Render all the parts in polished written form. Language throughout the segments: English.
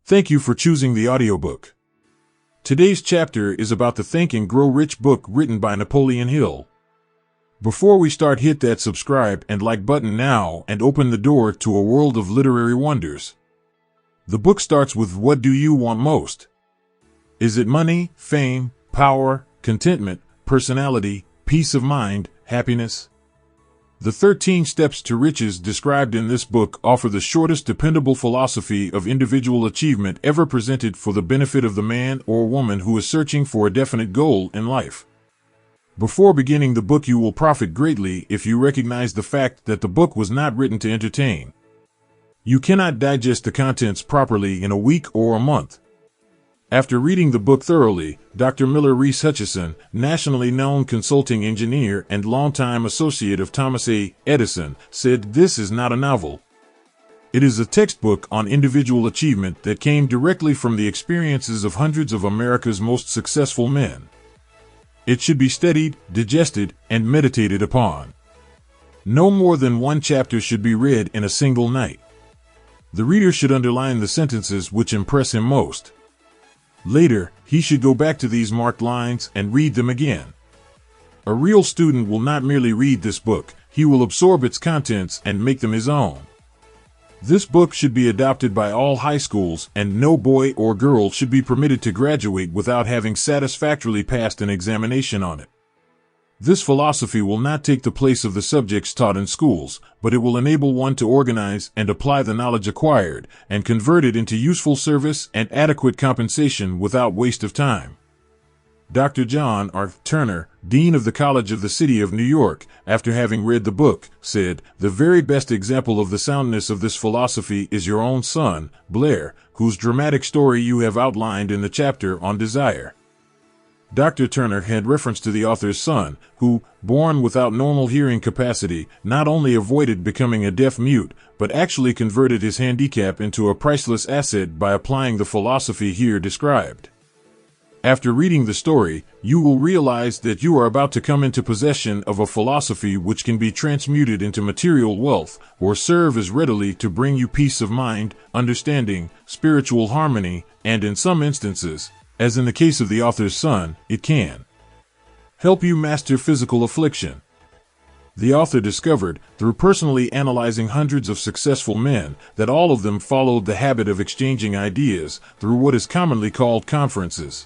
Thank you for choosing the audiobook. Today's chapter is about the Think and Grow Rich book written by Napoleon Hill. Before we start, hit that subscribe and like button now and open the door to a world of literary wonders. The book starts with, what do you want most? Is it money, fame, power, contentment, personality, peace of mind, happiness? The 13 steps to riches described in this book offer the shortest dependable philosophy of individual achievement ever presented for the benefit of the man or woman who is searching for a definite goal in life. Before beginning the book, you will profit greatly if you recognize the fact that the book was not written to entertain. You cannot digest the contents properly in a week or a month. After reading the book thoroughly, Dr. Miller Reese Hutchison, nationally known consulting engineer and longtime associate of Thomas Edison, said, "This is not a novel. It is a textbook on individual achievement that came directly from the experiences of hundreds of America's most successful men. It should be studied, digested, and meditated upon. No more than one chapter should be read in a single night. The reader should underline the sentences which impress him most. Later, he should go back to these marked lines and read them again. A real student will not merely read this book, he will absorb its contents and make them his own. This book should be adopted by all high schools, and no boy or girl should be permitted to graduate without having satisfactorily passed an examination on it. This philosophy will not take the place of the subjects taught in schools, but it will enable one to organize and apply the knowledge acquired, and convert it into useful service and adequate compensation without waste of time." Dr. John R. Turner, Dean of the College of the City of New York, after having read the book, said, "The very best example of the soundness of this philosophy is your own son, Blair, whose dramatic story you have outlined in the chapter on desire." Dr. Turner had reference to the author's son, who, born without normal hearing capacity, not only avoided becoming a deaf mute, but actually converted his handicap into a priceless asset by applying the philosophy here described. After reading the story, you will realize that you are about to come into possession of a philosophy which can be transmuted into material wealth, or serve as readily to bring you peace of mind, understanding, spiritual harmony, and in some instances, as in the case of the author's son, it can help you master physical affliction. The author discovered, through personally analyzing hundreds of successful men, that all of them followed the habit of exchanging ideas through what is commonly called conferences.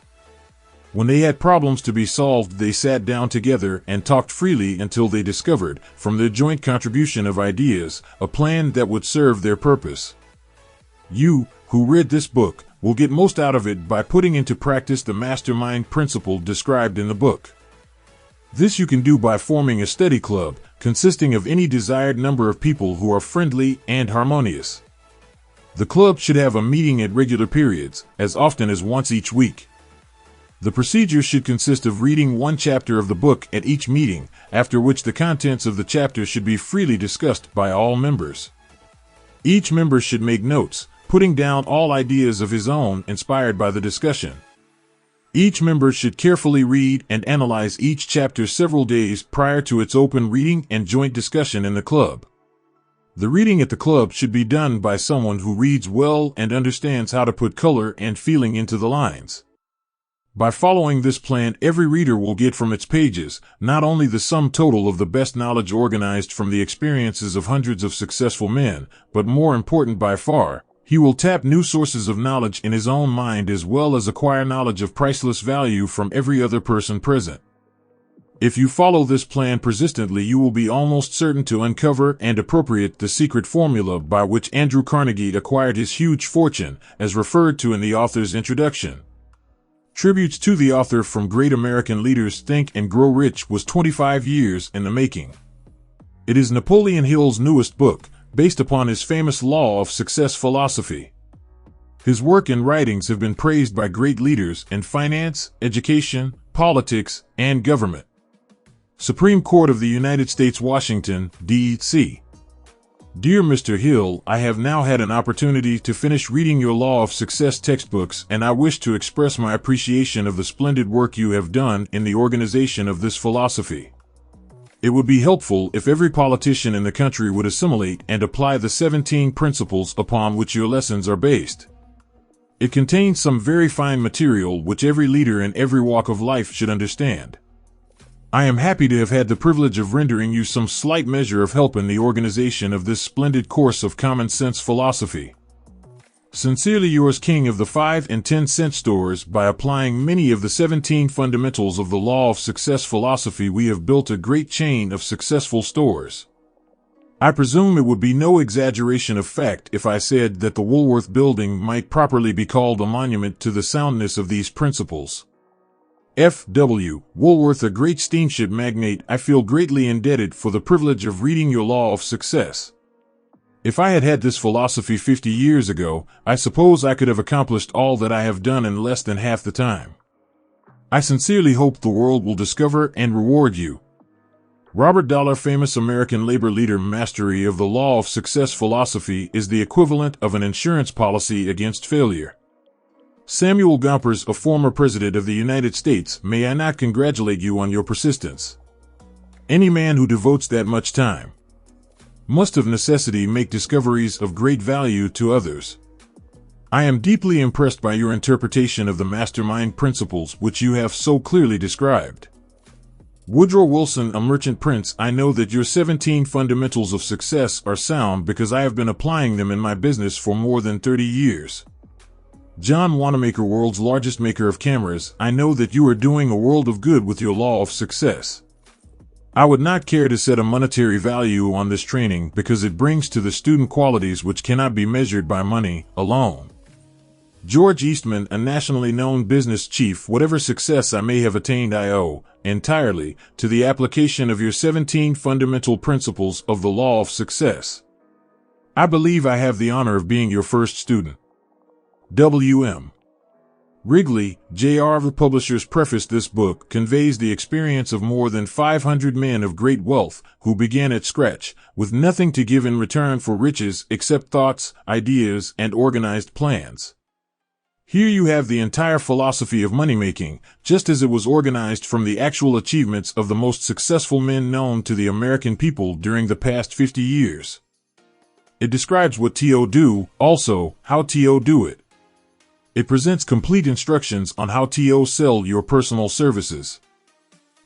When they had problems to be solved, they sat down together and talked freely until they discovered, from their joint contribution of ideas, a plan that would serve their purpose. You, who read this book, will get most out of it by putting into practice the mastermind principle described in the book. This you can do by forming a study club, consisting of any desired number of people who are friendly and harmonious. The club should have a meeting at regular periods, as often as once each week. The procedure should consist of reading one chapter of the book at each meeting, after which the contents of the chapter should be freely discussed by all members. Each member should make notes, putting down all ideas of his own inspired by the discussion. Each member should carefully read and analyze each chapter several days prior to its open reading and joint discussion in the club. The reading at the club should be done by someone who reads well and understands how to put color and feeling into the lines. By following this plan, every reader will get from its pages not only the sum total of the best knowledge organized from the experiences of hundreds of successful men, but more important by far, he will tap new sources of knowledge in his own mind as well as acquire knowledge of priceless value from every other person present. If you follow this plan persistently, you will be almost certain to uncover and appropriate the secret formula by which Andrew Carnegie acquired his huge fortune, as referred to in the author's introduction. Tributes to the author from great American leaders. Think and Grow Rich was 25 years in the making. It is Napoleon Hill's newest book, based upon his famous law of success philosophy. His work and writings have been praised by great leaders in finance, education, politics, and government. Supreme Court of the United States, Washington, D.C. Dear Mr. Hill, I have now had an opportunity to finish reading your Law of Success textbooks, and I wish to express my appreciation of the splendid work you have done in the organization of this philosophy. It would be helpful if every politician in the country would assimilate and apply the 17 principles upon which your lessons are based. It contains some very fine material which every leader in every walk of life should understand. I am happy to have had the privilege of rendering you some slight measure of help in the organization of this splendid course of common sense philosophy. Sincerely yours, King of the 5 and 10 cent stores. By applying many of the 17 fundamentals of the law of success philosophy, we have built a great chain of successful stores. I presume it would be no exaggeration of fact if I said that the Woolworth Building might properly be called a monument to the soundness of these principles. F.W. Woolworth, a great steamship magnate, I feel greatly indebted for the privilege of reading your law of success. If I had had this philosophy 50 years ago, I suppose I could have accomplished all that I have done in less than half the time. I sincerely hope the world will discover and reward you. Robert Dollar, famous American labor leader. Mastery of the law of success philosophy is the equivalent of an insurance policy against failure. Samuel Gompers, a former president of the United States, may I not congratulate you on your persistence? Any man who devotes that much time must of necessity make discoveries of great value to others. I am deeply impressed by your interpretation of the mastermind principles which you have so clearly described. Woodrow Wilson, a merchant prince, I know that your 17 fundamentals of success are sound because I have been applying them in my business for more than 30 years. John Wanamaker, world's largest maker of cameras, I know that you are doing a world of good with your law of success. I would not care to set a monetary value on this training because it brings to the student qualities which cannot be measured by money alone. George Eastman, a nationally known business chief, whatever success I may have attained I owe entirely to the application of your 17 fundamental principles of the law of success. I believe I have the honor of being your first student. W.M. Wrigley, Jr. The publisher's preface. This book conveys the experience of more than 500 men of great wealth who began at scratch, with nothing to give in return for riches except thoughts, ideas, and organized plans. Here you have the entire philosophy of money-making, just as it was organized from the actual achievements of the most successful men known to the American people during the past 50 years. It describes what to do, also how to do it. It presents complete instructions on how to sell your personal services.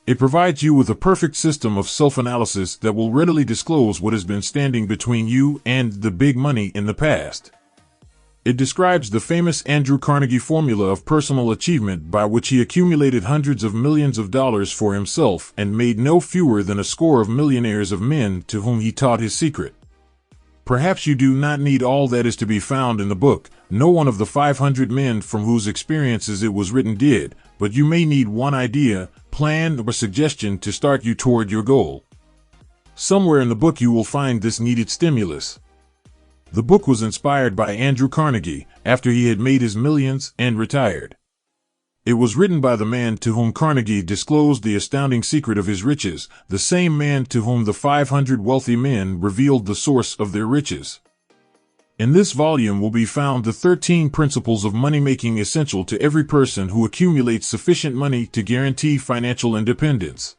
It provides you with a perfect system of self-analysis that will readily disclose what has been standing between you and the big money in the past. It describes the famous Andrew Carnegie formula of personal achievement by which he accumulated hundreds of millions of dollars for himself and made no fewer than a score of millionaires of men to whom he taught his secret. Perhaps you do not need all that is to be found in the book. No one of the 500 men from whose experiences it was written did, but you may need one idea, plan, or suggestion to start you toward your goal. Somewhere in the book you will find this needed stimulus. The book was inspired by Andrew Carnegie after he had made his millions and retired. It was written by the man to whom Carnegie disclosed the astounding secret of his riches, the same man to whom the 500 wealthy men revealed the source of their riches. In this volume will be found the 13 principles of money-making essential to every person who accumulates sufficient money to guarantee financial independence.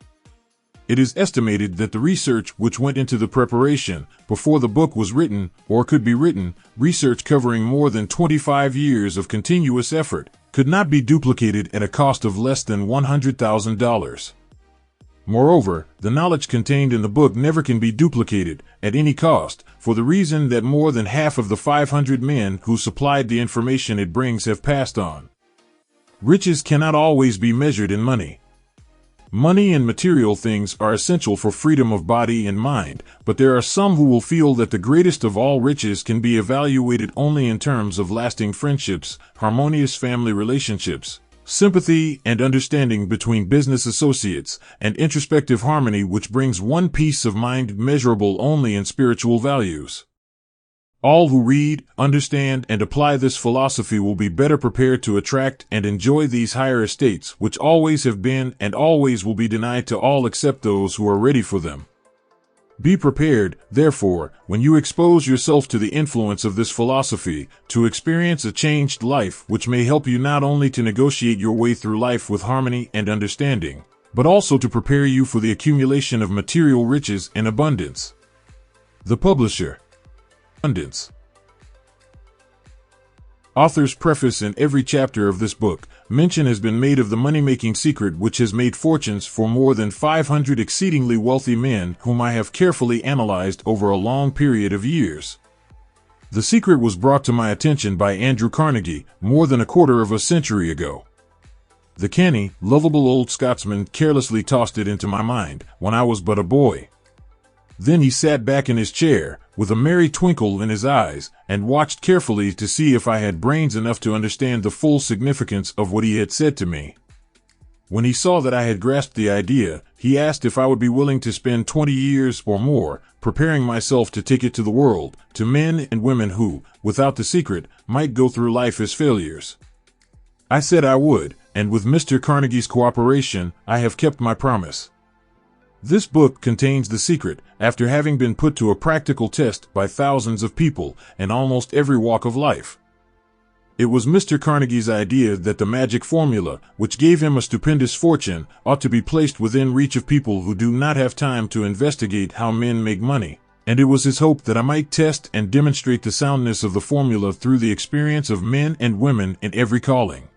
It is estimated that the research which went into the preparation before the book was written, or could be written, research covering more than 25 years of continuous effort, could not be duplicated at a cost of less than $100,000. Moreover, the knowledge contained in the book never can be duplicated at any cost, for the reason that more than half of the 500 men who supplied the information it brings have passed on. Riches cannot always be measured in money. Money and material things are essential for freedom of body and mind, but there are some who will feel that the greatest of all riches can be evaluated only in terms of lasting friendships, harmonious family relationships, sympathy and understanding between business associates, and introspective harmony which brings one peace of mind measurable only in spiritual values. All who read, understand, and apply this philosophy will be better prepared to attract and enjoy these higher estates which always have been and always will be denied to all except those who are ready for them. Be prepared, therefore, when you expose yourself to the influence of this philosophy, to experience a changed life which may help you not only to negotiate your way through life with harmony and understanding, but also to prepare you for the accumulation of material riches in abundance. The publisher. Abundance. Author's preface: in every chapter of this book, mention has been made of the money-making secret which has made fortunes for more than 500 exceedingly wealthy men whom I have carefully analyzed over a long period of years. The secret was brought to my attention by Andrew Carnegie more than a quarter of a century ago. The canny, lovable old Scotsman carelessly tossed it into my mind when I was but a boy. Then he sat back in his chair, with a merry twinkle in his eyes, and watched carefully to see if I had brains enough to understand the full significance of what he had said to me. When he saw that I had grasped the idea, he asked if I would be willing to spend 20 years or more preparing myself to take it to the world, to men and women who, without the secret, might go through life as failures. I said I would, and with Mr. Carnegie's cooperation, I have kept my promise. This book contains the secret, after having been put to a practical test by thousands of people in almost every walk of life. It was Mr. Carnegie's idea that the magic formula, which gave him a stupendous fortune, ought to be placed within reach of people who do not have time to investigate how men make money, and it was his hope that I might test and demonstrate the soundness of the formula through the experience of men and women in every calling.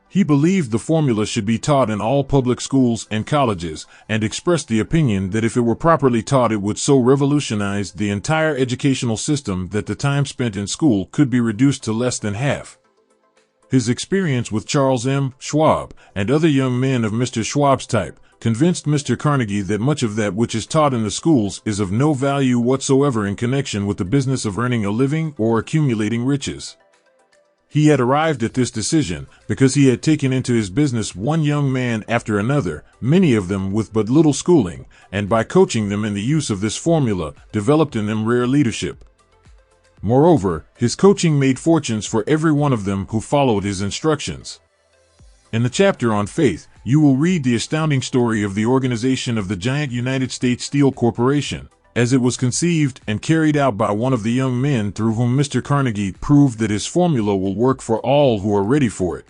He believed the formula should be taught in all public schools and colleges, and expressed the opinion that if it were properly taught it would so revolutionize the entire educational system that the time spent in school could be reduced to less than half. His experience with Charles M. Schwab and other young men of Mr. Schwab's type convinced Mr. Carnegie that much of that which is taught in the schools is of no value whatsoever in connection with the business of earning a living or accumulating riches. He had arrived at this decision because he had taken into his business one young man after another, many of them with but little schooling, and by coaching them in the use of this formula, developed in them rare leadership. Moreover, his coaching made fortunes for every one of them who followed his instructions. In the chapter on faith, you will read the astounding story of the organization of the giant United States Steel Corporation, as it was conceived and carried out by one of the young men through whom Mr. Carnegie proved that his formula will work for all who are ready for it.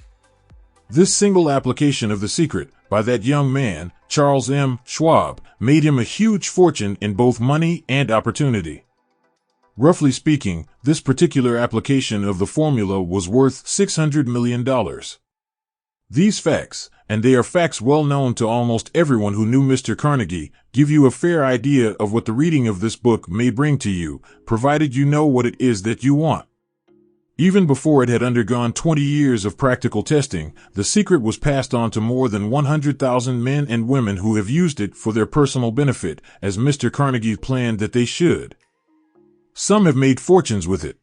This single application of the secret, by that young man, Charles M. Schwab, made him a huge fortune in both money and opportunity. Roughly speaking, this particular application of the formula was worth $600 million. These facts, and they are facts well known to almost everyone who knew Mr. Carnegie, give you a fair idea of what the reading of this book may bring to you, provided you know what it is that you want. Even before it had undergone 20 years of practical testing, the secret was passed on to more than 100,000 men and women who have used it for their personal benefit, as Mr. Carnegie planned that they should. Some have made fortunes with it.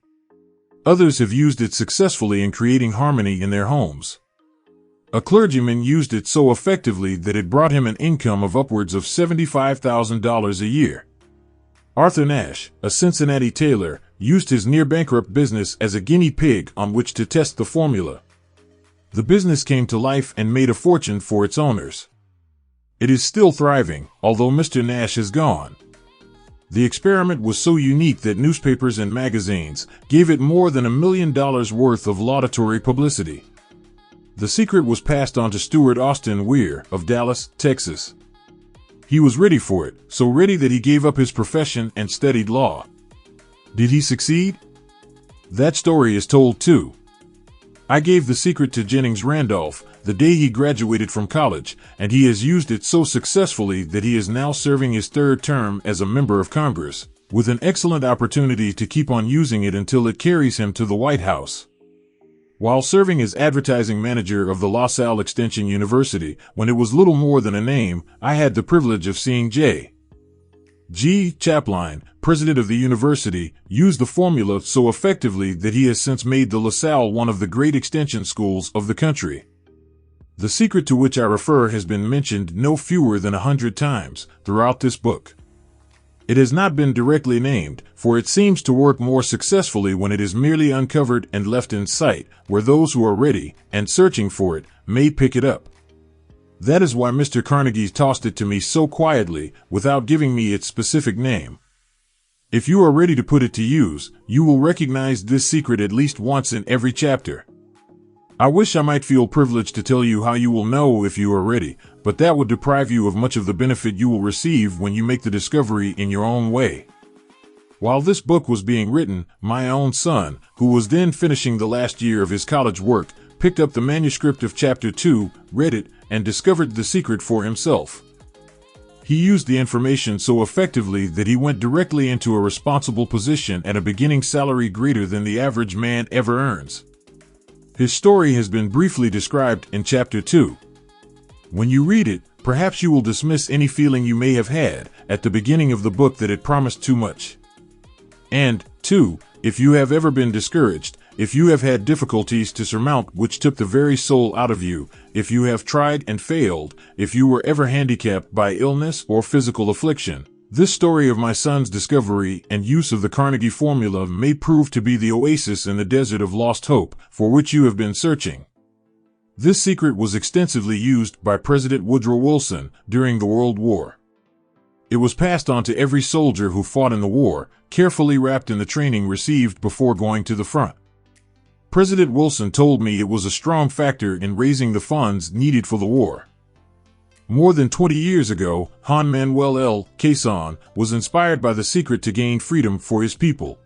Others have used it successfully in creating harmony in their homes. A clergyman used it so effectively that it brought him an income of upwards of $75,000 a year. Arthur Nash, a Cincinnati tailor, used his near-bankrupt business as a guinea pig on which to test the formula. The business came to life and made a fortune for its owners. It is still thriving, although Mr. Nash is gone. The experiment was so unique that newspapers and magazines gave it more than $1 million worth of laudatory publicity. The secret was passed on to Stewart Austin Weir of Dallas, Texas. He was ready for it, so ready that he gave up his profession and studied law. Did he succeed? That story is told too. I gave the secret to Jennings Randolph the day he graduated from college, and he has used it so successfully that he is now serving his third term as a member of Congress, with an excellent opportunity to keep on using it until it carries him to the White House. While serving as advertising manager of the La Salle Extension University, when it was little more than a name, I had the privilege of seeing J. G. Chapline, president of the university, use the formula so effectively that he has since made the La Salle one of the great extension schools of the country. The secret to which I refer has been mentioned no fewer than 100 times throughout this book. It has not been directly named, for it seems to work more successfully when it is merely uncovered and left in sight, where those who are ready and searching for it may pick it up. That is why Mr. Carnegie tossed it to me so quietly, without giving me its specific name. If you are ready to put it to use, you will recognize this secret at least once in every chapter. I wish I might feel privileged to tell you how you will know if you are ready, but that would deprive you of much of the benefit you will receive when you make the discovery in your own way. While this book was being written, my own son, who was then finishing the last year of his college work, picked up the manuscript of Chapter 2, read it, and discovered the secret for himself. He used the information so effectively that he went directly into a responsible position at a beginning salary greater than the average man ever earns. His story has been briefly described in Chapter 2. When you read it, perhaps you will dismiss any feeling you may have had at the beginning of the book that it promised too much. And, 2, if you have ever been discouraged, if you have had difficulties to surmount which took the very soul out of you, if you have tried and failed, if you were ever handicapped by illness or physical affliction, this story of my son's discovery and use of the Carnegie formula may prove to be the oasis in the desert of lost hope for which you have been searching. This secret was extensively used by President Woodrow Wilson during the World War. It was passed on to every soldier who fought in the war, carefully wrapped in the training received before going to the front. President Wilson told me it was a strong factor in raising the funds needed for the war. More than 20 years ago, Juan Manuel L. Quezon was inspired by the secret to gain freedom for his people.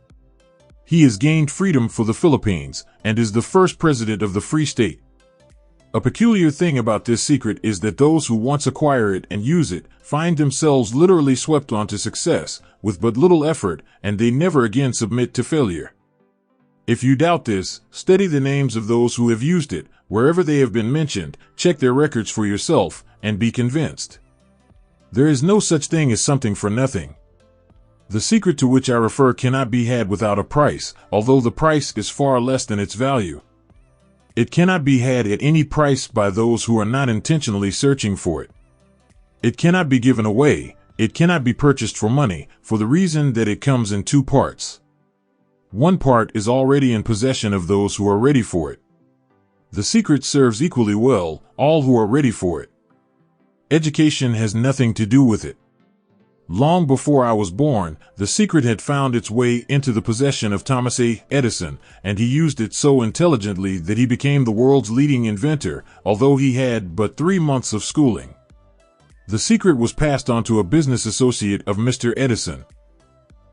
He has gained freedom for the Philippines and is the first president of the Free State. A peculiar thing about this secret is that those who once acquire it and use it find themselves literally swept onto success with but little effort, and they never again submit to failure. If you doubt this, study the names of those who have used it, wherever they have been mentioned, check their records for yourself, and be convinced. There is no such thing as something for nothing. The secret to which I refer cannot be had without a price, although the price is far less than its value. It cannot be had at any price by those who are not intentionally searching for it. It cannot be given away, it cannot be purchased for money, for the reason that it comes in 2 parts. One part is already in possession of those who are ready for it. The secret serves equally well all who are ready for it. Education has nothing to do with it. Long before I was born, the secret had found its way into the possession of Thomas Edison, and he used it so intelligently that he became the world's leading inventor, although he had but 3 months of schooling. The secret was passed on to a business associate of Mr. Edison.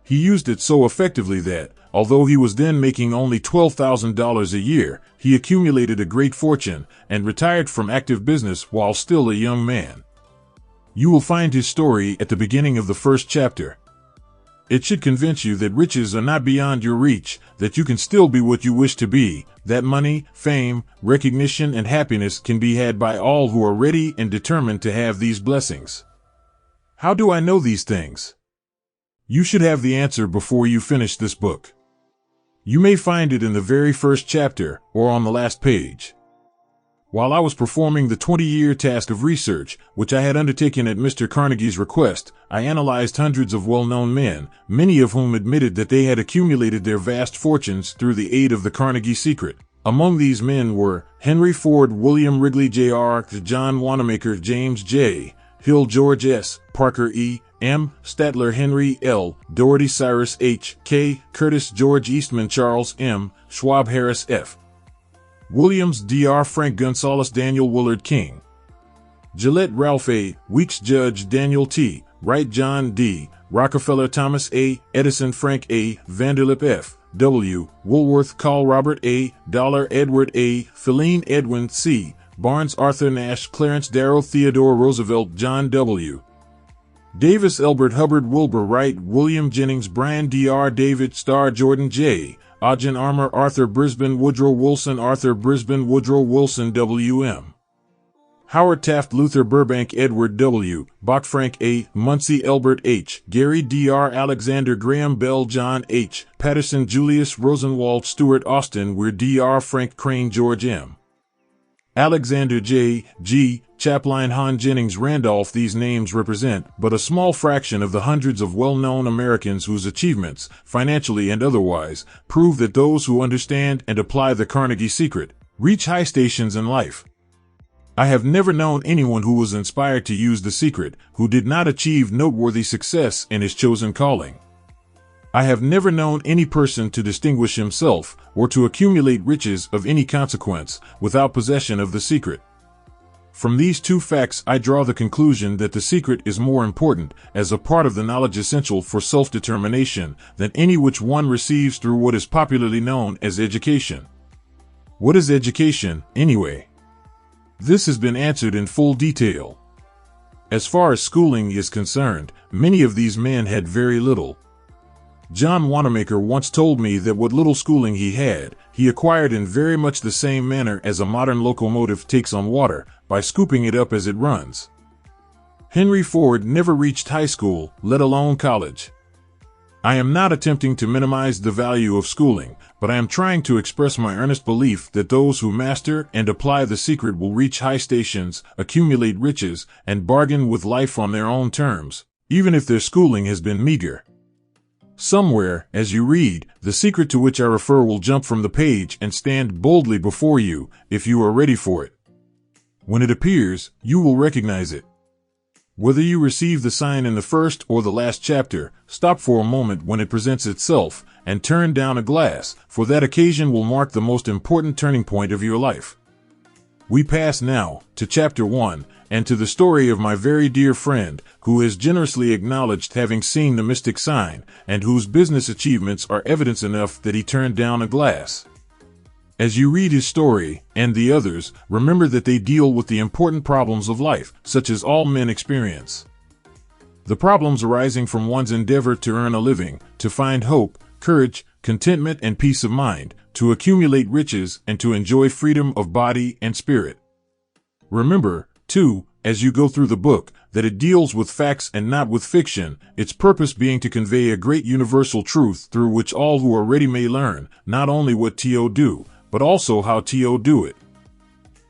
He used it so effectively that, although he was then making only $12,000 a year, he accumulated a great fortune and retired from active business while still a young man. You will find his story at the beginning of the first chapter. It should convince you that riches are not beyond your reach, that you can still be what you wish to be, that money, fame, recognition, and happiness can be had by all who are ready and determined to have these blessings. How do I know these things? You should have the answer before you finish this book. You may find it in the very first chapter or on the last page. While I was performing the 20-year task of research, which I had undertaken at Mr. Carnegie's request, I analyzed hundreds of well-known men, many of whom admitted that they had accumulated their vast fortunes through the aid of the Carnegie secret. Among these men were Henry Ford, William Wrigley Jr., John Wanamaker, James J. Hill, George S. Parker E. M. Statler, Henry L. Doherty, Cyrus H. K. Curtis, George Eastman, Charles M. Schwab, Harris F. Williams, Dr. Frank Gonzalez, Daniel Willard King, Gillette, Ralph A. Weeks, Judge Daniel T. Wright, John D. Rockefeller, Thomas A. Edison, Frank A. Vanderlip F. W. Woolworth, Carl Robert A. Dollar, Edward A. Philine, Edwin C. Barnes, Arthur Nash, Clarence Darrow, Theodore Roosevelt, John W. Davis, Elbert Hubbard, Wilbur Wright, William Jennings, Brian Dr. David Starr, Jordan J. Ogden Armour, Arthur Brisbane, Woodrow Wilson, Arthur Brisbane, Woodrow Wilson, W.M. Howard Taft, Luther Burbank, Edward W. Bach, Frank A. Muncie, Elbert H. Gary Dr. Alexander Graham Bell, John H. Patterson, Julius Rosenwald, Stuart Austin, Weir Dr. Frank Crane, George M. Alexander J. G. Chaplain, Han Jennings Randolph. These names represent but a small fraction of the hundreds of well-known Americans whose achievements, financially and otherwise, prove that those who understand and apply the Carnegie secret reach high stations in life. I have never known anyone who was inspired to use the secret who did not achieve noteworthy success in his chosen calling. I have never known any person to distinguish himself or to accumulate riches of any consequence without possession of the secret. From these two facts I draw the conclusion that the secret is more important, as a part of the knowledge essential for self-determination, than any which one receives through what is popularly known as education. What is education, anyway? This has been answered in full detail. As far as schooling is concerned, many of these men had very little. John Wanamaker once told me that what little schooling he had, he acquired in very much the same manner as a modern locomotive takes on water, by scooping it up as it runs. Henry Ford never reached high school, let alone college. I am not attempting to minimize the value of schooling, but I am trying to express my earnest belief that those who master and apply the secret will reach high stations, accumulate riches, and bargain with life on their own terms, even if their schooling has been meager. Somewhere, as you read, the secret to which I refer will jump from the page and stand boldly before you, if you are ready for it. When it appears, you will recognize it. Whether you receive the sign in the first or the last chapter, stop for a moment when it presents itself, and turn down a glass, for that occasion will mark the most important turning point of your life. We pass now to Chapter 1, and to the story of my very dear friend, who has generously acknowledged having seen the mystic sign, and whose business achievements are evidence enough that he turned down a glass. As you read his story, and the others, remember that they deal with the important problems of life, such as all men experience. The problems arising from one's endeavor to earn a living, to find hope, courage, contentment, and peace of mind, to accumulate riches, and to enjoy freedom of body and spirit. Remember, too, as you go through the book, that it deals with facts and not with fiction, its purpose being to convey a great universal truth through which all who are ready may learn, not only what to do, but also how to do it.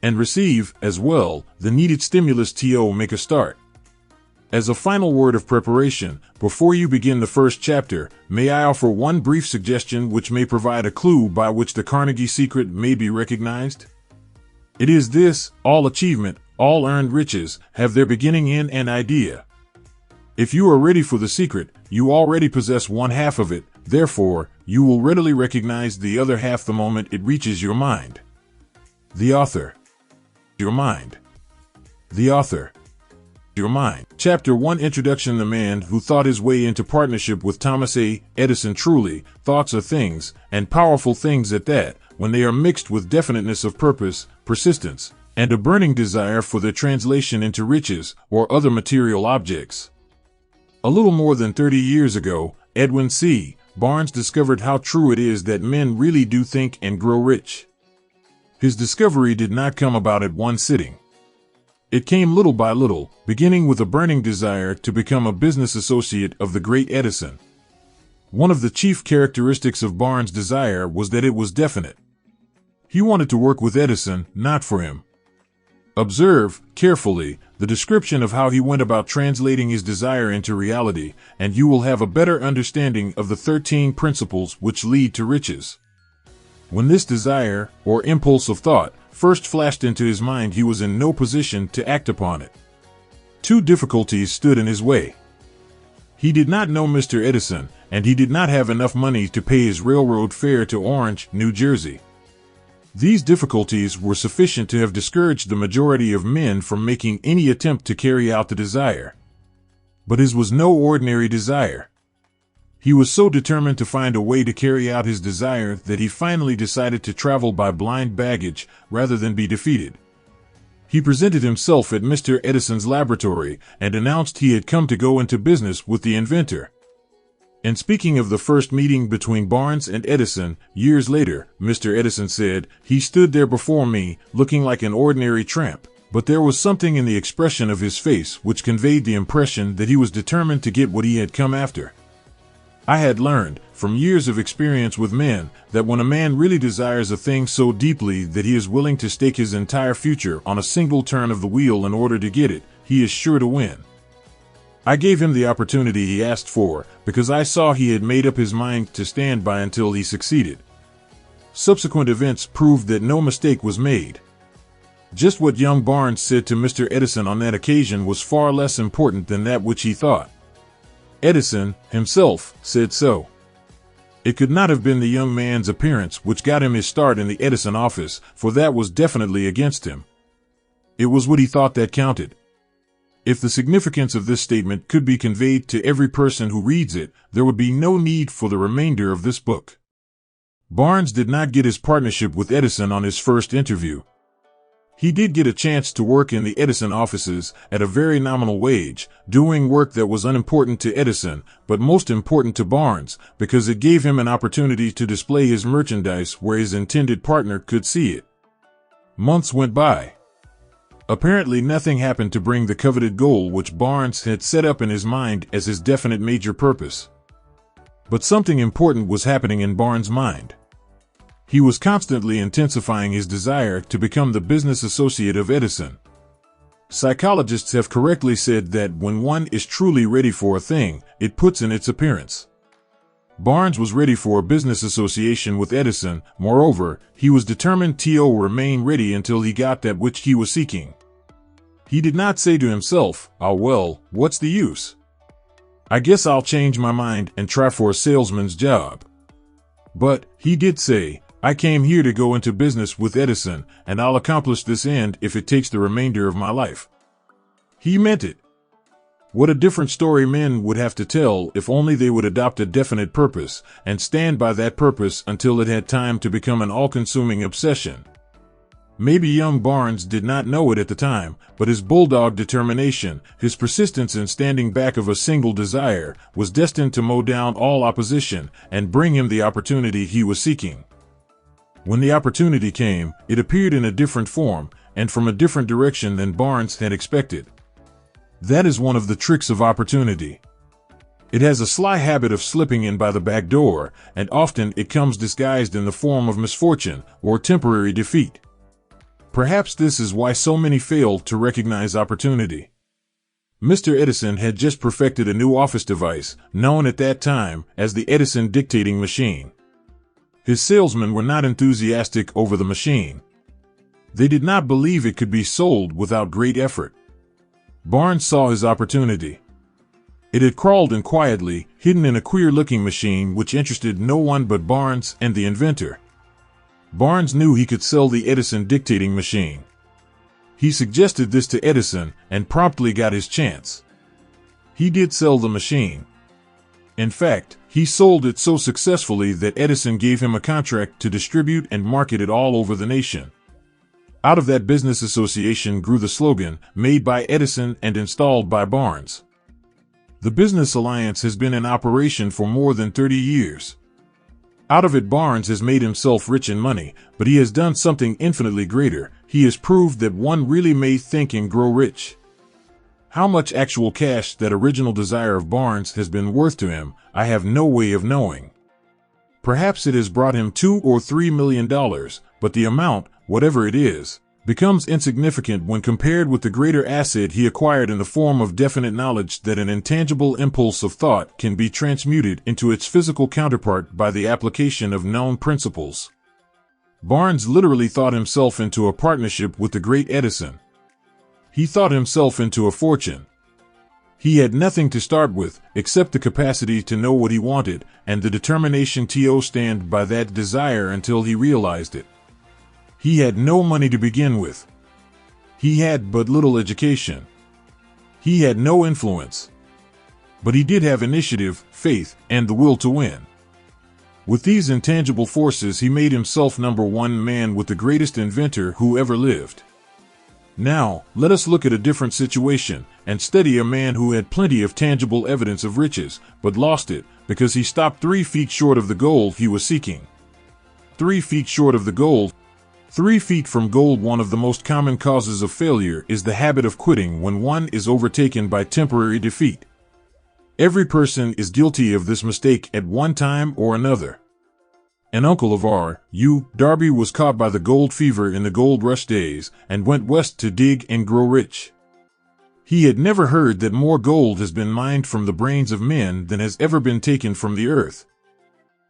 And receive, as well, the needed stimulus to make a start. As a final word of preparation, before you begin the first chapter, may I offer one brief suggestion which may provide a clue by which the Carnegie secret may be recognized? It is this: all achievement, all earned riches, have their beginning in an idea. If you are ready for the secret, you already possess one half of it, therefore, you will readily recognize the other half the moment it reaches your mind. The author. Your mind. The author. Your mind. Chapter 1: Introduction. The man who thought his way into partnership with Thomas Edison. Truly, thoughts are things, and powerful things at that, when they are mixed with definiteness of purpose, persistence, and a burning desire for their translation into riches or other material objects. A little more than 30 years ago, Edwin C. Barnes discovered how true it is that men really do think and grow rich. His discovery did not come about at one sitting. It came little by little, beginning with a burning desire to become a business associate of the great Edison. One of the chief characteristics of Barnes' desire was that it was definite. He wanted to work with Edison, not for him. Observe, carefully, the description of how he went about translating his desire into reality, and you will have a better understanding of the 13 principles which lead to riches. When this desire, or impulse of thought, first flashed into his mind, he was in no position to act upon it. Two difficulties stood in his way. He did not know Mr. Edison, and he did not have enough money to pay his railroad fare to Orange, New Jersey. These difficulties were sufficient to have discouraged the majority of men from making any attempt to carry out the desire. But his was no ordinary desire. He was so determined to find a way to carry out his desire that he finally decided to travel by blind baggage rather than be defeated. He presented himself at Mr. Edison's laboratory and announced he had come to go into business with the inventor. And speaking of the first meeting between Barnes and Edison, years later, Mr. Edison said, "He stood there before me, looking like an ordinary tramp, but there was something in the expression of his face which conveyed the impression that he was determined to get what he had come after." I had learned, from years of experience with men, that when a man really desires a thing so deeply that he is willing to stake his entire future on a single turn of the wheel in order to get it, he is sure to win. I gave him the opportunity he asked for, because I saw he had made up his mind to stand by until he succeeded. Subsequent events proved that no mistake was made. Just what young Barnes said to Mr. Edison on that occasion was far less important than that which he thought. Edison, himself, said so. It could not have been the young man's appearance which got him his start in the Edison office, for that was definitely against him. It was what he thought that counted. If the significance of this statement could be conveyed to every person who reads it, there would be no need for the remainder of this book. Barnes did not get his partnership with Edison on his first interview. He did get a chance to work in the Edison offices at a very nominal wage, doing work that was unimportant to Edison, but most important to Barnes, because it gave him an opportunity to display his merchandise where his intended partner could see it. Months went by. Apparently nothing happened to bring the coveted goal which Barnes had set up in his mind as his definite major purpose. But something important was happening in Barnes' mind. He was constantly intensifying his desire to become the business associate of Edison. Psychologists have correctly said that when one is truly ready for a thing, it puts in its appearance. Barnes was ready for a business association with Edison. Moreover, he was determined to remain ready until he got that which he was seeking. He did not say to himself, "Ah well, what's the use? I guess I'll change my mind and try for a salesman's job." But he did say, "I came here to go into business with Edison, and I'll accomplish this end if it takes the remainder of my life." He meant it. What a different story men would have to tell if only they would adopt a definite purpose and stand by that purpose until it had time to become an all-consuming obsession. Maybe young Barnes did not know it at the time, but his bulldog determination, his persistence in standing back of a single desire, was destined to mow down all opposition and bring him the opportunity he was seeking. When the opportunity came, it appeared in a different form and from a different direction than Barnes had expected. That is one of the tricks of opportunity. It has a sly habit of slipping in by the back door, and often it comes disguised in the form of misfortune or temporary defeat. Perhaps this is why so many fail to recognize opportunity. Mr. Edison had just perfected a new office device, known at that time as the Edison dictating machine. His salesmen were not enthusiastic over the machine. They did not believe it could be sold without great effort. Barnes saw his opportunity. It had crawled in quietly, hidden in a queer-looking machine which interested no one but Barnes and the inventor. Barnes knew he could sell the Edison dictating machine. He suggested this to Edison and promptly got his chance. He did sell the machine. In fact, he sold it so successfully that Edison gave him a contract to distribute and market it all over the nation. Out of that business association grew the slogan, "Made by Edison and installed by Barnes." The business alliance has been in operation for more than 30 years. Out of it, Barnes has made himself rich in money, but he has done something infinitely greater. He has proved that one really may think and grow rich. How much actual cash that original desire of Barnes has been worth to him, I have no way of knowing. Perhaps it has brought him $2 or $3 million, but the amount, whatever it is, becomes insignificant when compared with the greater asset he acquired in the form of definite knowledge that an intangible impulse of thought can be transmuted into its physical counterpart by the application of known principles. Barnes literally thought himself into a partnership with the great Edison. He thought himself into a fortune. He had nothing to start with except the capacity to know what he wanted and the determination to stand by that desire until he realized it. He had no money to begin with. He had but little education. He had no influence. But he did have initiative, faith, and the will to win. With these intangible forces, he made himself number one man with the greatest inventor who ever lived. Now, let us look at a different situation and study a man who had plenty of tangible evidence of riches, but lost it because he stopped 3 feet short of the goal he was seeking. 3 feet short of the goal. 3 feet from gold. One of the most common causes of failure is the habit of quitting when one is overtaken by temporary defeat. Every person is guilty of this mistake at one time or another. An uncle of R.U. Darby was caught by the gold fever in the gold rush days and went west to dig and grow rich. He had never heard that more gold has been mined from the brains of men than has ever been taken from the earth.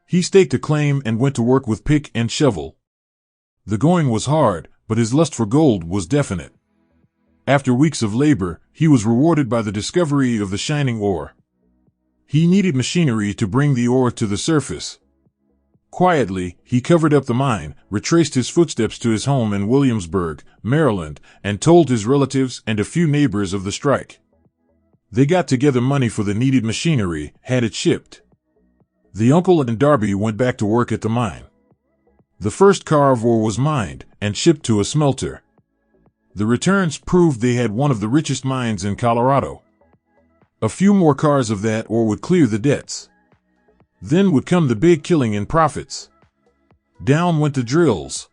He staked a claim and went to work with pick and shovel. The going was hard, but his lust for gold was definite. After weeks of labor, he was rewarded by the discovery of the shining ore. He needed machinery to bring the ore to the surface. Quietly, he covered up the mine, retraced his footsteps to his home in Williamsburg, Maryland, and told his relatives and a few neighbors of the strike. They got together money for the needed machinery, had it shipped. The uncle and Darby went back to work at the mine. The first car of ore was mined and shipped to a smelter. The returns proved they had one of the richest mines in Colorado. A few more cars of that ore would clear the debts. Then would come the big killing in profits. Down went the drills.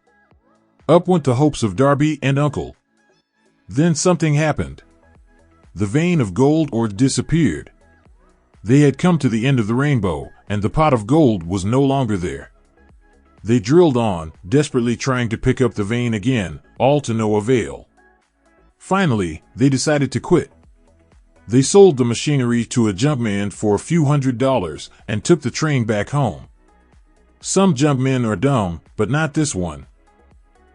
Up went the hopes of Darby and Uncle. Then something happened. The vein of gold ore disappeared. They had come to the end of the rainbow, and the pot of gold was no longer there. They drilled on, desperately trying to pick up the vein again, all to no avail. Finally, they decided to quit. They sold the machinery to a junkman for a few $100s and took the train back home. Some junkmen are dumb, but not this one.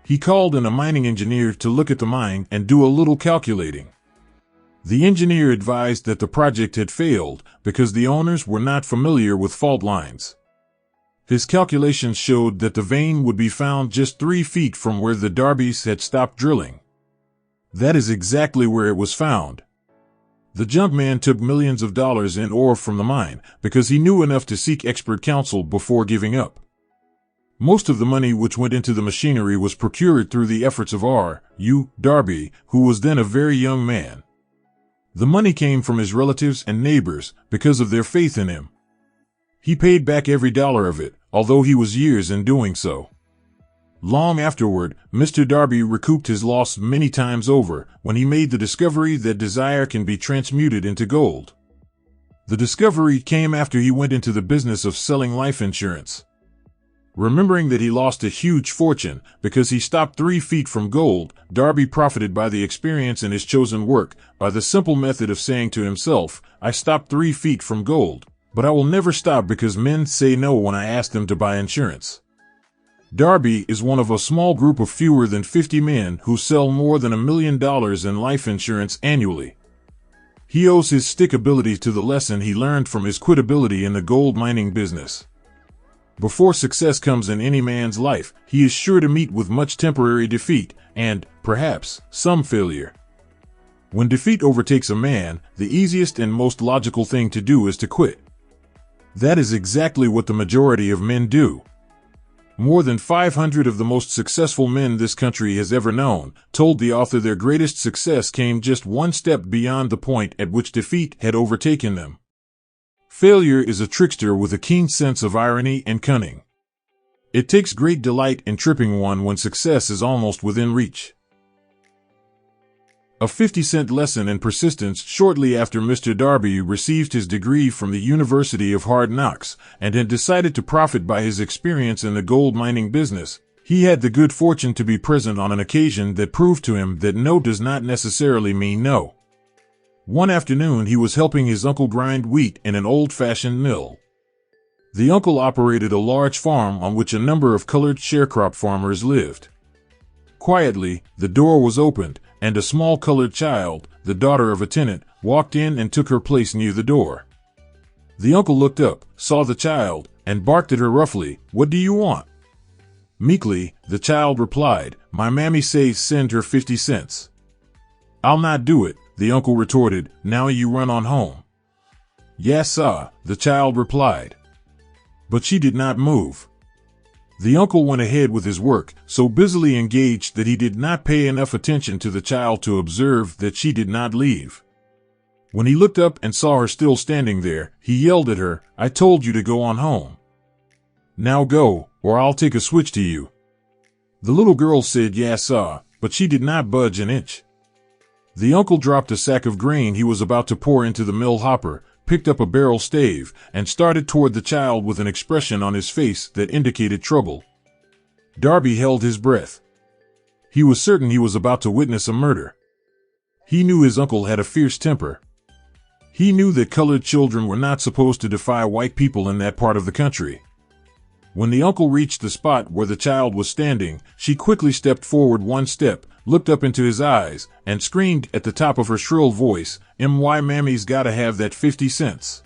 He called in a mining engineer to look at the mine and do a little calculating. The engineer advised that the project had failed because the owners were not familiar with fault lines. His calculations showed that the vein would be found just 3 feet from where the Darbys had stopped drilling. That is exactly where it was found. The junkman took millions of dollars in ore from the mine because he knew enough to seek expert counsel before giving up. Most of the money which went into the machinery was procured through the efforts of R.U. Darby, who was then a very young man. The money came from his relatives and neighbors because of their faith in him. He paid back every dollar of it, although he was years in doing so. Long afterward, Mr. Darby recouped his loss many times over when he made the discovery that desire can be transmuted into gold. The discovery came after he went into the business of selling life insurance. Remembering that he lost a huge fortune because he stopped 3 feet from gold, Darby profited by the experience in his chosen work by the simple method of saying to himself, "I stopped 3 feet from gold, but I will never stop because men say no when I ask them to buy insurance." Darby is one of a small group of fewer than 50 men who sell more than $1 million in life insurance annually. He owes his stickability to the lesson he learned from his quitability in the gold mining business. Before success comes in any man's life, he is sure to meet with much temporary defeat and, perhaps, some failure. When defeat overtakes a man, the easiest and most logical thing to do is to quit. That is exactly what the majority of men do. More than 500 of the most successful men this country has ever known told the author their greatest success came just one step beyond the point at which defeat had overtaken them. Failure is a trickster with a keen sense of irony and cunning. It takes great delight in tripping one when success is almost within reach. A 50-cent lesson in persistence. Shortly after Mr. Darby received his degree from the University of Hard Knocks and had decided to profit by his experience in the gold mining business, he had the good fortune to be present on an occasion that proved to him that no does not necessarily mean no. One afternoon he was helping his uncle grind wheat in an old-fashioned mill. The uncle operated a large farm on which a number of colored sharecrop farmers lived. Quietly, the door was opened, and a small colored child, the daughter of a tenant, walked in and took her place near the door. The uncle looked up, saw the child, and barked at her roughly, "What do you want?" Meekly, the child replied, "My mammy says send her 50 cents. "I'll not do it," the uncle retorted, "now you run on home." "Yes, sir," the child replied. But she did not move. The uncle went ahead with his work, so busily engaged that he did not pay enough attention to the child to observe that she did not leave. When he looked up and saw her still standing there, he yelled at her, "I told you to go on home. Now go, or I'll take a switch to you." The little girl said yes, sir, but she did not budge an inch. The uncle dropped a sack of grain he was about to pour into the mill hopper, picked up a barrel stave, and started toward the child with an expression on his face that indicated trouble. Darby held his breath. He was certain he was about to witness a murder. He knew his uncle had a fierce temper. He knew that colored children were not supposed to defy white people in that part of the country. When the uncle reached the spot where the child was standing, she quickly stepped forward one step, looked up into his eyes, and screamed at the top of her shrill voice, "My mammy's gotta have that 50 cents.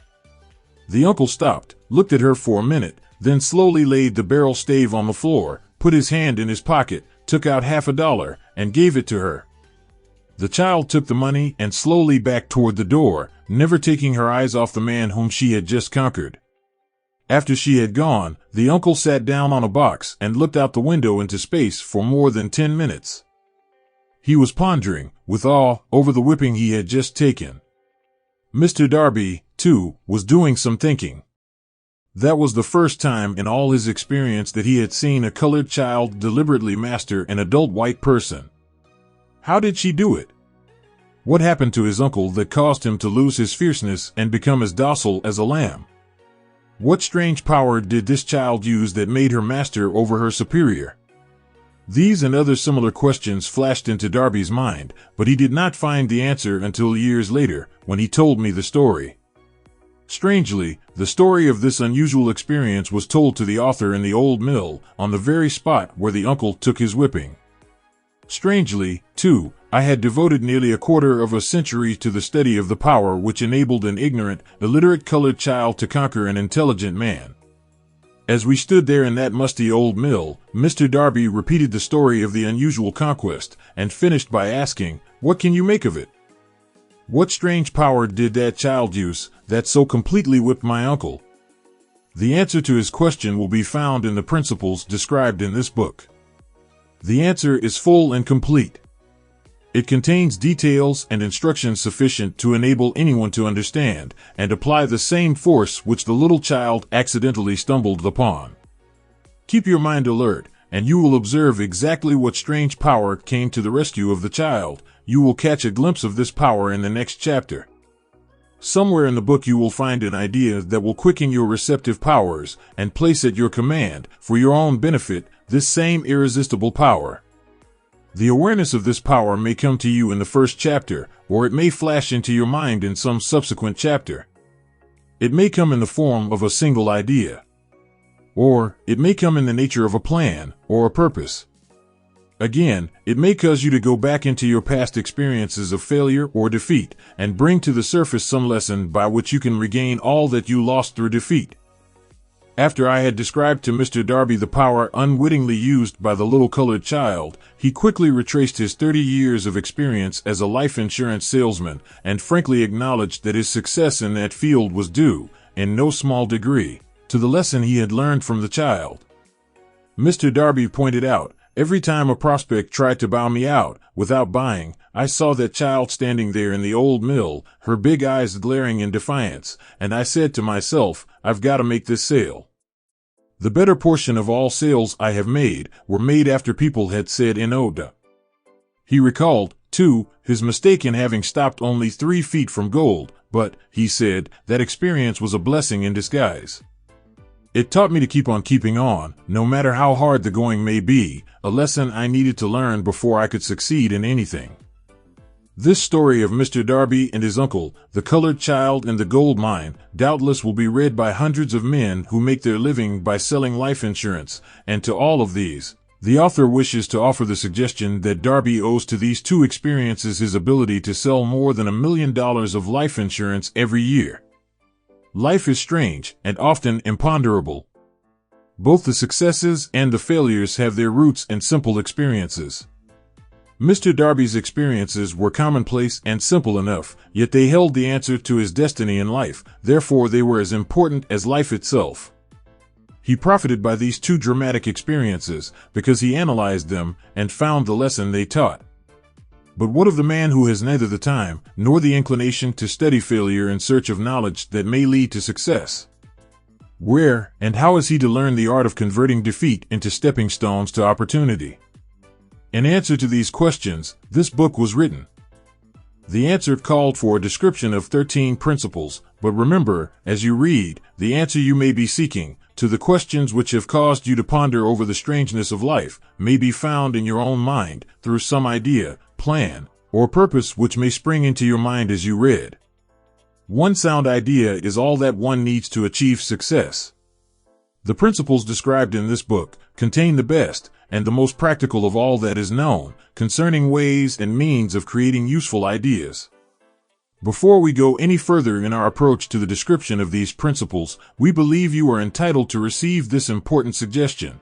The uncle stopped, looked at her for a minute, then slowly laid the barrel stave on the floor, put his hand in his pocket, took out $50, and gave it to her. The child took the money and slowly backed toward the door, never taking her eyes off the man whom she had just conquered. After she had gone, the uncle sat down on a box and looked out the window into space for more than 10 minutes. He was pondering, with awe, over the whipping he had just taken. Mr. Darby, too, was doing some thinking. That was the first time in all his experience that he had seen a colored child deliberately master an adult white person. How did she do it? What happened to his uncle that caused him to lose his fierceness and become as docile as a lamb? What strange power did this child use that made her master over her superior? These and other similar questions flashed into Darby's mind, but he did not find the answer until years later, when he told me the story. Strangely, the story of this unusual experience was told to the author in the old mill, on the very spot where the uncle took his whipping. Strangely, too, I had devoted nearly a quarter of a century to the study of the power which enabled an ignorant, illiterate colored child to conquer an intelligent man. As we stood there in that musty old mill, Mr. Darby repeated the story of the unusual conquest, and finished by asking, "What can you make of it? What strange power did that child use that so completely whipped my uncle?" The answer to his question will be found in the principles described in this book. The answer is full and complete. It contains details and instructions sufficient to enable anyone to understand and apply the same force which the little child accidentally stumbled upon. Keep your mind alert, and you will observe exactly what strange power came to the rescue of the child. You will catch a glimpse of this power in the next chapter. Somewhere in the book you will find an idea that will quicken your receptive powers and place at your command, for your own benefit, this same irresistible power. The awareness of this power may come to you in the first chapter, or it may flash into your mind in some subsequent chapter. It may come in the form of a single idea. Or, it may come in the nature of a plan, or a purpose. Again, it may cause you to go back into your past experiences of failure or defeat, and bring to the surface some lesson by which you can regain all that you lost through defeat. After I had described to Mr. Darby the power unwittingly used by the little colored child, he quickly retraced his 30 years of experience as a life insurance salesman, and frankly acknowledged that his success in that field was due, in no small degree, to the lesson he had learned from the child. Mr. Darby pointed out, every time a prospect tried to bow me out, without buying, I saw that child standing there in the old mill, her big eyes glaring in defiance, and I said to myself, I've got to make this sale. The better portion of all sales I have made were made after people had said "Enoda." He recalled, too, his mistake in having stopped only 3 feet from gold, but, he said, that experience was a blessing in disguise. It taught me to keep on keeping on, no matter how hard the going may be, a lesson I needed to learn before I could succeed in anything. This story of Mr. Darby and his uncle, the colored child and the gold mine, doubtless will be read by hundreds of men who make their living by selling life insurance, and to all of these, the author wishes to offer the suggestion that Darby owes to these 2 experiences his ability to sell more than $1 million of life insurance every year. Life is strange and often imponderable. Both the successes and the failures have their roots in simple experiences. Mr. Darby's experiences were commonplace and simple enough, yet they held the answer to his destiny in life, therefore they were as important as life itself. He profited by these 2 dramatic experiences because he analyzed them and found the lesson they taught. But what of the man who has neither the time nor the inclination to study failure in search of knowledge that may lead to success? Where and how is he to learn the art of converting defeat into stepping stones to opportunity? In answer to these questions, this book was written. The answer called for a description of 13 principles, but remember, as you read, the answer you may be seeking, to the questions which have caused you to ponder over the strangeness of life, may be found in your own mind, through some idea, plan, or purpose which may spring into your mind as you read. One sound idea is all that one needs to achieve success. The principles described in this book contain the best and the most practical of all that is known concerning ways and means of creating useful ideas. Before we go any further in our approach to the description of these principles, we believe you are entitled to receive this important suggestion.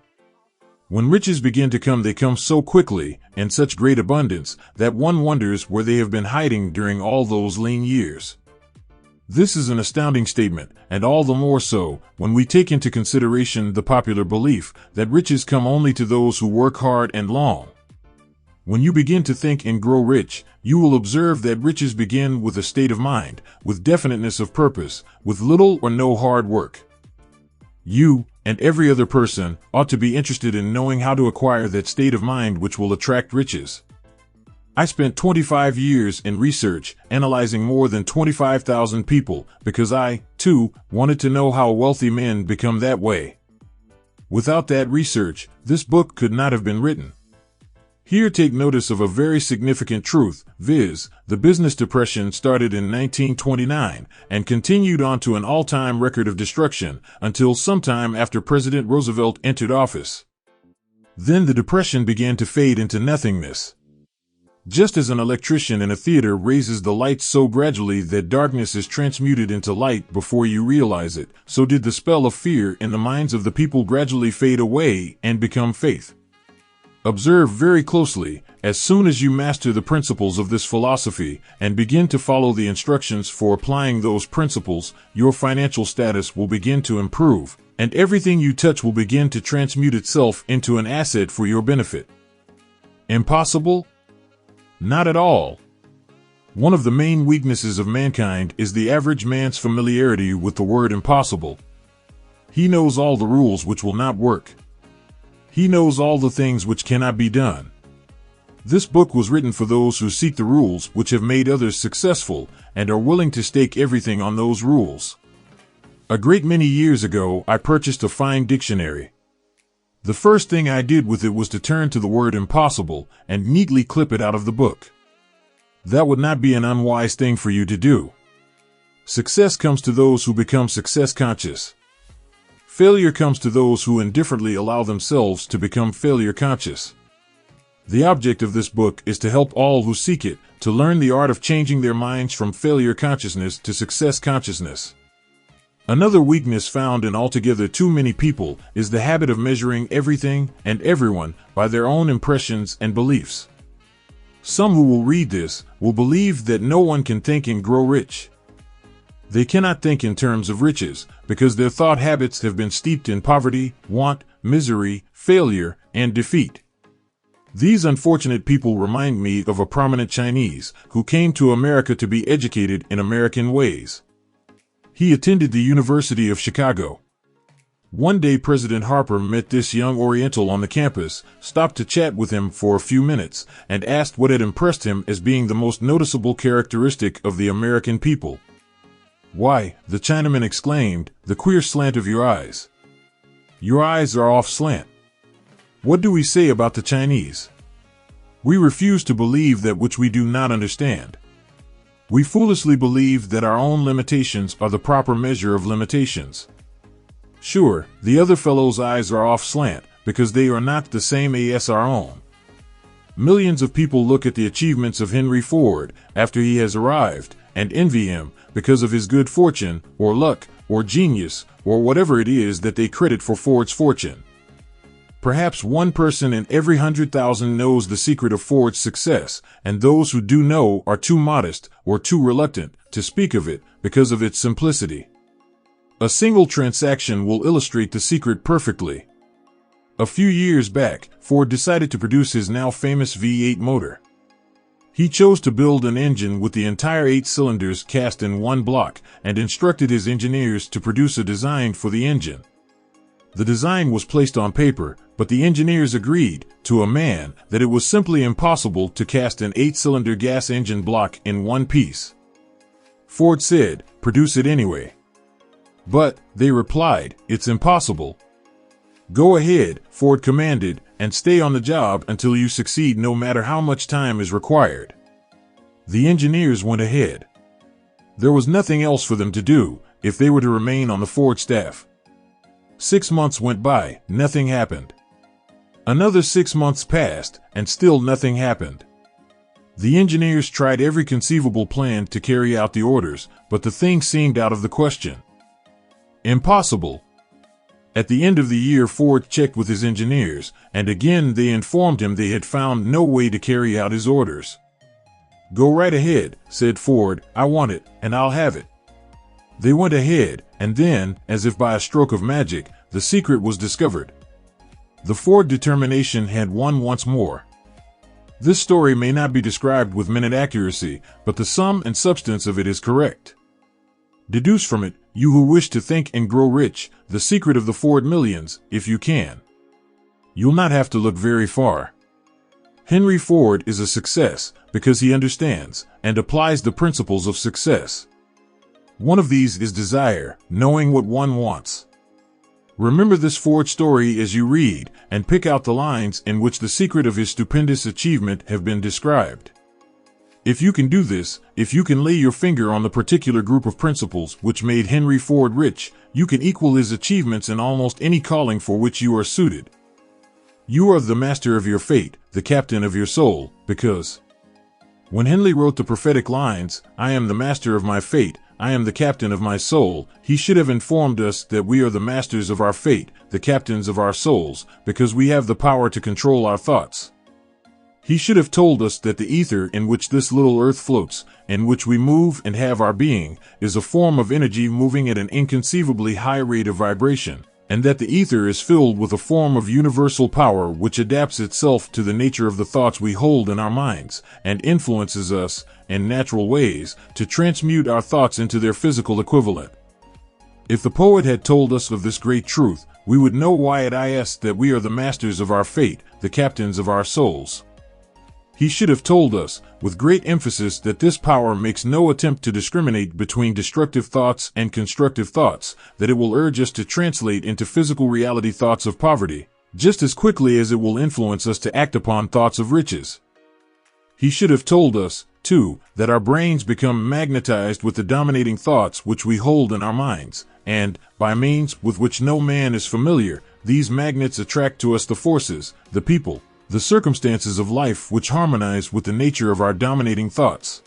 When riches begin to come, they come so quickly, and such great abundance, that one wonders where they have been hiding during all those lean years. This is an astounding statement, and all the more so, when we take into consideration the popular belief that riches come only to those who work hard and long. When you begin to think and grow rich, you will observe that riches begin with a state of mind, with definiteness of purpose, with little or no hard work. You, and every other person, ought to be interested in knowing how to acquire that state of mind which will attract riches. I spent 25 years in research, analyzing more than 25,000 people, because I, too, wanted to know how wealthy men become that way. Without that research, this book could not have been written. Here take notice of a very significant truth, viz., the business depression started in 1929 and continued on to an all-time record of destruction until sometime after President Roosevelt entered office. Then the depression began to fade into nothingness. Just as an electrician in a theater raises the lights so gradually that darkness is transmuted into light before you realize it, so did the spell of fear in the minds of the people gradually fade away and become faith. Observe very closely. As soon as you master the principles of this philosophy and begin to follow the instructions for applying those principles, your financial status will begin to improve, and everything you touch will begin to transmute itself into an asset for your benefit. Impossible? Not at all. One of the main weaknesses of mankind is the average man's familiarity with the word impossible. He knows all the rules which will not work. He knows all the things which cannot be done. This book was written for those who seek the rules which have made others successful and are willing to stake everything on those rules. A great many years ago, I purchased a fine dictionary. The first thing I did with it was to turn to the word impossible and neatly clip it out of the book. That would not be an unwise thing for you to do. Success comes to those who become success conscious. Failure comes to those who indifferently allow themselves to become failure conscious. The object of this book is to help all who seek it to learn the art of changing their minds from failure consciousness to success consciousness. Another weakness found in altogether too many people is the habit of measuring everything and everyone by their own impressions and beliefs. Some who will read this will believe that no one can think and grow rich. They cannot think in terms of riches because their thought habits have been steeped in poverty, want, misery, failure, and defeat. These unfortunate people remind me of a prominent Chinese who came to America to be educated in American ways. He attended the University of Chicago. One day President Harper met this young Oriental on the campus, stopped to chat with him for a few minutes, and asked what had impressed him as being the most noticeable characteristic of the American people. "Why," the Chinaman exclaimed, "the queer slant of your eyes. Your eyes are off slant." What do we say about the Chinese? We refuse to believe that which we do not understand. We foolishly believe that our own limitations are the proper measure of limitations. Sure, the other fellow's eyes are off slant because they are not the same as our own. Millions of people look at the achievements of Henry Ford after he has arrived and envy him because of his good fortune, or luck, or genius, or whatever it is that they credit for Ford's fortune. Perhaps one person in every 100,000 knows the secret of Ford's success, and those who do know are too modest or too reluctant to speak of it because of its simplicity. A single transaction will illustrate the secret perfectly. A few years back, Ford decided to produce his now famous V8 motor. He chose to build an engine with the entire 8 cylinders cast in one block and instructed his engineers to produce a design for the engine. The design was placed on paper, but the engineers agreed, to a man, that it was simply impossible to cast an 8-cylinder gas engine block in one piece. Ford said, "Produce it anyway." "But," they replied, "it's impossible." "Go ahead," Ford commanded, "and stay on the job until you succeed no matter how much time is required." The engineers went ahead. There was nothing else for them to do if they were to remain on the Ford staff. 6 months went by, nothing happened. Another 6 months passed, and still nothing happened. The engineers tried every conceivable plan to carry out the orders, but the thing seemed out of the question. Impossible. At the end of the year, Ford checked with his engineers, and again they informed him they had found no way to carry out his orders. "Go right ahead," said Ford. "I want it, and I'll have it." They went ahead, and then, as if by a stroke of magic, the secret was discovered. The Ford determination had won once more. This story may not be described with minute accuracy, but the sum and substance of it is correct. Deduce from it, you who wish to think and grow rich, the secret of the Ford millions, if you can. You'll not have to look very far. Henry Ford is a success because he understands and applies the principles of success. One of these is desire, knowing what one wants. Remember this Ford story as you read, and pick out the lines in which the secret of his stupendous achievement have been described. If you can do this, if you can lay your finger on the particular group of principles which made Henry Ford rich, you can equal his achievements in almost any calling for which you are suited. You are the master of your fate, the captain of your soul, because when Henley wrote the prophetic lines, "I am the master of my fate, I am the captain of my soul," he should have informed us that we are the masters of our fate, the captains of our souls, because we have the power to control our thoughts. He should have told us that the ether in which this little earth floats, in which we move and have our being, is a form of energy moving at an inconceivably high rate of vibration, and that the ether is filled with a form of universal power which adapts itself to the nature of the thoughts we hold in our minds, and influences us, in natural ways, to transmute our thoughts into their physical equivalent. If the poet had told us of this great truth, we would know why it is that we are the masters of our fate, the captains of our souls. He should have told us, with great emphasis, that this power makes no attempt to discriminate between destructive thoughts and constructive thoughts, that it will urge us to translate into physical reality thoughts of poverty, just as quickly as it will influence us to act upon thoughts of riches. He should have told us, too, that our brains become magnetized with the dominating thoughts which we hold in our minds, and, by means with which no man is familiar, these magnets attract to us the forces, the people, the circumstances of life which harmonize with the nature of our dominating thoughts.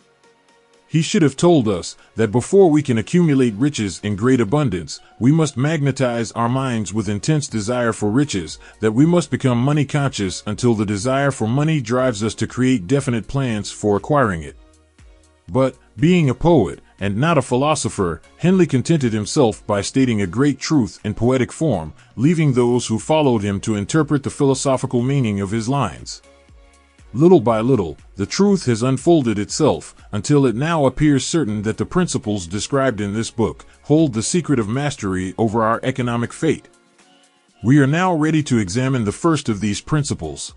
He should have told us that before we can accumulate riches in great abundance, we must magnetize our minds with intense desire for riches, that we must become money conscious until the desire for money drives us to create definite plans for acquiring it. But, being a poet, and not a philosopher, Henley contented himself by stating a great truth in poetic form, leaving those who followed him to interpret the philosophical meaning of his lines. Little by little, the truth has unfolded itself, until it now appears certain that the principles described in this book hold the secret of mastery over our economic fate. We are now ready to examine the first of these principles.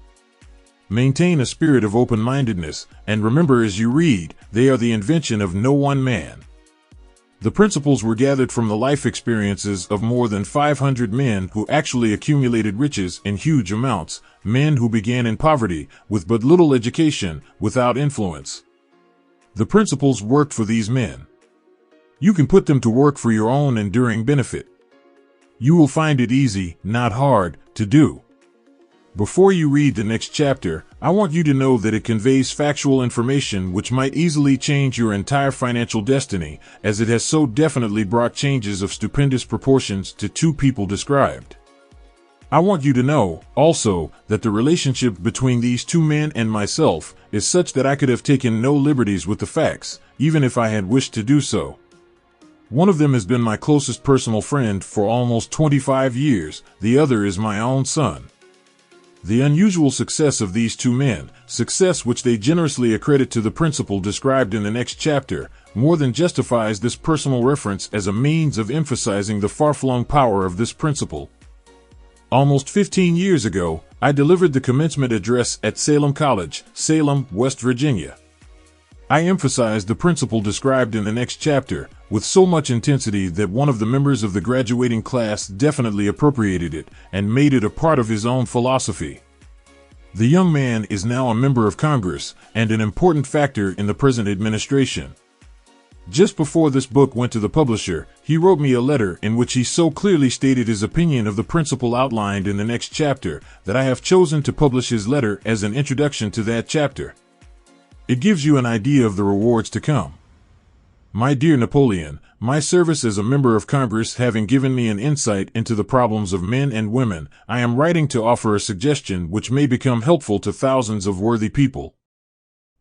Maintain a spirit of open-mindedness, and remember as you read, they are the invention of no one man. The principles were gathered from the life experiences of more than 500 men who actually accumulated riches in huge amounts, men who began in poverty, with but little education, without influence. The principles worked for these men. You can put them to work for your own enduring benefit. You will find it easy, not hard, to do. Before you read the next chapter, I want you to know that it conveys factual information which might easily change your entire financial destiny, as it has so definitely brought changes of stupendous proportions to two people described. I want you to know, also, that the relationship between these two men and myself is such that I could have taken no liberties with the facts, even if I had wished to do so. One of them has been my closest personal friend for almost 25 years, the other is my own son. The unusual success of these two men, success which they generously accredit to the principle described in the next chapter, more than justifies this personal reference as a means of emphasizing the far-flung power of this principle. Almost 15 years ago, I delivered the commencement address at Salem College, Salem, West Virginia. I emphasized the principle described in the next chapter with so much intensity that one of the members of the graduating class definitely appropriated it and made it a part of his own philosophy. The young man is now a member of Congress and an important factor in the present administration. Just before this book went to the publisher, he wrote me a letter in which he so clearly stated his opinion of the principle outlined in the next chapter that I have chosen to publish his letter as an introduction to that chapter. It gives you an idea of the rewards to come. My dear Napoleon, my service as a member of Congress having given me an insight into the problems of men and women, I am writing to offer a suggestion which may become helpful to thousands of worthy people.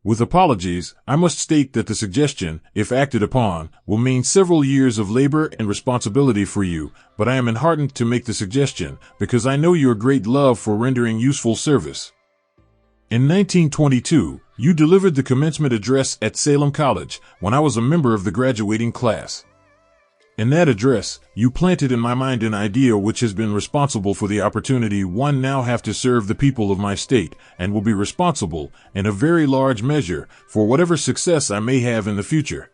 With apologies, I must state that the suggestion, if acted upon, will mean several years of labor and responsibility for you, but I am enheartened to make the suggestion, because I know your great love for rendering useful service. In 1922, you delivered the commencement address at Salem College, when I was a member of the graduating class. In that address, you planted in my mind an idea which has been responsible for the opportunity one now have to serve the people of my state, and will be responsible, in a very large measure, for whatever success I may have in the future.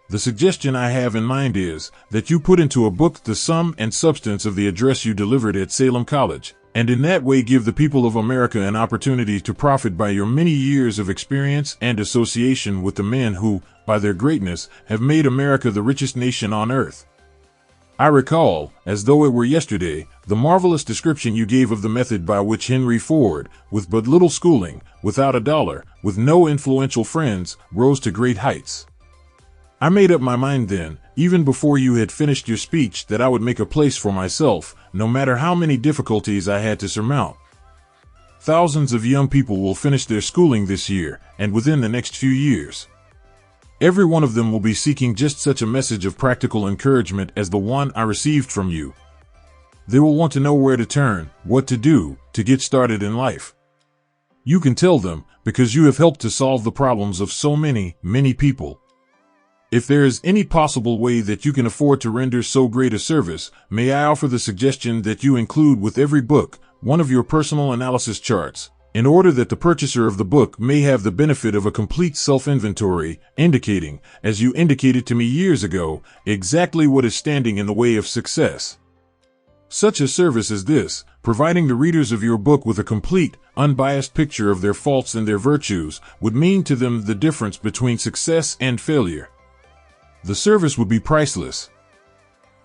The suggestion I have in mind is that you put into a book the sum and substance of the address you delivered at Salem College, and in that way give the people of America an opportunity to profit by your many years of experience and association with the men who, by their greatness, have made America the richest nation on earth. I recall, as though it were yesterday, the marvelous description you gave of the method by which Henry Ford, with but little schooling, without a dollar, with no influential friends, rose to great heights. I made up my mind then, even before you had finished your speech, that I would make a place for myself, no matter how many difficulties I had to surmount. Thousands of young people will finish their schooling this year, and within the next few years. Every one of them will be seeking just such a message of practical encouragement as the one I received from you. They will want to know where to turn, what to do, to get started in life. You can tell them, because you have helped to solve the problems of so many, many people. If there is any possible way that you can afford to render so great a service, may I offer the suggestion that you include with every book one of your personal analysis charts, in order that the purchaser of the book may have the benefit of a complete self-inventory, indicating, as you indicated to me years ago, exactly what is standing in the way of success. Such a service as this, providing the readers of your book with a complete, unbiased picture of their faults and their virtues, would mean to them the difference between success and failure. The service would be priceless.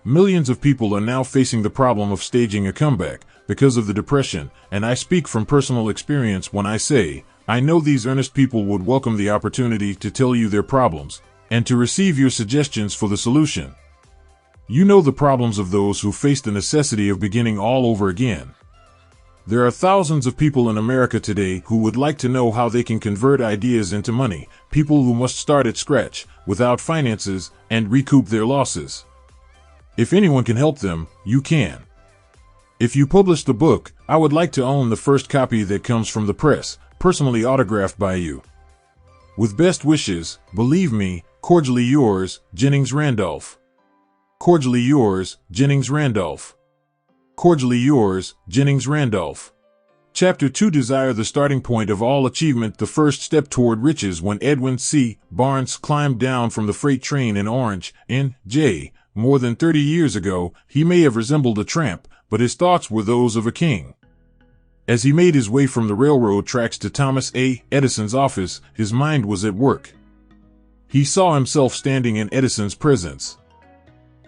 Millions of people are now facing the problem of staging a comeback because of the depression, and I speak from personal experience when I say, I know these earnest people would welcome the opportunity to tell you their problems, and to receive your suggestions for the solution. You know the problems of those who face the necessity of beginning all over again. There are thousands of people in America today who would like to know how they can convert ideas into money, people who must start at scratch, without finances, and recoup their losses. If anyone can help them, you can. If you publish the book, I would like to own the first copy that comes from the press, personally autographed by you. With best wishes, believe me, cordially yours, Jennings Randolph. Cordially yours, Jennings Randolph. Cordially yours, Jennings Randolph. Chapter 2 Desire the starting point of all achievement, the first step toward riches. When Edwin C. Barnes climbed down from the freight train in Orange, N.J., more than 30 years ago, he may have resembled a tramp, but his thoughts were those of a king. As he made his way from the railroad tracks to Thomas A. Edison's office, his mind was at work. He saw himself standing in Edison's presence.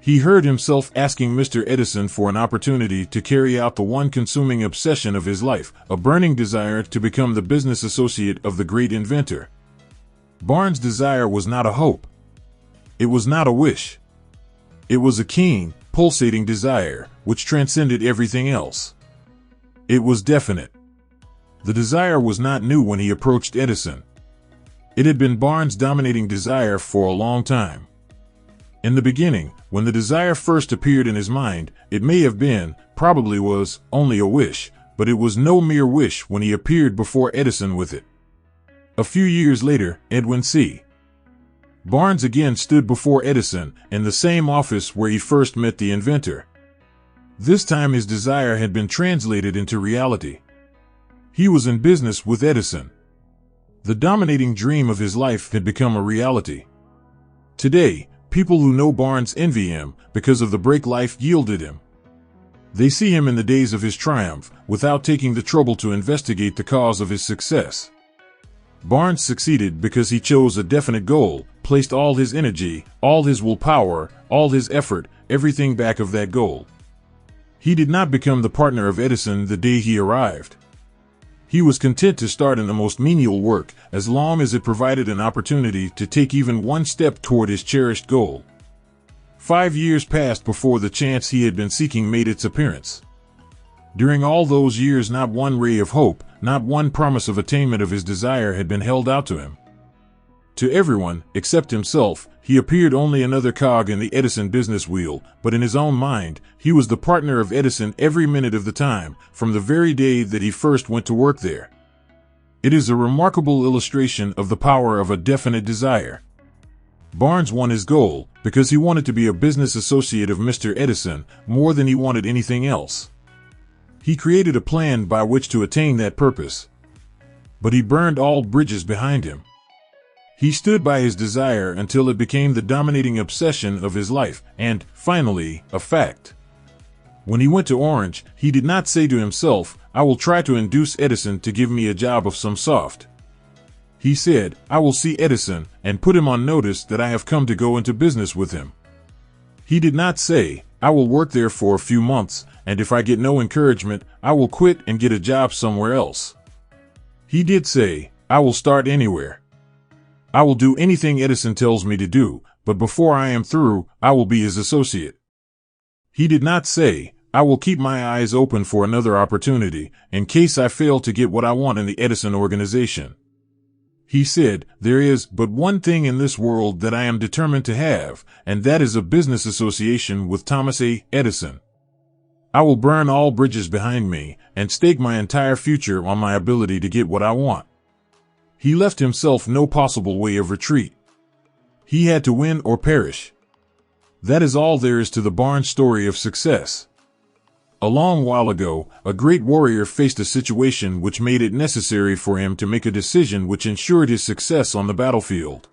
He heard himself asking Mr. Edison for an opportunity to carry out the one consuming obsession of his life, a burning desire to become the business associate of the great inventor. Barnes' desire was not a hope. It was not a wish. It was a keen, pulsating desire, which transcended everything else. It was definite. The desire was not new when he approached Edison. It had been Barnes' dominating desire for a long time. In the beginning, when the desire first appeared in his mind, it may have been, probably was, only a wish, but it was no mere wish when he appeared before Edison with it. A few years later, Edwin C. Barnes again stood before Edison, in the same office where he first met the inventor. This time his desire had been translated into reality. He was in business with Edison. The dominating dream of his life had become a reality. Today, people who know Barnes envy him because of the break life yielded him. They see him in the days of his triumph, without taking the trouble to investigate the cause of his success. Barnes succeeded because he chose a definite goal, placed all his energy, all his willpower, all his effort, everything back of that goal. He did not become the partner of Edison the day he arrived. He was content to start in the most menial work as long as it provided an opportunity to take even one step toward his cherished goal. 5 years passed before the chance he had been seeking made its appearance. During all those years, not one ray of hope, not one promise of attainment of his desire had been held out to him. To everyone, except himself, he appeared only another cog in the Edison business wheel, but in his own mind, he was the partner of Edison every minute of the time, from the very day that he first went to work there. It is a remarkable illustration of the power of a definite desire. Barnes won his goal because he wanted to be a business associate of Mr. Edison more than he wanted anything else. He created a plan by which to attain that purpose. But he burned all bridges behind him. He stood by his desire until it became the dominating obsession of his life and, finally, a fact. When he went to Orange, he did not say to himself, "I will try to induce Edison to give me a job of some sort." He said, "I will see Edison and put him on notice that I have come to go into business with him." He did not say, "I will work there for a few months, and if I get no encouragement, I will quit and get a job somewhere else." He did say, "I will start anywhere. I will do anything Edison tells me to do, but before I am through, I will be his associate." He did not say, "I will keep my eyes open for another opportunity, in case I fail to get what I want in the Edison organization." He said, "There is but one thing in this world that I am determined to have, and that is a business association with Thomas A. Edison. I will burn all bridges behind me and stake my entire future on my ability to get what I want." He left himself no possible way of retreat. He had to win or perish. That is all there is to the Barnes story of success. A long while ago, a great warrior faced a situation which made it necessary for him to make a decision which ensured his success on the battlefield.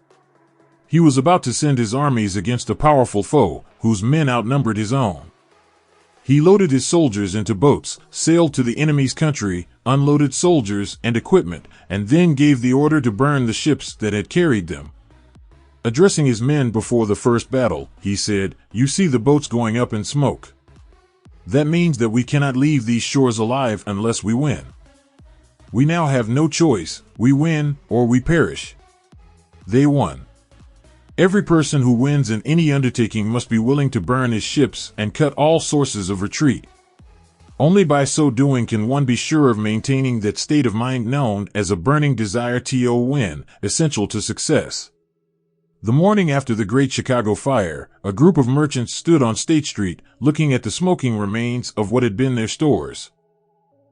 He was about to send his armies against a powerful foe, whose men outnumbered his own. He loaded his soldiers into boats, sailed to the enemy's country, unloaded soldiers and equipment, and then gave the order to burn the ships that had carried them. Addressing his men before the first battle, he said, "You see the boats going up in smoke. That means that we cannot leave these shores alive unless we win. We now have no choice. We win or we perish." They won. Every person who wins in any undertaking must be willing to burn his ships and cut all sources of retreat. Only by so doing can one be sure of maintaining that state of mind known as a burning desire to win, essential to success. The morning after the Great Chicago Fire, a group of merchants stood on State Street, looking at the smoking remains of what had been their stores.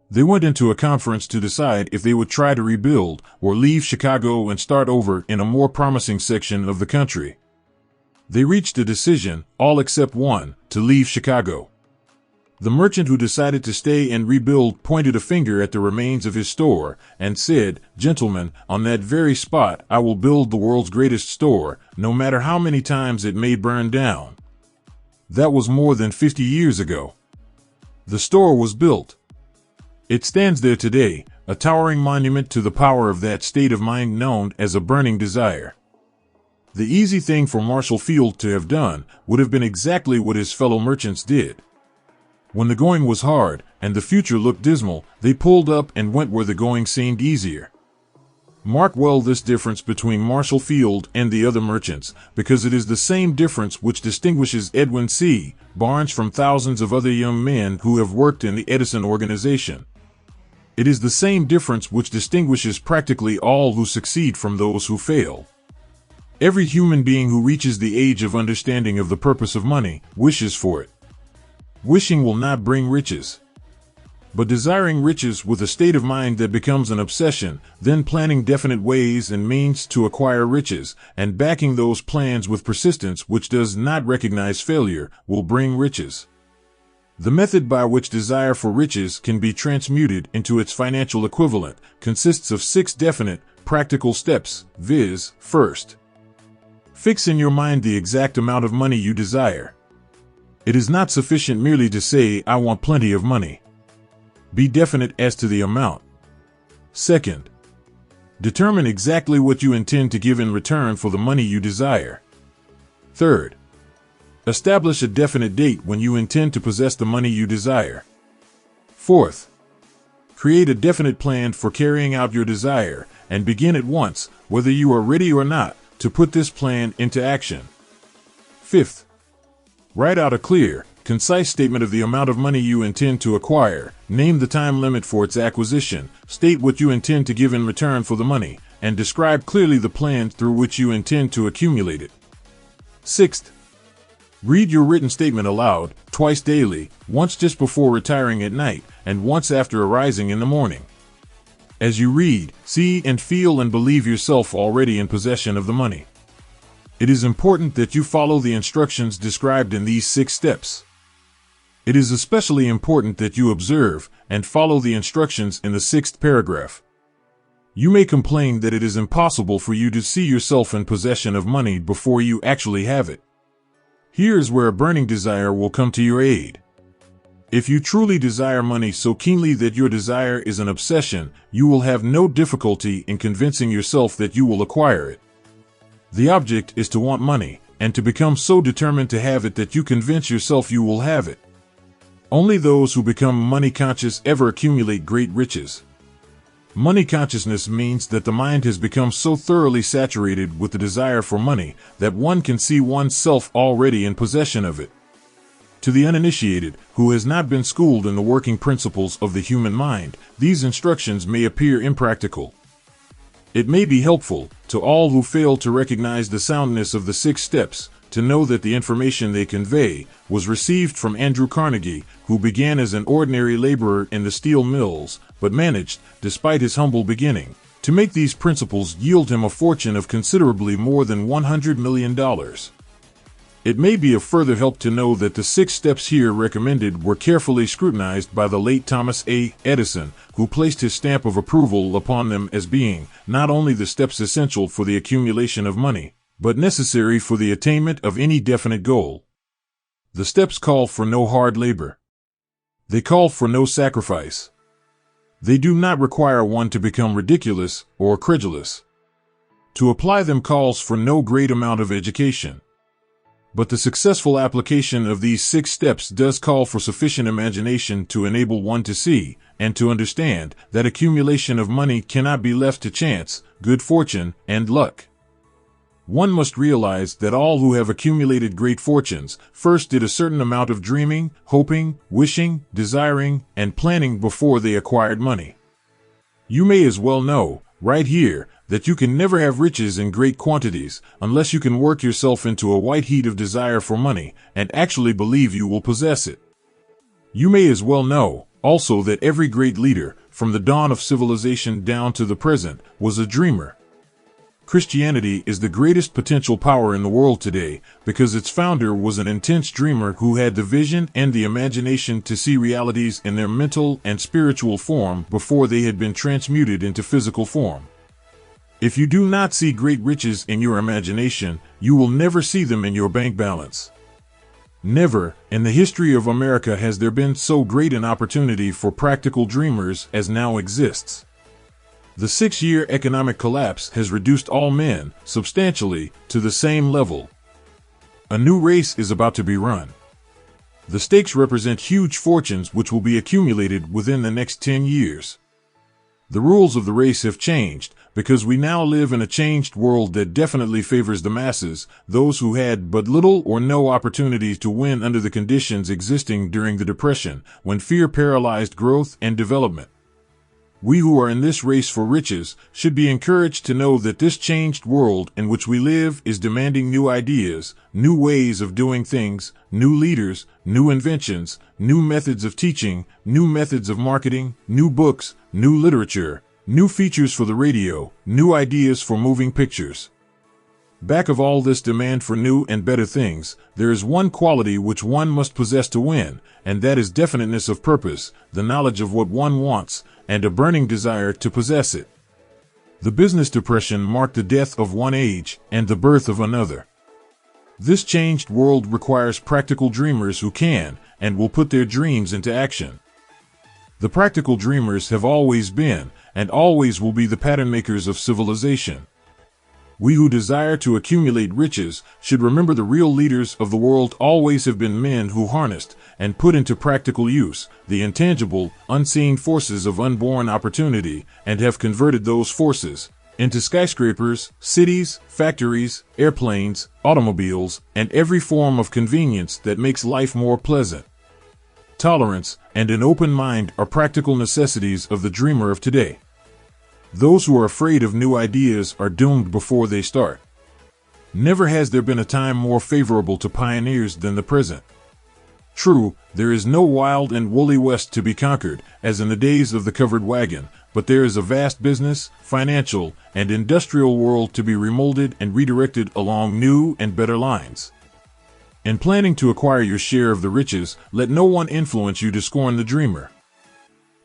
They went into a conference to decide if they would try to rebuild or leave Chicago and start over in a more promising section of the country. They reached a decision, all except one, to leave Chicago. The merchant who decided to stay and rebuild pointed a finger at the remains of his store and said, "Gentlemen, on that very spot I will build the world's greatest store, no matter how many times it may burn down." That was more than 50 years ago. The store was built. It stands there today, a towering monument to the power of that state of mind known as a burning desire. The easy thing for Marshall Field to have done would have been exactly what his fellow merchants did. When the going was hard and the future looked dismal, they pulled up and went where the going seemed easier. Mark well this difference between Marshall Field and the other merchants, because it is the same difference which distinguishes Edwin C. Barnes from thousands of other young men who have worked in the Edison organization. It is the same difference which distinguishes practically all who succeed from those who fail. Every human being who reaches the age of understanding of the purpose of money wishes for it. Wishing will not bring riches. But desiring riches with a state of mind that becomes an obsession, then planning definite ways and means to acquire riches, and backing those plans with persistence which does not recognize failure, will bring riches. The method by which desire for riches can be transmuted into its financial equivalent consists of 6 definite, practical steps, viz. First, fix in your mind the exact amount of money you desire. It is not sufficient merely to say, "I want plenty of money." Be definite as to the amount. Second, determine exactly what you intend to give in return for the money you desire. Third, establish a definite date when you intend to possess the money you desire. Fourth, Create a definite plan for carrying out your desire, and begin at once, whether you are ready or not, to put this plan into action. Fifth, write out a clear, concise statement of the amount of money you intend to acquire. Name the time limit for its acquisition, state what you intend to give in return for the money, and describe clearly the plan through which you intend to accumulate it. Sixth, read your written statement aloud, twice daily, once just before retiring at night, and once after arising in the morning. As you read, see and feel and believe yourself already in possession of the money. It is important that you follow the instructions described in these 6 steps. It is especially important that you observe and follow the instructions in the 6th paragraph. You may complain that it is impossible for you to see yourself in possession of money before you actually have it. Here is where a burning desire will come to your aid. If you truly desire money so keenly that your desire is an obsession, you will have no difficulty in convincing yourself that you will acquire it. The object is to want money, and to become so determined to have it that you convince yourself you will have it. Only those who become money conscious ever accumulate great riches. Money consciousness means that the mind has become so thoroughly saturated with the desire for money that one can see oneself already in possession of it. To the uninitiated, who has not been schooled in the working principles of the human mind, these instructions may appear impractical. It may be helpful, to all who fail to recognize the soundness of the 6 steps, to know that the information they convey was received from Andrew Carnegie, who began as an ordinary laborer in the steel mills, but managed, despite his humble beginning, to make these principles yield him a fortune of considerably more than $100 million. It may be of further help to know that the 6 steps here recommended were carefully scrutinized by the late Thomas Edison, who placed his stamp of approval upon them as being not only the steps essential for the accumulation of money, but necessary for the attainment of any definite goal. The steps call for no hard labor. They call for no sacrifice. They do not require one to become ridiculous or credulous. To apply them calls for no great amount of education. But the successful application of these 6 steps does call for sufficient imagination to enable one to see and to understand that accumulation of money cannot be left to chance, good fortune, and luck. One must realize that all who have accumulated great fortunes first did a certain amount of dreaming, hoping, wishing, desiring, and planning before they acquired money. You may as well know, right here, that you can never have riches in great quantities unless you can work yourself into a white heat of desire for money and actually believe you will possess it. You may as well know, also, that every great leader, from the dawn of civilization down to the present, was a dreamer. Christianity is the greatest potential power in the world today because its founder was an intense dreamer who had the vision and the imagination to see realities in their mental and spiritual form before they had been transmuted into physical form. If you do not see great riches in your imagination, you will never see them in your bank balance. Never, in the history of America, has there been so great an opportunity for practical dreamers as now exists. The 6-year economic collapse has reduced all men, substantially, to the same level. A new race is about to be run. The stakes represent huge fortunes which will be accumulated within the next 10 years. The rules of the race have changed, because we now live in a changed world that definitely favors the masses, those who had but little or no opportunity to win under the conditions existing during the Depression, when fear paralyzed growth and development. We who are in this race for riches should be encouraged to know that this changed world in which we live is demanding new ideas, new ways of doing things, new leaders, new inventions, new methods of teaching, new methods of marketing, new books, new literature, new features for the radio, new ideas for moving pictures. Back of all this demand for new and better things, there is one quality which one must possess to win, and that is definiteness of purpose, the knowledge of what one wants, and a burning desire to possess it. The business depression marked the death of one age and the birth of another. This changed world requires practical dreamers who can and will put their dreams into action. The practical dreamers have always been and always will be the pattern makers of civilization. we who desire to accumulate riches should remember the real leaders of the world always have been men who harnessed and put into practical use the intangible, unseen forces of unborn opportunity and have converted those forces into skyscrapers, cities, factories, airplanes, automobiles, and every form of convenience that makes life more pleasant. Tolerance and an open mind are practical necessities of the dreamer of today. Those who are afraid of new ideas are doomed before they start. Never has there been a time more favorable to pioneers than the present. True, there is no wild and woolly West to be conquered, as in the days of the covered wagon, but there is a vast business, financial, and industrial world to be remolded and redirected along new and better lines. In planning to acquire your share of the riches, let no one influence you to scorn the dreamer.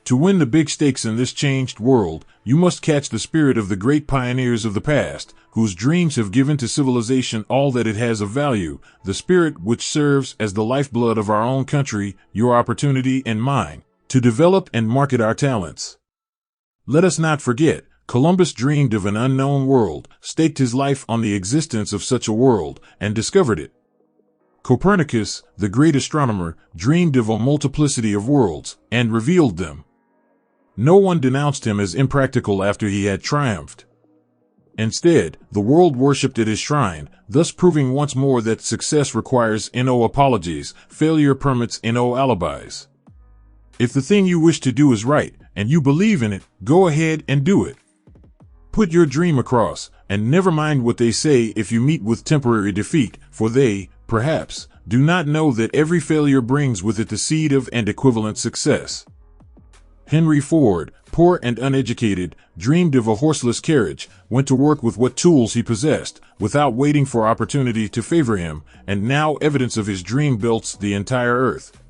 To win the big stakes in this changed world, you must catch the spirit of the great pioneers of the past, whose dreams have given to civilization all that it has of value, the spirit which serves as the lifeblood of our own country, your opportunity and mine, to develop and market our talents. Let us not forget, Columbus dreamed of an unknown world, staked his life on the existence of such a world, and discovered it. Copernicus, the great astronomer, dreamed of a multiplicity of worlds, and revealed them. No one denounced him as impractical after he had triumphed. Instead, the world worshipped at his shrine, thus proving once more that success requires no apologies, failure permits no alibis. If the thing you wish to do is right, and you believe in it, go ahead and do it. Put your dream across, and never mind what they say if you meet with temporary defeat, for they, perhaps, do not know that every failure brings with it the seed of and equivalent success. Henry Ford, poor and uneducated, dreamed of a horseless carriage, went to work with what tools he possessed, without waiting for opportunity to favor him, and now evidence of his dream belts the entire earth.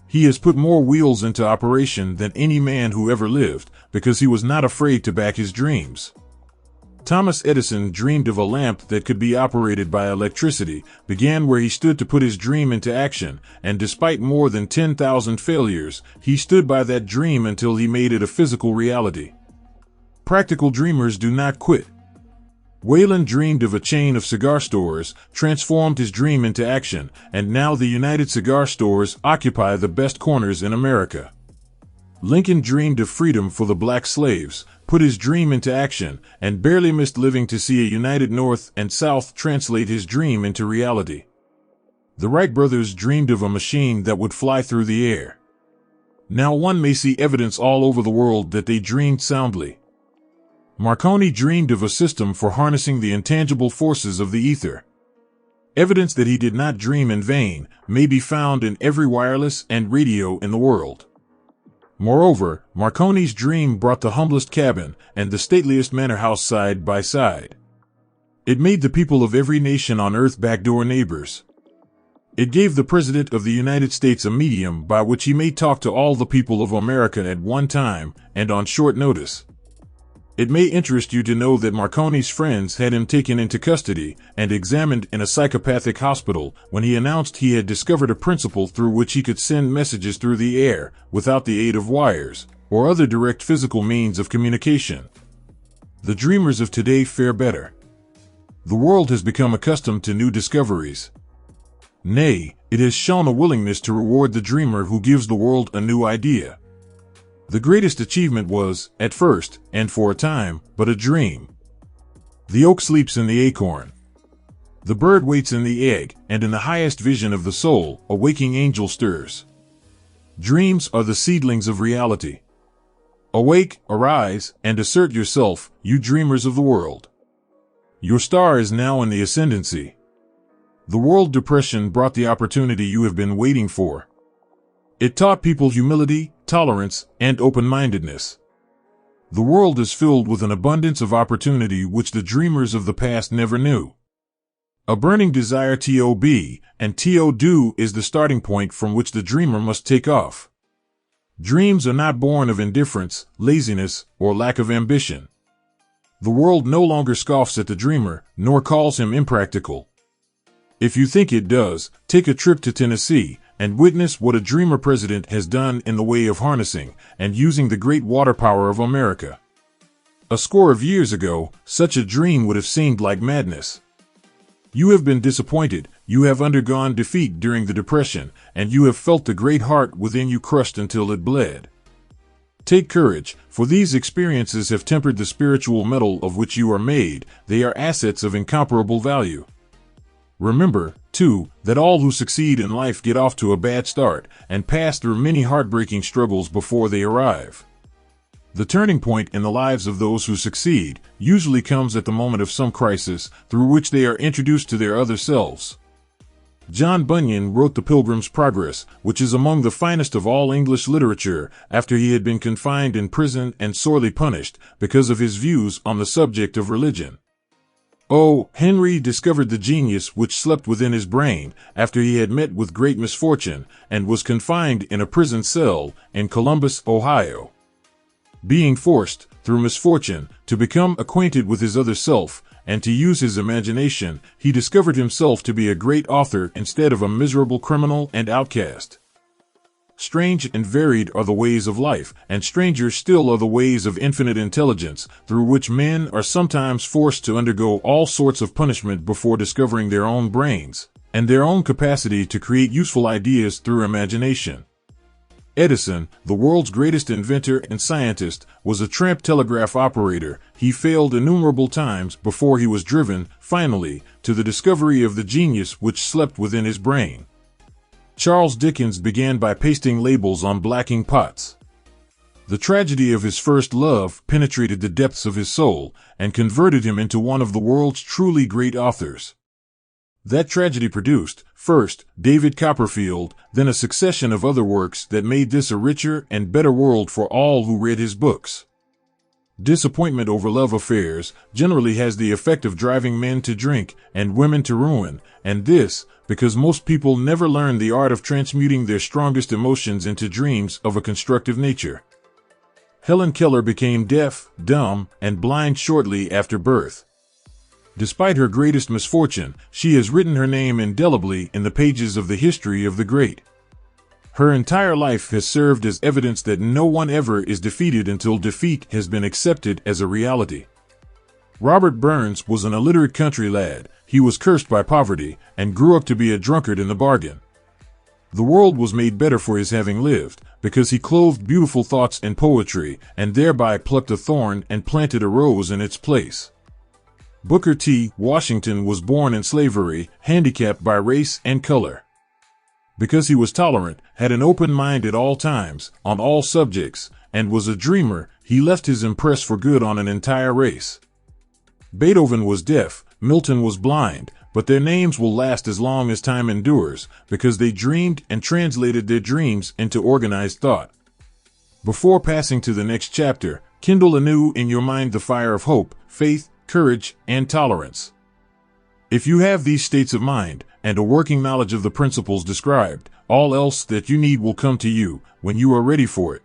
He has put more wheels into operation than any man who ever lived, because he was not afraid to back his dreams. Thomas Edison dreamed of a lamp that could be operated by electricity, began where he stood to put his dream into action, and despite more than 10,000 failures, he stood by that dream until he made it a physical reality. Practical dreamers do not quit. Wayland dreamed of a chain of cigar stores, transformed his dream into action, and now the United Cigar Stores occupy the best corners in America. Lincoln dreamed of freedom for the black slaves, put his dream into action, and barely missed living to see a united North and South translate his dream into reality. The Wright brothers dreamed of a machine that would fly through the air. Now one may see evidence all over the world that they dreamed soundly. Marconi dreamed of a system for harnessing the intangible forces of the ether. Evidence that he did not dream in vain may be found in every wireless and radio in the world. Moreover, Marconi's dream brought the humblest cabin and the stateliest manor house side by side. It made the people of every nation on earth backdoor neighbors. It gave the President of the United States a medium by which he may talk to all the people of America at one time and on short notice. It may interest you to know that Marconi's friends had him taken into custody and examined in a psychopathic hospital when he announced he had discovered a principle through which he could send messages through the air without the aid of wires or other direct physical means of communication. The dreamers of today fare better. The world has become accustomed to new discoveries. Nay, it has shown a willingness to reward the dreamer who gives the world a new idea. The greatest achievement was, at first, and for a time, but a dream. The oak sleeps in the acorn. The bird waits in the egg, and in the highest vision of the soul, a waking angel stirs. Dreams are the seedlings of reality. Awake, arise, and assert yourself, you dreamers of the world. Your star is now in the ascendancy. The world depression brought the opportunity you have been waiting for. It taught people humility, tolerance, and open-mindedness. The world is filled with an abundance of opportunity which the dreamers of the past never knew. A burning desire to be, and to do is the starting point from which the dreamer must take off. Dreams are not born of indifference, laziness, or lack of ambition. The world no longer scoffs at the dreamer, nor calls him impractical. If you think it does, take a trip to Tennessee and witness what a dreamer president has done in the way of harnessing and using the great water power of America. A score of years ago, such a dream would have seemed like madness. You have been disappointed, you have undergone defeat during the Depression, and you have felt the great heart within you crushed until it bled. Take courage, for these experiences have tempered the spiritual metal of which you are made. They are assets of incomparable value. Remember, too, that all who succeed in life get off to a bad start and pass through many heartbreaking struggles before they arrive. The turning point in the lives of those who succeed usually comes at the moment of some crisis through which they are introduced to their other selves. John Bunyan wrote The Pilgrim's Progress, which is among the finest of all English literature, after he had been confined in prison and sorely punished because of his views on the subject of religion. O. Henry discovered the genius which slept within his brain after he had met with great misfortune and was confined in a prison cell in Columbus, Ohio. Being forced, through misfortune, to become acquainted with his other self and to use his imagination, he discovered himself to be a great author instead of a miserable criminal and outcast. Strange and varied are the ways of life, and stranger still are the ways of infinite intelligence, through which men are sometimes forced to undergo all sorts of punishment before discovering their own brains and their own capacity to create useful ideas through imagination. Edison, the world's greatest inventor and scientist, was a tramp telegraph operator. He failed innumerable times before he was driven, finally, to the discovery of the genius which slept within his brain. Charles Dickens began by pasting labels on blacking pots. The tragedy of his first love penetrated the depths of his soul and converted him into one of the world's truly great authors. That tragedy produced, first, David Copperfield, then a succession of other works that made this a richer and better world for all who read his books. Disappointment over love affairs generally has the effect of driving men to drink and women to ruin, and this, because most people never learn the art of transmuting their strongest emotions into dreams of a constructive nature. Helen Keller became deaf, dumb, and blind shortly after birth. Despite her greatest misfortune, she has written her name indelibly in the pages of the history of the great. Her entire life has served as evidence that no one ever is defeated until defeat has been accepted as a reality. Robert Burns was an illiterate country lad. He was cursed by poverty and grew up to be a drunkard in the bargain. The world was made better for his having lived, because he clothed beautiful thoughts in poetry and thereby plucked a thorn and planted a rose in its place. Booker T. Washington was born in slavery, handicapped by race and color. Because he was tolerant, had an open mind at all times, on all subjects, and was a dreamer, he left his impress for good on an entire race. Beethoven was deaf, Milton was blind, but their names will last as long as time endures, because they dreamed and translated their dreams into organized thought. Before passing to the next chapter, kindle anew in your mind the fire of hope, faith, courage, and tolerance. If you have these states of mind, and a working knowledge of the principles described, all else that you need will come to you, when you are ready for it.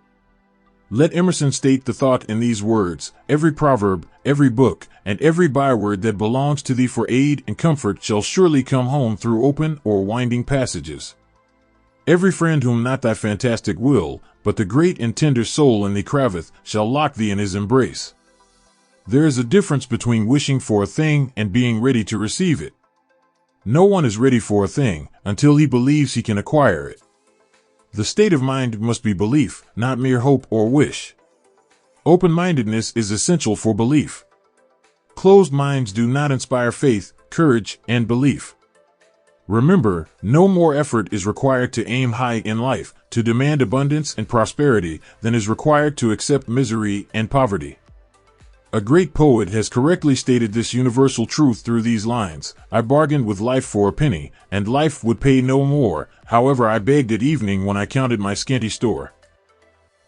Let Emerson state the thought in these words: every proverb, every book, and every byword that belongs to thee for aid and comfort shall surely come home through open or winding passages. Every friend whom not thy fantastic will, but the great and tender soul in thee craveth, shall lock thee in his embrace. There is a difference between wishing for a thing and being ready to receive it. No one is ready for a thing until he believes he can acquire it. The state of mind must be belief, not mere hope or wish. Open-mindedness is essential for belief. Closed minds do not inspire faith, courage, and belief. Remember, no more effort is required to aim high in life, to demand abundance and prosperity, than is required to accept misery and poverty. A great poet has correctly stated this universal truth through these lines: I bargained with life for a penny, and life would pay no more, however I begged at evening when I counted my scanty store.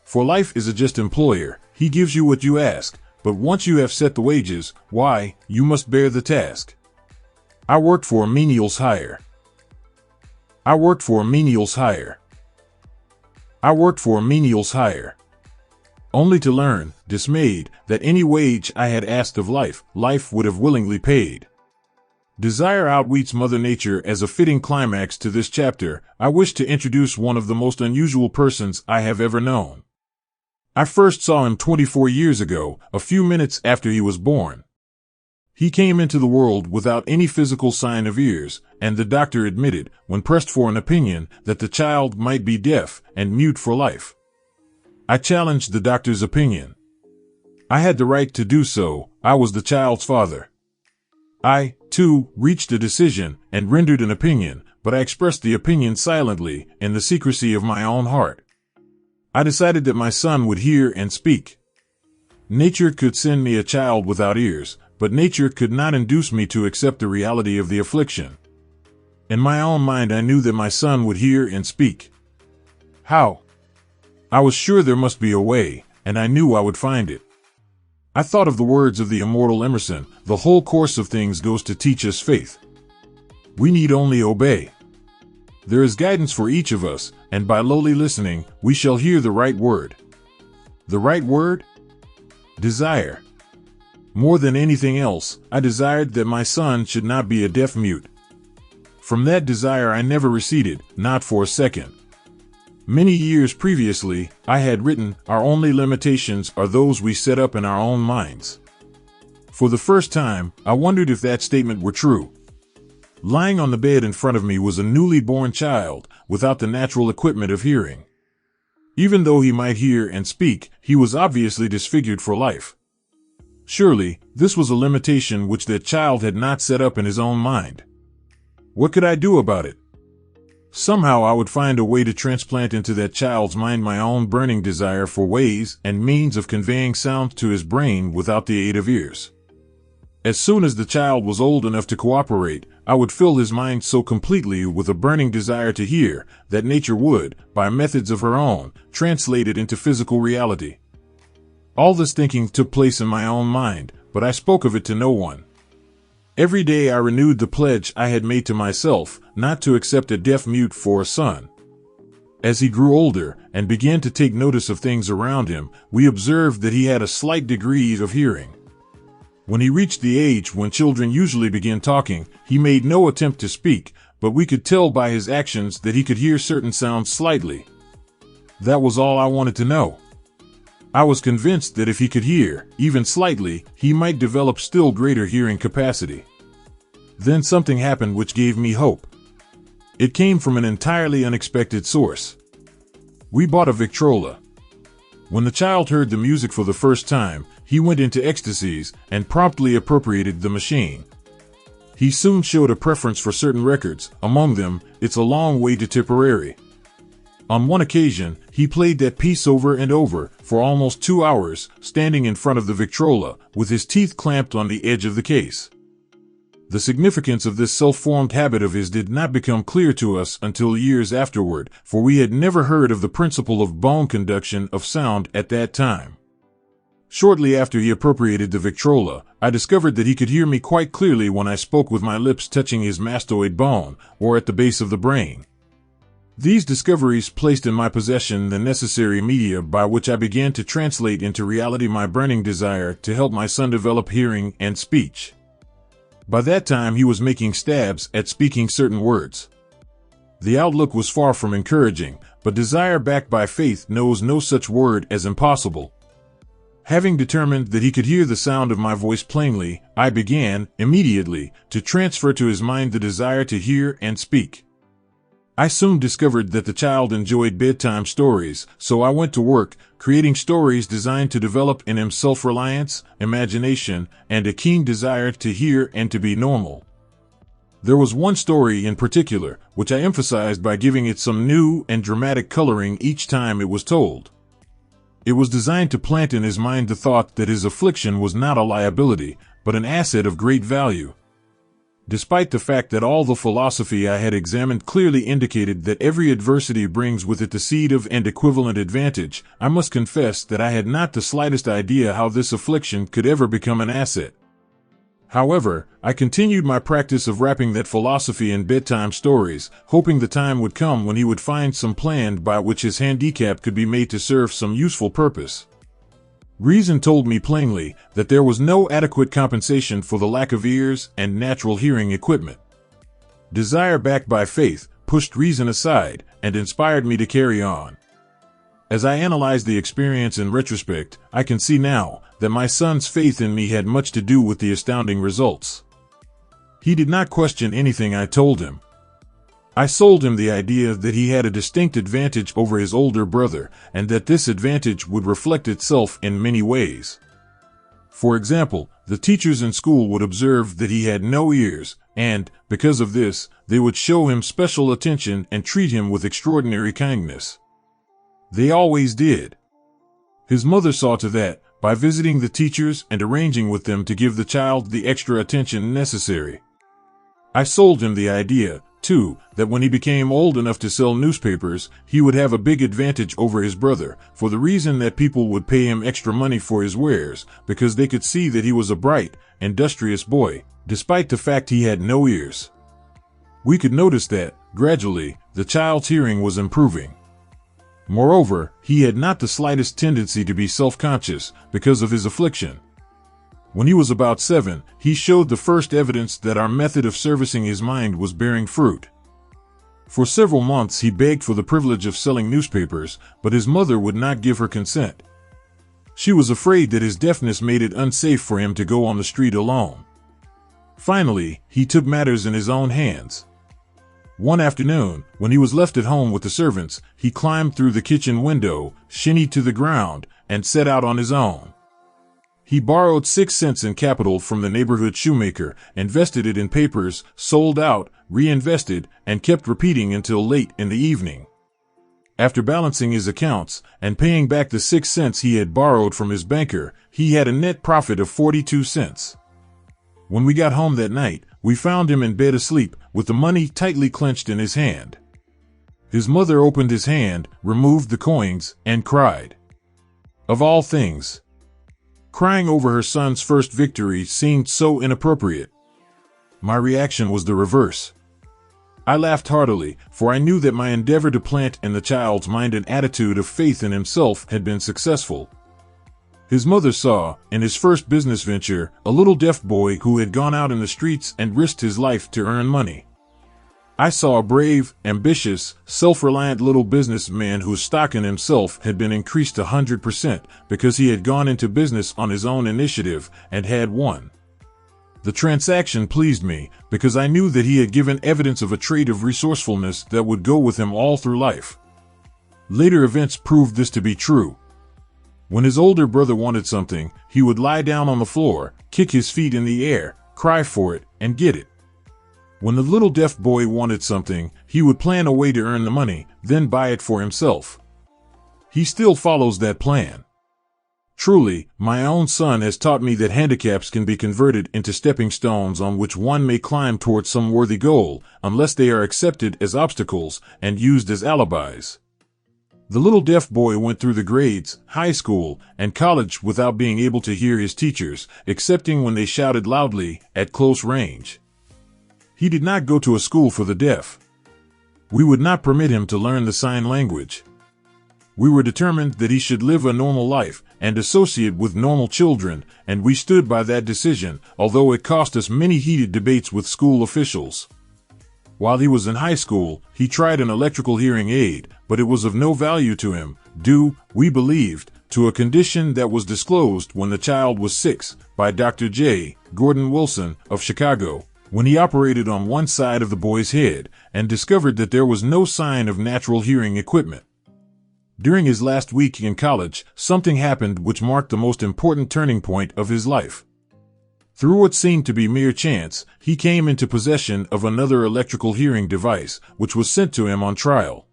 For life is a just employer, he gives you what you ask, but once you have set the wages, why, you must bear the task. I worked for a menial's hire. I worked for a menial's hire. I worked for a menial's hire. Only to learn, dismayed, that any wage I had asked of life, life would have willingly paid. Desire outweeds Mother Nature. As a fitting climax to this chapter, I wish to introduce one of the most unusual persons I have ever known. I first saw him 24 years ago, a few minutes after he was born. He came into the world without any physical sign of ears, and the doctor admitted, when pressed for an opinion, that the child might be deaf and mute for life. I challenged the doctor's opinion. I had the right to do so. I was the child's father. I, too, reached a decision and rendered an opinion, but I expressed the opinion silently, in the secrecy of my own heart. I decided that my son would hear and speak. Nature could send me a child without ears, but nature could not induce me to accept the reality of the affliction. In my own mind, I knew that my son would hear and speak. How? I was sure there must be a way, and I knew I would find it. I thought of the words of the immortal Emerson, "The whole course of things goes to teach us faith. We need only obey." There is guidance for each of us, and by lowly listening, we shall hear the right word. The right word? Desire. More than anything else, I desired that my son should not be a deaf mute. From that desire I never receded, not for a second. Many years previously, I had written, "Our only limitations are those we set up in our own minds." For the first time, I wondered if that statement were true. Lying on the bed in front of me was a newly born child, without the natural equipment of hearing. Even though he might hear and speak, he was obviously disfigured for life. Surely, this was a limitation which that child had not set up in his own mind. What could I do about it? Somehow I would find a way to transplant into that child's mind my own burning desire for ways and means of conveying sound to his brain without the aid of ears. As soon as the child was old enough to cooperate, I would fill his mind so completely with a burning desire to hear that nature would, by methods of her own, translate it into physical reality. All this thinking took place in my own mind, but I spoke of it to no one. Every day I renewed the pledge I had made to myself, not to accept a deaf mute for a son. As he grew older and began to take notice of things around him, we observed that he had a slight degree of hearing. When he reached the age when children usually begin talking, he made no attempt to speak, but we could tell by his actions that he could hear certain sounds slightly. That was all I wanted to know. I was convinced that if he could hear, even slightly, he might develop still greater hearing capacity. Then something happened which gave me hope. It came from an entirely unexpected source. We bought a Victrola. When the child heard the music for the first time, he went into ecstasies and promptly appropriated the machine. He soon showed a preference for certain records, among them, "It's a Long Way to Tipperary." On one occasion, he played that piece over and over, for almost 2 hours, standing in front of the Victrola, with his teeth clamped on the edge of the case. The significance of this self-formed habit of his did not become clear to us until years afterward, for we had never heard of the principle of bone conduction of sound at that time. Shortly after he appropriated the Victrola, I discovered that he could hear me quite clearly when I spoke with my lips touching his mastoid bone, or at the base of the brain. These discoveries placed in my possession the necessary media by which I began to translate into reality my burning desire to help my son develop hearing and speech. By that time he was making stabs at speaking certain words. The outlook was far from encouraging, but desire backed by faith knows no such word as impossible. Having determined that he could hear the sound of my voice plainly, I began, immediately, to transfer to his mind the desire to hear and speak. I soon discovered that the child enjoyed bedtime stories, so I went to work, creating stories designed to develop in him self-reliance, imagination, and a keen desire to hear and to be normal. There was one story in particular, which I emphasized by giving it some new and dramatic coloring each time it was told. It was designed to plant in his mind the thought that his affliction was not a liability, but an asset of great value. Despite the fact that all the philosophy I had examined clearly indicated that every adversity brings with it the seed of and equivalent advantage, I must confess that I had not the slightest idea how this affliction could ever become an asset. However, I continued my practice of wrapping that philosophy in bedtime stories, hoping the time would come when he would find some plan by which his handicap could be made to serve some useful purpose. Reason told me plainly that there was no adequate compensation for the lack of ears and natural hearing equipment. Desire backed by faith pushed reason aside and inspired me to carry on. As I analyze the experience in retrospect, I can see now that my son's faith in me had much to do with the astounding results. He did not question anything I told him. I sold him the idea that he had a distinct advantage over his older brother, and that this advantage would reflect itself in many ways. For example, the teachers in school would observe that he had no ears, and, because of this, they would show him special attention and treat him with extraordinary kindness. They always did. His mother saw to that, by visiting the teachers and arranging with them to give the child the extra attention necessary. I sold him the idea, too, that when he became old enough to sell newspapers, he would have a big advantage over his brother, for the reason that people would pay him extra money for his wares, because they could see that he was a bright, industrious boy, despite the fact he had no ears. We could notice that, gradually, the child's hearing was improving. Moreover, he had not the slightest tendency to be self-conscious because of his affliction. When he was about 7, he showed the first evidence that our method of servicing his mind was bearing fruit. For several months he begged for the privilege of selling newspapers, but his mother would not give her consent. She was afraid that his deafness made it unsafe for him to go on the street alone. Finally, he took matters in his own hands. One afternoon, when he was left at home with the servants, he climbed through the kitchen window, shinnied to the ground, and set out on his own. He borrowed 6 cents in capital from the neighborhood shoemaker, invested it in papers, sold out, reinvested, and kept repeating until late in the evening. After balancing his accounts and paying back the 6 cents he had borrowed from his banker, he had a net profit of 42 cents. When we got home that night, we found him in bed asleep, with the money tightly clenched in his hand. His mother opened his hand, removed the coins, and cried. Of all things, crying over her son's first victory seemed so inappropriate. My reaction was the reverse. I laughed heartily, for I knew that my endeavor to plant in the child's mind an attitude of faith in himself had been successful. His mother saw, in his first business venture, a little deaf boy who had gone out in the streets and risked his life to earn money. I saw a brave, ambitious, self-reliant little businessman whose stock in himself had been increased 100% because he had gone into business on his own initiative and had won. The transaction pleased me because I knew that he had given evidence of a trait of resourcefulness that would go with him all through life. Later events proved this to be true. When his older brother wanted something, he would lie down on the floor, kick his feet in the air, cry for it, and get it. When the little deaf boy wanted something, he would plan a way to earn the money, then buy it for himself. He still follows that plan. Truly, my own son has taught me that handicaps can be converted into stepping stones on which one may climb towards some worthy goal, unless they are accepted as obstacles and used as alibis. The little deaf boy went through the grades, high school, and college without being able to hear his teachers, excepting when they shouted loudly, at close range. He did not go to a school for the deaf. We would not permit him to learn the sign language. We were determined that he should live a normal life and associate with normal children, and we stood by that decision, although it cost us many heated debates with school officials. While he was in high school, he tried an electrical hearing aid, but it was of no value to him, due, we believed, to a condition that was disclosed when the child was 6 by Dr. J. Gordon Wilson of Chicago, when he operated on one side of the boy's head and discovered that there was no sign of natural hearing equipment. During his last week in college, something happened which marked the most important turning point of his life. Through what seemed to be mere chance, he came into possession of another electrical hearing device, which was sent to him on trial.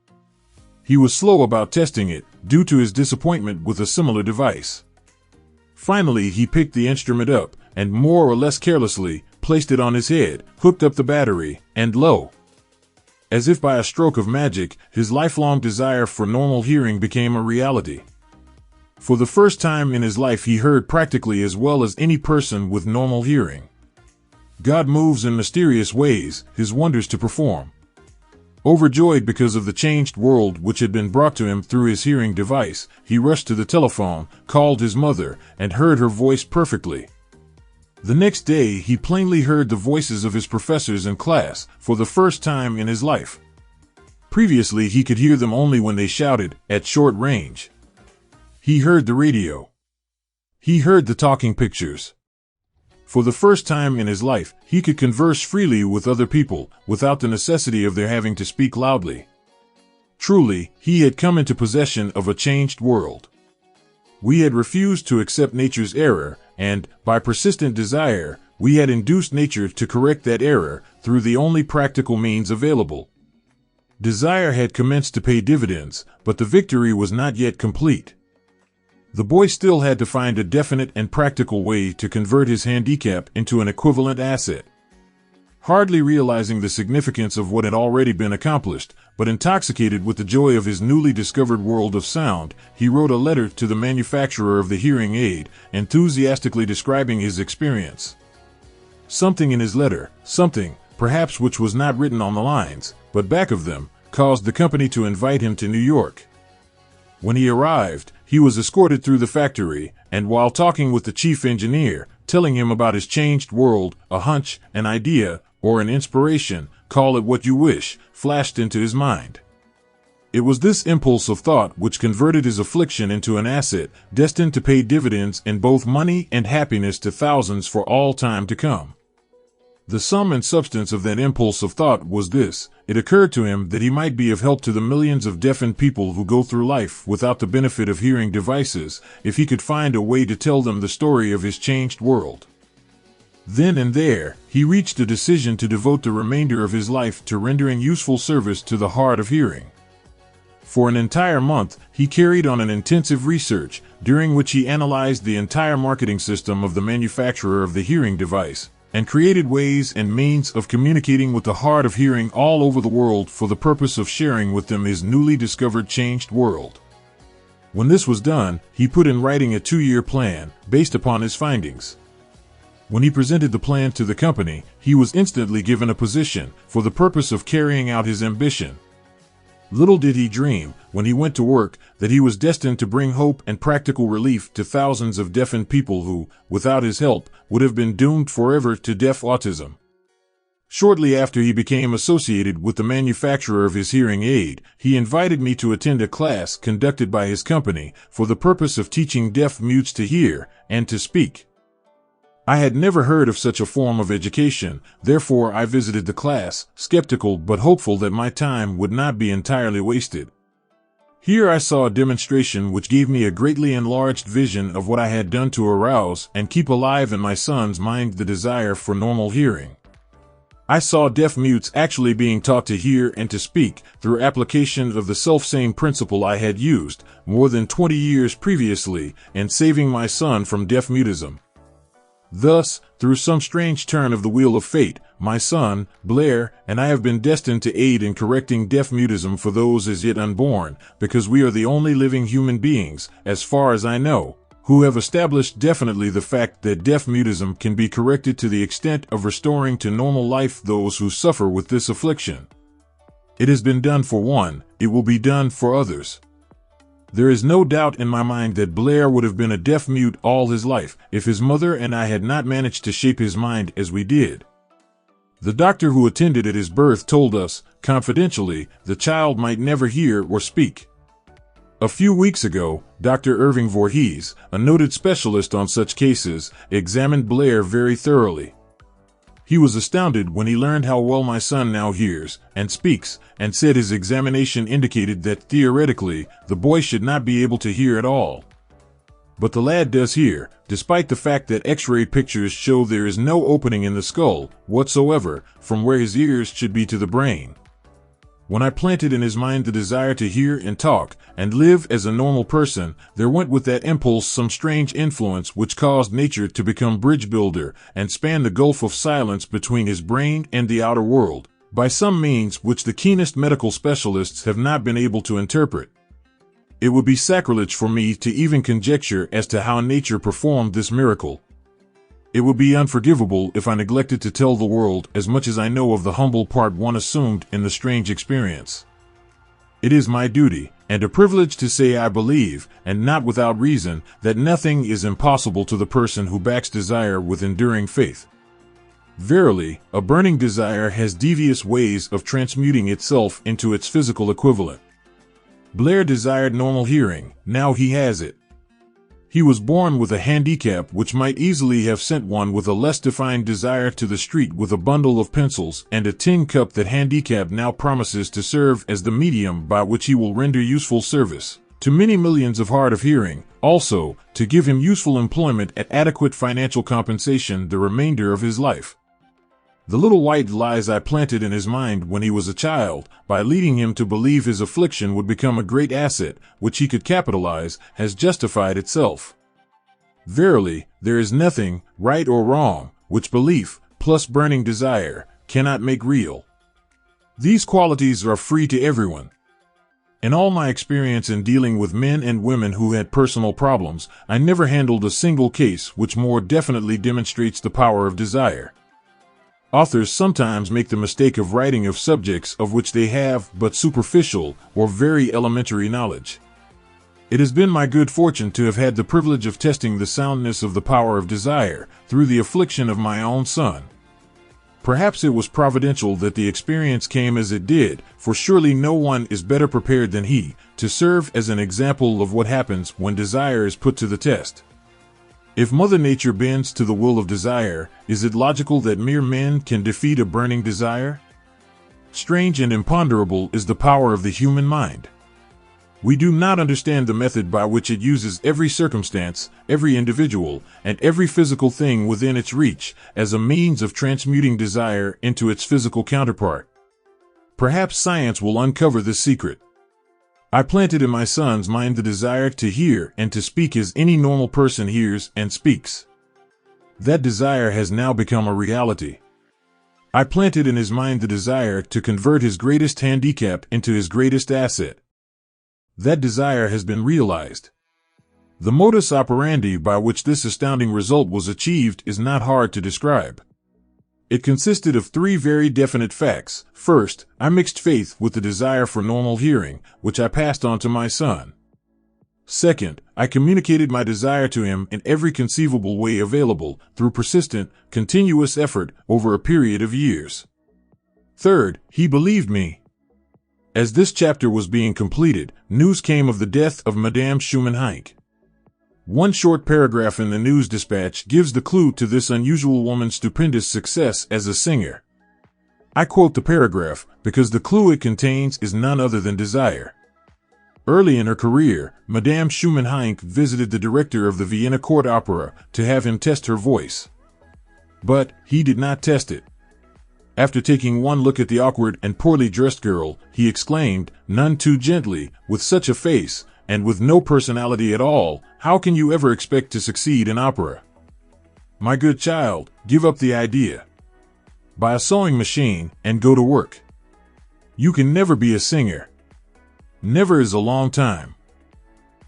He was slow about testing it, due to his disappointment with a similar device. Finally, he picked the instrument up, and more or less carelessly, placed it on his head, hooked up the battery, and lo! As if by a stroke of magic, his lifelong desire for normal hearing became a reality. For the first time in his life he heard practically as well as any person with normal hearing. God moves in mysterious ways, his wonders to perform. Overjoyed because of the changed world which had been brought to him through his hearing device, he rushed to the telephone, called his mother, and heard her voice perfectly. The next day he plainly heard the voices of his professors in class, for the first time in his life. Previously, he could hear them only when they shouted, at short range. He heard the radio. He heard the talking pictures. For the first time in his life, he could converse freely with other people, without the necessity of their having to speak loudly. Truly, he had come into possession of a changed world. We had refused to accept nature's error, and, by persistent desire, we had induced nature to correct that error through the only practical means available. Desire had commenced to pay dividends, but the victory was not yet complete. The boy still had to find a definite and practical way to convert his handicap into an equivalent asset. Hardly realizing the significance of what had already been accomplished, but intoxicated with the joy of his newly discovered world of sound, he wrote a letter to the manufacturer of the hearing aid, enthusiastically describing his experience. Something in his letter, something, perhaps which was not written on the lines, but back of them, caused the company to invite him to New York. When he arrived, he was escorted through the factory, and while talking with the chief engineer, telling him about his changed world, a hunch, an idea, or an inspiration, call it what you wish, flashed into his mind. It was this impulse of thought which converted his affliction into an asset, destined to pay dividends in both money and happiness to thousands for all time to come. The sum and substance of that impulse of thought was this: it occurred to him that he might be of help to the millions of deafened people who go through life without the benefit of hearing devices, if he could find a way to tell them the story of his changed world. Then and there, he reached a decision to devote the remainder of his life to rendering useful service to the hard of hearing. For an entire month, he carried on an intensive research, during which he analyzed the entire marketing system of the manufacturer of the hearing device, and created ways and means of communicating with the hard of hearing all over the world for the purpose of sharing with them his newly discovered changed world. When this was done, he put in writing a 2-year plan, based upon his findings. When he presented the plan to the company, he was instantly given a position, for the purpose of carrying out his ambition. Little did he dream, when he went to work, that he was destined to bring hope and practical relief to thousands of deafened people who, without his help, would have been doomed forever to deaf autism. Shortly after he became associated with the manufacturer of his hearing aid, he invited me to attend a class conducted by his company for the purpose of teaching deaf mutes to hear and to speak. I had never heard of such a form of education, therefore I visited the class, skeptical but hopeful that my time would not be entirely wasted. Here I saw a demonstration which gave me a greatly enlarged vision of what I had done to arouse and keep alive in my son's mind the desire for normal hearing. I saw deaf mutes actually being taught to hear and to speak through application of the selfsame principle I had used more than 20 years previously in saving my son from deaf mutism. Thus, through some strange turn of the wheel of fate, my son, Blair, and I have been destined to aid in correcting deaf mutism for those as yet unborn, because we are the only living human beings, as far as I know, who have established definitely the fact that deaf mutism can be corrected to the extent of restoring to normal life those who suffer with this affliction. It has been done for one, it will be done for others. There is no doubt in my mind that Blair would have been a deaf mute all his life if his mother and I had not managed to shape his mind as we did. The doctor who attended at his birth told us, confidentially, the child might never hear or speak. A few weeks ago, Dr. Irving Voorhees, a noted specialist on such cases, examined Blair very thoroughly. He was astounded when he learned how well my son now hears and speaks, and said his examination indicated that theoretically, the boy should not be able to hear at all. But the lad does hear, despite the fact that X-ray pictures show there is no opening in the skull whatsoever from where his ears should be to the brain. When I planted in his mind the desire to hear and talk and live as a normal person, there went with that impulse some strange influence which caused nature to become bridge builder and span the gulf of silence between his brain and the outer world, by some means which the keenest medical specialists have not been able to interpret. It would be sacrilege for me to even conjecture as to how nature performed this miracle. It would be unforgivable if I neglected to tell the world as much as I know of the humble part one assumed in the strange experience. It is my duty, and a privilege to say I believe, and not without reason, that nothing is impossible to the person who backs desire with enduring faith. Verily, a burning desire has devious ways of transmuting itself into its physical equivalent. Blair desired normal hearing, now he has it. He was born with a handicap which might easily have sent one with a less defined desire to the street with a bundle of pencils and a tin cup. That handicap now promises to serve as the medium by which he will render useful service to many millions of hard of hearing, also to give him useful employment at adequate financial compensation the remainder of his life. The little white lies I planted in his mind when he was a child, by leading him to believe his affliction would become a great asset, which he could capitalize, has justified itself. Verily, there is nothing, right or wrong, which belief, plus burning desire, cannot make real. These qualities are free to everyone. In all my experience in dealing with men and women who had personal problems, I never handled a single case which more definitely demonstrates the power of desire. Authors sometimes make the mistake of writing of subjects of which they have but superficial or very elementary knowledge. It has been my good fortune to have had the privilege of testing the soundness of the power of desire through the affliction of my own son. Perhaps it was providential that the experience came as it did, for surely no one is better prepared than he to serve as an example of what happens when desire is put to the test. If Mother Nature bends to the will of desire, is it logical that mere men can defeat a burning desire? Strange and imponderable is the power of the human mind. We do not understand the method by which it uses every circumstance, every individual, and every physical thing within its reach as a means of transmuting desire into its physical counterpart. Perhaps science will uncover this secret. I planted in my son's mind the desire to hear and to speak as any normal person hears and speaks. That desire has now become a reality. I planted in his mind the desire to convert his greatest handicap into his greatest asset. That desire has been realized. The modus operandi by which this astounding result was achieved is not hard to describe. It consisted of three very definite facts. First, I mixed faith with the desire for normal hearing, which I passed on to my son. Second, I communicated my desire to him in every conceivable way available, through persistent, continuous effort over a period of years. Third, he believed me. As this chapter was being completed, news came of the death of Madame Schumann-Heink. One short paragraph in the news dispatch gives the clue to this unusual woman's stupendous success as a singer. I quote the paragraph because the clue it contains is none other than desire. Early in her career, Madame Schumann-Heink visited the director of the Vienna Court Opera to have him test her voice. But he did not test it. After taking one look at the awkward and poorly dressed girl, he exclaimed, none too gently, with such a face, and with no personality at all, how can you ever expect to succeed in opera? My good child, give up the idea. Buy a sewing machine and go to work. You can never be a singer. Never is a long time.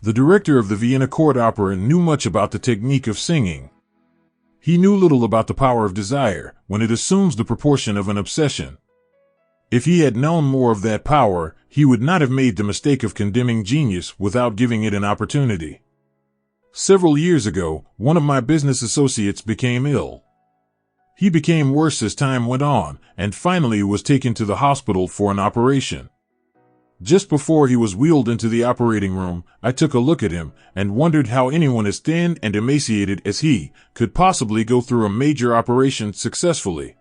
The director of the Vienna Court Opera knew much about the technique of singing. He knew little about the power of desire when it assumes the proportion of an obsession. If he had known more of that power, he would not have made the mistake of condemning genius without giving it an opportunity. Several years ago, one of my business associates became ill. He became worse as time went on, and finally was taken to the hospital for an operation. Just before he was wheeled into the operating room, I took a look at him and wondered how anyone as thin and emaciated as he could possibly go through a major operation successfully.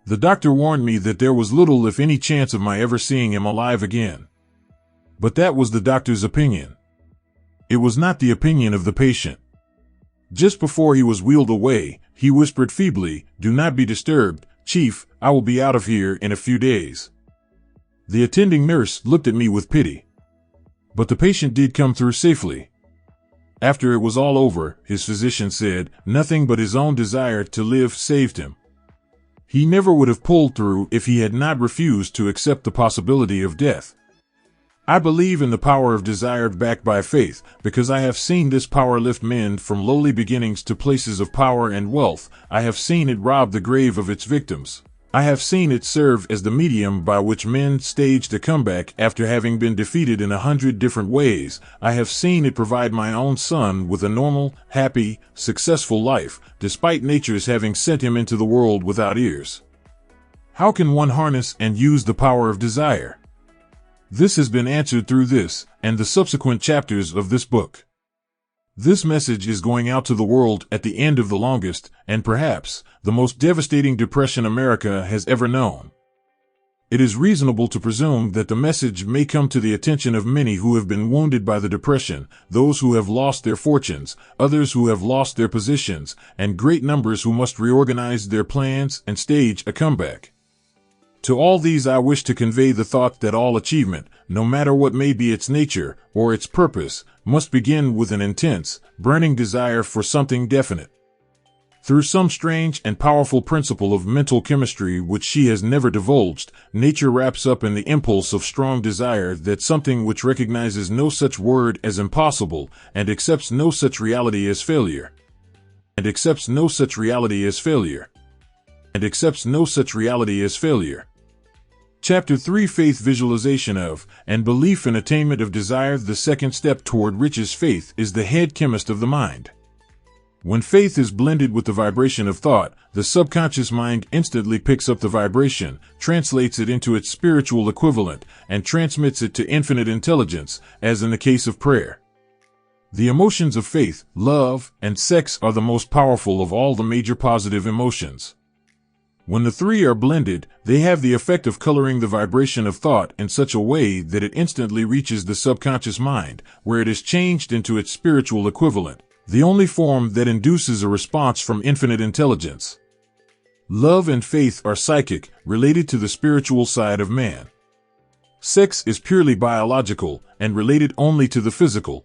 The doctor warned me that there was little if any chance of my ever seeing him alive again. But that was the doctor's opinion. It was not the opinion of the patient. Just before he was wheeled away, he whispered feebly, "Do not be disturbed, Chief, I will be out of here in a few days." The attending nurse looked at me with pity. But the patient did come through safely. After it was all over, his physician said, nothing but his own desire to live saved him. He never would have pulled through if he had not refused to accept the possibility of death. I believe in the power of desire backed by faith, because I have seen this power lift men from lowly beginnings to places of power and wealth. I have seen it rob the grave of its victims. I have seen it serve as the medium by which men staged a comeback after having been defeated in 100 different ways. I have seen it provide my own son with a normal, happy, successful life, despite nature's having sent him into the world without ears. How can one harness and use the power of desire? This has been answered through this and the subsequent chapters of this book. This message is going out to the world at the end of the longest, and perhaps, the most devastating depression America has ever known. It is reasonable to presume that the message may come to the attention of many who have been wounded by the depression, those who have lost their fortunes, others who have lost their positions, and great numbers who must reorganize their plans and stage a comeback. To all these I wish to convey the thought that all achievement, no matter what may be its nature or its purpose, must begin with an intense, burning desire for something definite. Through some strange and powerful principle of mental chemistry which she has never divulged, nature wraps up in the impulse of strong desire that something which recognizes no such word as impossible and accepts no such reality as failure. And accepts no such reality as failure. And accepts no such reality as failure. Chapter 3 Faith Visualization of, and Belief in Attainment of Desire. The second step toward riches. Faith is the head chemist of the mind. When faith is blended with the vibration of thought, the subconscious mind instantly picks up the vibration, translates it into its spiritual equivalent, and transmits it to infinite intelligence, as in the case of prayer. The emotions of faith, love, and sex are the most powerful of all the major positive emotions. When the three are blended, they have the effect of coloring the vibration of thought in such a way that it instantly reaches the subconscious mind, where it is changed into its spiritual equivalent, the only form that induces a response from infinite intelligence. Love and faith are psychic, related to the spiritual side of man. Sex is purely biological, and related only to the physical.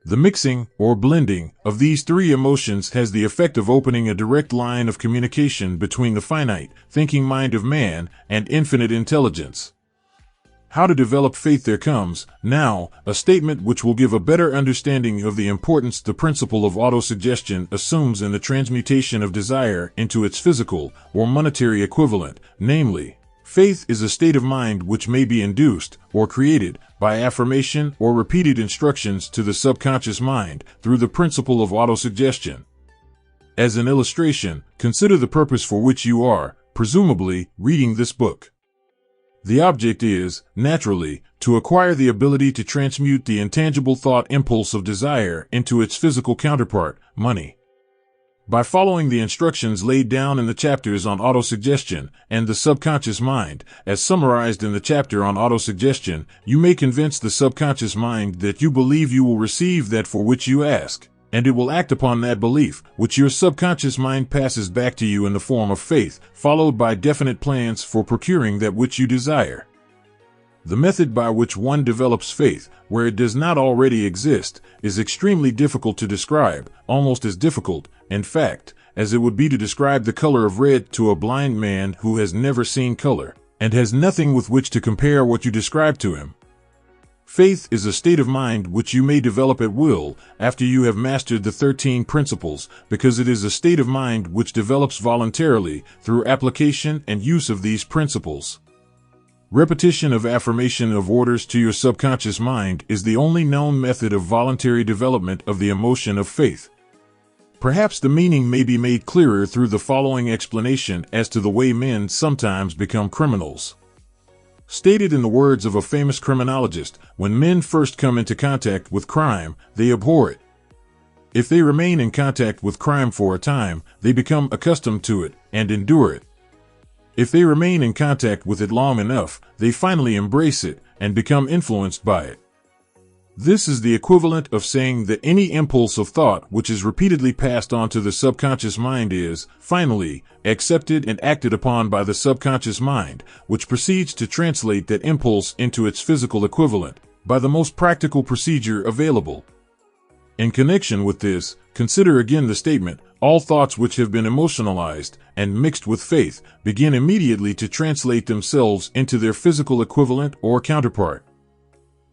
The mixing, or blending, of these three emotions has the effect of opening a direct line of communication between the finite, thinking mind of man and infinite intelligence. How to develop faith? There comes, now, a statement which will give a better understanding of the importance the principle of autosuggestion assumes in the transmutation of desire into its physical, or monetary equivalent, namely, faith is a state of mind which may be induced, or created, by affirmation or repeated instructions to the subconscious mind through the principle of autosuggestion. As an illustration, consider the purpose for which you are, presumably, reading this book. The object is, naturally, to acquire the ability to transmute the intangible thought impulse of desire into its physical counterpart, money. By following the instructions laid down in the chapters on autosuggestion and the subconscious mind, as summarized in the chapter on autosuggestion, you may convince the subconscious mind that you believe you will receive that for which you ask, and it will act upon that belief, which your subconscious mind passes back to you in the form of faith, followed by definite plans for procuring that which you desire. The method by which one develops faith, where it does not already exist, is extremely difficult to describe, almost as difficult, in fact, as it would be to describe the color of red to a blind man who has never seen color, and has nothing with which to compare what you describe to him. Faith is a state of mind which you may develop at will after you have mastered the 13 principles, because it is a state of mind which develops voluntarily through application and use of these principles. Repetition of affirmation of orders to your subconscious mind is the only known method of voluntary development of the emotion of faith. Perhaps the meaning may be made clearer through the following explanation as to the way men sometimes become criminals. Stated in the words of a famous criminologist, when men first come into contact with crime, they abhor it. If they remain in contact with crime for a time, they become accustomed to it and endure it. If they remain in contact with it long enough, they finally embrace it and become influenced by it. This is the equivalent of saying that any impulse of thought which is repeatedly passed on to the subconscious mind is, finally, accepted and acted upon by the subconscious mind, which proceeds to translate that impulse into its physical equivalent, by the most practical procedure available. In connection with this, consider again the statement, all thoughts which have been emotionalized and mixed with faith begin immediately to translate themselves into their physical equivalent or counterpart.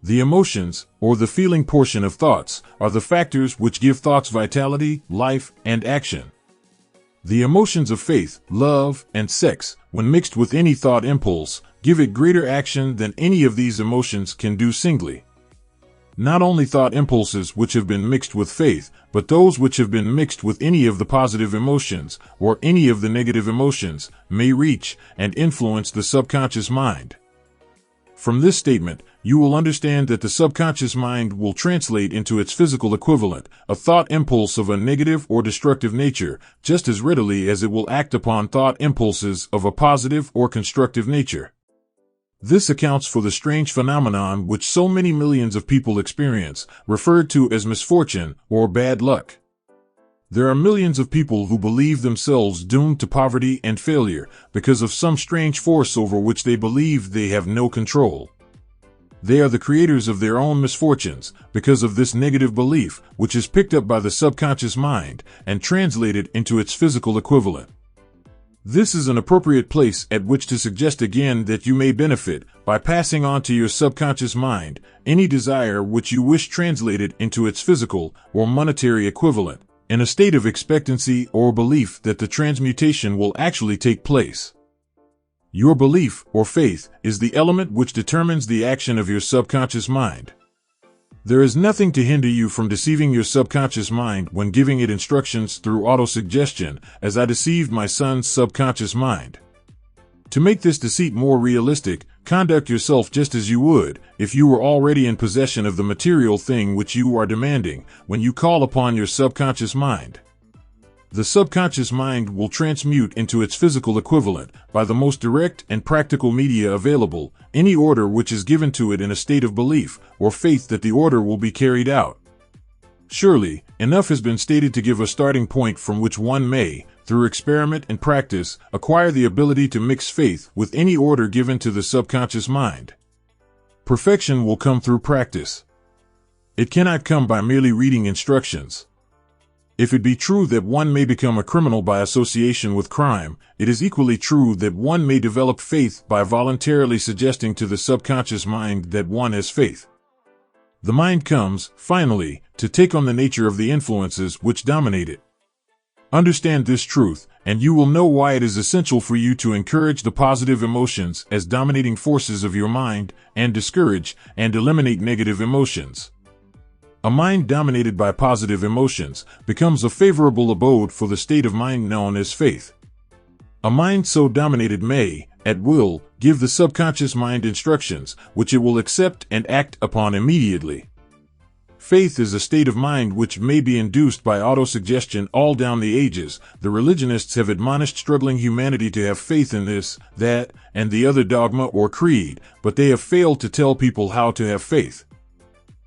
The emotions, or the feeling portion of thoughts, are the factors which give thoughts vitality, life, and action. The emotions of faith, love, and sex, when mixed with any thought impulse, give it greater action than any of these emotions can do singly. Not only thought impulses which have been mixed with faith, but those which have been mixed with any of the positive emotions, or any of the negative emotions, may reach and influence the subconscious mind. From this statement, you will understand that the subconscious mind will translate into its physical equivalent, a thought impulse of a negative or destructive nature, just as readily as it will act upon thought impulses of a positive or constructive nature. This accounts for the strange phenomenon which so many millions of people experience, referred to as misfortune or bad luck. There are millions of people who believe themselves doomed to poverty and failure because of some strange force over which they believe they have no control. They are the creators of their own misfortunes because of this negative belief, which is picked up by the subconscious mind and translated into its physical equivalent. This is an appropriate place at which to suggest again that you may benefit by passing on to your subconscious mind any desire which you wish translated into its physical or monetary equivalent, in a state of expectancy or belief that the transmutation will actually take place. Your belief or faith is the element which determines the action of your subconscious mind. There is nothing to hinder you from deceiving your subconscious mind when giving it instructions through autosuggestion, as I deceived my son's subconscious mind. To make this deceit more realistic, conduct yourself just as you would if you were already in possession of the material thing which you are demanding when you call upon your subconscious mind. The subconscious mind will transmute into its physical equivalent, by the most direct and practical media available, any order which is given to it in a state of belief or faith that the order will be carried out. Surely, enough has been stated to give a starting point from which one may, through experiment and practice, acquire the ability to mix faith with any order given to the subconscious mind. Perfection will come through practice. It cannot come by merely reading instructions. If it be true that one may become a criminal by association with crime, it is equally true that one may develop faith by voluntarily suggesting to the subconscious mind that one has faith. The mind comes, finally, to take on the nature of the influences which dominate it. Understand this truth, and you will know why it is essential for you to encourage the positive emotions as dominating forces of your mind, and discourage and eliminate negative emotions. A mind dominated by positive emotions becomes a favorable abode for the state of mind known as faith. A mind so dominated may, at will, give the subconscious mind instructions which it will accept and act upon immediately. Faith is a state of mind which may be induced by autosuggestion all down the ages. The religionists have admonished struggling humanity to have faith in this, that, and the other dogma or creed, but they have failed to tell people how to have faith.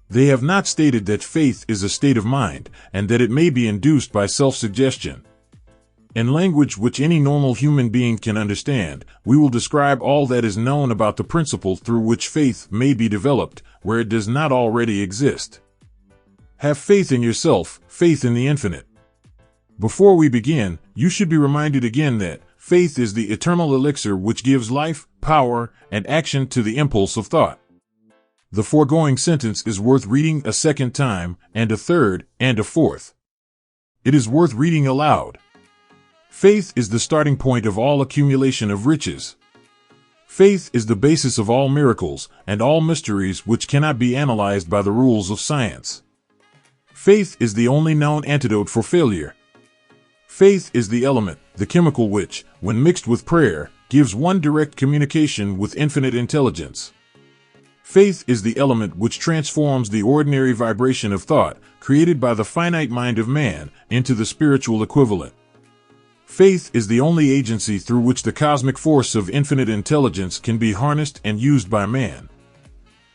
They have not stated that faith is a state of mind, and that it may be induced by self-suggestion. In language which any normal human being can understand, we will describe all that is known about the principle through which faith may be developed, where it does not already exist. Have faith in yourself, faith in the infinite. Before we begin, you should be reminded again that faith is the eternal elixir which gives life, power, and action to the impulse of thought. The foregoing sentence is worth reading a second time, and a third, and a fourth. It is worth reading aloud. Faith is the starting point of all accumulation of riches. Faith is the basis of all miracles and all mysteries which cannot be analyzed by the rules of science. Faith is the only known antidote for failure. Faith is the element, the chemical which, when mixed with prayer, gives one direct communication with infinite intelligence. Faith is the element which transforms the ordinary vibration of thought, created by the finite mind of man, into the spiritual equivalent. Faith is the only agency through which the cosmic force of infinite intelligence can be harnessed and used by man.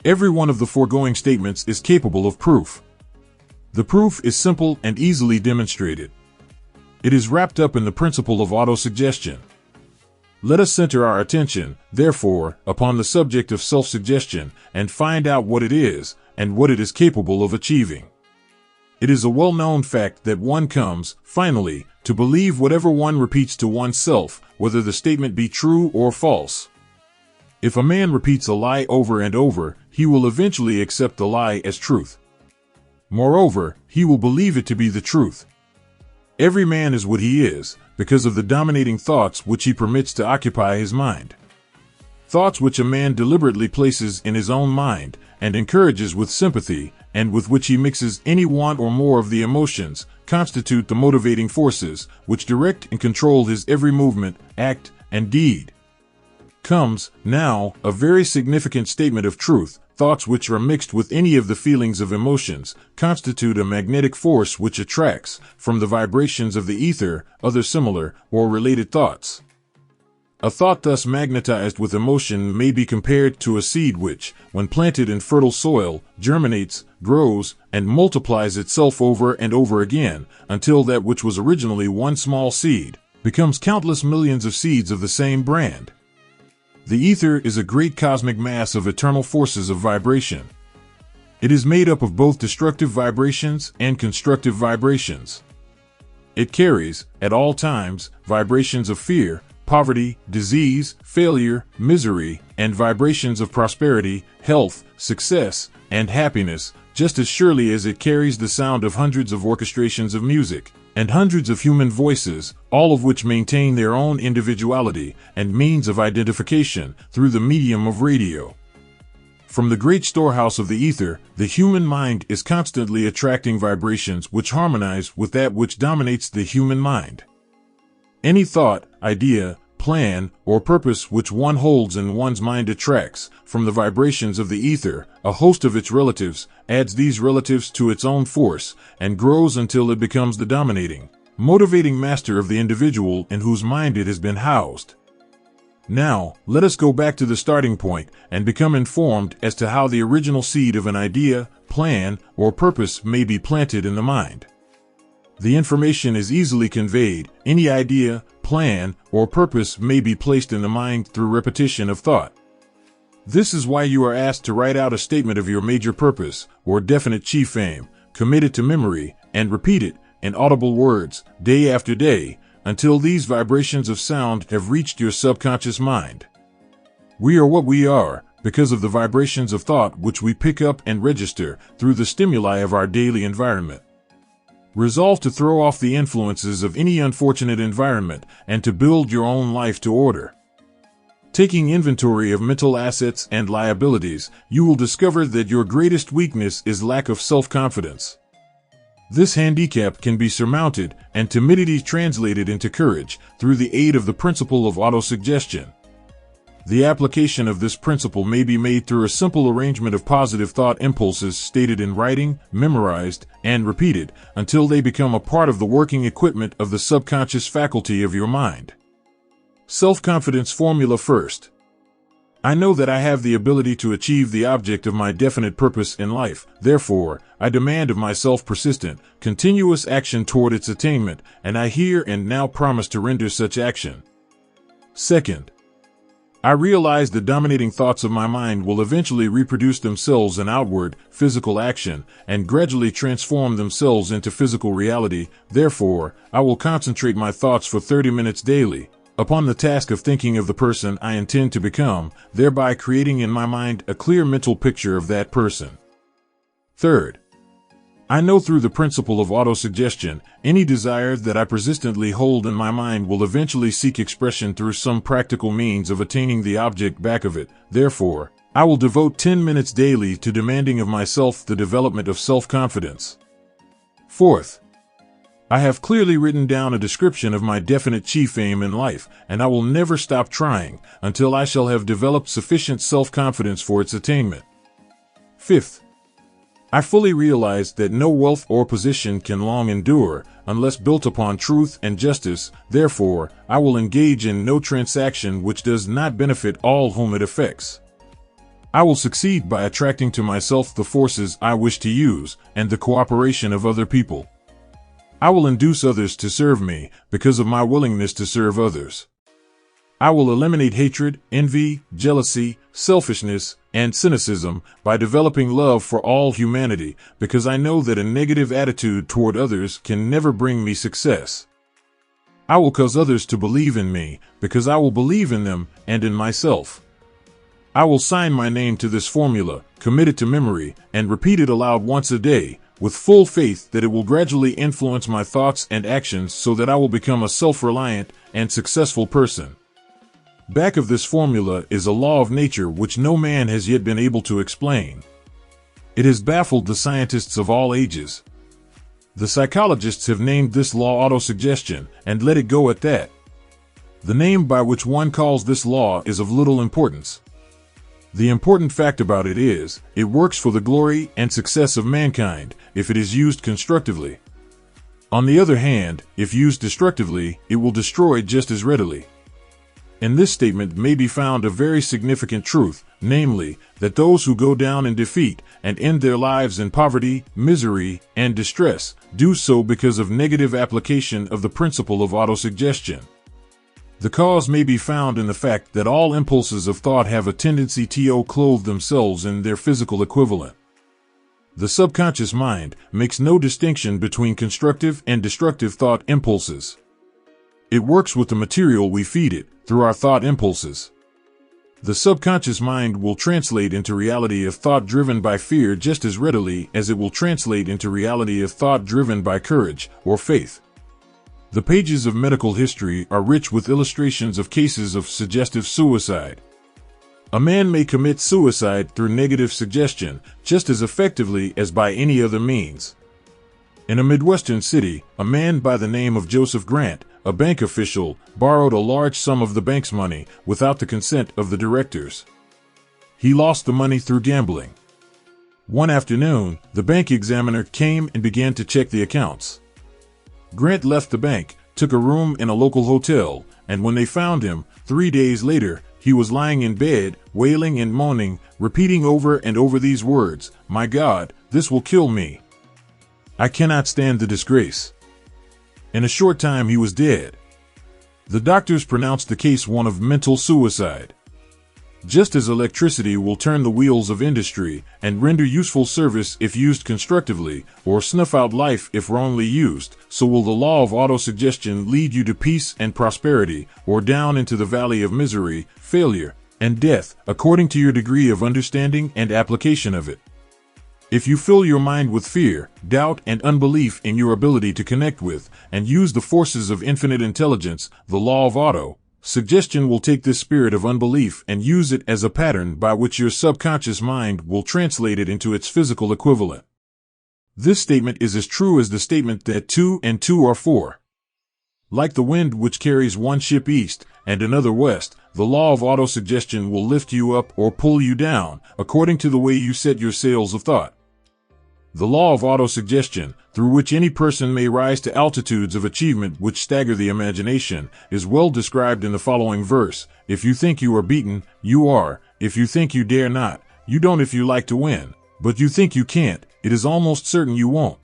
Every one of the foregoing statements is capable of proof. The proof is simple and easily demonstrated. It is wrapped up in the principle of autosuggestion. Let us center our attention, therefore, upon the subject of self-suggestion and find out what it is and what it is capable of achieving. It is a well-known fact that one comes, finally, to believe whatever one repeats to oneself, whether the statement be true or false. If a man repeats a lie over and over, he will eventually accept the lie as truth. Moreover, he will believe it to be the truth. Every man is what he is, because of the dominating thoughts which he permits to occupy his mind. Thoughts which a man deliberately places in his own mind and encourages with sympathy, and with which he mixes any one or more of the emotions, constitute the motivating forces which direct and control his every movement, act, and deed. Comes, now, a very significant statement of truth. Thoughts which are mixed with any of the feelings of emotions constitute a magnetic force which attracts, from the vibrations of the ether, other similar or related thoughts. A thought thus magnetized with emotion may be compared to a seed which, when planted in fertile soil, germinates, grows, and multiplies itself over and over again, until that which was originally one small seed becomes countless millions of seeds of the same brand. The ether is a great cosmic mass of eternal forces of vibration. It is made up of both destructive vibrations and constructive vibrations. It carries, at all times, vibrations of fear, poverty, disease, failure, misery, and vibrations of prosperity, health, success, and happiness, just as surely as it carries the sound of hundreds of orchestrations of music, and hundreds of human voices, all of which maintain their own individuality and means of identification through the medium of radio. From the great storehouse of the ether, the human mind is constantly attracting vibrations which harmonize with that which dominates the human mind. Any thought, idea, plan, or purpose which one holds in one's mind attracts, from the vibrations of the ether, a host of its relatives, adds these relatives to its own force, and grows until it becomes the dominating, motivating master of the individual in whose mind it has been housed. Now, let us go back to the starting point and become informed as to how the original seed of an idea, plan, or purpose may be planted in the mind. The information is easily conveyed. Any idea, plan, or purpose may be placed in the mind through repetition of thought. This is why you are asked to write out a statement of your major purpose, or definite chief aim, commit it to memory, and repeat it, in audible words, day after day, until these vibrations of sound have reached your subconscious mind. We are what we are, because of the vibrations of thought which we pick up and register through the stimuli of our daily environment. Resolve to throw off the influences of any unfortunate environment and to build your own life to order. Taking inventory of mental assets and liabilities, you will discover that your greatest weakness is lack of self-confidence. This handicap can be surmounted and timidity translated into courage through the aid of the principle of autosuggestion. The application of this principle may be made through a simple arrangement of positive thought impulses stated in writing, memorized, and repeated until they become a part of the working equipment of the subconscious faculty of your mind. Self-confidence formula first. I know that I have the ability to achieve the object of my definite purpose in life. Therefore, I demand of myself persistent, continuous action toward its attainment, and I here and now promise to render such action. Second, I realize the dominating thoughts of my mind will eventually reproduce themselves in outward, physical action, and gradually transform themselves into physical reality. Therefore, I will concentrate my thoughts for 30 minutes daily upon the task of thinking of the person I intend to become, thereby creating in my mind a clear mental picture of that person. Third, I know through the principle of autosuggestion, any desire that I persistently hold in my mind will eventually seek expression through some practical means of attaining the object back of it. Therefore, I will devote 10 minutes daily to demanding of myself the development of self-confidence. Fourth, I have clearly written down a description of my definite chief aim in life, and I will never stop trying until I shall have developed sufficient self-confidence for its attainment. Fifth, I fully realize that no wealth or position can long endure unless built upon truth and justice. Therefore, I will engage in no transaction which does not benefit all whom it affects. I will succeed by attracting to myself the forces I wish to use and the cooperation of other people. I will induce others to serve me because of my willingness to serve others. I will eliminate hatred, envy, jealousy, selfishness, and cynicism by developing love for all humanity, because I know that a negative attitude toward others can never bring me success. I will cause others to believe in me, because I will believe in them and in myself. I will sign my name to this formula, commit it to memory, and repeat it aloud once a day, with full faith that it will gradually influence my thoughts and actions so that I will become a self-reliant and successful person. Back of this formula is a law of nature which no man has yet been able to explain. It has baffled the scientists of all ages. The psychologists have named this law autosuggestion and let it go at that. The name by which one calls this law is of little importance. The important fact about it is, it works for the glory and success of mankind if it is used constructively. On the other hand, if used destructively, it will destroy just as readily. In this statement may be found a very significant truth, namely, that those who go down in defeat and end their lives in poverty, misery, and distress do so because of negative application of the principle of autosuggestion. The cause may be found in the fact that all impulses of thought have a tendency to clothe themselves in their physical equivalent. The subconscious mind makes no distinction between constructive and destructive thought impulses. It works with the material we feed it, through our thought impulses. The subconscious mind will translate into reality of thought driven by fear just as readily as it will translate into reality of thought driven by courage or faith. The pages of medical history are rich with illustrations of cases of suggestive suicide. A man may commit suicide through negative suggestion just as effectively as by any other means. In a Midwestern city, a man by the name of Joseph Grant, a bank official, borrowed a large sum of the bank's money without the consent of the directors. He lost the money through gambling. One afternoon, the bank examiner came and began to check the accounts. Grant left the bank, took a room in a local hotel, and when they found him, 3 days later, he was lying in bed, wailing and moaning, repeating over and over these words, "My God, this will kill me. I cannot stand the disgrace." In a short time he was dead. The doctors pronounced the case one of mental suicide. Just as electricity will turn the wheels of industry and render useful service if used constructively, or snuff out life if wrongly used, so will the law of autosuggestion lead you to peace and prosperity, or down into the valley of misery, failure, and death, according to your degree of understanding and application of it. If you fill your mind with fear, doubt, and unbelief in your ability to connect with and use the forces of infinite intelligence, the law of auto-suggestion will take this spirit of unbelief and use it as a pattern by which your subconscious mind will translate it into its physical equivalent. This statement is as true as the statement that 2 and 2 are 4. Like the wind which carries one ship east and another west, the law of autosuggestion will lift you up or pull you down, according to the way you set your sails of thought. The law of autosuggestion, through which any person may rise to altitudes of achievement which stagger the imagination, is well described in the following verse: "If you think you are beaten, you are. If you think you dare not, you don't. If you like to win, but you think you can't, it is almost certain you won't.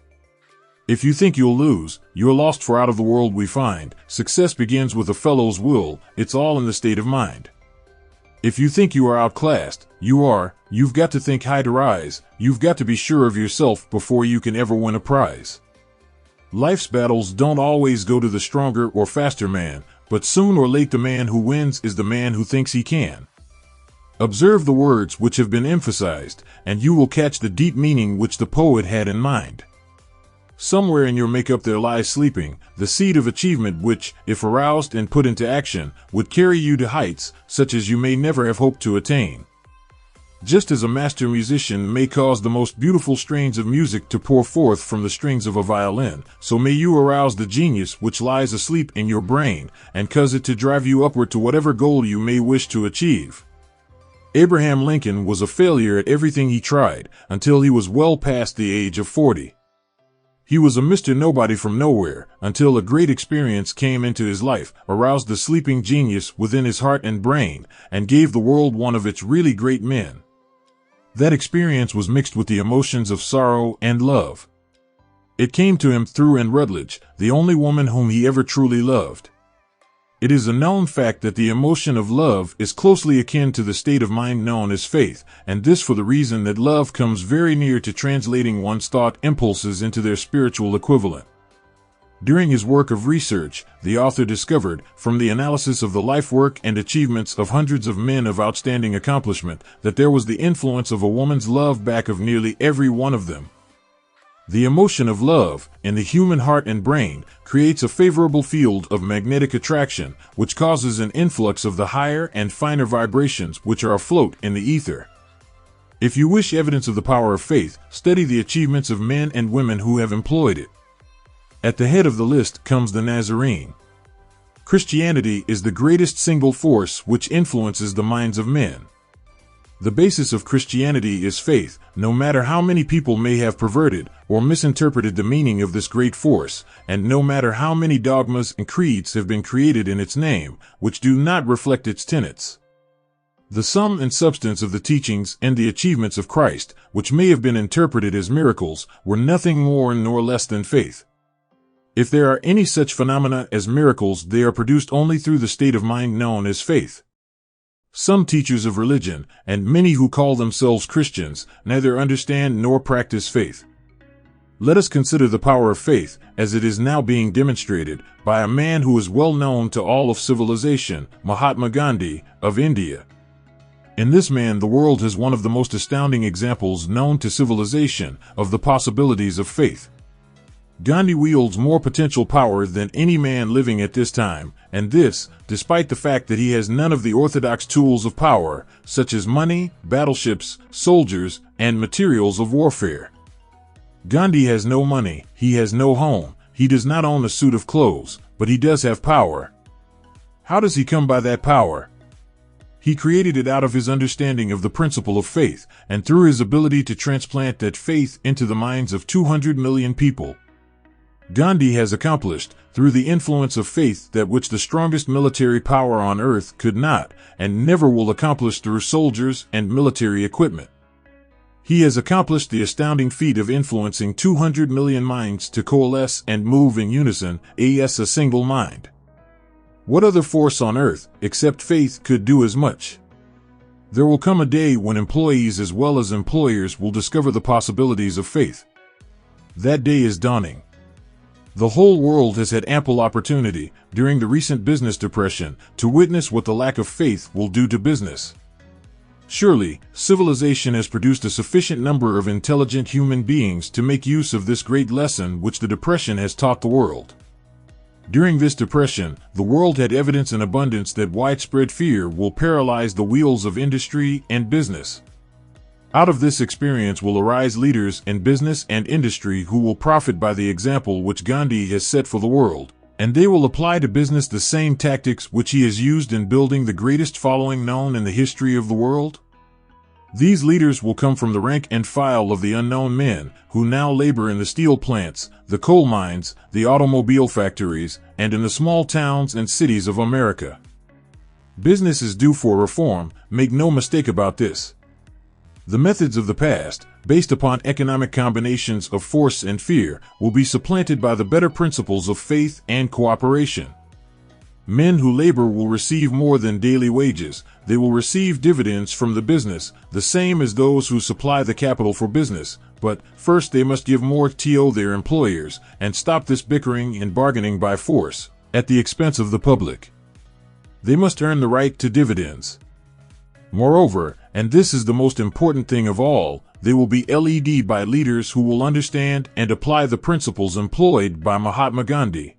If you think you'll lose, you're lost, for out of the world we find success begins with a fellow's will. It's all in the state of mind. If you think you are outclassed, you are. You've got to think high to rise. You've got to be sure of yourself before you can ever win a prize. Life's battles don't always go to the stronger or faster man, but soon or late the man who wins is the man who thinks he can." Observe the words which have been emphasized, and you will catch the deep meaning which the poet had in mind. Somewhere in your makeup there lies sleeping the seed of achievement which, if aroused and put into action, would carry you to heights such as you may never have hoped to attain. Just as a master musician may cause the most beautiful strains of music to pour forth from the strings of a violin, so may you arouse the genius which lies asleep in your brain and cause it to drive you upward to whatever goal you may wish to achieve. Abraham Lincoln was a failure at everything he tried until he was well past the age of 40. He was a Mr. Nobody from nowhere until a great experience came into his life, aroused the sleeping genius within his heart and brain, and gave the world one of its really great men. That experience was mixed with the emotions of sorrow and love. It came to him through Anne Rutledge, the only woman whom he ever truly loved. It is a known fact that the emotion of love is closely akin to the state of mind known as faith, and this for the reason that love comes very near to translating one's thought impulses into their spiritual equivalent. During his work of research, the author discovered, from the analysis of the life work and achievements of hundreds of men of outstanding accomplishment, that there was the influence of a woman's love back of nearly every one of them. The emotion of love, in the human heart and brain, creates a favorable field of magnetic attraction, which causes an influx of the higher and finer vibrations which are afloat in the ether. If you wish evidence of the power of faith, study the achievements of men and women who have employed it. At the head of the list comes the Nazarene. Christianity is the greatest single force which influences the minds of men. The basis of Christianity is faith, no matter how many people may have perverted or misinterpreted the meaning of this great force, and no matter how many dogmas and creeds have been created in its name, which do not reflect its tenets. The sum and substance of the teachings and the achievements of Christ, which may have been interpreted as miracles, were nothing more nor less than faith. If there are any such phenomena as miracles, they are produced only through the state of mind known as faith. Some teachers of religion, and many who call themselves Christians, neither understand nor practice faith. Let us consider the power of faith, as it is now being demonstrated, by a man who is well known to all of civilization, Mahatma Gandhi, of India. In this man, the world has one of the most astounding examples known to civilization of the possibilities of faith. Gandhi wields more potential power than any man living at this time, and this, despite the fact that he has none of the orthodox tools of power, such as money, battleships, soldiers, and materials of warfare. Gandhi has no money, he has no home, he does not own a suit of clothes, but he does have power. How does he come by that power? He created it out of his understanding of the principle of faith, and through his ability to transplant that faith into the minds of 200 million people. Gandhi has accomplished, through the influence of faith, that which the strongest military power on earth could not, and never will accomplish through soldiers and military equipment. He has accomplished the astounding feat of influencing 200 million minds to coalesce and move in unison, as a single mind. What other force on earth, except faith, could do as much? There will come a day when employees as well as employers will discover the possibilities of faith. That day is dawning. The whole world has had ample opportunity, during the recent business depression, to witness what the lack of faith will do to business. Surely, civilization has produced a sufficient number of intelligent human beings to make use of this great lesson which the depression has taught the world. During this depression, the world had evidence in abundance that widespread fear will paralyze the wheels of industry and business. Out of this experience will arise leaders in business and industry who will profit by the example which Gandhi has set for the world, and they will apply to business the same tactics which he has used in building the greatest following known in the history of the world. These leaders will come from the rank and file of the unknown men who now labor in the steel plants, the coal mines, the automobile factories, and in the small towns and cities of America. Business is due for reform, make no mistake about this. The methods of the past, based upon economic combinations of force and fear, will be supplanted by the better principles of faith and cooperation. Men who labor will receive more than daily wages. They will receive dividends from the business, the same as those who supply the capital for business. But first they must give more to their employers and stop this bickering and bargaining by force, at the expense of the public. They must earn the right to dividends. Moreover, and this is the most important thing of all, they will be led by leaders who will understand and apply the principles employed by Mahatma Gandhi.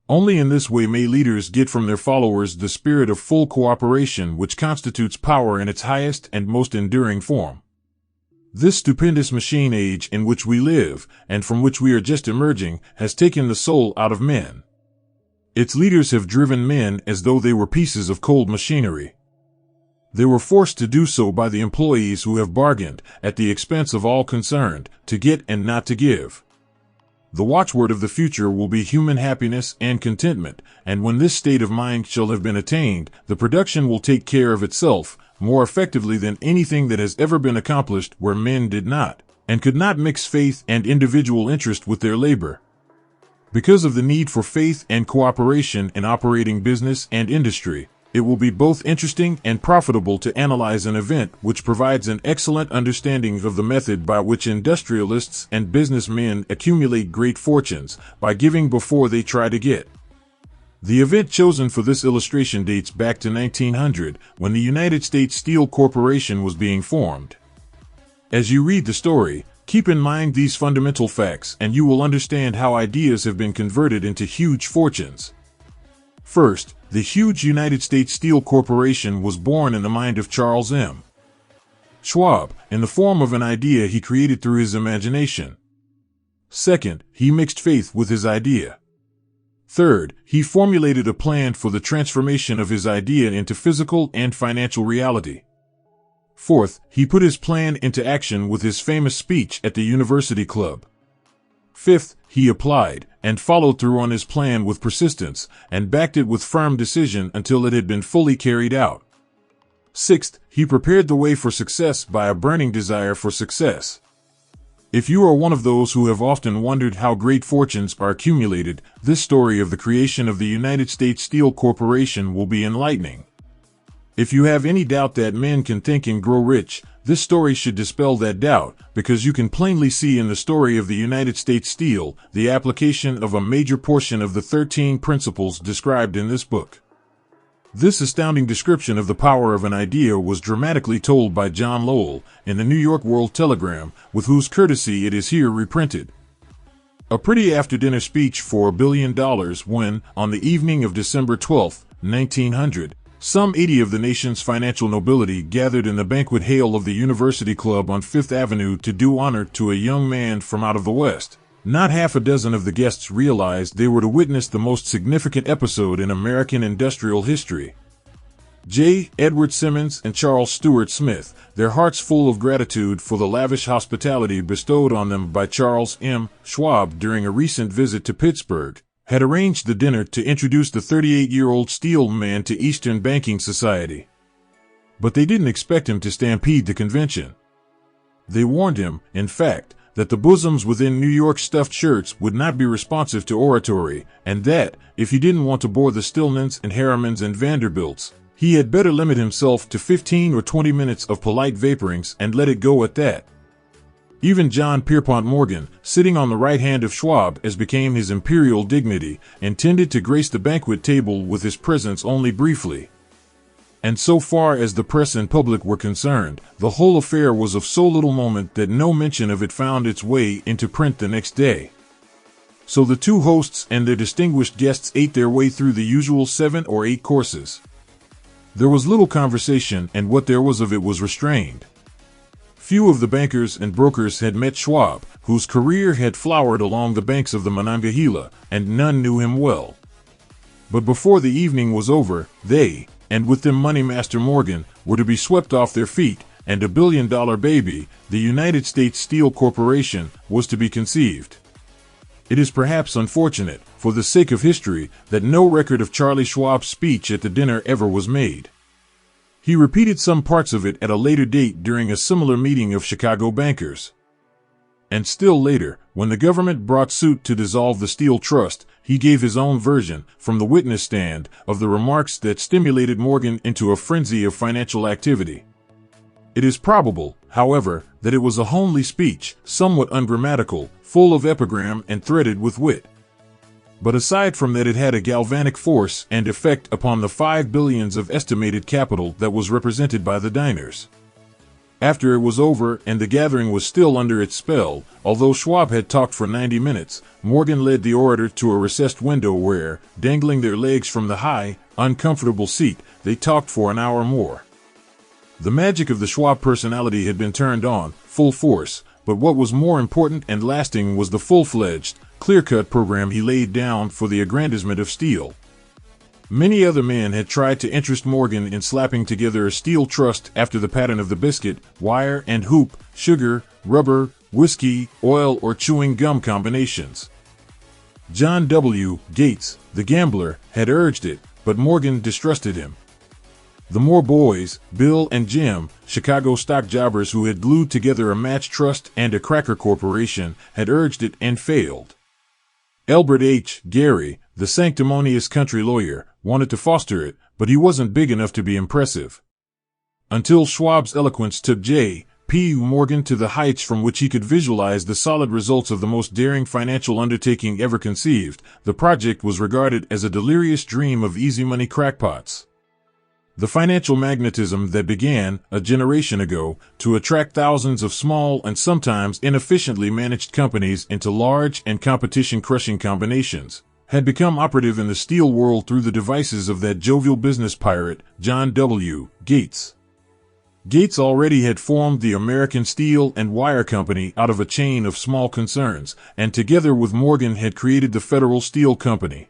Only in this way may leaders get from their followers the spirit of full cooperation which constitutes power in its highest and most enduring form. This stupendous machine age in which we live, and from which we are just emerging, has taken the soul out of men. Its leaders have driven men as though they were pieces of cold machinery. They were forced to do so by the employees who have bargained, at the expense of all concerned, to get and not to give. The watchword of the future will be human happiness and contentment, and when this state of mind shall have been attained, the production will take care of itself, more effectively than anything that has ever been accomplished where men did not, and could not mix faith and individual interest with their labor. Because of the need for faith and cooperation in operating business and industry, it will be both interesting and profitable to analyze an event which provides an excellent understanding of the method by which industrialists and businessmen accumulate great fortunes, by giving before they try to get. The event chosen for this illustration dates back to 1900, when the United States Steel Corporation was being formed. As you read the story, Keep in mind these fundamental facts and you will understand how ideas have been converted into huge fortunes. First, the huge United States Steel Corporation was born in the mind of Charles M. Schwab, in the form of an idea he created through his imagination. Second, he mixed faith with his idea. Third, he formulated a plan for the transformation of his idea into physical and financial reality. Fourth, he put his plan into action with his famous speech at the University Club. Fifth, he applied and followed through on his plan with persistence and backed it with firm decision until it had been fully carried out. Sixth, he prepared the way for success by a burning desire for success. If you are one of those who have often wondered how great fortunes are accumulated, this story of the creation of the United States Steel Corporation will be enlightening. If you have any doubt that men can think and grow rich, this story should dispel that doubt, because you can plainly see in the story of the United States Steel the application of a major portion of the 13 principles described in this book. This astounding description of the power of an idea was dramatically told by John Lowell in the New York World Telegram, with whose courtesy it is here reprinted. A pretty after-dinner speech for $1 billion when, on the evening of December 12, 1900, some 80 of the nation's financial nobility gathered in the banquet hall of the University Club on Fifth Avenue to do honor to a young man from out of the West. Not half a dozen of the guests realized they were to witness the most significant episode in American industrial history. J. Edward Simmons and Charles Stewart Smith, their hearts full of gratitude for the lavish hospitality bestowed on them by Charles M. Schwab during a recent visit to Pittsburgh, had arranged the dinner to introduce the 38-year-old steel man to Eastern banking society. But they didn't expect him to stampede the convention. They warned him, in fact, that the bosoms within New York stuffed shirts would not be responsive to oratory, and that, if he didn't want to bore the Stillmans and Harrimans and Vanderbilts, he had better limit himself to 15 or 20 minutes of polite vaporings and let it go at that. Even John Pierpont Morgan, sitting on the right hand of Schwab as became his imperial dignity, intended to grace the banquet table with his presence only briefly. And so far as the press and public were concerned, the whole affair was of so little moment that no mention of it found its way into print the next day. So the two hosts and their distinguished guests ate their way through the usual 7 or 8 courses. There was little conversation, and what there was of it was restrained. Few of the bankers and brokers had met Schwab, whose career had flowered along the banks of the Monongahela, and none knew him well. But before the evening was over, they, and with them Money Master Morgan, were to be swept off their feet, and a billion-dollar baby, the United States Steel Corporation, was to be conceived. It is perhaps unfortunate, for the sake of history, that no record of Charlie Schwab's speech at the dinner ever was made. He repeated some parts of it at a later date during a similar meeting of Chicago bankers. And still later, when the government brought suit to dissolve the Steel Trust, he gave his own version, from the witness stand, of the remarks that stimulated Morgan into a frenzy of financial activity. It is probable, however, that it was a homely speech, somewhat ungrammatical, full of epigram and threaded with wit. But aside from that, it had a galvanic force and effect upon the 5 billions of estimated capital that was represented by the diners. After it was over and the gathering was still under its spell, although Schwab had talked for 90 minutes, Morgan led the orator to a recessed window where, dangling their legs from the high, uncomfortable seat, they talked for an hour more. The magic of the Schwab personality had been turned on, full force, but what was more important and lasting was the full-fledged, clear-cut program he laid down for the aggrandizement of steel. Many other men had tried to interest Morgan in slapping together a steel trust after the pattern of the biscuit, wire and hoop, sugar, rubber, whiskey, oil, or chewing gum combinations. John W. Gates, the gambler, had urged it, but Morgan distrusted him. The Moore boys, Bill and Jim, Chicago stock jobbers who had glued together a match trust and a cracker corporation, had urged it and failed. Elbert H. Gary, the sanctimonious country lawyer, wanted to foster it, but he wasn't big enough to be impressive. Until Schwab's eloquence took J. P. Morgan to the heights from which he could visualize the solid results of the most daring financial undertaking ever conceived, the project was regarded as a delirious dream of easy money crackpots. The financial magnetism that began, a generation ago, to attract thousands of small and sometimes inefficiently managed companies into large and competition-crushing combinations, had become operative in the steel world through the devices of that jovial business pirate, John W. Gates. Gates already had formed the American Steel and Wire Company out of a chain of small concerns, and together with Morgan had created the Federal Steel Company.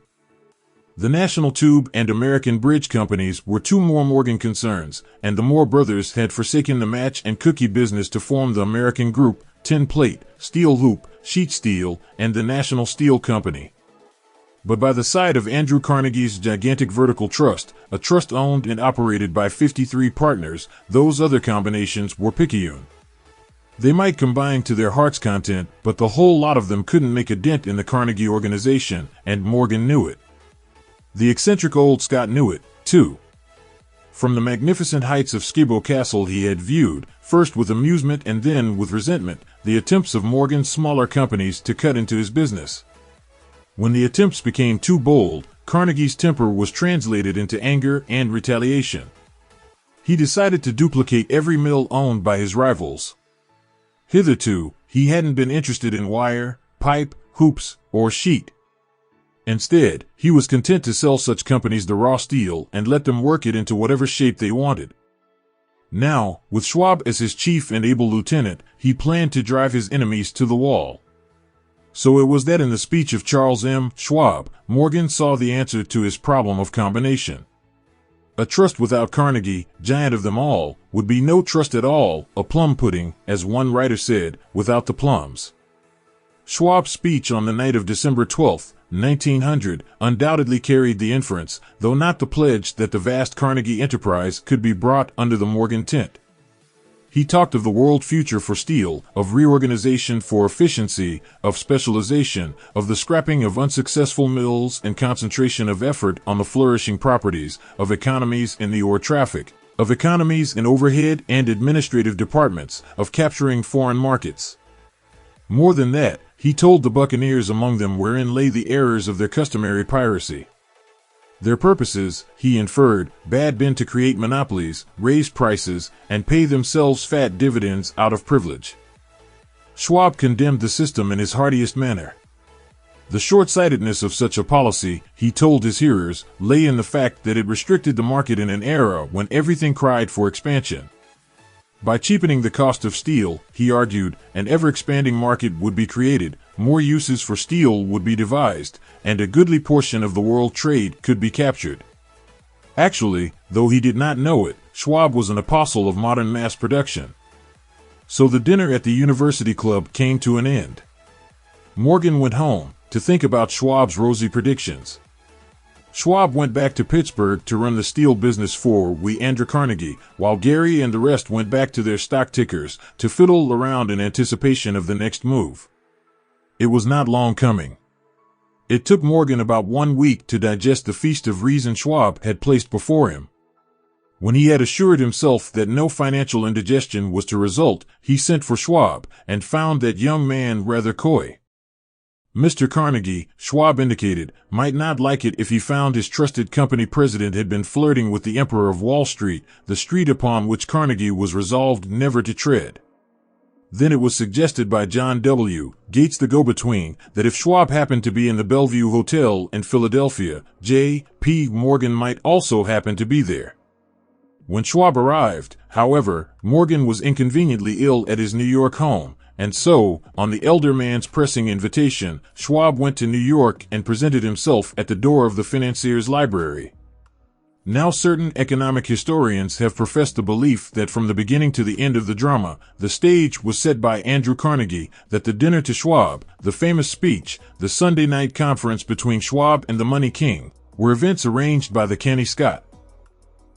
The National Tube and American Bridge Companies were two more Morgan concerns, and the Moore brothers had forsaken the match and cookie business to form the American Group, Tin Plate, Steel Hoop, Sheet Steel, and the National Steel Company. But by the side of Andrew Carnegie's gigantic vertical trust, a trust owned and operated by 53 partners, those other combinations were picayune. They might combine to their heart's content, but the whole lot of them couldn't make a dent in the Carnegie organization, and Morgan knew it. The eccentric old Scot knew it, too. From the magnificent heights of Skibo Castle he had viewed, first with amusement and then with resentment, the attempts of Morgan's smaller companies to cut into his business. When the attempts became too bold, Carnegie's temper was translated into anger and retaliation. He decided to duplicate every mill owned by his rivals. Hitherto, he hadn't been interested in wire, pipe, hoops, or sheet. Instead, he was content to sell such companies the raw steel and let them work it into whatever shape they wanted. Now, with Schwab as his chief and able lieutenant, he planned to drive his enemies to the wall. So it was that in the speech of Charles M. Schwab, Morgan saw the answer to his problem of combination. A trust without Carnegie, giant of them all, would be no trust at all, a plum pudding, as one writer said, without the plums. Schwab's speech on the night of December 12, 1900, undoubtedly carried the inference, though not the pledge, that the vast Carnegie enterprise could be brought under the Morgan tent. He talked of the world future for steel, of reorganization for efficiency, of specialization, of the scrapping of unsuccessful mills and concentration of effort on the flourishing properties, of economies in the ore traffic, of economies in overhead and administrative departments, of capturing foreign markets. More than that, he told the buccaneers among them wherein lay the errors of their customary piracy. Their purposes, he inferred, had been to create monopolies, raise prices, and pay themselves fat dividends out of privilege. Schwab condemned the system in his heartiest manner. The short-sightedness of such a policy, he told his hearers, lay in the fact that it restricted the market in an era when everything cried for expansion. By cheapening the cost of steel, he argued, an ever-expanding market would be created, more uses for steel would be devised, and a goodly portion of the world trade could be captured. Actually, though he did not know it, Schwab was an apostle of modern mass production. So the dinner at the University Club came to an end. Morgan went home to think about Schwab's rosy predictions. Schwab went back to Pittsburgh to run the steel business for Andrew Carnegie, while Gary and the rest went back to their stock tickers to fiddle around in anticipation of the next move. It was not long coming. It took Morgan about 1 week to digest the feast of reason Schwab had placed before him. When he had assured himself that no financial indigestion was to result, he sent for Schwab and found that young man rather coy. Mr. Carnegie, Schwab indicated, might not like it if he found his trusted company president had been flirting with the Emperor of Wall Street, the street upon which Carnegie was resolved never to tread. Then it was suggested by John W. Gates, the go-between, that if Schwab happened to be in the Bellevue Hotel in Philadelphia, J. P. Morgan might also happen to be there. When Schwab arrived, however, Morgan was inconveniently ill at his New York home, and so, on the elder man's pressing invitation, Schwab went to New York and presented himself at the door of the financier's library. Now certain economic historians have professed the belief that from the beginning to the end of the drama, the stage was set by Andrew Carnegie, that the dinner to Schwab, the famous speech, the Sunday night conference between Schwab and the Money King, were events arranged by the canny Scot.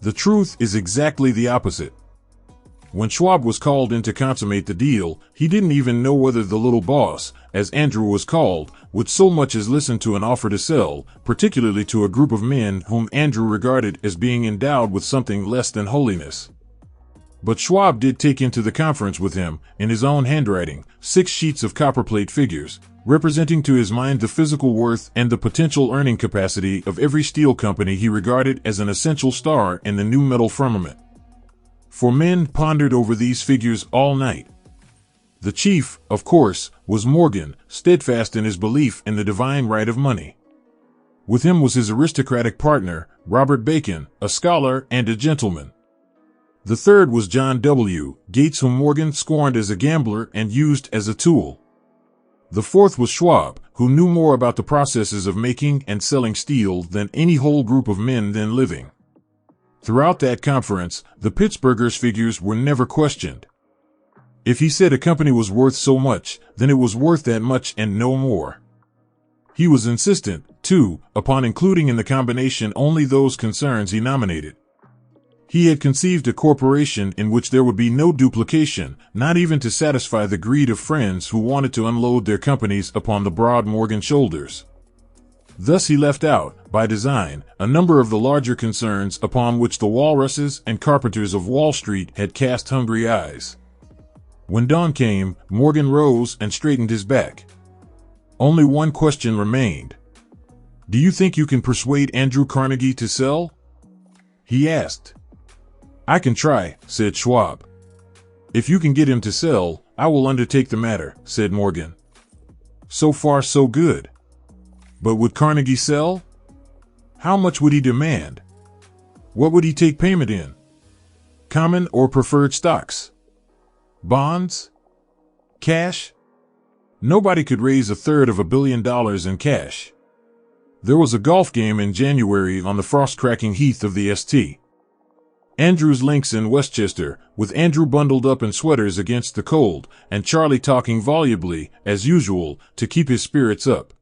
The truth is exactly the opposite. When Schwab was called in to consummate the deal, he didn't even know whether the little boss, as Andrew was called, would so much as listen to an offer to sell, particularly to a group of men whom Andrew regarded as being endowed with something less than holiness. But Schwab did take into the conference with him, in his own handwriting, 6 sheets of copperplate figures, representing to his mind the physical worth and the potential earning capacity of every steel company he regarded as an essential star in the new metal firmament. 4 men pondered over these figures all night. The chief, of course, was Morgan, steadfast in his belief in the divine right of money. With him was his aristocratic partner, Robert Bacon, a scholar and a gentleman. The third was John W. Gates, whom Morgan scorned as a gambler and used as a tool. The fourth was Schwab, who knew more about the processes of making and selling steel than any whole group of men then living. Throughout that conference, the Pittsburghers' figures were never questioned. If he said a company was worth so much, then it was worth that much and no more. He was insistent, too, upon including in the combination only those concerns he nominated. He had conceived a corporation in which there would be no duplication, not even to satisfy the greed of friends who wanted to unload their companies upon the broad Morgan shoulders. Thus he left out, by design, a number of the larger concerns upon which the walruses and carpenters of Wall Street had cast hungry eyes. When dawn came, Morgan rose and straightened his back. Only one question remained. "Do you think you can persuade Andrew Carnegie to sell?" he asked. "I can try," said Schwab. "If you can get him to sell, I will undertake the matter," said Morgan. So far so good. But would Carnegie sell? How much would he demand? What would he take payment in? Common or preferred stocks? Bonds? Cash? Nobody could raise $1/3 billion in cash. There was a golf game in January on the frost-cracking heath of the St. Andrew's Links in Westchester, with Andrew bundled up in sweaters against the cold, and Charlie talking volubly, as usual, to keep his spirits up.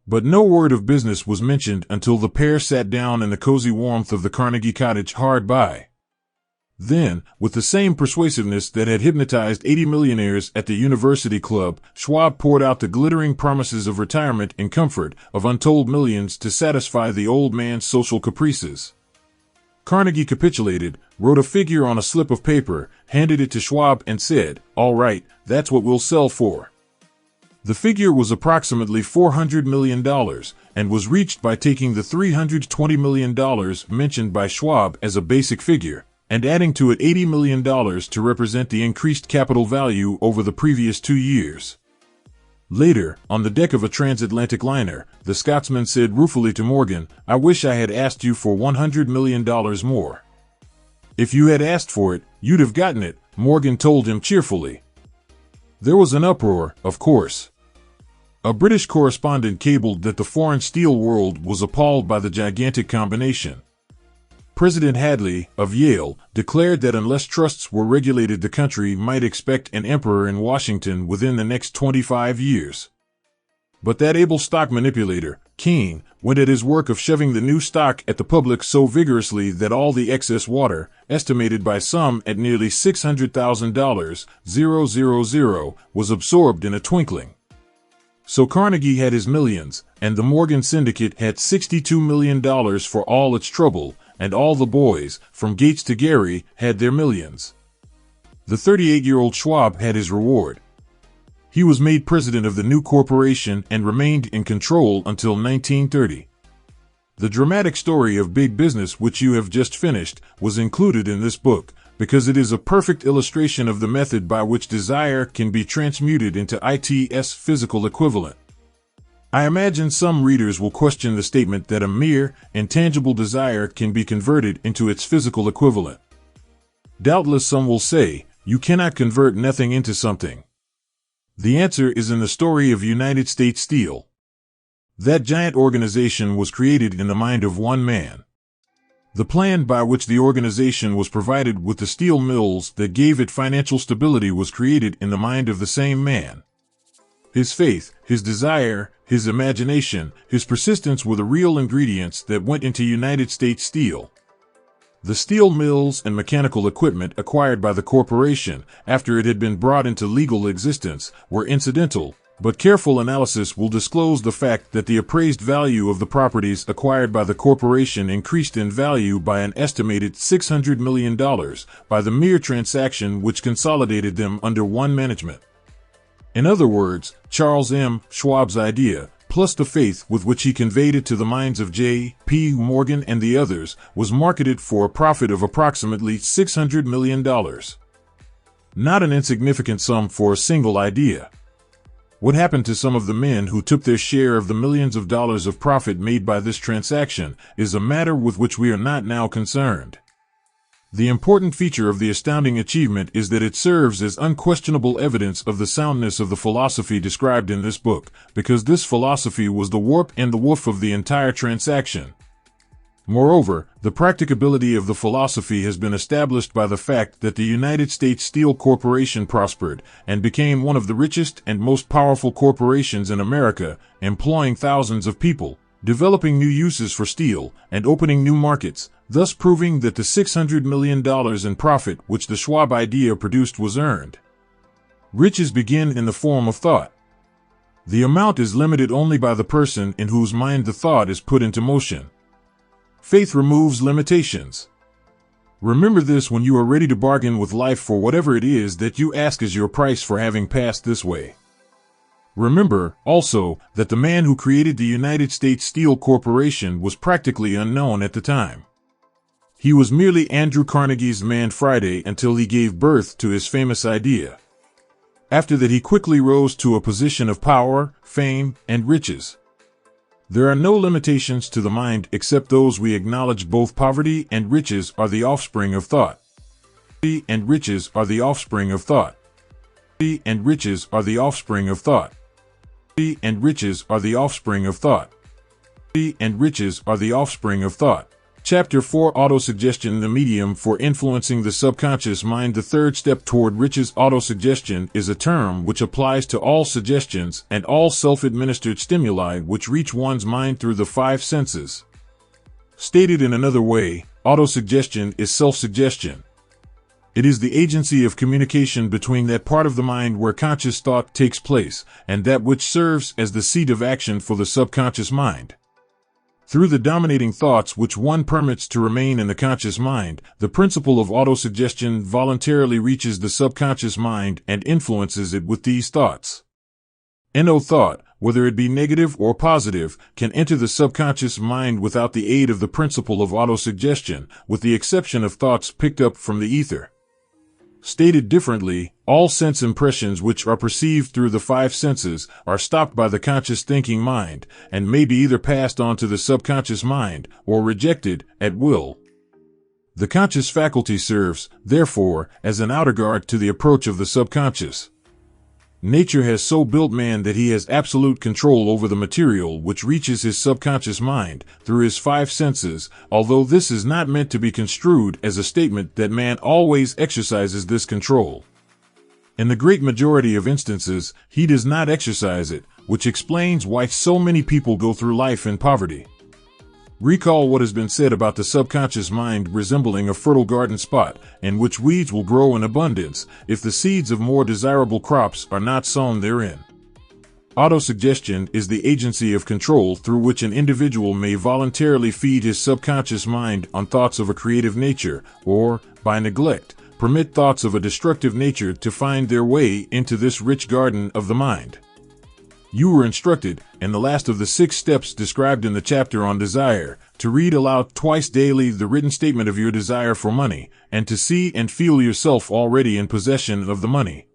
But no word of business was mentioned until the pair sat down in the cozy warmth of the Carnegie cottage hard by. Then, with the same persuasiveness that had hypnotized 80 millionaires at the University Club, Schwab poured out the glittering promises of retirement and comfort, of untold millions to satisfy the old man's social caprices. Carnegie capitulated, wrote a figure on a slip of paper, handed it to Schwab and said, "All right, that's what we'll sell for." The figure was approximately $400 million, and was reached by taking the $320 million mentioned by Schwab as a basic figure, and adding to it $80 million to represent the increased capital value over the previous 2 years. Later, on the deck of a transatlantic liner, the Scotsman said ruefully to Morgan, "I wish I had asked you for $100 million more." "If you had asked for it, you'd have gotten it," Morgan told him cheerfully. There was an uproar, of course. A British correspondent cabled that the foreign steel world was appalled by the gigantic combination. President Hadley, of Yale, declared that unless trusts were regulated, the country might expect an emperor in Washington within the next 25 years. But that able stock manipulator, Kane, went at his work of shoving the new stock at the public so vigorously that all the excess water, estimated by some at nearly $600,000, was absorbed in a twinkling. So Carnegie had his millions, and the Morgan Syndicate had $62 million for all its trouble, and all the boys, from Gates to Gary, had their millions. The 38-year-old Schwab had his reward. He was made president of the new corporation and remained in control until 1930. The dramatic story of big business which you have just finished was included in this book, because it is a perfect illustration of the method by which desire can be transmuted into its physical equivalent. I imagine some readers will question the statement that a mere, intangible desire can be converted into its physical equivalent. Doubtless some will say, you cannot convert nothing into something. The answer is in the story of United States Steel. That giant organization was created in the mind of one man. The plan by which the organization was provided with the steel mills that gave it financial stability was created in the mind of the same man. His faith, his desire, his imagination, his persistence were the real ingredients that went into United States Steel. The steel mills and mechanical equipment acquired by the corporation, after it had been brought into legal existence, were incidental, But careful analysis will disclose the fact that the appraised value of the properties acquired by the corporation increased in value by an estimated $600 million by the mere transaction which consolidated them under one management. In other words, Charles M. Schwab's idea, plus the faith with which he conveyed it to the minds of J. P. Morgan and the others, was marketed for a profit of approximately $600 million. Not an insignificant sum for a single idea. What happened to some of the men who took their share of the millions of dollars of profit made by this transaction is a matter with which we are not now concerned. The important feature of the astounding achievement is that it serves as unquestionable evidence of the soundness of the philosophy described in this book, because this philosophy was the warp and the woof of the entire transaction. Moreover, the practicability of the philosophy has been established by the fact that the United States Steel Corporation prospered and became one of the richest and most powerful corporations in America, employing thousands of people, developing new uses for steel, and opening new markets, thus proving that the $600 million in profit which the Schwab idea produced was earned. Riches begin in the form of thought. The amount is limited only by the person in whose mind the thought is put into motion. Faith removes limitations. Remember this when you are ready to bargain with life for whatever it is that you ask as your price for having passed this way. Remember, also, that the man who created the United States Steel Corporation was practically unknown at the time. He was merely Andrew Carnegie's Man Friday until he gave birth to his famous idea. After that, he quickly rose to a position of power, fame, and riches. There are no limitations to the mind except those we acknowledge. Both poverty and riches are the offspring of thought. Poverty and riches are the offspring of thought. Poverty and riches are the offspring of thought. Poverty and riches are the offspring of thought. Poverty and riches are the offspring of thought. Chapter 4: Autosuggestion, the medium for influencing the subconscious mind. The third step toward riches. Autosuggestion is a term which applies to all suggestions and all self-administered stimuli which reach one's mind through the five senses. Stated in another way, autosuggestion is self-suggestion. It is the agency of communication between that part of the mind where conscious thought takes place and that which serves as the seat of action for the subconscious mind. Through the dominating thoughts which one permits to remain in the conscious mind, the principle of autosuggestion voluntarily reaches the subconscious mind and influences it with these thoughts. No thought, whether it be negative or positive, can enter the subconscious mind without the aid of the principle of autosuggestion, with the exception of thoughts picked up from the ether. Stated differently, all sense impressions which are perceived through the five senses are stopped by the conscious thinking mind, and may be either passed on to the subconscious mind or rejected at will. The conscious faculty serves, therefore, as an outerguard to the approach of the subconscious. Nature has so built man that he has absolute control over the material which reaches his subconscious mind through his five senses, although this is not meant to be construed as a statement that man always exercises this control. In the great majority of instances, he does not exercise it, which explains why so many people go through life in poverty. Recall what has been said about the subconscious mind resembling a fertile garden spot in which weeds will grow in abundance if the seeds of more desirable crops are not sown therein. Autosuggestion is the agency of control through which an individual may voluntarily feed his subconscious mind on thoughts of a creative nature, or, by neglect, permit thoughts of a destructive nature to find their way into this rich garden of the mind. You were instructed, in the last of the 6 steps described in the chapter on desire, to read aloud twice daily the written statement of your desire for money, and to see and feel yourself already in possession of the money.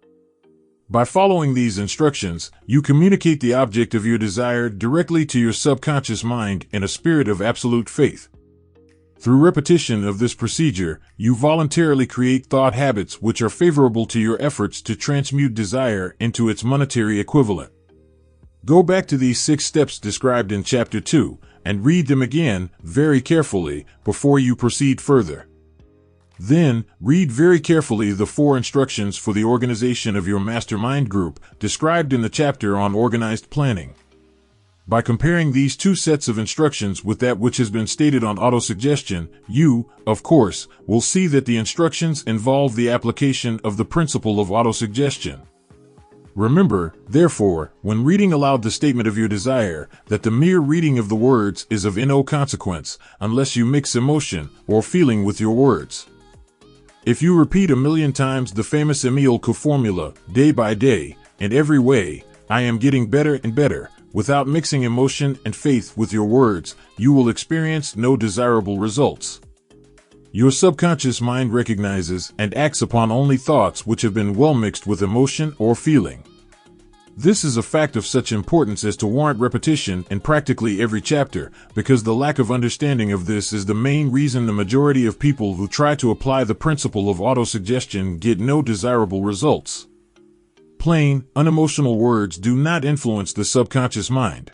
By following these instructions, you communicate the object of your desire directly to your subconscious mind in a spirit of absolute faith. Through repetition of this procedure, you voluntarily create thought habits which are favorable to your efforts to transmute desire into its monetary equivalent. Go back to these 6 steps described in Chapter 2 and read them again very carefully before you proceed further. Then, read very carefully the 4 instructions for the organization of your mastermind group described in the chapter on organized planning. By comparing these 2 sets of instructions with that which has been stated on autosuggestion, you, of course, will see that the instructions involve the application of the principle of autosuggestion. Remember, therefore, when reading aloud the statement of your desire, that the mere reading of the words is of no consequence, unless you mix emotion or feeling with your words. If you repeat 1,000,000 times the famous Emile Coué formula, day by day, in every way, I am getting better and better, without mixing emotion and faith with your words, you will experience no desirable results. Your subconscious mind recognizes and acts upon only thoughts which have been well mixed with emotion or feeling. This is a fact of such importance as to warrant repetition in practically every chapter, because the lack of understanding of this is the main reason the majority of people who try to apply the principle of autosuggestion get no desirable results. Plain, unemotional words do not influence the subconscious mind.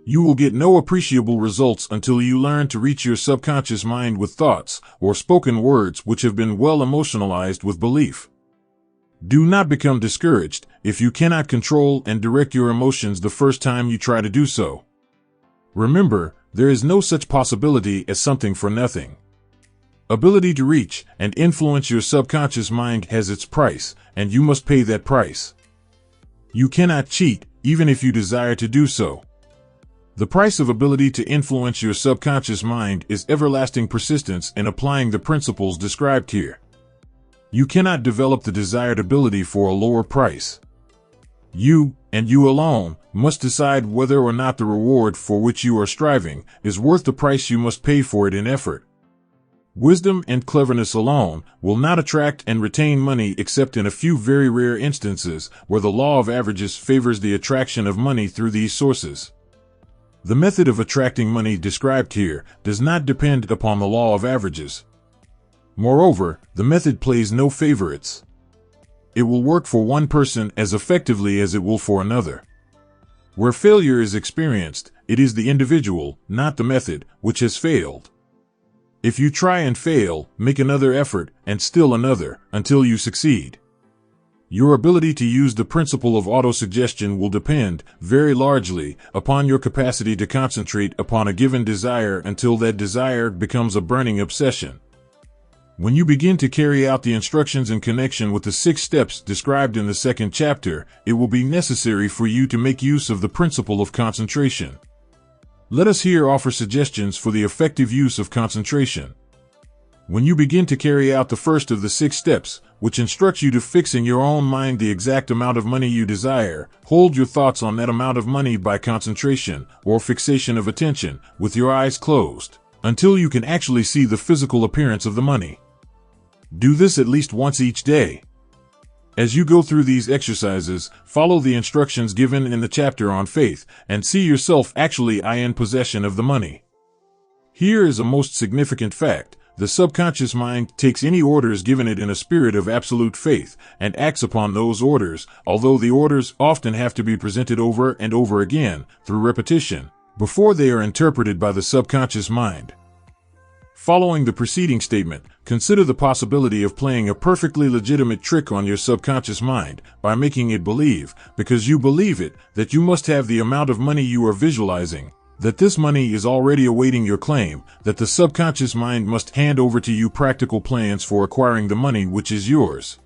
You will get no appreciable results until you learn to reach your subconscious mind with thoughts or spoken words which have been well emotionalized with belief. Do not become discouraged if you cannot control and direct your emotions the first time you try to do so. Remember, there is no such possibility as something for nothing. Ability to reach and influence your subconscious mind has its price, and you must pay that price. You cannot cheat, even if you desire to do so. The price of ability to influence your subconscious mind is everlasting persistence in applying the principles described here. You cannot develop the desired ability for a lower price. You, and you alone, must decide whether or not the reward for which you are striving is worth the price you must pay for it in effort. Wisdom and cleverness alone will not attract and retain money except in a few very rare instances where the law of averages favors the attraction of money through these sources. The method of attracting money described here does not depend upon the law of averages. Moreover, the method plays no favorites. It will work for one person as effectively as it will for another. Where failure is experienced, it is the individual, not the method, which has failed. If you try and fail, make another effort, and still another, until you succeed. Your ability to use the principle of autosuggestion will depend, very largely, upon your capacity to concentrate upon a given desire until that desire becomes a burning obsession. When you begin to carry out the instructions in connection with the 6 steps described in the 2nd chapter, it will be necessary for you to make use of the principle of concentration. Let us here offer suggestions for the effective use of concentration. When you begin to carry out the first of the 6 steps, which instructs you to fix in your own mind the exact amount of money you desire, hold your thoughts on that amount of money by concentration, or fixation of attention, with your eyes closed, until you can actually see the physical appearance of the money. Do this at least once each day. As you go through these exercises, follow the instructions given in the chapter on faith, and see yourself actually in possession of the money. Here is a most significant fact. The subconscious mind takes any orders given it in a spirit of absolute faith, and acts upon those orders, although the orders often have to be presented over and over again, through repetition, before they are interpreted by the subconscious mind. Following the preceding statement, consider the possibility of playing a perfectly legitimate trick on your subconscious mind by making it believe, because you believe it, that you must have the amount of money you are visualizing, that this money is already awaiting your claim, that the subconscious mind must hand over to you practical plans for acquiring the money which is yours.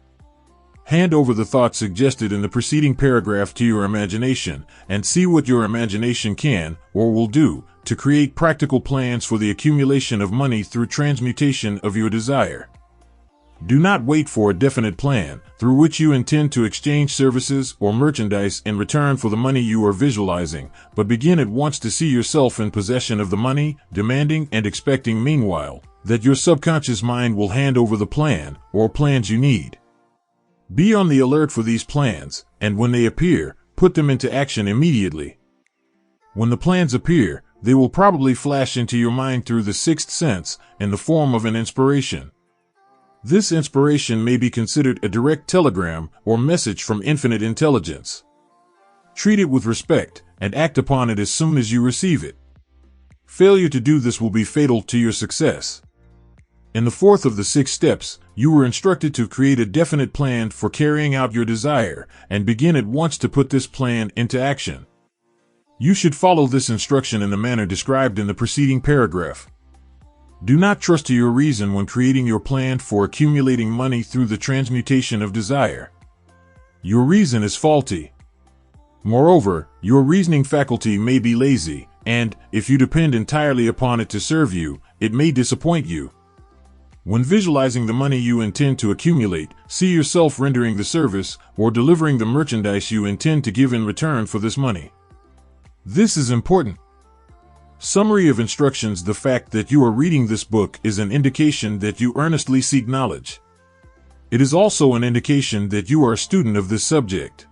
Hand over the thoughts suggested in the preceding paragraph to your imagination, and see what your imagination can, or will do, to create practical plans for the accumulation of money through transmutation of your desire. Do not wait for a definite plan, through which you intend to exchange services or merchandise in return for the money you are visualizing, but begin at once to see yourself in possession of the money, demanding and expecting meanwhile, that your subconscious mind will hand over the plan, or plans you need. Be on the alert for these plans, and when they appear, put them into action immediately. When the plans appear, they will probably flash into your mind through the 6th sense, in the form of an inspiration. This inspiration may be considered a direct telegram or message from infinite intelligence. Treat it with respect, and act upon it as soon as you receive it. Failure to do this will be fatal to your success. In the 4th of the 6 steps, you were instructed to create a definite plan for carrying out your desire, and begin at once to put this plan into action. You should follow this instruction in the manner described in the preceding paragraph. Do not trust to your reason when creating your plan for accumulating money through the transmutation of desire. Your reason is faulty. Moreover, your reasoning faculty may be lazy, and, if you depend entirely upon it to serve you, it may disappoint you. When visualizing the money you intend to accumulate, see yourself rendering the service or delivering the merchandise you intend to give in return for this money. This is important. Summary of instructions: the fact that you are reading this book is an indication that you earnestly seek knowledge. It is also an indication that you are a student of this subject.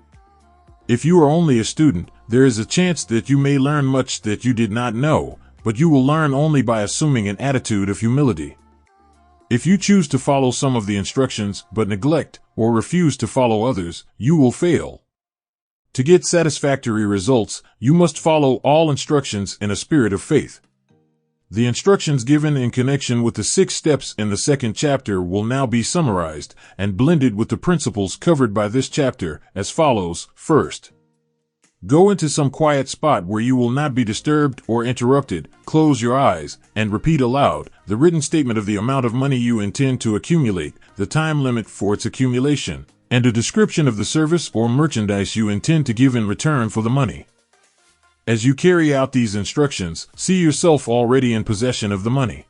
If you are only a student, there is a chance that you may learn much that you did not know, but you will learn only by assuming an attitude of humility. If you choose to follow some of the instructions but neglect or refuse to follow others, you will fail. To get satisfactory results, you must follow all instructions in a spirit of faith. The instructions given in connection with the 6 steps in the 2nd chapter will now be summarized and blended with the principles covered by this chapter as follows. First, go into some quiet spot where you will not be disturbed or interrupted, close your eyes, and repeat aloud the written statement of the amount of money you intend to accumulate, the time limit for its accumulation, and a description of the service or merchandise you intend to give in return for the money. As you carry out these instructions, see yourself already in possession of the money.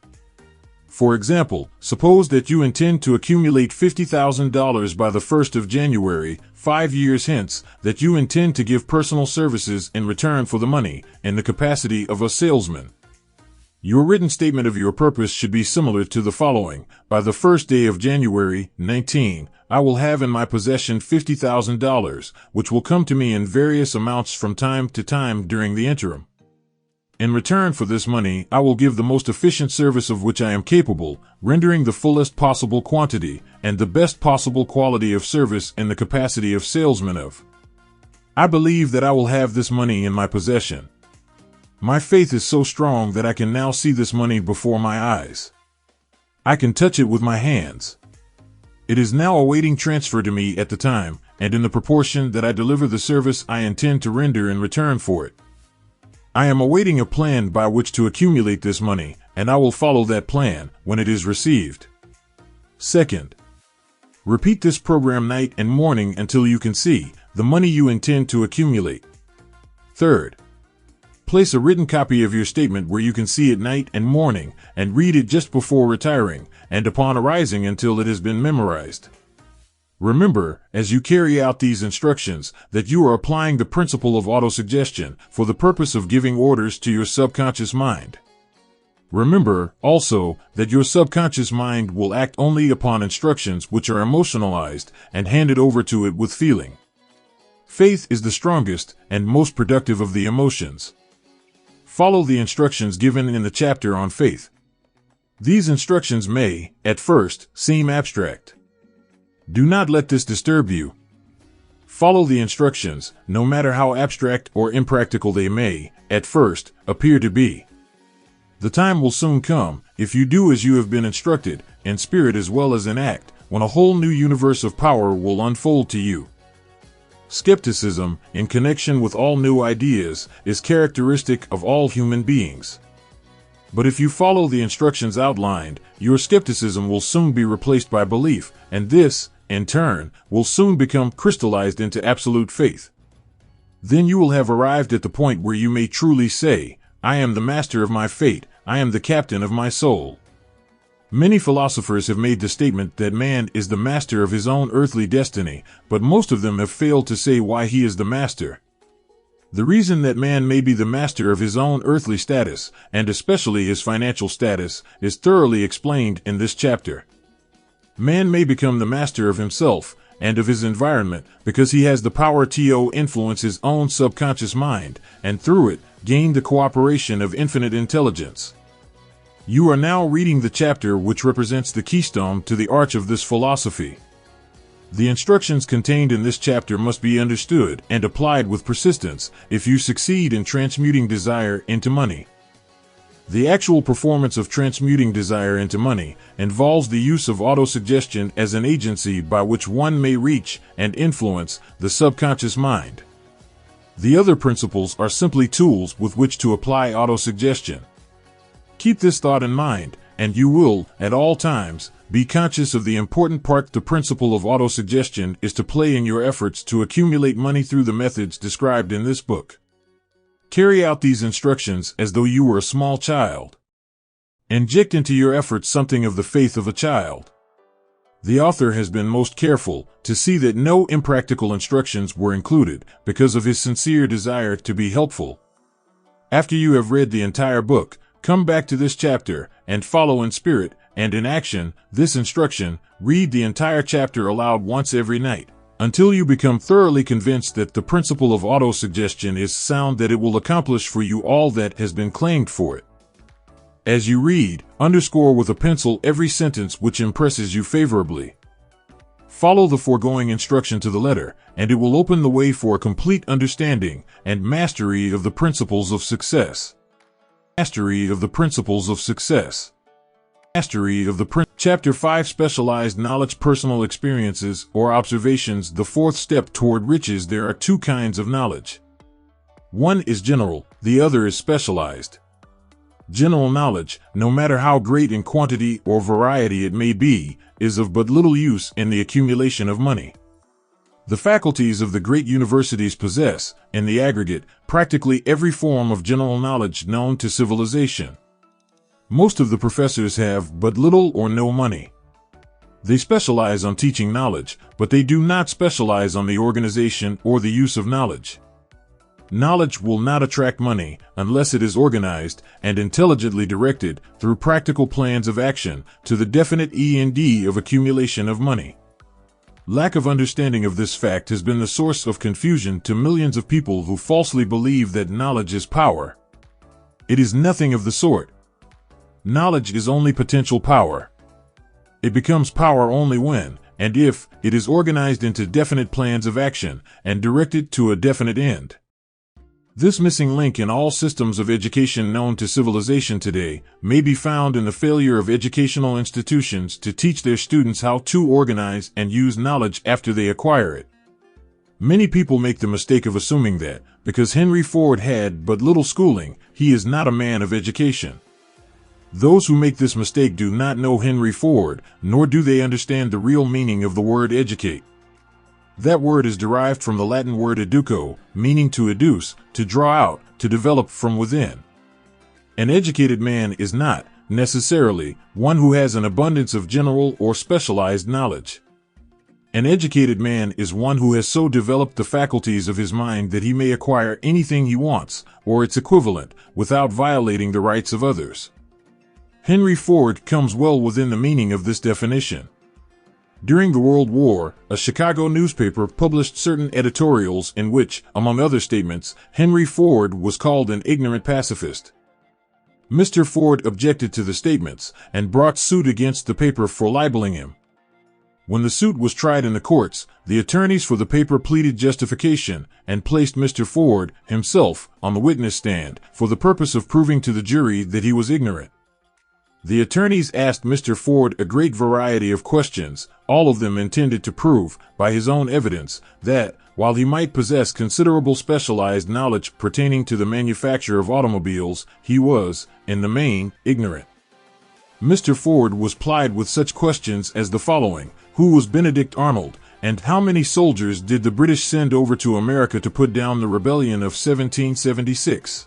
For example, suppose that you intend to accumulate $50,000 by the 1st of January, 5 years hence, that you intend to give personal services in return for the money, in the capacity of a salesman. Your written statement of your purpose should be similar to the following: by the 1st day of January, 19, I will have in my possession $50,000, which will come to me in various amounts from time to time during the interim. In return for this money, I will give the most efficient service of which I am capable, rendering the fullest possible quantity and the best possible quality of service in the capacity of salesman of. I believe that I will have this money in my possession. My faith is so strong that I can now see this money before my eyes. I can touch it with my hands. It is now awaiting transfer to me at the time and in the proportion that I deliver the service I intend to render in return for it. I am awaiting a plan by which to accumulate this money, and I will follow that plan when it is received. Second, repeat this program night and morning until you can see the money you intend to accumulate. Third, place a written copy of your statement where you can see it night and morning and read it just before retiring and upon arising until it has been memorized. Remember, as you carry out these instructions, that you are applying the principle of autosuggestion for the purpose of giving orders to your subconscious mind. Remember, also, that your subconscious mind will act only upon instructions which are emotionalized and handed over to it with feeling. Faith is the strongest and most productive of the emotions. Follow the instructions given in the chapter on faith. These instructions may, at first, seem abstract. Do not let this disturb you. Follow the instructions, no matter how abstract or impractical they may, at first, appear to be. The time will soon come, if you do as you have been instructed, in spirit as well as in act, when a whole new universe of power will unfold to you. Skepticism, in connection with all new ideas, is characteristic of all human beings. But if you follow the instructions outlined, your skepticism will soon be replaced by belief, and this, in turn, will soon become crystallized into absolute faith. Then you will have arrived at the point where you may truly say, I am the master of my fate, I am the captain of my soul. Many philosophers have made the statement that man is the master of his own earthly destiny, but most of them have failed to say why he is the master. The reason that man may be the master of his own earthly status, and especially his financial status, is thoroughly explained in this chapter. Man may become the master of himself and of his environment because he has the power to influence his own subconscious mind, and through it, gain the cooperation of infinite intelligence. You are now reading the chapter which represents the keystone to the arch of this philosophy. The instructions contained in this chapter must be understood and applied with persistence if you succeed in transmuting desire into money. The actual performance of transmuting desire into money involves the use of autosuggestion as an agency by which one may reach and influence the subconscious mind. The other principles are simply tools with which to apply autosuggestion. Keep this thought in mind, and you will, at all times, be conscious of the important part the principle of autosuggestion is to play in your efforts to accumulate money through the methods described in this book. Carry out these instructions as though you were a small child. Inject into your efforts something of the faith of a child. The author has been most careful to see that no impractical instructions were included because of his sincere desire to be helpful. After you have read the entire book, come back to this chapter and follow in spirit and in action this instruction. Read the entire chapter aloud once every night, until you become thoroughly convinced that the principle of autosuggestion is sound, that it will accomplish for you all that has been claimed for it. As you read, underscore with a pencil every sentence which impresses you favorably. Follow the foregoing instruction to the letter, and it will open the way for a complete understanding and mastery of the principles of success. Mastery of the principles of success. Mastery of the Chapter 5, Specialized Knowledge, Personal Experiences or Observations. The fourth step toward riches. There are two kinds of knowledge. One is general, the other is specialized. General knowledge, no matter how great in quantity or variety it may be, is of but little use in the accumulation of money. The faculties of the great universities possess, in the aggregate, practically every form of general knowledge known to civilization. Most of the professors have but little or no money. They specialize on teaching knowledge, but they do not specialize on the organization or the use of knowledge. Knowledge will not attract money unless it is organized and intelligently directed through practical plans of action to the definite end of accumulation of money. Lack of understanding of this fact has been the source of confusion to millions of people who falsely believe that knowledge is power. It is nothing of the sort. Knowledge is only potential power. It becomes power only when, and if, it is organized into definite plans of action and directed to a definite end. This missing link in all systems of education known to civilization today may be found in the failure of educational institutions to teach their students how to organize and use knowledge after they acquire it. Many people make the mistake of assuming that, because Henry Ford had but little schooling, he is not a man of education. Those who make this mistake do not know Henry Ford, nor do they understand the real meaning of the word educate. That word is derived from the Latin word educo, meaning to educe, to draw out, to develop from within. An educated man is not, necessarily, one who has an abundance of general or specialized knowledge. An educated man is one who has so developed the faculties of his mind that he may acquire anything he wants, or its equivalent, without violating the rights of others. Henry Ford comes well within the meaning of this definition. During the World War, a Chicago newspaper published certain editorials in which, among other statements, Henry Ford was called an ignorant pacifist. Mr. Ford objected to the statements and brought suit against the paper for libeling him. When the suit was tried in the courts, the attorneys for the paper pleaded justification and placed Mr. Ford himself on the witness stand for the purpose of proving to the jury that he was ignorant. The attorneys asked Mr. Ford a great variety of questions, all of them intended to prove, by his own evidence, that, while he might possess considerable specialized knowledge pertaining to the manufacture of automobiles, he was, in the main, ignorant. Mr. Ford was plied with such questions as the following: who was Benedict Arnold, and how many soldiers did the British send over to America to put down the rebellion of 1776?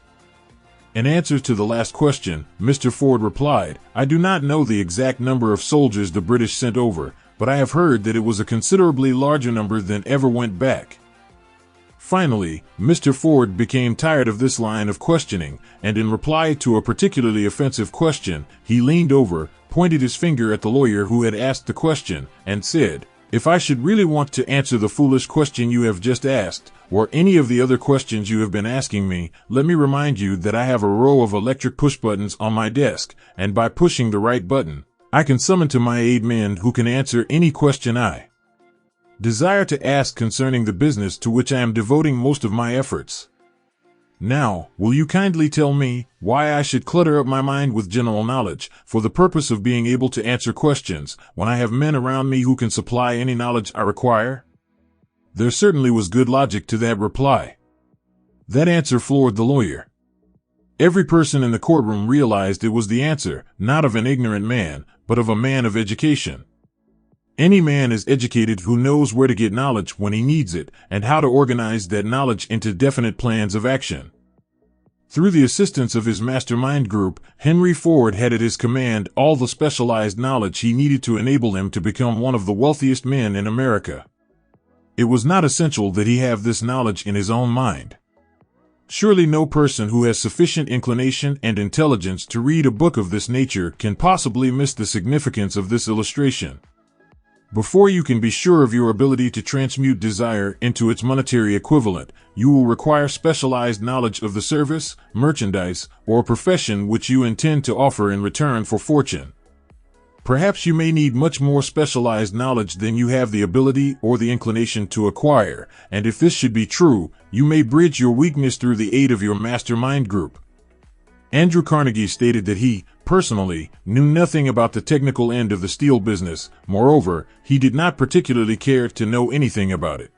In answer to the last question, Mr. Ford replied, "I do not know the exact number of soldiers the British sent over, but I have heard that it was a considerably larger number than ever went back." Finally, Mr. Ford became tired of this line of questioning, and in reply to a particularly offensive question, he leaned over, pointed his finger at the lawyer who had asked the question, and said, "If I should really want to answer the foolish question you have just asked, or any of the other questions you have been asking me, let me remind you that I have a row of electric push buttons on my desk, and by pushing the right button, I can summon to my aid men who can answer any question I desire to ask concerning the business to which I am devoting most of my efforts. Now, will you kindly tell me why I should clutter up my mind with general knowledge for the purpose of being able to answer questions when I have men around me who can supply any knowledge I require?" There certainly was good logic to that reply. That answer floored the lawyer. Every person in the courtroom realized it was the answer, not of an ignorant man, but of a man of education. Any man is educated who knows where to get knowledge when he needs it, and how to organize that knowledge into definite plans of action. Through the assistance of his mastermind group, Henry Ford had at his command all the specialized knowledge he needed to enable him to become one of the wealthiest men in America. It was not essential that he have this knowledge in his own mind. Surely no person who has sufficient inclination and intelligence to read a book of this nature can possibly miss the significance of this illustration. Before you can be sure of your ability to transmute desire into its monetary equivalent, you will require specialized knowledge of the service, merchandise, or profession which you intend to offer in return for fortune. Perhaps you may need much more specialized knowledge than you have the ability or the inclination to acquire, and if this should be true, you may bridge your weakness through the aid of your mastermind group. Andrew Carnegie stated that he, personally, knew nothing about the technical end of the steel business. Moreover, he did not particularly care to know anything about it.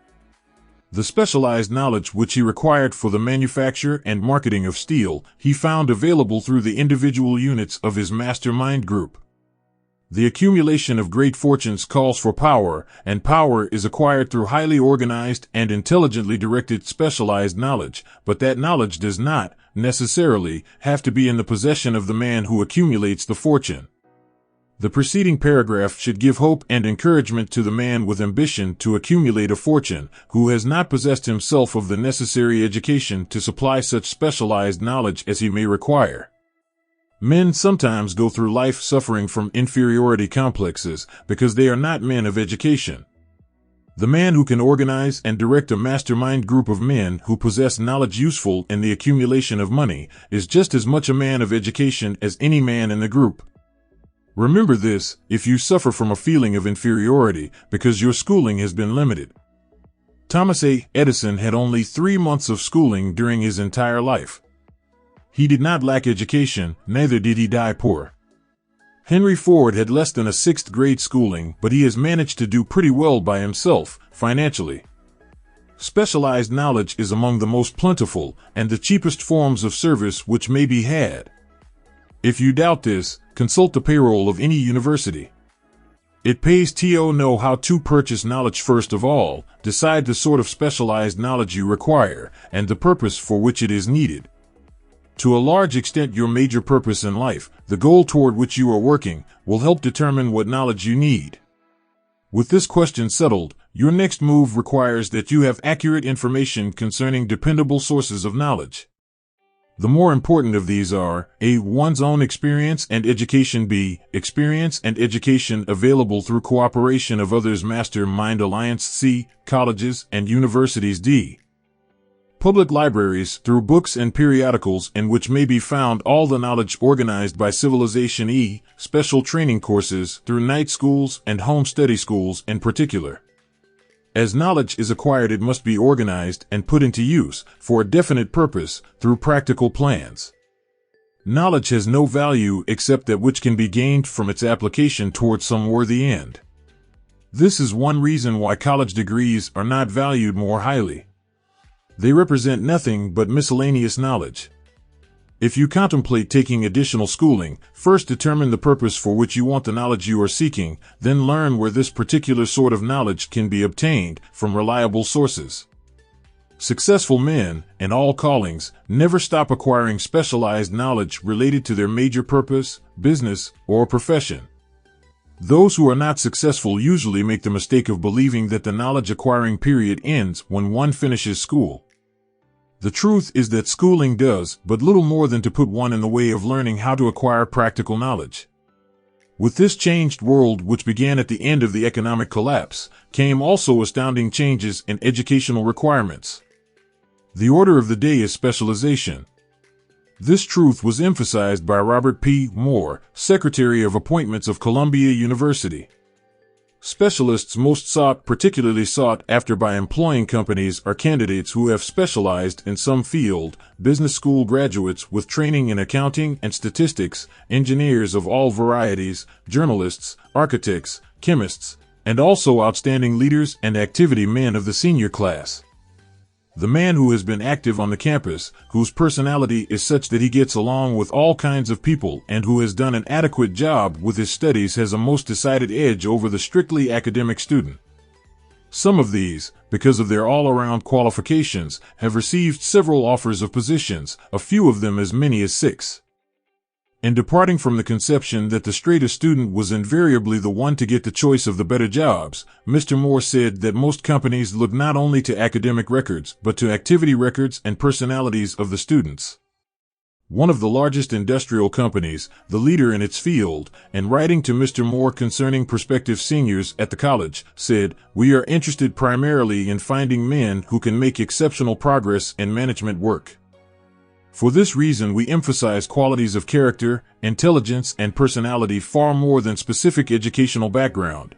The specialized knowledge which he required for the manufacture and marketing of steel, he found available through the individual units of his mastermind group. The accumulation of great fortunes calls for power, and power is acquired through highly organized and intelligently directed specialized knowledge, but that knowledge does not, necessarily, have to be in the possession of the man who accumulates the fortune. The preceding paragraph should give hope and encouragement to the man with ambition to accumulate a fortune, who has not possessed himself of the necessary education to supply such specialized knowledge as he may require. Men sometimes go through life suffering from inferiority complexes because they are not men of education. The man who can organize and direct a mastermind group of men who possess knowledge useful in the accumulation of money is just as much a man of education as any man in the group. Remember this if you suffer from a feeling of inferiority because your schooling has been limited. Thomas Edison had only 3 months of schooling during his entire life. He did not lack education, neither did he die poor. Henry Ford had less than a 6th grade schooling, but he has managed to do pretty well by himself, financially. Specialized knowledge is among the most plentiful and the cheapest forms of service which may be had. If you doubt this, consult the payroll of any university. It pays to know how to purchase knowledge first of all, decide the sort of specialized knowledge you require, and the purpose for which it is needed. To a large extent, your major purpose in life, the goal toward which you are working, will help determine what knowledge you need. With this question settled, your next move requires that you have accurate information concerning dependable sources of knowledge. The more important of these are A. One's own experience and education. B. Experience and education available through cooperation of others. Mastermind alliance. C. Colleges and universities. D. Public libraries through books and periodicals in which may be found all the knowledge organized by civilization. E. Special training courses through night schools and home study schools in particular. As knowledge is acquired, it must be organized and put into use for a definite purpose through practical plans. Knowledge has no value except that which can be gained from its application toward some worthy end. This is one reason why college degrees are not valued more highly. They represent nothing but miscellaneous knowledge. If you contemplate taking additional schooling, first determine the purpose for which you want the knowledge you are seeking, then learn where this particular sort of knowledge can be obtained from reliable sources. Successful men, in all callings, never stop acquiring specialized knowledge related to their major purpose, business, or profession. Those who are not successful usually make the mistake of believing that the knowledge acquiring period ends when one finishes school. The truth is that schooling does but little more than to put one in the way of learning how to acquire practical knowledge. With this changed world, which began at the end of the economic collapse, came also astounding changes in educational requirements. The order of the day is specialization. This truth was emphasized by Robert P. Moore, Secretary of Appointments of Columbia University. Specialists most particularly sought after by employing companies are candidates who have specialized in some field, business school graduates with training in accounting and statistics, engineers of all varieties, journalists, architects, chemists, and also outstanding leaders and activity men of the senior class. The man who has been active on the campus, whose personality is such that he gets along with all kinds of people and who has done an adequate job with his studies has a most decided edge over the strictly academic student. Some of these, because of their all-around qualifications, have received several offers of positions, a few of them as many as 6. In departing from the conception that the straighter student was invariably the one to get the choice of the better jobs, Mr. Moore said that most companies look not only to academic records, but to activity records and personalities of the students. One of the largest industrial companies, the leader in its field, and writing to Mr. Moore concerning prospective seniors at the college, said, "We are interested primarily in finding men who can make exceptional progress in management work. For this reason, we emphasize qualities of character, intelligence, and personality far more than specific educational background."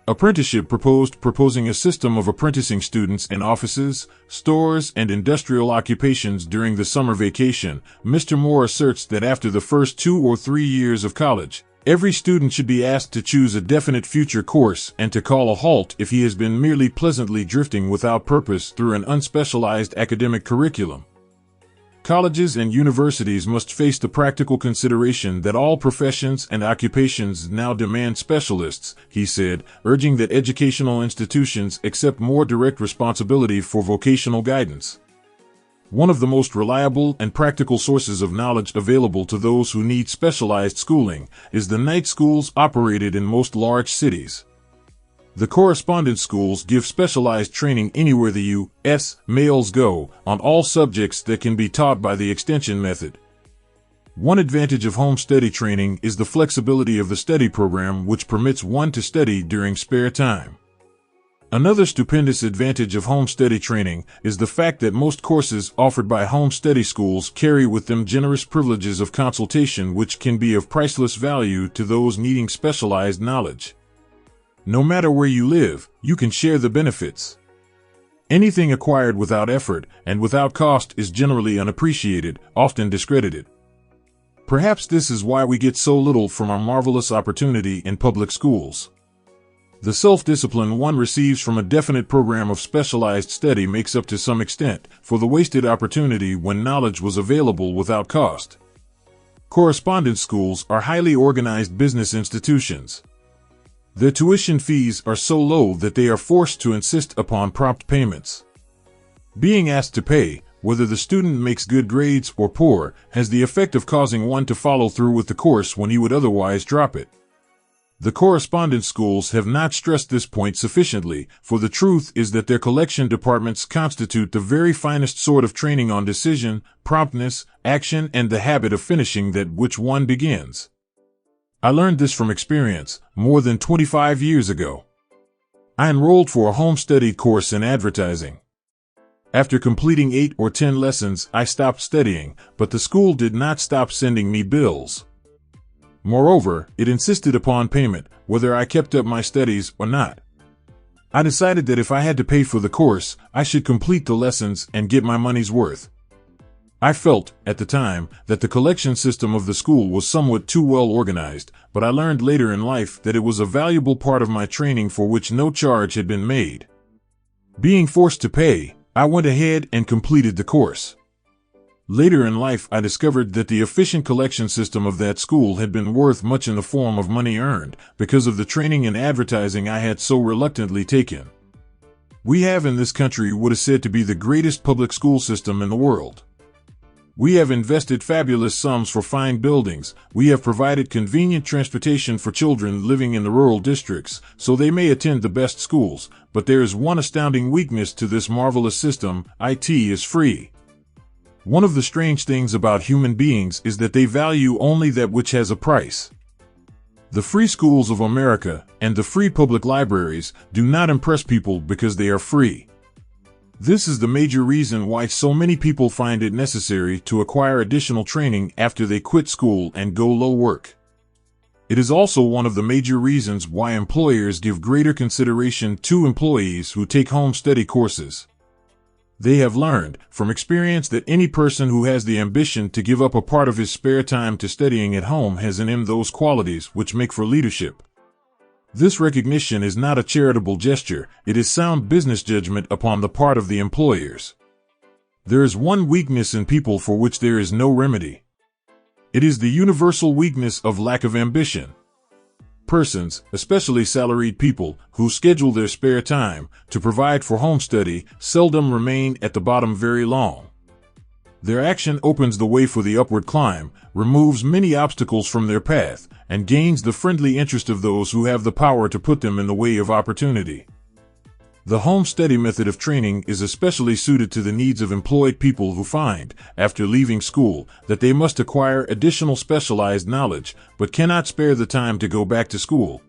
Apprenticeship proposing a system of apprenticing students in offices, stores, and industrial occupations during the summer vacation. Mr. Moore asserts that after the first 2 or 3 years of college, every student should be asked to choose a definite future course and to call a halt if he has been merely pleasantly drifting without purpose through an unspecialized academic curriculum. Colleges and universities must face the practical consideration that all professions and occupations now demand specialists, he said, urging that educational institutions accept more direct responsibility for vocational guidance. One of the most reliable and practical sources of knowledge available to those who need specialized schooling is the night schools operated in most large cities. The correspondence schools give specialized training anywhere the U.S. males go, on all subjects that can be taught by the extension method. One advantage of home study training is the flexibility of the study program, which permits one to study during spare time. Another stupendous advantage of home study training is the fact that most courses offered by home study schools carry with them generous privileges of consultation which can be of priceless value to those needing specialized knowledge. No matter where you live, you can share the benefits. Anything acquired without effort and without cost is generally unappreciated, often discredited. Perhaps this is why we get so little from our marvelous opportunity in public schools. The self-discipline one receives from a definite program of specialized study makes up to some extent for the wasted opportunity when knowledge was available without cost. Correspondence schools are highly organized business institutions. Their tuition fees are so low that they are forced to insist upon prompt payments. Being asked to pay, whether the student makes good grades or poor, has the effect of causing one to follow through with the course when he would otherwise drop it. The correspondence schools have not stressed this point sufficiently, for the truth is that their collection departments constitute the very finest sort of training on decision, promptness, action, and the habit of finishing that which one begins. I learned this from experience, more than 25 years ago. I enrolled for a home study course in advertising. After completing 8 or 10 lessons, I stopped studying, but the school did not stop sending me bills. Moreover, it insisted upon payment, whether I kept up my studies or not. I decided that if I had to pay for the course, I should complete the lessons and get my money's worth. I felt, at the time, that the collection system of the school was somewhat too well organized, but I learned later in life that it was a valuable part of my training for which no charge had been made. Being forced to pay, I went ahead and completed the course. Later in life, I discovered that the efficient collection system of that school had been worth much in the form of money earned, because of the training in advertising I had so reluctantly taken. We have in this country what is said to be the greatest public school system in the world. We have invested fabulous sums for fine buildings, we have provided convenient transportation for children living in the rural districts, so they may attend the best schools, but there is one astounding weakness to this marvelous system: it is free. One of the strange things about human beings is that they value only that which has a price. The free schools of America and the free public libraries do not impress people because they are free. This is the major reason why so many people find it necessary to acquire additional training after they quit school and go low work. It is also one of the major reasons why employers give greater consideration to employees who take home study courses. They have learned, from experience, that any person who has the ambition to give up a part of his spare time to studying at home has in him those qualities which make for leadership. This recognition is not a charitable gesture, it is sound business judgment upon the part of the employers. There is one weakness in people for which there is no remedy. It is the universal weakness of lack of ambition. Persons, especially salaried people, who schedule their spare time to provide for home study, seldom remain at the bottom very long. Their action opens the way for the upward climb, removes many obstacles from their path, and gains the friendly interest of those who have the power to put them in the way of opportunity. The home study method of training is especially suited to the needs of employed people who find, after leaving school, that they must acquire additional specialized knowledge, but cannot spare the time to go back to school.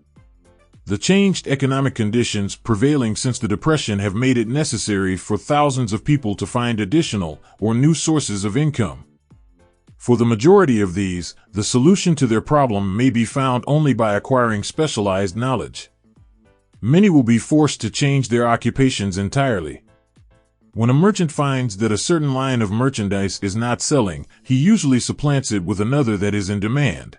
The changed economic conditions prevailing since the Depression have made it necessary for thousands of people to find additional or new sources of income. For the majority of these, the solution to their problem may be found only by acquiring specialized knowledge. Many will be forced to change their occupations entirely. When a merchant finds that a certain line of merchandise is not selling, he usually supplants it with another that is in demand.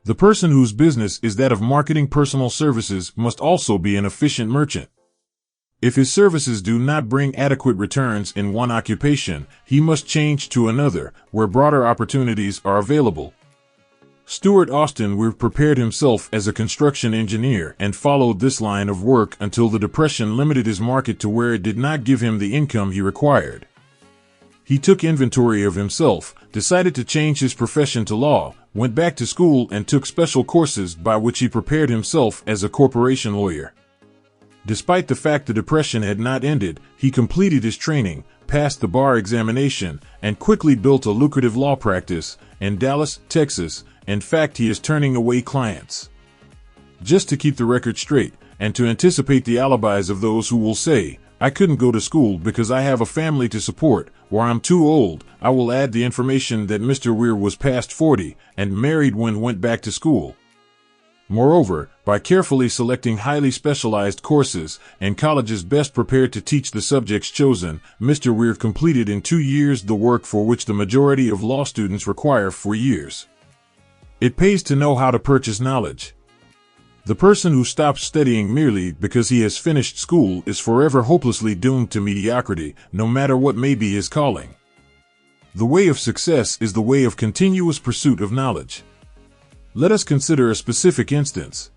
The person whose business is that of marketing personal services must also be an efficient merchant. If his services do not bring adequate returns in one occupation, he must change to another, where broader opportunities are available. Stuart Austin Weir prepared himself as a construction engineer and followed this line of work until the Depression limited his market to where it did not give him the income he required. He took inventory of himself, decided to change his profession to law, went back to school and took special courses by which he prepared himself as a corporation lawyer. Despite the fact the Depression had not ended, he completed his training, passed the bar examination, and quickly built a lucrative law practice in Dallas, Texas. In fact, he is turning away clients. Just to keep the record straight, and to anticipate the alibis of those who will say, "I couldn't go to school because I have a family to support," or "I'm too old," I will add the information that Mr. Weir was past 40 and married when went back to school. Moreover, by carefully selecting highly specialized courses and colleges best prepared to teach the subjects chosen, Mr. Weir completed in 2 years the work for which the majority of law students require 4 years. It pays to know how to purchase knowledge. The person who stops studying merely because he has finished school is forever hopelessly doomed to mediocrity, no matter what may be his calling. The way of success is the way of continuous pursuit of knowledge. Let us consider a specific instance.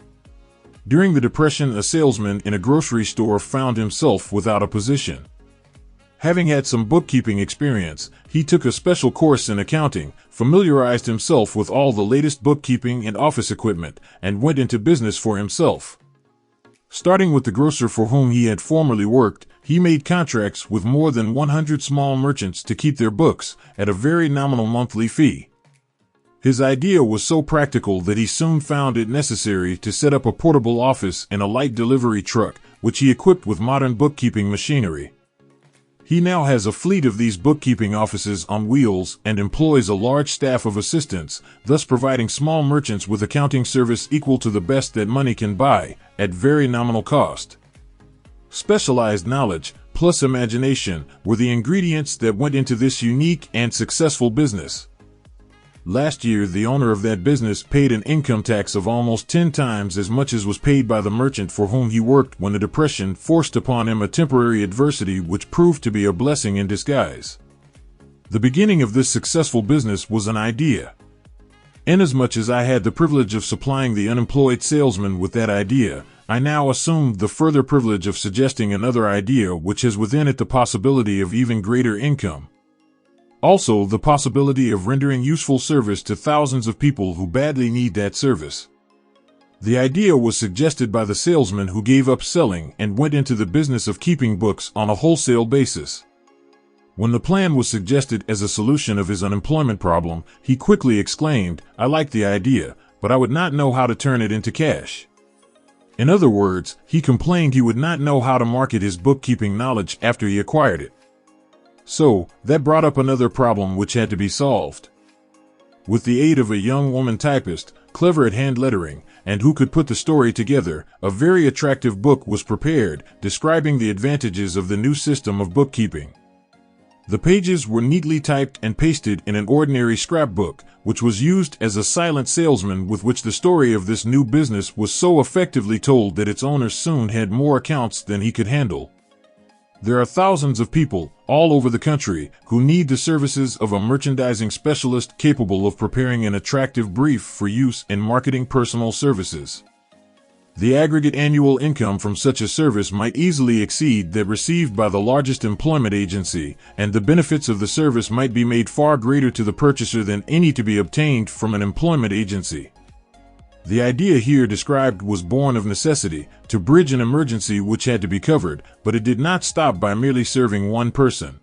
During the Depression, a salesman in a grocery store found himself without a position. Having had some bookkeeping experience, he took a special course in accounting, familiarized himself with all the latest bookkeeping and office equipment, and went into business for himself. Starting with the grocer for whom he had formerly worked, he made contracts with more than 100 small merchants to keep their books at a very nominal monthly fee. His idea was so practical that he soon found it necessary to set up a portable office in a light delivery truck, which he equipped with modern bookkeeping machinery. He now has a fleet of these bookkeeping offices on wheels and employs a large staff of assistants, thus providing small merchants with accounting service equal to the best that money can buy, at very nominal cost. Specialized knowledge, plus imagination, were the ingredients that went into this unique and successful business. Last year, the owner of that business paid an income tax of almost 10 times as much as was paid by the merchant for whom he worked when the Depression forced upon him a temporary adversity which proved to be a blessing in disguise. The beginning of this successful business was an idea. Inasmuch as I had the privilege of supplying the unemployed salesman with that idea, I now assumed the further privilege of suggesting another idea which has within it the possibility of even greater income. Also, the possibility of rendering useful service to thousands of people who badly need that service. The idea was suggested by the salesman who gave up selling and went into the business of keeping books on a wholesale basis. When the plan was suggested as a solution of his unemployment problem, he quickly exclaimed, "I like the idea, but I would not know how to turn it into cash." In other words, he complained he would not know how to market his bookkeeping knowledge after he acquired it. So, that brought up another problem which had to be solved. With the aid of a young woman typist, clever at hand lettering, and who could put the story together, a very attractive book was prepared, describing the advantages of the new system of bookkeeping. The pages were neatly typed and pasted in an ordinary scrapbook, which was used as a silent salesman with which the story of this new business was so effectively told that its owner soon had more accounts than he could handle. There are thousands of people, all over the country, who need the services of a merchandising specialist capable of preparing an attractive brief for use in marketing personal services. The aggregate annual income from such a service might easily exceed that received by the largest employment agency, and the benefits of the service might be made far greater to the purchaser than any to be obtained from an employment agency. The idea here described was born of necessity, to bridge an emergency which had to be covered, but it did not stop by merely serving one person.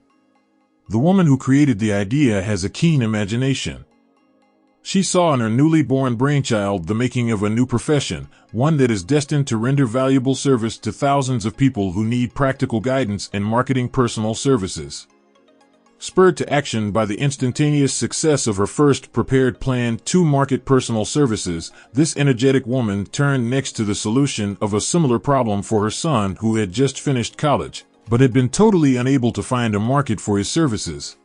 The woman who created the idea has a keen imagination. She saw in her newly born brainchild the making of a new profession, one that is destined to render valuable service to thousands of people who need practical guidance in marketing personal services. Spurred to action by the instantaneous success of her first prepared plan to market personal services, this energetic woman turned next to the solution of a similar problem for her son who had just finished college, but had been totally unable to find a market for his services.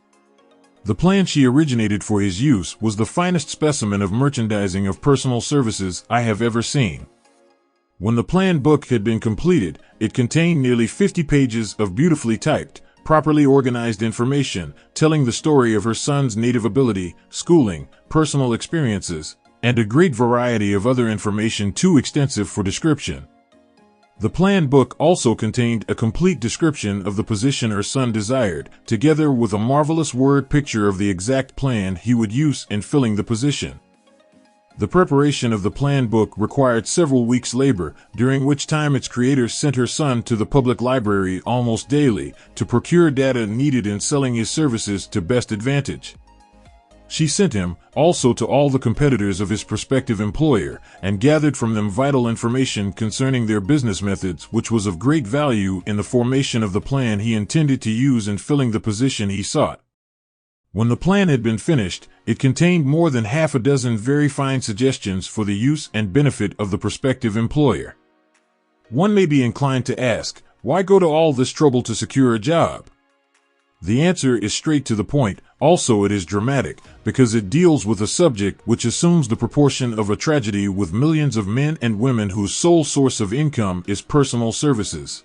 The plan she originated for his use was the finest specimen of merchandising of personal services I have ever seen. When the plan book had been completed, it contained nearly 50 pages of beautifully typed, properly organized information telling the story of her son's native ability, schooling, personal experiences, and a great variety of other information too extensive for description. The plan book also contained a complete description of the position her son desired, together with a marvelous word picture of the exact plan he would use in filling the position. The preparation of the plan book required several weeks' labor, during which time its creator sent her son to the public library almost daily to procure data needed in selling his services to best advantage. She sent him also to all the competitors of his prospective employer and gathered from them vital information concerning their business methods, which was of great value in the formation of the plan he intended to use in filling the position he sought. When the plan had been finished, it contained more than half a dozen very fine suggestions for the use and benefit of the prospective employer. One may be inclined to ask, why go to all this trouble to secure a job? The answer is straight to the point. Also, it is dramatic, because it deals with a subject which assumes the proportion of a tragedy with millions of men and women whose sole source of income is personal services.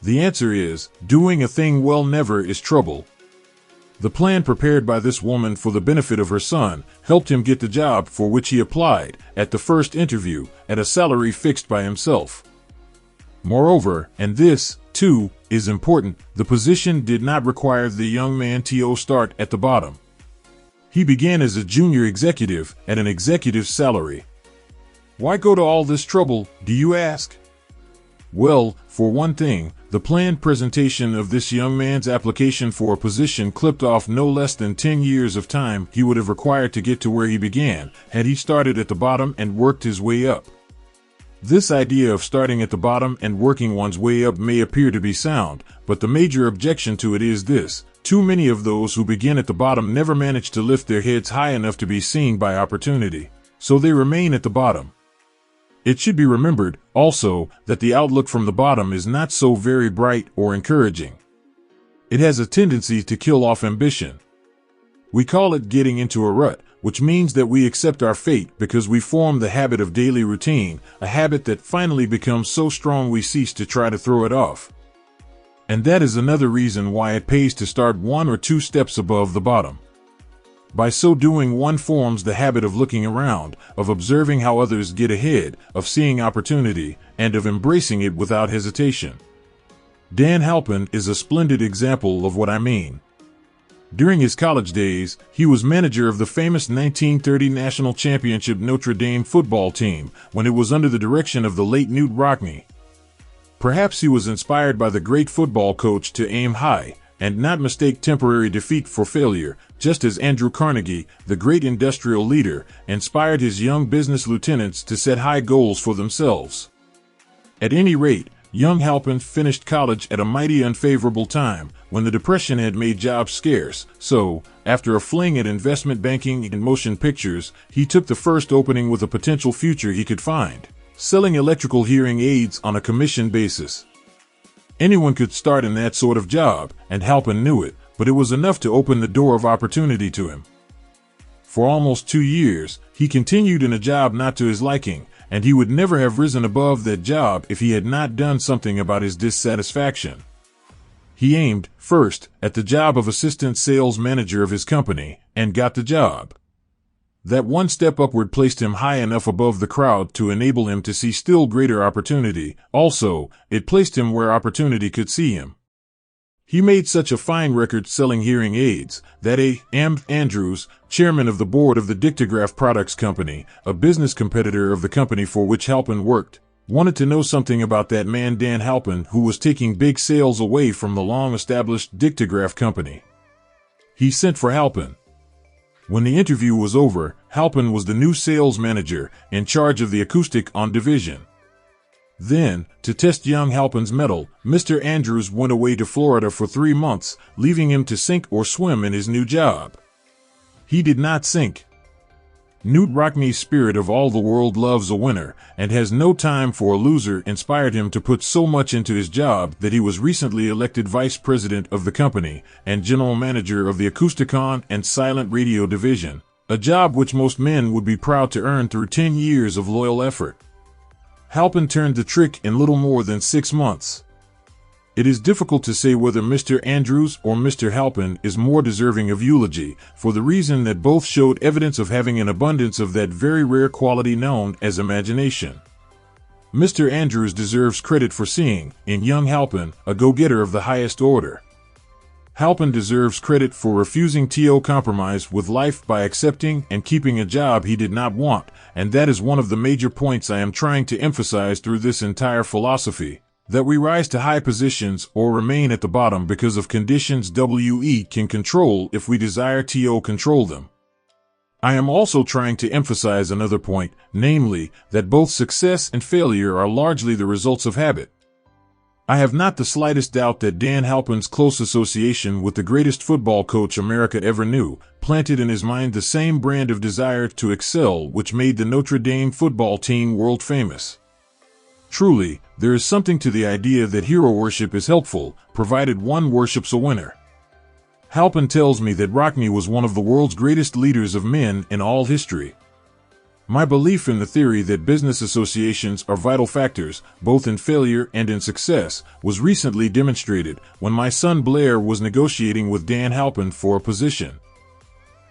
The answer is, doing a thing well never is trouble. The plan prepared by this woman for the benefit of her son helped him get the job for which he applied, at the first interview, at a salary fixed by himself. Moreover, and this, too, is important, the position did not require the young man to start at the bottom. He began as a junior executive at an executive's salary. Why go to all this trouble, do you ask? Well, for one thing, the planned presentation of this young man's application for a position clipped off no less than 10 years of time he would have required to get to where he began, had he started at the bottom and worked his way up. This idea of starting at the bottom and working one's way up may appear to be sound, but the major objection to it is this: too many of those who begin at the bottom never manage to lift their heads high enough to be seen by opportunity, so they remain at the bottom. It should be remembered, also, that the outlook from the bottom is not so very bright or encouraging. It has a tendency to kill off ambition. We call it getting into a rut, which means that we accept our fate because we form the habit of daily routine, a habit that finally becomes so strong we cease to try to throw it off. And that is another reason why it pays to start 1 or 2 steps above the bottom. By so doing, one forms the habit of looking around, of observing how others get ahead, of seeing opportunity, and of embracing it without hesitation. Dan Halpin is a splendid example of what I mean. During his college days, he was manager of the famous 1930 national championship Notre Dame football team, when it was under the direction of the late Knute Rockne. Perhaps he was inspired by the great football coach to aim high, and not mistake temporary defeat for failure, just as Andrew Carnegie, the great industrial leader, inspired his young business lieutenants to set high goals for themselves. At any rate, young Halpin finished college at a mighty unfavorable time, when the Depression had made jobs scarce, so, after a fling at investment banking and motion pictures, he took the first opening with a potential future he could find, selling electrical hearing aids on a commission basis. Anyone could start in that sort of job, and Halpin knew it, but it was enough to open the door of opportunity to him. For almost 2 years, he continued in a job not to his liking, and he would never have risen above that job if he had not done something about his dissatisfaction. He aimed, first, at the job of assistant sales manager of his company, and got the job. That one step upward placed him high enough above the crowd to enable him to see still greater opportunity. Also, it placed him where opportunity could see him. He made such a fine record selling hearing aids that Andrews, chairman of the board of the Dictograph Products Company, a business competitor of the company for which Halpin worked, wanted to know something about that man Dan Halpin, who was taking big sales away from the long-established Dictograph Company. He sent for Halpin. When the interview was over, Halpin was the new sales manager in charge of the acoustic-on division. Then, to test young Halpin's mettle, Mr. Andrews went away to Florida for 3 months, leaving him to sink or swim in his new job. He did not sink. Knute Rockne's spirit of all the world loves a winner and has no time for a loser inspired him to put so much into his job that he was recently elected vice president of the company and general manager of the acoustic-on and silent radio division, a job which most men would be proud to earn through 10 years of loyal effort. Halpin turned the trick in little more than 6 months. It is difficult to say whether Mr. Andrews or Mr. Halpin is more deserving of eulogy, for the reason that both showed evidence of having an abundance of that very rare quality known as imagination. Mr. Andrews deserves credit for seeing, in young Halpin, a go-getter of the highest order. Halpin deserves credit for refusing to compromise with life by accepting and keeping a job he did not want, and that is one of the major points I am trying to emphasize through this entire philosophy, that we rise to high positions or remain at the bottom because of conditions we can control if we desire to control them. I am also trying to emphasize another point, namely, that both success and failure are largely the results of habit. I have not the slightest doubt that Dan Halpin's close association with the greatest football coach America ever knew planted in his mind the same brand of desire to excel which made the Notre Dame football team world famous. Truly, there is something to the idea that hero worship is helpful, provided one worships a winner. Halpin tells me that Rockne was one of the world's greatest leaders of men in all history. My belief in the theory that business associations are vital factors, both in failure and in success, was recently demonstrated when my son Blair was negotiating with Dan Halpin for a position.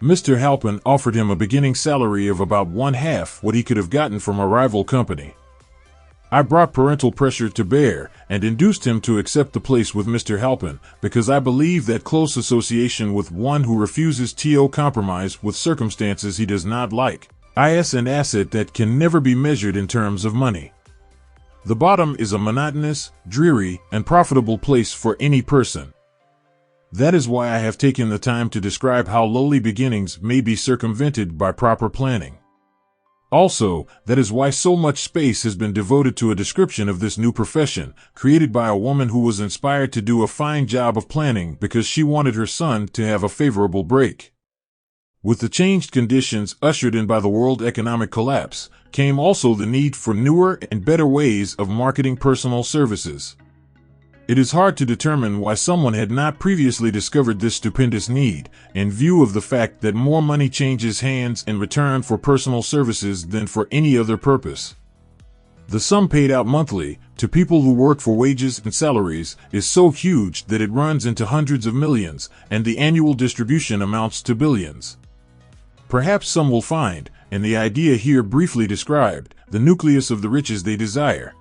Mr. Halpin offered him a beginning salary of about 1/2 what he could have gotten from a rival company. I brought parental pressure to bear and induced him to accept the place with Mr. Halpin because I believe that close association with one who refuses to compromise with circumstances he does not like is an asset that can never be measured in terms of money. The bottom is a monotonous, dreary, and profitable place for any person. That is why I have taken the time to describe how lowly beginnings may be circumvented by proper planning. Also, that is why so much space has been devoted to a description of this new profession, created by a woman who was inspired to do a fine job of planning because she wanted her son to have a favorable break. With the changed conditions ushered in by the world economic collapse, came also the need for newer and better ways of marketing personal services. It is hard to determine why someone had not previously discovered this stupendous need, in view of the fact that more money changes hands in return for personal services than for any other purpose. The sum paid out monthly, to people who work for wages and salaries, is so huge that it runs into hundreds of millions, and the annual distribution amounts to billions. Perhaps some will find, in the idea here briefly described, the nucleus of the riches they desire.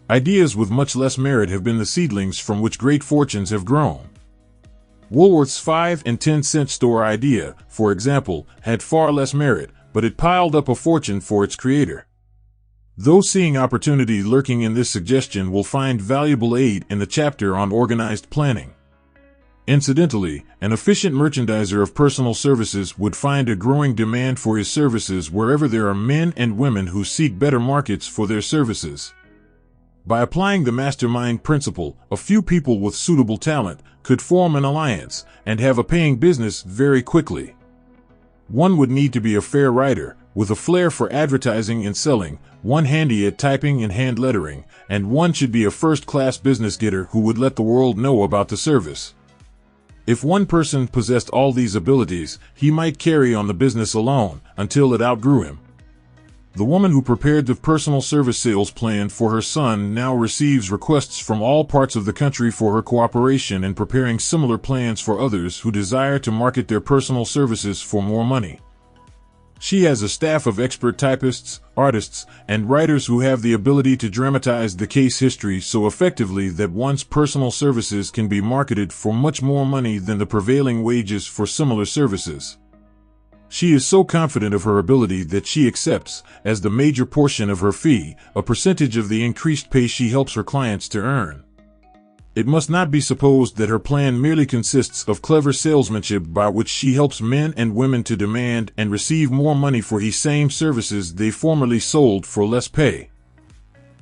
Ideas with much less merit have been the seedlings from which great fortunes have grown. Woolworth's 5 and 10-cent store idea, for example, had far less merit, but it piled up a fortune for its creator. Those seeing opportunity lurking in this suggestion will find valuable aid in the chapter on organized planning. Incidentally, an efficient merchandiser of personal services would find a growing demand for his services wherever there are men and women who seek better markets for their services. By applying the mastermind principle, a few people with suitable talent could form an alliance and have a paying business very quickly. One would need to be a fair writer, with a flair for advertising and selling, one handy at typing and hand lettering, and one should be a first-class business getter who would let the world know about the service. If one person possessed all these abilities, he might carry on the business alone until it outgrew him. The woman who prepared the personal service sales plan for her son now receives requests from all parts of the country for her cooperation in preparing similar plans for others who desire to market their personal services for more money. She has a staff of expert typists, artists, and writers who have the ability to dramatize the case history so effectively that one's personal services can be marketed for much more money than the prevailing wages for similar services. She is so confident of her ability that she accepts, as the major portion of her fee, a percentage of the increased pay she helps her clients to earn. It must not be supposed that her plan merely consists of clever salesmanship by which she helps men and women to demand and receive more money for the same services they formerly sold for less pay.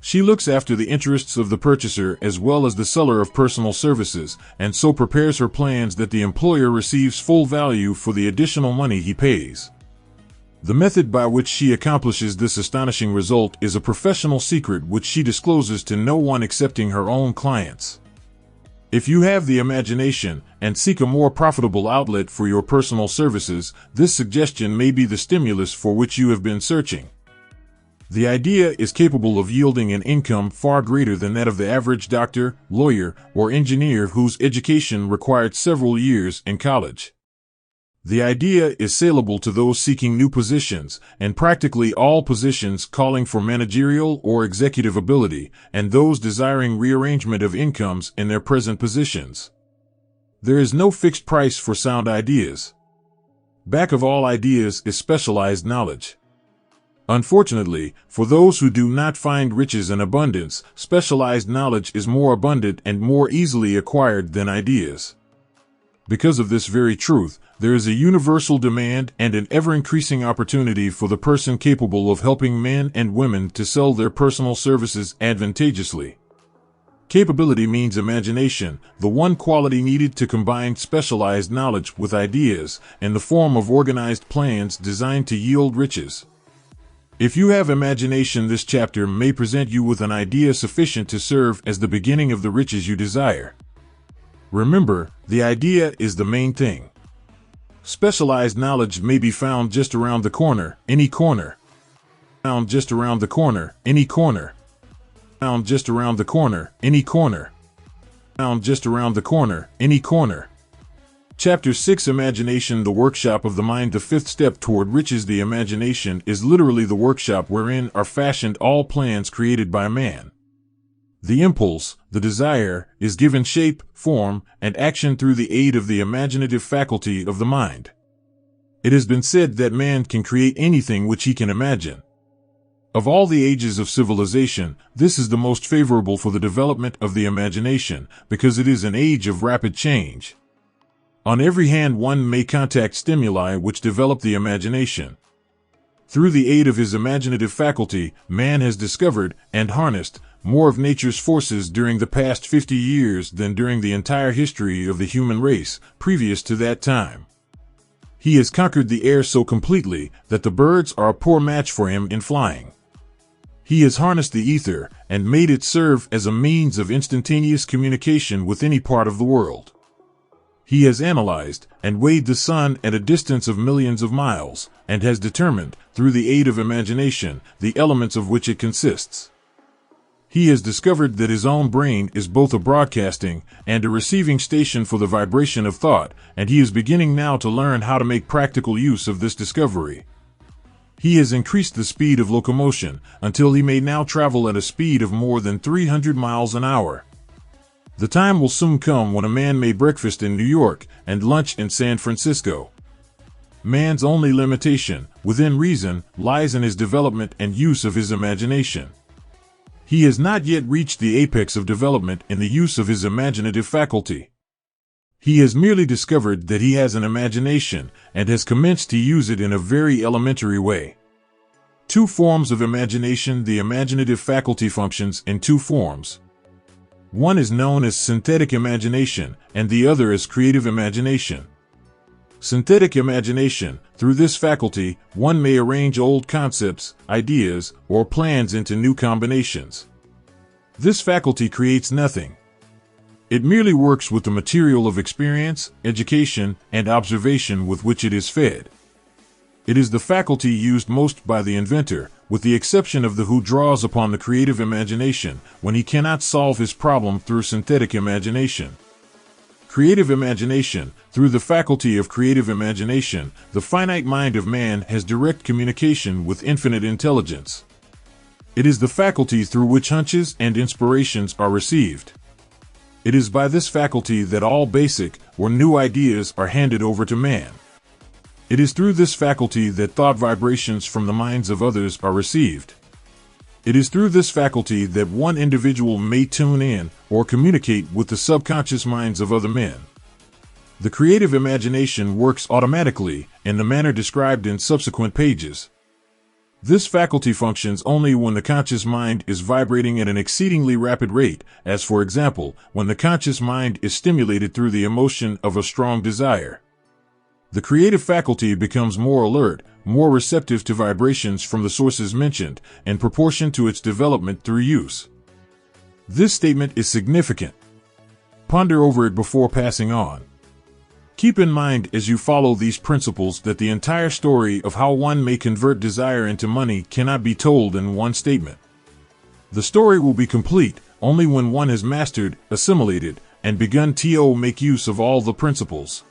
She looks after the interests of the purchaser as well as the seller of personal services, and so prepares her plans that the employer receives full value for the additional money he pays. The method by which she accomplishes this astonishing result is a professional secret which she discloses to no one excepting her own clients. If you have the imagination and seek a more profitable outlet for your personal services, this suggestion may be the stimulus for which you have been searching. The idea is capable of yielding an income far greater than that of the average doctor, lawyer, or engineer whose education required several years in college. The idea is saleable to those seeking new positions, and practically all positions calling for managerial or executive ability, and those desiring rearrangement of incomes in their present positions. There is no fixed price for sound ideas. Back of all ideas is specialized knowledge. Unfortunately, for those who do not find riches in abundance, specialized knowledge is more abundant and more easily acquired than ideas. Because of this very truth, there is a universal demand and an ever-increasing opportunity for the person capable of helping men and women to sell their personal services advantageously. Capability means imagination, the one quality needed to combine specialized knowledge with ideas in the form of organized plans designed to yield riches. If you have imagination, this chapter may present you with an idea sufficient to serve as the beginning of the riches you desire. Remember, the idea is the main thing. Specialized knowledge may be found just around the corner, any corner. Found just around the corner, any corner. Found just around the corner, any corner. Found just around the corner, any corner. Chapter 6, Imagination, the Workshop of the Mind. The fifth step toward riches. The imagination is literally the workshop wherein are fashioned all plans created by man. The impulse, the desire, is given shape, form, and action through the aid of the imaginative faculty of the mind. It has been said that man can create anything which he can imagine. Of all the ages of civilization, this is the most favorable for the development of the imagination, because it is an age of rapid change. On every hand one may contact stimuli which develop the imagination. Through the aid of his imaginative faculty, man has discovered and harnessed more of nature's forces during the past 50 years than during the entire history of the human race previous to that time. He has conquered the air so completely that the birds are a poor match for him in flying. He has harnessed the ether and made it serve as a means of instantaneous communication with any part of the world. He has analyzed and weighed the sun at a distance of millions of miles, and has determined, through the aid of imagination, the elements of which it consists. He has discovered that his own brain is both a broadcasting and a receiving station for the vibration of thought, and he is beginning now to learn how to make practical use of this discovery. He has increased the speed of locomotion until he may now travel at a speed of more than 300 miles an hour. The time will soon come when a man may breakfast in New York and lunch in San Francisco. Man's only limitation, within reason, lies in his development and use of his imagination. He has not yet reached the apex of development in the use of his imaginative faculty. He has merely discovered that he has an imagination and has commenced to use it in a very elementary way. Two forms of imagination. The imaginative faculty functions in two forms. One is known as synthetic imagination, and the other is creative imagination. Synthetic imagination. Through this faculty, one may arrange old concepts, ideas, or plans into new combinations. This faculty creates nothing. It merely works with the material of experience, education, and observation with which it is fed. It is the faculty used most by the inventor, with the exception of the who draws upon the creative imagination when he cannot solve his problem through synthetic imagination. Creative imagination. Through the faculty of creative imagination, the finite mind of man has direct communication with infinite intelligence. It is the faculty through which hunches and inspirations are received. It is by this faculty that all basic or new ideas are handed over to man. It is through this faculty that thought vibrations from the minds of others are received. It is through this faculty that one individual may tune in or communicate with the subconscious minds of other men. The creative imagination works automatically in the manner described in subsequent pages. This faculty functions only when the conscious mind is vibrating at an exceedingly rapid rate, as for example, when the conscious mind is stimulated through the emotion of a strong desire. The creative faculty becomes more alert, more receptive to vibrations from the sources mentioned, in proportion to its development through use. This statement is significant. Ponder over it before passing on. Keep in mind as you follow these principles that the entire story of how one may convert desire into money cannot be told in one statement. The story will be complete only when one has mastered, assimilated, and begun to make use of all the principles.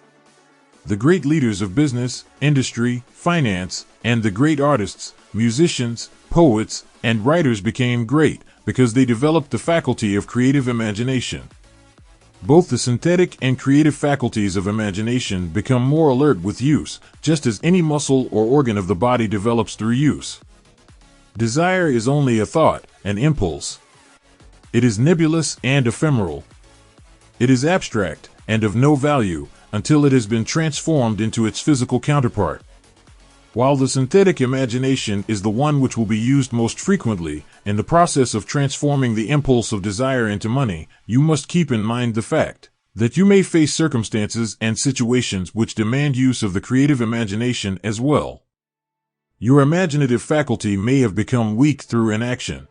The great leaders of business, industry, finance, and the great artists, musicians, poets, and writers became great because they developed the faculty of creative imagination. Both the synthetic and creative faculties of imagination become more alert with use, just as any muscle or organ of the body develops through use. Desire is only a thought, an impulse. It is nebulous and ephemeral. It is abstract and of no value until it has been transformed into its physical counterpart. While the synthetic imagination is the one which will be used most frequently in the process of transforming the impulse of desire into money, you must keep in mind the fact that you may face circumstances and situations which demand use of the creative imagination as well. Your imaginative faculty may have become weak through inaction.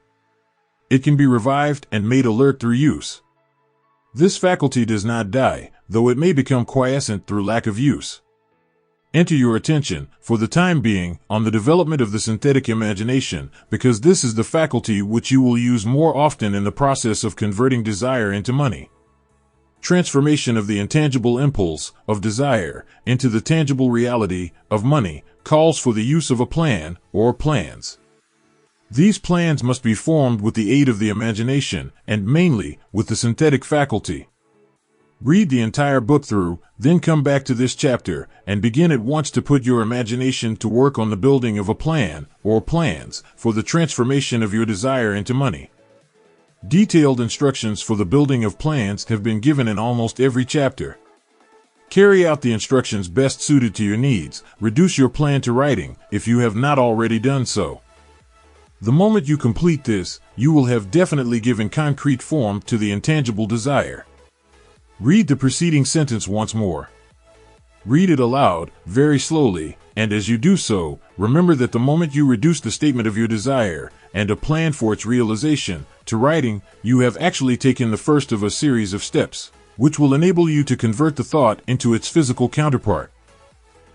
It can be revived and made alert through use. This faculty does not die, though it may become quiescent through lack of use. Enter your attention, for the time being, on the development of the synthetic imagination, because this is the faculty which you will use more often in the process of converting desire into money. Transformation of the intangible impulse of desire into the tangible reality of money calls for the use of a plan or plans. These plans must be formed with the aid of the imagination and mainly with the synthetic faculty. Read the entire book through, then come back to this chapter and begin at once to put your imagination to work on the building of a plan or plans for the transformation of your desire into money. Detailed instructions for the building of plans have been given in almost every chapter. Carry out the instructions best suited to your needs. Reduce your plan to writing if you have not already done so. The moment you complete this, you will have definitely given concrete form to the intangible desire. Read the preceding sentence once more. Read it aloud, very slowly, and as you do so, remember that the moment you reduce the statement of your desire and a plan for its realization to writing, you have actually taken the first of a series of steps, which will enable you to convert the thought into its physical counterpart.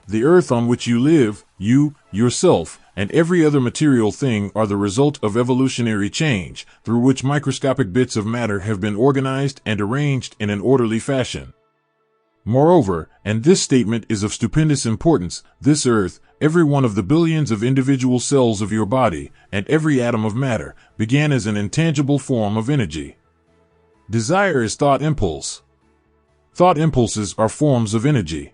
The earth on which you live, you, yourself, and every other material thing are the result of evolutionary change, through which microscopic bits of matter have been organized and arranged in an orderly fashion. Moreover, and this statement is of stupendous importance, this earth, every one of the billions of individual cells of your body, and every atom of matter, began as an intangible form of energy. Desire is thought impulse. Thought impulses are forms of energy.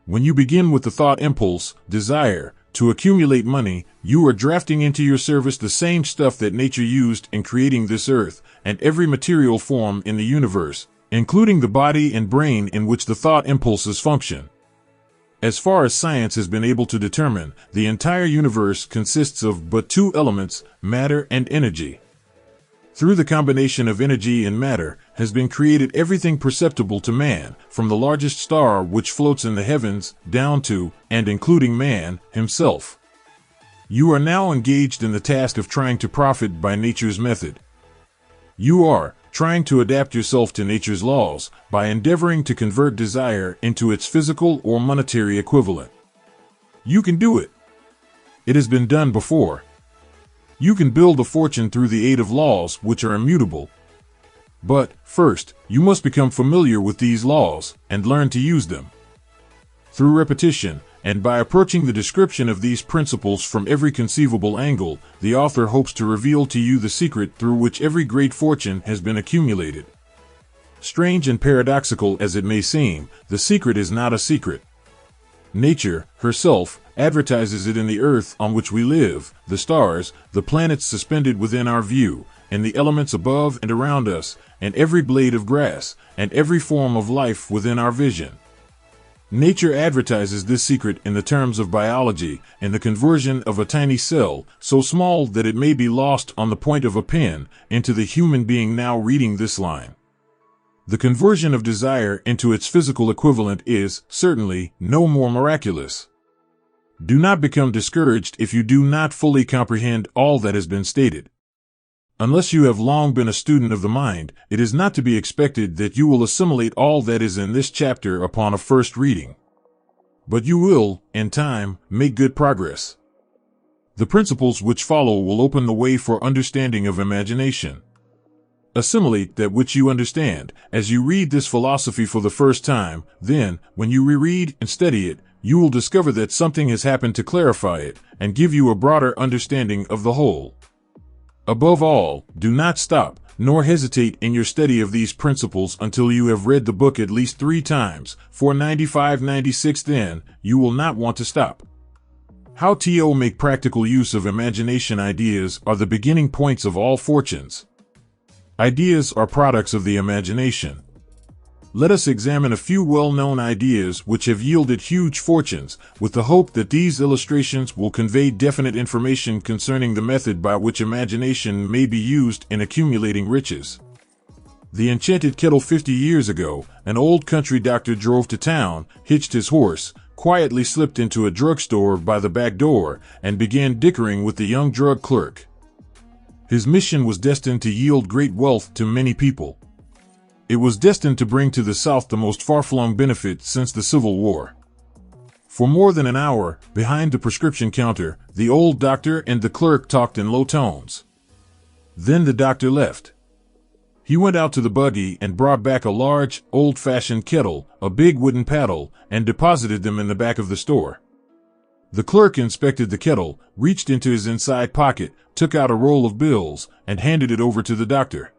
When you begin with the thought impulse, desire, to accumulate money, you are drafting into your service the same stuff that nature used in creating this earth and every material form in the universe, including the body and brain in which the thought impulses function. As far as science has been able to determine, the entire universe consists of but two elements, matter and energy. Through the combination of energy and matter has been created everything perceptible to man, from the largest star which floats in the heavens, down to, and including man himself. You are now engaged in the task of trying to profit by nature's method. You are, trying to adapt yourself to nature's laws by endeavoring to convert desire into its physical or monetary equivalent. You can do it. It has been done before. You can build a fortune through the aid of laws which are immutable. But, first, you must become familiar with these laws and learn to use them. Through repetition, and by approaching the description of these principles from every conceivable angle, the author hopes to reveal to you the secret through which every great fortune has been accumulated. Strange and paradoxical as it may seem, the secret is not a secret. Nature, herself, advertises it in the earth on which we live, the stars, the planets suspended within our view, and the elements above and around us, and every blade of grass, and every form of life within our vision. Nature advertises this secret in the terms of biology, in the conversion of a tiny cell, so small that it may be lost on the point of a pen, into the human being now reading this line. The conversion of desire into its physical equivalent is, certainly, no more miraculous. Do not become discouraged if you do not fully comprehend all that has been stated. Unless you have long been a student of the mind, it is not to be expected that you will assimilate all that is in this chapter upon a first reading. But you will, in time, make good progress. The principles which follow will open the way for understanding of imagination. Assimilate that which you understand, as you read this philosophy for the first time, then, when you reread and study it, you will discover that something has happened to clarify it, and give you a broader understanding of the whole. Above all, do not stop, nor hesitate in your study of these principles until you have read the book at least 3 times, 495-96 then, you will not want to stop. How to make practical use of imagination. Ideas are the beginning points of all fortunes. Ideas are products of the imagination. Let us examine a few well-known ideas which have yielded huge fortunes, with the hope that these illustrations will convey definite information concerning the method by which imagination may be used in accumulating riches. The enchanted kettle. 50 years ago, an old country doctor drove to town, hitched his horse, quietly slipped into a drugstore by the back door, and began dickering with the young drug clerk. His mission was destined to yield great wealth to many people. It was destined to bring to the South the most far-flung benefit since the Civil War. For more than an hour, behind the prescription counter, the old doctor and the clerk talked in low tones. Then the doctor left. He went out to the buggy and brought back a large, old-fashioned kettle, a big wooden paddle, and deposited them in the back of the store. The clerk inspected the kettle, reached into his inside pocket, took out a roll of bills, and handed it over to the doctor.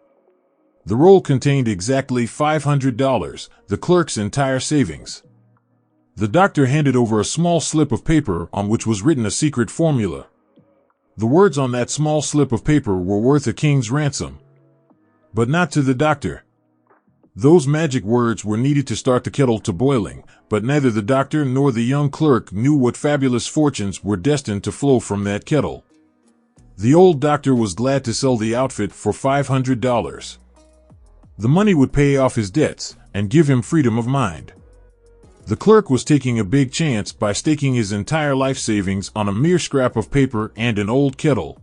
The roll contained exactly $500, the clerk's entire savings. The doctor handed over a small slip of paper on which was written a secret formula. The words on that small slip of paper were worth a king's ransom. But not to the doctor. Those magic words were needed to start the kettle to boiling, but neither the doctor nor the young clerk knew what fabulous fortunes were destined to flow from that kettle. The old doctor was glad to sell the outfit for $500. The money would pay off his debts and give him freedom of mind. The clerk was taking a big chance by staking his entire life savings on a mere scrap of paper and an old kettle.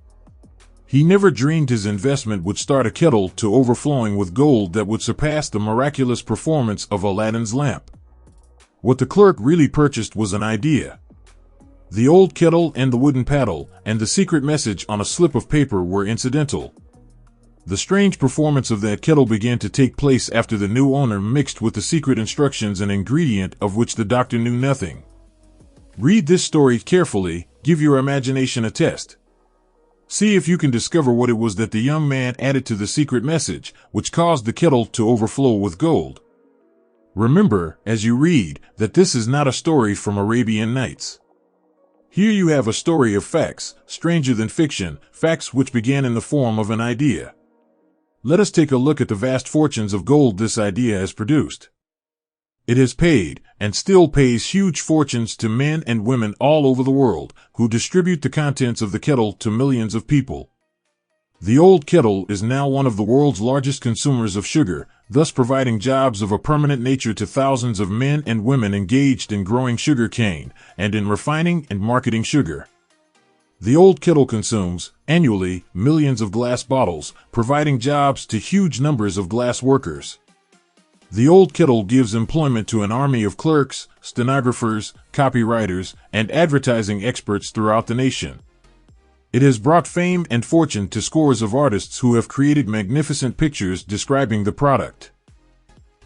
He never dreamed his investment would start a kettle to overflowing with gold that would surpass the miraculous performance of Aladdin's lamp. What the clerk really purchased was an idea. The old kettle and the wooden paddle and the secret message on a slip of paper were incidental. The strange performance of that kettle began to take place after the new owner mixed with the secret instructions an ingredient of which the doctor knew nothing. Read this story carefully, give your imagination a test. See if you can discover what it was that the young man added to the secret message, which caused the kettle to overflow with gold. Remember, as you read, that this is not a story from Arabian Nights. Here you have a story of facts, stranger than fiction, facts which began in the form of an idea. Let us take a look at the vast fortunes of gold this idea has produced. It has paid, and still pays huge fortunes to men and women all over the world, who distribute the contents of the kettle to millions of people. The old kettle is now one of the world's largest consumers of sugar, thus providing jobs of a permanent nature to thousands of men and women engaged in growing sugar cane, and in refining and marketing sugar. The old kettle consumes, annually, millions of glass bottles, providing jobs to huge numbers of glass workers. The old kettle gives employment to an army of clerks, stenographers, copywriters, and advertising experts throughout the nation. It has brought fame and fortune to scores of artists who have created magnificent pictures describing the product.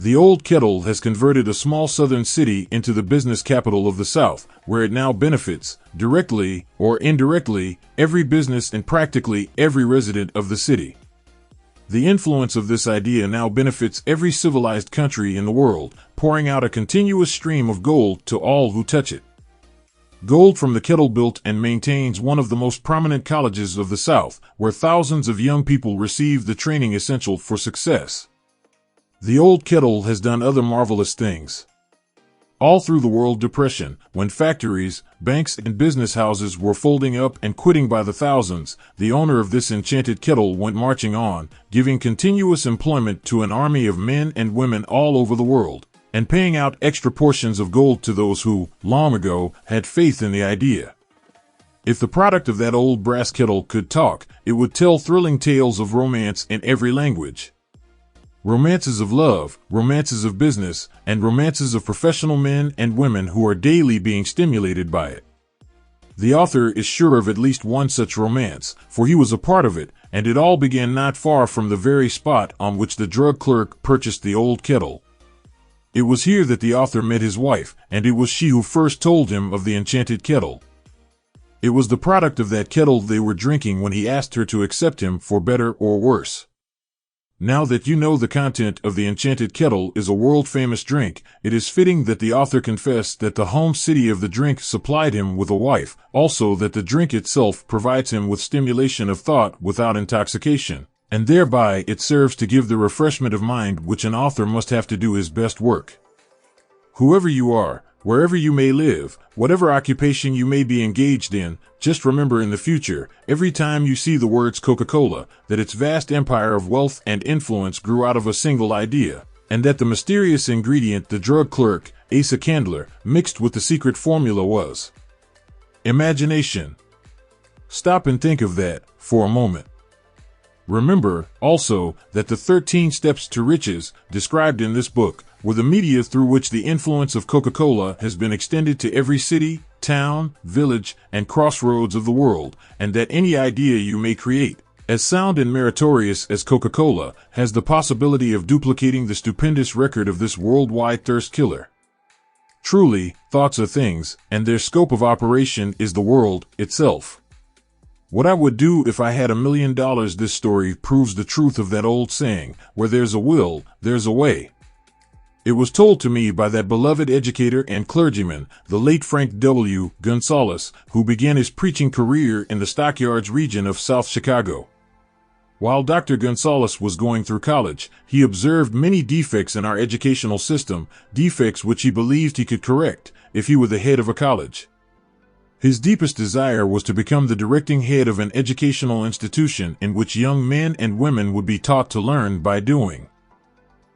The old kettle has converted a small southern city into the business capital of the South, where it now benefits, directly or indirectly, every business and practically every resident of the city. The influence of this idea now benefits every civilized country in the world, pouring out a continuous stream of gold to all who touch it. Gold from the kettle built and maintains one of the most prominent colleges of the South, where thousands of young people receive the training essential for success. The old kettle has done other marvelous things. All through the World Depression, when factories, banks, and business houses were folding up and quitting by the thousands, the owner of this enchanted kettle went marching on, giving continuous employment to an army of men and women all over the world, and paying out extra portions of gold to those who, long ago, had faith in the idea. If the product of that old brass kettle could talk, it would tell thrilling tales of romance in every language. Romances of love, romances of business, and romances of professional men and women who are daily being stimulated by it. The author is sure of at least one such romance, for he was a part of it, and it all began not far from the very spot on which the drug clerk purchased the old kettle. It was here that the author met his wife, and it was she who first told him of the enchanted kettle. It was the product of that kettle they were drinking when he asked her to accept him for better or worse. Now that you know the content of the enchanted kettle is a world-famous drink, it is fitting that the author confess that the home city of the drink supplied him with a wife, also that the drink itself provides him with stimulation of thought without intoxication, and thereby it serves to give the refreshment of mind which an author must have to do his best work. Whoever you are, wherever you may live, whatever occupation you may be engaged in, just remember in the future, every time you see the words Coca-Cola, that its vast empire of wealth and influence grew out of a single idea, and that the mysterious ingredient the drug clerk, Asa Candler, mixed with the secret formula was imagination. Stop and think of that for a moment. Remember, also, that the 13 steps to riches, described in this book, were the media through which the influence of Coca-Cola has been extended to every city, town, village, and crossroads of the world, and that any idea you may create, as sound and meritorious as Coca-Cola, has the possibility of duplicating the stupendous record of this worldwide thirst killer. Truly, thoughts are things, and their scope of operation is the world itself. What I would do if I had $1 million. This story proves the truth of that old saying, where there's a will, there's a way. It was told to me by that beloved educator and clergyman, the late Frank W. Gonzalez, who began his preaching career in the Stockyards region of South Chicago. While Dr. Gonzalez was going through college, he observed many defects in our educational system, defects which he believed he could correct if he were the head of a college. His deepest desire was to become the directing head of an educational institution in which young men and women would be taught to learn by doing.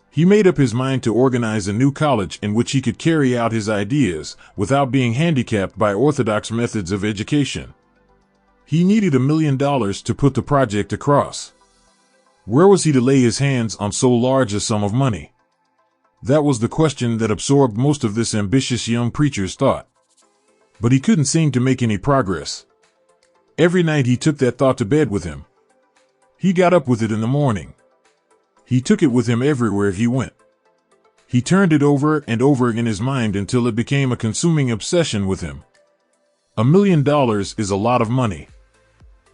He made up his mind to organize a new college in which he could carry out his ideas without being handicapped by orthodox methods of education. He needed $1 million to put the project across. Where was he to lay his hands on so large a sum of money? That was the question that absorbed most of this ambitious young preacher's thought. But he couldn't seem to make any progress. Every night he took that thought to bed with him. He got up with it in the morning. He took it with him everywhere he went. He turned it over and over in his mind until it became a consuming obsession with him. $1 million is a lot of money.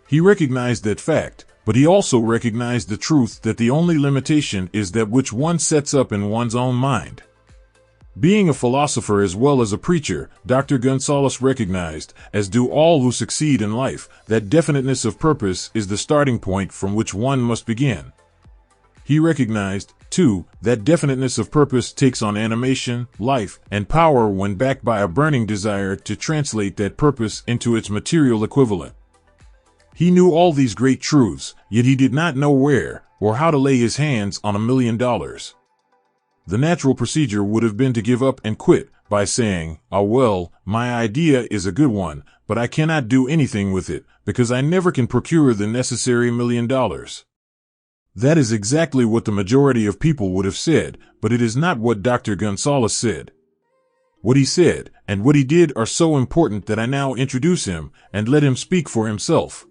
He recognized that fact, but he also recognized the truth that the only limitation is that which one sets up in one's own mind. Being a philosopher as well as a preacher, Dr. Gonzalez recognized, as do all who succeed in life, that definiteness of purpose is the starting point from which one must begin. He recognized, too, that definiteness of purpose takes on animation, life, and power when backed by a burning desire to translate that purpose into its material equivalent. He knew all these great truths, yet he did not know where or how to lay his hands on $1 million. The natural procedure would have been to give up and quit by saying, "Ah well, my idea is a good one, but but I cannot do anything with it because I never can procure the necessary $1 million. That is exactly what the majority of people would have said, but it is not what Dr. Gonzalez said. What he said and what he did are so important that I now introduce him and let him speak for himself.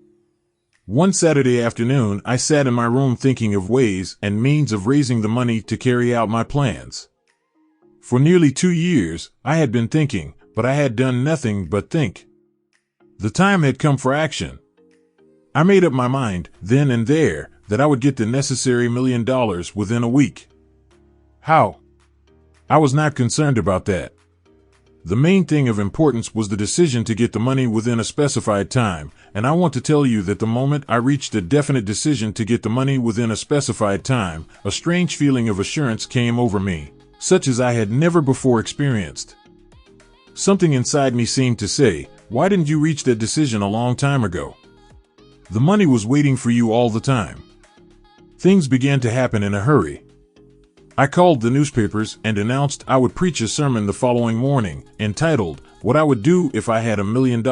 One Saturday afternoon, I sat in my room thinking of ways and means of raising the money to carry out my plans. For nearly 2 years, I had been thinking, but I had done nothing but think. The time had come for action. I made up my mind, then and there, that I would get the necessary $1 million within a week. How? I was not concerned about that. The main thing of importance was the decision to get the money within a specified time, and I want to tell you that the moment I reached a definite decision to get the money within a specified time, a strange feeling of assurance came over me, such as I had never before experienced. Something inside me seemed to say, "Why didn't you reach that decision a long time ago? The money was waiting for you all the time." Things began to happen in a hurry. I called the newspapers and announced I would preach a sermon the following morning, entitled, "What I Would Do If I Had $1 Million."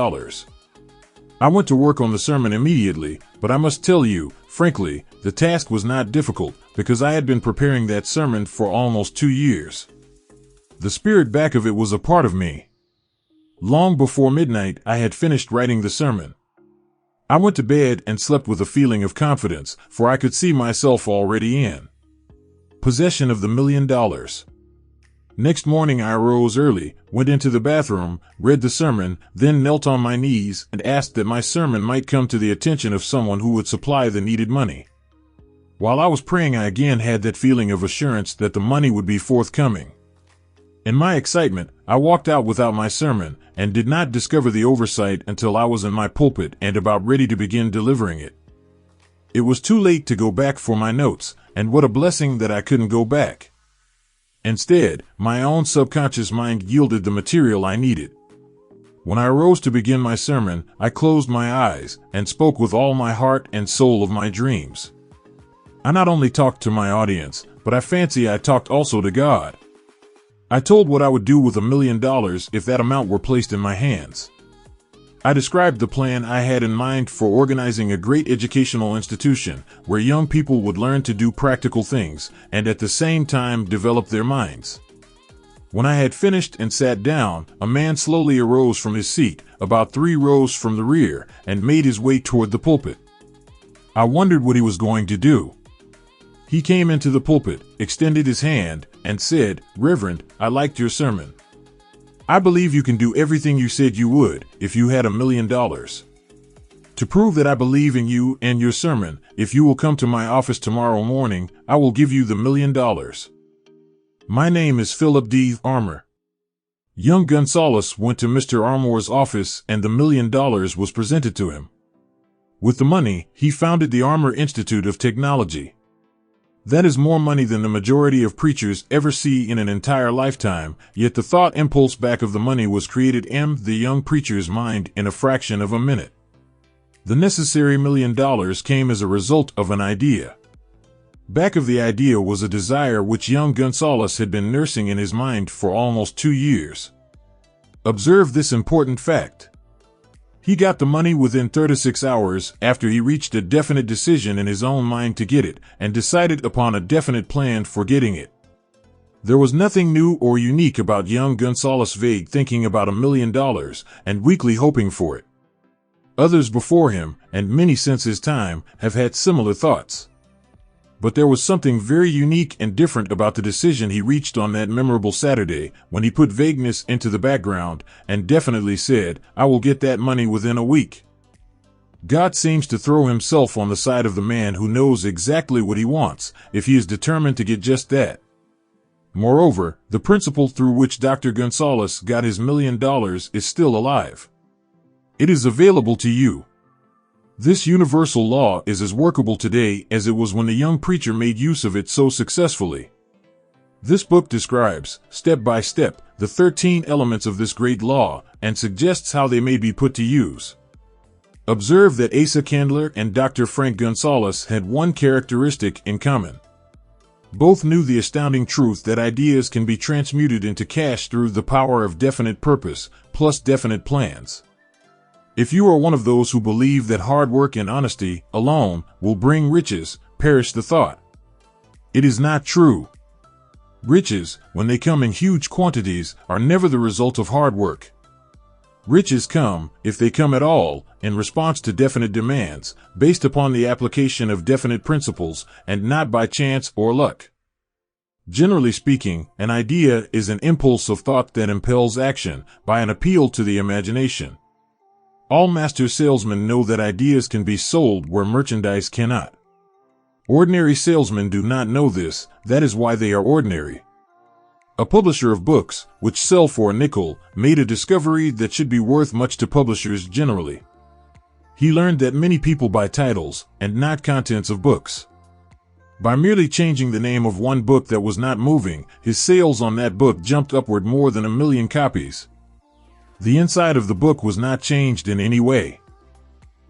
I went to work on the sermon immediately, but I must tell you, frankly, the task was not difficult, because I had been preparing that sermon for almost 2 years. The spirit back of it was a part of me. Long before midnight, I had finished writing the sermon. I went to bed and slept with a feeling of confidence, for I could see myself already in possession of the $1 million. Next morning I arose early, went into the bathroom, read the sermon, then knelt on my knees and asked that my sermon might come to the attention of someone who would supply the needed money. While I was praying, I again had that feeling of assurance that the money would be forthcoming. In my excitement, I walked out without my sermon and did not discover the oversight until I was in my pulpit and about ready to begin delivering it. It was too late to go back for my notes, and what a blessing that I couldn't go back. Instead, my own subconscious mind yielded the material I needed. When I arose to begin my sermon, I closed my eyes and spoke with all my heart and soul of my dreams. I not only talked to my audience, but I fancy I talked also to God. I told what I would do with $1 million if that amount were placed in my hands. I described the plan I had in mind for organizing a great educational institution where young people would learn to do practical things and at the same time develop their minds. When I had finished and sat down, a man slowly arose from his seat, about 3 rows from the rear, and made his way toward the pulpit. I wondered what he was going to do. He came into the pulpit, extended his hand, and said, "Reverend, I liked your sermon. I believe you can do everything you said you would if you had $1 million. To prove that I believe in you and your sermon, if you will come to my office tomorrow morning, I will give you the $1 million. My name is Philip D. Armour." Young Gonzalez went to Mr. Armour's office and the $1 million was presented to him. With the money, he founded the Armour Institute of Technology. That is more money than the majority of preachers ever see in an entire lifetime, yet the thought impulse back of the money was created in the young preacher's mind in a fraction of a minute. The necessary $1 million came as a result of an idea. Back of the idea was a desire which young Gonzalez had been nursing in his mind for almost 2 years. Observe this important fact. He got the money within 36 hours after he reached a definite decision in his own mind to get it and decided upon a definite plan for getting it. There was nothing new or unique about young Gonzalez' vague thinking about $1 million and weakly hoping for it. Others before him, and many since his time, have had similar thoughts. But there was something very unique and different about the decision he reached on that memorable Saturday when he put vagueness into the background and definitely said, "I will get that money within a week." God seems to throw himself on the side of the man who knows exactly what he wants, if he is determined to get just that. Moreover, the principle through which Dr. Gonzalez got his $1 million is still alive. It is available to you. This universal law is as workable today as it was when the young preacher made use of it so successfully. This book describes, step by step, the 13 elements of this great law and suggests how they may be put to use. Observe that Asa Candler and Dr. Frank Gonzalez had one characteristic in common. Both knew the astounding truth that ideas can be transmuted into cash through the power of definite purpose plus definite plans. If you are one of those who believe that hard work and honesty alone will bring riches, perish the thought. It is not true. Riches, when they come in huge quantities, are never the result of hard work. Riches come, if they come at all, in response to definite demands, based upon the application of definite principles, and not by chance or luck. Generally speaking, an idea is an impulse of thought that impels action by an appeal to the imagination. All master salesmen know that ideas can be sold where merchandise cannot. Ordinary salesmen do not know this, that is why they are ordinary. A publisher of books, which sell for a nickel, made a discovery that should be worth much to publishers generally. He learned that many people buy titles, and not contents of books. By merely changing the name of one book that was not moving, his sales on that book jumped upward more than 1 million copies. The inside of the book was not changed in any way.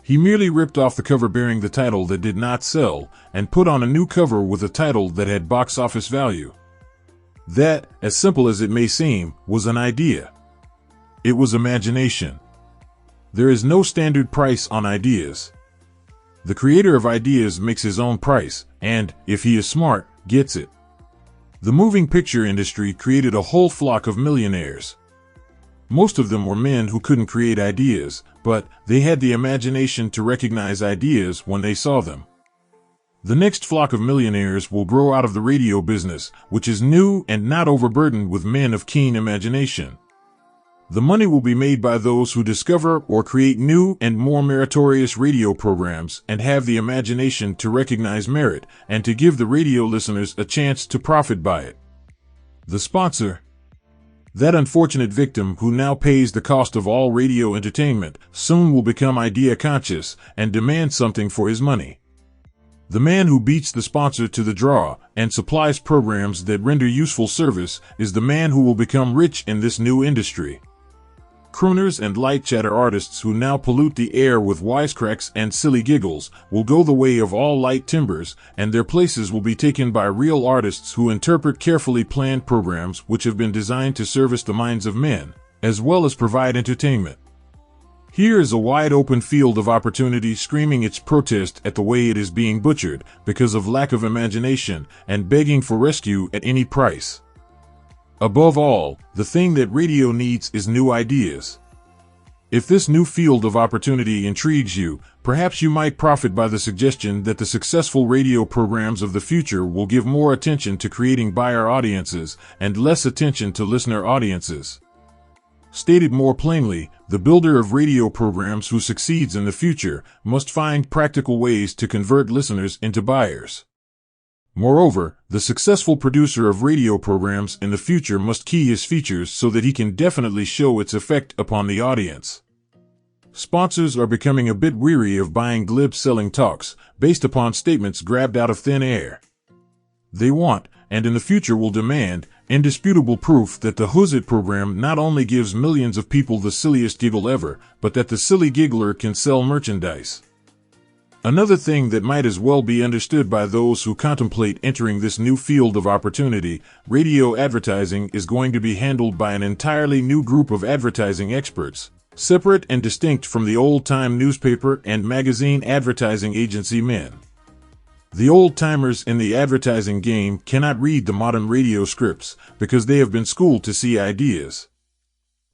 He merely ripped off the cover bearing the title that did not sell, and put on a new cover with a title that had box office value. That, as simple as it may seem, was an idea. It was imagination. There is no standard price on ideas. The creator of ideas makes his own price, and, if he is smart, gets it. The moving picture industry created a whole flock of millionaires. Most of them were men who couldn't create ideas, but they had the imagination to recognize ideas when they saw them. The next flock of millionaires will grow out of the radio business, which is new and not overburdened with men of keen imagination. The money will be made by those who discover or create new and more meritorious radio programs and have the imagination to recognize merit and to give the radio listeners a chance to profit by it. The sponsor, that unfortunate victim who now pays the cost of all radio entertainment, soon will become idea conscious and demand something for his money. The man who beats the sponsor to the draw and supplies programs that render useful service is the man who will become rich in this new industry. Crooners and light chatter artists who now pollute the air with wisecracks and silly giggles will go the way of all light timbers, and their places will be taken by real artists who interpret carefully planned programs which have been designed to service the minds of men, as well as provide entertainment. Here is a wide open field of opportunity screaming its protest at the way it is being butchered because of lack of imagination and begging for rescue at any price. Above all, the thing that radio needs is new ideas. If this new field of opportunity intrigues you, perhaps you might profit by the suggestion that the successful radio programs of the future will give more attention to creating buyer audiences and less attention to listener audiences. Stated more plainly, the builder of radio programs who succeeds in the future must find practical ways to convert listeners into buyers. Moreover, the successful producer of radio programs in the future must key his features so that he can definitely show its effect upon the audience. Sponsors are becoming a bit weary of buying glib selling talks based upon statements grabbed out of thin air. They want, and in the future will demand, indisputable proof that the Who's It program not only gives millions of people the silliest giggle ever, but that the silly giggler can sell merchandise. Another thing that might as well be understood by those who contemplate entering this new field of opportunity, radio advertising is going to be handled by an entirely new group of advertising experts, separate and distinct from the old-time newspaper and magazine advertising agency men. The old-timers in the advertising game cannot read the modern radio scripts because they have been schooled to see ideas.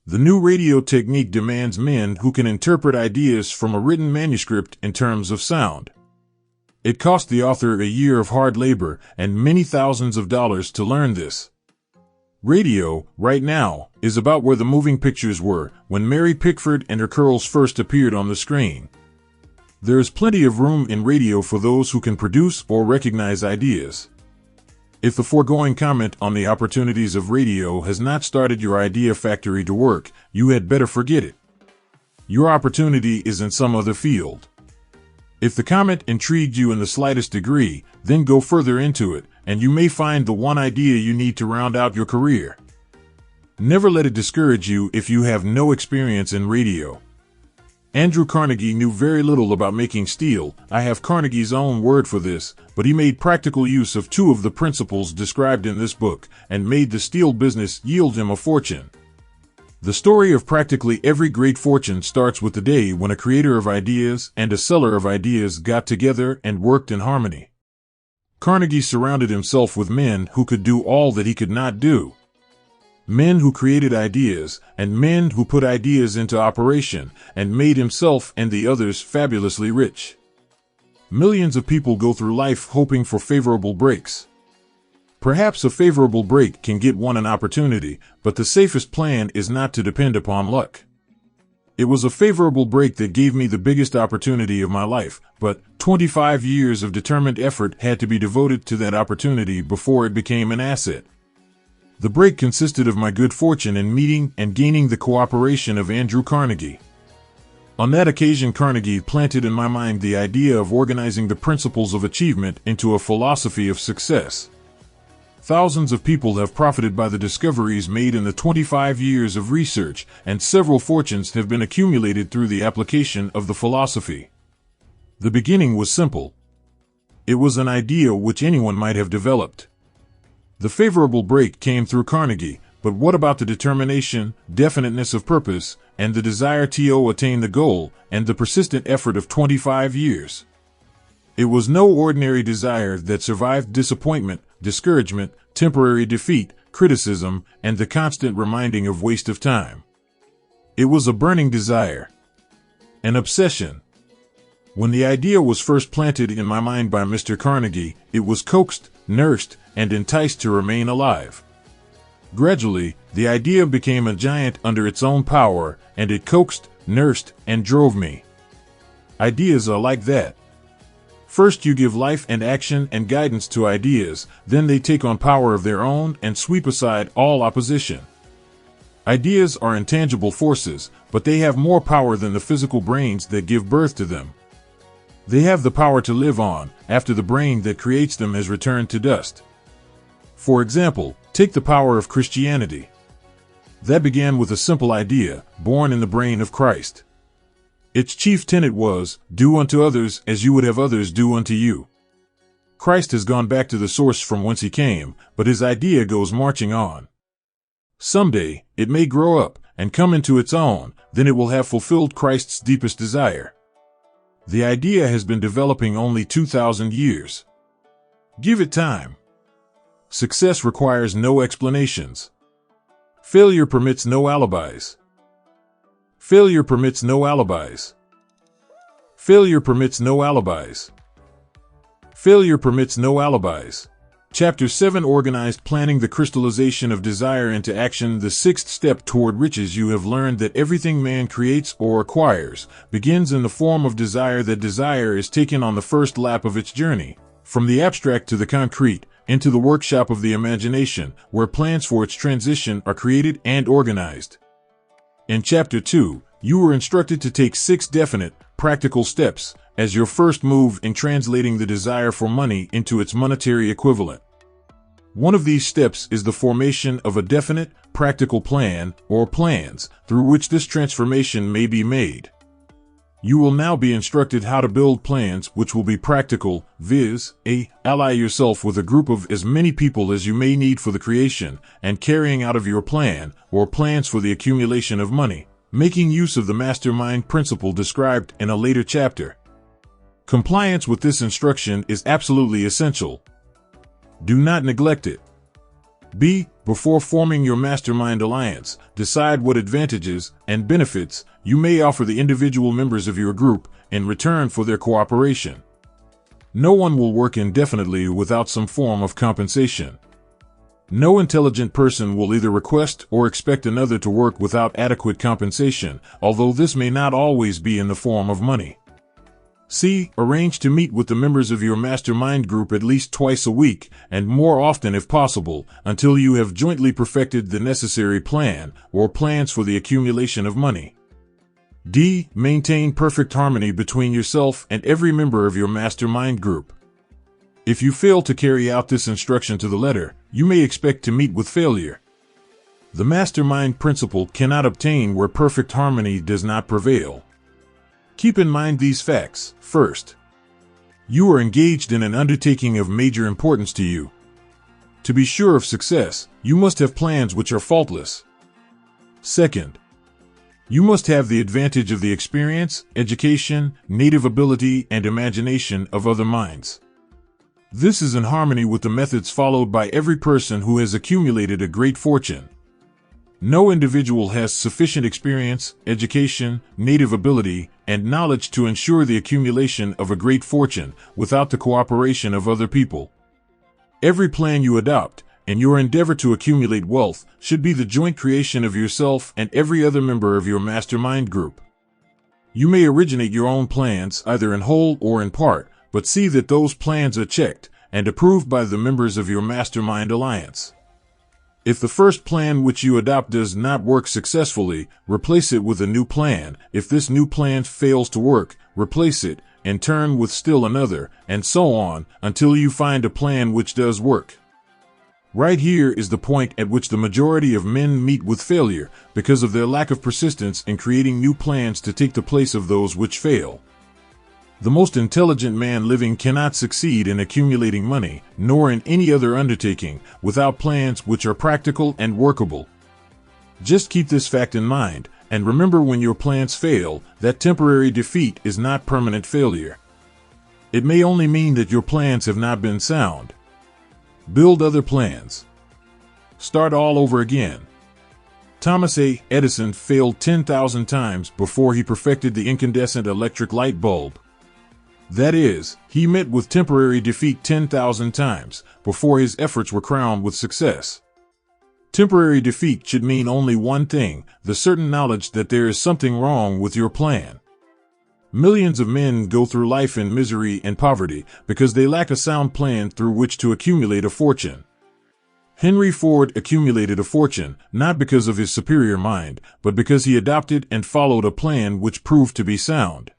The new radio technique demands men who can interpret ideas from a written manuscript in terms of sound. It cost the author a year of hard labor and many thousands of dollars to learn this. Radio, right now, is about where the moving pictures were when Mary Pickford and her curls first appeared on the screen. There is plenty of room in radio for those who can produce or recognize ideas. If the foregoing comment on the opportunities of radio has not started your idea factory to work, you had better forget it. Your opportunity is in some other field. If the comment intrigued you in the slightest degree, then go further into it, and you may find the one idea you need to round out your career. Never let it discourage you if you have no experience in radio. Andrew Carnegie knew very little about making steel. I have Carnegie's own word for this, but he made practical use of two of the principles described in this book and made the steel business yield him a fortune. The story of practically every great fortune starts with the day when a creator of ideas and a seller of ideas got together and worked in harmony. Carnegie surrounded himself with men who could do all that he could not do. Men who created ideas, and men who put ideas into operation, and made himself and the others fabulously rich. Millions of people go through life hoping for favorable breaks. Perhaps a favorable break can get one an opportunity, but the safest plan is not to depend upon luck. It was a favorable break that gave me the biggest opportunity of my life, but 25 years of determined effort had to be devoted to that opportunity before it became an asset. The break consisted of my good fortune in meeting and gaining the cooperation of Andrew Carnegie. On that occasion, Carnegie planted in my mind the idea of organizing the principles of achievement into a philosophy of success. Thousands of people have profited by the discoveries made in the 25 years of research, and several fortunes have been accumulated through the application of the philosophy. The beginning was simple. It was an idea which anyone might have developed. The favorable break came through Carnegie, but what about the determination, definiteness of purpose, and the desire to attain the goal, and the persistent effort of 25 years? It was no ordinary desire that survived disappointment, discouragement, temporary defeat, criticism, and the constant reminding of waste of time. It was a burning desire. An obsession. When the idea was first planted in my mind by Mr. Carnegie, it was coaxed, nursed, and enticed to remain alive. Gradually, the idea became a giant under its own power, and it coaxed, nursed, and drove me. Ideas are like that. First you give life and action and guidance to ideas, then they take on power of their own and sweep aside all opposition. Ideas are intangible forces, but they have more power than the physical brains that give birth to them. They have the power to live on, after the brain that creates them has returned to dust. For example, take the power of Christianity. That began with a simple idea, born in the brain of Christ. Its chief tenet was, do unto others as you would have others do unto you. Christ has gone back to the source from whence he came, but his idea goes marching on. Someday, it may grow up and come into its own, then it will have fulfilled Christ's deepest desire. The idea has been developing only 2,000 years. Give it time. Success requires no explanations. Failure permits no alibis. Failure permits no alibis. Failure permits no alibis. Failure permits no alibis. Chapter 7 Organized Planning the Crystallization of Desire into Action. The sixth step toward riches. You have learned that everything man creates or acquires begins in the form of desire. That desire is taken on the first lap of its journey, from the abstract to the concrete, into the workshop of the imagination, where plans for its transition are created and organized. In Chapter 2, you were instructed to take 6 definite, practical steps as your first move in translating the desire for money into its monetary equivalent. One of these steps is the formation of a definite, practical plan, or plans, through which this transformation may be made. You will now be instructed how to build plans which will be practical, viz. Ally yourself with a group of as many people as you may need for the creation and carrying out of your plan, or plans for the accumulation of money, making use of the mastermind principle described in a later chapter. Compliance with this instruction is absolutely essential. Do not neglect it. Before forming your mastermind alliance, decide what advantages and benefits you may offer the individual members of your group in return for their cooperation. No one will work indefinitely without some form of compensation. No intelligent person will either request or expect another to work without adequate compensation, although this may not always be in the form of money. Arrange to meet with the members of your mastermind group at least twice a week, and more often if possible, until you have jointly perfected the necessary plan or plans for the accumulation of money. Maintain perfect harmony between yourself and every member of your mastermind group. If you fail to carry out this instruction to the letter, you may expect to meet with failure. The mastermind principle cannot obtain where perfect harmony does not prevail. Keep in mind these facts. First, you are engaged in an undertaking of major importance to you. To be sure of success, you must have plans which are faultless. Second, you must have the advantage of the experience, education, native ability, and imagination of other minds. This is in harmony with the methods followed by every person who has accumulated a great fortune. No individual has sufficient experience, education, native ability, and knowledge to ensure the accumulation of a great fortune without the cooperation of other people. Every plan you adopt, and your endeavor to accumulate wealth, should be the joint creation of yourself and every other member of your mastermind group. You may originate your own plans, either in whole or in part, but see that those plans are checked and approved by the members of your mastermind alliance. If the first plan which you adopt does not work successfully, replace it with a new plan. If this new plan fails to work, replace it, and turn with still another, and so on, until you find a plan which does work. Right here is the point at which the majority of men meet with failure, because of their lack of persistence in creating new plans to take the place of those which fail. The most intelligent man living cannot succeed in accumulating money, nor in any other undertaking, without plans which are practical and workable. Just keep this fact in mind, and remember, when your plans fail, that temporary defeat is not permanent failure. It may only mean that your plans have not been sound. Build other plans. Start all over again. Thomas Edison failed 10,000 times before he perfected the incandescent electric light bulb. That is, he met with temporary defeat 10,000 times before his efforts were crowned with success. Temporary defeat should mean only one thing: the certain knowledge that there is something wrong with your plan. Millions of men go through life in misery and poverty because they lack a sound plan through which to accumulate a fortune. Henry Ford accumulated a fortune not because of his superior mind, but because he adopted and followed a plan which proved to be sound.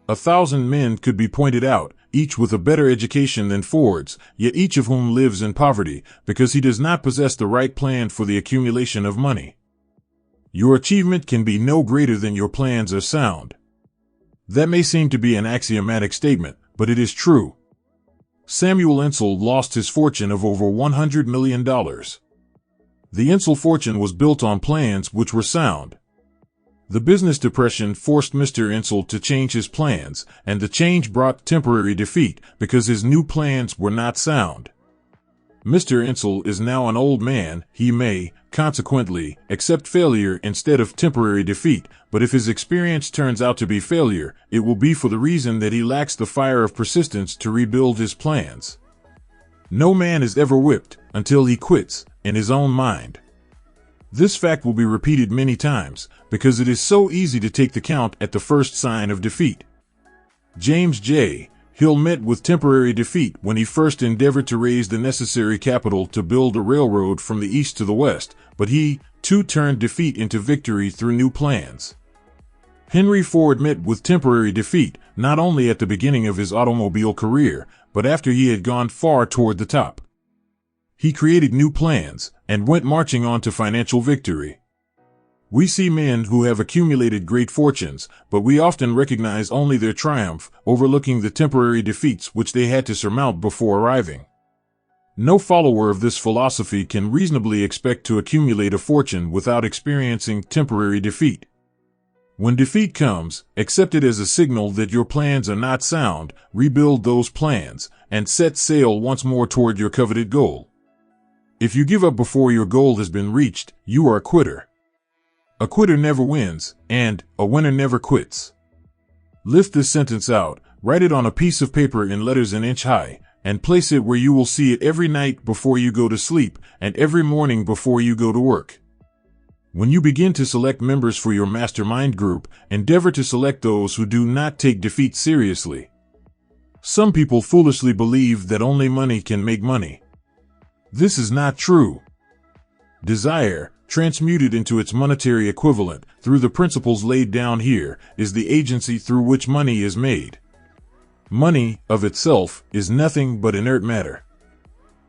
1,000 men could be pointed out, each with a better education than Ford's, yet each of whom lives in poverty because he does not possess the right plan for the accumulation of money. Your achievement can be no greater than your plans are sound. That may seem to be an axiomatic statement, but it is true. Samuel Insull lost his fortune of over $100 million. The Insull fortune was built on plans which were sound. The business depression forced Mr. Insull to change his plans, and the change brought temporary defeat because his new plans were not sound. Mr. Insull is now an old man. He may, consequently, accept failure instead of temporary defeat, but if his experience turns out to be failure, it will be for the reason that he lacks the fire of persistence to rebuild his plans. No man is ever whipped until he quits in his own mind. This fact will be repeated many times because it is so easy to take the count at the first sign of defeat. James J. Hill met with temporary defeat when he first endeavored to raise the necessary capital to build a railroad from the east to the west, but he, too, turned defeat into victory through new plans. Henry Ford met with temporary defeat not only at the beginning of his automobile career, but after he had gone far toward the top. He created new plans and went marching on to financial victory. We see men who have accumulated great fortunes, but we often recognize only their triumph, overlooking the temporary defeats which they had to surmount before arriving. No follower of this philosophy can reasonably expect to accumulate a fortune without experiencing temporary defeat. When defeat comes, accept it as a signal that your plans are not sound, rebuild those plans, and set sail once more toward your coveted goal. If you give up before your goal has been reached, you are a quitter. A quitter never wins, and a winner never quits. Lift this sentence out, write it on a piece of paper in letters an inch high, and place it where you will see it every night before you go to sleep and every morning before you go to work. When you begin to select members for your mastermind group, endeavor to select those who do not take defeat seriously. Some people foolishly believe that only money can make money. This is not true. Desire, transmuted into its monetary equivalent through the principles laid down here, is the agency through which money is made. Money, of itself, is nothing but inert matter.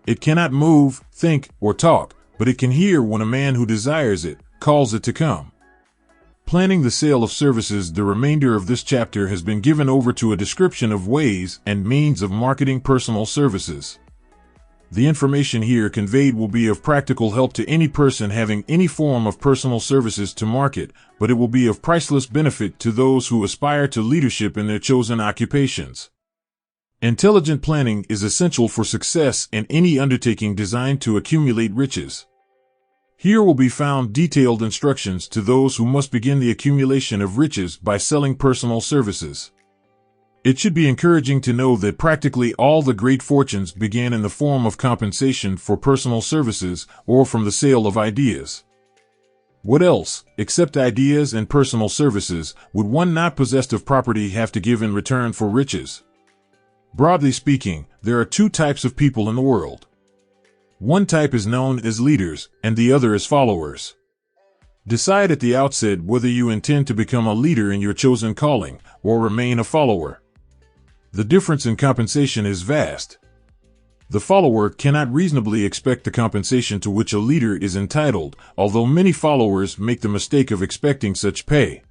It cannot move, think, or talk, but it can hear when a man who desires it calls it to come. Planning the sale of services. The remainder of this chapter has been given over to a description of ways and means of marketing personal services. The information here conveyed will be of practical help to any person having any form of personal services to market, but it will be of priceless benefit to those who aspire to leadership in their chosen occupations. Intelligent planning is essential for success in any undertaking designed to accumulate riches. Here will be found detailed instructions to those who must begin the accumulation of riches by selling personal services. It should be encouraging to know that practically all the great fortunes began in the form of compensation for personal services or from the sale of ideas. What else, except ideas and personal services, would one not possessed of property have to give in return for riches? Broadly speaking, there are two types of people in the world. One type is known as leaders, and the other as followers. Decide at the outset whether you intend to become a leader in your chosen calling, or remain a follower. The difference in compensation is vast. The follower cannot reasonably expect the compensation to which a leader is entitled, although many followers make the mistake of expecting such pay.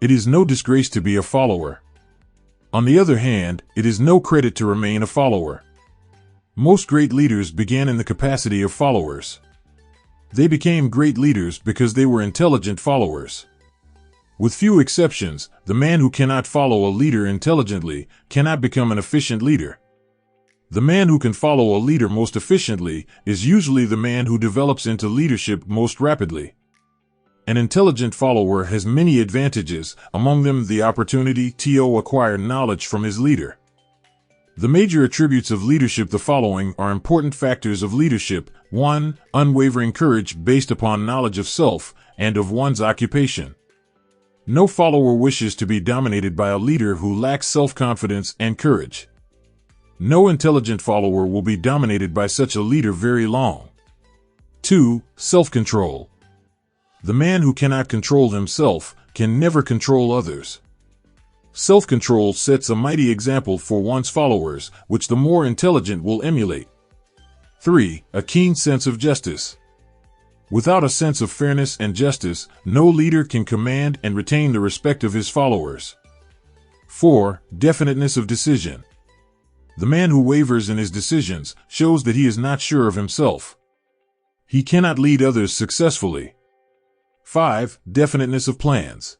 It is no disgrace to be a follower. On the other hand, it is no credit to remain a follower. Most great leaders began in the capacity of followers. They became great leaders because they were intelligent followers. With few exceptions, the man who cannot follow a leader intelligently cannot become an efficient leader. The man who can follow a leader most efficiently is usually the man who develops into leadership most rapidly. An intelligent follower has many advantages, among them the opportunity to acquire knowledge from his leader. The major attributes of leadership the following are important factors of leadership. 1. Unwavering courage based upon knowledge of self and of one's occupation. No follower wishes to be dominated by a leader who lacks self-confidence and courage. No intelligent follower will be dominated by such a leader very long. 2. Self-control. The man who cannot control himself can never control others. Self-control sets a mighty example for one's followers, which the more intelligent will emulate. 3. A keen sense of justice. Without a sense of fairness and justice, no leader can command and retain the respect of his followers. 4. Definiteness of decision. The man who wavers in his decisions shows that he is not sure of himself. He cannot lead others successfully. 5. Definiteness of plans.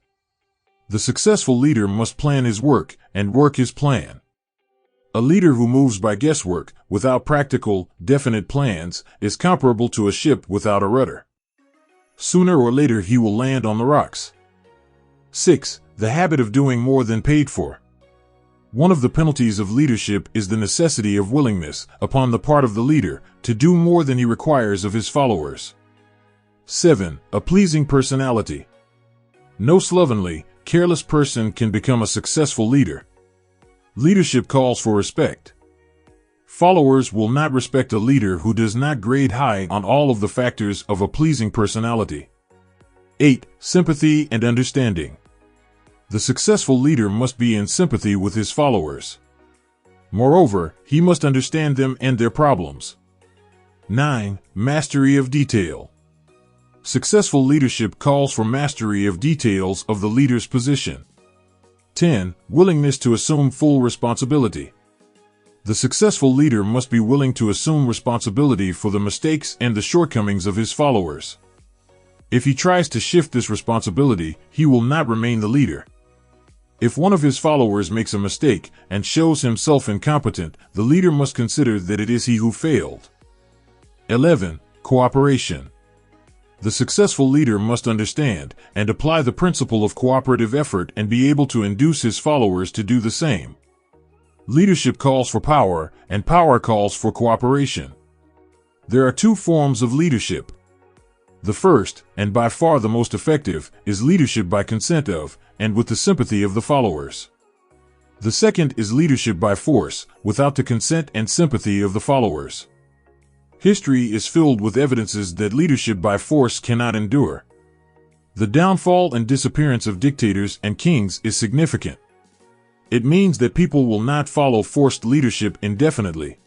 The successful leader must plan his work and work his plan. A leader who moves by guesswork, without practical, definite plans, is comparable to a ship without a rudder. Sooner or later he will land on the rocks. 6. The habit of doing more than paid for. One of the penalties of leadership is the necessity of willingness, upon the part of the leader, to do more than he requires of his followers. 7. A pleasing personality. No slovenly, careless person can become a successful leader. Leadership calls for respect. Followers will not respect a leader who does not grade high on all of the factors of a pleasing personality. 8. Sympathy and understanding. The successful leader must be in sympathy with his followers. Moreover, he must understand them and their problems. 9. Mastery of detail. Successful leadership calls for mastery of details of the leader's position. 10. Willingness to assume full responsibility. The successful leader must be willing to assume responsibility for the mistakes and the shortcomings of his followers. If he tries to shift this responsibility, he will not remain the leader. If one of his followers makes a mistake and shows himself incompetent, the leader must consider that it is he who failed. 11. Cooperation. The successful leader must understand and apply the principle of cooperative effort and be able to induce his followers to do the same. Leadership calls for power, and power calls for cooperation. There are two forms of leadership. The first, and by far the most effective, is leadership by consent of, and with the sympathy of the followers. The second is leadership by force, without the consent and sympathy of the followers. History is filled with evidences that leadership by force cannot endure. The downfall and disappearance of dictators and kings is significant. It means that people will not follow forced leadership indefinitely.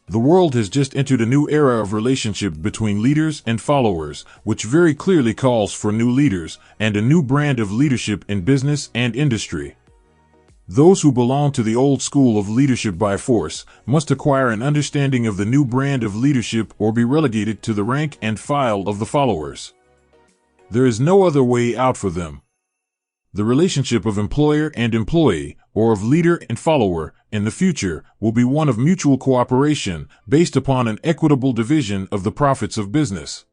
The world has just entered a new era of relationship between leaders and followers, which very clearly calls for new leaders and a new brand of leadership in business and industry. Those who belong to the old school of leadership by force must acquire an understanding of the new brand of leadership or be relegated to the rank and file of the followers. There is no other way out for them. The relationship of employer and employee, or of leader and follower, in the future will be one of mutual cooperation based upon an equitable division of the profits of business.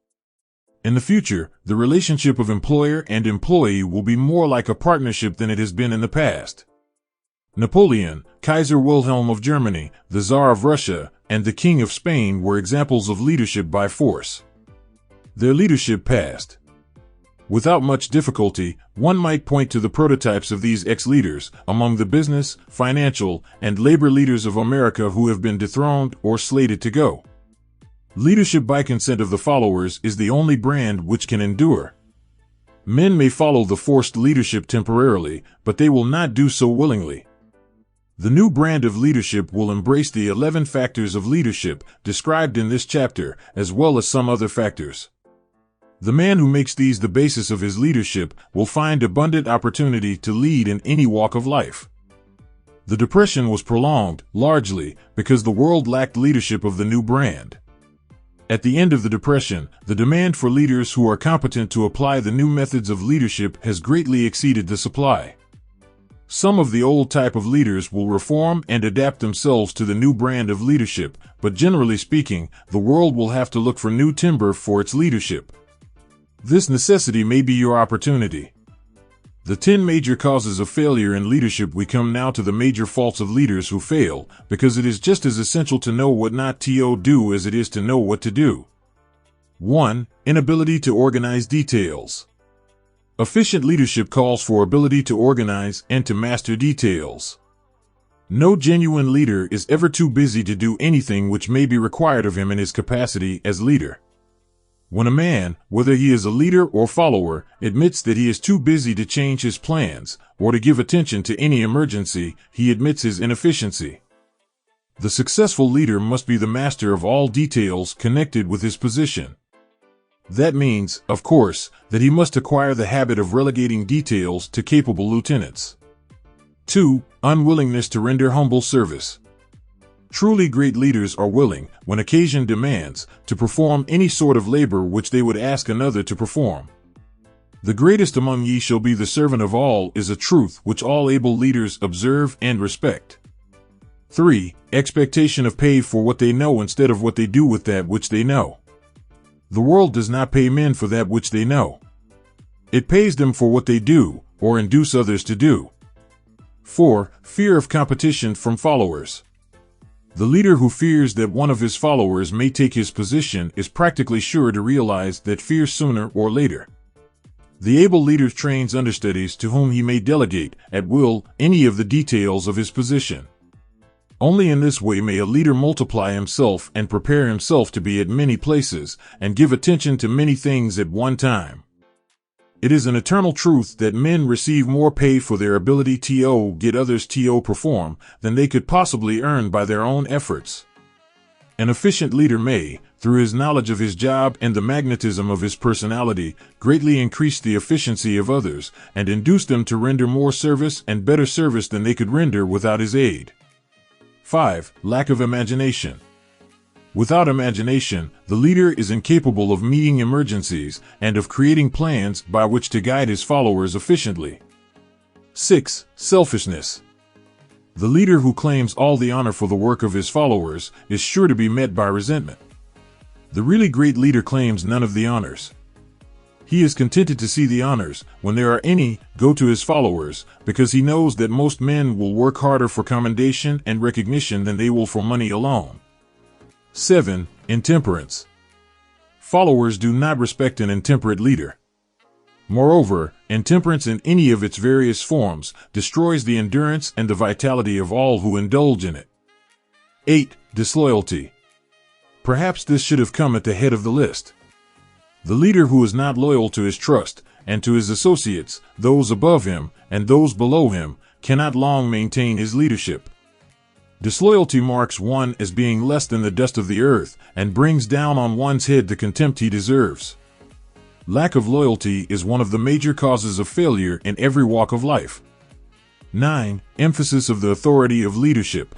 In the future, the relationship of employer and employee will be more like a partnership than it has been in the past. Napoleon, Kaiser Wilhelm of Germany, the Tsar of Russia, and the King of Spain were examples of leadership by force. Their leadership passed. Without much difficulty, one might point to the prototypes of these ex-leaders among the business, financial, and labor leaders of America who have been dethroned or slated to go. Leadership by consent of the followers is the only brand which can endure. Men may follow the forced leadership temporarily, but they will not do so willingly. The new brand of leadership will embrace the 11 factors of leadership described in this chapter, as well as some other factors. The man who makes these the basis of his leadership will find abundant opportunity to lead in any walk of life. The Depression was prolonged, largely, because the world lacked leadership of the new brand. At the end of the Depression, the demand for leaders who are competent to apply the new methods of leadership has greatly exceeded the supply. Some of the old type of leaders will reform and adapt themselves to the new brand of leadership, but generally speaking, the world will have to look for new timber for its leadership. This necessity may be your opportunity. The 10 major causes of failure in leadership. We come now to the major faults of leaders who fail, because it is just as essential to know what not to do as it is to know what to do. 1. Inability to organize details. Efficient leadership calls for ability to organize and to master details. No genuine leader is ever too busy to do anything which may be required of him in his capacity as leader. When a man, whether he is a leader or follower, admits that he is too busy to change his plans or to give attention to any emergency, he admits his inefficiency. The successful leader must be the master of all details connected with his position. That means, of course, that he must acquire the habit of relegating details to capable lieutenants. 2. Unwillingness to render humble service. Truly great leaders are willing, when occasion demands, to perform any sort of labor which they would ask another to perform. The greatest among ye shall be the servant of all is a truth which all able leaders observe and respect. 3. Expectation of pay for what they know instead of what they do with that which they know. The world does not pay men for that which they know. It pays them for what they do, or induce others to do. 4. Fear of competition from followers. The leader who fears that one of his followers may take his position is practically sure to realize that fear sooner or later. The able leader trains understudies to whom he may delegate, at will, any of the details of his position. Only in this way may a leader multiply himself and prepare himself to be at many places and give attention to many things at one time. It is an eternal truth that men receive more pay for their ability to get others to perform than they could possibly earn by their own efforts. An efficient leader may, through his knowledge of his job and the magnetism of his personality, greatly increase the efficiency of others and induce them to render more service and better service than they could render without his aid. 5. Lack of imagination. Without imagination, the leader is incapable of meeting emergencies and of creating plans by which to guide his followers efficiently. 6. Selfishness. The leader who claims all the honor for the work of his followers is sure to be met by resentment. The really great leader claims none of the honors. He is contented to see the honors, when there are any, go to his followers, because he knows that most men will work harder for commendation and recognition than they will for money alone. 7. Intemperance. Followers do not respect an intemperate leader. Moreover, intemperance in any of its various forms destroys the endurance and the vitality of all who indulge in it. 8. Disloyalty. Perhaps this should have come at the head of the list. The leader who is not loyal to his trust and to his associates, those above him and those below him, cannot long maintain his leadership. Disloyalty marks one as being less than the dust of the earth and brings down on one's head the contempt he deserves. Lack of loyalty is one of the major causes of failure in every walk of life. 9. Emphasis of the authority of leadership.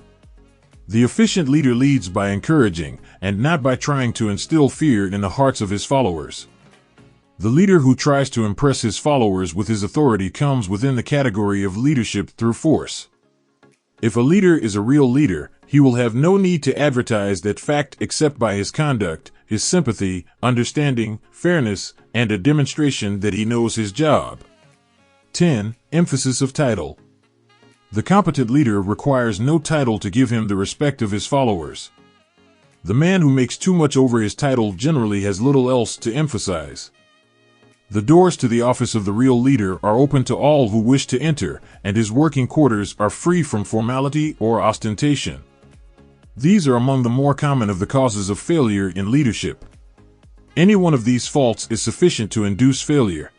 The efficient leader leads by encouraging, and not by trying to instill fear in the hearts of his followers. The leader who tries to impress his followers with his authority comes within the category of leadership through force. If a leader is a real leader, he will have no need to advertise that fact except by his conduct, his sympathy, understanding, fairness, and a demonstration that he knows his job. 10. Emphasis of title. The competent leader requires no title to give him the respect of his followers. The man who makes too much over his title generally has little else to emphasize. The doors to the office of the real leader are open to all who wish to enter, and his working quarters are free from formality or ostentation. These are among the more common of the causes of failure in leadership. Any one of these faults is sufficient to induce failure.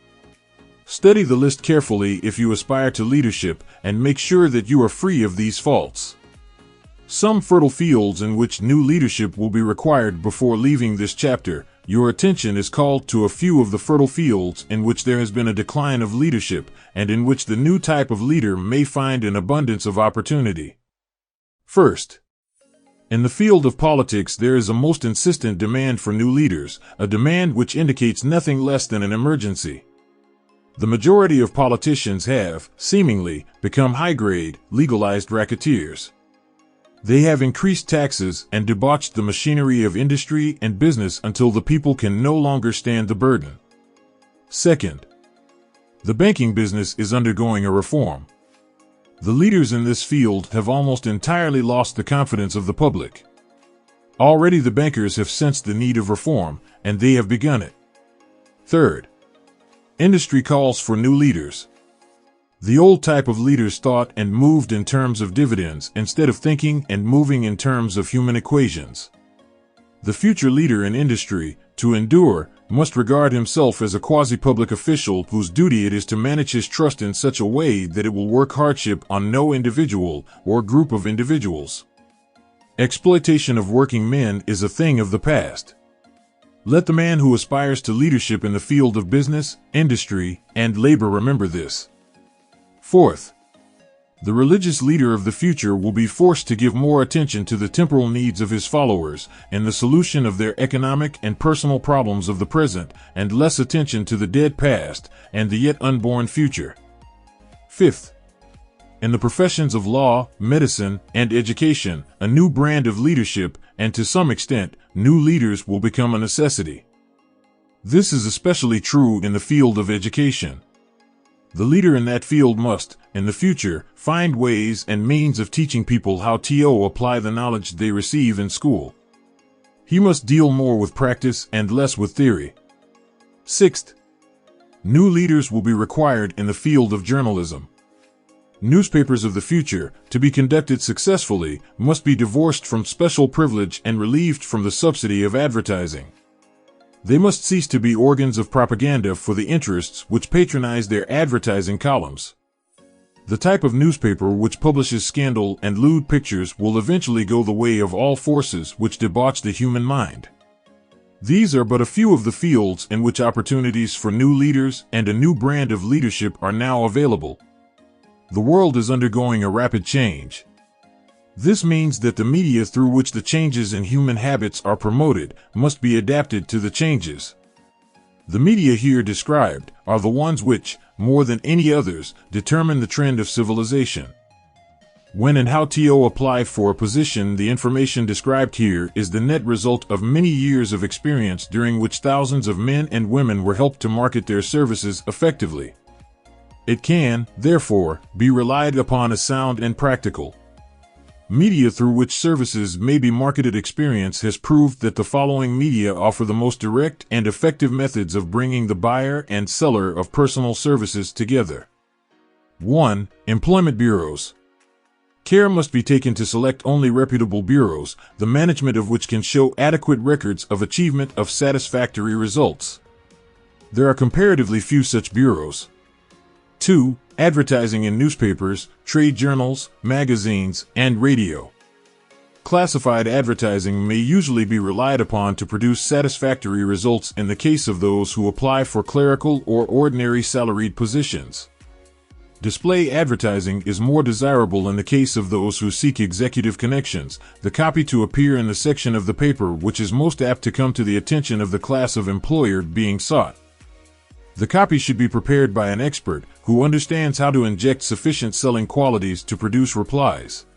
Study the list carefully if you aspire to leadership, and make sure that you are free of these faults. Some fertile fields in which new leadership will be required before leaving this chapter. Your attention is called to a few of the fertile fields in which there has been a decline of leadership, and in which the new type of leader may find an abundance of opportunity. First, in the field of politics there is a most insistent demand for new leaders, a demand which indicates nothing less than an emergency. The majority of politicians have, seemingly, become high-grade, legalized racketeers. They have increased taxes and debauched the machinery of industry and business until the people can no longer stand the burden. Second, the banking business is undergoing a reform. The leaders in this field have almost entirely lost the confidence of the public. Already the bankers have sensed the need of reform, and they have begun it. Third, industry calls for new leaders. The old type of leaders thought and moved in terms of dividends instead of thinking and moving in terms of human equations. The future leader in industry, to endure, must regard himself as a quasi-public official whose duty it is to manage his trust in such a way that it will work hardship on no individual or group of individuals. Exploitation of working men is a thing of the past. Let the man who aspires to leadership in the field of business, industry, and labor remember this. Fourth, the religious leader of the future will be forced to give more attention to the temporal needs of his followers and the solution of their economic and personal problems of the present, and less attention to the dead past and the yet unborn future. Fifth, in the professions of law, medicine, and education, a new brand of leadership, and to some extent, new leaders will become a necessity. This is especially true in the field of education. The leader in that field must, in the future, find ways and means of teaching people how to apply the knowledge they receive in school. He must deal more with practice and less with theory. Sixth, new leaders will be required in the field of journalism. Newspapers of the future, to be conducted successfully, must be divorced from special privilege and relieved from the subsidy of advertising. They must cease to be organs of propaganda for the interests which patronize their advertising columns. The type of newspaper which publishes scandal and lewd pictures will eventually go the way of all forces which debauch the human mind. These are but a few of the fields in which opportunities for new leaders and a new brand of leadership are now available. The world is undergoing a rapid change. This means that the media through which the changes in human habits are promoted must be adapted to the changes. The media here described are the ones which, more than any others, determine the trend of civilization. When and how to apply for a position, the information described here is the net result of many years of experience during which thousands of men and women were helped to market their services effectively. It can, therefore, be relied upon as sound and practical. Media through which services may be marketed experience has proved that the following media offer the most direct and effective methods of bringing the buyer and seller of personal services together. 1. Employment bureaus. Care must be taken to select only reputable bureaus, the management of which can show adequate records of achievement of satisfactory results. There are comparatively few such bureaus. 2. Advertising in newspapers, trade journals, magazines, and radio. Classified advertising may usually be relied upon to produce satisfactory results in the case of those who apply for clerical or ordinary salaried positions. Display advertising is more desirable in the case of those who seek executive connections, the copy to appear in the section of the paper which is most apt to come to the attention of the class of employer being sought. The copy should be prepared by an expert who understands how to inject sufficient selling qualities to produce replies.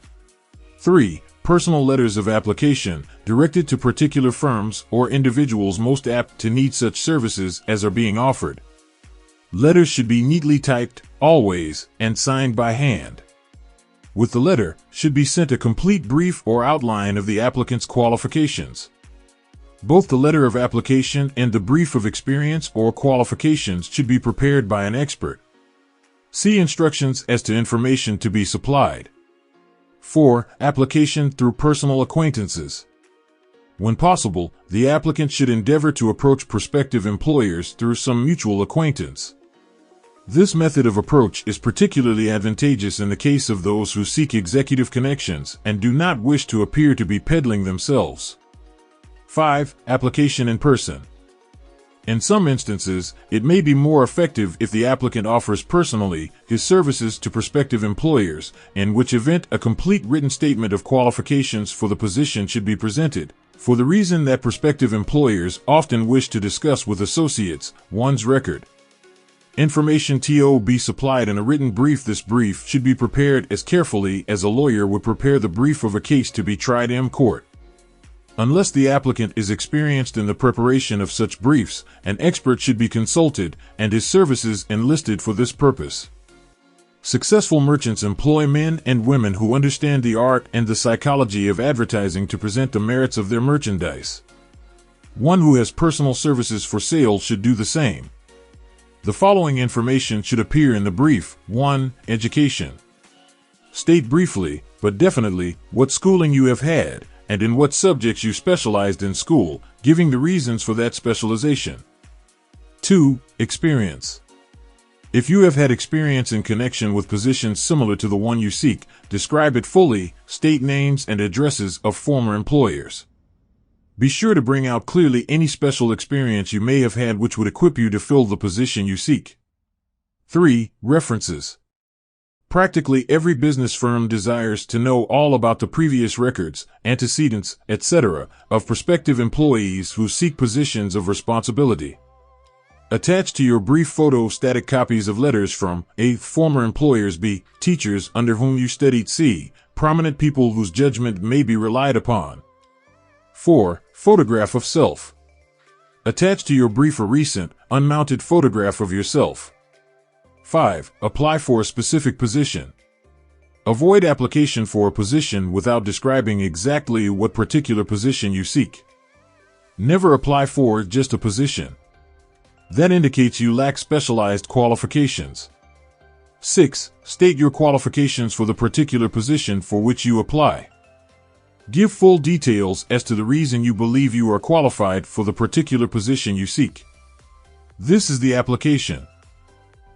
3. Personal letters of application, directed to particular firms or individuals most apt to need such services as are being offered. Letters should be neatly typed, always, and signed by hand. With the letter, should be sent a complete brief or outline of the applicant's qualifications. Both the letter of application and the brief of experience or qualifications should be prepared by an expert. See instructions as to information to be supplied. 4. Application through personal acquaintances. When possible, the applicant should endeavor to approach prospective employers through some mutual acquaintance. This method of approach is particularly advantageous in the case of those who seek executive connections and do not wish to appear to be peddling themselves. 5. Application in person. In some instances, it may be more effective if the applicant offers personally his services to prospective employers, in which event a complete written statement of qualifications for the position should be presented, for the reason that prospective employers often wish to discuss with associates one's record. Information to be supplied in a written brief. This brief should be prepared as carefully as a lawyer would prepare the brief of a case to be tried in court. Unless the applicant is experienced in the preparation of such briefs, an expert should be consulted and his services enlisted for this purpose. Successful merchants employ men and women who understand the art and the psychology of advertising to present the merits of their merchandise. One who has personal services for sale should do the same. The following information should appear in the brief. 1. Education. State briefly, but definitely, what schooling you have had, and in what subjects you specialized in school, giving the reasons for that specialization. 2. Experience. If you have had experience in connection with positions similar to the one you seek, describe it fully, state names and addresses of former employers. Be sure to bring out clearly any special experience you may have had which would equip you to fill the position you seek. 3. References. Practically every business firm desires to know all about the previous records, antecedents, etc., of prospective employees who seek positions of responsibility. Attach to your brief photostatic copies of letters from A. Former employers. B. Teachers under whom you studied. C. Prominent people whose judgment may be relied upon. 4. Photograph of self. Attach to your brief a recent, unmounted photograph of yourself. 5. Apply for a specific position. Avoid application for a position without describing exactly what particular position you seek. Never apply for just a position. That indicates you lack specialized qualifications. 6. State your qualifications for the particular position for which you apply. Give full details as to the reason you believe you are qualified for the particular position you seek. This is the application.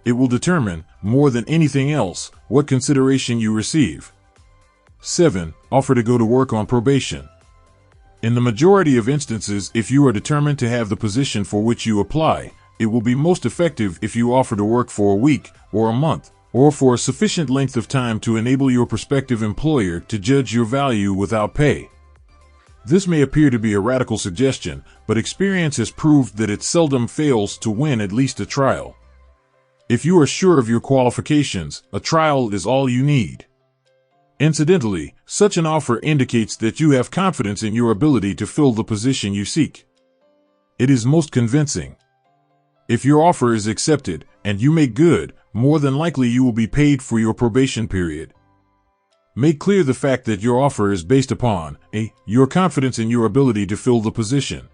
It will determine, more than anything else, what consideration you receive. 7. Offer to go to work on probation. In the majority of instances, if you are determined to have the position for which you apply, it will be most effective if you offer to work for a week, or a month, or for a sufficient length of time to enable your prospective employer to judge your value without pay. This may appear to be a radical suggestion, but experience has proved that it seldom fails to win at least a trial. If you are sure of your qualifications, a trial is all you need. Incidentally, such an offer indicates that you have confidence in your ability to fill the position you seek. It is most convincing. If your offer is accepted, and you make good, more than likely you will be paid for your probation period. Make clear the fact that your offer is based upon A. Your confidence in your ability to fill the position.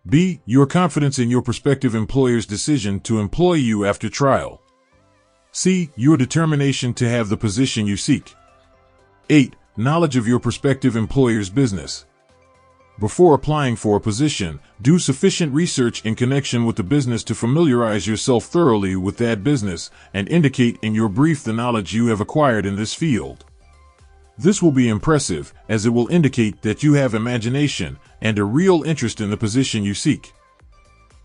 B. Your confidence in your prospective employer's decision to employ you after trial. C. Your determination to have the position you seek. 8. Knowledge of your prospective employer's business. Before applying for a position, do sufficient research in connection with the business to familiarize yourself thoroughly with that business and indicate in your brief the knowledge you have acquired in this field. This will be impressive, as it will indicate that you have imagination and a real interest in the position you seek.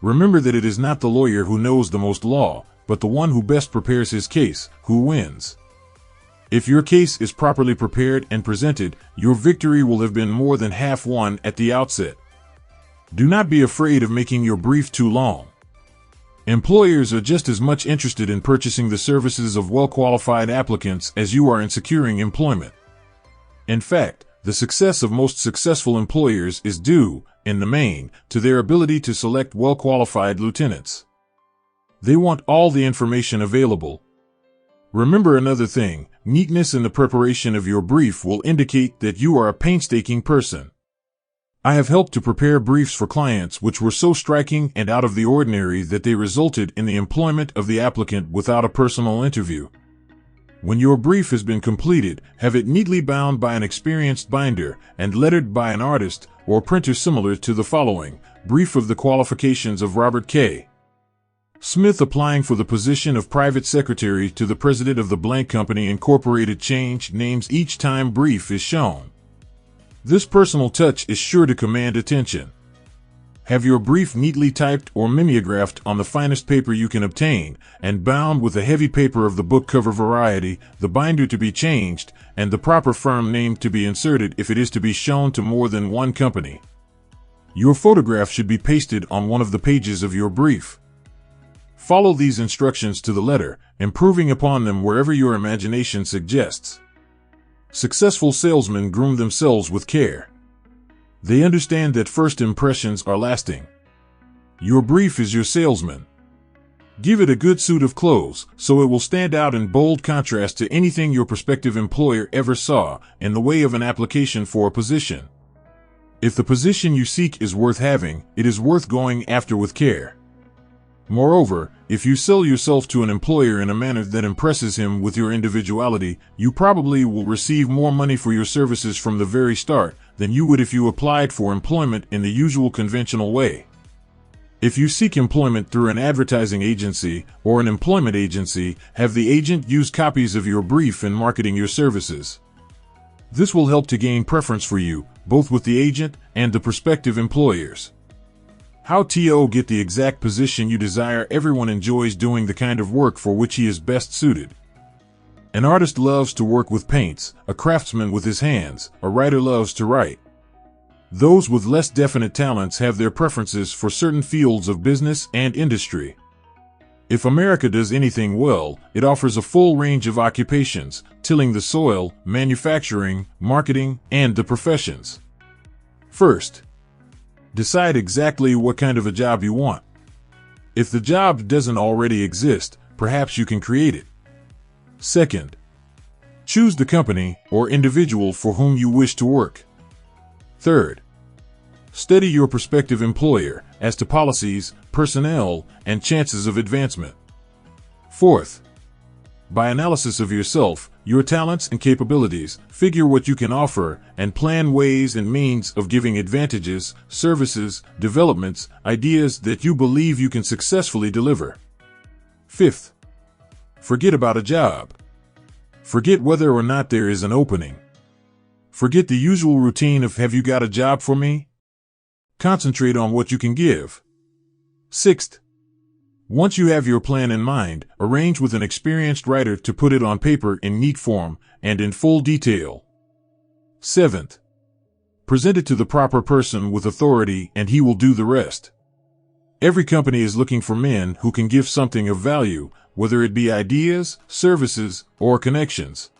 Remember that it is not the lawyer who knows the most law, but the one who best prepares his case, who wins. If your case is properly prepared and presented, your victory will have been more than half won at the outset. Do not be afraid of making your brief too long. Employers are just as much interested in purchasing the services of well-qualified applicants as you are in securing employment. In fact, the success of most successful employers is due, in the main, to their ability to select well-qualified lieutenants. They want all the information available. Remember another thing, neatness in the preparation of your brief will indicate that you are a painstaking person. I have helped to prepare briefs for clients which were so striking and out of the ordinary that they resulted in the employment of the applicant without a personal interview. When your brief has been completed, have it neatly bound by an experienced binder and lettered by an artist or printer similar to the following: Brief of the Qualifications of Robert K. Smith applying for the position of private secretary to the president of the blank company incorporated. Change names each time brief is shown. This personal touch is sure to command attention. Have your brief neatly typed or mimeographed on the finest paper you can obtain, and bound with a heavy paper of the book cover variety, the binder to be changed, and the proper firm name to be inserted if it is to be shown to more than one company. Your photograph should be pasted on one of the pages of your brief. Follow these instructions to the letter, improving upon them wherever your imagination suggests. Successful salesmen groom themselves with care. They understand that first impressions are lasting. Your brief is your salesman. Give it a good suit of clothes, so it will stand out in bold contrast to anything your prospective employer ever saw in the way of an application for a position. If the position you seek is worth having, it is worth going after with care. Moreover, if you sell yourself to an employer in a manner that impresses him with your individuality, you probably will receive more money for your services from the very start than you would if you applied for employment in the usual conventional way. If you seek employment through an advertising agency or an employment agency, have the agent use copies of your brief in marketing your services. This will help to gain preference for you, both with the agent and the prospective employers. How to get the exact position you desire. Everyone enjoys doing the kind of work for which he is best suited. An artist loves to work with paints, a craftsman with his hands, a writer loves to write. Those with less definite talents have their preferences for certain fields of business and industry. If America does anything well, it offers a full range of occupations, tilling the soil, manufacturing, marketing, and the professions. First, decide exactly what kind of a job you want. If the job doesn't already exist, perhaps you can create it. Second, choose the company or individual for whom you wish to work. Third, study your prospective employer as to policies, personnel, and chances of advancement. Fourth, by analysis of yourself, your talents and capabilities, figure what you can offer and plan ways and means of giving advantages, services, developments, ideas that you believe you can successfully deliver. Fifth, forget about a job. Forget whether or not there is an opening. Forget the usual routine of "have you got a job for me?" Concentrate on what you can give. Sixth, once you have your plan in mind, arrange with an experienced writer to put it on paper in neat form and in full detail. Seventh, present it to the proper person with authority and he will do the rest. Every company is looking for men who can give something of value, whether it be ideas, services, or connections.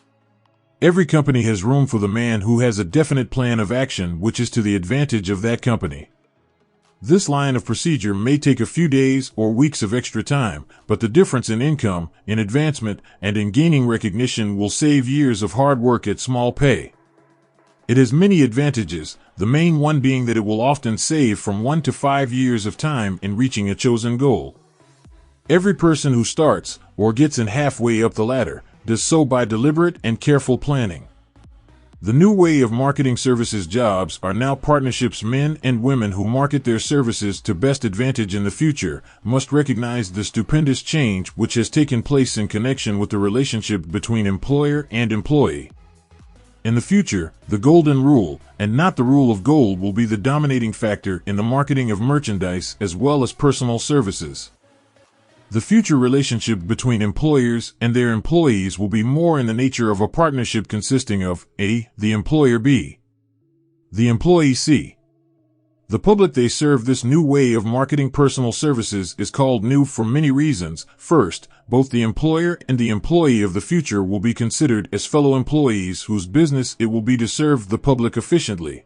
Every company has room for the man who has a definite plan of action which is to the advantage of that company. This line of procedure may take a few days or weeks of extra time, but the difference in income, in advancement, and in gaining recognition will save years of hard work at small pay. It has many advantages, the main one being that it will often save from 1 to 5 years of time in reaching a chosen goal. Every person who starts, or gets in halfway up the ladder, does so by deliberate and careful planning. The new way of marketing services jobs are now partnerships. Men and women who market their services to best advantage in the future must recognize the stupendous change which has taken place in connection with the relationship between employer and employee. In the future, the golden rule, and not the rule of gold, will be the dominating factor in the marketing of merchandise as well as personal services. The future relationship between employers and their employees will be more in the nature of a partnership consisting of A. the employer, B. the employee, C. the public they serve. This new way of marketing personal services is called new for many reasons. First, both the employer and the employee of the future will be considered as fellow employees whose business it will be to serve the public efficiently.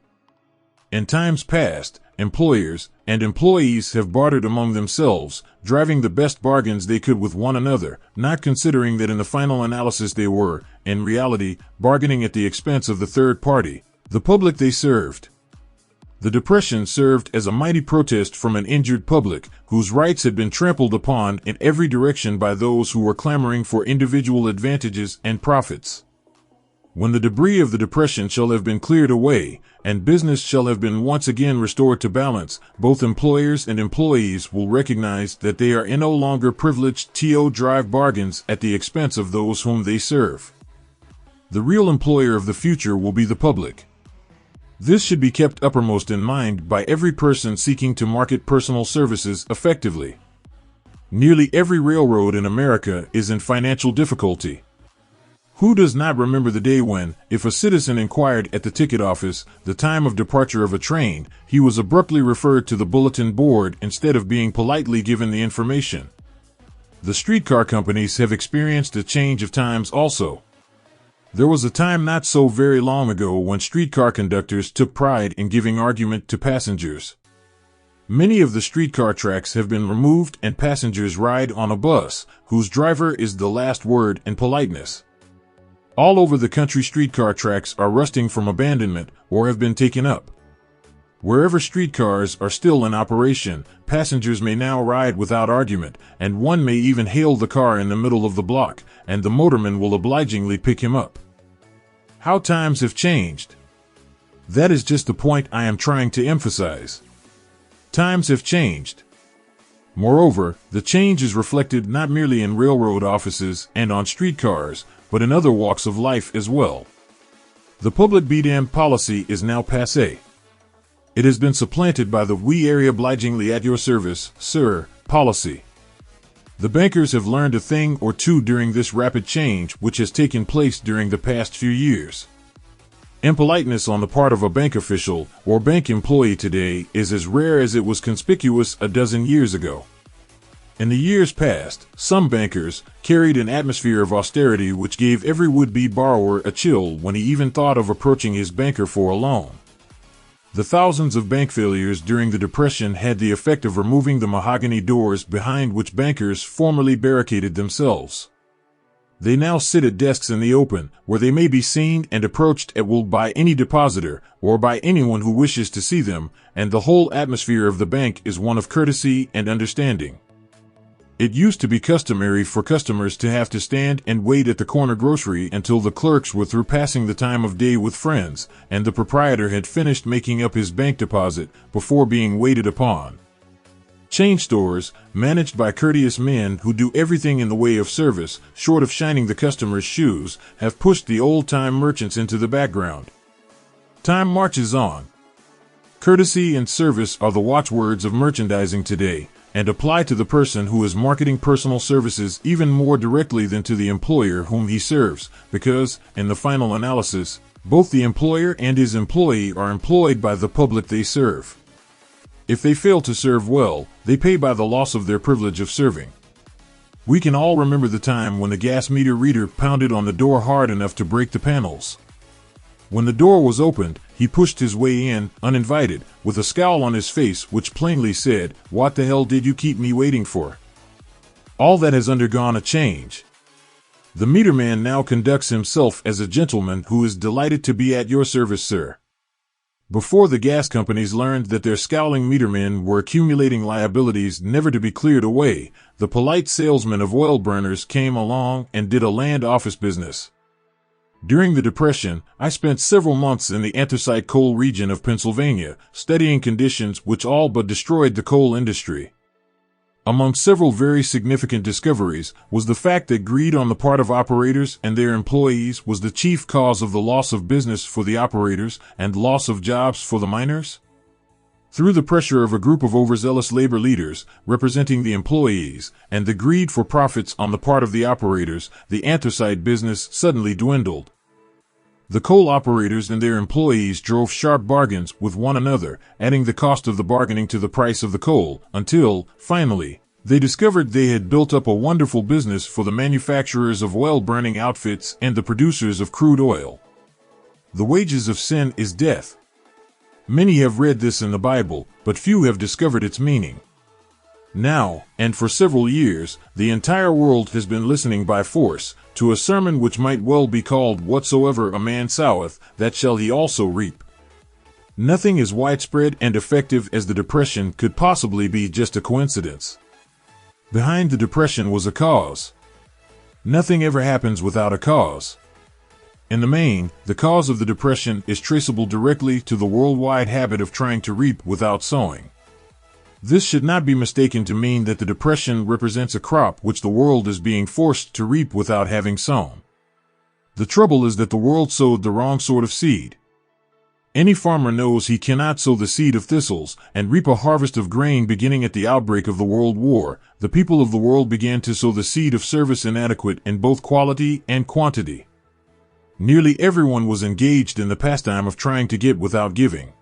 In times past, employers and employees have bartered among themselves, driving the best bargains they could with one another, not considering that in the final analysis they were, in reality, bargaining at the expense of the third party, the public they served. The Depression served as a mighty protest from an injured public, whose rights had been trampled upon in every direction by those who were clamoring for individual advantages and profits. When the debris of the Depression shall have been cleared away, and business shall have been once again restored to balance, both employers and employees will recognize that they are no longer privileged to drive bargains at the expense of those whom they serve. The real employer of the future will be the public. This should be kept uppermost in mind by every person seeking to market personal services effectively. Nearly every railroad in America is in financial difficulty. Who does not remember the day when, if a citizen inquired at the ticket office the time of departure of a train, he was abruptly referred to the bulletin board instead of being politely given the information? The streetcar companies have experienced a change of times also. There was a time not so very long ago when streetcar conductors took pride in giving argument to passengers. Many of the streetcar tracks have been removed and passengers ride on a bus, whose driver is the last word in politeness. All over the country, streetcar tracks are rusting from abandonment or have been taken up. Wherever streetcars are still in operation, passengers may now ride without argument, and one may even hail the car in the middle of the block, and the motorman will obligingly pick him up. How times have changed! That is just the point I am trying to emphasize. Times have changed. Moreover, the change is reflected not merely in railroad offices and on streetcars, but in other walks of life as well. The public be damned policy is now passé. It has been supplanted by the "we are obligingly at your service, sir" policy. The bankers have learned a thing or two during this rapid change which has taken place during the past few years. Impoliteness on the part of a bank official or bank employee today is as rare as it was conspicuous a dozen years ago. In the years past, some bankers carried an atmosphere of austerity which gave every would-be borrower a chill when he even thought of approaching his banker for a loan. The thousands of bank failures during the Depression had the effect of removing the mahogany doors behind which bankers formerly barricaded themselves. They now sit at desks in the open, where they may be seen and approached at will by any depositor, or by anyone who wishes to see them, and the whole atmosphere of the bank is one of courtesy and understanding. It used to be customary for customers to have to stand and wait at the corner grocery until the clerks were through passing the time of day with friends, and the proprietor had finished making up his bank deposit before being waited upon. Chain stores, managed by courteous men who do everything in the way of service, short of shining the customer's shoes, have pushed the old-time merchants into the background. Time marches on. Courtesy and service are the watchwords of merchandising today, and apply to the person who is marketing personal services even more directly than to the employer whom he serves, because, in the final analysis, both the employer and his employee are employed by the public they serve. If they fail to serve well, they pay by the loss of their privilege of serving. We can all remember the time when the gas meter reader pounded on the door hard enough to break the panels. When the door was opened, he pushed his way in, uninvited, with a scowl on his face which plainly said, "What the hell did you keep me waiting for?" All that has undergone a change. The meterman now conducts himself as a gentleman who is delighted to be at your service, sir. Before the gas companies learned that their scowling metermen were accumulating liabilities never to be cleared away, the polite salesman of oil burners came along and did a land office business. During the Depression, I spent several months in the anthracite coal region of Pennsylvania, studying conditions which all but destroyed the coal industry. Among several very significant discoveries was the fact that greed on the part of operators and their employees was the chief cause of the loss of business for the operators and loss of jobs for the miners. Through the pressure of a group of overzealous labor leaders representing the employees and the greed for profits on the part of the operators, the anthracite business suddenly dwindled. The coal operators and their employees drove sharp bargains with one another, adding the cost of the bargaining to the price of the coal, until, finally, they discovered they had built up a wonderful business for the manufacturers of oil-burning outfits and the producers of crude oil. The wages of sin is death. Many have read this in the Bible, but few have discovered its meaning. Now, and for several years, the entire world has been listening by force to a sermon which might well be called "Whatsoever a man soweth, that shall he also reap." Nothing as widespread and effective as the Depression could possibly be just a coincidence. Behind the Depression was a cause. Nothing ever happens without a cause. In the main, the cause of the Depression is traceable directly to the worldwide habit of trying to reap without sowing. This should not be mistaken to mean that the Depression represents a crop which the world is being forced to reap without having sown. The trouble is that the world sowed the wrong sort of seed. Any farmer knows he cannot sow the seed of thistles and reap a harvest of grain. Beginning at the outbreak of the World War, the people of the world began to sow the seed of service inadequate in both quality and quantity. Nearly everyone was engaged in the pastime of trying to get without giving.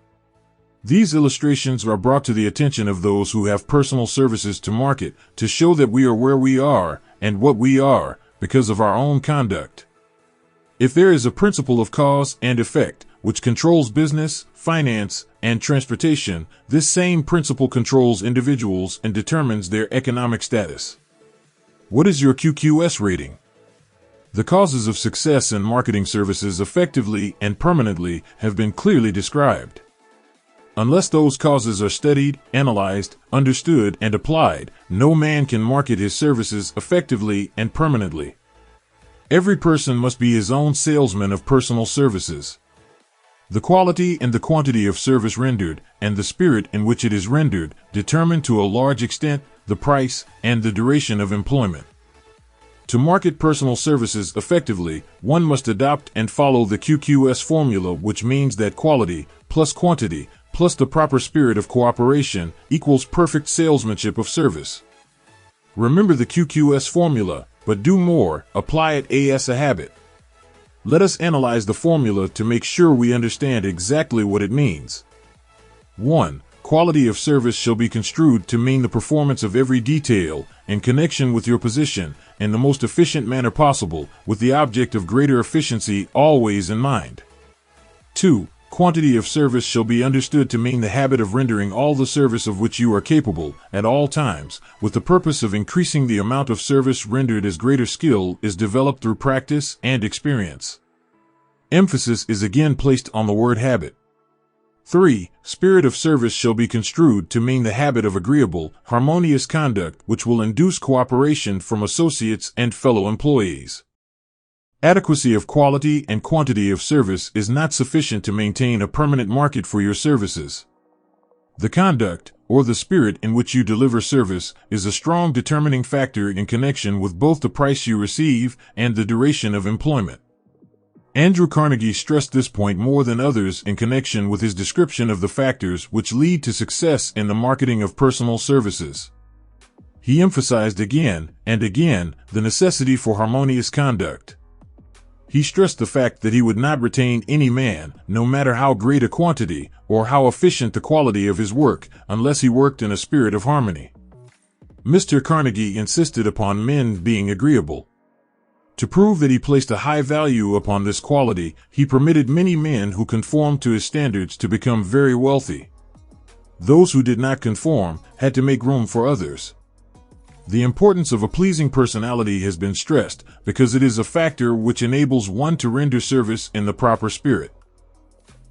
These illustrations are brought to the attention of those who have personal services to market to show that we are where we are and what we are because of our own conduct. If there is a principle of cause and effect which controls business, finance, and transportation, this same principle controls individuals and determines their economic status. What is your QQS rating? The causes of success in marketing services effectively and permanently have been clearly described. Unless those causes are studied, analyzed, understood, and applied, no man can market his services effectively and permanently. Every person must be his own salesman of personal services. The quality and the quantity of service rendered, and the spirit in which it is rendered, determine to a large extent the price and the duration of employment. To market personal services effectively, one must adopt and follow the QQS formula, which means that quality plus quantity plus the proper spirit of cooperation equals perfect salesmanship of service. Remember the QQS formula, but do more, apply it as a habit. Let us analyze the formula to make sure we understand exactly what it means. 1. Quality of service shall be construed to mean the performance of every detail in connection with your position in the most efficient manner possible, with the object of greater efficiency always in mind. 2. Quantity of service shall be understood to mean the habit of rendering all the service of which you are capable at all times, with the purpose of increasing the amount of service rendered as greater skill is developed through practice and experience. Emphasis is again placed on the word habit. 3. Spirit of service shall be construed to mean the habit of agreeable, harmonious conduct which will induce cooperation from associates and fellow employees. Adequacy of quality and quantity of service is not sufficient to maintain a permanent market for your services. The conduct, or the spirit in which you deliver service, is a strong determining factor in connection with both the price you receive and the duration of employment. Andrew Carnegie stressed this point more than others in connection with his description of the factors which lead to success in the marketing of personal services. He emphasized again and again the necessity for harmonious conduct. He stressed the fact that he would not retain any man, no matter how great a quantity or how efficient the quality of his work, unless he worked in a spirit of harmony. Mr. Carnegie insisted upon men being agreeable. To prove that he placed a high value upon this quality, he permitted many men who conformed to his standards to become very wealthy. Those who did not conform had to make room for others. The importance of a pleasing personality has been stressed because it is a factor which enables one to render service in the proper spirit.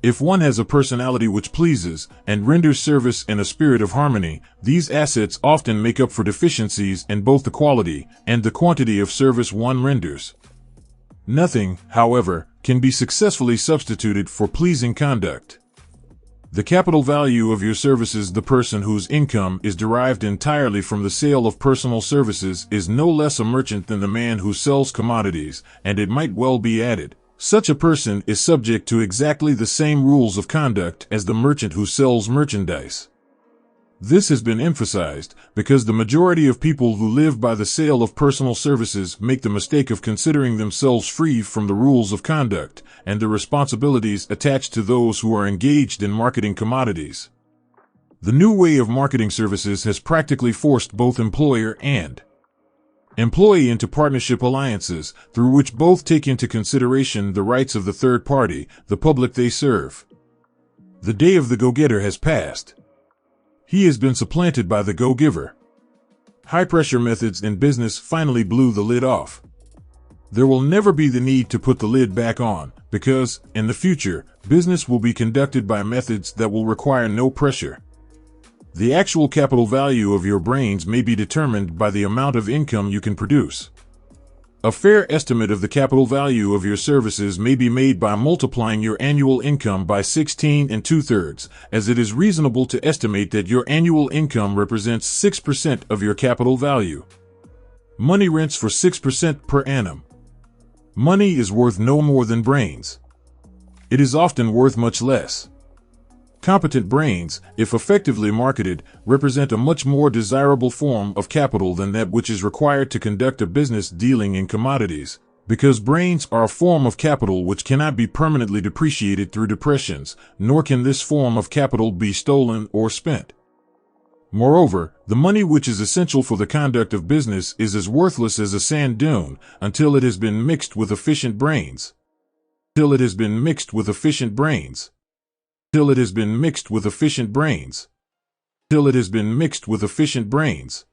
If one has a personality which pleases and renders service in a spirit of harmony, these assets often make up for deficiencies in both the quality and the quantity of service one renders. Nothing, however, can be successfully substituted for pleasing conduct. The capital value of your services, the person whose income is derived entirely from the sale of personal services, is no less a merchant than the man who sells commodities, and it might well be added, such a person is subject to exactly the same rules of conduct as the merchant who sells merchandise. This has been emphasized because the majority of people who live by the sale of personal services make the mistake of considering themselves free from the rules of conduct and the responsibilities attached to those who are engaged in marketing commodities. The new way of marketing services has practically forced both employer and employee into partnership alliances through which both take into consideration the rights of the third party, the public they serve. The day of the go-getter has passed. He has been supplanted by the go-giver. High-pressure methods in business finally blew the lid off. There will never be the need to put the lid back on, because, in the future, business will be conducted by methods that will require no pressure. The actual capital value of your brains may be determined by the amount of income you can produce. A fair estimate of the capital value of your services may be made by multiplying your annual income by 16 2/3, as it is reasonable to estimate that your annual income represents 6% of your capital value. Money rents for 6% per annum. Money is worth no more than brains. It is often worth much less. Competent brains, if effectively marketed, represent a much more desirable form of capital than that which is required to conduct a business dealing in commodities, because brains are a form of capital which cannot be permanently depreciated through depressions, nor can this form of capital be stolen or spent. Moreover, the money which is essential for the conduct of business is as worthless as a sand dune until it has been mixed with efficient brains. Till it has been mixed with efficient brains. Till it has been mixed with efficient brains. Till it has been mixed with efficient brains.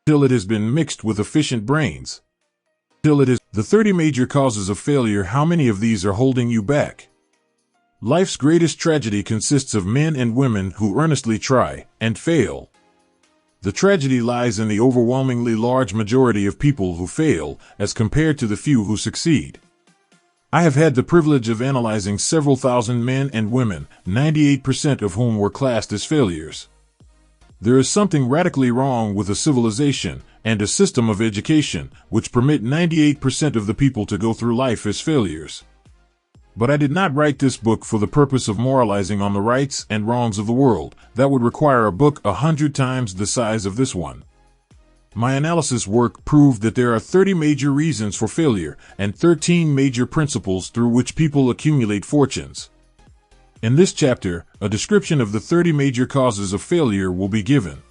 Till it has been mixed with efficient brains. Till it is. The 30 major causes of failure. How many of these are holding you back? Life's greatest tragedy consists of men and women who earnestly try and fail. The tragedy lies in the overwhelmingly large majority of people who fail as compared to the few who succeed. I have had the privilege of analyzing several thousand men and women, 98% of whom were classed as failures. There is something radically wrong with a civilization and a system of education which permit 98% of the people to go through life as failures. But I did not write this book for the purpose of moralizing on the rights and wrongs of the world. That would require a book 100 times the size of this one. My analysis work proved that there are 30 major reasons for failure and 13 major principles through which people accumulate fortunes. In this chapter, a description of the 30 major causes of failure will be given.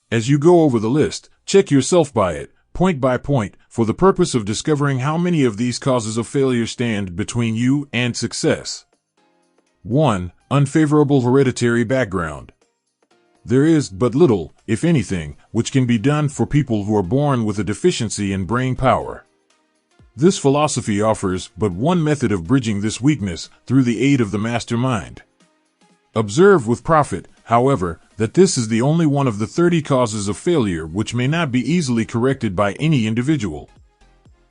As you go over the list, check yourself by it, point by point, for the purpose of discovering how many of these causes of failure stand between you and success. 1. Unfavorable hereditary background. There is but little, if anything, which can be done for people who are born with a deficiency in brain power. This philosophy offers but one method of bridging this weakness through the aid of the mastermind. Observe with profit, however, that this is the only one of the 30 causes of failure which may not be easily corrected by any individual.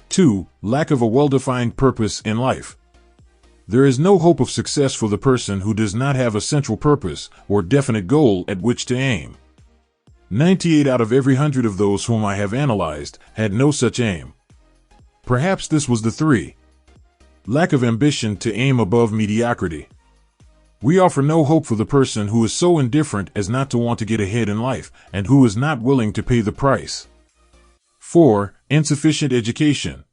2. Lack of a well-defined purpose in life. There is no hope of success for the person who does not have a central purpose or definite goal at which to aim. 98 out of every 100 of those whom I have analyzed had no such aim. Perhaps this was the 3. Lack of ambition to aim above mediocrity. We offer no hope for the person who is so indifferent as not to want to get ahead in life and who is not willing to pay the price. 4. Insufficient education.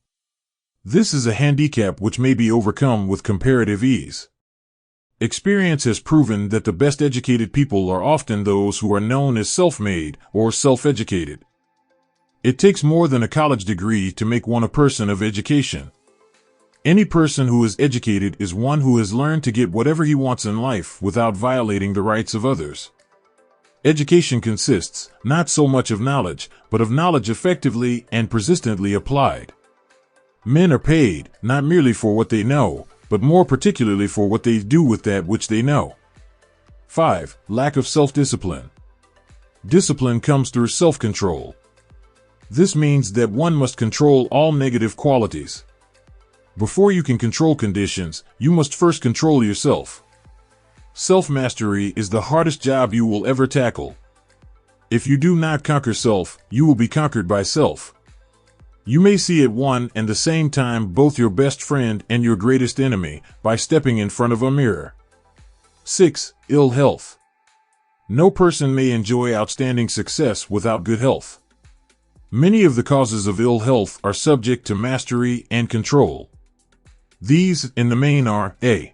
This is a handicap which may be overcome with comparative ease. Experience has proven that the best educated people are often those who are known as self-made or self-educated. It takes more than a college degree to make one a person of education. Any person who is educated is one who has learned to get whatever he wants in life without violating the rights of others. Education consists not so much of knowledge, but of knowledge effectively and persistently applied. Men are paid not merely for what they know, but more particularly for what they do with that which they know. 5. Lack of self-discipline. Discipline comes through self-control. This means that one must control all negative qualities. Before you can control conditions, you must first control yourself. Self-mastery is the hardest job you will ever tackle. If you do not conquer self, you will be conquered by self. You may see at one and the same time both your best friend and your greatest enemy by stepping in front of a mirror. 6. Ill health. No person may enjoy outstanding success without good health. Many of the causes of ill health are subject to mastery and control. These, in the main, are A.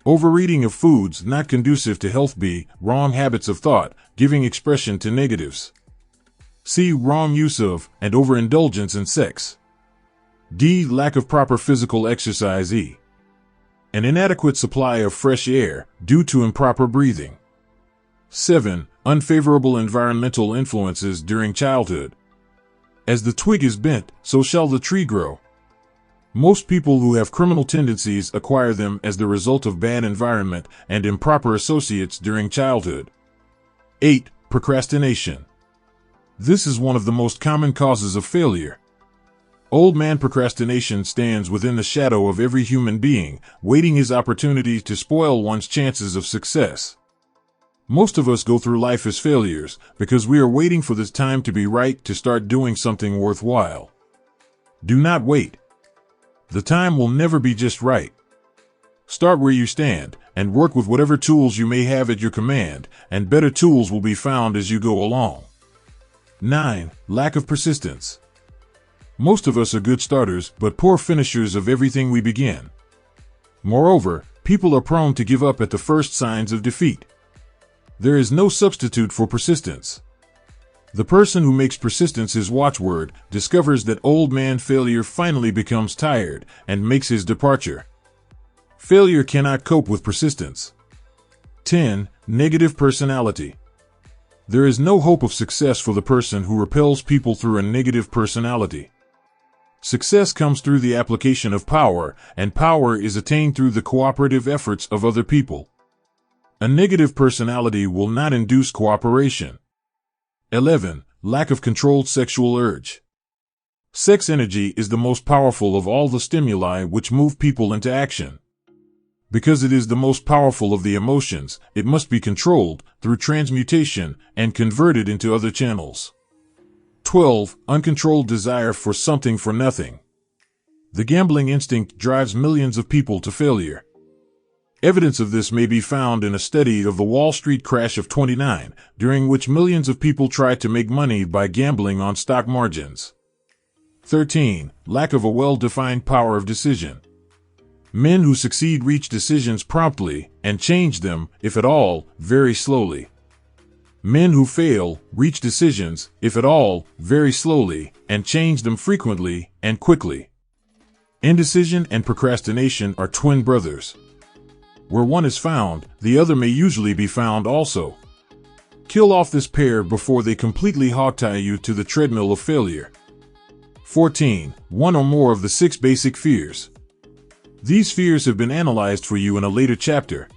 Overeating of foods not conducive to health. B. Wrong habits of thought, giving expression to negatives. C. Wrong use of and overindulgence in sex. D. Lack of proper physical exercise. E. An inadequate supply of fresh air due to improper breathing. 7. Unfavorable environmental influences during childhood. As the twig is bent, so shall the tree grow. Most people who have criminal tendencies acquire them as the result of bad environment and improper associates during childhood. 8. Procrastination. This is one of the most common causes of failure. Old man procrastination stands within the shadow of every human being, waiting his opportunity to spoil one's chances of success. Most of us go through life as failures because we are waiting for this time to be right to start doing something worthwhile. Do not wait. The time will never be just right. Start where you stand and work with whatever tools you may have at your command, and better tools will be found as you go along. 9. Lack of persistence. Most of us are good starters but poor finishers of everything we begin. Moreover, people are prone to give up at the first signs of defeat. There is no substitute for persistence. The person who makes persistence his watchword discovers that old man failure finally becomes tired and makes his departure. Failure cannot cope with persistence. 10. Negative personality. There is no hope of success for the person who repels people through a negative personality. Success comes through the application of power, and power is attained through the cooperative efforts of other people. A negative personality will not induce cooperation. 11. Lack of controlled sexual urge. Sex energy is the most powerful of all the stimuli which move people into action. Because it is the most powerful of the emotions, it must be controlled through transmutation and converted into other channels. 12. Uncontrolled desire for something for nothing. The gambling instinct drives millions of people to failure. Evidence of this may be found in a study of the Wall Street crash of '29, during which millions of people tried to make money by gambling on stock margins. 13. Lack of a well-defined power of decision. Men who succeed reach decisions promptly and change them, if at all, very slowly. Men who fail reach decisions, if at all, very slowly, and change them frequently and quickly. Indecision and procrastination are twin brothers. Where one is found, the other may usually be found also. Kill off this pair before they completely hogtie you to the treadmill of failure. 14. One or more of the 6 basic fears. These fears have been analyzed for you in a later chapter.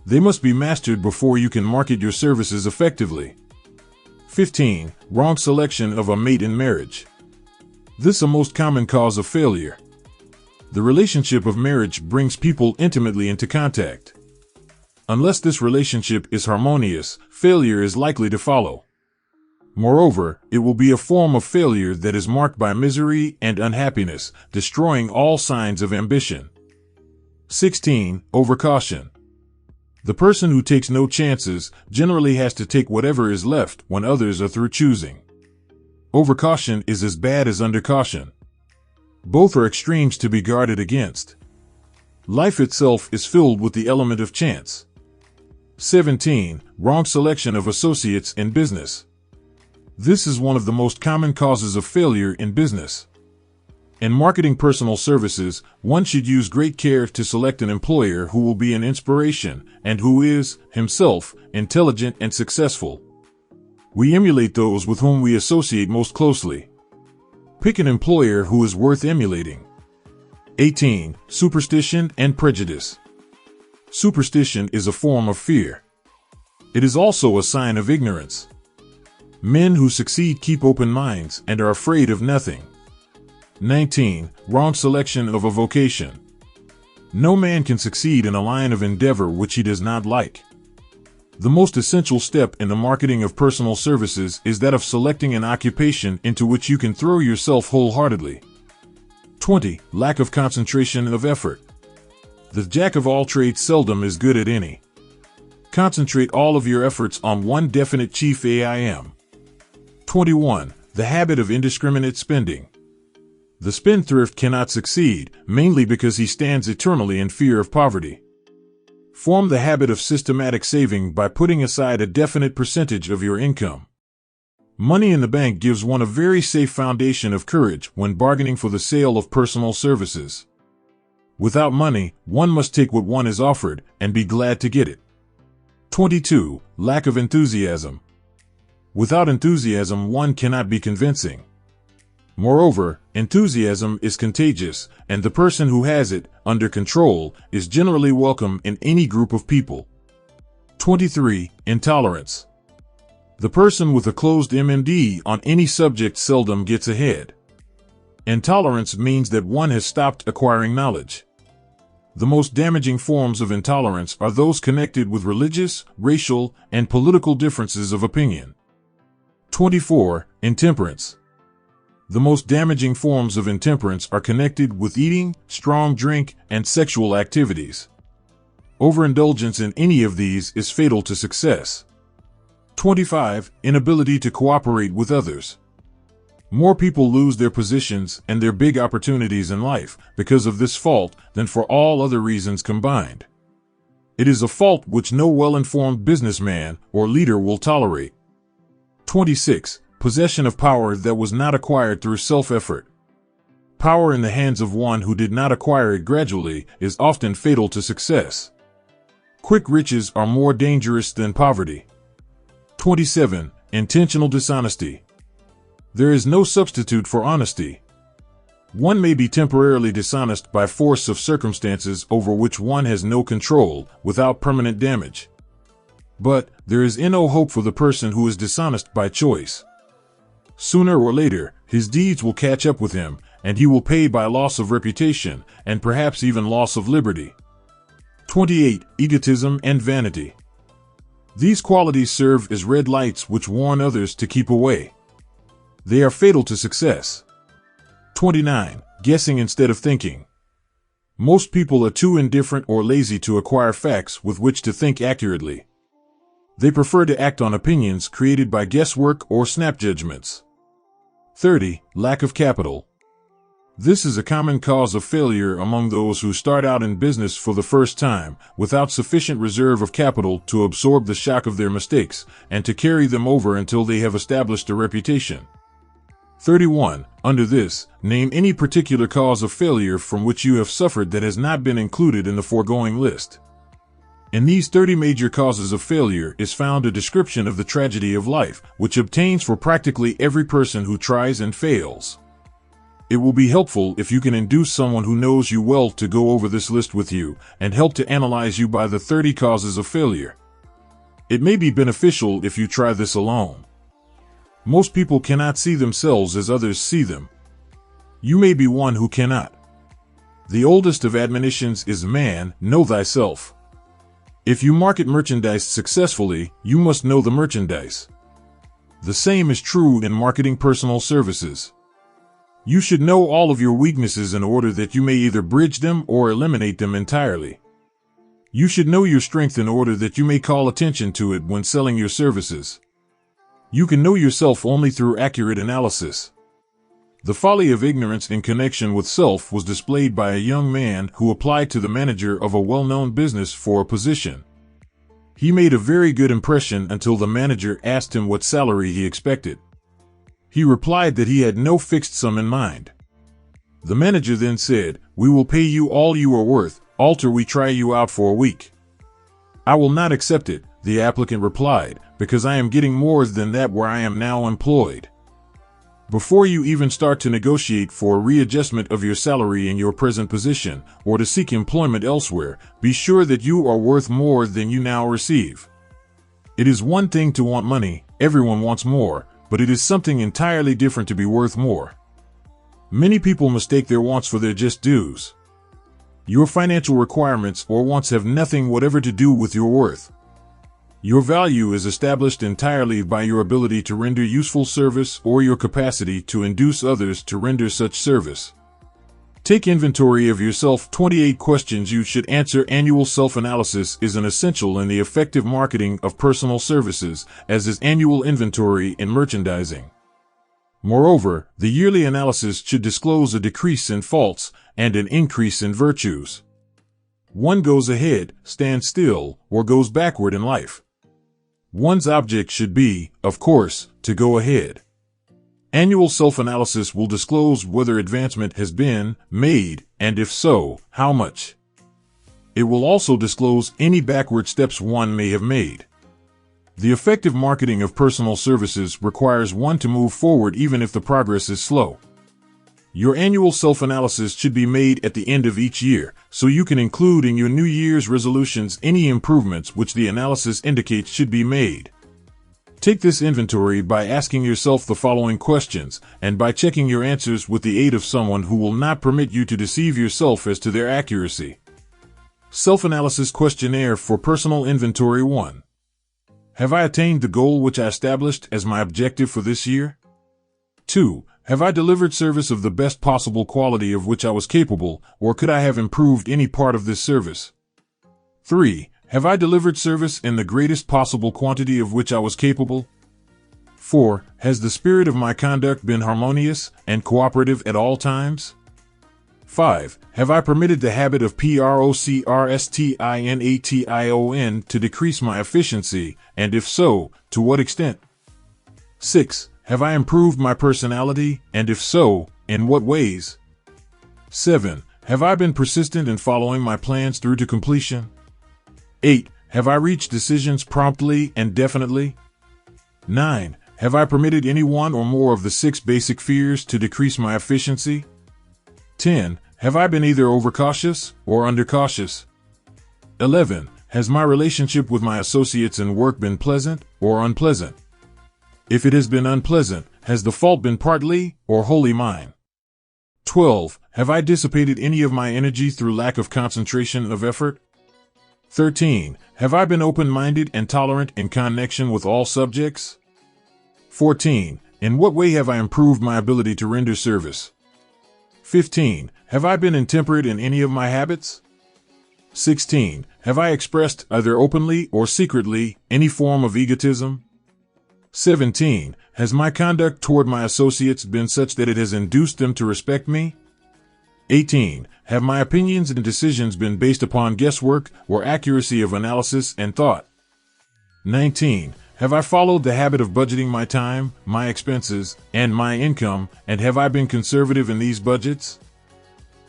They must be mastered before you can market your services effectively. 15. Wrong selection of a mate in marriage. This is a most common cause of failure. The relationship of marriage brings people intimately into contact. Unless this relationship is harmonious, failure is likely to follow. Moreover, it will be a form of failure that is marked by misery and unhappiness, destroying all signs of ambition. 16. Overcaution. The person who takes no chances generally has to take whatever is left when others are through choosing. Overcaution is as bad as undercaution. Both are extremes to be guarded against. Life itself is filled with the element of chance. 17. Wrong selection of associates in business. This is one of the most common causes of failure in business. In marketing personal services, one should use great care to select an employer who will be an inspiration and who is, himself, intelligent and successful. We emulate those with whom we associate most closely. Pick an employer who is worth emulating. 18. Superstition and prejudice. Superstition is a form of fear. It is also a sign of ignorance. Men who succeed keep open minds and are afraid of nothing. 19. Wrong selection of a vocation. No man can succeed in a line of endeavor which he does not like. The most essential step in the marketing of personal services is that of selecting an occupation into which you can throw yourself wholeheartedly. 20. Lack of concentration of effort. The jack of all trades seldom is good at any. Concentrate all of your efforts on one definite chief aim. 21. The habit of indiscriminate spending. The spendthrift cannot succeed, mainly because he stands eternally in fear of poverty. Form the habit of systematic saving by putting aside a definite percentage of your income. Money in the bank gives one a very safe foundation of courage when bargaining for the sale of personal services. Without money, one must take what one is offered and be glad to get it. 22. Lack of enthusiasm. Without enthusiasm, one cannot be convincing. Moreover, enthusiasm is contagious, and the person who has it under control is generally welcome in any group of people. 23. Intolerance. The person with a closed mind on any subject seldom gets ahead. Intolerance means that one has stopped acquiring knowledge. The most damaging forms of intolerance are those connected with religious, racial, and political differences of opinion. 24. Intemperance. The most damaging forms of intemperance are connected with eating, strong drink, and sexual activities. Overindulgence in any of these is fatal to success. 25. Inability to cooperate with others. More people lose their positions and their big opportunities in life because of this fault than for all other reasons combined. It is a fault which no well-informed businessman or leader will tolerate. 26. Possession of power that was not acquired through self-effort. Power in the hands of one who did not acquire it gradually is often fatal to success. Quick riches are more dangerous than poverty. 27. Intentional dishonesty. There is no substitute for honesty. One may be temporarily dishonest by force of circumstances over which one has no control, without permanent damage. But there is no hope for the person who is dishonest by choice. Sooner or later, his deeds will catch up with him, and he will pay by loss of reputation, and perhaps even loss of liberty. 28. Egotism and vanity. These qualities serve as red lights which warn others to keep away. They are fatal to success. 29. Guessing instead of thinking. Most people are too indifferent or lazy to acquire facts with which to think accurately. They prefer to act on opinions created by guesswork or snap judgments. 30. Lack of capital. This is a common cause of failure among those who start out in business for the first time, without sufficient reserve of capital to absorb the shock of their mistakes and to carry them over until they have established a reputation. 31. Under this, name any particular cause of failure from which you have suffered that has not been included in the foregoing list. In these 30 major causes of failure is found a description of the tragedy of life, which obtains for practically every person who tries and fails. It will be helpful if you can induce someone who knows you well to go over this list with you and help to analyze you by the 30 causes of failure. It may be beneficial if you try this alone. Most people cannot see themselves as others see them. You may be one who cannot. The oldest of admonitions is, man, know thyself. If you market merchandise successfully, you must know the merchandise. The same is true in marketing personal services. You should know all of your weaknesses in order that you may either bridge them or eliminate them entirely. You should know your strength in order that you may call attention to it when selling your services. You can know yourself only through accurate analysis. The folly of ignorance in connection with self was displayed by a young man who applied to the manager of a well-known business for a position. He made a very good impression until the manager asked him what salary he expected. He replied that he had no fixed sum in mind. The manager then said, "We will pay you all you are worth, alter we try you out for a week." "I will not accept it," the applicant replied, "because I am getting more than that where I am now employed." Before you even start to negotiate for a readjustment of your salary in your present position, or to seek employment elsewhere, be sure that you are worth more than you now receive. It is one thing to want money, everyone wants more, but it is something entirely different to be worth more. Many people mistake their wants for their just dues. Your financial requirements or wants have nothing whatever to do with your worth. Your value is established entirely by your ability to render useful service or your capacity to induce others to render such service. Take inventory of yourself. 28 questions you should answer. Annual self-analysis is an essential in the effective marketing of personal services, as is annual inventory in merchandising. Moreover, the yearly analysis should disclose a decrease in faults and an increase in virtues. One goes ahead, stands still, or goes backward in life. One's object should be, of course, to go ahead. Annual self-analysis will disclose whether advancement has been made, and if so, how much. It will also disclose any backward steps one may have made. The effective marketing of personal services requires one to move forward even if the progress is slow. Your annual self-analysis should be made at the end of each year, so you can include in your New Year's resolutions any improvements which the analysis indicates should be made. Take this inventory by asking yourself the following questions, and by checking your answers with the aid of someone who will not permit you to deceive yourself as to their accuracy. Self-analysis questionnaire for personal inventory 1. Have I attained the goal which I established as my objective for this year? 2. Have I delivered service of the best possible quality of which I was capable, or could I have improved any part of this service? 3. Have I delivered service in the greatest possible quantity of which I was capable? 4. Has the spirit of my conduct been harmonious and cooperative at all times? 5. Have I permitted the habit of procrastination to decrease my efficiency, and if so, to what extent? 6. Have I improved my personality, and if so, in what ways? 7. Have I been persistent in following my plans through to completion? 8. Have I reached decisions promptly and definitely? 9. Have I permitted any one or more of the 6 basic fears to decrease my efficiency? 10. Have I been either overcautious or undercautious? 11. Has my relationship with my associates in work been pleasant or unpleasant? If it has been unpleasant, has the fault been partly or wholly mine? 12. Have I dissipated any of my energy through lack of concentration of effort? 13. Have I been open-minded and tolerant in connection with all subjects? 14. In what way have I improved my ability to render service? 15. Have I been intemperate in any of my habits? 16. Have I expressed, either openly or secretly, any form of egotism? 17. Has my conduct toward my associates been such that it has induced them to respect me? 18. Have my opinions and decisions been based upon guesswork or accuracy of analysis and thought? 19. Have I followed the habit of budgeting my time, my expenses, and my income, and have I been conservative in these budgets?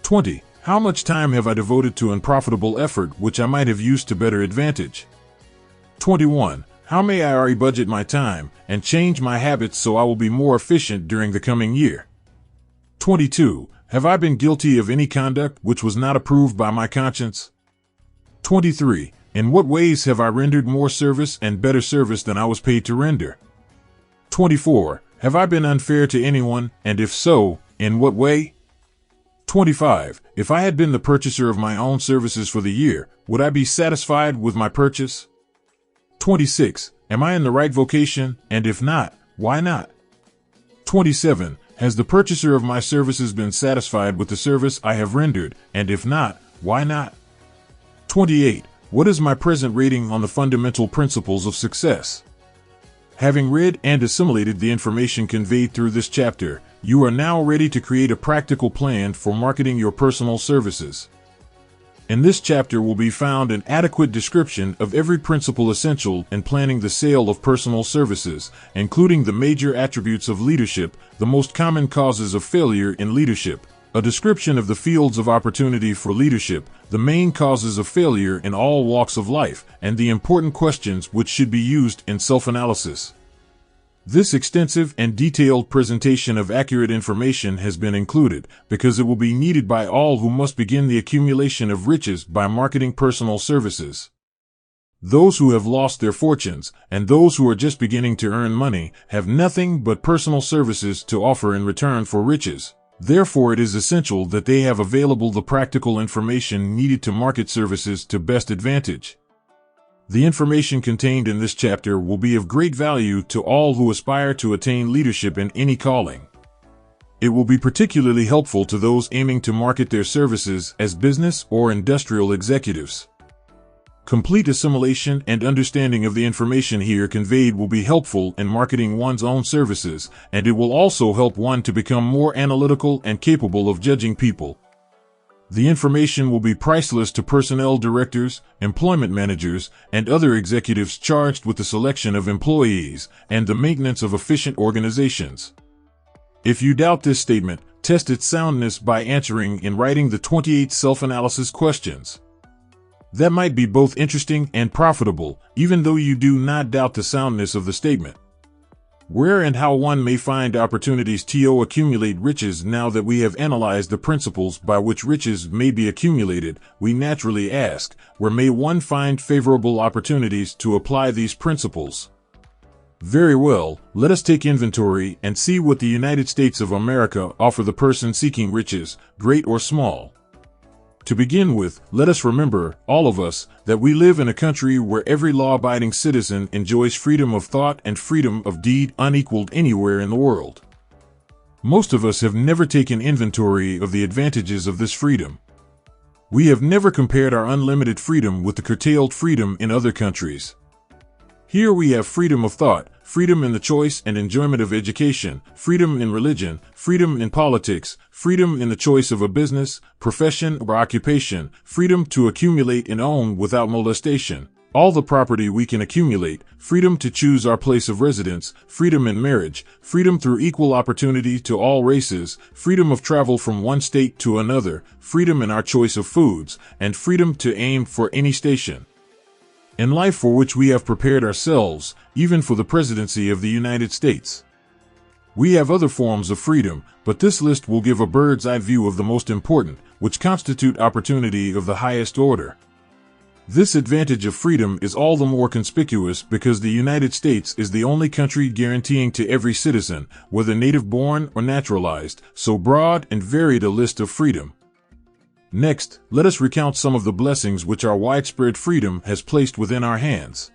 20. How much time have I devoted to unprofitable effort which I might have used to better advantage? 21. How may I rebudget my time and change my habits so I will be more efficient during the coming year? 22. Have I been guilty of any conduct which was not approved by my conscience? 23. In what ways have I rendered more service and better service than I was paid to render? 24. Have I been unfair to anyone, and if so, in what way? 25. If I had been the purchaser of my own services for the year, would I be satisfied with my purchase? 26. Am I in the right vocation, and if not, why not? 27. Has the purchaser of my services been satisfied with the service I have rendered, and if not, why not? 28. What is my present rating on the fundamental principles of success? Having read and assimilated the information conveyed through this chapter, you are now ready to create a practical plan for marketing your personal services. In this chapter will be found an adequate description of every principle essential in planning the sale of personal services, including the major attributes of leadership, the most common causes of failure in leadership, a description of the fields of opportunity for leadership, the main causes of failure in all walks of life, and the important questions which should be used in self-analysis. This extensive and detailed presentation of accurate information has been included because it will be needed by all who must begin the accumulation of riches by marketing personal services. Those who have lost their fortunes and those who are just beginning to earn money have nothing but personal services to offer in return for riches. Therefore, it is essential that they have available the practical information needed to market services to best advantage. The information contained in this chapter will be of great value to all who aspire to attain leadership in any calling. It will be particularly helpful to those aiming to market their services as business or industrial executives. Complete assimilation and understanding of the information here conveyed will be helpful in marketing one's own services, and it will also help one to become more analytical and capable of judging people. The information will be priceless to personnel directors, employment managers, and other executives charged with the selection of employees and the maintenance of efficient organizations. If you doubt this statement, test its soundness by answering in writing the 28 self-analysis questions. That might be both interesting and profitable, even though you do not doubt the soundness of the statement. Where and how one may find opportunities to accumulate riches. Now that we have analyzed the principles by which riches may be accumulated, we naturally ask, where may one find favorable opportunities to apply these principles? Very well, let us take inventory and see what the United States of America offer the person seeking riches, great or small. To begin with, let us remember, all of us, that we live in a country where every law-abiding citizen enjoys freedom of thought and freedom of deed unequaled anywhere in the world. Most of us have never taken inventory of the advantages of this freedom. We have never compared our unlimited freedom with the curtailed freedom in other countries. Here we have freedom of thought, freedom in the choice and enjoyment of education, freedom in religion, freedom in politics, freedom in the choice of a business, profession, or occupation, freedom to accumulate and own without molestation, all the property we can accumulate, freedom to choose our place of residence, freedom in marriage, freedom through equal opportunity to all races, freedom of travel from one state to another, freedom in our choice of foods, and freedom to aim for any station in life for which we have prepared ourselves, even for the presidency of the United States. We have other forms of freedom, but this list will give a bird's-eye view of the most important, which constitute opportunity of the highest order. This advantage of freedom is all the more conspicuous because the United States is the only country guaranteeing to every citizen, whether native-born or naturalized, so broad and varied a list of freedom. Next, let us recount some of the blessings which our widespread freedom has placed within our hands.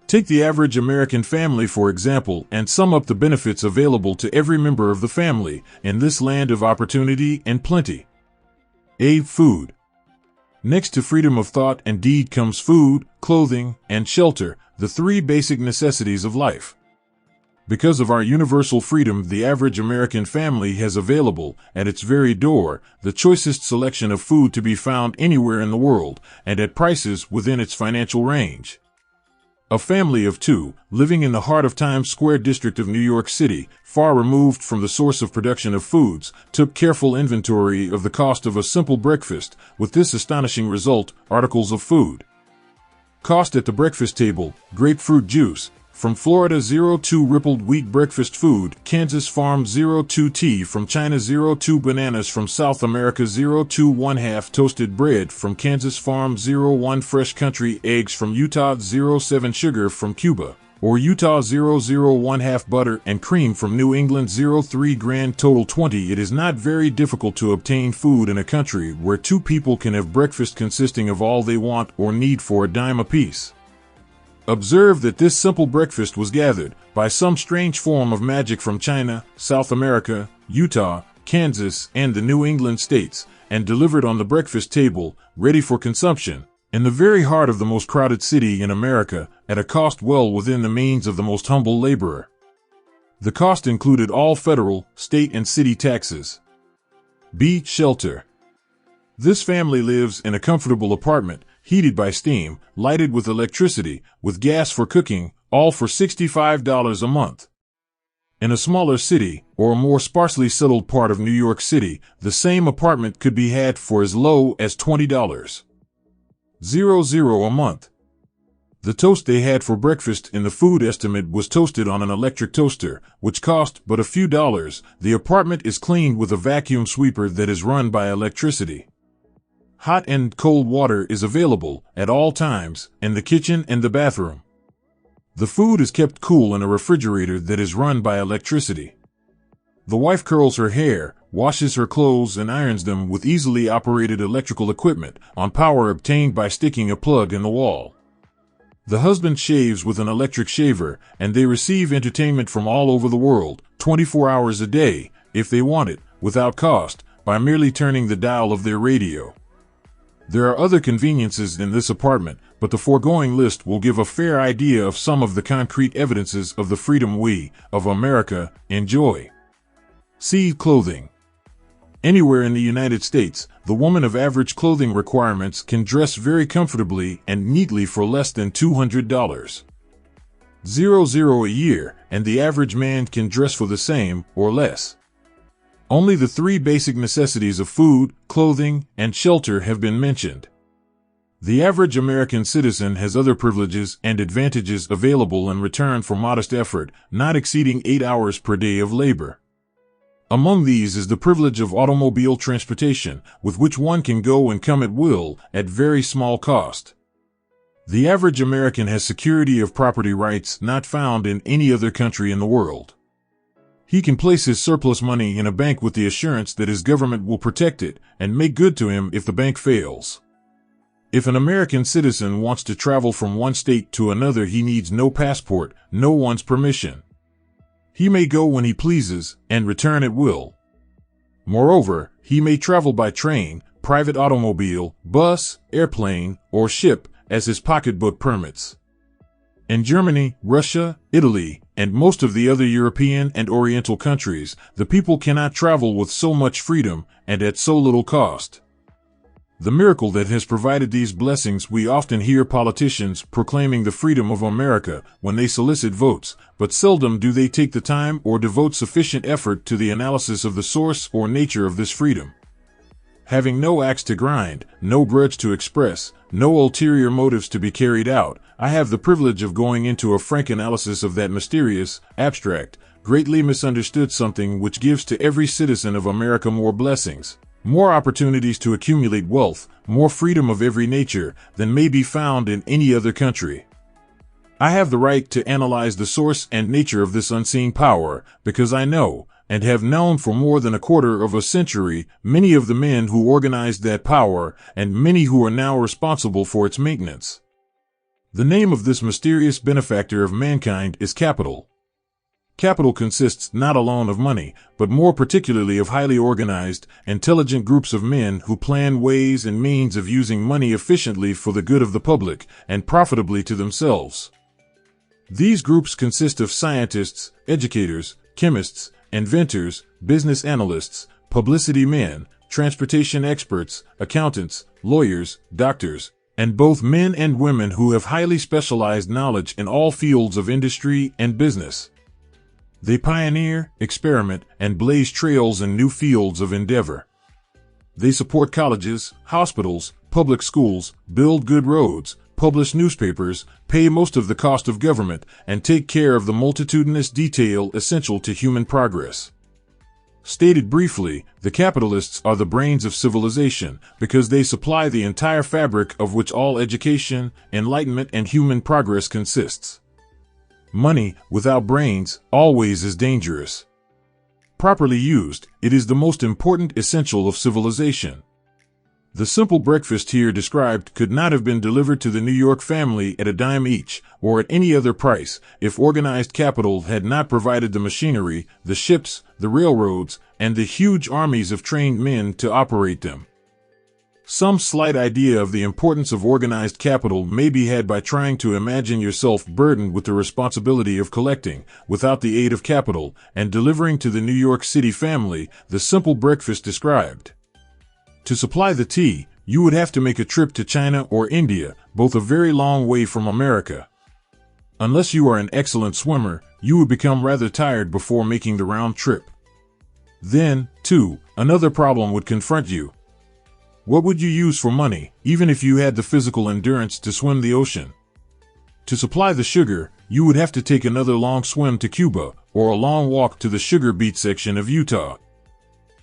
Take the average American family, for example, and sum up the benefits available to every member of the family in this land of opportunity and plenty. A. Food. Next to freedom of thought and deed comes food, clothing, and shelter, the three basic necessities of life. Because of our universal freedom, the average American family has available, at its very door, the choicest selection of food to be found anywhere in the world, and at prices within its financial range. A family of two, living in the heart of Times Square district of New York City, far removed from the source of production of foods, took careful inventory of the cost of a simple breakfast, with this astonishing result: articles of food. Cost at the breakfast table: grapefruit juice, from Florida 02 rippled wheat breakfast food, Kansas Farm 02 tea, from China 02 bananas, from South America 02 1/2 toasted bread, from Kansas Farm 01 fresh country eggs, from Utah 07 sugar, from Cuba or Utah 001 half butter and cream, from New England 03 grand total 20. It is not very difficult to obtain food in a country where two people can have breakfast consisting of all they want or need for a dime apiece. Observe that this simple breakfast was gathered, by some strange form of magic, from China, South America, Utah, Kansas, and the New England states, and delivered on the breakfast table, ready for consumption, in the very heart of the most crowded city in America, at a cost well within the means of the most humble laborer. The cost included all federal, state, and city taxes. B. Shelter. This family lives in a comfortable apartment, heated by steam, lighted with electricity, with gas for cooking, all for $65 a month. In a smaller city, or a more sparsely settled part of New York City, the same apartment could be had for as low as $20. a month. The toast they had for breakfast in the food estimate was toasted on an electric toaster, which cost but a few dollars. The apartment is cleaned with a vacuum sweeper that is run by electricity. Hot and cold water is available, at all times, in the kitchen and the bathroom. The food is kept cool in a refrigerator that is run by electricity. The wife curls her hair, washes her clothes, and irons them with easily operated electrical equipment on power obtained by sticking a plug in the wall. The husband shaves with an electric shaver, and they receive entertainment from all over the world, 24 hours a day, if they want it, without cost, by merely turning the dial of their radio. There are other conveniences in this apartment, but the foregoing list will give a fair idea of some of the concrete evidences of the freedom we, of America, enjoy. See clothing. Anywhere in the United States, the woman of average clothing requirements can dress very comfortably and neatly for less than $200. $00 a year, and the average man can dress for the same or less. Only the three basic necessities of food, clothing, and shelter have been mentioned. The average American citizen has other privileges and advantages available in return for modest effort, not exceeding 8 hours per day of labor. Among these is the privilege of automobile transportation, with which one can go and come at will, at very small cost. The average American has security of property rights not found in any other country in the world. He can place his surplus money in a bank with the assurance that his government will protect it and make good to him if the bank fails. If an American citizen wants to travel from one state to another, he needs no passport, no one's permission. He may go when he pleases and return at will. Moreover, he may travel by train, private automobile, bus, airplane, or ship as his pocketbook permits. In Germany, Russia, Italy, and most of the other European and Oriental countries, the people cannot travel with so much freedom and at so little cost. The miracle that has provided these blessings, we often hear politicians proclaiming the freedom of America when they solicit votes, but seldom do they take the time or devote sufficient effort to the analysis of the source or nature of this freedom. Having no axe to grind, no grudge to express, no ulterior motives to be carried out, I have the privilege of going into a frank analysis of that mysterious, abstract, greatly misunderstood something which gives to every citizen of America more blessings, more opportunities to accumulate wealth, more freedom of every nature than may be found in any other country. I have the right to analyze the source and nature of this unseen power, because I know, and have known for more than a quarter of a century, many of the men who organized that power, and many who are now responsible for its maintenance. The name of this mysterious benefactor of mankind is capital. Capital consists not alone of money, but more particularly of highly organized, intelligent groups of men who plan ways and means of using money efficiently for the good of the public and profitably to themselves. These groups consist of scientists, educators, chemists, inventors, business analysts, publicity men, transportation experts, accountants, lawyers, doctors, and both men and women who have highly specialized knowledge in all fields of industry and business. They pioneer, experiment, and blaze trails in new fields of endeavor. They support colleges, hospitals, public schools, build good roads, publish newspapers, pay most of the cost of government, and take care of the multitudinous detail essential to human progress. Stated briefly, the capitalists are the brains of civilization because they supply the entire fabric of which all education, enlightenment, and human progress consists. Money, without brains, always is dangerous. Properly used, it is the most important essential of civilization. The simple breakfast here described could not have been delivered to the New York family at a dime each, or at any other price, if organized capital had not provided the machinery, the ships, the railroads, and the huge armies of trained men to operate them. Some slight idea of the importance of organized capital may be had by trying to imagine yourself burdened with the responsibility of collecting, without the aid of capital, and delivering to the New York City family the simple breakfast described. To supply the tea, you would have to make a trip to China or India, both a very long way from America. Unless you are an excellent swimmer, you would become rather tired before making the round trip. Then, too, another problem would confront you. What would you use for money, even if you had the physical endurance to swim the ocean? To supply the sugar, you would have to take another long swim to Cuba, or a long walk to the sugar beet section of Utah.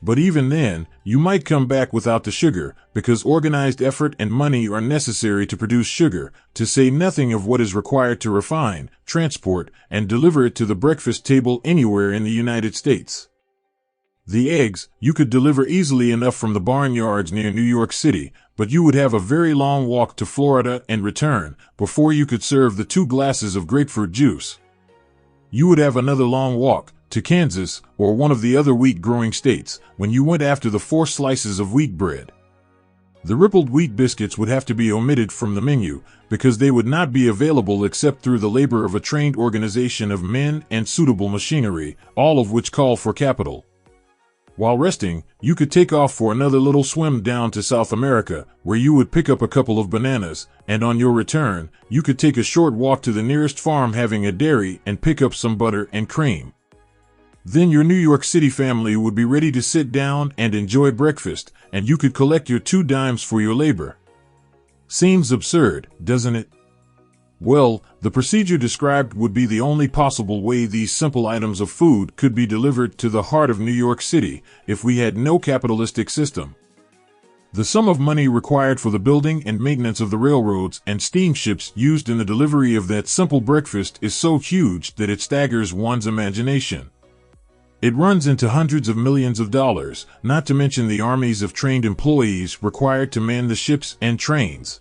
But even then, you might come back without the sugar, because organized effort and money are necessary to produce sugar, to say nothing of what is required to refine, transport, and deliver it to the breakfast table anywhere in the United States. The eggs you could deliver easily enough from the barnyards near New York City, but you would have a very long walk to Florida and return before you could serve the 2 glasses of grapefruit juice. You would have another long walk to Kansas or one of the other wheat-growing states when you went after the 4 slices of wheat bread. The rippled wheat biscuits would have to be omitted from the menu because they would not be available except through the labor of a trained organization of men and suitable machinery, all of which call for capital. While resting, you could take off for another little swim down to South America, where you would pick up a couple of bananas, and on your return, you could take a short walk to the nearest farm having a dairy and pick up some butter and cream. Then your New York City family would be ready to sit down and enjoy breakfast, and you could collect your 2 dimes for your labor. Seems absurd, doesn't it? Well, the procedure described would be the only possible way these simple items of food could be delivered to the heart of New York City if we had no capitalistic system. The sum of money required for the building and maintenance of the railroads and steamships used in the delivery of that simple breakfast is so huge that it staggers one's imagination. It runs into hundreds of millions of dollars, not to mention the armies of trained employees required to man the ships and trains.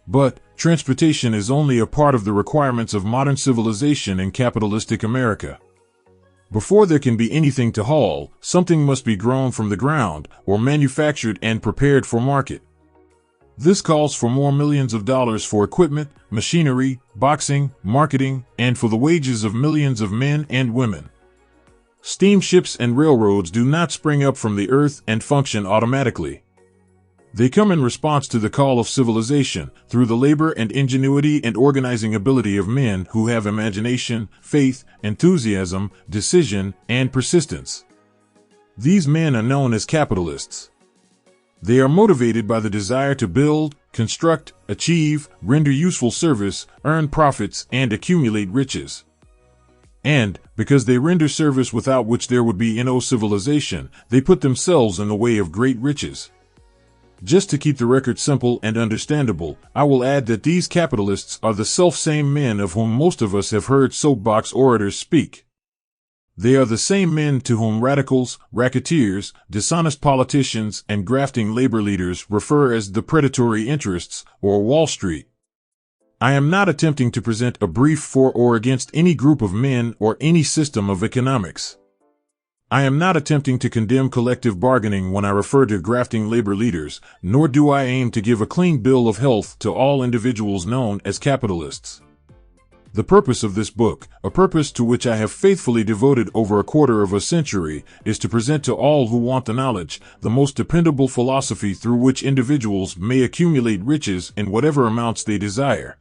But transportation is only a part of the requirements of modern civilization in capitalistic America. Before there can be anything to haul, something must be grown from the ground or manufactured and prepared for market. This calls for more millions of dollars for equipment, machinery, boxing, marketing, and for the wages of millions of men and women. Steamships and railroads do not spring up from the earth and function automatically. They come in response to the call of civilization through the labor and ingenuity and organizing ability of men who have imagination, faith, enthusiasm, decision, and persistence. These men are known as capitalists. They are motivated by the desire to build, construct, achieve, render useful service, earn profits, and accumulate riches. And, because they render service without which there would be no civilization, they put themselves in the way of great riches. Just to keep the record simple and understandable, I will add that these capitalists are the self-same men of whom most of us have heard soapbox orators speak. They are the same men to whom radicals, racketeers, dishonest politicians, and grafting labor leaders refer as the predatory interests, or Wall Street. I am not attempting to present a brief for or against any group of men or any system of economics. I am not attempting to condemn collective bargaining when I refer to grafting labor leaders, nor do I aim to give a clean bill of health to all individuals known as capitalists. The purpose of this book, a purpose to which I have faithfully devoted over a quarter of a century, is to present to all who want the knowledge, the most dependable philosophy through which individuals may accumulate riches in whatever amounts they desire.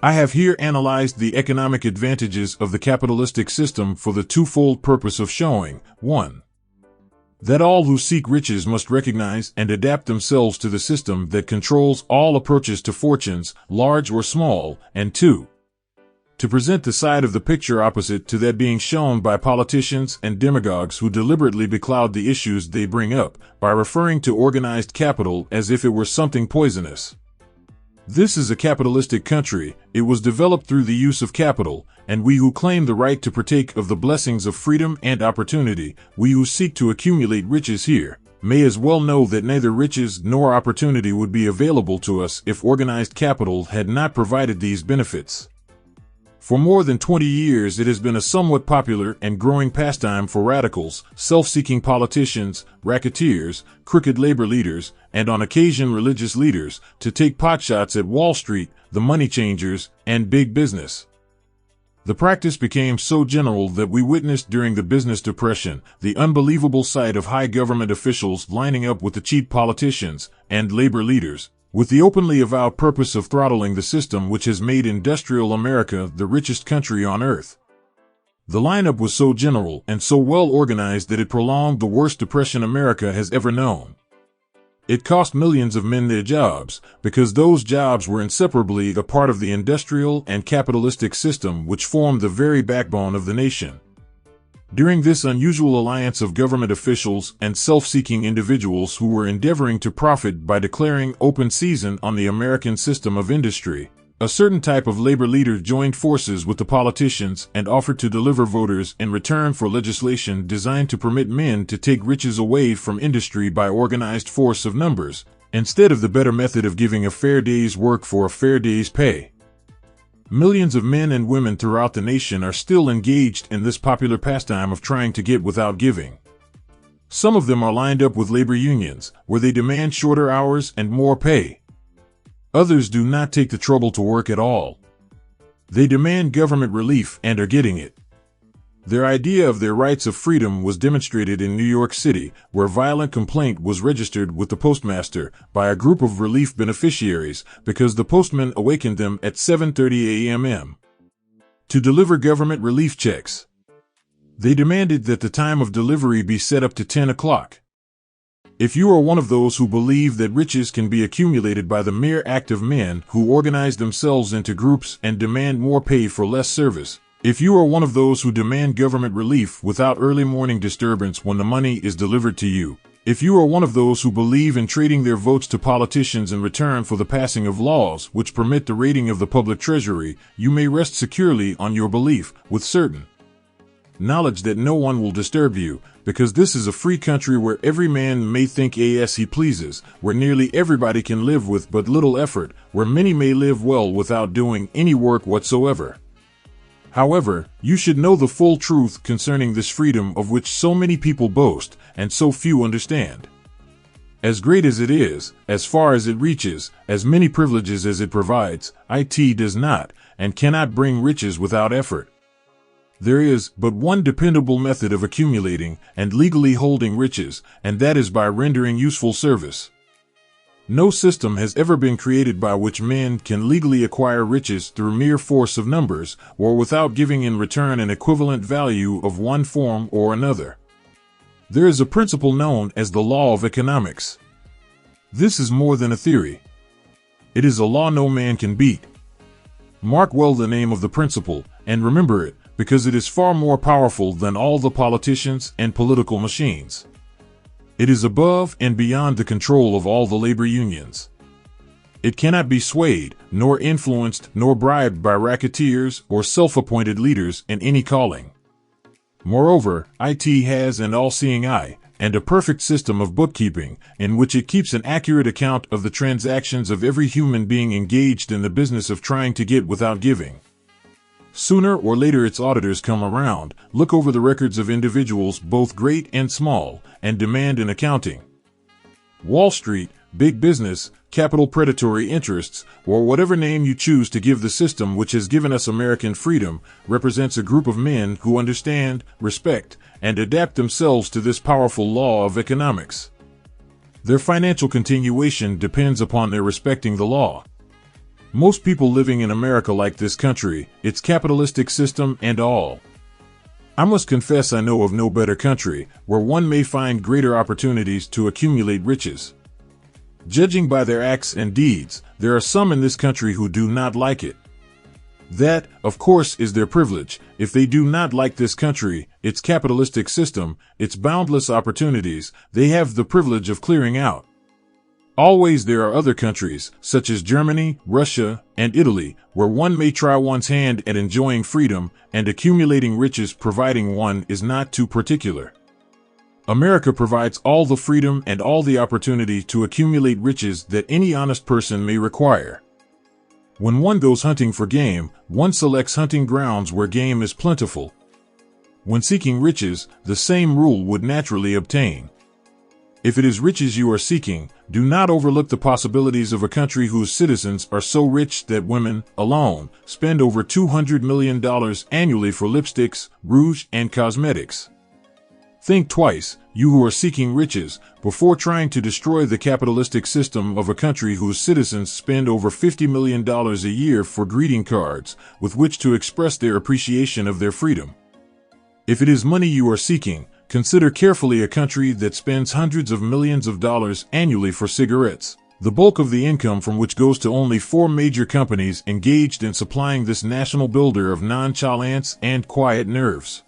I have here analyzed the economic advantages of the capitalistic system for the twofold purpose of showing, 1. That all who seek riches must recognize and adapt themselves to the system that controls all approaches to fortunes, large or small, and 2. To present the side of the picture opposite to that being shown by politicians and demagogues who deliberately becloud the issues they bring up by referring to organized capital as if it were something poisonous. This is a capitalistic country. It was developed through the use of capital, and we who claim the right to partake of the blessings of freedom and opportunity, we who seek to accumulate riches here, may as well know that neither riches nor opportunity would be available to us if organized capital had not provided these benefits. For more than 20 years it has been a somewhat popular and growing pastime for radicals, self-seeking politicians, racketeers, crooked labor leaders, and on occasion religious leaders, to take potshots at Wall Street, the money changers, and big business. The practice became so general that we witnessed during the business depression the unbelievable sight of high government officials lining up with the cheap politicians and labor leaders, with the openly avowed purpose of throttling the system which has made industrial America the richest country on earth. The lineup was so general and so well organized that it prolonged the worst depression America has ever known. It cost millions of men their jobs, because those jobs were inseparably a part of the industrial and capitalistic system which formed the very backbone of the nation. During this unusual alliance of government officials and self-seeking individuals who were endeavoring to profit by declaring open season on the American system of industry, A certain type of labor leader joined forces with the politicians and offered to deliver voters in return for legislation designed to permit men to take riches away from industry by organized force of numbers, instead of the better method of giving a fair day's work for a fair day's pay. Millions of men and women throughout the nation are still engaged in this popular pastime of trying to get without giving. Some of them are lined up with labor unions, where they demand shorter hours and more pay. Others do not take the trouble to work at all. They demand government relief and are getting it. Their idea of their rights of freedom was demonstrated in New York City, where violent complaint was registered with the postmaster by a group of relief beneficiaries because the postman awakened them at 7:30 a.m. to deliver government relief checks. They demanded that the time of delivery be set up to 10 o'clock. If you are one of those who believe that riches can be accumulated by the mere act of men who organize themselves into groups and demand more pay for less service, if you are one of those who demand government relief without early morning disturbance when the money is delivered to you, if you are one of those who believe in trading their votes to politicians in return for the passing of laws which permit the raiding of the public treasury, you may rest securely on your belief, with certain knowledge that no one will disturb you, because this is a free country where every man may think as he pleases, where nearly everybody can live with but little effort, where many may live well without doing any work whatsoever. However, you should know the full truth concerning this freedom of which so many people boast and so few understand. As great as it is, as far as it reaches, as many privileges as it provides, it does not and cannot bring riches without effort. There is but one dependable method of accumulating and legally holding riches, and that is by rendering useful service. No system has ever been created by which men can legally acquire riches through mere force of numbers, or without giving in return an equivalent value of one form or another. There is a principle known as the law of economics. This is more than a theory. It is a law no man can beat. Mark well the name of the principle, and remember it, because it is far more powerful than all the politicians and political machines. It is above and beyond the control of all the labor unions. It cannot be swayed, nor influenced, nor bribed by racketeers or self-appointed leaders in any calling. Moreover, it has an all-seeing eye, and a perfect system of bookkeeping, in which it keeps an accurate account of the transactions of every human being engaged in the business of trying to get without giving. Sooner or later its auditors come around, look over the records of individuals both great and small, and demand an accounting. Wall Street, big business, capital predatory interests, or whatever name you choose to give the system which has given us American freedom, represents a group of men who understand, respect, and adapt themselves to this powerful law of economics. Their financial continuation depends upon their respecting the law. Most people living in America like this country, its capitalistic system and all. I must confess I know of no better country, where one may find greater opportunities to accumulate riches. Judging by their acts and deeds, there are some in this country who do not like it. That, of course, is their privilege. If they do not like this country, its capitalistic system, its boundless opportunities, they have the privilege of clearing out. Always there are other countries, such as Germany, Russia, and Italy, where one may try one's hand at enjoying freedom and accumulating riches providing one is not too particular. America provides all the freedom and all the opportunity to accumulate riches that any honest person may require. When one goes hunting for game, one selects hunting grounds where game is plentiful. When seeking riches, the same rule would naturally obtain. If it is riches you are seeking, do not overlook the possibilities of a country whose citizens are so rich that women, alone, spend over $200 million annually for lipsticks, rouge, and cosmetics. Think twice, you who are seeking riches, before trying to destroy the capitalistic system of a country whose citizens spend over $50 million a year for greeting cards, with which to express their appreciation of their freedom. If it is money you are seeking, consider carefully a country that spends hundreds of millions of dollars annually for cigarettes, the bulk of the income from which goes to only 4 major companies engaged in supplying this national builder of nonchalance and quiet nerves.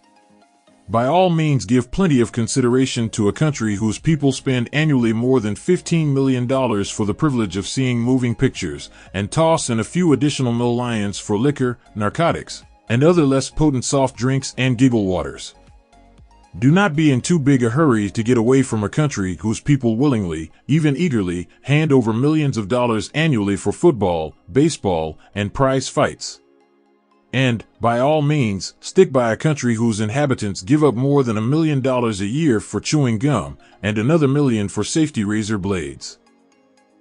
By all means, give plenty of consideration to a country whose people spend annually more than $15 million for the privilege of seeing moving pictures, and toss in a few additional millions for liquor, narcotics, and other less potent soft drinks and giggle waters. Do not be in too big a hurry to get away from a country whose people willingly, even eagerly, hand over millions of dollars annually for football, baseball, and prize fights. And, by all means, stick by a country whose inhabitants give up more than $1 million a year for chewing gum, and another $1 million for safety razor blades.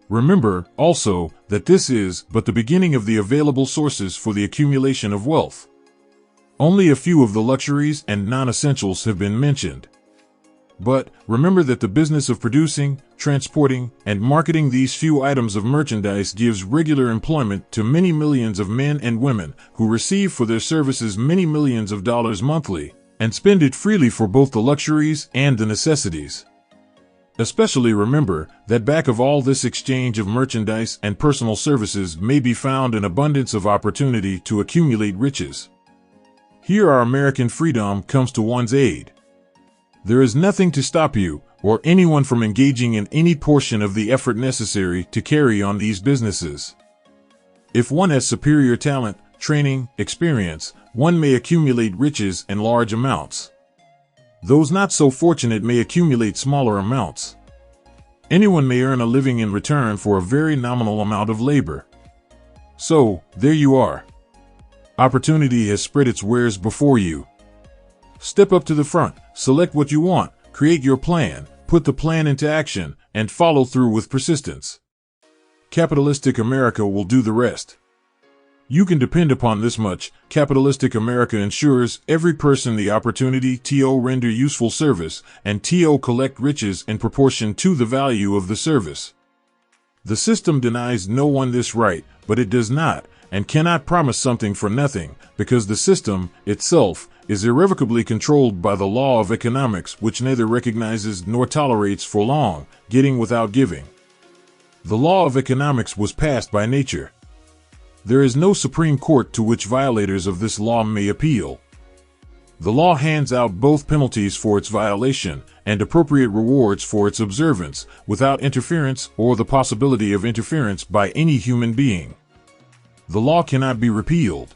Remember, also, that this is but the beginning of the available sources for the accumulation of wealth. Only a few of the luxuries and non-essentials have been mentioned. But, remember that the business of producing, transporting, and marketing these few items of merchandise gives regular employment to many millions of men and women who receive for their services many millions of dollars monthly, and spend it freely for both the luxuries and the necessities. Especially remember that back of all this exchange of merchandise and personal services may be found an abundance of opportunity to accumulate riches. Here our American freedom comes to one's aid. There is nothing to stop you, or anyone from engaging in any portion of the effort necessary to carry on these businesses. If one has superior talent, training, experience, one may accumulate riches in large amounts. Those not so fortunate may accumulate smaller amounts. Anyone may earn a living in return for a very nominal amount of labor. So, there you are. Opportunity has spread its wares before you. Step up to the front, select what you want, create your plan, put the plan into action, and follow through with persistence. Capitalistic America will do the rest. You can depend upon this much: capitalistic America ensures every person the opportunity to render useful service and to collect riches in proportion to the value of the service. The system denies no one this right, but it does not and cannot promise something for nothing, because the system itself is irrevocably controlled by the law of economics, which neither recognizes nor tolerates for long getting without giving. The law of economics was passed by nature. There is no Supreme Court to which violators of this law may appeal. The law hands out both penalties for its violation and appropriate rewards for its observance, without interference or the possibility of interference by any human being. The law cannot be repealed.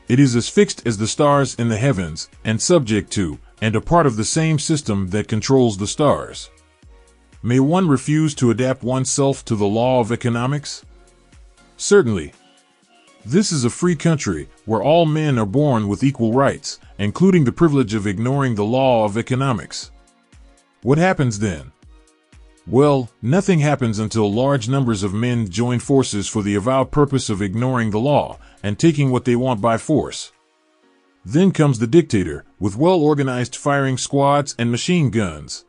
It is as fixed as the stars in the heavens, and subject to, and a part of the same system that controls the stars. May one refuse to adapt oneself to the law of economics? Certainly. This is a free country, where all men are born with equal rights, including the privilege of ignoring the law of economics. What happens then? Well, nothing happens until large numbers of men join forces for the avowed purpose of ignoring the law and taking what they want by force. Then comes the dictator, with well-organized firing squads and machine guns.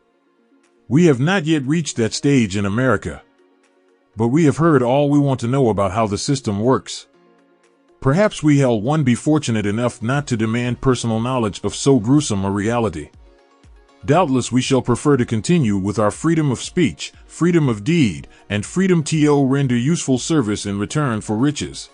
We have not yet reached that stage in America. But we have heard all we want to know about how the system works. Perhaps we shall one be fortunate enough not to demand personal knowledge of so gruesome a reality. Doubtless we shall prefer to continue with our freedom of speech, freedom of deed, and freedom to render useful service in return for riches.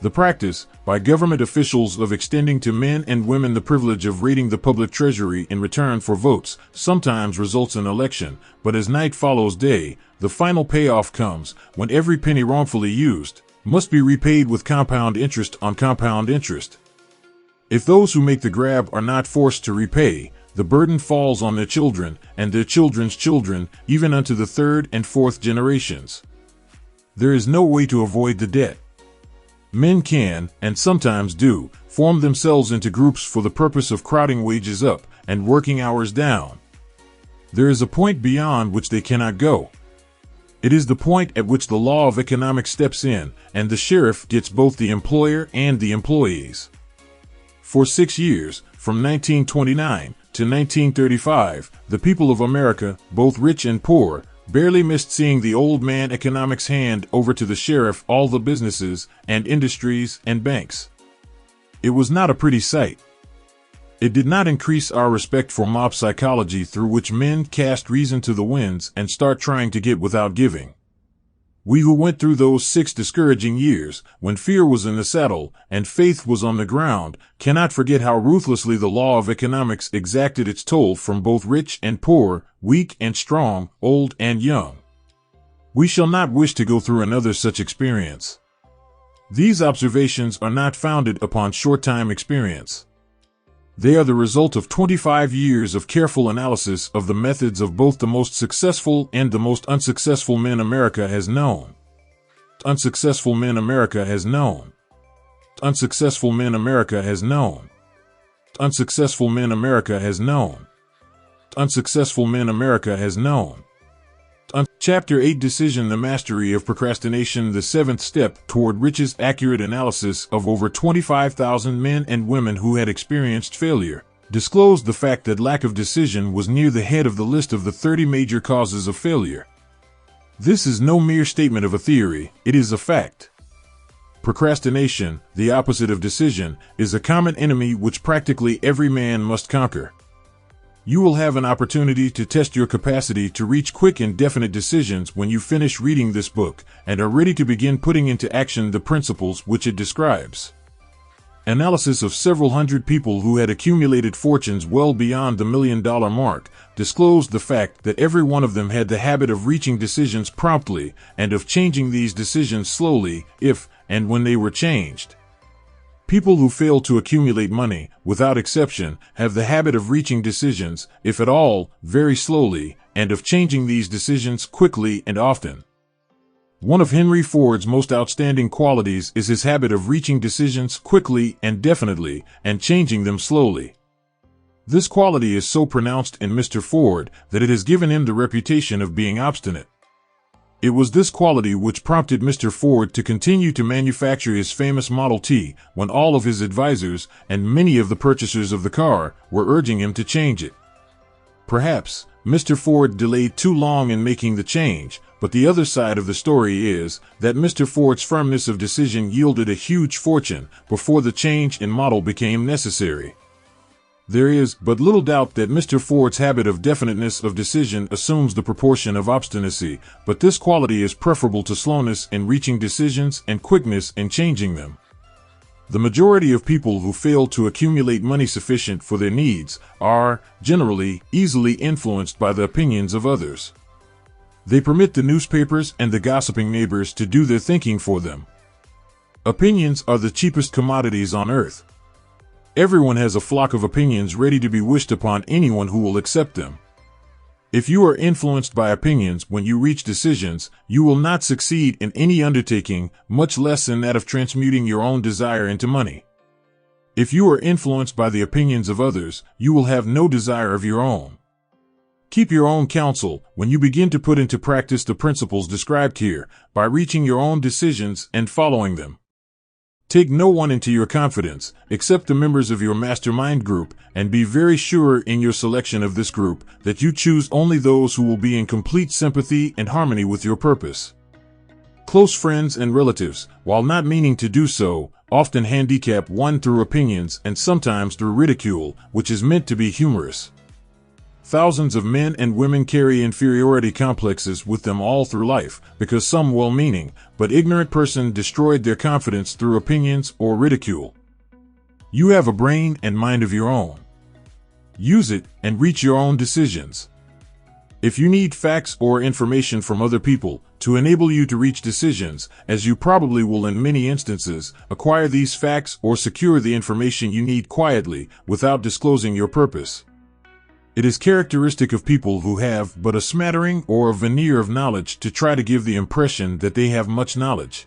The practice, by government officials, of extending to men and women the privilege of raiding the public treasury in return for votes, sometimes results in election, but as night follows day, the final payoff comes, when every penny wrongfully used must be repaid with compound interest on compound interest. If those who make the grab are not forced to repay, the burden falls on their children and their children's children, even unto the third and fourth generations. There is no way to avoid the debt. Men can, and sometimes do, form themselves into groups for the purpose of crowding wages up and working hours down. There is a point beyond which they cannot go. It is the point at which the law of economics steps in, and the sheriff gets both the employer and the employees. For 6 years, from 1929 to 1935, the people of America, both rich and poor, barely missed seeing the old man economics hand over to the sheriff all the businesses and industries and banks. It was not a pretty sight. It did not increase our respect for mob psychology, through which men cast reason to the winds and start trying to get without giving. We who went through those 6 discouraging years, when fear was in the saddle and faith was on the ground, cannot forget how ruthlessly the law of economics exacted its toll from both rich and poor, weak and strong, old and young. We shall not wish to go through another such experience. These observations are not founded upon short-time experience. They are the result of 25 years of careful analysis of the methods of both the most successful and the most unsuccessful men America has known. Unsuccessful men America has known. Unsuccessful men America has known. Unsuccessful men America has known. Unsuccessful men America has known. Chapter 8 Decision: The Mastery of Procrastination. The 7th step toward riches. Accurate analysis of over 25,000 men and women who had experienced failure disclosed the fact that lack of decision was near the head of the list of the 30 major causes of failure. This is no mere statement of a theory, it is a fact. Procrastination, the opposite of decision, is a common enemy which practically every man must conquer. You will have an opportunity to test your capacity to reach quick and definite decisions when you finish reading this book and are ready to begin putting into action the principles which it describes. Analysis of several hundred people who had accumulated fortunes well beyond the $1 million mark disclosed the fact that every one of them had the habit of reaching decisions promptly and of changing these decisions slowly if and when they were changed. People who fail to accumulate money, without exception, have the habit of reaching decisions, if at all, very slowly, and of changing these decisions quickly and often. One of Henry Ford's most outstanding qualities is his habit of reaching decisions quickly and definitely, and changing them slowly. This quality is so pronounced in Mr. Ford that it has given him the reputation of being obstinate. It was this quality which prompted Mr. Ford to continue to manufacture his famous Model T when all of his advisors and many of the purchasers of the car were urging him to change it. Perhaps Mr. Ford delayed too long in making the change, but the other side of the story is that Mr. Ford's firmness of decision yielded a huge fortune before the change in model became necessary. There is but little doubt that Mr. Ford's habit of definiteness of decision assumes the proportion of obstinacy, but this quality is preferable to slowness in reaching decisions and quickness in changing them. The majority of people who fail to accumulate money sufficient for their needs are, generally, easily influenced by the opinions of others. They permit the newspapers and the gossiping neighbors to do their thinking for them. Opinions are the cheapest commodities on earth. Everyone has a flock of opinions ready to be wished upon anyone who will accept them. If you are influenced by opinions when you reach decisions, you will not succeed in any undertaking, much less in that of transmuting your own desire into money. If you are influenced by the opinions of others, you will have no desire of your own. Keep your own counsel when you begin to put into practice the principles described here, by reaching your own decisions and following them. Take no one into your confidence, except the members of your mastermind group, and be very sure in your selection of this group that you choose only those who will be in complete sympathy and harmony with your purpose. Close friends and relatives, while not meaning to do so, often handicap one through opinions and sometimes through ridicule, which is meant to be humorous. Thousands of men and women carry inferiority complexes with them all through life, because some well-meaning, but ignorant person destroyed their confidence through opinions or ridicule. You have a brain and mind of your own. Use it and reach your own decisions. If you need facts or information from other people to enable you to reach decisions, as you probably will in many instances, acquire these facts or secure the information you need quietly without disclosing your purpose. It is characteristic of people who have but a smattering or a veneer of knowledge to try to give the impression that they have much knowledge.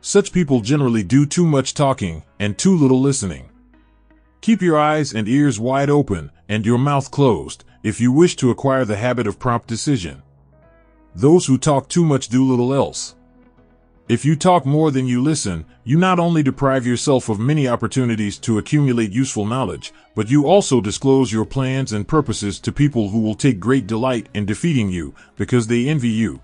Such people generally do too much talking and too little listening. Keep your eyes and ears wide open and your mouth closed if you wish to acquire the habit of prompt decision. Those who talk too much do little else. If you talk more than you listen, you not only deprive yourself of many opportunities to accumulate useful knowledge, but you also disclose your plans and purposes to people who will take great delight in defeating you because they envy you.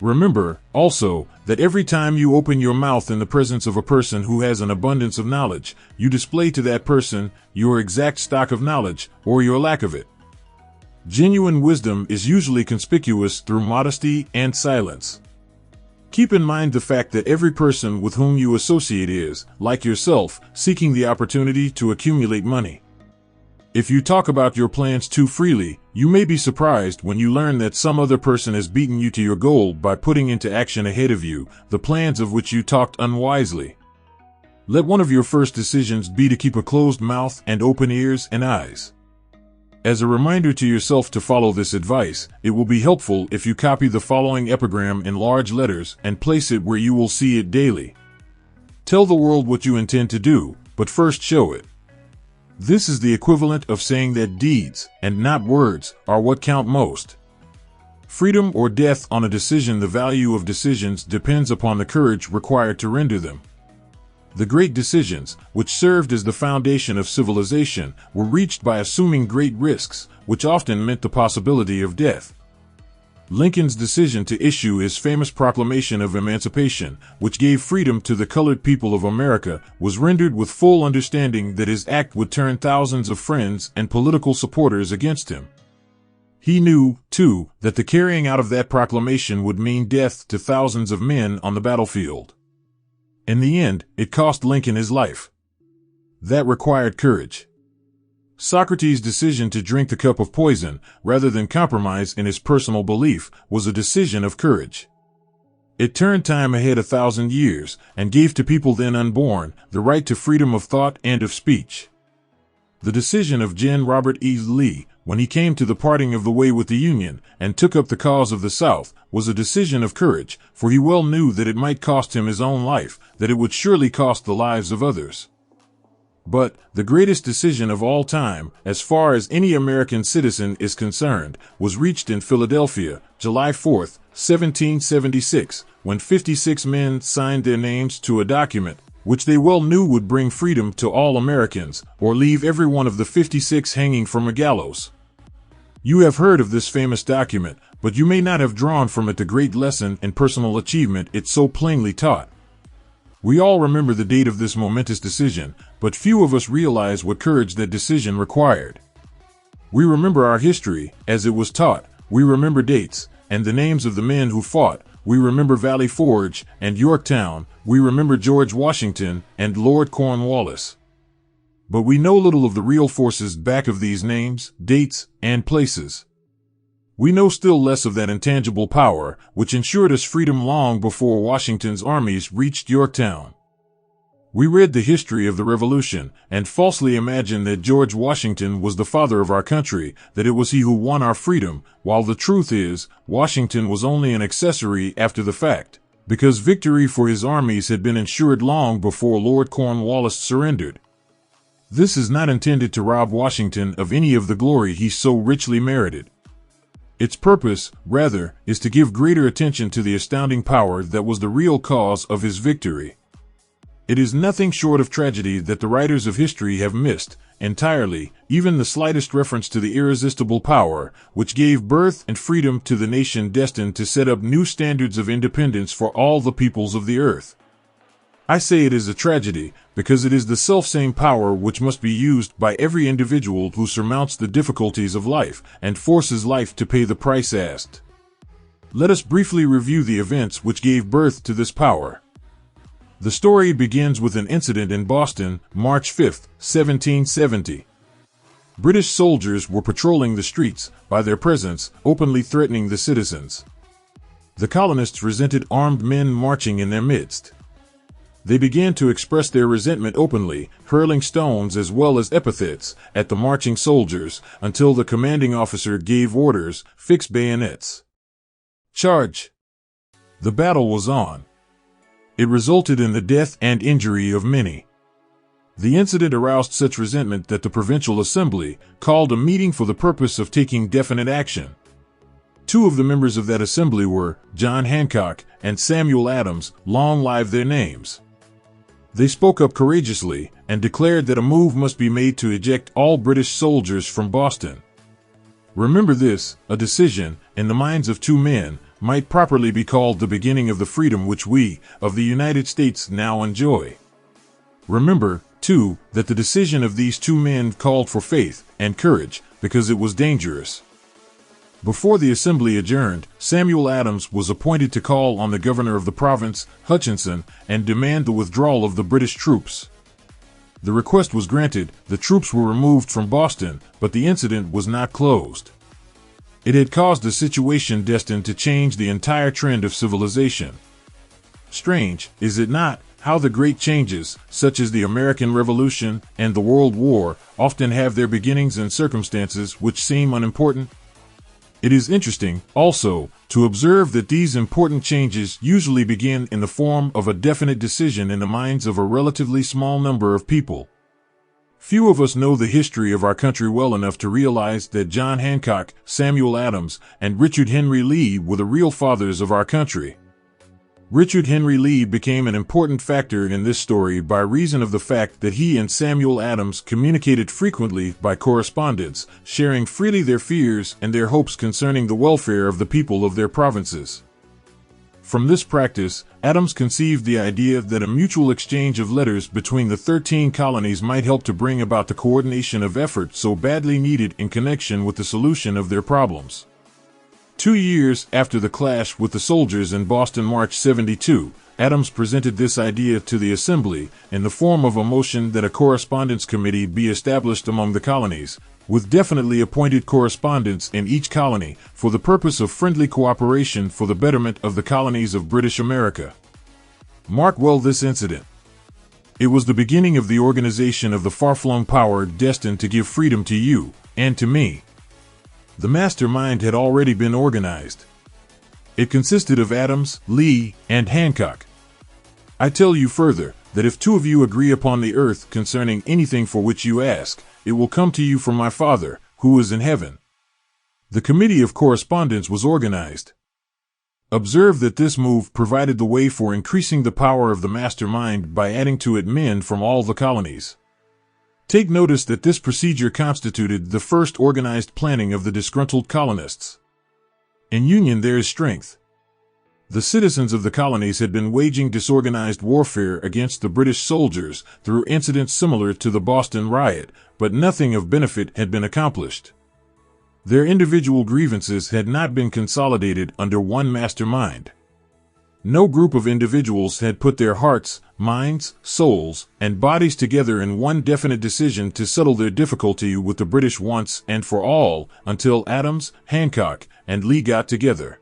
Remember, also, that every time you open your mouth in the presence of a person who has an abundance of knowledge, you display to that person your exact stock of knowledge, or your lack of it. Genuine wisdom is usually conspicuous through modesty and silence. Keep in mind the fact that every person with whom you associate is, like yourself, seeking the opportunity to accumulate money. If you talk about your plans too freely, you may be surprised when you learn that some other person has beaten you to your goal by putting into action ahead of you the plans of which you talked unwisely. Let one of your first decisions be to keep a closed mouth and open ears and eyes. As a reminder to yourself to follow this advice, it will be helpful if you copy the following epigram in large letters and place it where you will see it daily. Tell the world what you intend to do, but first show it. This is the equivalent of saying that deeds, and not words, are what count most. Freedom or death on a decision. The value of decisions depends upon the courage required to render them. The great decisions, which served as the foundation of civilization, were reached by assuming great risks, which often meant the possibility of death. Lincoln's decision to issue his famous Proclamation of Emancipation, which gave freedom to the colored people of America, was rendered with full understanding that his act would turn thousands of friends and political supporters against him. He knew, too, that the carrying out of that proclamation would mean death to thousands of men on the battlefield. In the end, it cost Lincoln his life. That required courage. Socrates' decision to drink the cup of poison, rather than compromise in his personal belief, was a decision of courage. It turned time ahead 1,000 years, and gave to people then unborn the right to freedom of thought and of speech. The decision of Gen. Robert E. Lee, when he came to the parting of the way with the Union, and took up the cause of the South, was a decision of courage, for he well knew that it might cost him his own life, that it would surely cost the lives of others. But the greatest decision of all time, as far as any American citizen is concerned, was reached in Philadelphia, July 4, 1776, when 56 men signed their names to a document which they well knew would bring freedom to all Americans, or leave every one of the 56 hanging from a gallows. You have heard of this famous document, but you may not have drawn from it the great lesson and personal achievement it so plainly taught. We all remember the date of this momentous decision, but few of us realize what courage that decision required. We remember our history, as it was taught. We remember dates, and the names of the men who fought. We remember Valley Forge and Yorktown. We remember George Washington and Lord Cornwallis. But we know little of the real forces back of these names, dates, and places. We know still less of that intangible power, which ensured us freedom long before Washington's armies reached Yorktown. We read the history of the Revolution, and falsely imagined that George Washington was the father of our country, that it was he who won our freedom, while the truth is, Washington was only an accessory after the fact, because victory for his armies had been ensured long before Lord Cornwallis surrendered. This is not intended to rob Washington of any of the glory he so richly merited. Its purpose, rather, is to give greater attention to the astounding power that was the real cause of his victory. It is nothing short of tragedy that the writers of history have missed, entirely, even the slightest reference to the irresistible power which gave birth and freedom to the nation destined to set up new standards of independence for all the peoples of the earth. I say it is a tragedy, because it is the selfsame power which must be used by every individual who surmounts the difficulties of life and forces life to pay the price asked. Let us briefly review the events which gave birth to this power. The story begins with an incident in Boston, March 5, 1770. British soldiers were patrolling the streets, by their presence, openly threatening the citizens. The colonists resented armed men marching in their midst. They began to express their resentment openly, hurling stones as well as epithets at the marching soldiers, until the commanding officer gave orders, "Fix bayonets. Charge." The battle was on. It resulted in the death and injury of many. The incident aroused such resentment that the Provincial Assembly called a meeting for the purpose of taking definite action. Two of the members of that assembly were John Hancock and Samuel Adams, long live their names. They spoke up courageously and declared that a move must be made to eject all British soldiers from Boston. Remember this, a decision, in the minds of two men, might properly be called the beginning of the freedom which we, of the United States, now enjoy. Remember, too, that the decision of these two men called for faith and courage, because it was dangerous. Before the assembly adjourned, Samuel Adams was appointed to call on the governor of the province, Hutchinson, and demand the withdrawal of the British troops. The request was granted, the troops were removed from Boston, but the incident was not closed. It had caused a situation destined to change the entire trend of civilization. Strange, is it not, how the great changes, such as the American Revolution and the World War, often have their beginnings in circumstances which seem unimportant? It is interesting, also, to observe that these important changes usually begin in the form of a definite decision in the minds of a relatively small number of people. Few of us know the history of our country well enough to realize that John Hancock, Samuel Adams, and Richard Henry Lee were the real fathers of our country. Richard Henry Lee became an important factor in this story by reason of the fact that he and Samuel Adams communicated frequently by correspondence, sharing freely their fears and their hopes concerning the welfare of the people of their provinces. From this practice, Adams conceived the idea that a mutual exchange of letters between the 13 colonies might help to bring about the coordination of effort so badly needed in connection with the solution of their problems. 2 years after the clash with the soldiers in Boston, March 72, Adams presented this idea to the Assembly in the form of a motion that a correspondence committee be established among the colonies, with definitely appointed correspondents in each colony for the purpose of friendly cooperation for the betterment of the colonies of British America. Mark well this incident. It was the beginning of the organization of the far-flung power destined to give freedom to you and to me. The mastermind had already been organized. It consisted of Adams, Lee, and Hancock. I tell you further, that if two of you agree upon the earth concerning anything for which you ask, it will come to you from my Father, who is in heaven. The Committee of Correspondence was organized. Observe that this move provided the way for increasing the power of the mastermind by adding to it men from all the colonies. Take notice that this procedure constituted the first organized planning of the disgruntled colonists. In union there is strength. The citizens of the colonies had been waging disorganized warfare against the British soldiers through incidents similar to the Boston riot, but nothing of benefit had been accomplished. Their individual grievances had not been consolidated under one mastermind. No group of individuals had put their hearts, minds, souls, and bodies together in one definite decision to settle their difficulty with the British once and for all, until Adams, Hancock, and Lee got together.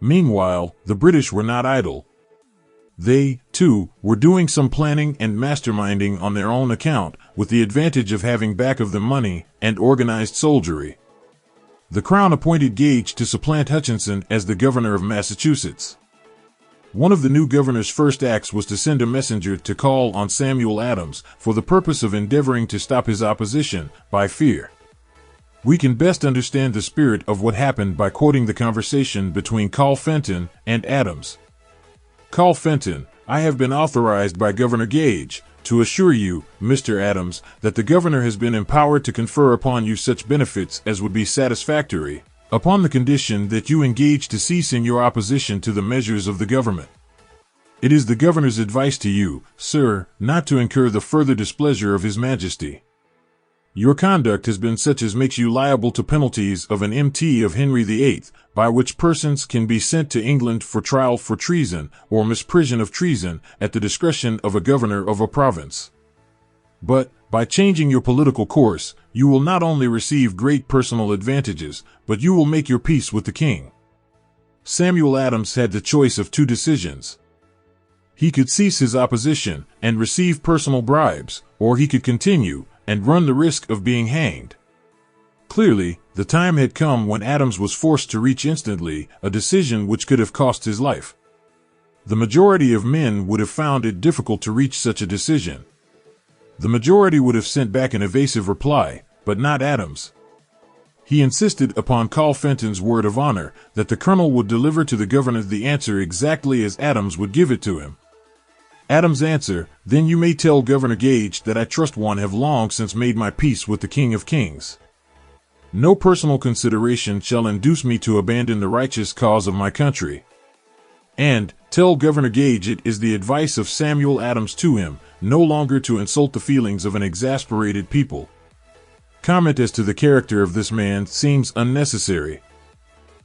Meanwhile, the British were not idle. They, too, were doing some planning and masterminding on their own account, with the advantage of having back of them money and organized soldiery. The Crown appointed Gage to supplant Hutchinson as the governor of Massachusetts. One of the new governor's first acts was to send a messenger to call on Samuel Adams for the purpose of endeavoring to stop his opposition by fear. We can best understand the spirit of what happened by quoting the conversation between Carl Fenton and Adams. Carl Fenton, I have been authorized by Governor Gage to assure you, Mr. Adams, that the governor has been empowered to confer upon you such benefits as would be satisfactory, upon the condition that you engage to cease in your opposition to the measures of the government. It is the governor's advice to you, sir, not to incur the further displeasure of His Majesty. Your conduct has been such as makes you liable to penalties of an MT of Henry VIII, by which persons can be sent to England for trial for treason or misprision of treason at the discretion of a governor of a province. But, by changing your political course, you will not only receive great personal advantages, but you will make your peace with the king. Samuel Adams had the choice of two decisions. He could cease his opposition and receive personal bribes, or he could continue and run the risk of being hanged. Clearly, the time had come when Adams was forced to reach instantly a decision which could have cost his life. The majority of men would have found it difficult to reach such a decision. The majority would have sent back an evasive reply, but not Adams. He insisted upon Carl Fenton's word of honor that the colonel would deliver to the governor the answer exactly as Adams would give it to him. Adams' answer, then you may tell Governor Gage that I trust one have long since made my peace with the King of Kings. No personal consideration shall induce me to abandon the righteous cause of my country. And, tell Governor Gage it is the advice of Samuel Adams to him, no longer to insult the feelings of an exasperated people. Comment as to the character of this man seems unnecessary.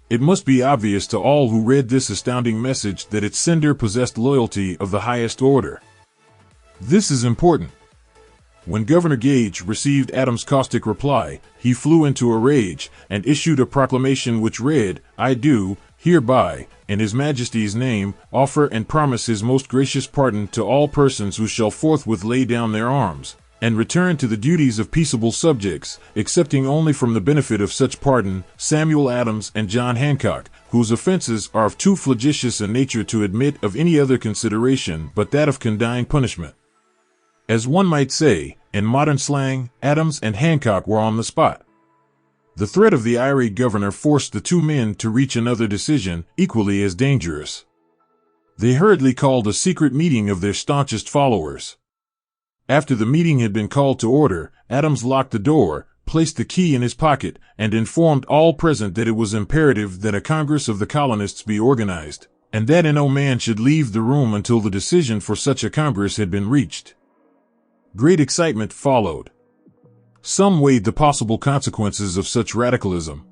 It must be obvious to all who read this astounding message that its sender possessed loyalty of the highest order. This is important. When Governor Gage received Adams' caustic reply, he flew into a rage and issued a proclamation which read, "I do, hereby, in His Majesty's name, offer and promise His most gracious pardon to all persons who shall forthwith lay down their arms, and return to the duties of peaceable subjects, excepting only from the benefit of such pardon Samuel Adams and John Hancock, whose offenses are of too flagitious a nature to admit of any other consideration but that of condign punishment." As one might say, in modern slang, Adams and Hancock were on the spot. The threat of the irate governor forced the two men to reach another decision, equally as dangerous. They hurriedly called a secret meeting of their staunchest followers. After the meeting had been called to order, Adams locked the door, placed the key in his pocket, and informed all present that it was imperative that a Congress of the colonists be organized, and that no man should leave the room until the decision for such a Congress had been reached. Great excitement followed. Some weighed the possible consequences of such radicalism.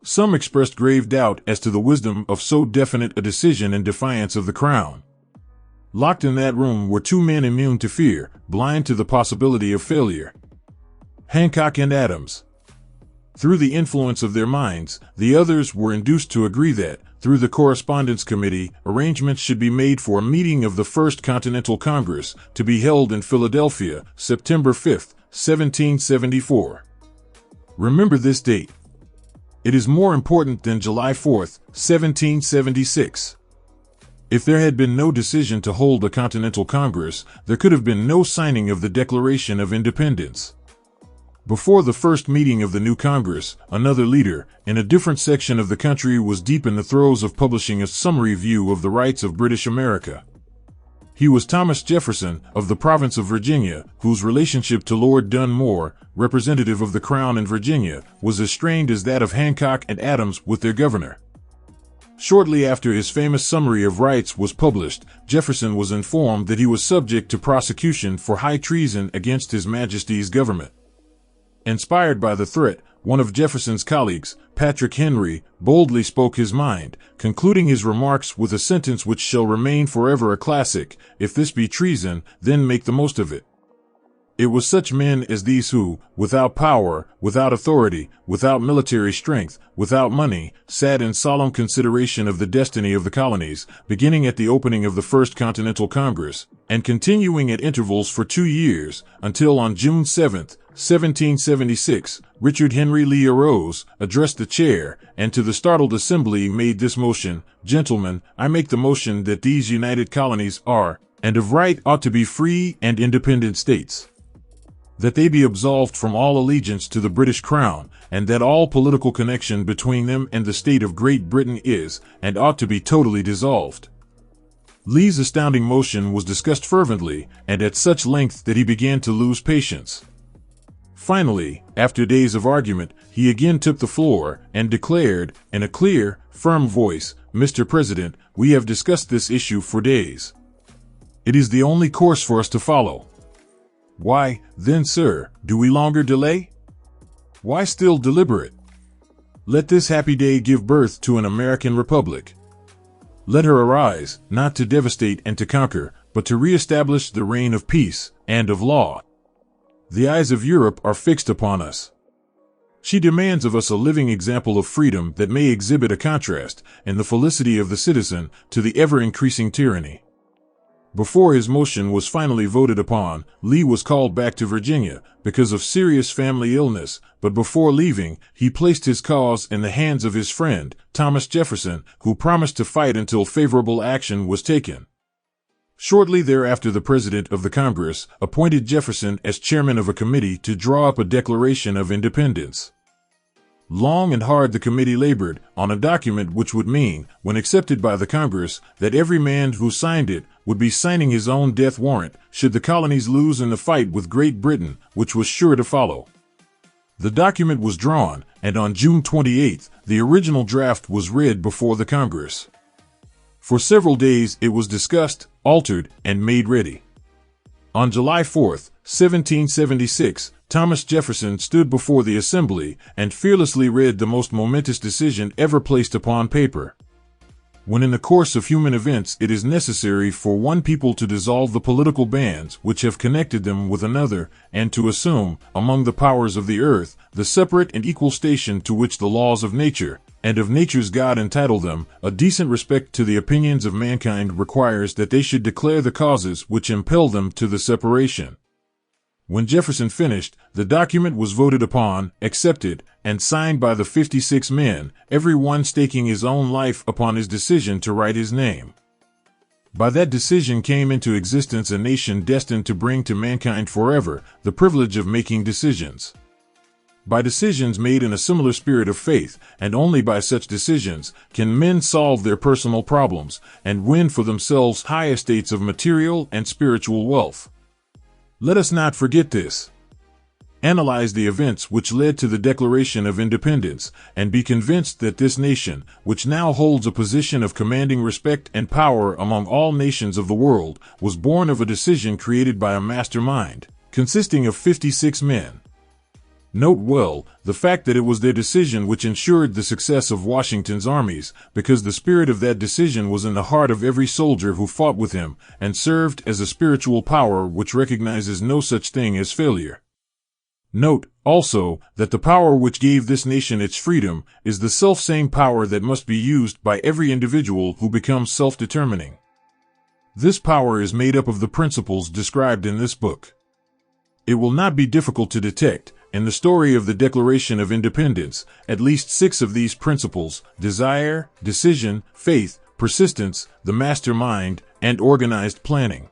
Some expressed grave doubt as to the wisdom of so definite a decision in defiance of the Crown. Locked in that room were two men immune to fear, blind to the possibility of failure. Hancock and Adams. Through the influence of their minds, the others were induced to agree that, through the Correspondence Committee, arrangements should be made for a meeting of the First Continental Congress, to be held in Philadelphia, September 5, 1774. Remember this date. It is more important than July 4, 1776. If there had been no decision to hold a Continental Congress, there could have been no signing of the Declaration of Independence. Before the first meeting of the new Congress, another leader, in a different section of the country, was deep in the throes of publishing a summary view of the rights of British America. He was Thomas Jefferson, of the province of Virginia, whose relationship to Lord Dunmore, representative of the Crown in Virginia, was as strained as that of Hancock and Adams with their governor. Shortly after his famous Summary of Rights was published, Jefferson was informed that he was subject to prosecution for high treason against His Majesty's government. Inspired by the threat, one of Jefferson's colleagues, Patrick Henry, boldly spoke his mind, concluding his remarks with a sentence which shall remain forever a classic: "If this be treason, then make the most of it." It was such men as these who, without power, without authority, without military strength, without money, sat in solemn consideration of the destiny of the colonies, beginning at the opening of the First Continental Congress, and continuing at intervals for 2 years, until on June 7, 1776, Richard Henry Lee arose, addressed the chair, and to the startled assembly made this motion: "Gentlemen, I make the motion that these united colonies are, and of right ought to be free and independent states. That they be absolved from all allegiance to the British Crown, and that all political connection between them and the state of Great Britain is, and ought to be totally dissolved." Lee's astounding motion was discussed fervently, and at such length that he began to lose patience. Finally, after days of argument, he again took the floor and declared, in a clear, firm voice, "Mr. President, we have discussed this issue for days. It is the only course for us to follow. Why, then, sir, do we longer delay? Why still deliberate? Let this happy day give birth to an American Republic. Let her arise, not to devastate and to conquer, but to reestablish the reign of peace and of law. The eyes of Europe are fixed upon us. She demands of us a living example of freedom that may exhibit a contrast, in the felicity of the citizen, to the ever-increasing tyranny." Before his motion was finally voted upon, Lee was called back to Virginia, because of serious family illness, but before leaving, he placed his cause in the hands of his friend, Thomas Jefferson, who promised to fight until favorable action was taken. Shortly thereafter, the President of the Congress appointed Jefferson as chairman of a committee to draw up a Declaration of Independence. Long and hard the committee labored on a document which would mean, when accepted by the Congress, that every man who signed it would be signing his own death warrant should the colonies lose in the fight with Great Britain, which was sure to follow. The document was drawn, and on June 28, the original draft was read before the Congress. For several days it was discussed, altered, and made ready. On July 4, 1776, Thomas Jefferson stood before the assembly and fearlessly read the most momentous decision ever placed upon paper. When in the course of human events it is necessary for one people to dissolve the political bands which have connected them with another, and to assume, among the powers of the earth, the separate and equal station to which the laws of nature, and of nature's God entitle them, a decent respect to the opinions of mankind requires that they should declare the causes which impel them to the separation. When Jefferson finished, the document was voted upon, accepted, and signed by the 56 men, every one staking his own life upon his decision to write his name. By that decision came into existence a nation destined to bring to mankind forever the privilege of making decisions. By decisions made in a similar spirit of faith, and only by such decisions, can men solve their personal problems and win for themselves high estates of material and spiritual wealth. Let us not forget this. Analyze the events which led to the Declaration of Independence, and be convinced that this nation, which now holds a position of commanding respect and power among all nations of the world, was born of a decision created by a mastermind, consisting of 56 men. Note well the fact that it was their decision which ensured the success of Washington's armies, because the spirit of that decision was in the heart of every soldier who fought with him, and served as a spiritual power which recognizes no such thing as failure. Note, also, that the power which gave this nation its freedom is the self-same power that must be used by every individual who becomes self-determining. This power is made up of the principles described in this book. It will not be difficult to detect, in the story of the Declaration of Independence, at least 6 of these principles: desire, decision, faith, persistence, the mastermind, and organized planning.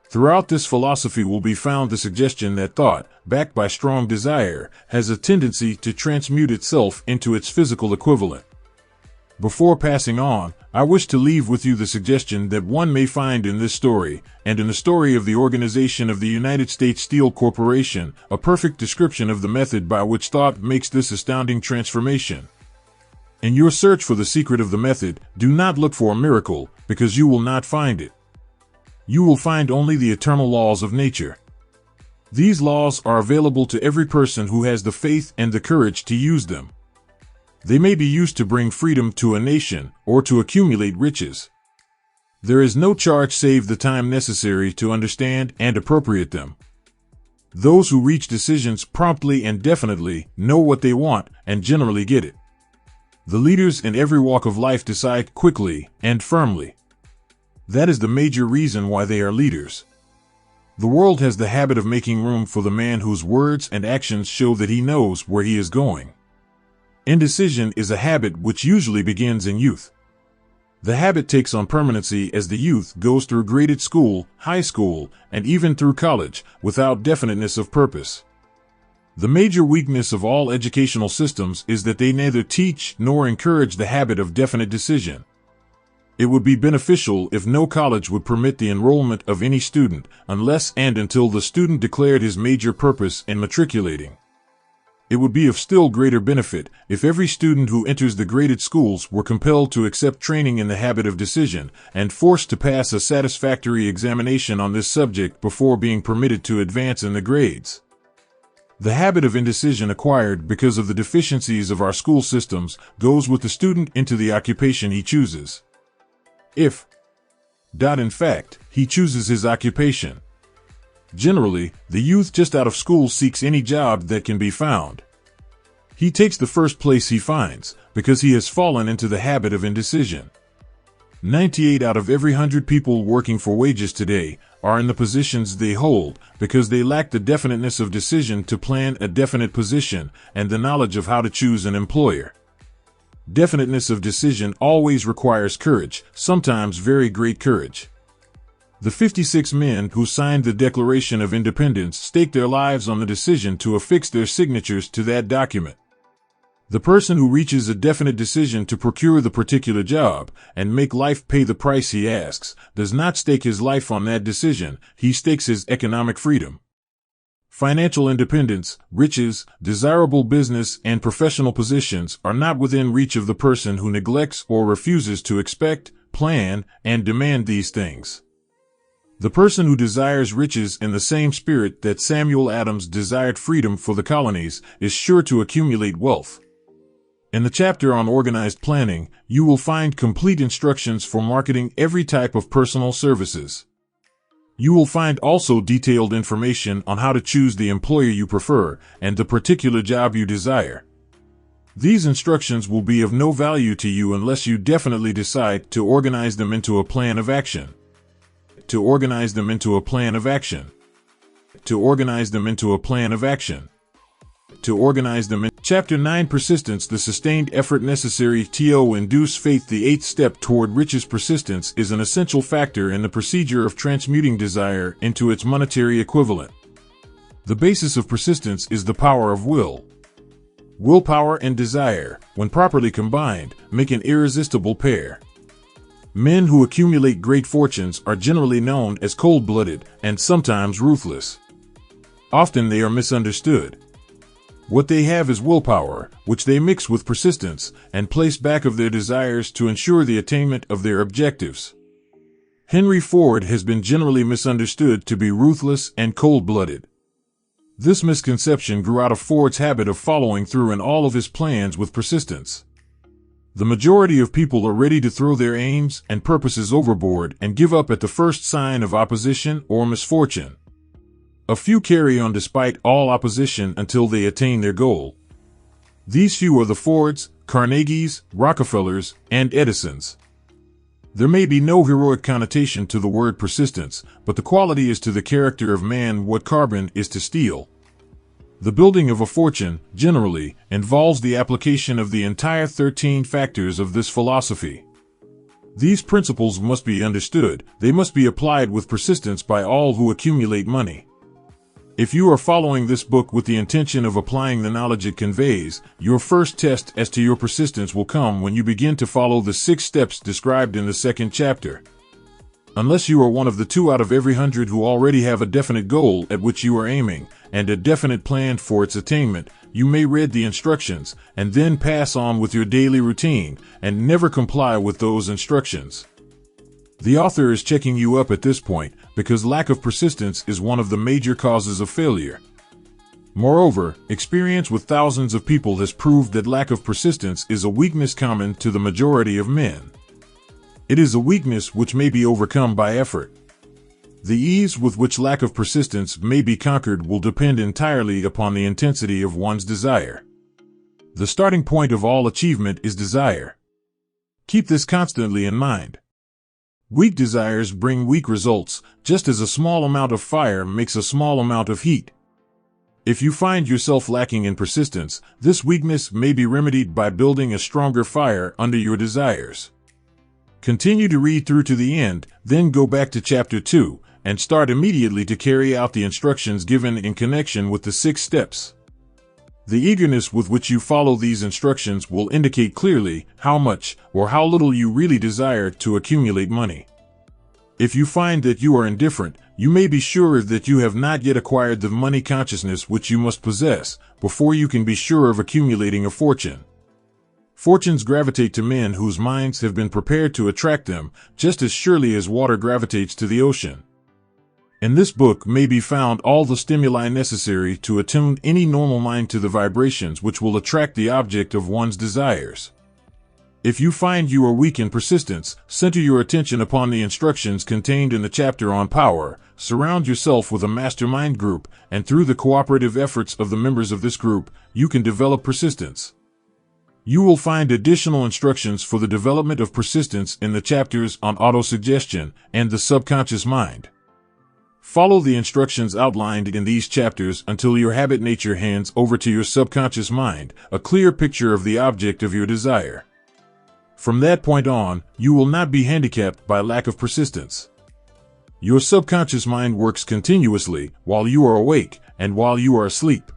Throughout this philosophy will be found the suggestion that thought, backed by strong desire, has a tendency to transmute itself into its physical equivalent. Before passing on, I wish to leave with you the suggestion that one may find in this story, and in the story of the organization of the United States Steel Corporation, a perfect description of the method by which thought makes this astounding transformation. In your search for the secret of the method, do not look for a miracle, because you will not find it. You will find only the eternal laws of nature. These laws are available to every person who has the faith and the courage to use them. They may be used to bring freedom to a nation, or to accumulate riches. There is no charge save the time necessary to understand and appropriate them. Those who reach decisions promptly and definitely know what they want and generally get it. The leaders in every walk of life decide quickly and firmly. That is the major reason why they are leaders. The world has the habit of making room for the man whose words and actions show that he knows where he is going. Indecision is a habit which usually begins in youth. The habit takes on permanency as the youth goes through graded school, high school, and even through college, without definiteness of purpose. The major weakness of all educational systems is that they neither teach nor encourage the habit of definite decision. It would be beneficial if no college would permit the enrollment of any student unless and until the student declared his major purpose in matriculating. It would be of still greater benefit if every student who enters the graded schools were compelled to accept training in the habit of decision and forced to pass a satisfactory examination on this subject before being permitted to advance in the grades. The habit of indecision acquired because of the deficiencies of our school systems goes with the student into the occupation he chooses. If, in fact, he chooses his occupation. Generally, the youth just out of school seeks any job that can be found. He takes the first place he finds, because he has fallen into the habit of indecision. 98 out of every 100 people working for wages today are in the positions they hold because they lack the definiteness of decision to plan a definite position and the knowledge of how to choose an employer. Definiteness of decision always requires courage, sometimes very great courage. The 56 men who signed the Declaration of Independence staked their lives on the decision to affix their signatures to that document. The person who reaches a definite decision to procure the particular job and make life pay the price he asks does not stake his life on that decision, he stakes his economic freedom. Financial independence, riches, desirable business, and professional positions are not within reach of the person who neglects or refuses to expect, plan, and demand these things. The person who desires riches in the same spirit that Samuel Adams desired freedom for the colonies is sure to accumulate wealth. In the chapter on organized planning, you will find complete instructions for marketing every type of personal services. You will find also detailed information on how to choose the employer you prefer and the particular job you desire. These instructions will be of no value to you unless you definitely decide to organize them into a plan of action. To organize them into a plan of action. To organize them into a plan of action. To organize them in Chapter 9 Persistence, the sustained effort necessary to induce faith. The eighth step toward riches. Persistence is an essential factor in the procedure of transmuting desire into its monetary equivalent. The basis of persistence is the power of will. Willpower and desire, when properly combined, make an irresistible pair. Men who accumulate great fortunes are generally known as cold-blooded and sometimes ruthless. Often they are misunderstood. What they have is willpower, which they mix with persistence and place back of their desires to ensure the attainment of their objectives. Henry Ford has been generally misunderstood to be ruthless and cold-blooded. This misconception grew out of Ford's habit of following through in all of his plans with persistence. The majority of people are ready to throw their aims and purposes overboard and give up at the first sign of opposition or misfortune. A few carry on despite all opposition until they attain their goal. These few are the Fords, Carnegies, Rockefellers, and Edisons. There may be no heroic connotation to the word persistence, but the quality is to the character of man what carbon is to steel. The building of a fortune, generally, involves the application of the entire 13 factors of this philosophy. These principles must be understood. They must be applied with persistence by all who accumulate money. If you are following this book with the intention of applying the knowledge it conveys, your first test as to your persistence will come when you begin to follow the 6 steps described in the second chapter. Unless you are one of the 2 out of every 100 who already have a definite goal at which you are aiming, and a definite plan for its attainment, you may read the instructions, and then pass on with your daily routine, and never comply with those instructions. The author is checking you up at this point, because lack of persistence is one of the major causes of failure. Moreover, experience with thousands of people has proved that lack of persistence is a weakness common to the majority of men. It is a weakness which may be overcome by effort. The ease with which lack of persistence may be conquered will depend entirely upon the intensity of one's desire. The starting point of all achievement is desire. Keep this constantly in mind. Weak desires bring weak results, just as a small amount of fire makes a small amount of heat. If you find yourself lacking in persistence, this weakness may be remedied by building a stronger fire under your desires. Continue to read through to the end, then go back to Chapter 2, and start immediately to carry out the instructions given in connection with the 6 steps. The eagerness with which you follow these instructions will indicate clearly how much or how little you really desire to accumulate money. If you find that you are indifferent, you may be sure that you have not yet acquired the money consciousness which you must possess before you can be sure of accumulating a fortune. Fortunes gravitate to men whose minds have been prepared to attract them, just as surely as water gravitates to the ocean. In this book may be found all the stimuli necessary to attune any normal mind to the vibrations which will attract the object of one's desires. If you find you are weak in persistence, center your attention upon the instructions contained in the chapter on power, surround yourself with a mastermind group, and through the cooperative efforts of the members of this group, you can develop persistence. You will find additional instructions for the development of persistence in the chapters on autosuggestion and the subconscious mind. Follow the instructions outlined in these chapters until your habit nature hands over to your subconscious mind a clear picture of the object of your desire. From that point on, you will not be handicapped by lack of persistence. Your subconscious mind works continuously while you are awake and while you are asleep.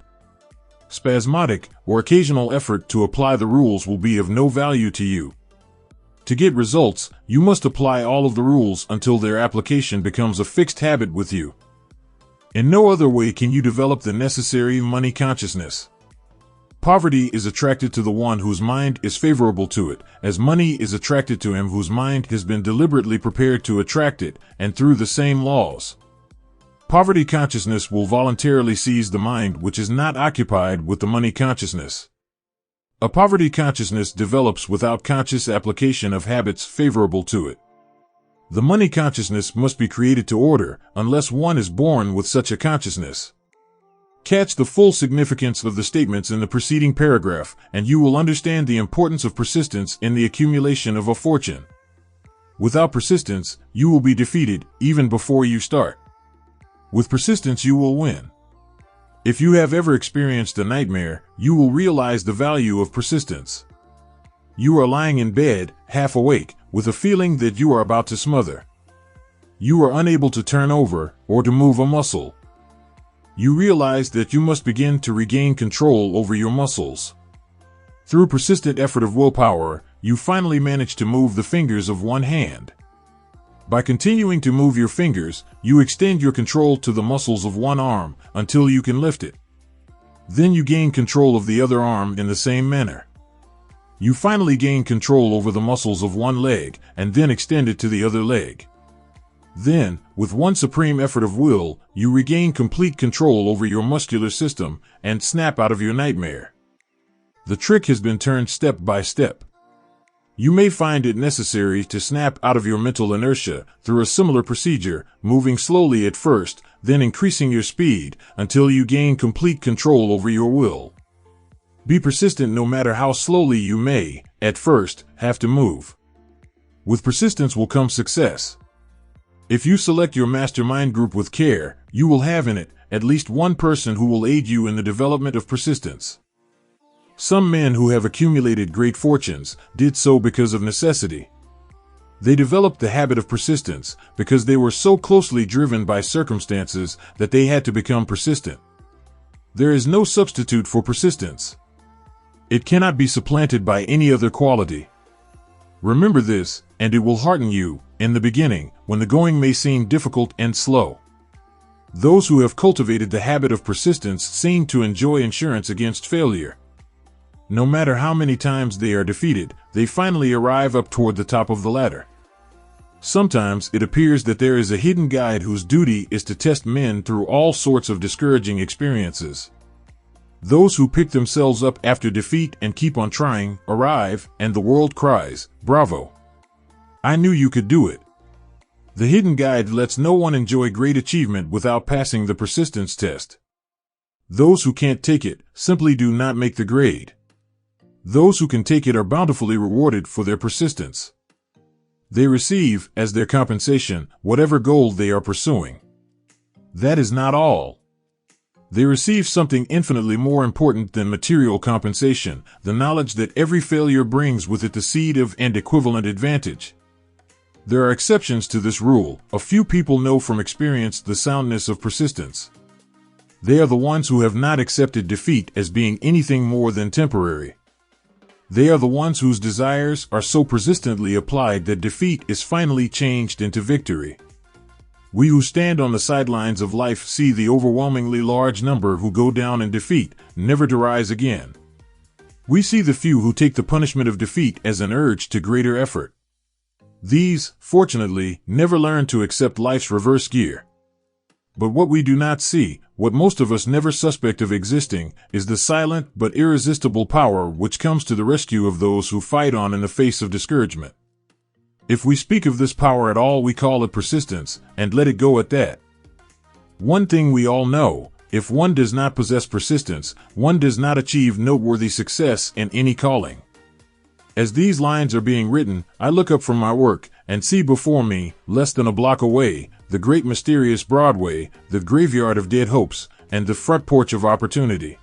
Spasmodic or occasional effort to apply the rules will be of no value to you. To get results, you must apply all of the rules until their application becomes a fixed habit with you. In no other way can you develop the necessary money consciousness. Poverty is attracted to the one whose mind is favorable to it, as money is attracted to him whose mind has been deliberately prepared to attract it, and through the same laws. Poverty consciousness will voluntarily seize the mind which is not occupied with the money consciousness. A poverty consciousness develops without conscious application of habits favorable to it. The money consciousness must be created to order, unless one is born with such a consciousness. Catch the full significance of the statements in the preceding paragraph, and you will understand the importance of persistence in the accumulation of a fortune. Without persistence, you will be defeated, even before you start. With persistence, you will win. If you have ever experienced a nightmare, you will realize the value of persistence. You are lying in bed, half awake, with a feeling that you are about to smother. You are unable to turn over, or to move a muscle. You realize that you must begin to regain control over your muscles. Through persistent effort of willpower, you finally manage to move the fingers of one hand. By continuing to move your fingers, you extend your control to the muscles of one arm until you can lift it. Then you gain control of the other arm in the same manner. You finally gain control over the muscles of one leg and then extend it to the other leg. Then, with one supreme effort of will, you regain complete control over your muscular system and snap out of your nightmare. The trick has been turned step by step. You may find it necessary to snap out of your mental inertia through a similar procedure, moving slowly at first, then increasing your speed until you gain complete control over your will. Be persistent no matter how slowly you may, at first, have to move. With persistence will come success. If you select your mastermind group with care, you will have in it at least one person who will aid you in the development of persistence. Some men who have accumulated great fortunes did so because of necessity. They developed the habit of persistence because they were so closely driven by circumstances that they had to become persistent. There is no substitute for persistence. It cannot be supplanted by any other quality. Remember this, and it will hearten you, in the beginning, when the going may seem difficult and slow. Those who have cultivated the habit of persistence seem to enjoy insurance against failure. No matter how many times they are defeated, they finally arrive up toward the top of the ladder. Sometimes it appears that there is a hidden guide whose duty is to test men through all sorts of discouraging experiences. Those who pick themselves up after defeat and keep on trying arrive, and the world cries, "Bravo! I knew you could do it." The hidden guide lets no one enjoy great achievement without passing the persistence test. Those who can't take it simply do not make the grade. Those who can take it are bountifully rewarded for their persistence. They receive, as their compensation, whatever goal they are pursuing. That is not all. They receive something infinitely more important than material compensation, the knowledge that every failure brings with it the seed of and equivalent advantage. There are exceptions to this rule. A few people know from experience the soundness of persistence. They are the ones who have not accepted defeat as being anything more than temporary. They are the ones whose desires are so persistently applied that defeat is finally changed into victory. We who stand on the sidelines of life see the overwhelmingly large number who go down in defeat, never to rise again. We see the few who take the punishment of defeat as an urge to greater effort. These, fortunately, never learn to accept life's reverse gear. But what we do not see, what most of us never suspect of existing, is the silent but irresistible power which comes to the rescue of those who fight on in the face of discouragement. If we speak of this power at all, we call it persistence, and let it go at that. One thing we all know, if one does not possess persistence, one does not achieve noteworthy success in any calling. As these lines are being written, I look up from my work and see before me, less than a block away, the great mysterious Broadway, the graveyard of dead hopes, and the front porch of opportunity.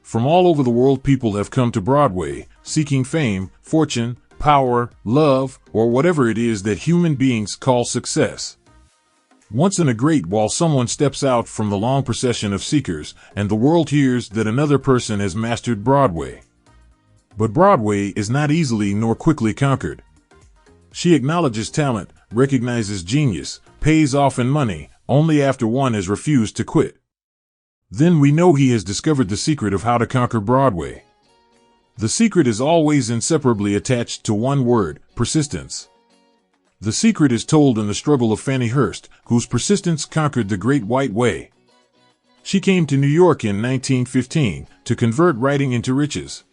From all over the world people have come to Broadway, seeking fame, fortune, power, love, or whatever it is that human beings call success. Once in a great while someone steps out from the long procession of seekers, and the world hears that another person has mastered Broadway. But Broadway is not easily nor quickly conquered. She acknowledges talent, recognizes genius, pays off in money, only after one has refused to quit. Then we know he has discovered the secret of how to conquer Broadway. The secret is always inseparably attached to one word: persistence. The secret is told in the struggle of Fannie Hurst, whose persistence conquered the Great White Way. She came to New York in 1915 to convert writing into riches.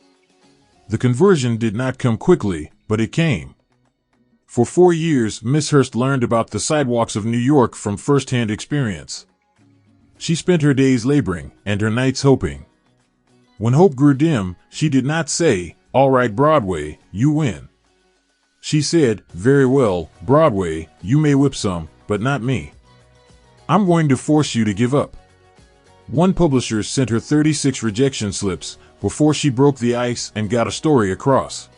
The conversion did not come quickly, but it came. For 4 years, Miss Hurst learned about the sidewalks of New York from first-hand experience. She spent her days laboring and her nights hoping. When hope grew dim, she did not say, "All right, Broadway, you win." She said, "Very well, Broadway, you may whip some, but not me. I'm going to force you to give up." One publisher sent her 36 rejection slips before she broke the ice and got a story across.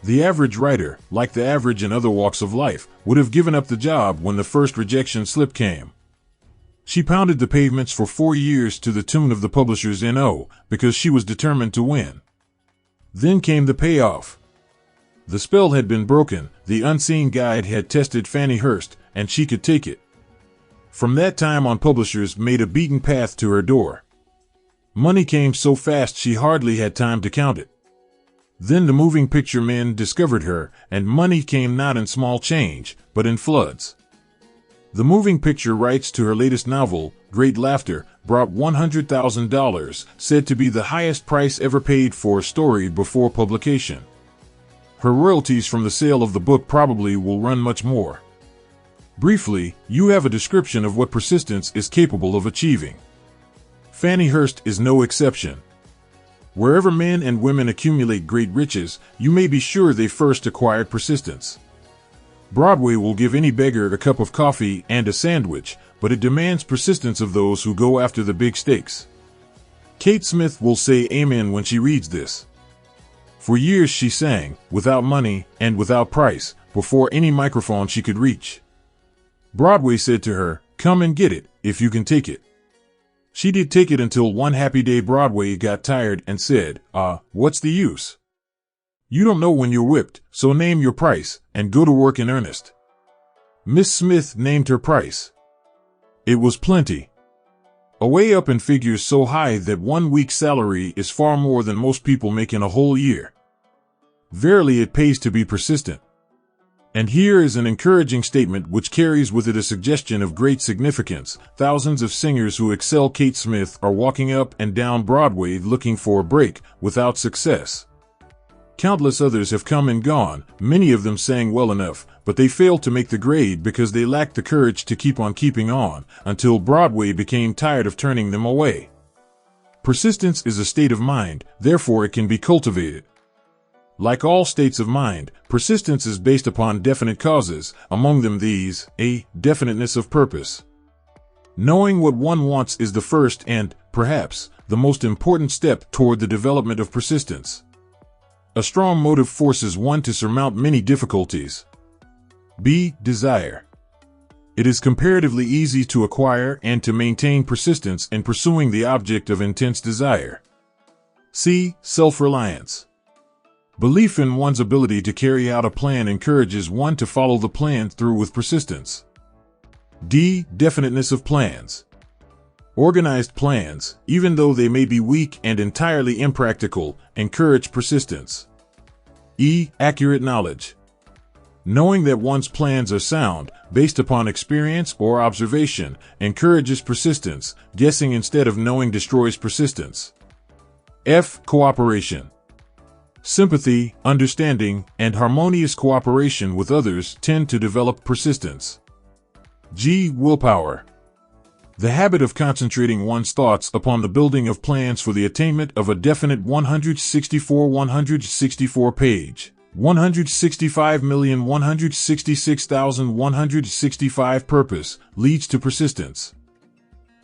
The average writer, like the average in other walks of life, would have given up the job when the first rejection slip came. She pounded the pavements for 4 years to the tune of the publisher's N.O. because she was determined to win. Then came the payoff. The spell had been broken, the unseen guide had tested Fannie Hurst, and she could take it. From that time on, publishers made a beaten path to her door. Money came so fast she hardly had time to count it. Then the moving picture men discovered her, and money came not in small change, but in floods. The moving picture rights to her latest novel, Great Laughter, brought $100,000, said to be the highest price ever paid for a story before publication. Her royalties from the sale of the book probably will run much more. Briefly, you have a description of what persistence is capable of achieving. Fannie Hurst is no exception. Wherever men and women accumulate great riches, you may be sure they first acquired persistence. Broadway will give any beggar a cup of coffee and a sandwich, but it demands persistence of those who go after the big stakes. Kate Smith will say amen when she reads this. For years she sang, without money and without price, before any microphone she could reach. Broadway said to her, "Come and get it, if you can take it." She did take it until one happy day Broadway got tired and said, "What's the use? You don't know when you're whipped, so name your price, and go to work in earnest." Miss Smith named her price. It was plenty. Away up in figures so high that 1 week's salary is far more than most people make in a whole year. Verily it pays to be persistent. And here is an encouraging statement which carries with it a suggestion of great significance. Thousands of singers who excel Kate Smith are walking up and down Broadway looking for a break, without success. Countless others have come and gone, many of them sang well enough, but they failed to make the grade because they lacked the courage to keep on keeping on, until Broadway became tired of turning them away. Persistence is a state of mind, therefore it can be cultivated. Like all states of mind, persistence is based upon definite causes, among them these: a definiteness of purpose. Knowing what one wants is the first and, perhaps, the most important step toward the development of persistence. A strong motive forces one to surmount many difficulties. B. Desire. It is comparatively easy to acquire and to maintain persistence in pursuing the object of intense desire. C. Self-reliance. Belief in one's ability to carry out a plan encourages one to follow the plan through with persistence. D. Definiteness of plans. Organized plans, even though they may be weak and entirely impractical, encourage persistence. E. Accurate knowledge. Knowing that one's plans are sound, based upon experience or observation, encourages persistence. Guessing instead of knowing destroys persistence. F. Cooperation. Sympathy, understanding, and harmonious cooperation with others tend to develop persistence. G. Willpower. The habit of concentrating one's thoughts upon the building of plans for the attainment of a definite 164 page, 165,166,165 purpose leads to persistence.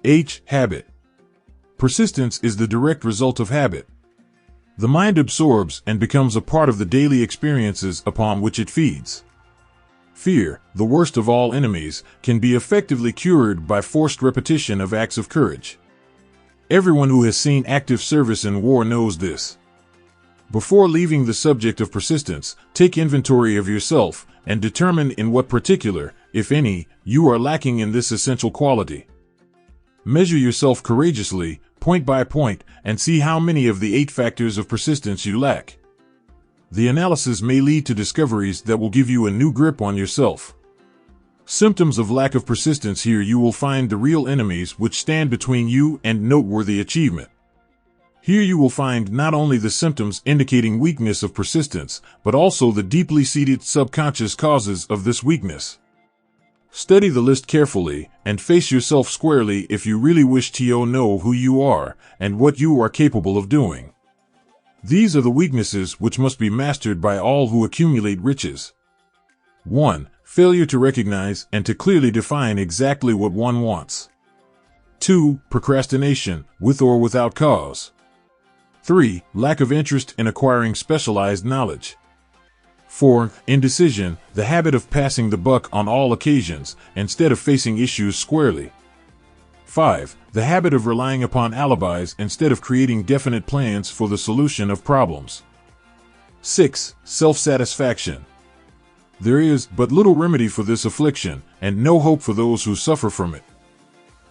H. Habit. Persistence is the direct result of habit. The mind absorbs and becomes a part of the daily experiences upon which it feeds. Fear, the worst of all enemies, can be effectively cured by forced repetition of acts of courage. Everyone who has seen active service in war knows this. Before leaving the subject of persistence, take inventory of yourself and determine in what particular, if any, you are lacking in this essential quality. Measure yourself courageously, point by point, and see how many of the 8 factors of persistence you lack. The analysis may lead to discoveries that will give you a new grip on yourself. Symptoms of lack of persistence. Here you will find the real enemies which stand between you and noteworthy achievement. Here you will find not only the symptoms indicating weakness of persistence, but also the deeply seated subconscious causes of this weakness. Study the list carefully and face yourself squarely if you really wish to know who you are and what you are capable of doing. These are the weaknesses which must be mastered by all who accumulate riches. 1. Failure to recognize and to clearly define exactly what one wants. 2. Procrastination, with or without cause. 3. Lack of interest in acquiring specialized knowledge. 4. Indecision, the habit of passing the buck on all occasions, instead of facing issues squarely. 5. The habit of relying upon alibis instead of creating definite plans for the solution of problems. 6. Self-satisfaction. There is but little remedy for this affliction, and no hope for those who suffer from it.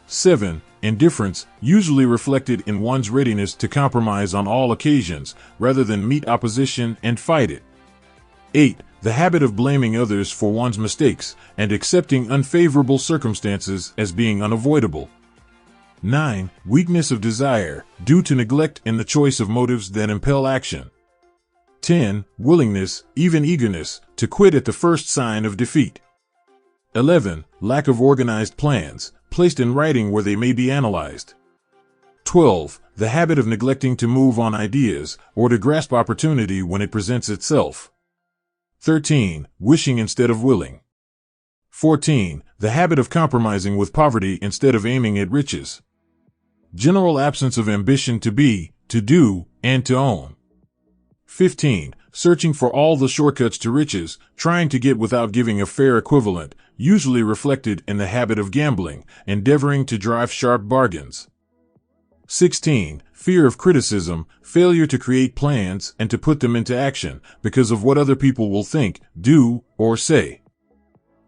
7. Indifference, usually reflected in one's readiness to compromise on all occasions, rather than meet opposition and fight it. 8. The habit of blaming others for one's mistakes, and accepting unfavorable circumstances as being unavoidable. 9. Weakness of desire, due to neglect in the choice of motives that impel action. 10. Willingness, even eagerness, to quit at the first sign of defeat. 11. Lack of organized plans, placed in writing where they may be analyzed. 12. The habit of neglecting to move on ideas or to grasp opportunity when it presents itself. 13. Wishing instead of willing. 14. The habit of compromising with poverty instead of aiming at riches. General absence of ambition to be, to do, and to own. 15. Searching for all the shortcuts to riches, trying to get without giving a fair equivalent, usually reflected in the habit of gambling, endeavoring to drive sharp bargains. 16. Fear of criticism, failure to create plans and to put them into action because of what other people will think, do, or say.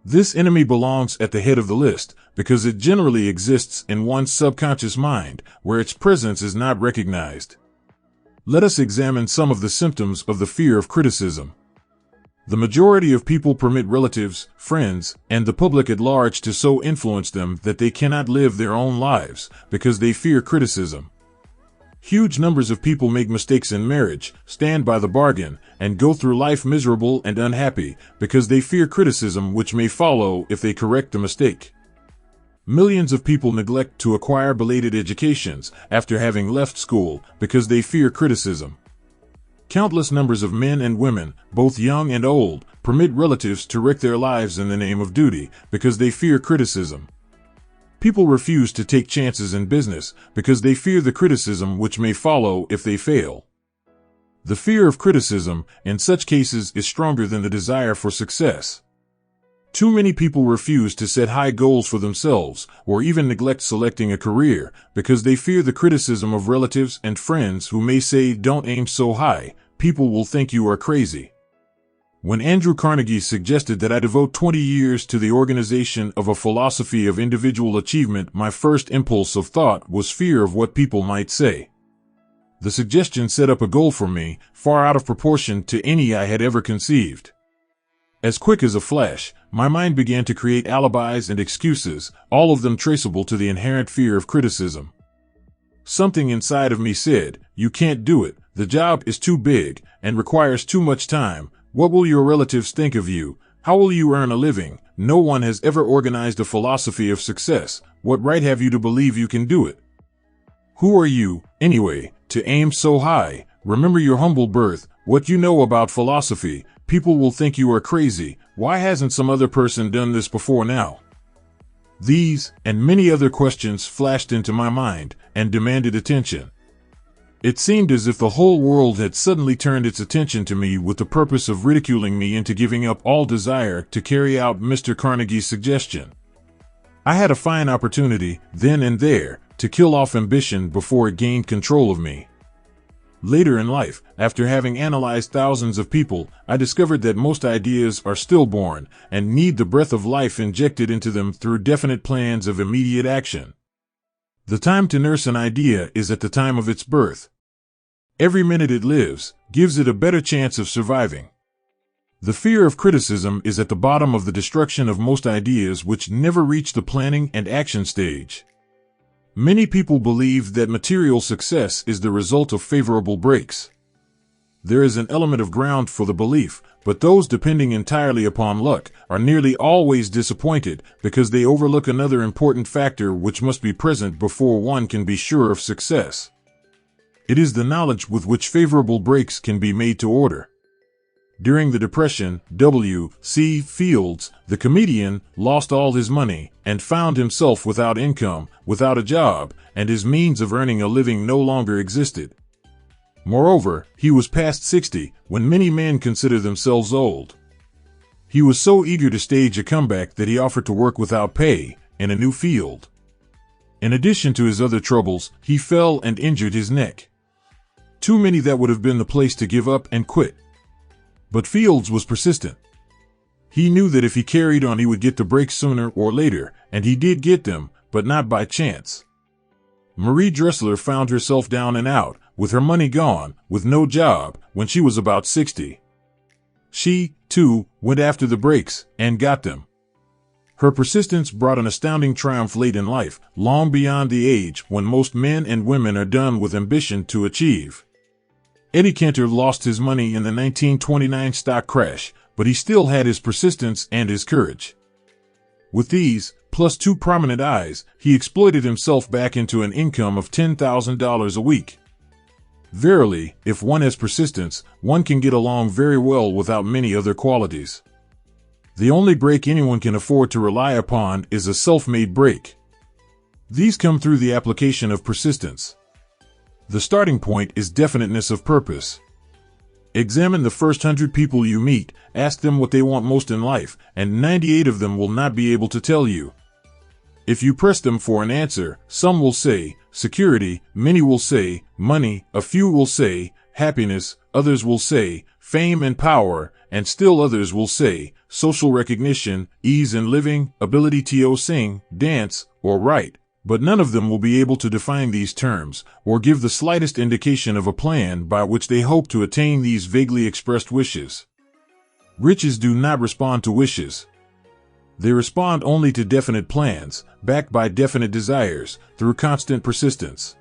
This enemy belongs at the head of the list because it generally exists in one's subconscious mind, where its presence is not recognized. Let us examine some of the symptoms of the fear of criticism. The majority of people permit relatives, friends, and the public at large to so influence them that they cannot live their own lives because they fear criticism. Huge numbers of people make mistakes in marriage, stand by the bargain, and go through life miserable and unhappy because they fear criticism which may follow if they correct the mistake. Millions of people neglect to acquire belated educations after having left school because they fear criticism. Countless numbers of men and women, both young and old, permit relatives to wreck their lives in the name of duty because they fear criticism. People refuse to take chances in business because they fear the criticism which may follow if they fail. The fear of criticism, in such cases, is stronger than the desire for success. Too many people refuse to set high goals for themselves or even neglect selecting a career because they fear the criticism of relatives and friends who may say, "Don't aim so high, people will think you are crazy." When Andrew Carnegie suggested that I devote 20 years to the organization of a philosophy of individual achievement, my first impulse of thought was fear of what people might say. The suggestion set up a goal for me, far out of proportion to any I had ever conceived. As quick as a flash, my mind began to create alibis and excuses, all of them traceable to the inherent fear of criticism. Something inside of me said, "You can't do it, the job is too big, and requires too much time. What will your relatives think of you? How will you earn a living? No one has ever organized a philosophy of success. What right have you to believe you can do it? Who are you, anyway, to aim so high? Remember your humble birth, what you know about philosophy. People will think you are crazy. Why hasn't some other person done this before now?" These and many other questions flashed into my mind and demanded attention. It seemed as if the whole world had suddenly turned its attention to me with the purpose of ridiculing me into giving up all desire to carry out Mr. Carnegie's suggestion. I had a fine opportunity, then and there, to kill off ambition before it gained control of me. Later in life, after having analyzed thousands of people, I discovered that most ideas are stillborn and need the breath of life injected into them through definite plans of immediate action. The time to nurse an idea is at the time of its birth. Every minute it lives gives it a better chance of surviving. The fear of criticism is at the bottom of the destruction of most ideas which never reach the planning and action stage. Many people believe that material success is the result of favorable breaks. There is an element of ground for the belief, but those depending entirely upon luck are nearly always disappointed because they overlook another important factor which must be present before one can be sure of success. It is the knowledge with which favorable breaks can be made to order. During the Depression, W.C. Fields, the comedian, lost all his money and found himself without income, without a job, and his means of earning a living no longer existed. Moreover, he was past 60 when many men consider themselves old. He was so eager to stage a comeback that he offered to work without pay in a new field. In addition to his other troubles, he fell and injured his neck. Too many that would have been the place to give up and quit. But Fields was persistent. He knew that if he carried on he would get the breaks sooner or later, and he did get them, but not by chance. Marie Dressler found herself down and out, with her money gone, with no job, when she was about 60. She, too, went after the breaks, and got them. Her persistence brought an astounding triumph late in life, long beyond the age when most men and women are done with ambition to achieve. Eddie Cantor lost his money in the 1929 stock crash, but he still had his persistence and his courage. With these, plus 2 prominent eyes, he exploited himself back into an income of $10,000 a week. Verily, if one has persistence, one can get along very well without many other qualities. The only break anyone can afford to rely upon is a self-made break. These come through the application of persistence. The starting point is definiteness of purpose. Examine the first 100 people you meet, ask them what they want most in life, and 98 of them will not be able to tell you. If you press them for an answer, some will say security, many will say money, a few will say happiness, others will say fame and power, and still others will say social recognition, ease in living, ability to sing, dance, or write. But none of them will be able to define these terms, or give the slightest indication of a plan by which they hope to attain these vaguely expressed wishes. Riches do not respond to wishes. They respond only to definite plans, backed by definite desires, through constant persistence.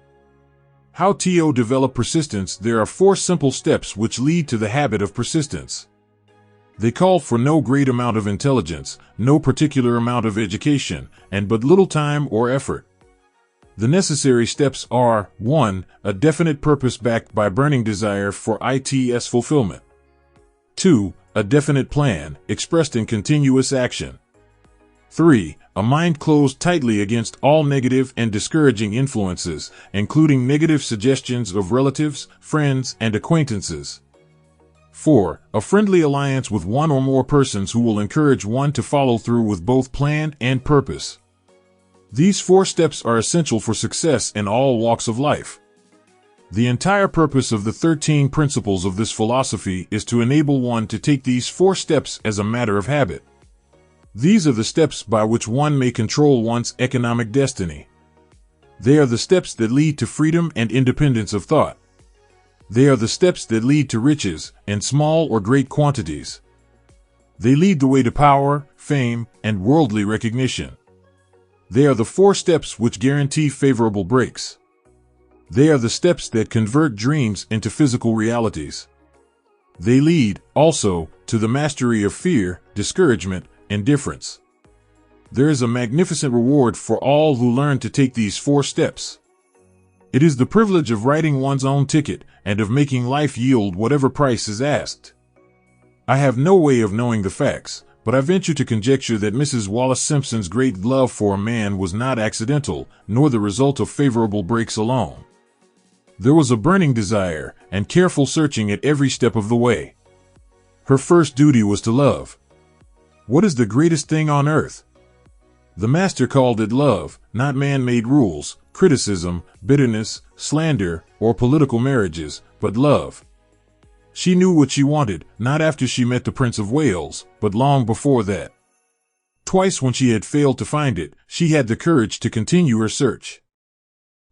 How to develop persistence? There are 4 simple steps which lead to the habit of persistence. They call for no great amount of intelligence, no particular amount of education, and but little time or effort. The necessary steps are: 1. A definite purpose backed by burning desire for its fulfillment. 2. A definite plan, expressed in continuous action. 3. A mind closed tightly against all negative and discouraging influences, including negative suggestions of relatives, friends, and acquaintances. 4. A friendly alliance with one or more persons who will encourage one to follow through with both plan and purpose. These 4 steps are essential for success in all walks of life. The entire purpose of the 13 principles of this philosophy is to enable one to take these 4 steps as a matter of habit. These are the steps by which one may control one's economic destiny. They are the steps that lead to freedom and independence of thought. They are the steps that lead to riches, in small or great quantities. They lead the way to power, fame, and worldly recognition. They are the 4 steps which guarantee favorable breaks. They are the steps that convert dreams into physical realities. They lead, also, to the mastery of fear, discouragement, indifference. There is a magnificent reward for all who learn to take these 4 steps. It is the privilege of writing one's own ticket and of making life yield whatever price is asked. I have no way of knowing the facts, but I venture to conjecture that Mrs. Wallace Simpson's great love for a man was not accidental, nor the result of favorable breaks alone. There was a burning desire and careful searching at every step of the way. Her first duty was to love. What is the greatest thing on earth? The master called it love, not man-made rules, criticism, bitterness, slander, or political marriages, but love. She knew what she wanted, not after she met the Prince of Wales, but long before that. Twice when she had failed to find it, she had the courage to continue her search.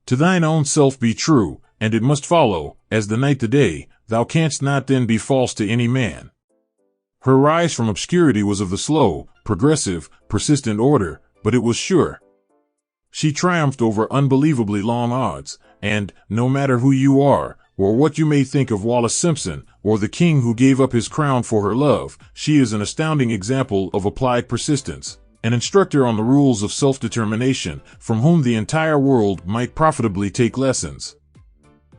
To thine own self be true, and it must follow, as the night the day, thou canst not then be false to any man. Her rise from obscurity was of the slow, progressive, persistent order, but it was sure. She triumphed over unbelievably long odds, and, no matter who you are, or what you may think of Wallace Simpson, or the king who gave up his crown for her love, she is an astounding example of applied persistence, an instructor on the rules of self-determination, from whom the entire world might profitably take lessons.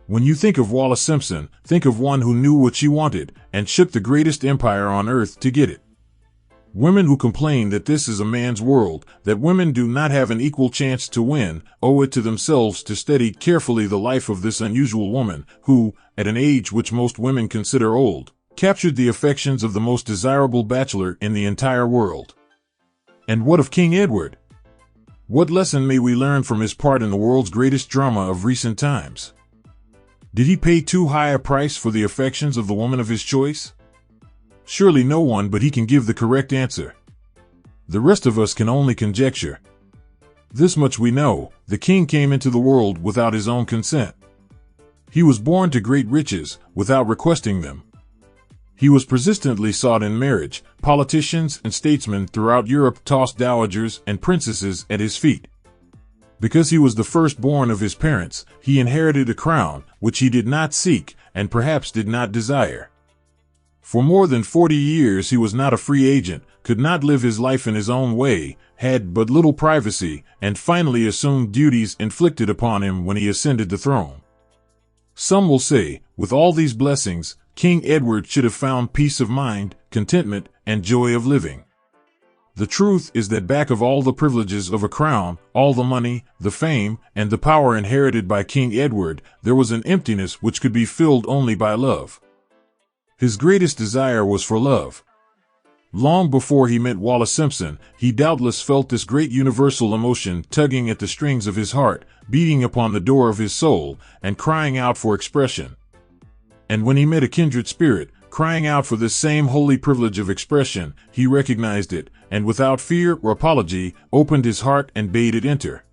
When you think of Wallace Simpson, think of one who knew what she wanted, and shook the greatest empire on earth to get it. Women who complain that this is a man's world, that women do not have an equal chance to win, owe it to themselves to study carefully the life of this unusual woman, who, at an age which most women consider old, captured the affections of the most desirable bachelor in the entire world. And what of King Edward? What lesson may we learn from his part in the world's greatest drama of recent times? Did he pay too high a price for the affections of the woman of his choice? Surely no one but he can give the correct answer. The rest of us can only conjecture. This much we know: the king came into the world without his own consent. He was born to great riches, without requesting them. He was persistently sought in marriage. Politicians and statesmen throughout Europe tossed dowagers and princesses at his feet. Because he was the firstborn of his parents, he inherited a crown, which he did not seek, and perhaps did not desire. For more than 40 years he was not a free agent, could not live his life in his own way, had but little privacy, and finally assumed duties inflicted upon him when he ascended the throne. Some will say, with all these blessings, King Edward should have found peace of mind, contentment, and joy of living. The truth is that back of all the privileges of a crown, all the money, the fame, and the power inherited by King Edward, there was an emptiness which could be filled only by love. His greatest desire was for love. Long before he met Wallace Simpson, he doubtless felt this great universal emotion tugging at the strings of his heart, beating upon the door of his soul, and crying out for expression. And when he met a kindred spirit, crying out for this same holy privilege of expression, he recognized it, and without fear or apology, opened his heart and bade it enter.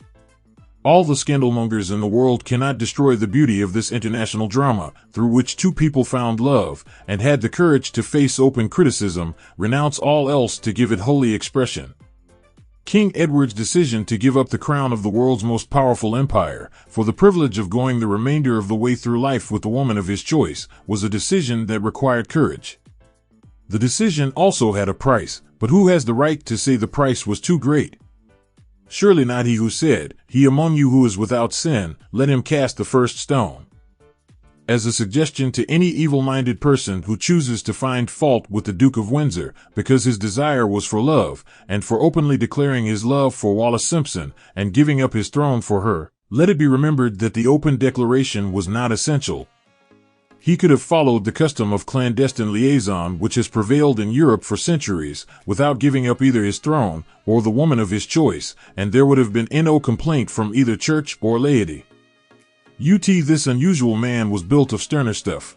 All the scandalmongers in the world cannot destroy the beauty of this international drama, through which two people found love, and had the courage to face open criticism, renounce all else to give it holy expression. King Edward's decision to give up the crown of the world's most powerful empire, for the privilege of going the remainder of the way through life with the woman of his choice, was a decision that required courage. The decision also had a price, but who has the right to say the price was too great? Surely not he who said, "He among you who is without sin, let him cast the first stone." As a suggestion to any evil-minded person who chooses to find fault with the Duke of Windsor, because his desire was for love, and for openly declaring his love for Wallace Simpson, and giving up his throne for her, let it be remembered that the open declaration was not essential. He could have followed the custom of clandestine liaison which has prevailed in Europe for centuries, without giving up either his throne or the woman of his choice, and there would have been no complaint from either church or laity. This unusual man was built of sterner stuff.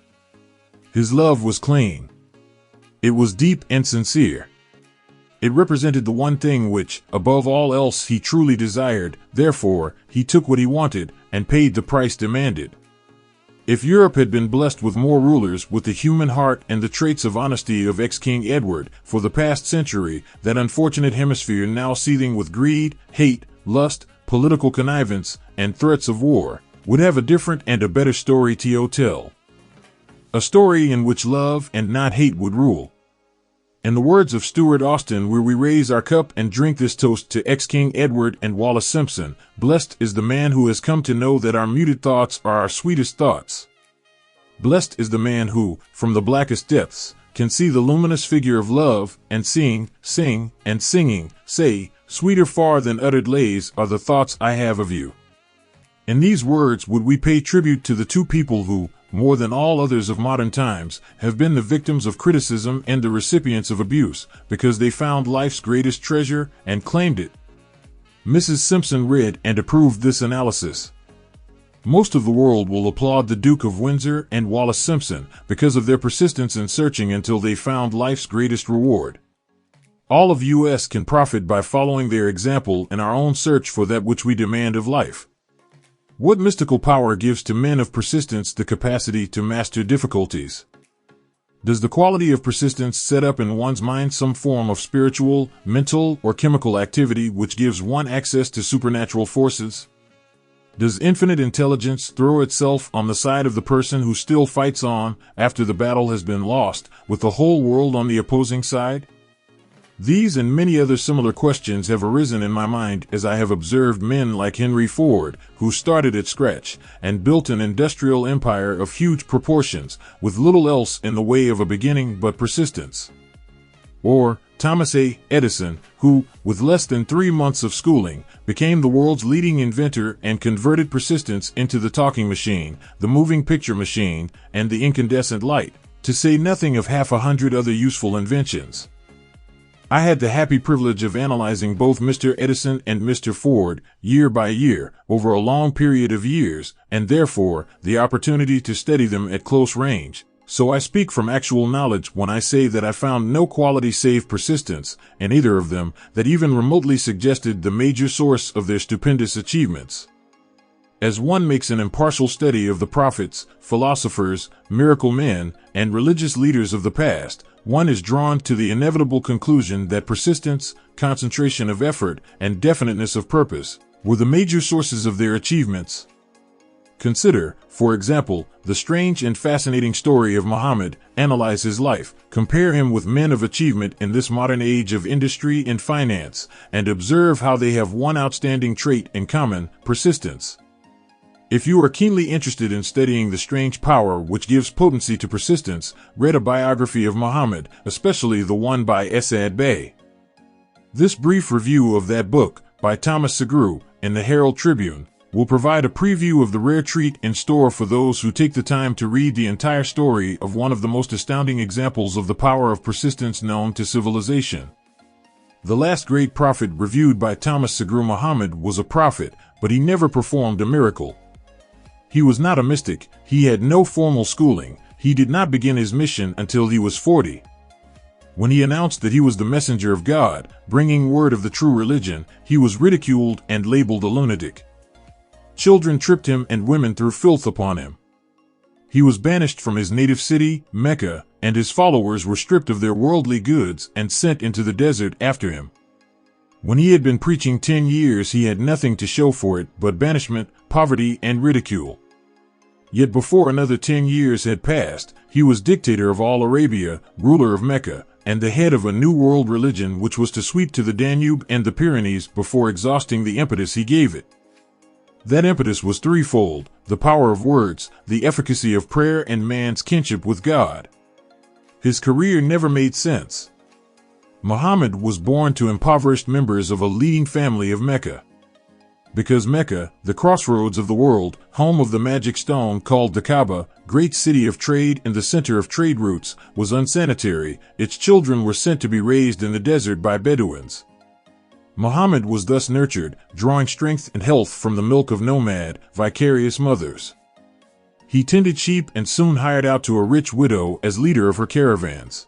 His love was clean. It was deep and sincere. It represented the one thing which, above all else, he truly desired. Therefore, he took what he wanted and paid the price demanded. If Europe had been blessed with more rulers with the human heart and the traits of honesty of ex-King Edward, for the past century, that unfortunate hemisphere now seething with greed, hate, lust, political connivance, and threats of war, would have a different and a better story to tell. A story in which love and not hate would rule. In the words of Stuart Austin, where we raise our cup and drink this toast to ex-King Edward and Wallace Simpson, blessed is the man who has come to know that our muted thoughts are our sweetest thoughts. Blessed is the man who, from the blackest depths, can see the luminous figure of love, and sing, and singing, say, sweeter far than uttered lays are the thoughts I have of you. In these words would we pay tribute to the two people who, more than all others of modern times, have been the victims of criticism and the recipients of abuse, because they found life's greatest treasure and claimed it. Mrs. Simpson read and approved this analysis. Most of the world will applaud the Duke of Windsor and Wallace Simpson because of their persistence in searching until they found life's greatest reward. All of us can profit by following their example in our own search for that which we demand of life. What mystical power gives to men of persistence the capacity to master difficulties? Does the quality of persistence set up in one's mind some form of spiritual, mental, or chemical activity which gives one access to supernatural forces? Does infinite intelligence throw itself on the side of the person who still fights on after the battle has been lost, with the whole world on the opposing side? These and many other similar questions have arisen in my mind as I have observed men like Henry Ford, who started at scratch and built an industrial empire of huge proportions, with little else in the way of a beginning but persistence. Or Thomas Edison, who, with less than 3 months of schooling, became the world's leading inventor and converted persistence into the talking machine, the moving picture machine, and the incandescent light, to say nothing of 100 other useful inventions. I had the happy privilege of analyzing both Mr. Edison and Mr. Ford, year by year, over a long period of years, and therefore the opportunity to study them at close range. So I speak from actual knowledge when I say that I found no quality save persistence in either of them that even remotely suggested the major source of their stupendous achievements. As one makes an impartial study of the prophets, philosophers, miracle men, and religious leaders of the past, one is drawn to the inevitable conclusion that persistence, concentration of effort, and definiteness of purpose were the major sources of their achievements. Consider, for example, the strange and fascinating story of Muhammad. Analyze his life, compare him with men of achievement in this modern age of industry and finance, and observe how they have one outstanding trait in common: persistence. If you are keenly interested in studying the strange power which gives potency to persistence, read a biography of Muhammad, especially the one by Asad Bey. This brief review of that book, by Thomas Edison, in the Herald Tribune, will provide a preview of the rare treat in store for those who take the time to read the entire story of one of the most astounding examples of the power of persistence known to civilization. The last great prophet reviewed by Thomas Edison. Muhammad was a prophet, but he never performed a miracle. He was not a mystic, he had no formal schooling, he did not begin his mission until he was 40. When he announced that he was the messenger of God, bringing word of the true religion, he was ridiculed and labeled a lunatic. Children tripped him and women threw filth upon him. He was banished from his native city, Mecca, and his followers were stripped of their worldly goods and sent into the desert after him. When he had been preaching 10 years, he had nothing to show for it but banishment, poverty, and ridicule. Yet before another 10 years had passed, he was dictator of all Arabia, ruler of Mecca, and the head of a new world religion which was to sweep to the Danube and the Pyrenees before exhausting the impetus he gave it. That impetus was threefold: the power of words, the efficacy of prayer, and man's kinship with God. His career never made sense. Muhammad was born to impoverished members of a leading family of Mecca. Because Mecca, the crossroads of the world, home of the magic stone called the Kaaba, great city of trade and the center of trade routes, was unsanitary, its children were sent to be raised in the desert by Bedouins. Muhammad was thus nurtured, drawing strength and health from the milk of nomad, vicarious mothers. He tended sheep and soon hired out to a rich widow as leader of her caravans.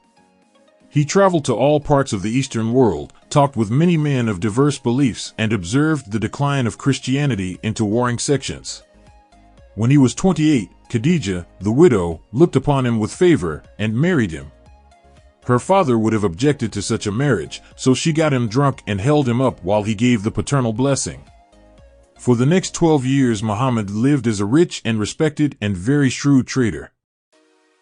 He traveled to all parts of the Eastern world, talked with many men of diverse beliefs, and observed the decline of Christianity into warring sections. When he was 28, Khadija, the widow, looked upon him with favor and married him. Her father would have objected to such a marriage, so she got him drunk and held him up while he gave the paternal blessing. For the next 12 years, Muhammad lived as a rich and respected and very shrewd trader.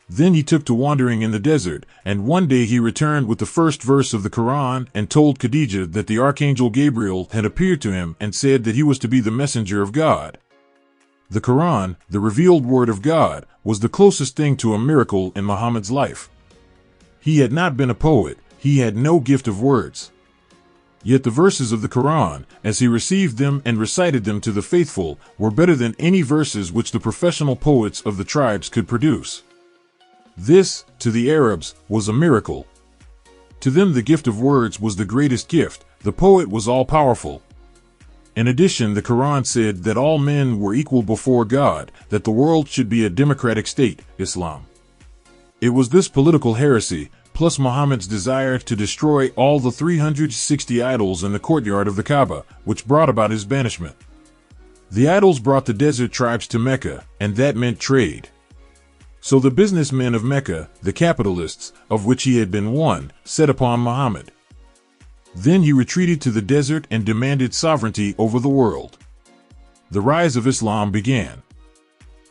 Then he took to wandering in the desert, and one day he returned with the first verse of the Quran and told Khadija that the archangel Gabriel had appeared to him and said that he was to be the messenger of God. The Quran, the revealed word of God, was the closest thing to a miracle in Muhammad's life. He had not been a poet, he had no gift of words. Yet the verses of the Quran, as he received them and recited them to the faithful, were better than any verses which the professional poets of the tribes could produce. This, to the Arabs, was a miracle. To them the gift of words was the greatest gift, the poet was all-powerful. In addition, the Quran said that all men were equal before God, that the world should be a democratic state, Islam. It was this political heresy, plus Muhammad's desire to destroy all the 360 idols in the courtyard of the Kaaba, which brought about his banishment. The idols brought the desert tribes to Mecca, and that meant trade. So the businessmen of Mecca, the capitalists, of which he had been one, set upon Muhammad. Then he retreated to the desert and demanded sovereignty over the world. The rise of Islam began.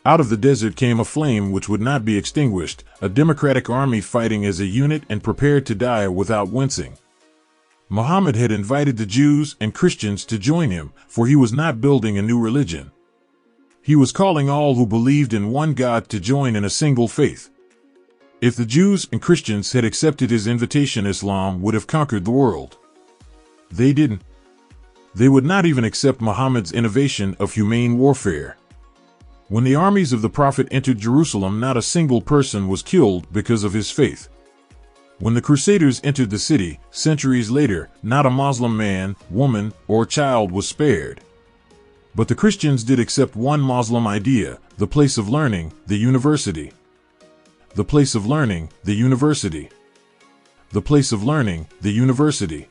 Out of the desert came a flame which would not be extinguished, a democratic army fighting as a unit and prepared to die without wincing. Muhammad had invited the Jews and Christians to join him, for he was not building a new religion. He was calling all who believed in one God to join in a single faith. If the Jews and Christians had accepted his invitation, Islam would have conquered the world. They didn't. They would not even accept Muhammad's innovation of humane warfare. When the armies of the Prophet entered Jerusalem, not a single person was killed because of his faith. When the Crusaders entered the city, centuries later, not a Muslim man, woman, or child was spared. But the Christians did accept one Muslim idea, the place of learning, the university. The place of learning, the university. The place of learning, the university.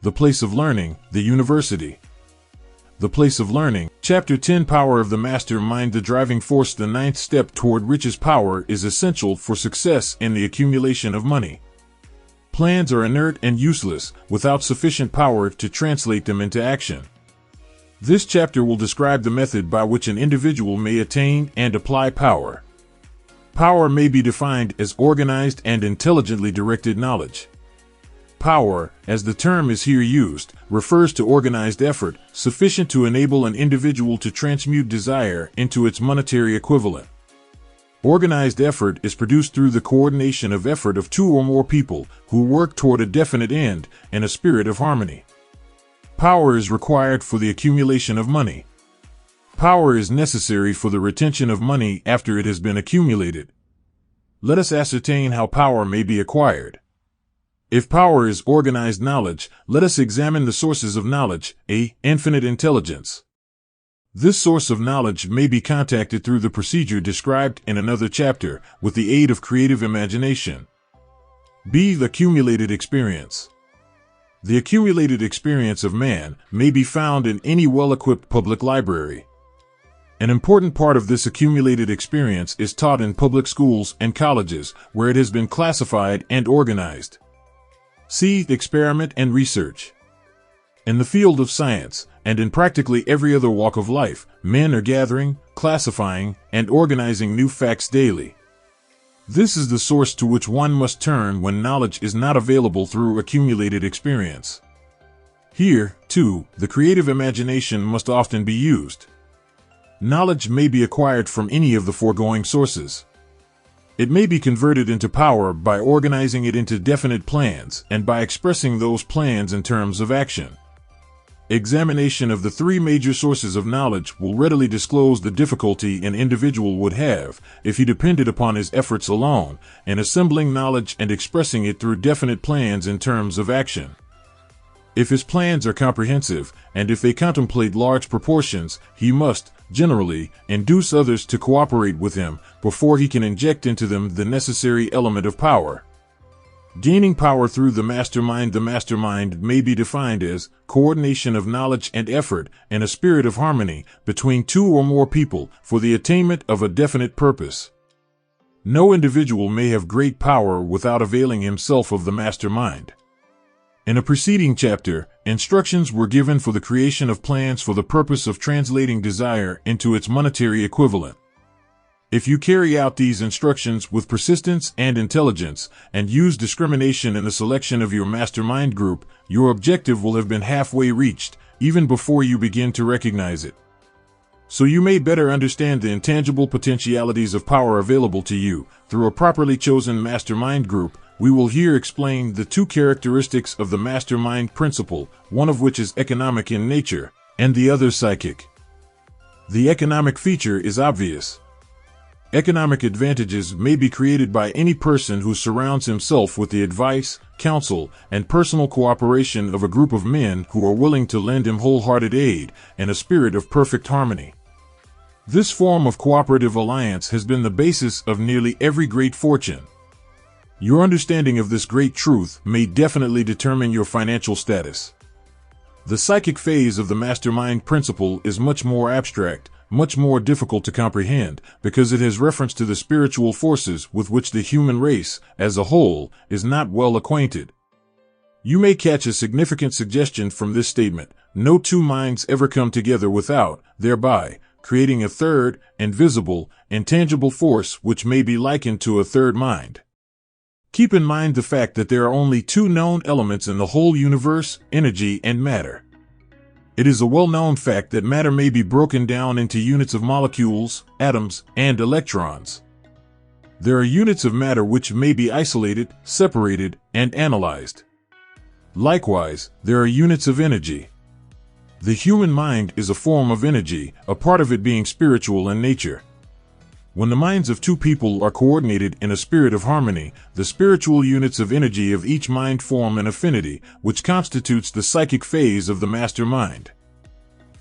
The place of learning, the university. The place of learning. Chapter 10, Power of the Mastermind, the driving force. The ninth step toward riches. Power is essential for success in the accumulation of money. Plans are inert and useless without sufficient power to translate them into action. This chapter will describe the method by which an individual may attain and apply power. Power may be defined as organized and intelligently directed knowledge. Power, as the term is here used, refers to organized effort, sufficient to enable an individual to transmute desire into its monetary equivalent. Organized effort is produced through the coordination of effort of two or more people who work toward a definite end in a spirit of harmony. Power is required for the accumulation of money. Power is necessary for the retention of money after it has been accumulated. Let us ascertain how power may be acquired. If power is organized knowledge, let us examine the sources of knowledge, A. Infinite intelligence. This source of knowledge may be contacted through the procedure described in another chapter, with the aid of creative imagination. B. The accumulated experience. The accumulated experience of man may be found in any well-equipped public library. An important part of this accumulated experience is taught in public schools and colleges, where it has been classified and organized. C. Experiment and research. In the field of science, and in practically every other walk of life, men are gathering, classifying, and organizing new facts daily. This is the source to which one must turn when knowledge is not available through accumulated experience. Here, too, the creative imagination must often be used. Knowledge may be acquired from any of the foregoing sources. It may be converted into power by organizing it into definite plans and by expressing those plans in terms of action. Examination of the three major sources of knowledge will readily disclose the difficulty an individual would have if he depended upon his efforts alone in assembling knowledge and expressing it through definite plans in terms of action. If his plans are comprehensive, and if they contemplate large proportions, he must, generally, induce others to cooperate with him before he can inject into them the necessary element of power. Gaining power through the mastermind. The mastermind may be defined as coordination of knowledge and effort in a spirit of harmony between two or more people for the attainment of a definite purpose. No individual may have great power without availing himself of the mastermind. In a preceding chapter, instructions were given for the creation of plans for the purpose of translating desire into its monetary equivalent. If you carry out these instructions with persistence and intelligence, and use discrimination in the selection of your mastermind group, your objective will have been halfway reached, even before you begin to recognize it. So you may better understand the intangible potentialities of power available to you through a properly chosen mastermind group. We will here explain the two characteristics of the mastermind principle, one of which is economic in nature, and the other psychic. The economic feature is obvious. Economic advantages may be created by any person who surrounds himself with the advice, counsel, and personal cooperation of a group of men who are willing to lend him wholehearted aid in a spirit of perfect harmony. This form of cooperative alliance has been the basis of nearly every great fortune. Your understanding of this great truth may definitely determine your financial status. The psychic phase of the mastermind principle is much more abstract, much more difficult to comprehend, because it has reference to the spiritual forces with which the human race, as a whole, is not well acquainted. You may catch a significant suggestion from this statement: no two minds ever come together without, thereby, creating a third, invisible, intangible force which may be likened to a third mind. Keep in mind the fact that there are only two known elements in the whole universe: energy and matter. It is a well-known fact that matter may be broken down into units of molecules, atoms, and electrons. There are units of matter which may be isolated, separated, and analyzed. Likewise, there are units of energy. The human mind is a form of energy, a part of it being spiritual in nature. When the minds of two people are coordinated in a spirit of harmony, the spiritual units of energy of each mind form an affinity, which constitutes the psychic phase of the mastermind.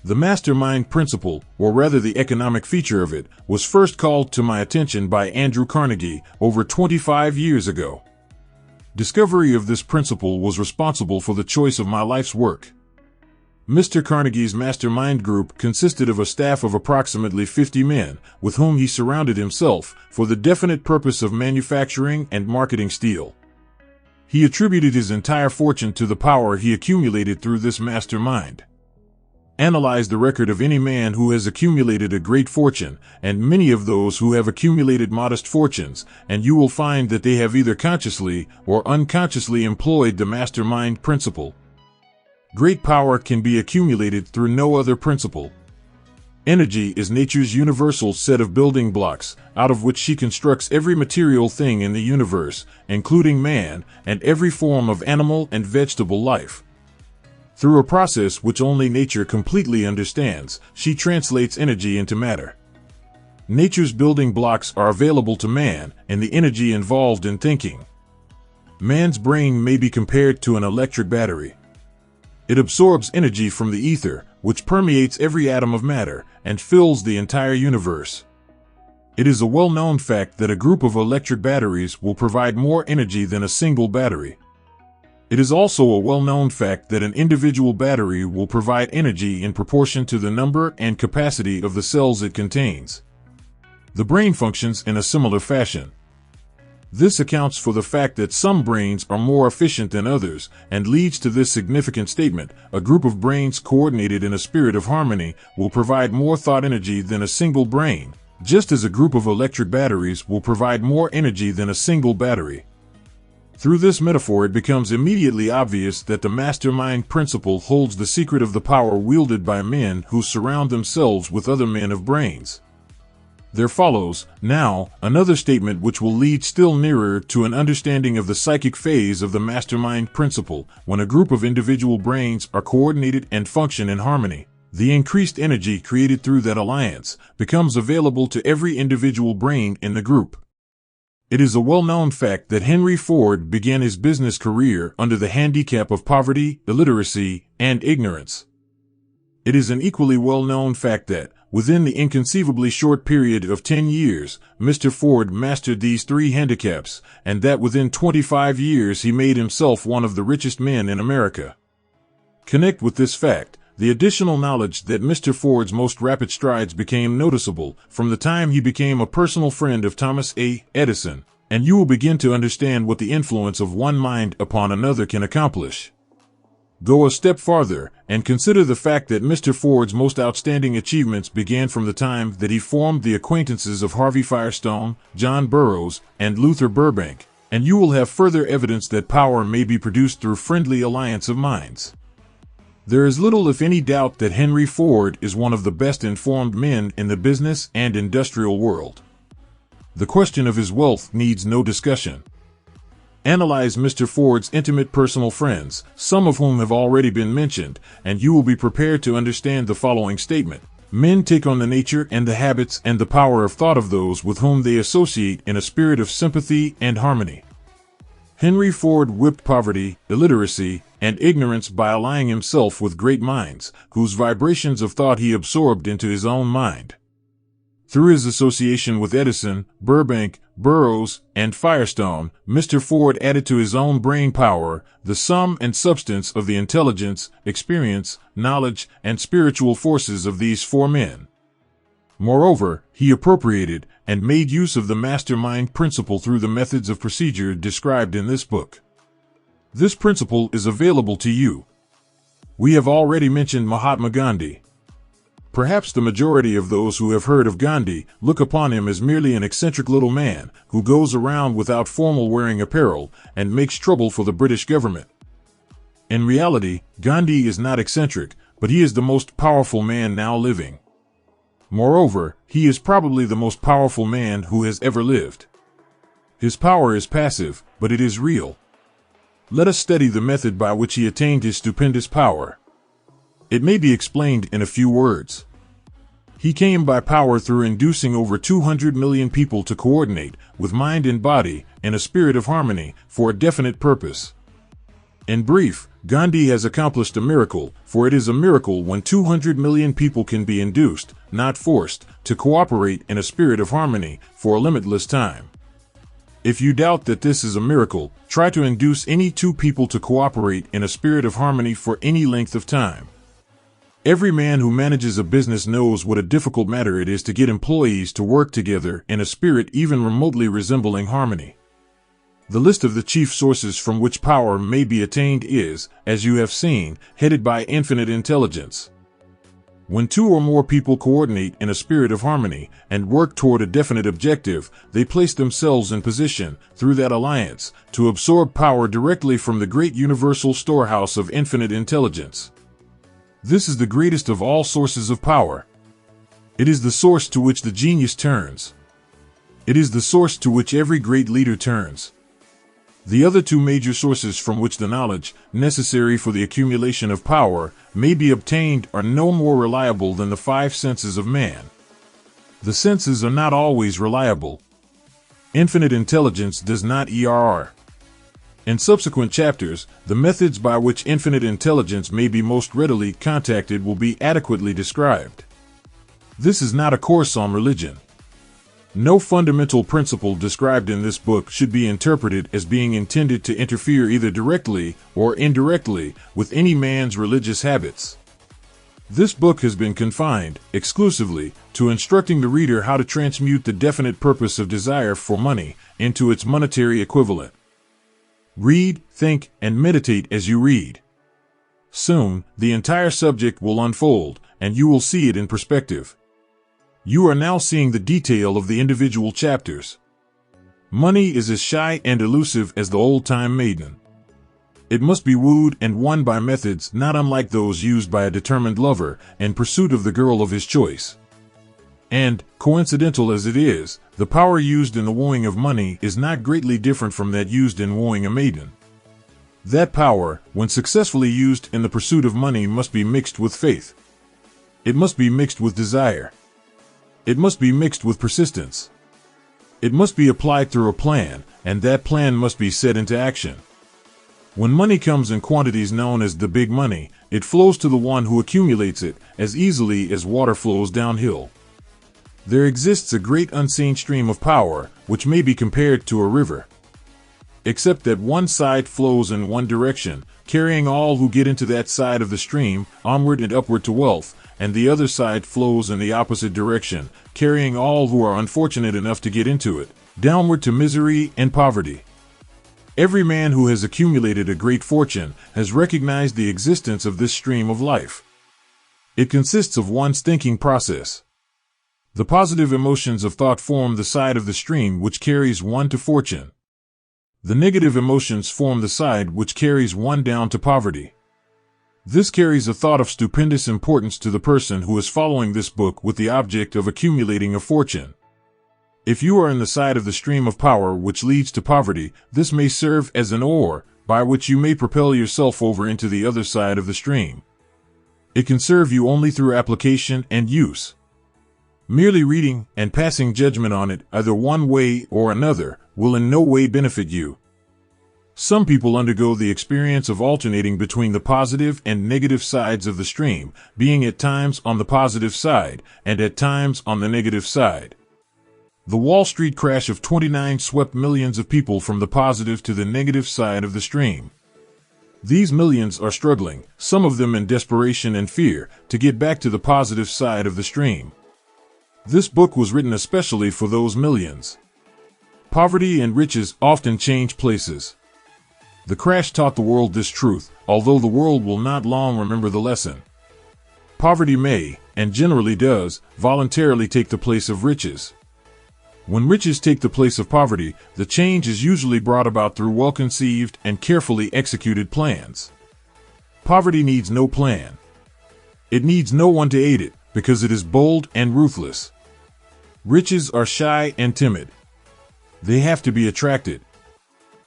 The mastermind principle, or rather the economic feature of it, was first called to my attention by Andrew Carnegie over 25 years ago. Discovery of this principle was responsible for the choice of my life's work. Mr. Carnegie's mastermind group consisted of a staff of approximately 50 men, with whom he surrounded himself, for the definite purpose of manufacturing and marketing steel. He attributed his entire fortune to the power he accumulated through this mastermind. Analyze the record of any man who has accumulated a great fortune, and many of those who have accumulated modest fortunes, and you will find that they have either consciously or unconsciously employed the mastermind principle. Great power can be accumulated through no other principle. Energy is nature's universal set of building blocks, out of which she constructs every material thing in the universe, including man, and every form of animal and vegetable life. Through a process which only nature completely understands, she translates energy into matter. Nature's building blocks are available to man, and the energy involved in thinking. Man's brain may be compared to an electric battery. It absorbs energy from the ether, which permeates every atom of matter, and fills the entire universe. It is a well-known fact that a group of electric batteries will provide more energy than a single battery. It is also a well-known fact that an individual battery will provide energy in proportion to the number and capacity of the cells it contains. The brain functions in a similar fashion. This accounts for the fact that some brains are more efficient than others, and leads to this significant statement: a group of brains coordinated in a spirit of harmony will provide more thought energy than a single brain, just as a group of electric batteries will provide more energy than a single battery. Through this metaphor, it becomes immediately obvious that the mastermind principle holds the secret of the power wielded by men who surround themselves with other men of brains. There follows, now, another statement which will lead still nearer to an understanding of the psychic phase of the mastermind principle. When a group of individual brains are coordinated and function in harmony, the increased energy created through that alliance becomes available to every individual brain in the group. It is a well-known fact that Henry Ford began his business career under the handicap of poverty, illiteracy, and ignorance. It is an equally well-known fact that, within the inconceivably short period of 10 years, Mr. Ford mastered these three handicaps, and that within 25 years he made himself one of the richest men in America. Connect with this fact the additional knowledge that Mr. Ford's most rapid strides became noticeable from the time he became a personal friend of Thomas Edison, and you will begin to understand what the influence of one mind upon another can accomplish. Go a step farther, and consider the fact that Mr. Ford's most outstanding achievements began from the time that he formed the acquaintances of Harvey Firestone, John Burroughs, and Luther Burbank, and you will have further evidence that power may be produced through friendly alliance of minds. There is little if any doubt that Henry Ford is one of the best informed men in the business and industrial world. The question of his wealth needs no discussion. Analyze Mr. Ford's intimate personal friends, some of whom have already been mentioned, and you will be prepared to understand the following statement. Men take on the nature and the habits and the power of thought of those with whom they associate in a spirit of sympathy and harmony. Henry Ford whipped poverty, illiteracy, and ignorance by allying himself with great minds, whose vibrations of thought he absorbed into his own mind. Through his association with Edison, Burbank, Burroughs, and Firestone, Mr. Ford added to his own brain power the sum and substance of the intelligence, experience, knowledge, and spiritual forces of these four men. Moreover, he appropriated and made use of the mastermind principle through the methods of procedure described in this book. This principle is available to you. We have already mentioned Mahatma Gandhi. Perhaps the majority of those who have heard of Gandhi look upon him as merely an eccentric little man who goes around without formal wearing apparel and makes trouble for the British government. In reality, Gandhi is not eccentric, but he is the most powerful man now living. Moreover, he is probably the most powerful man who has ever lived. His power is passive, but it is real. Let us study the method by which he attained his stupendous power. It may be explained in a few words. He came by power through inducing over 200 million people to coordinate, with mind and body, in a spirit of harmony, for a definite purpose. In brief, Gandhi has accomplished a miracle, for it is a miracle when 200 million people can be induced, not forced, to cooperate in a spirit of harmony for a limitless time. If you doubt that this is a miracle, try to induce any two people to cooperate in a spirit of harmony for any length of time. Every man who manages a business knows what a difficult matter it is to get employees to work together in a spirit even remotely resembling harmony. The list of the chief sources from which power may be attained is, as you have seen, headed by infinite intelligence. When two or more people coordinate in a spirit of harmony and work toward a definite objective, they place themselves in position, through that alliance, to absorb power directly from the great universal storehouse of infinite intelligence. This is the greatest of all sources of power. It is the source to which the genius turns. It is the source to which every great leader turns. The other two major sources from which the knowledge necessary for the accumulation of power may be obtained are no more reliable than the five senses of man. The senses are not always reliable. Infinite intelligence does not ERR. In subsequent chapters, the methods by which infinite intelligence may be most readily contacted will be adequately described. This is not a course on religion. No fundamental principle described in this book should be interpreted as being intended to interfere either directly or indirectly with any man's religious habits. This book has been confined, exclusively, to instructing the reader how to transmute the definite purpose of desire for money into its monetary equivalent. Read, think, and meditate as you read. Soon, the entire subject will unfold, and you will see it in perspective. You are now seeing the detail of the individual chapters. Money is as shy and elusive as the old-time maiden. It must be wooed and won by methods not unlike those used by a determined lover in pursuit of the girl of his choice. And, coincidental as it is, the power used in the wooing of money is not greatly different from that used in wooing a maiden. That power, when successfully used in the pursuit of money, must be mixed with faith. It must be mixed with desire. It must be mixed with persistence. It must be applied through a plan, and that plan must be set into action. When money comes in quantities known as the big money, it flows to the one who accumulates it as easily as water flows downhill. There exists a great unseen stream of power, which may be compared to a river. Except that one side flows in one direction, carrying all who get into that side of the stream onward and upward to wealth, and the other side flows in the opposite direction, carrying all who are unfortunate enough to get into it, downward to misery and poverty. Every man who has accumulated a great fortune has recognized the existence of this stream of life. It consists of one's thinking process. The positive emotions of thought form the side of the stream which carries one to fortune. The negative emotions form the side which carries one down to poverty. This carries a thought of stupendous importance to the person who is following this book with the object of accumulating a fortune. If you are in the side of the stream of power which leads to poverty, this may serve as an oar by which you may propel yourself over into the other side of the stream. It can serve you only through application and use. Merely reading and passing judgment on it, either one way or another, will in no way benefit you. Some people undergo the experience of alternating between the positive and negative sides of the stream, being at times on the positive side and at times on the negative side. The Wall Street crash of '29 swept millions of people from the positive to the negative side of the stream. These millions are struggling, some of them in desperation and fear, to get back to the positive side of the stream. This book was written especially for those millions. Poverty and riches often change places. The crash taught the world this truth, although the world will not long remember the lesson. Poverty may, and generally does, voluntarily take the place of riches. When riches take the place of poverty, the change is usually brought about through well-conceived and carefully executed plans. Poverty needs no plan. It needs no one to aid it, because it is bold and ruthless. Riches are shy and timid. They have to be attracted.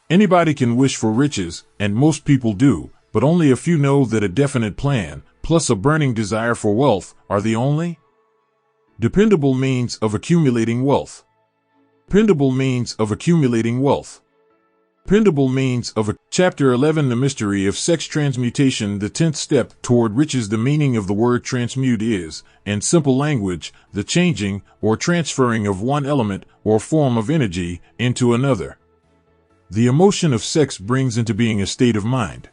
Anybody can wish for riches, and most people do, but only a few know that a definite plan, plus a burning desire for wealth, are the only dependable means of accumulating wealth. Dependable means of accumulating wealth. Dependable means of Chapter 11 The Mystery of Sex Transmutation. The 10th step toward riches. The meaning of the word transmute is, in simple language, the changing or transferring of one element or form of energy into another. The emotion of sex brings into being a state of mind.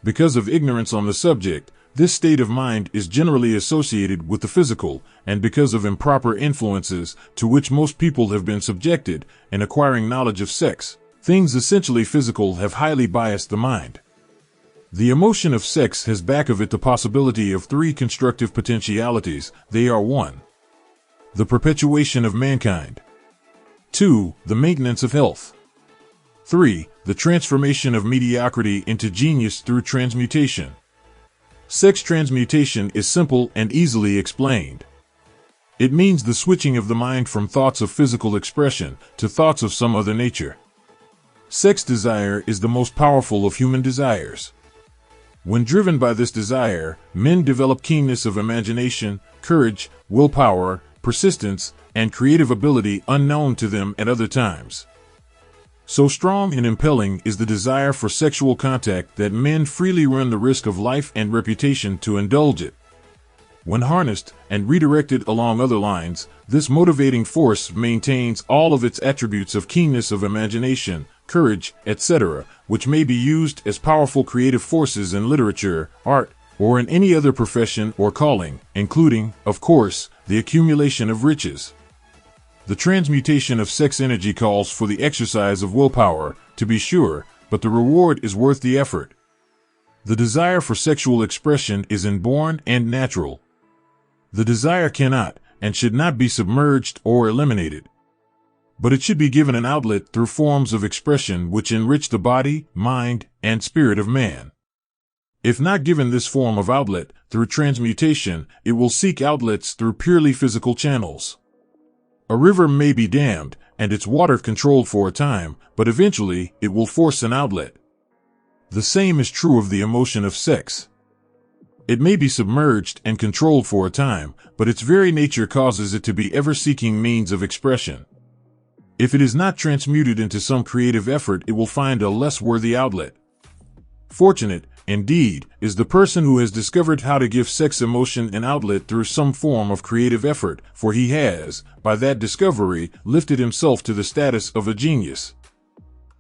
Because of ignorance on the subject, this state of mind is generally associated with the physical, and because of improper influences to which most people have been subjected in acquiring knowledge of sex, things essentially physical have highly biased the mind. The emotion of sex has back of it the possibility of three constructive potentialities. They are 1. The perpetuation of mankind. 2. The maintenance of health. 3. The transformation of mediocrity into genius through transmutation. Sex transmutation is simple and easily explained. It means the switching of the mind from thoughts of physical expression to thoughts of some other nature. Sex desire is the most powerful of human desires. When driven by this desire, men develop keenness of imagination, courage, willpower, persistence, and creative ability unknown to them at other times. So strong and impelling is the desire for sexual contact that men freely run the risk of life and reputation to indulge it. When harnessed and redirected along other lines, this motivating force maintains all of its attributes of keenness of imagination, courage, etc., which may be used as powerful creative forces in literature, art, or in any other profession or calling, including, of course, the accumulation of riches. The transmutation of sex energy calls for the exercise of willpower, to be sure, but the reward is worth the effort. The desire for sexual expression is inborn and natural. The desire cannot and should not be submerged or eliminated. But it should be given an outlet through forms of expression which enrich the body, mind, and spirit of man. If not given this form of outlet through transmutation, it will seek outlets through purely physical channels. A river may be dammed and its water controlled for a time, but eventually it will force an outlet. The same is true of the emotion of sex. It may be submerged and controlled for a time, but its very nature causes it to be ever-seeking means of expression. If it is not transmuted into some creative effort, it will find a less worthy outlet. Fortunate, indeed, is the person who has discovered how to give sex emotion an outlet through some form of creative effort, for he has, by that discovery, lifted himself to the status of a genius.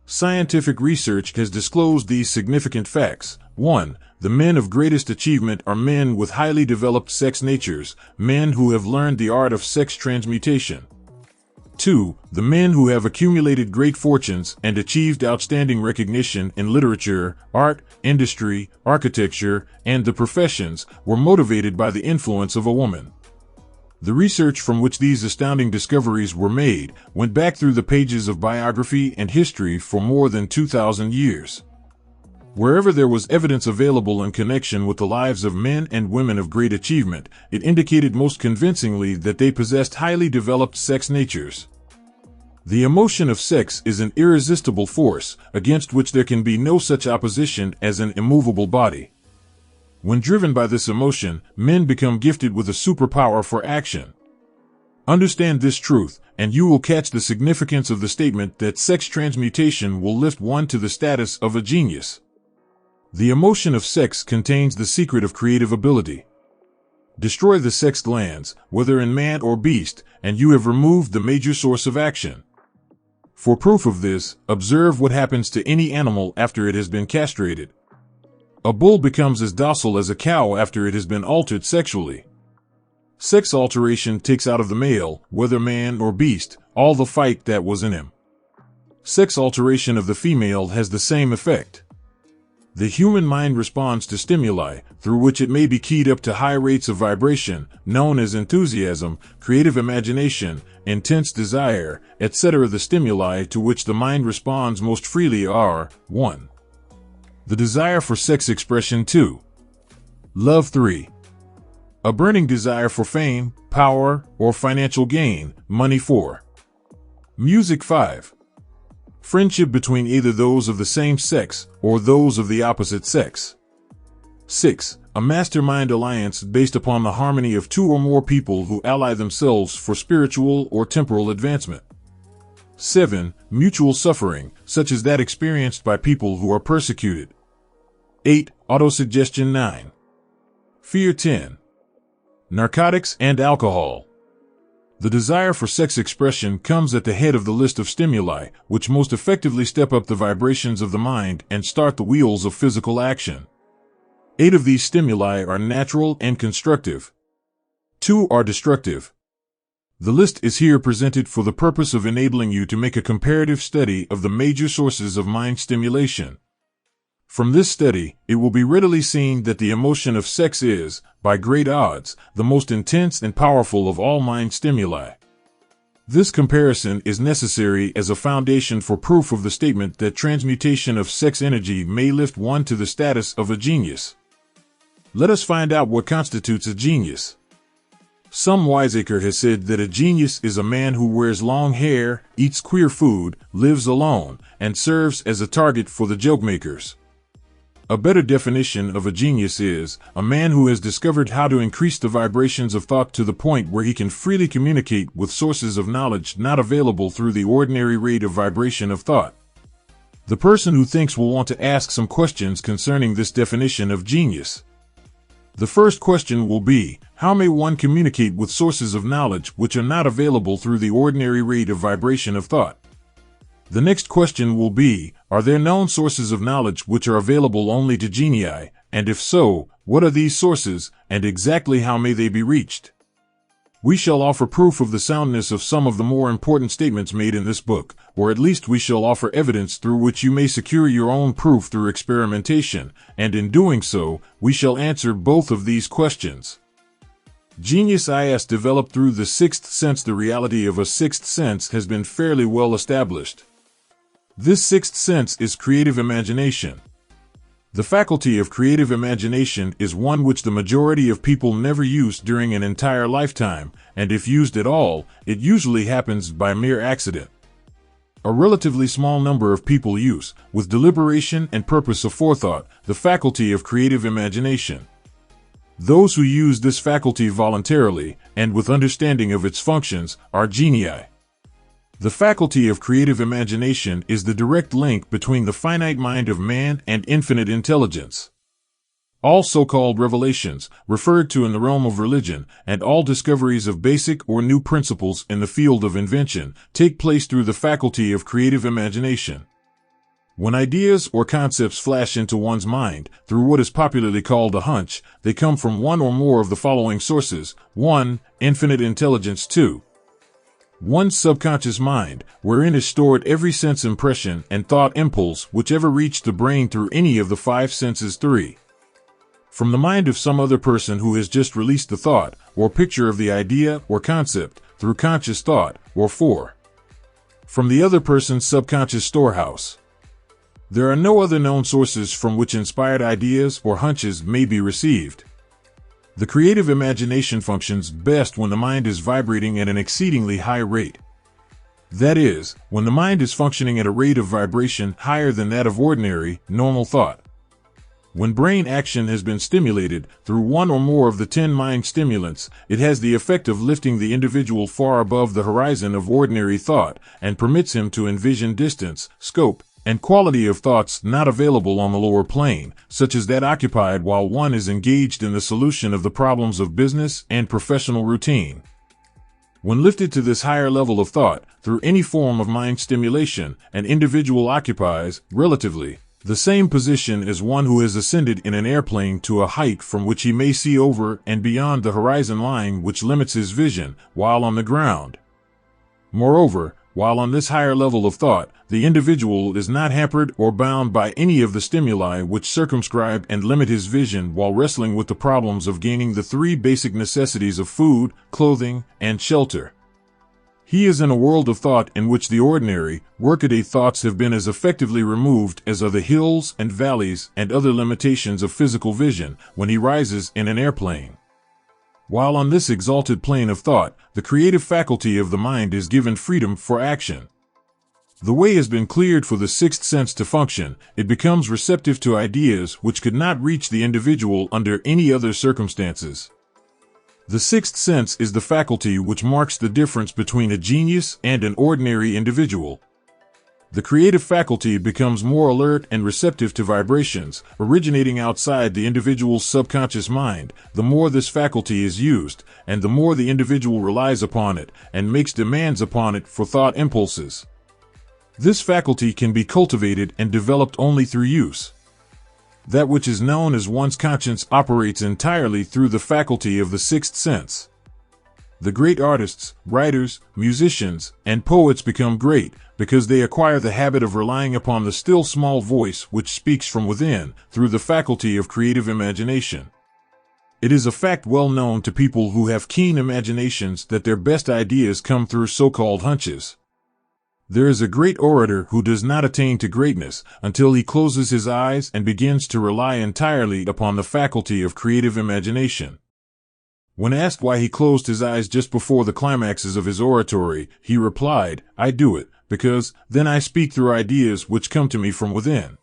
Scientific research has disclosed these significant facts. 1. The men of greatest achievement are men with highly developed sex natures, men who have learned the art of sex transmutation. 2. The men who have accumulated great fortunes and achieved outstanding recognition in literature, art, industry, architecture, and the professions were motivated by the influence of a woman. The research from which these astounding discoveries were made went back through the pages of biography and history for more than 2,000 years. Wherever there was evidence available in connection with the lives of men and women of great achievement, it indicated most convincingly that they possessed highly developed sex natures. The emotion of sex is an irresistible force, against which there can be no such opposition as an immovable body. When driven by this emotion, men become gifted with a superpower for action. Understand this truth, and you will catch the significance of the statement that sex transmutation will lift one to the status of a genius. The emotion of sex contains the secret of creative ability. Destroy the sex glands, whether in man or beast, and you have removed the major source of action. For proof of this, observe what happens to any animal after it has been castrated. A bull becomes as docile as a cow after it has been altered sexually. Sex alteration takes out of the male, whether man or beast, all the fight that was in him. Sex alteration of the female has the same effect. The human mind responds to stimuli, through which it may be keyed up to high rates of vibration, known as enthusiasm, creative imagination, intense desire, etc. The stimuli to which the mind responds most freely are 1. The desire for sex expression. 2. Love. 3. A burning desire for fame, power, or financial gain, money. 4. Music. 5. Friendship between either those of the same sex or those of the opposite sex. 6. A mastermind alliance based upon the harmony of two or more people who ally themselves for spiritual or temporal advancement. 7. Mutual suffering, such as that experienced by people who are persecuted. 8. Autosuggestion. 9. Fear. 10. Narcotics and alcohol. The desire for sex expression comes at the head of the list of stimuli, which most effectively step up the vibrations of the mind and start the wheels of physical action. 8 of these stimuli are natural and constructive. 2 are destructive. The list is here presented for the purpose of enabling you to make a comparative study of the major sources of mind stimulation. From this study, it will be readily seen that the emotion of sex is, by great odds, the most intense and powerful of all mind stimuli. This comparison is necessary as a foundation for proof of the statement that transmutation of sex energy may lift one to the status of a genius. Let us find out what constitutes a genius. Some wiseacre has said that a genius is a man who wears long hair, eats queer food, lives alone, and serves as a target for the joke-makers. A better definition of a genius is a man who has discovered how to increase the vibrations of thought to the point where he can freely communicate with sources of knowledge not available through the ordinary rate of vibration of thought. The person who thinks will want to ask some questions concerning this definition of genius. The first question will be, how may one communicate with sources of knowledge which are not available through the ordinary rate of vibration of thought? The next question will be, are there known sources of knowledge which are available only to genii, and if so, what are these sources, and exactly how may they be reached? We shall offer proof of the soundness of some of the more important statements made in this book, or at least we shall offer evidence through which you may secure your own proof through experimentation, and in doing so, we shall answer both of these questions. Genius is developed through the sixth sense. The reality of a sixth sense has been fairly well established. This sixth sense is creative imagination. The faculty of creative imagination is one which the majority of people never use during an entire lifetime, and if used at all, it usually happens by mere accident. A relatively small number of people use, with deliberation and purpose aforethought, the faculty of creative imagination. Those who use this faculty voluntarily, and with understanding of its functions, are genii. The faculty of creative imagination is the direct link between the finite mind of man and infinite intelligence. All so-called revelations, referred to in the realm of religion, and all discoveries of basic or new principles in the field of invention, take place through the faculty of creative imagination. When ideas or concepts flash into one's mind, through what is popularly called a hunch, they come from one or more of the following sources. 1. Infinite intelligence. 2. One's subconscious mind, wherein is stored every sense impression and thought impulse which ever reached the brain through any of the 5 senses. 3. From the mind of some other person who has just released the thought, or picture of the idea or concept, through conscious thought. Or 4. From the other person's subconscious storehouse. There are no other known sources from which inspired ideas or hunches may be received. The creative imagination functions best when the mind is vibrating at an exceedingly high rate. That is, when the mind is functioning at a rate of vibration higher than that of ordinary, normal thought. When brain action has been stimulated through one or more of the 10 mind stimulants, it has the effect of lifting the individual far above the horizon of ordinary thought and permits him to envision distance, scope, and quality of thoughts not available on the lower plane, such as that occupied while one is engaged in the solution of the problems of business and professional routine. When lifted to this higher level of thought through any form of mind stimulation, an individual occupies, relatively, the same position as one who has ascended in an airplane to a height from which he may see over and beyond the horizon line which limits his vision while on the ground. Moreover, while on this higher level of thought, the individual is not hampered or bound by any of the stimuli which circumscribe and limit his vision while wrestling with the problems of gaining the 3 basic necessities of food, clothing, and shelter. He is in a world of thought in which the ordinary, workaday thoughts have been as effectively removed as are the hills and valleys and other limitations of physical vision when he rises in an airplane. While on this exalted plane of thought, the creative faculty of the mind is given freedom for action. The way has been cleared for the sixth sense to function. It becomes receptive to ideas which could not reach the individual under any other circumstances. The sixth sense is the faculty which marks the difference between a genius and an ordinary individual. The creative faculty becomes more alert and receptive to vibrations originating outside the individual's subconscious mind, the more this faculty is used, and the more the individual relies upon it and makes demands upon it for thought impulses. This faculty can be cultivated and developed only through use. That which is known as one's conscience operates entirely through the faculty of the sixth sense. The great artists, writers, musicians, and poets become great because they acquire the habit of relying upon the still small voice which speaks from within through the faculty of creative imagination. It is a fact well known to people who have keen imaginations that their best ideas come through so-called hunches. There is a great orator who does not attain to greatness until he closes his eyes and begins to rely entirely upon the faculty of creative imagination. When asked why he closed his eyes just before the climaxes of his oratory, he replied, "I do it, because then I speak through ideas which come to me from within."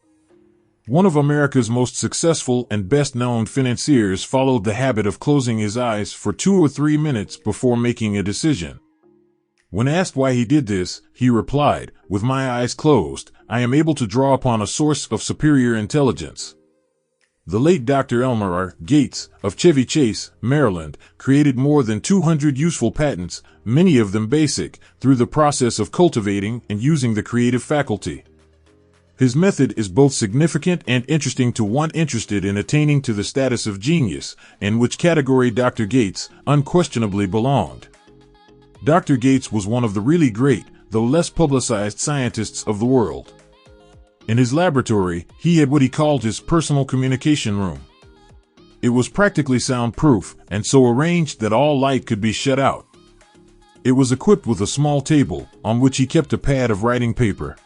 One of America's most successful and best-known financiers followed the habit of closing his eyes for 2 or 3 minutes before making a decision. When asked why he did this, he replied, "With my eyes closed, I am able to draw upon a source of superior intelligence." The late Dr. Elmer R. Gates, of Chevy Chase, Maryland, created more than 200 useful patents, many of them basic, through the process of cultivating and using the creative faculty. His method is both significant and interesting to one interested in attaining to the status of genius, in which category Dr. Gates unquestionably belonged. Dr. Gates was one of the really great, though less publicized scientists of the world. In his laboratory, he had what he called his personal communication room. It was practically soundproof, and so arranged that all light could be shut out. It was equipped with a small table, on which he kept a pad of writing paper.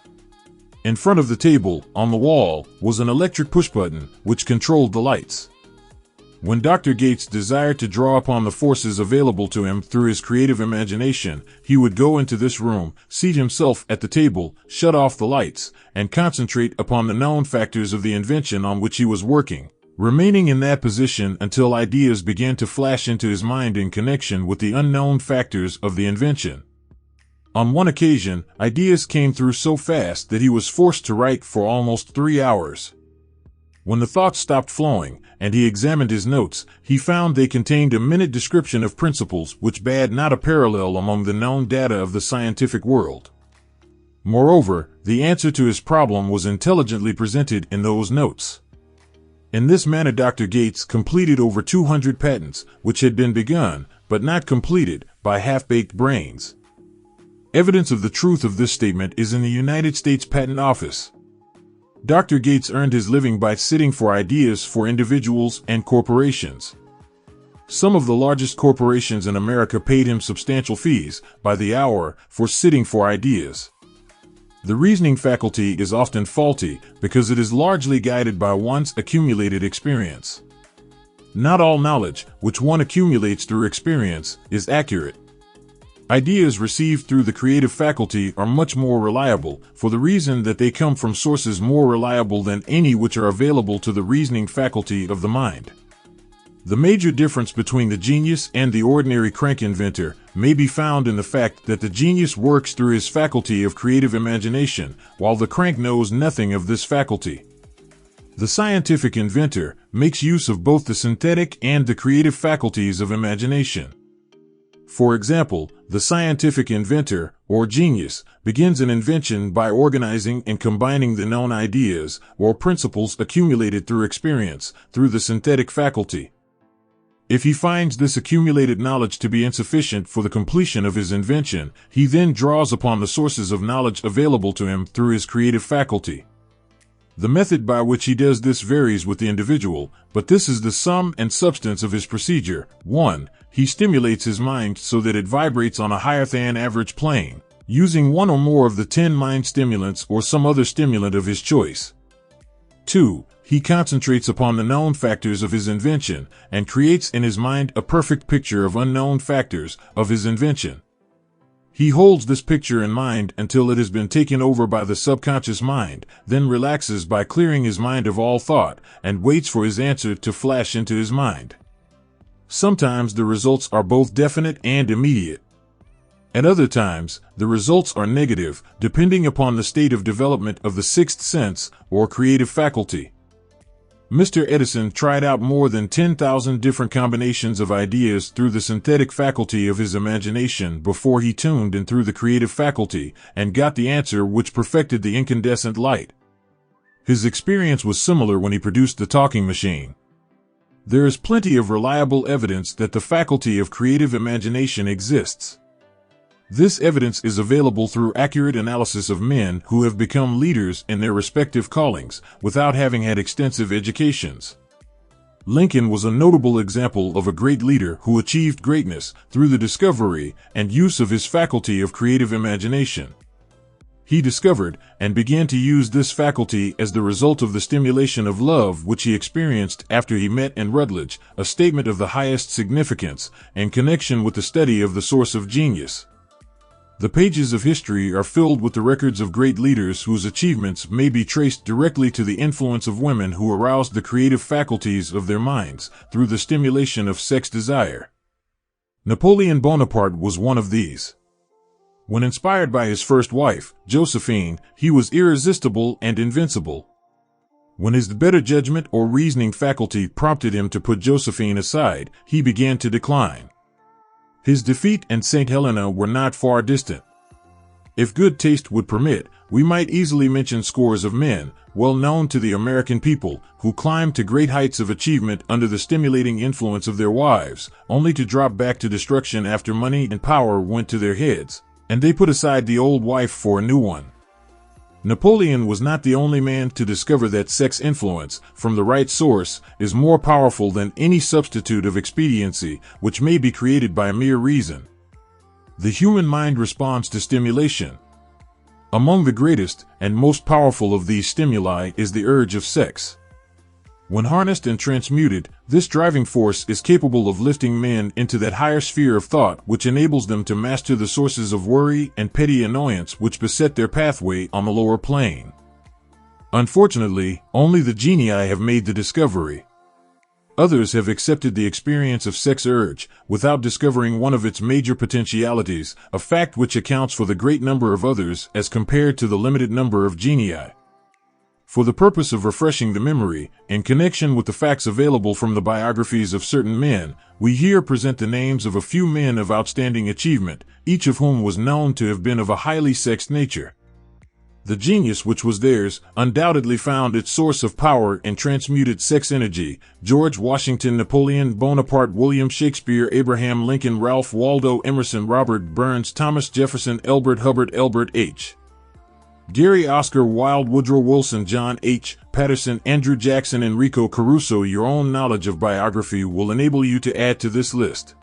In front of the table, on the wall, was an electric push button, which controlled the lights. When Dr. Gates desired to draw upon the forces available to him through his creative imagination, he would go into this room, seat himself at the table, shut off the lights, and concentrate upon the known factors of the invention on which he was working, remaining in that position until ideas began to flash into his mind in connection with the unknown factors of the invention. On one occasion, ideas came through so fast that he was forced to write for almost 3 hours. When the thoughts stopped flowing, and he examined his notes, he found they contained a minute description of principles which bade not a parallel among the known data of the scientific world. Moreover, the answer to his problem was intelligently presented in those notes. In this manner Dr. Gates completed over 200 patents, which had been begun, but not completed, by half-baked brains. Evidence of the truth of this statement is in the United States Patent Office. Dr. Gates earned his living by sitting for ideas for individuals and corporations. Some of the largest corporations in America paid him substantial fees, by the hour, for sitting for ideas. The reasoning faculty is often faulty because it is largely guided by one's accumulated experience. Not all knowledge, which one accumulates through experience, is accurate. Ideas received through the creative faculty are much more reliable, for the reason that they come from sources more reliable than any which are available to the reasoning faculty of the mind. The major difference between the genius and the ordinary crank inventor may be found in the fact that the genius works through his faculty of creative imagination, while the crank knows nothing of this faculty. The scientific inventor makes use of both the synthetic and the creative faculties of imagination. For example, the scientific inventor, or genius, begins an invention by organizing and combining the known ideas or principles accumulated through experience through the synthetic faculty. If he finds this accumulated knowledge to be insufficient for the completion of his invention, he then draws upon the sources of knowledge available to him through his creative faculty. The method by which he does this varies with the individual, but this is the sum and substance of his procedure. 1. He stimulates his mind so that it vibrates on a higher than average plane, using one or more of the 10 mind stimulants or some other stimulant of his choice. 2. He concentrates upon the known factors of his invention and creates in his mind a perfect picture of unknown factors of his invention. He holds this picture in mind until it has been taken over by the subconscious mind, then relaxes by clearing his mind of all thought, and waits for his answer to flash into his mind. Sometimes the results are both definite and immediate. At other times, the results are negative, depending upon the state of development of the sixth sense, or creative faculty. Mr. Edison tried out more than 10,000 different combinations of ideas through the synthetic faculty of his imagination before he tuned in through the creative faculty and got the answer which perfected the incandescent light. His experience was similar when he produced the talking machine. There is plenty of reliable evidence that the faculty of creative imagination exists. This evidence is available through accurate analysis of men who have become leaders in their respective callings without having had extensive educations. Lincoln was a notable example of a great leader who achieved greatness through the discovery and use of his faculty of creative imagination. He discovered and began to use this faculty as the result of the stimulation of love which he experienced after he met in Rutledge, a statement of the highest significance in connection with the study of the source of genius. The pages of history are filled with the records of great leaders whose achievements may be traced directly to the influence of women who aroused the creative faculties of their minds through the stimulation of sex desire. Napoleon Bonaparte was one of these. When inspired by his first wife, Josephine, he was irresistible and invincible. When his better judgment or reasoning faculty prompted him to put Josephine aside, he began to decline. His defeat and St. Helena were not far distant. If good taste would permit, we might easily mention scores of men, well known to the American people, who climbed to great heights of achievement under the stimulating influence of their wives, only to drop back to destruction after money and power went to their heads, and they put aside the old wife for a new one. Napoleon was not the only man to discover that sex influence, from the right source, is more powerful than any substitute of expediency, which may be created by mere reason. The human mind responds to stimulation. Among the greatest and most powerful of these stimuli is the urge of sex. When harnessed and transmuted, this driving force is capable of lifting men into that higher sphere of thought which enables them to master the sources of worry and petty annoyance which beset their pathway on the lower plane. Unfortunately, only the genii have made the discovery. Others have accepted the experience of sex urge without discovering one of its major potentialities, a fact which accounts for the great number of others as compared to the limited number of genii. For the purpose of refreshing the memory, in connection with the facts available from the biographies of certain men, we here present the names of a few men of outstanding achievement, each of whom was known to have been of a highly sexed nature. The genius which was theirs undoubtedly found its source of power in transmuted sex energy. George Washington, Napoleon Bonaparte, William Shakespeare, Abraham Lincoln, Ralph Waldo Emerson, Robert Burns, Thomas Jefferson, Elbert Hubbard, Elbert H. Gary, Oscar Wilde, Woodrow Wilson, John H. Patterson, Andrew Jackson, Enrico Caruso. Your own knowledge of biography will enable you to add to this list.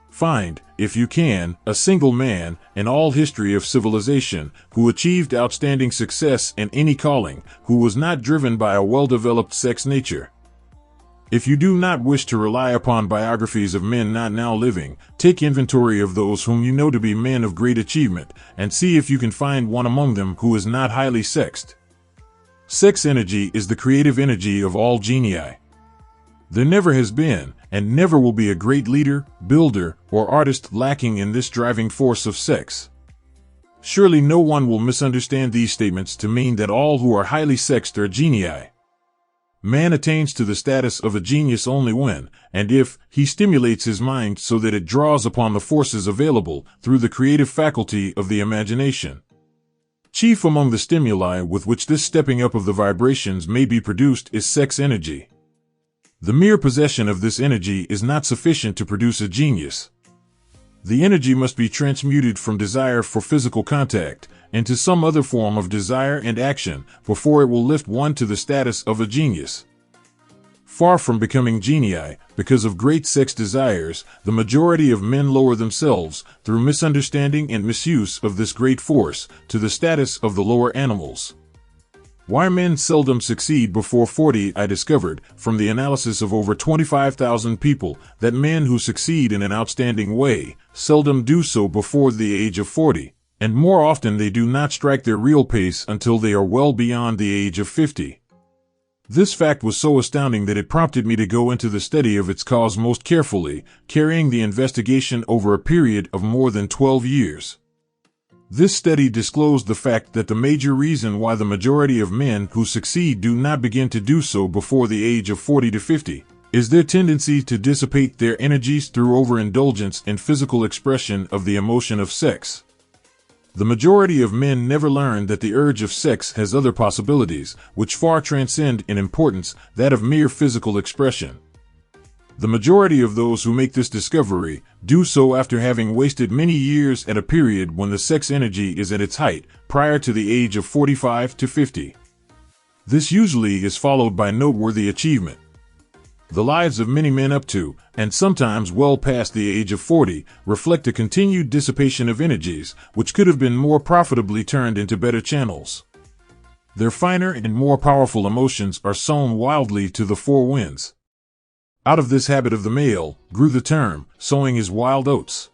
Find, if you can, a single man in all history of civilization who achieved outstanding success in any calling, who was not driven by a well-developed sex nature. If you do not wish to rely upon biographies of men not now living, take inventory of those whom you know to be men of great achievement, and see if you can find one among them who is not highly sexed. Sex energy is the creative energy of all genii. There never has been, and never will be, a great leader, builder, or artist lacking in this driving force of sex. Surely no one will misunderstand these statements to mean that all who are highly sexed are genii. Man attains to the status of a genius only when, and if, he stimulates his mind so that it draws upon the forces available through the creative faculty of the imagination. Chief among the stimuli with which this stepping up of the vibrations may be produced is sex energy. The mere possession of this energy is not sufficient to produce a genius. The energy must be transmuted from desire for physical contact into some other form of desire and action before it will lift one to the status of a genius. Far from becoming genii, because of great sex desires, the majority of men lower themselves, through misunderstanding and misuse of this great force, to the status of the lower animals. Why men seldom succeed before 40? I discovered, from the analysis of over 25,000 people, that men who succeed in an outstanding way seldom do so before the age of 40. And more often they do not strike their real pace until they are well beyond the age of 50. This fact was so astounding that it prompted me to go into the study of its cause most carefully, carrying the investigation over a period of more than 12 years. This study disclosed the fact that the major reason why the majority of men who succeed do not begin to do so before the age of 40 to 50 is their tendency to dissipate their energies through overindulgence in physical expression of the emotion of sex. The majority of men never learn that the urge of sex has other possibilities, which far transcend in importance that of mere physical expression. The majority of those who make this discovery do so after having wasted many years at a period when the sex energy is at its height, prior to the age of 45 to 50. This usually is followed by noteworthy achievement. The lives of many men up to, and sometimes well past the age of 40, reflect a continued dissipation of energies, which could have been more profitably turned into better channels. Their finer and more powerful emotions are sown wildly to the four winds. Out of this habit of the male, grew the term, sowing his wild oats.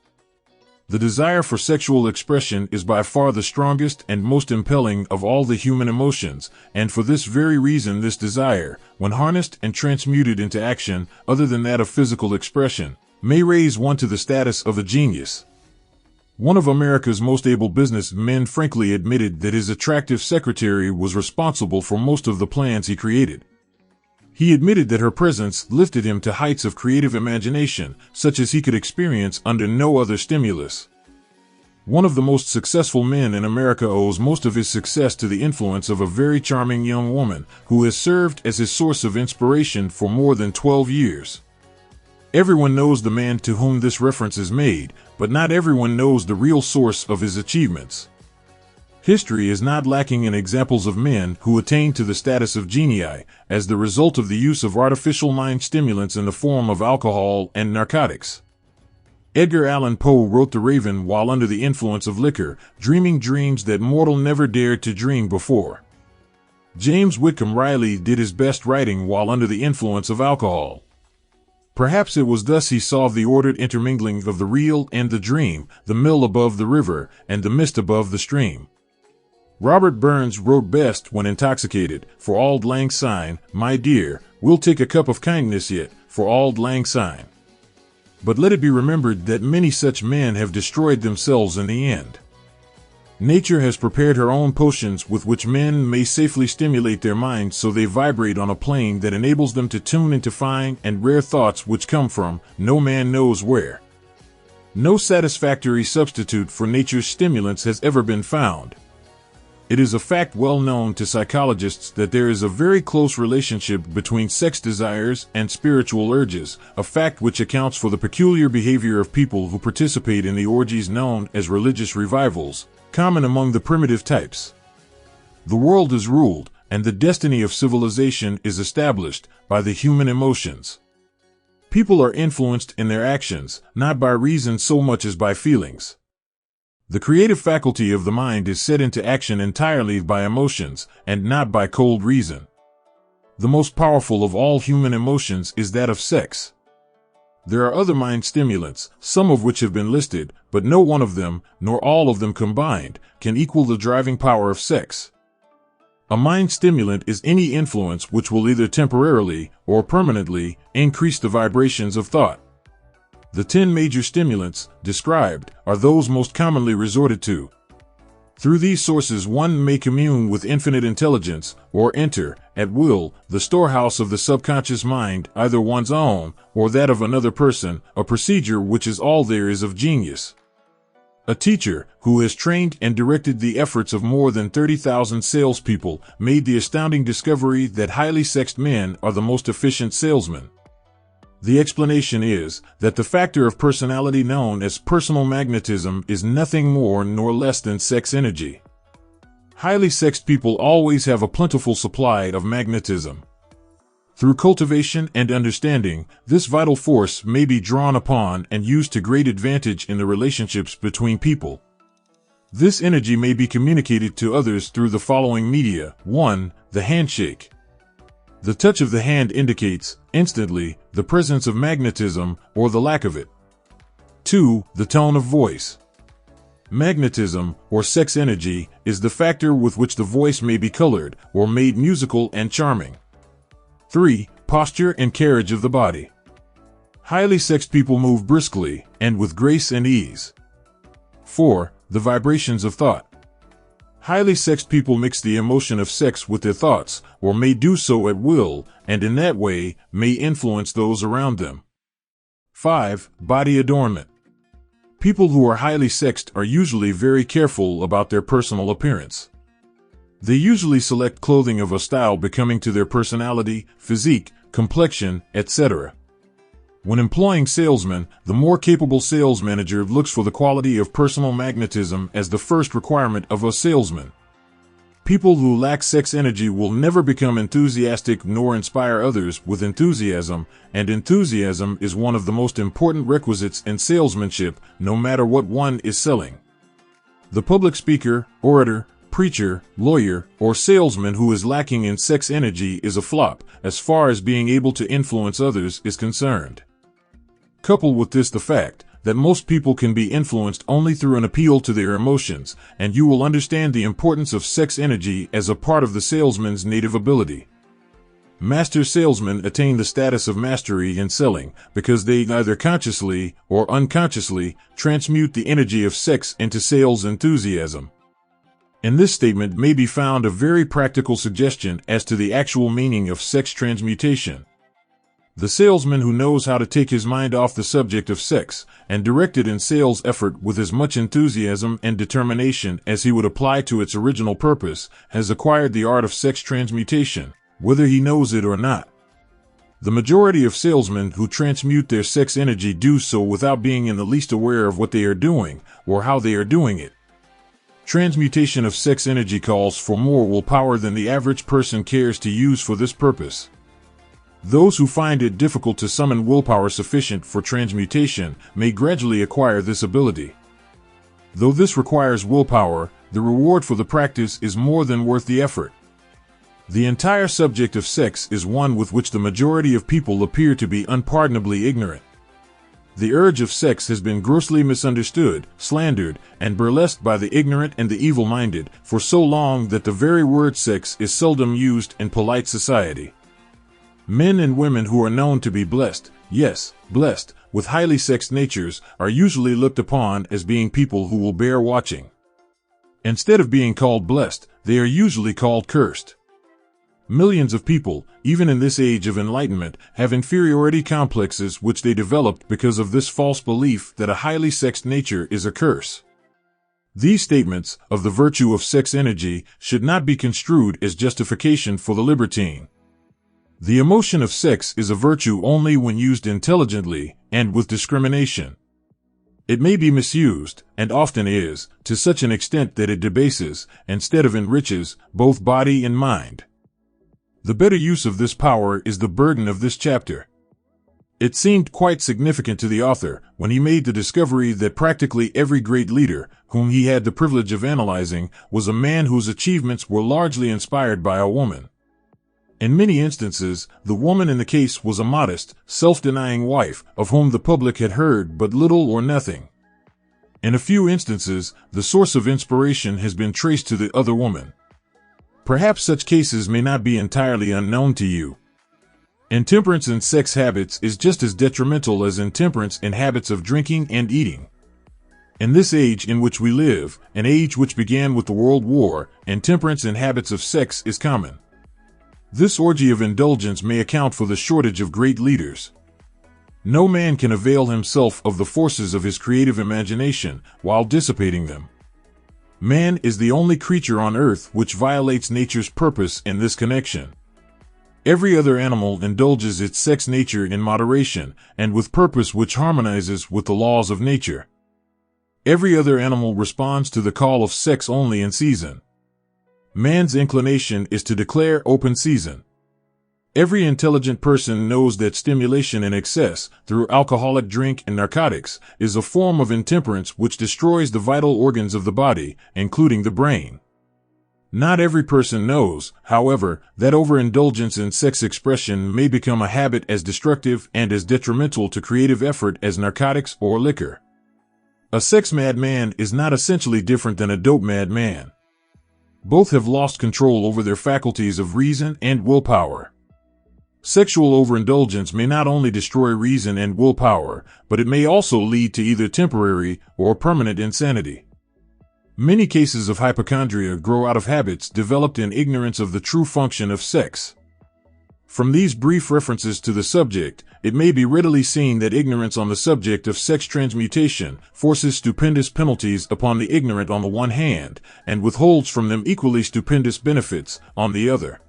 The desire for sexual expression is by far the strongest and most impelling of all the human emotions, and for this very reason this desire, when harnessed and transmuted into action, other than that of physical expression, may raise one to the status of a genius. One of America's most able business men frankly admitted that his attractive secretary was responsible for most of the plans he created. He admitted that her presence lifted him to heights of creative imagination, such as he could experience under no other stimulus. One of the most successful men in America owes most of his success to the influence of a very charming young woman, who has served as his source of inspiration for more than 12 years. Everyone knows the man to whom this reference is made, but not everyone knows the real source of his achievements. History is not lacking in examples of men who attained to the status of genii as the result of the use of artificial mind stimulants in the form of alcohol and narcotics. Edgar Allan Poe wrote The Raven while under the influence of liquor, dreaming dreams that mortal never dared to dream before. James Whitcomb Riley did his best writing while under the influence of alcohol. Perhaps it was thus he saw the ordered intermingling of the real and the dream, the mill above the river, and the mist above the stream. Robert Burns wrote best when intoxicated, for auld lang syne, my dear, we'll take a cup of kindness yet, for auld lang syne. But let it be remembered that many such men have destroyed themselves in the end. Nature has prepared her own potions with which men may safely stimulate their minds so they vibrate on a plane that enables them to tune into fine and rare thoughts which come from no man knows where. No satisfactory substitute for nature's stimulants has ever been found. It is a fact well known to psychologists that there is a very close relationship between sex desires and spiritual urges, a fact which accounts for the peculiar behavior of people who participate in the orgies known as religious revivals, common among the primitive types. The world is ruled, and the destiny of civilization is established, by the human emotions. People are influenced in their actions, not by reason so much as by feelings. The creative faculty of the mind is set into action entirely by emotions, and not by cold reason. The most powerful of all human emotions is that of sex. There are other mind stimulants, some of which have been listed, but no one of them, nor all of them combined, can equal the driving power of sex. A mind stimulant is any influence which will either temporarily or permanently increase the vibrations of thought. The 10 major stimulants described are those most commonly resorted to. Through these sources one may commune with infinite intelligence, or enter, at will, the storehouse of the subconscious mind, either one's own, or that of another person, a procedure which is all there is of genius. A teacher, who has trained and directed the efforts of more than 30,000 salespeople, made the astounding discovery that highly sexed men are the most efficient salesmen. The explanation is that the factor of personality known as personal magnetism is nothing more nor less than sex energy. Highly sexed people always have a plentiful supply of magnetism. Through cultivation and understanding, this vital force may be drawn upon and used to great advantage in the relationships between people. This energy may be communicated to others through the following media. 1. The handshake. The touch of the hand indicates, instantly, the presence of magnetism or the lack of it. 2. The tone of voice. Magnetism, or sex energy, is the factor with which the voice may be colored or made musical and charming. 3. Posture and carriage of the body. Highly sexed people move briskly and with grace and ease. 4. The vibrations of thought. Highly sexed people mix the emotion of sex with their thoughts, or may do so at will, and in that way may influence those around them. 5. Body adornment. People who are highly sexed are usually very careful about their personal appearance. They usually select clothing of a style becoming to their personality, physique, complexion, etc. When employing salesmen, the more capable sales manager looks for the quality of personal magnetism as the first requirement of a salesman. People who lack sex energy will never become enthusiastic nor inspire others with enthusiasm, and enthusiasm is one of the most important requisites in salesmanship, no matter what one is selling. The public speaker, orator, preacher, lawyer, or salesman who is lacking in sex energy is a flop, as far as being able to influence others is concerned. Couple with this the fact that most people can be influenced only through an appeal to their emotions, and you will understand the importance of sex energy as a part of the salesman's native ability. Master salesmen attain the status of mastery in selling because they either consciously or unconsciously transmute the energy of sex into sales enthusiasm. In this statement may be found a very practical suggestion as to the actual meaning of sex transmutation. The salesman who knows how to take his mind off the subject of sex and direct it in sales effort with as much enthusiasm and determination as he would apply to its original purpose has acquired the art of sex transmutation, whether he knows it or not. The majority of salesmen who transmute their sex energy do so without being in the least aware of what they are doing or how they are doing it. Transmutation of sex energy calls for more willpower than the average person cares to use for this purpose. Those who find it difficult to summon willpower sufficient for transmutation may gradually acquire this ability. Though this requires willpower, the reward for the practice is more than worth the effort. The entire subject of sex is one with which the majority of people appear to be unpardonably ignorant. The urge of sex has been grossly misunderstood, slandered, and burlesqued by the ignorant and the evil-minded for so long that the very word sex is seldom used in polite society. Men and women who are known to be blessed, yes, blessed, with highly sexed natures, are usually looked upon as being people who will bear watching. Instead of being called blessed, they are usually called cursed. Millions of people, even in this age of enlightenment, have inferiority complexes which they developed because of this false belief that a highly sexed nature is a curse. These statements of the virtue of sex energy should not be construed as justification for the libertine. The emotion of sex is a virtue only when used intelligently and with discrimination. It may be misused, and often is, to such an extent that it debases, instead of enriches, both body and mind. The better use of this power is the burden of this chapter. It seemed quite significant to the author when he made the discovery that practically every great leader, whom he had the privilege of analyzing, was a man whose achievements were largely inspired by a woman. In many instances, the woman in the case was a modest, self-denying wife, of whom the public had heard but little or nothing. In a few instances, the source of inspiration has been traced to the other woman. Perhaps such cases may not be entirely unknown to you. Intemperance in sex habits is just as detrimental as intemperance in habits of drinking and eating. In this age in which we live, an age which began with the World War, intemperance in habits of sex is common. This orgy of indulgence may account for the shortage of great leaders. No man can avail himself of the forces of his creative imagination while dissipating them. Man is the only creature on earth which violates nature's purpose in this connection. Every other animal indulges its sex nature in moderation and with purpose which harmonizes with the laws of nature. Every other animal responds to the call of sex only in season. Man's inclination is to declare open season. Every intelligent person knows that stimulation in excess, through alcoholic drink and narcotics, is a form of intemperance which destroys the vital organs of the body, including the brain. Not every person knows, however, that overindulgence in sex expression may become a habit as destructive and as detrimental to creative effort as narcotics or liquor. A sex-mad man is not essentially different than a dope-mad man. Both have lost control over their faculties of reason and willpower. Sexual overindulgence may not only destroy reason and willpower, but it may also lead to either temporary or permanent insanity. Many cases of hypochondria grow out of habits developed in ignorance of the true function of sex. From these brief references to the subject, it may be readily seen that ignorance on the subject of sex transmutation forces stupendous penalties upon the ignorant on the one hand, and withholds from them equally stupendous benefits on the other.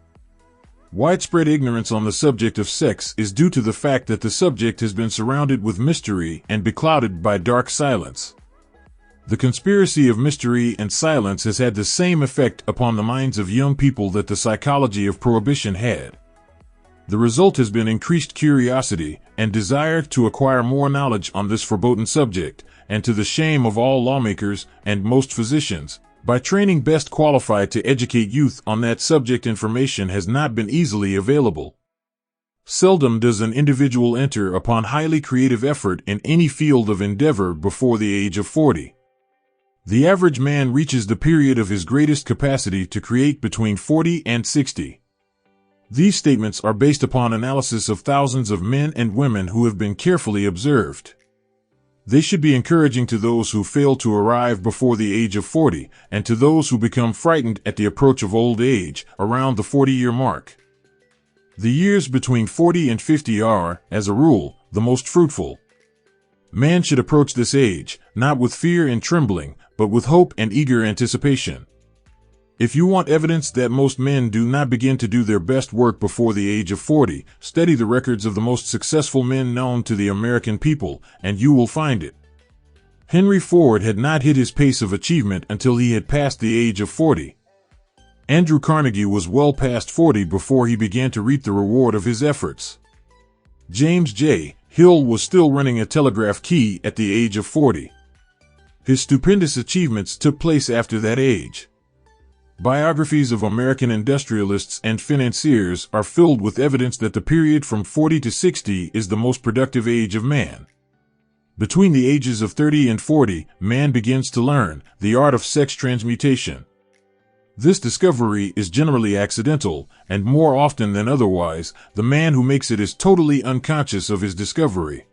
Widespread ignorance on the subject of sex is due to the fact that the subject has been surrounded with mystery and beclouded by dark silence. The conspiracy of mystery and silence has had the same effect upon the minds of young people that the psychology of prohibition had. The result has been increased curiosity and desire to acquire more knowledge on this forbidden subject, and to the shame of all lawmakers and most physicians, by training best qualified to educate youth on that subject, information has not been easily available. Seldom does an individual enter upon highly creative effort in any field of endeavor before the age of 40. The average man reaches the period of his greatest capacity to create between 40 and 60. These statements are based upon analysis of thousands of men and women who have been carefully observed. They should be encouraging to those who fail to arrive before the age of 40, and to those who become frightened at the approach of old age, around the 40-year mark. The years between 40 and 50 are, as a rule, the most fruitful. Man should approach this age, not with fear and trembling, but with hope and eager anticipation. If you want evidence that most men do not begin to do their best work before the age of 40, study the records of the most successful men known to the American people, and you will find it. Henry Ford had not hit his pace of achievement until he had passed the age of 40. Andrew Carnegie was well past 40 before he began to reap the reward of his efforts. James J. Hill was still running a telegraph key at the age of 40. His stupendous achievements took place after that age. Biographies of American industrialists and financiers are filled with evidence that the period from 40 to 60 is the most productive age of man. Between the ages of 30 and 40, man begins to learn the art of sex transmutation. This discovery is generally accidental, and more often than otherwise, the man who makes it is totally unconscious of his discovery.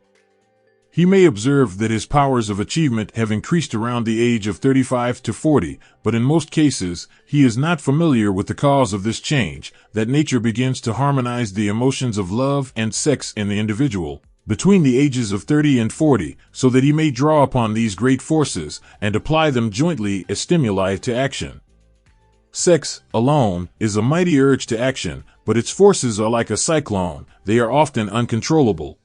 He may observe that his powers of achievement have increased around the age of 35 to 40, but in most cases, he is not familiar with the cause of this change, that nature begins to harmonize the emotions of love and sex in the individual between the ages of 30 and 40, so that he may draw upon these great forces and apply them jointly as stimuli to action. Sex, alone, is a mighty urge to action, but its forces are like a cyclone, they are often uncontrollable.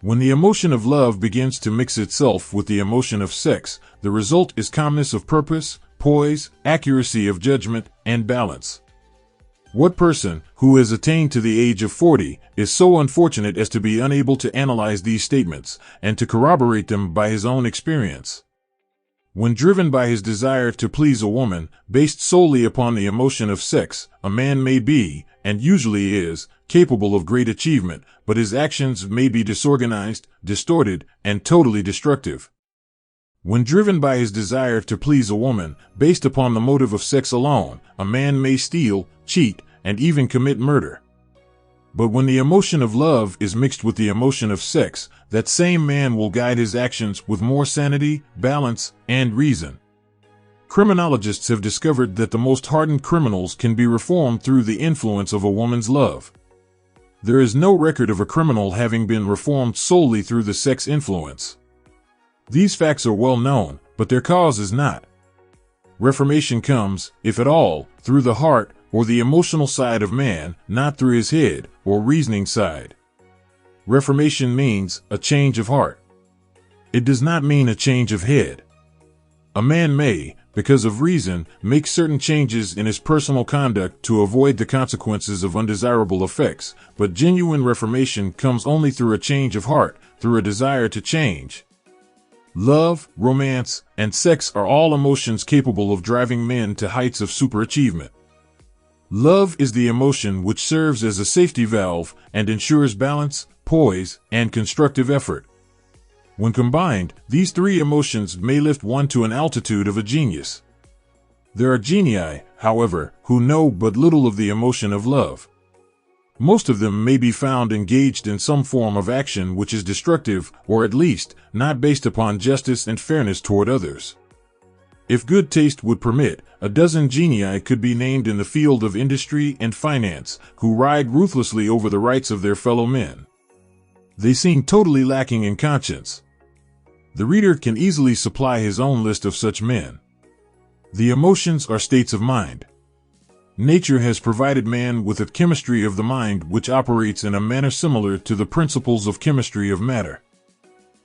When the emotion of love begins to mix itself with the emotion of sex, the result is calmness of purpose, poise, accuracy of judgment, and balance. What person, who has attained to the age of 40, is so unfortunate as to be unable to analyze these statements, and to corroborate them by his own experience? When driven by his desire to please a woman, based solely upon the emotion of sex, a man may be, and usually is, capable of great achievement, but his actions may be disorganized, distorted, and totally destructive. When driven by his desire to please a woman, based upon the motive of sex alone, a man may steal, cheat, and even commit murder. But when the emotion of love is mixed with the emotion of sex, that same man will guide his actions with more sanity, balance, and reason. Criminologists have discovered that the most hardened criminals can be reformed through the influence of a woman's love. There is no record of a criminal having been reformed solely through the sex influence. These facts are well known, but their cause is not. Reformation comes, if at all, through the heart, or the emotional side of man, not through his head, or reasoning side. Reformation means a change of heart. It does not mean a change of head. A man may, because of reason, make certain changes in his personal conduct to avoid the consequences of undesirable effects, but genuine reformation comes only through a change of heart, through a desire to change. Love, romance, and sex are all emotions capable of driving men to heights of superachievement. Love is the emotion which serves as a safety valve and ensures balance, poise, and constructive effort. When combined, these three emotions may lift one to an altitude of a genius. There are genii, however, who know but little of the emotion of love. Most of them may be found engaged in some form of action which is destructive, or at least, not based upon justice and fairness toward others. If good taste would permit, a dozen genii could be named in the field of industry and finance, who ride ruthlessly over the rights of their fellow men. They seem totally lacking in conscience. The reader can easily supply his own list of such men. The emotions are states of mind. Nature has provided man with a chemistry of the mind which operates in a manner similar to the principles of chemistry of matter.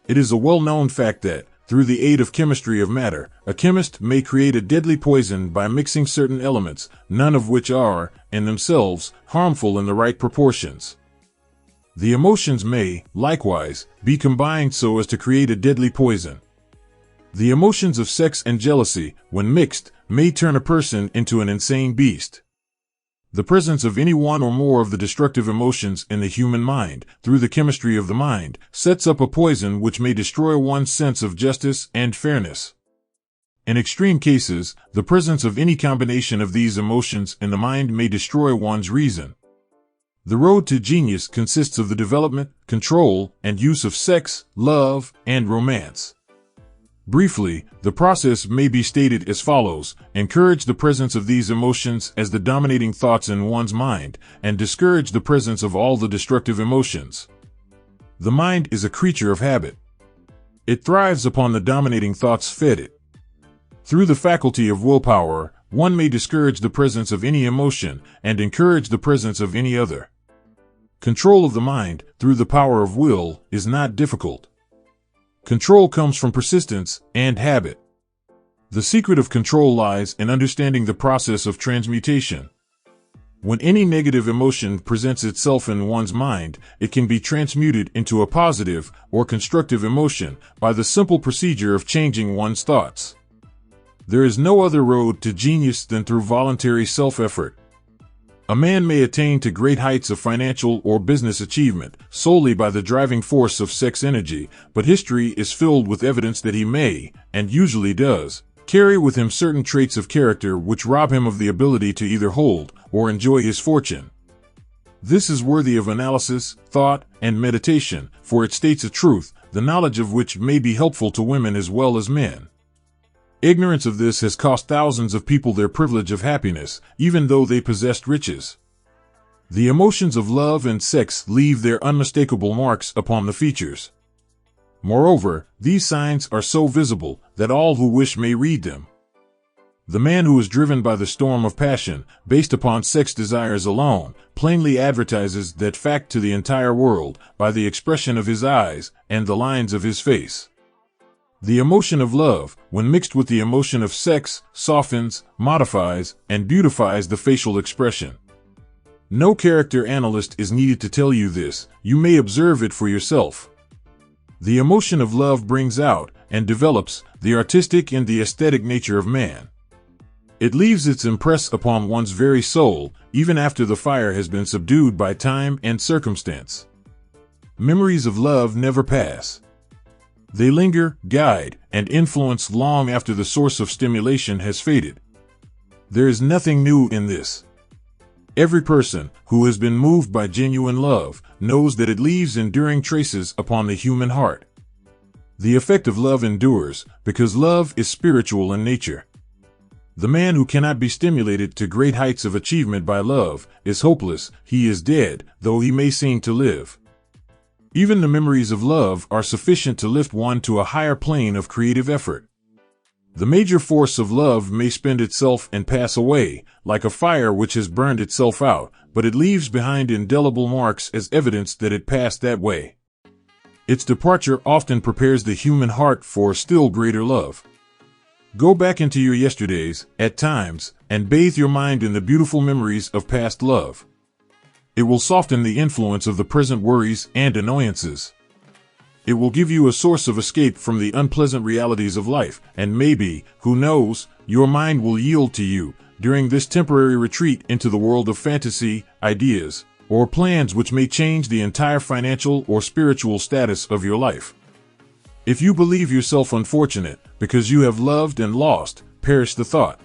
It is a well-known fact that, through the aid of chemistry of matter, a chemist may create a deadly poison by mixing certain elements, none of which are, in themselves, harmful in the right proportions. The emotions may, likewise, be combined so as to create a deadly poison. The emotions of sex and jealousy, when mixed, may turn a person into an insane beast. The presence of any one or more of the destructive emotions in the human mind, through the chemistry of the mind, sets up a poison which may destroy one's sense of justice and fairness. In extreme cases, the presence of any combination of these emotions in the mind may destroy one's reason. The road to genius consists of the development, control, and use of sex, love, and romance. Briefly, the process may be stated as follows: encourage the presence of these emotions as the dominating thoughts in one's mind, and discourage the presence of all the destructive emotions. The mind is a creature of habit. It thrives upon the dominating thoughts fed it. Through the faculty of willpower, one may discourage the presence of any emotion and encourage the presence of any other. Control of the mind, through the power of will, is not difficult. Control comes from persistence and habit. The secret of control lies in understanding the process of transmutation. When any negative emotion presents itself in one's mind, it can be transmuted into a positive or constructive emotion by the simple procedure of changing one's thoughts. There is no other road to genius than through voluntary self-effort. A man may attain to great heights of financial or business achievement solely by the driving force of sex energy, but history is filled with evidence that he may, and usually does, carry with him certain traits of character which rob him of the ability to either hold or enjoy his fortune. This is worthy of analysis, thought, and meditation, for it states a truth, the knowledge of which may be helpful to women as well as men. Ignorance of this has cost thousands of people their privilege of happiness, even though they possessed riches. The emotions of love and sex leave their unmistakable marks upon the features. Moreover, these signs are so visible that all who wish may read them. The man who is driven by the storm of passion, based upon sex desires alone, plainly advertises that fact to the entire world by the expression of his eyes and the lines of his face. The emotion of love, when mixed with the emotion of sex, softens, modifies, and beautifies the facial expression. No character analyst is needed to tell you this, you may observe it for yourself. The emotion of love brings out, and develops the artistic and the aesthetic nature of man. It leaves its impress upon one's very soul, even after the fire has been subdued by time and circumstance. Memories of love never pass. They linger, guide, and influence long after the source of stimulation has faded. There is nothing new in this. Every person who has been moved by genuine love knows that it leaves enduring traces upon the human heart. The effect of love endures because love is spiritual in nature. The man who cannot be stimulated to great heights of achievement by love is hopeless. He is dead, though he may seem to live. Even the memories of love are sufficient to lift one to a higher plane of creative effort. The major force of love may spend itself and pass away, like a fire which has burned itself out, but it leaves behind indelible marks as evidence that it passed that way. Its departure often prepares the human heart for still greater love. Go back into your yesterdays, at times, and bathe your mind in the beautiful memories of past love. It will soften the influence of the present worries and annoyances. It will give you a source of escape from the unpleasant realities of life, and maybe, who knows, your mind will yield to you during this temporary retreat into the world of fantasy, ideas, or plans which may change the entire financial or spiritual status of your life. If you believe yourself unfortunate because you have loved and lost, perish the thought.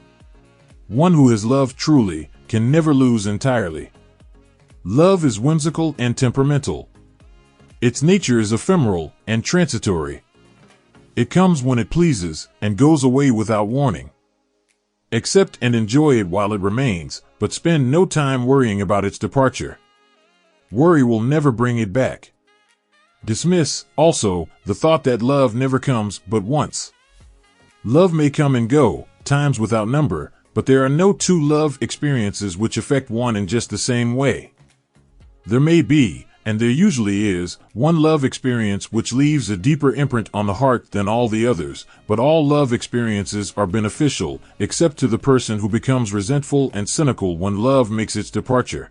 One who has loved truly can never lose entirely. Love is whimsical and temperamental. Its nature is ephemeral and transitory. It comes when it pleases and goes away without warning. Accept and enjoy it while it remains, but spend no time worrying about its departure. Worry will never bring it back. Dismiss, also, the thought that love never comes but once. Love may come and go, times without number, but there are no two love experiences which affect one in just the same way. There may be, and there usually is, one love experience which leaves a deeper imprint on the heart than all the others, but all love experiences are beneficial, except to the person who becomes resentful and cynical when love makes its departure.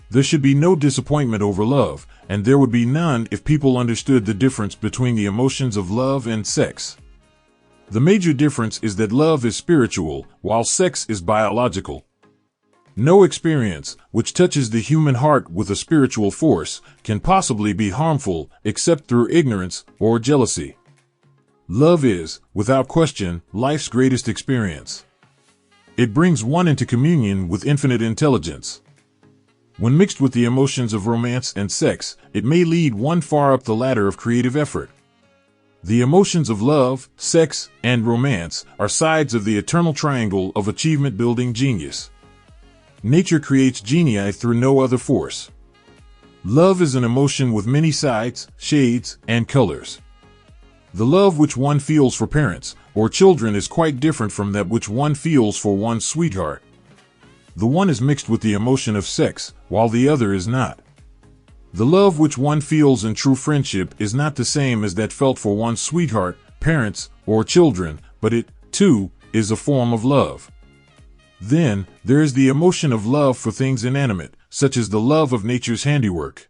There should be no disappointment over love, and there would be none if people understood the difference between the emotions of love and sex. The major difference is that love is spiritual, while sex is biological. No experience, which touches the human heart with a spiritual force, can possibly be harmful except through ignorance or jealousy. Love is, without question, life's greatest experience. It brings one into communion with infinite intelligence. When mixed with the emotions of romance and sex, it may lead one far up the ladder of creative effort. The emotions of love, sex, and romance are sides of the eternal triangle of achievement-building genius. Nature creates genii through no other force. Love is an emotion with many sides, shades, and colors. The love which one feels for parents or children is quite different from that which one feels for one's sweetheart. The one is mixed with the emotion of sex, while the other is not. The love which one feels in true friendship is not the same as that felt for one's sweetheart, parents, or children, but it, too, is a form of love. Then, there is the emotion of love for things inanimate, such as the love of nature's handiwork.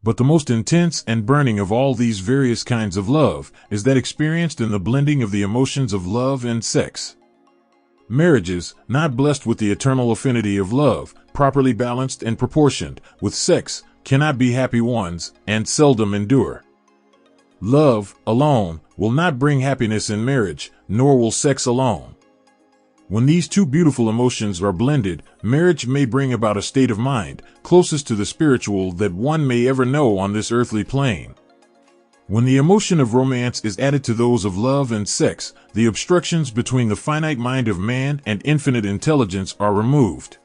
But the most intense and burning of all these various kinds of love is that experienced in the blending of the emotions of love and sex. Marriages, not blessed with the eternal affinity of love, properly balanced and proportioned with sex, cannot be happy ones, and seldom endure. Love, alone, will not bring happiness in marriage, nor will sex alone. When these two beautiful emotions are blended, marriage may bring about a state of mind, closest to the spiritual that one may ever know on this earthly plane. When the emotion of romance is added to those of love and sex, the obstructions between the finite mind of man and infinite intelligence are removed.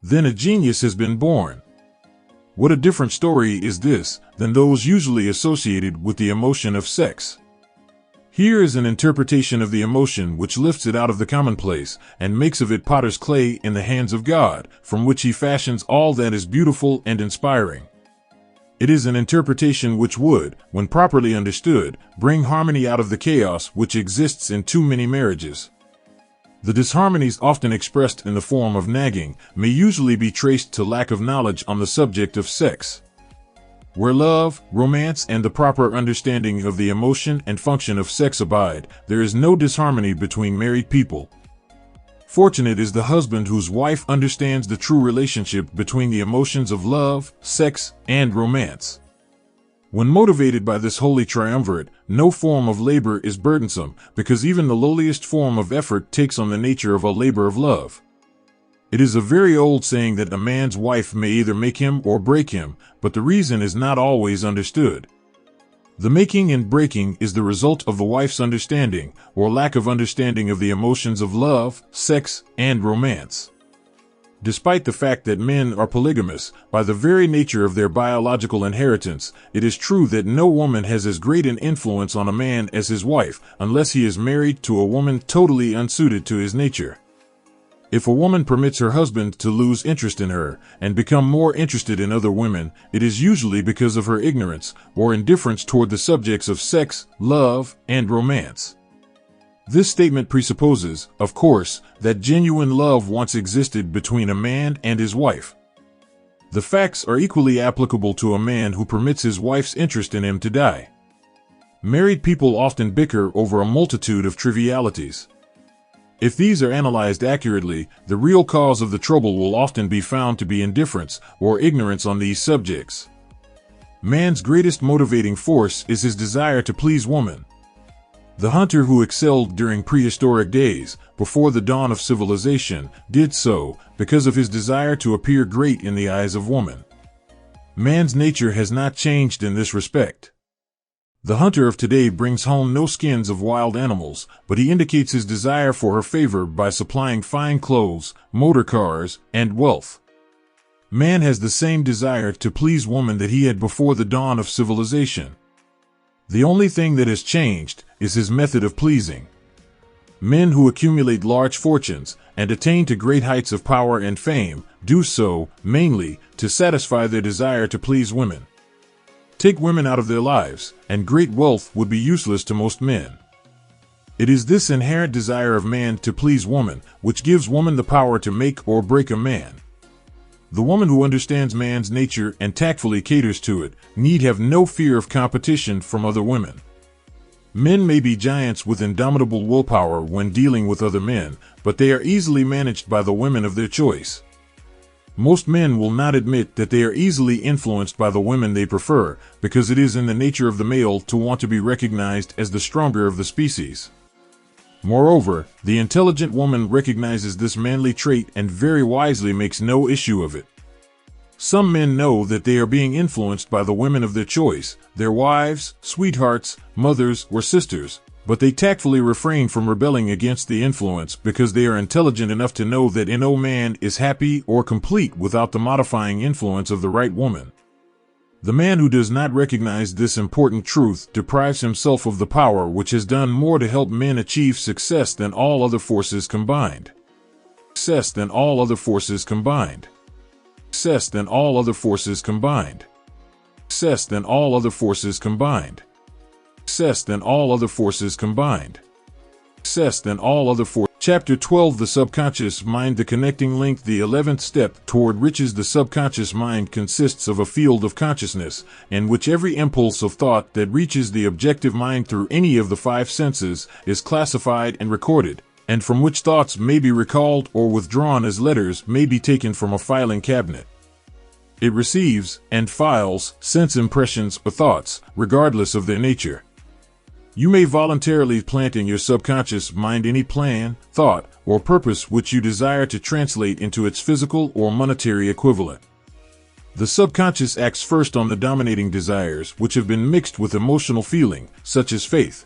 Then a genius has been born. What a different story is this than those usually associated with the emotion of sex. Here is an interpretation of the emotion which lifts it out of the commonplace and makes of it potter's clay in the hands of God, from which he fashions all that is beautiful and inspiring. It is an interpretation which would, when properly understood, bring harmony out of the chaos which exists in too many marriages. The disharmonies often expressed in the form of nagging may usually be traced to lack of knowledge on the subject of sex. Where love, romance, and the proper understanding of the emotion and function of sex abide, there is no disharmony between married people. Fortunate is the husband whose wife understands the true relationship between the emotions of love, sex, and romance. When motivated by this holy triumvirate, no form of labor is burdensome, because even the lowliest form of effort takes on the nature of a labor of love. It is a very old saying that a man's wife may either make him or break him, but the reason is not always understood. The making and breaking is the result of the wife's understanding, or lack of understanding of the emotions of love, sex, and romance. Despite the fact that men are polygamous, by the very nature of their biological inheritance, it is true that no woman has as great an influence on a man as his wife, unless he is married to a woman totally unsuited to his nature. If a woman permits her husband to lose interest in her and become more interested in other women, it is usually because of her ignorance or indifference toward the subjects of sex, love, and romance. This statement presupposes, of course, that genuine love once existed between a man and his wife. The facts are equally applicable to a man who permits his wife's interest in him to die. Married people often bicker over a multitude of trivialities. If these are analyzed accurately, the real cause of the trouble will often be found to be indifference or ignorance on these subjects. Man's greatest motivating force is his desire to please woman. The hunter who excelled during prehistoric days, before the dawn of civilization, did so because of his desire to appear great in the eyes of woman. Man's nature has not changed in this respect. The hunter of today brings home no skins of wild animals, but he indicates his desire for her favor by supplying fine clothes, motor cars, and wealth. Man has the same desire to please woman that he had before the dawn of civilization. The only thing that has changed is his method of pleasing. Men who accumulate large fortunes and attain to great heights of power and fame do so, mainly, to satisfy their desire to please women. Take women out of their lives, and great wealth would be useless to most men. It is this inherent desire of man to please woman which gives woman the power to make or break a man. The woman who understands man's nature and tactfully caters to it need have no fear of competition from other women. Men may be giants with indomitable willpower when dealing with other men, but they are easily managed by the women of their choice. Most men will not admit that they are easily influenced by the women they prefer, because it is in the nature of the male to want to be recognized as the stronger of the species. Moreover, the intelligent woman recognizes this manly trait and very wisely makes no issue of it. Some men know that they are being influenced by the women of their choice, their wives, sweethearts, mothers, or sisters, but they tactfully refrain from rebelling against the influence because they are intelligent enough to know that no man is happy or complete without the modifying influence of the right woman. The man who does not recognize this important truth deprives himself of the power which has done more to help men achieve success than all other forces combined. Success than all other forces combined. Success than all other forces combined. Success than all other forces combined. Success than all other forces combined. Success than all other forces. Chapter 12, The Subconscious Mind, the connecting link. The 11th step toward riches. The subconscious mind consists of a field of consciousness, in which every impulse of thought that reaches the objective mind through any of the five senses is classified and recorded, and from which thoughts may be recalled or withdrawn as letters may be taken from a filing cabinet. It receives and files sense impressions or thoughts, regardless of their nature. You may voluntarily plant in your subconscious mind any plan, thought, or purpose which you desire to translate into its physical or monetary equivalent. The subconscious acts first on the dominating desires which have been mixed with emotional feeling, such as faith.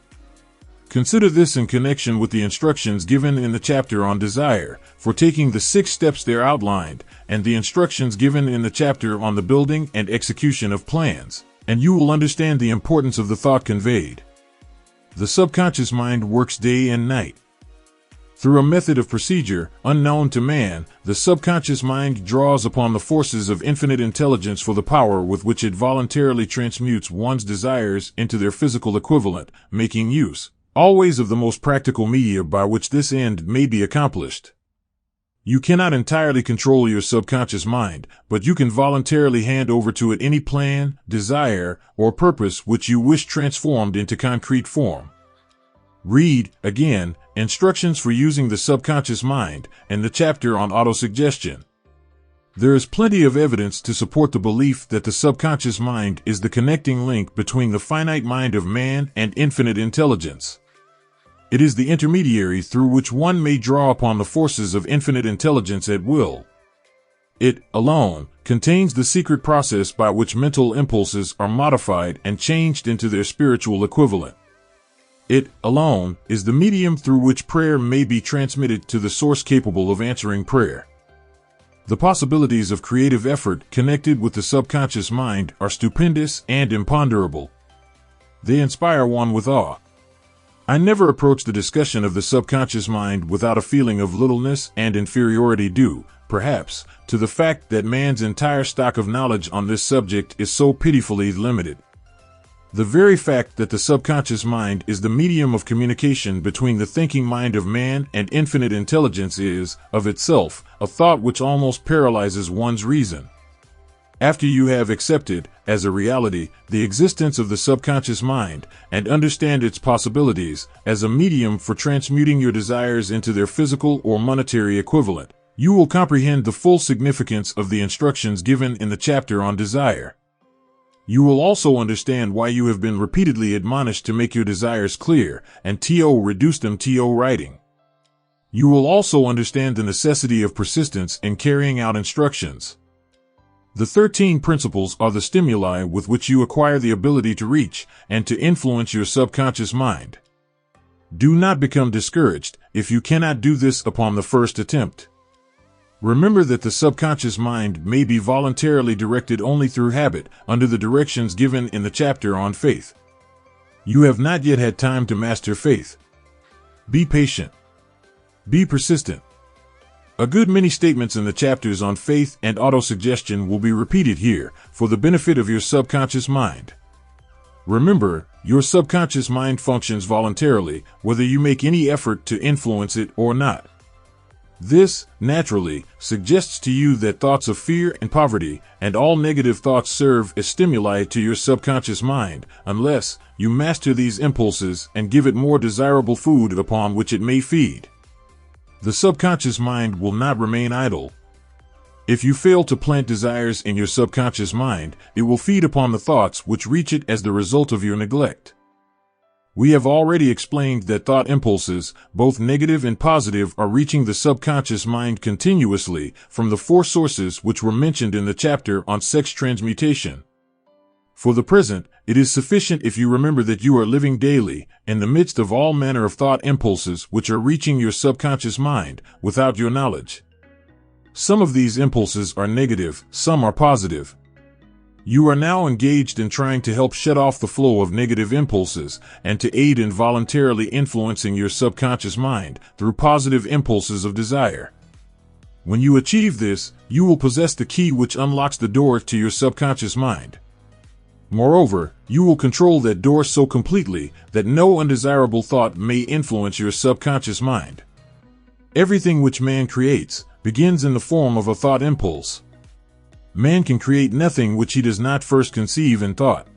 Consider this in connection with the instructions given in the chapter on desire, for taking the 6 steps there outlined, and the instructions given in the chapter on the building and execution of plans, and you will understand the importance of the thought conveyed. The subconscious mind works day and night. Through a method of procedure unknown to man, the subconscious mind draws upon the forces of infinite intelligence for the power with which it voluntarily transmutes one's desires into their physical equivalent, making use always of the most practical media by which this end may be accomplished. You cannot entirely control your subconscious mind, but you can voluntarily hand over to it any plan, desire, or purpose which you wish transformed into concrete form. Read, again, Instructions for Using the Subconscious Mind and the chapter on autosuggestion. There is plenty of evidence to support the belief that the subconscious mind is the connecting link between the finite mind of man and infinite intelligence. It is the intermediary through which one may draw upon the forces of infinite intelligence at will. It, alone, contains the secret process by which mental impulses are modified and changed into their spiritual equivalent. It, alone, is the medium through which prayer may be transmitted to the source capable of answering prayer. The possibilities of creative effort connected with the subconscious mind are stupendous and imponderable. They inspire one with awe. I never approach the discussion of the subconscious mind without a feeling of littleness and inferiority due, perhaps, to the fact that man's entire stock of knowledge on this subject is so pitifully limited. The very fact that the subconscious mind is the medium of communication between the thinking mind of man and infinite intelligence is, of itself, a thought which almost paralyzes one's reason. After you have accepted, as a reality, the existence of the subconscious mind, and understand its possibilities, as a medium for transmuting your desires into their physical or monetary equivalent, you will comprehend the full significance of the instructions given in the chapter on desire. You will also understand why you have been repeatedly admonished to make your desires clear, and reduce them to writing. You will also understand the necessity of persistence in carrying out instructions. The 13 principles are the stimuli with which you acquire the ability to reach and to influence your subconscious mind. Do not become discouraged if you cannot do this upon the first attempt. Remember that the subconscious mind may be voluntarily directed only through habit, under the directions given in the chapter on faith. You have not yet had time to master faith. Be patient. Be persistent. A good many statements in the chapters on faith and autosuggestion will be repeated here, for the benefit of your subconscious mind. Remember, your subconscious mind functions voluntarily, whether you make any effort to influence it or not. This, naturally, suggests to you that thoughts of fear and poverty and all negative thoughts serve as stimuli to your subconscious mind, unless you master these impulses and give it more desirable food upon which it may feed. The subconscious mind will not remain idle. If you fail to plant desires in your subconscious mind, it will feed upon the thoughts which reach it as the result of your neglect. We have already explained that thought impulses, both negative and positive, are reaching the subconscious mind continuously from the 4 sources which were mentioned in the chapter on sex transmutation. For the present, it is sufficient if you remember that you are living daily, in the midst of all manner of thought impulses which are reaching your subconscious mind, without your knowledge. Some of these impulses are negative, some are positive. You are now engaged in trying to help shut off the flow of negative impulses and to aid in voluntarily influencing your subconscious mind through positive impulses of desire. When you achieve this, you will possess the key which unlocks the door to your subconscious mind. Moreover, you will control that door so completely that no undesirable thought may influence your subconscious mind. Everything which man creates begins in the form of a thought impulse. Man can create nothing which he does not first conceive in thought.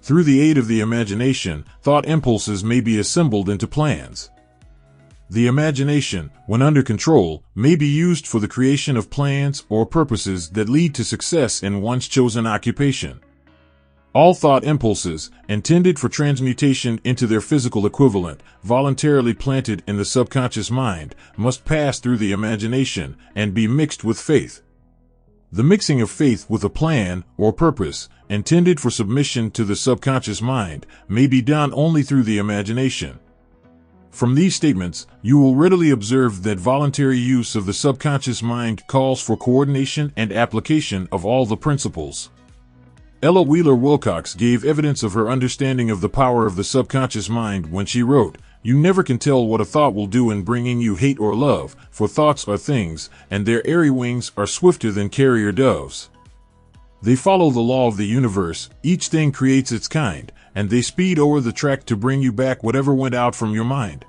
Through the aid of the imagination, thought impulses may be assembled into plans. The imagination, when under control, may be used for the creation of plans or purposes that lead to success in one's chosen occupation. All thought impulses, intended for transmutation into their physical equivalent, voluntarily planted in the subconscious mind, must pass through the imagination and be mixed with faith. The mixing of faith with a plan or purpose, intended for submission to the subconscious mind, may be done only through the imagination. From these statements, you will readily observe that voluntary use of the subconscious mind calls for coordination and application of all the principles. Ella Wheeler Wilcox gave evidence of her understanding of the power of the subconscious mind when she wrote, "You never can tell what a thought will do in bringing you hate or love, for thoughts are things, and their airy wings are swifter than carrier doves. They follow the law of the universe, each thing creates its kind, and they speed o'er the track to bring you back whatever went out from your mind."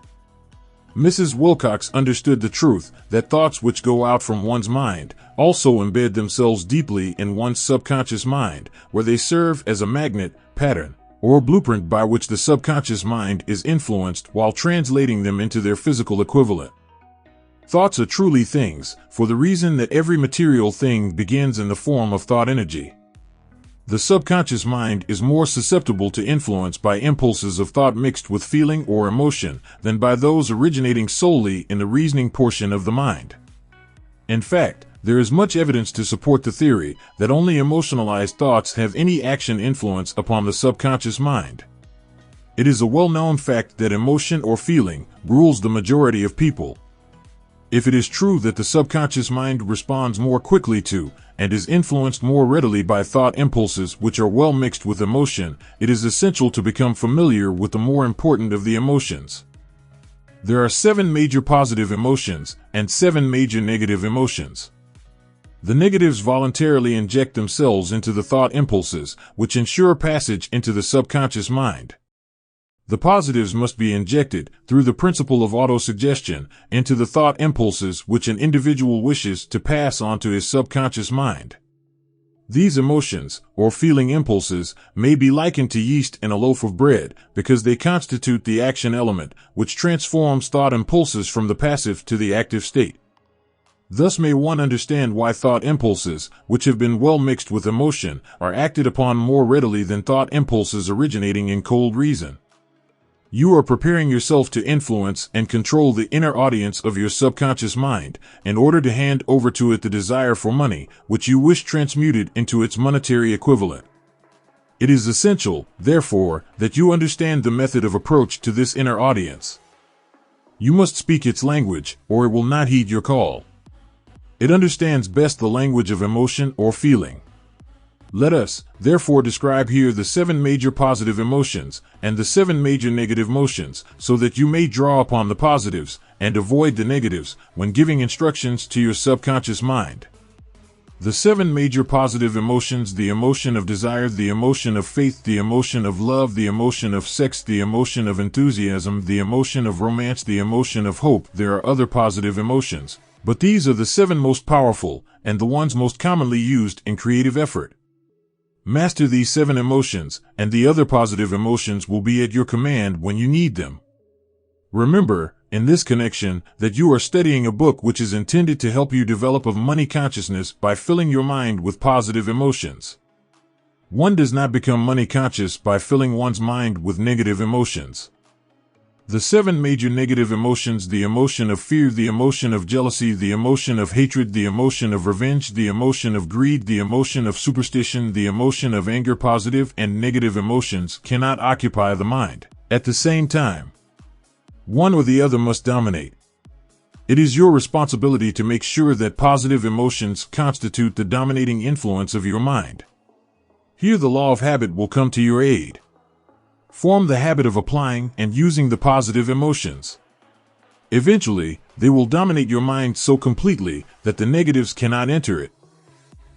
Mrs. Wilcox understood the truth that thoughts which go out from one's mind also embed themselves deeply in one's subconscious mind, where they serve as a magnet, pattern, or blueprint by which the subconscious mind is influenced while translating them into their physical equivalent. Thoughts are truly things, for the reason that every material thing begins in the form of thought energy. The subconscious mind is more susceptible to influence by impulses of thought mixed with feeling or emotion than by those originating solely in the reasoning portion of the mind. In fact, there is much evidence to support the theory that only emotionalized thoughts have any action influence upon the subconscious mind. It is a well-known fact that emotion or feeling rules the majority of people. If it is true that the subconscious mind responds more quickly to and is influenced more readily by thought impulses which are well mixed with emotion, it is essential to become familiar with the more important of the emotions. There are 7 major positive emotions and 7 major negative emotions. The negatives voluntarily inject themselves into the thought impulses, which ensure passage into the subconscious mind. The positives must be injected, through the principle of autosuggestion, into the thought impulses which an individual wishes to pass on to his subconscious mind. These emotions, or feeling impulses, may be likened to yeast in a loaf of bread, because they constitute the action element, which transforms thought impulses from the passive to the active state. Thus may one understand why thought impulses, which have been well mixed with emotion, are acted upon more readily than thought impulses originating in cold reason. You are preparing yourself to influence and control the inner audience of your subconscious mind in order to hand over to it the desire for money, which you wish transmuted into its monetary equivalent. It is essential, therefore, that you understand the method of approach to this inner audience. You must speak its language, or it will not heed your call. It understands best the language of emotion or feeling. Let us, therefore, describe here the 7 major positive emotions and the 7 major negative emotions, so that you may draw upon the positives and avoid the negatives when giving instructions to your subconscious mind. The 7 major positive emotions: the emotion of desire, the emotion of faith, the emotion of love, the emotion of sex, the emotion of enthusiasm, the emotion of romance, the emotion of hope. There are other positive emotions, but these are the 7 most powerful and the ones most commonly used in creative effort. Master these 7 emotions, and the other positive emotions will be at your command when you need them. Remember, in this connection, that you are studying a book which is intended to help you develop a money consciousness by filling your mind with positive emotions. One does not become money conscious by filling one's mind with negative emotions. The 7 major negative emotions: the emotion of fear, the emotion of jealousy, the emotion of hatred, the emotion of revenge, the emotion of greed, the emotion of superstition, the emotion of anger. Positive and negative emotions cannot occupy the mind at the same time. One or the other must dominate. It is your responsibility to make sure that positive emotions constitute the dominating influence of your mind. Here the law of habit will come to your aid. Form the habit of applying and using the positive emotions. Eventually, they will dominate your mind so completely that the negatives cannot enter it.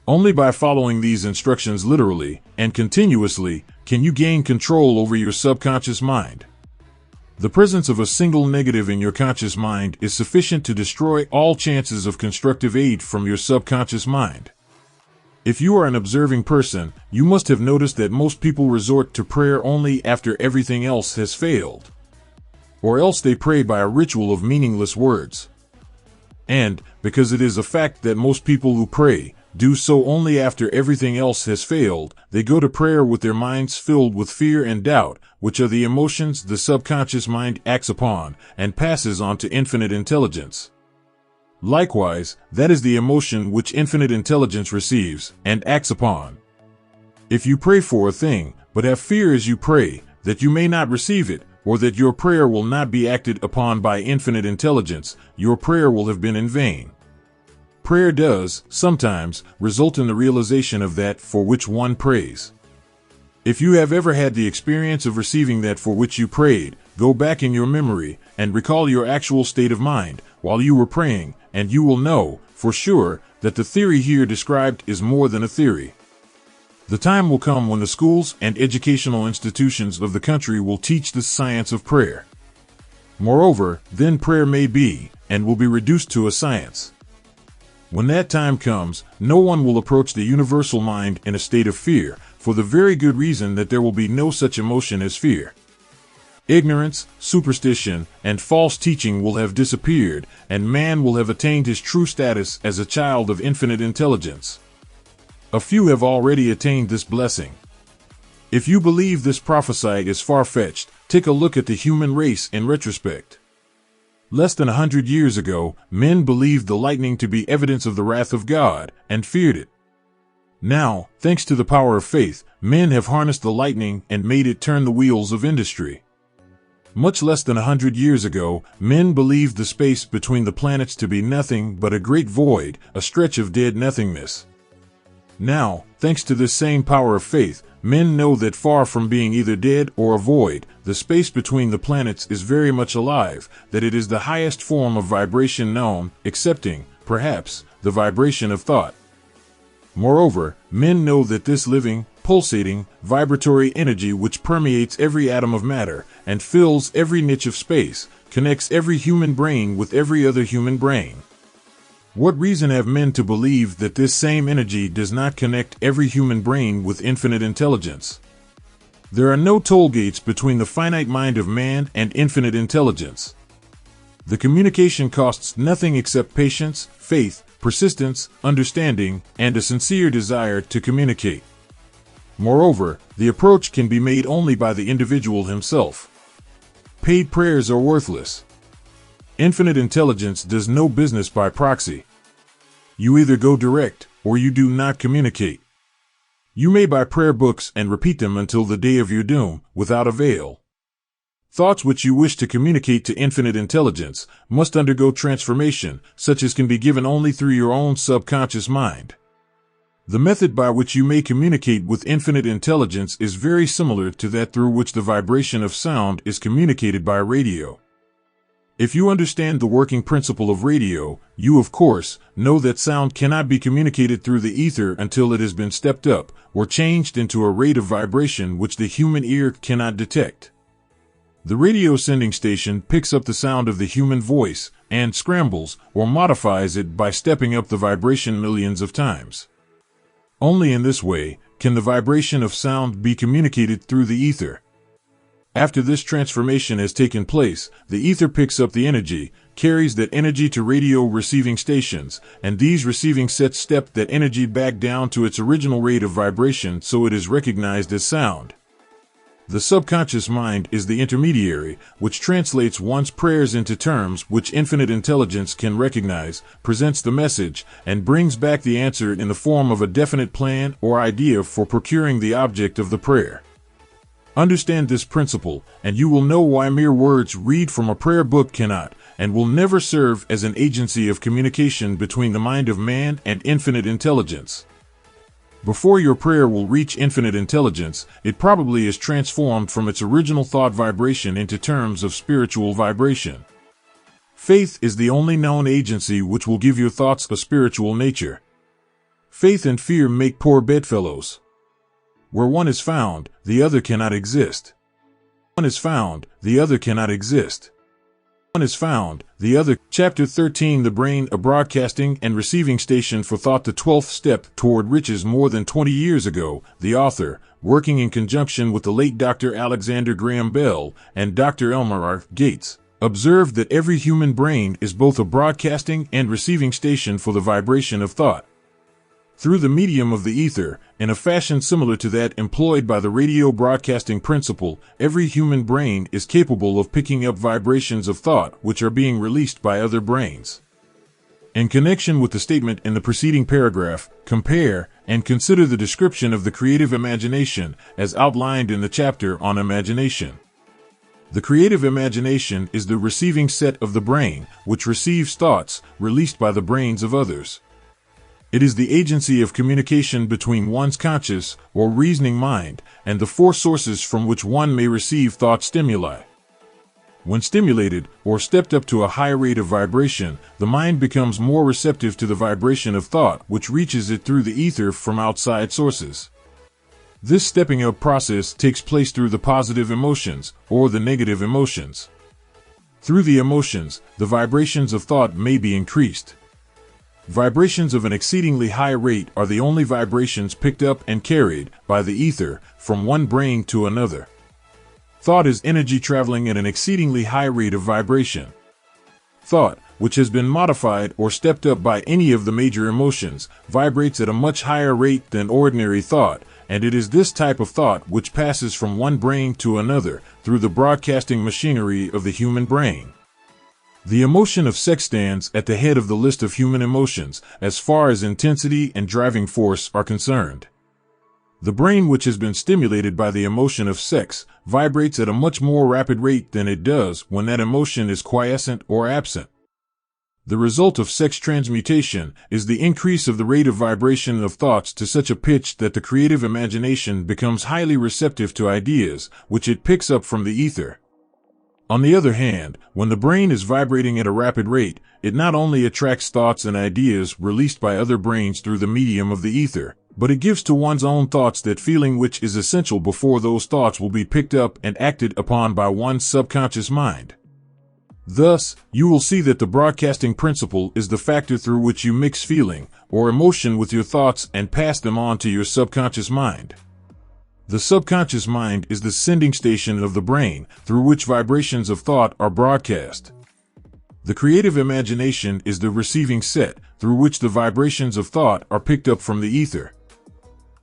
Only by following these instructions literally and continuously can you gain control over your subconscious mind. The presence of a single negative in your conscious mind is sufficient to destroy all chances of constructive aid from your subconscious mind. If you are an observing person, you must have noticed that most people resort to prayer only after everything else has failed. Or else they pray by a ritual of meaningless words. And, because it is a fact that most people who pray do so only after everything else has failed, they go to prayer with their minds filled with fear and doubt, which are the emotions the subconscious mind acts upon and passes on to infinite intelligence. Likewise, that is the emotion which infinite intelligence receives and acts upon. If you pray for a thing, but have fear as you pray, that you may not receive it, or that your prayer will not be acted upon by infinite intelligence, your prayer will have been in vain. Prayer does, sometimes, result in the realization of that for which one prays. If you have ever had the experience of receiving that for which you prayed, go back in your memory and recall your actual state of mind while you were praying, and you will know, for sure, that the theory here described is more than a theory. The time will come when the schools and educational institutions of the country will teach the science of prayer. Moreover, then prayer may be, and will be reduced to a science. When that time comes, no one will approach the universal mind in a state of fear, for the very good reason that there will be no such emotion as fear. Ignorance, superstition, and false teaching will have disappeared, and man will have attained his true status as a child of infinite intelligence. A few have already attained this blessing. If you believe this prophecy is far-fetched, take a look at the human race in retrospect. Less than 100 years ago, men believed the lightning to be evidence of the wrath of God, and feared it. Now, thanks to the power of faith, men have harnessed the lightning and made it turn the wheels of industry. Much less than 100 years ago, men believed the space between the planets to be nothing but a great void, a stretch of dead nothingness. Now, thanks to this same power of faith, men know that far from being either dead or a void, the space between the planets is very much alive, that it is the highest form of vibration known, excepting, perhaps, the vibration of thought. Moreover, men know that this living, pulsating, vibratory energy which permeates every atom of matter and fills every niche of space, connects every human brain with every other human brain. What reason have men to believe that this same energy does not connect every human brain with infinite intelligence? There are no toll gates between the finite mind of man and infinite intelligence. The communication costs nothing except patience, faith, persistence, understanding, and a sincere desire to communicate. Moreover, the approach can be made only by the individual himself. Paid prayers are worthless. Infinite intelligence does no business by proxy. You either go direct, or you do not communicate. You may buy prayer books and repeat them until the day of your doom, without avail. Thoughts which you wish to communicate to infinite intelligence must undergo transformation, such as can be given only through your own subconscious mind. The method by which you may communicate with infinite intelligence is very similar to that through which the vibration of sound is communicated by radio. If you understand the working principle of radio, you of course know that sound cannot be communicated through the ether until it has been stepped up or changed into a rate of vibration which the human ear cannot detect. The radio sending station picks up the sound of the human voice and scrambles or modifies it by stepping up the vibration millions of times. Only in this way can the vibration of sound be communicated through the ether. After this transformation has taken place, the ether picks up the energy, carries that energy to radio receiving stations, and these receiving sets step that energy back down to its original rate of vibration so it is recognized as sound. The subconscious mind is the intermediary, which translates one's prayers into terms which infinite intelligence can recognize, presents the message, and brings back the answer in the form of a definite plan or idea for procuring the object of the prayer. Understand this principle, and you will know why mere words read from a prayer book cannot, and will never serve as an agency of communication between the mind of man and infinite intelligence. Before your prayer will reach infinite intelligence, it probably is transformed from its original thought vibration into terms of spiritual vibration. Faith is the only known agency which will give your thoughts a spiritual nature. Faith and fear make poor bedfellows. Where one is found, the other cannot exist. One is found, the other cannot exist. One is found, the other. Chapter 13 The Brain, a broadcasting and receiving station for thought. The 12th step toward riches. More than 20 years ago, the author, working in conjunction with the late Dr. Alexander Graham Bell and Dr. Elmer R. Gates, observed that every human brain is both a broadcasting and receiving station for the vibration of thought. Through the medium of the ether, in a fashion similar to that employed by the radio broadcasting principle, every human brain is capable of picking up vibrations of thought which are being released by other brains. In connection with the statement in the preceding paragraph, compare and consider the description of the creative imagination as outlined in the chapter on imagination. The creative imagination is the receiving set of the brain, which receives thoughts released by the brains of others. It is the agency of communication between one's conscious or reasoning mind and the four sources from which one may receive thought stimuli. When stimulated or stepped up to a high rate of vibration, the mind becomes more receptive to the vibration of thought which reaches it through the ether from outside sources. This stepping up process takes place through the positive emotions or the negative emotions. Through the emotions, the vibrations of thought may be increased. Vibrations of an exceedingly high rate are the only vibrations picked up and carried by the ether from one brain to another. Thought is energy traveling at an exceedingly high rate of vibration. Thought, which has been modified or stepped up by any of the major emotions, vibrates at a much higher rate than ordinary thought, and it is this type of thought which passes from one brain to another through the broadcasting machinery of the human brain. The emotion of sex stands at the head of the list of human emotions as far as intensity and driving force are concerned. The brain, which has been stimulated by the emotion of sex, vibrates at a much more rapid rate than it does when that emotion is quiescent or absent. The result of sex transmutation is the increase of the rate of vibration of thoughts to such a pitch that the creative imagination becomes highly receptive to ideas which it picks up from the ether. On the other hand, when the brain is vibrating at a rapid rate, it not only attracts thoughts and ideas released by other brains through the medium of the ether, but it gives to one's own thoughts that feeling which is essential before those thoughts will be picked up and acted upon by one's subconscious mind. Thus, you will see that the broadcasting principle is the factor through which you mix feeling or emotion with your thoughts and pass them on to your subconscious mind. The subconscious mind is the sending station of the brain through which vibrations of thought are broadcast. The creative imagination is the receiving set through which the vibrations of thought are picked up from the ether.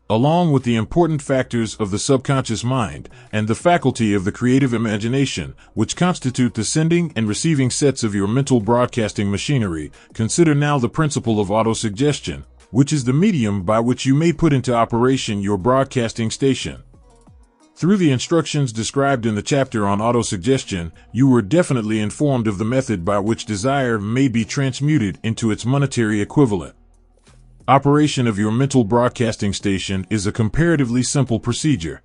Along with the important factors of the subconscious mind and the faculty of the creative imagination, which constitute the sending and receiving sets of your mental broadcasting machinery, consider now the principle of autosuggestion, which is the medium by which you may put into operation your broadcasting station. Through the instructions described in the chapter on autosuggestion, you were definitely informed of the method by which desire may be transmuted into its monetary equivalent. Operation of your mental broadcasting station is a comparatively simple procedure.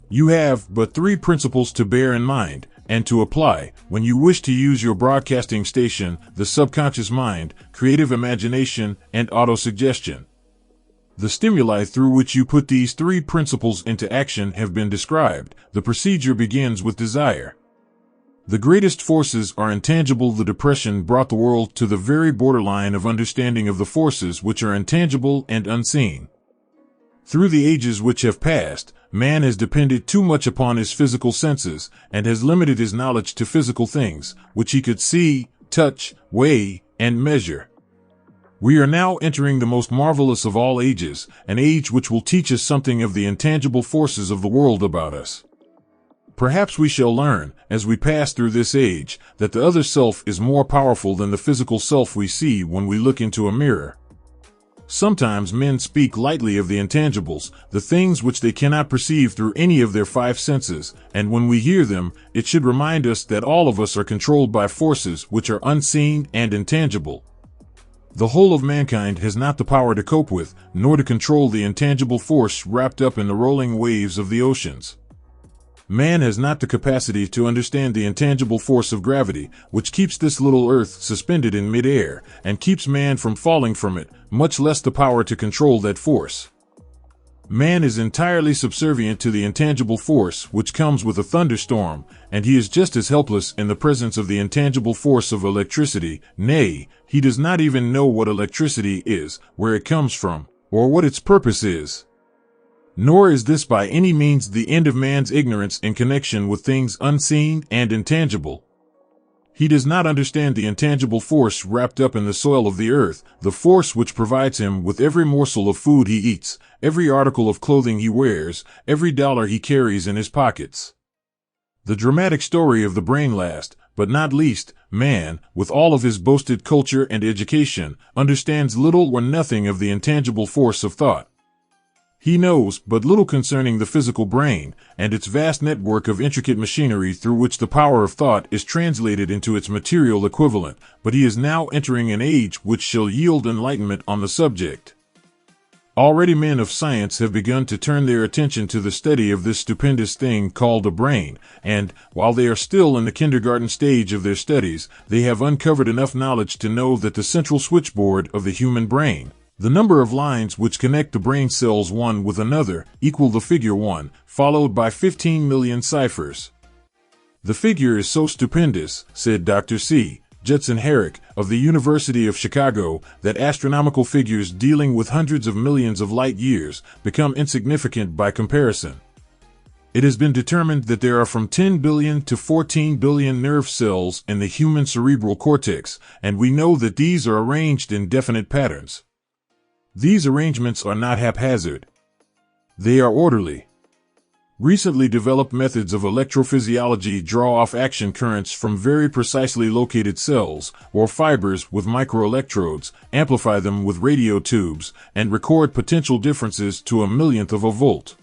You have but 3 principles to bear in mind and to apply when you wish to use your broadcasting station: the subconscious mind, creative imagination, and autosuggestion. The stimuli through which you put these 3 principles into action have been described. The procedure begins with desire. The greatest forces are intangible. The Depression brought the world to the very borderline of understanding of the forces which are intangible and unseen. Through the ages which have passed, man has depended too much upon his physical senses and has limited his knowledge to physical things, which he could see, touch, weigh, and measure. We are now entering the most marvelous of all ages, an age which will teach us something of the intangible forces of the world about us. Perhaps we shall learn, as we pass through this age, that the other self is more powerful than the physical self we see when we look into a mirror. Sometimes men speak lightly of the intangibles, the things which they cannot perceive through any of their 5 senses, and when we hear them, it should remind us that all of us are controlled by forces which are unseen and intangible. The whole of mankind has not the power to cope with, nor to control the intangible force wrapped up in the rolling waves of the oceans. Man has not the capacity to understand the intangible force of gravity, which keeps this little earth suspended in mid-air, and keeps man from falling from it, much less the power to control that force. Man is entirely subservient to the intangible force which comes with a thunderstorm, and he is just as helpless in the presence of the intangible force of electricity. Nay, he does not even know what electricity is, where it comes from, or what its purpose is. Nor is this by any means the end of man's ignorance in connection with things unseen and intangible. He does not understand the intangible force wrapped up in the soil of the earth, the force which provides him with every morsel of food he eats, every article of clothing he wears, every dollar he carries in his pockets. The dramatic story of the brain last, but not least, man, with all of his boasted culture and education, understands little or nothing of the intangible force of thought. He knows but little concerning the physical brain and its vast network of intricate machinery through which the power of thought is translated into its material equivalent, but he is now entering an age which shall yield enlightenment on the subject. Already men of science have begun to turn their attention to the study of this stupendous thing called a brain, and, while they are still in the kindergarten stage of their studies, they have uncovered enough knowledge to know that the central switchboard of the human brain, the number of lines which connect the brain cells one with another, equal the figure 1, followed by 15 million ciphers. "The figure is so stupendous," said Dr. C. Judson Herrick of the University of Chicago, "that astronomical figures dealing with hundreds of millions of light years become insignificant by comparison. It has been determined that there are from 10 billion to 14 billion nerve cells in the human cerebral cortex, and we know that these are arranged in definite patterns. These arrangements are not haphazard. They are orderly. Recently developed methods of electrophysiology draw off action currents from very precisely located cells or fibers with microelectrodes, amplify them with radio tubes, and record potential differences to a millionth of a volt.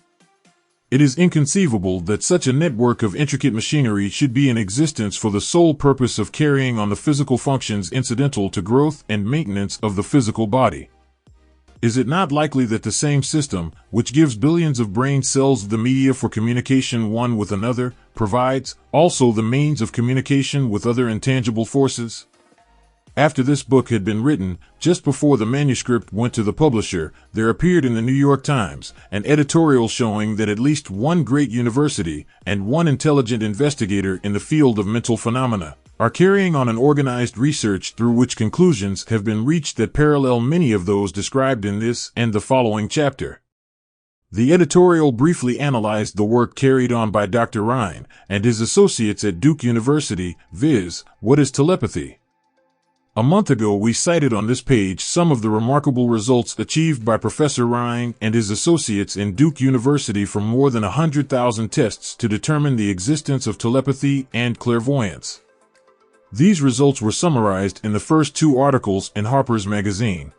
It is inconceivable that such a network of intricate machinery should be in existence for the sole purpose of carrying on the physical functions incidental to growth and maintenance of the physical body. Is it not likely that the same system, which gives billions of brain cells the media for communication one with another, provides also the means of communication with other intangible forces? After this book had been written, just before the manuscript went to the publisher, there appeared in the New York Times an editorial showing that at least one great university and one intelligent investigator in the field of mental phenomena are carrying on an organized research through which conclusions have been reached that parallel many of those described in this and the following chapter. The editorial briefly analyzed the work carried on by Dr. Lhine and his associates at Duke University, viz., what is telepathy? A month ago we cited on this page some of the remarkable results achieved by Professor Lhine and his associates in Duke University from more than 100,000 tests to determine the existence of telepathy and clairvoyance. These results were summarized in the first two articles in Harper's Magazine.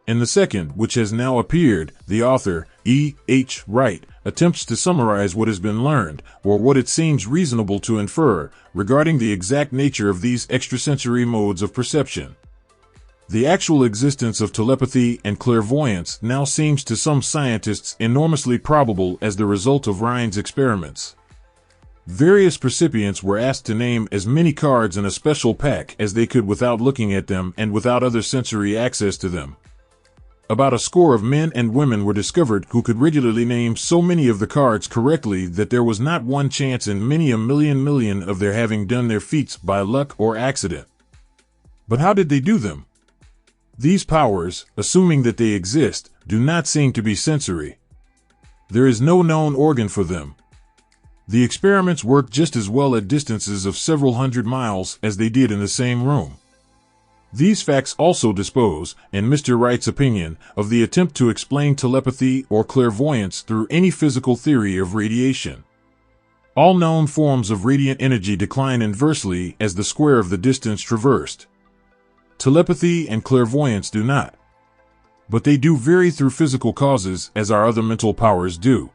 In the second, which has now appeared, the author, E. H. Wright, attempts to summarize what has been learned, or what it seems reasonable to infer, regarding the exact nature of these extrasensory modes of perception. The actual existence of telepathy and clairvoyance now seems to some scientists enormously probable as the result of Lhine's experiments. Various recipients were asked to name as many cards in a special pack as they could without looking at them and without other sensory access to them. About a score of men and women were discovered who could regularly name so many of the cards correctly that there was not one chance in many a million of their having done their feats by luck or accident. But how did they do them? These powers, assuming that they exist, do not seem to be sensory. There is no known organ for them. The experiments work just as well at distances of several hundred miles as they did in the same room. These facts also dispose, in Mr. Wright's opinion, of the attempt to explain telepathy or clairvoyance through any physical theory of radiation. All known forms of radiant energy decline inversely as the square of the distance traversed. Telepathy and clairvoyance do not. But they do vary through physical causes as our other mental powers do.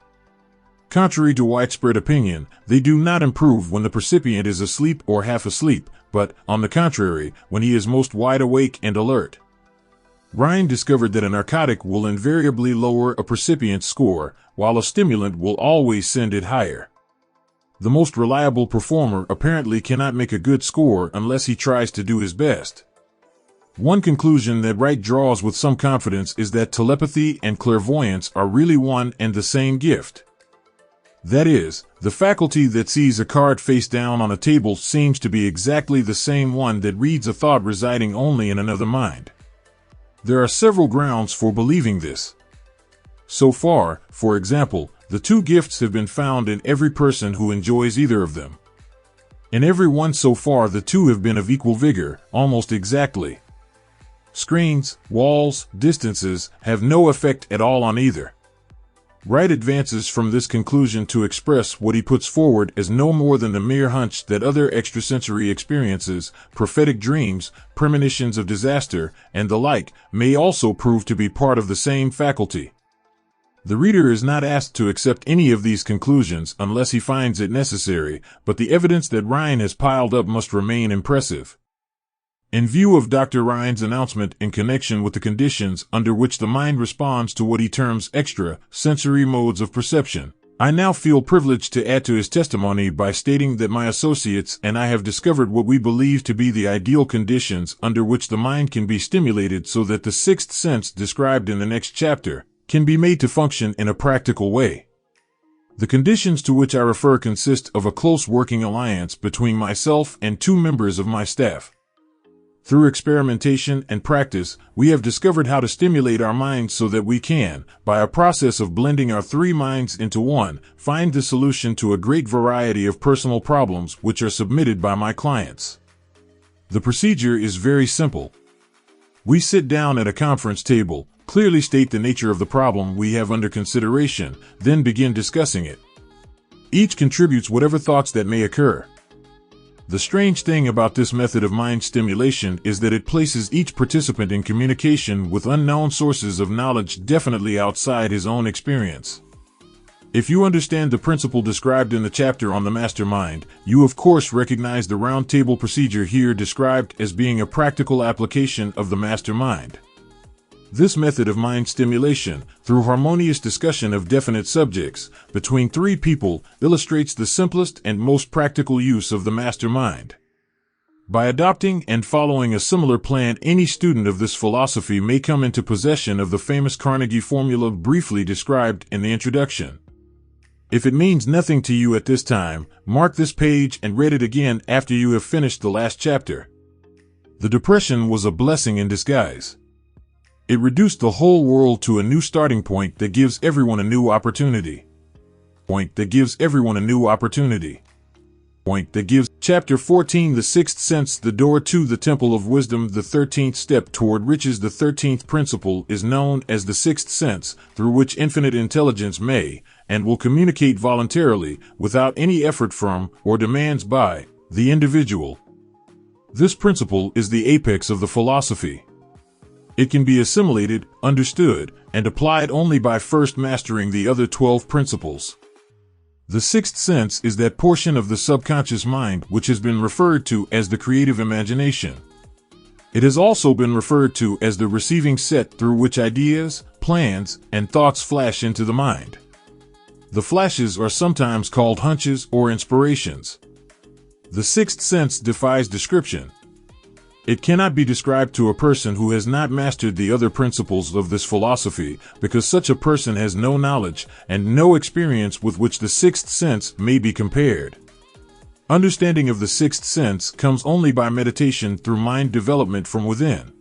Contrary to widespread opinion, they do not improve when the percipient is asleep or half asleep, but, on the contrary, when he is most wide awake and alert. Lhine discovered that a narcotic will invariably lower a percipient's score, while a stimulant will always send it higher. The most reliable performer apparently cannot make a good score unless he tries to do his best. One conclusion that Wright draws with some confidence is that telepathy and clairvoyance are really one and the same gift. That is, the faculty that sees a card face down on a table seems to be exactly the same one that reads a thought residing only in another mind. There are several grounds for believing this. So far, for example, the two gifts have been found in every person who enjoys either of them. In every one so far the two have been of equal vigor, almost exactly. Screens, walls, distances have no effect at all on either. Wright advances from this conclusion to express what he puts forward as no more than the mere hunch that other extrasensory experiences, prophetic dreams, premonitions of disaster, and the like, may also prove to be part of the same faculty. The reader is not asked to accept any of these conclusions unless he finds it necessary, but the evidence that Lhine has piled up must remain impressive. In view of Dr. Lhine's announcement in connection with the conditions under which the mind responds to what he terms extra-sensory modes of perception, I now feel privileged to add to his testimony by stating that my associates and I have discovered what we believe to be the ideal conditions under which the mind can be stimulated so that the sixth sense described in the next chapter can be made to function in a practical way. The conditions to which I refer consist of a close working alliance between myself and 2 members of my staff. Through experimentation and practice, we have discovered how to stimulate our minds so that we can, by a process of blending our 3 minds into one, find the solution to a great variety of personal problems which are submitted by my clients. The procedure is very simple. We sit down at a conference table, clearly state the nature of the problem we have under consideration, then begin discussing it. Each contributes whatever thoughts that may occur. The strange thing about this method of mind stimulation is that it places each participant in communication with unknown sources of knowledge definitely outside his own experience. If you understand the principle described in the chapter on the mastermind, you of course recognize the round table procedure here described as being a practical application of the mastermind. This method of mind stimulation, through harmonious discussion of definite subjects between 3 people, illustrates the simplest and most practical use of the mastermind. By adopting and following a similar plan, any student of this philosophy may come into possession of the famous Carnegie formula briefly described in the introduction. If it means nothing to you at this time, mark this page and read it again after you have finished the last chapter. The Depression was a blessing in disguise. It reduced the whole world to a new starting point that gives everyone a new opportunity. Chapter 14, The Sixth Sense, the door to the Temple of Wisdom. The 13th step toward riches. The 13th principle is known as the sixth sense, through which infinite intelligence may and will communicate voluntarily, without any effort from, or demands by, the individual. This principle is the apex of the philosophy. It can be assimilated, understood, and applied only by first mastering the other 12 principles. The sixth sense is that portion of the subconscious mind which has been referred to as the creative imagination. It has also been referred to as the receiving set through which ideas, plans, and thoughts flash into the mind. The flashes are sometimes called hunches or inspirations. The sixth sense defies description. It cannot be described to a person who has not mastered the other principles of this philosophy, because such a person has no knowledge and no experience with which the sixth sense may be compared. Understanding of the sixth sense comes only by meditation through mind development from within.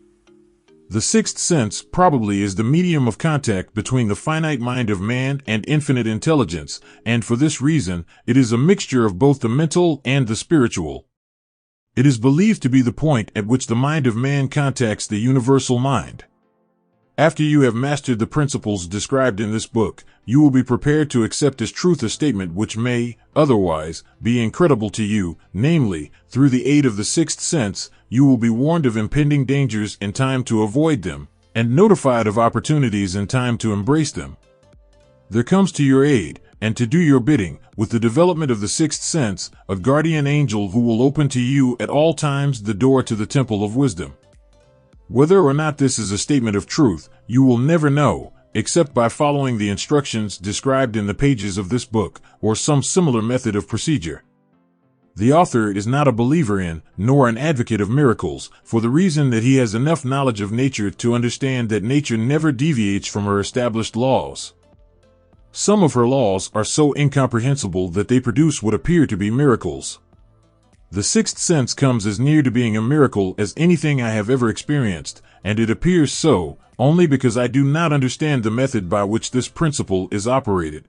The sixth sense probably is the medium of contact between the finite mind of man and infinite intelligence, and for this reason, it is a mixture of both the mental and the spiritual. It is believed to be the point at which the mind of man contacts the universal mind. After you have mastered the principles described in this book, you will be prepared to accept as truth a statement which may, otherwise, be incredible to you, namely, through the aid of the sixth sense, you will be warned of impending dangers in time to avoid them, and notified of opportunities in time to embrace them. There comes to your aid, and to do your bidding, with the development of the sixth sense, a guardian angel who will open to you at all times the door to the temple of wisdom. Whether or not this is a statement of truth, you will never know, except by following the instructions described in the pages of this book, or some similar method of procedure. The author is not a believer in, nor an advocate of miracles, for the reason that he has enough knowledge of nature to understand that nature never deviates from her established laws. Some of her laws are so incomprehensible that they produce what appear to be miracles. The sixth sense comes as near to being a miracle as anything I have ever experienced, and it appears so, only because I do not understand the method by which this principle is operated.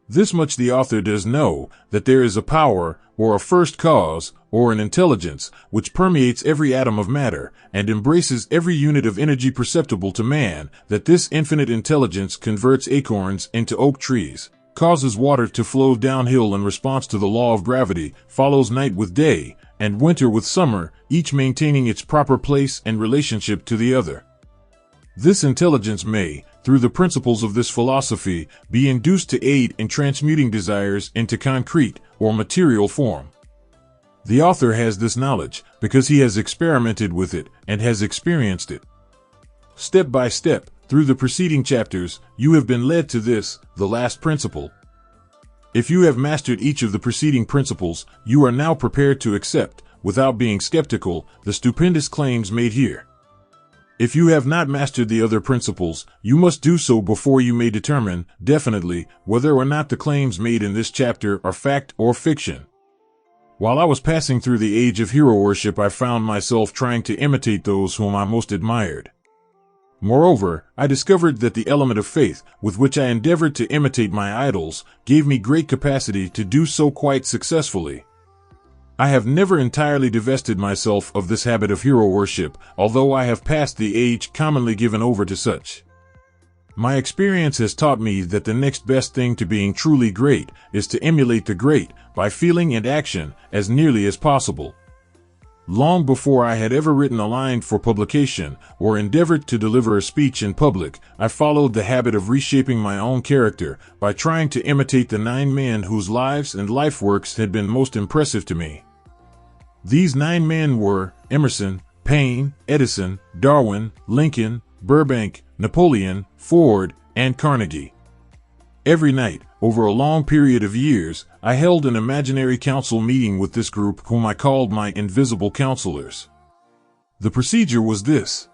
This much the author does know, that there is a power, or a first cause, or an intelligence, which permeates every atom of matter, and embraces every unit of energy perceptible to man, that this infinite intelligence converts acorns into oak trees, causes water to flow downhill in response to the law of gravity, follows night with day, and winter with summer, each maintaining its proper place and relationship to the other. This intelligence may, through the principles of this philosophy, be induced to aid in transmuting desires into concrete or material form. The author has this knowledge because he has experimented with it and has experienced it. Step by step, through the preceding chapters, you have been led to this, the last principle. If you have mastered each of the preceding principles, you are now prepared to accept, without being skeptical, the stupendous claims made here. If you have not mastered the other principles, you must do so before you may determine, definitely, whether or not the claims made in this chapter are fact or fiction. While I was passing through the age of hero worship, I found myself trying to imitate those whom I most admired. Moreover, I discovered that the element of faith, with which I endeavored to imitate my idols, gave me great capacity to do so quite successfully. I have never entirely divested myself of this habit of hero worship, although I have passed the age commonly given over to such. My experience has taught me that the next best thing to being truly great is to emulate the great by feeling and action as nearly as possible. Long before I had ever written a line for publication or endeavored to deliver a speech in public, I followed the habit of reshaping my own character by trying to imitate the 9 men whose lives and life works had been most impressive to me. These 9 men were Emerson, Paine, Edison, Darwin, Lincoln, Burbank, Napoleon, Ford, and Carnegie. Every night, over a long period of years, I held an imaginary council meeting with this group whom I called my invisible counselors. The procedure was this.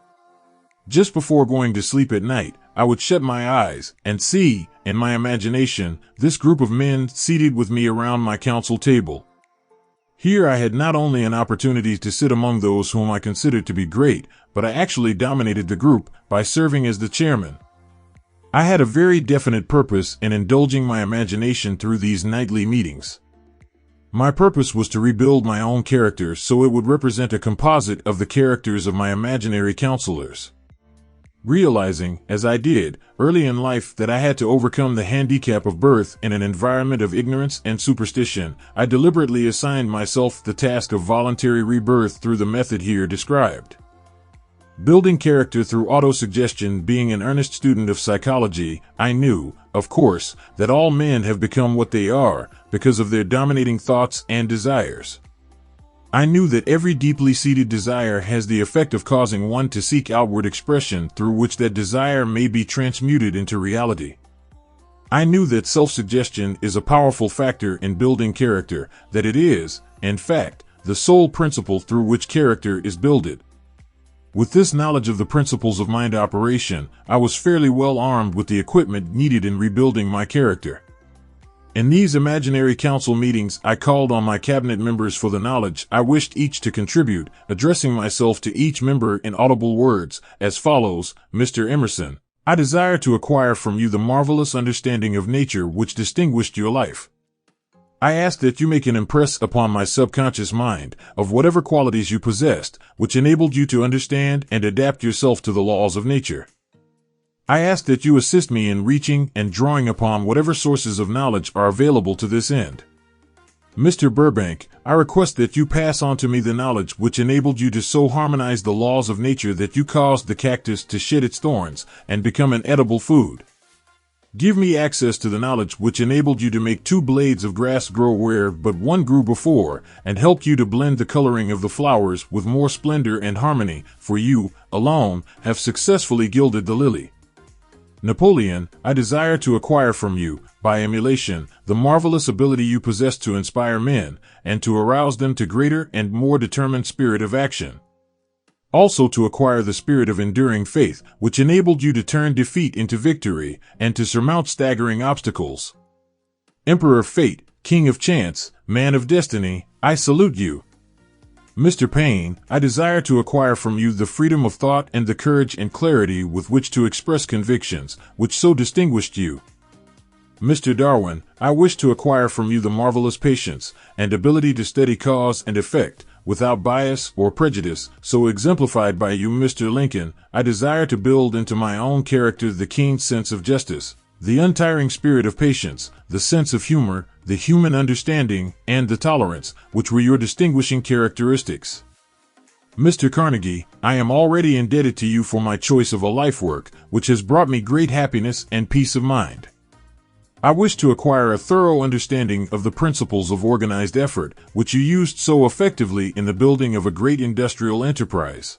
Just before going to sleep at night, I would shut my eyes and see, in my imagination, this group of men seated with me around my council table. Here I had not only an opportunity to sit among those whom I considered to be great, but I actually dominated the group by serving as the chairman. I had a very definite purpose in indulging my imagination through these nightly meetings. My purpose was to rebuild my own character so it would represent a composite of the characters of my imaginary counselors. Realizing, as I did, early in life that I had to overcome the handicap of birth in an environment of ignorance and superstition, I deliberately assigned myself the task of voluntary rebirth through the method here described. Building character through autosuggestion. Being an earnest student of psychology, I knew, of course, that all men have become what they are because of their dominating thoughts and desires. I knew that every deeply seated desire has the effect of causing one to seek outward expression through which that desire may be transmuted into reality. I knew that self-suggestion is a powerful factor in building character, that it is, in fact, the sole principle through which character is builded. With this knowledge of the principles of mind operation, I was fairly well armed with the equipment needed in rebuilding my character. In these imaginary council meetings, I called on my cabinet members for the knowledge I wished each to contribute, addressing myself to each member in audible words, as follows: Mr. Emerson, I desire to acquire from you the marvelous understanding of nature which distinguished your life. I ask that you make an impress upon my subconscious mind of whatever qualities you possessed, which enabled you to understand and adapt yourself to the laws of nature. I ask that you assist me in reaching and drawing upon whatever sources of knowledge are available to this end. Mr. Burbank, I request that you pass on to me the knowledge which enabled you to so harmonize the laws of nature that you caused the cactus to shed its thorns and become an edible food. Give me access to the knowledge which enabled you to make 2 blades of grass grow where but one grew before, and helped you to blend the coloring of the flowers with more splendor and harmony, for you, alone, have successfully gilded the lily. Napoleon, I desire to acquire from you, by emulation, the marvelous ability you possess to inspire men, and to arouse them to greater and more determined spirit of action. Also to acquire the spirit of enduring faith, which enabled you to turn defeat into victory, and to surmount staggering obstacles. Emperor Fate, King of Chance, Man of Destiny, I salute you. Mr. Paine, I desire to acquire from you the freedom of thought and the courage and clarity with which to express convictions, which so distinguished you. Mr. Darwin, I wish to acquire from you the marvelous patience and ability to study cause and effect, without bias or prejudice, so exemplified by you. Mr. Lincoln, I desire to build into my own character the keen sense of justice, the untiring spirit of patience, the sense of humor, the human understanding, and the tolerance, which were your distinguishing characteristics. Mr. Carnegie, I am already indebted to you for my choice of a life work, which has brought me great happiness and peace of mind. I wish to acquire a thorough understanding of the principles of organized effort, which you used so effectively in the building of a great industrial enterprise.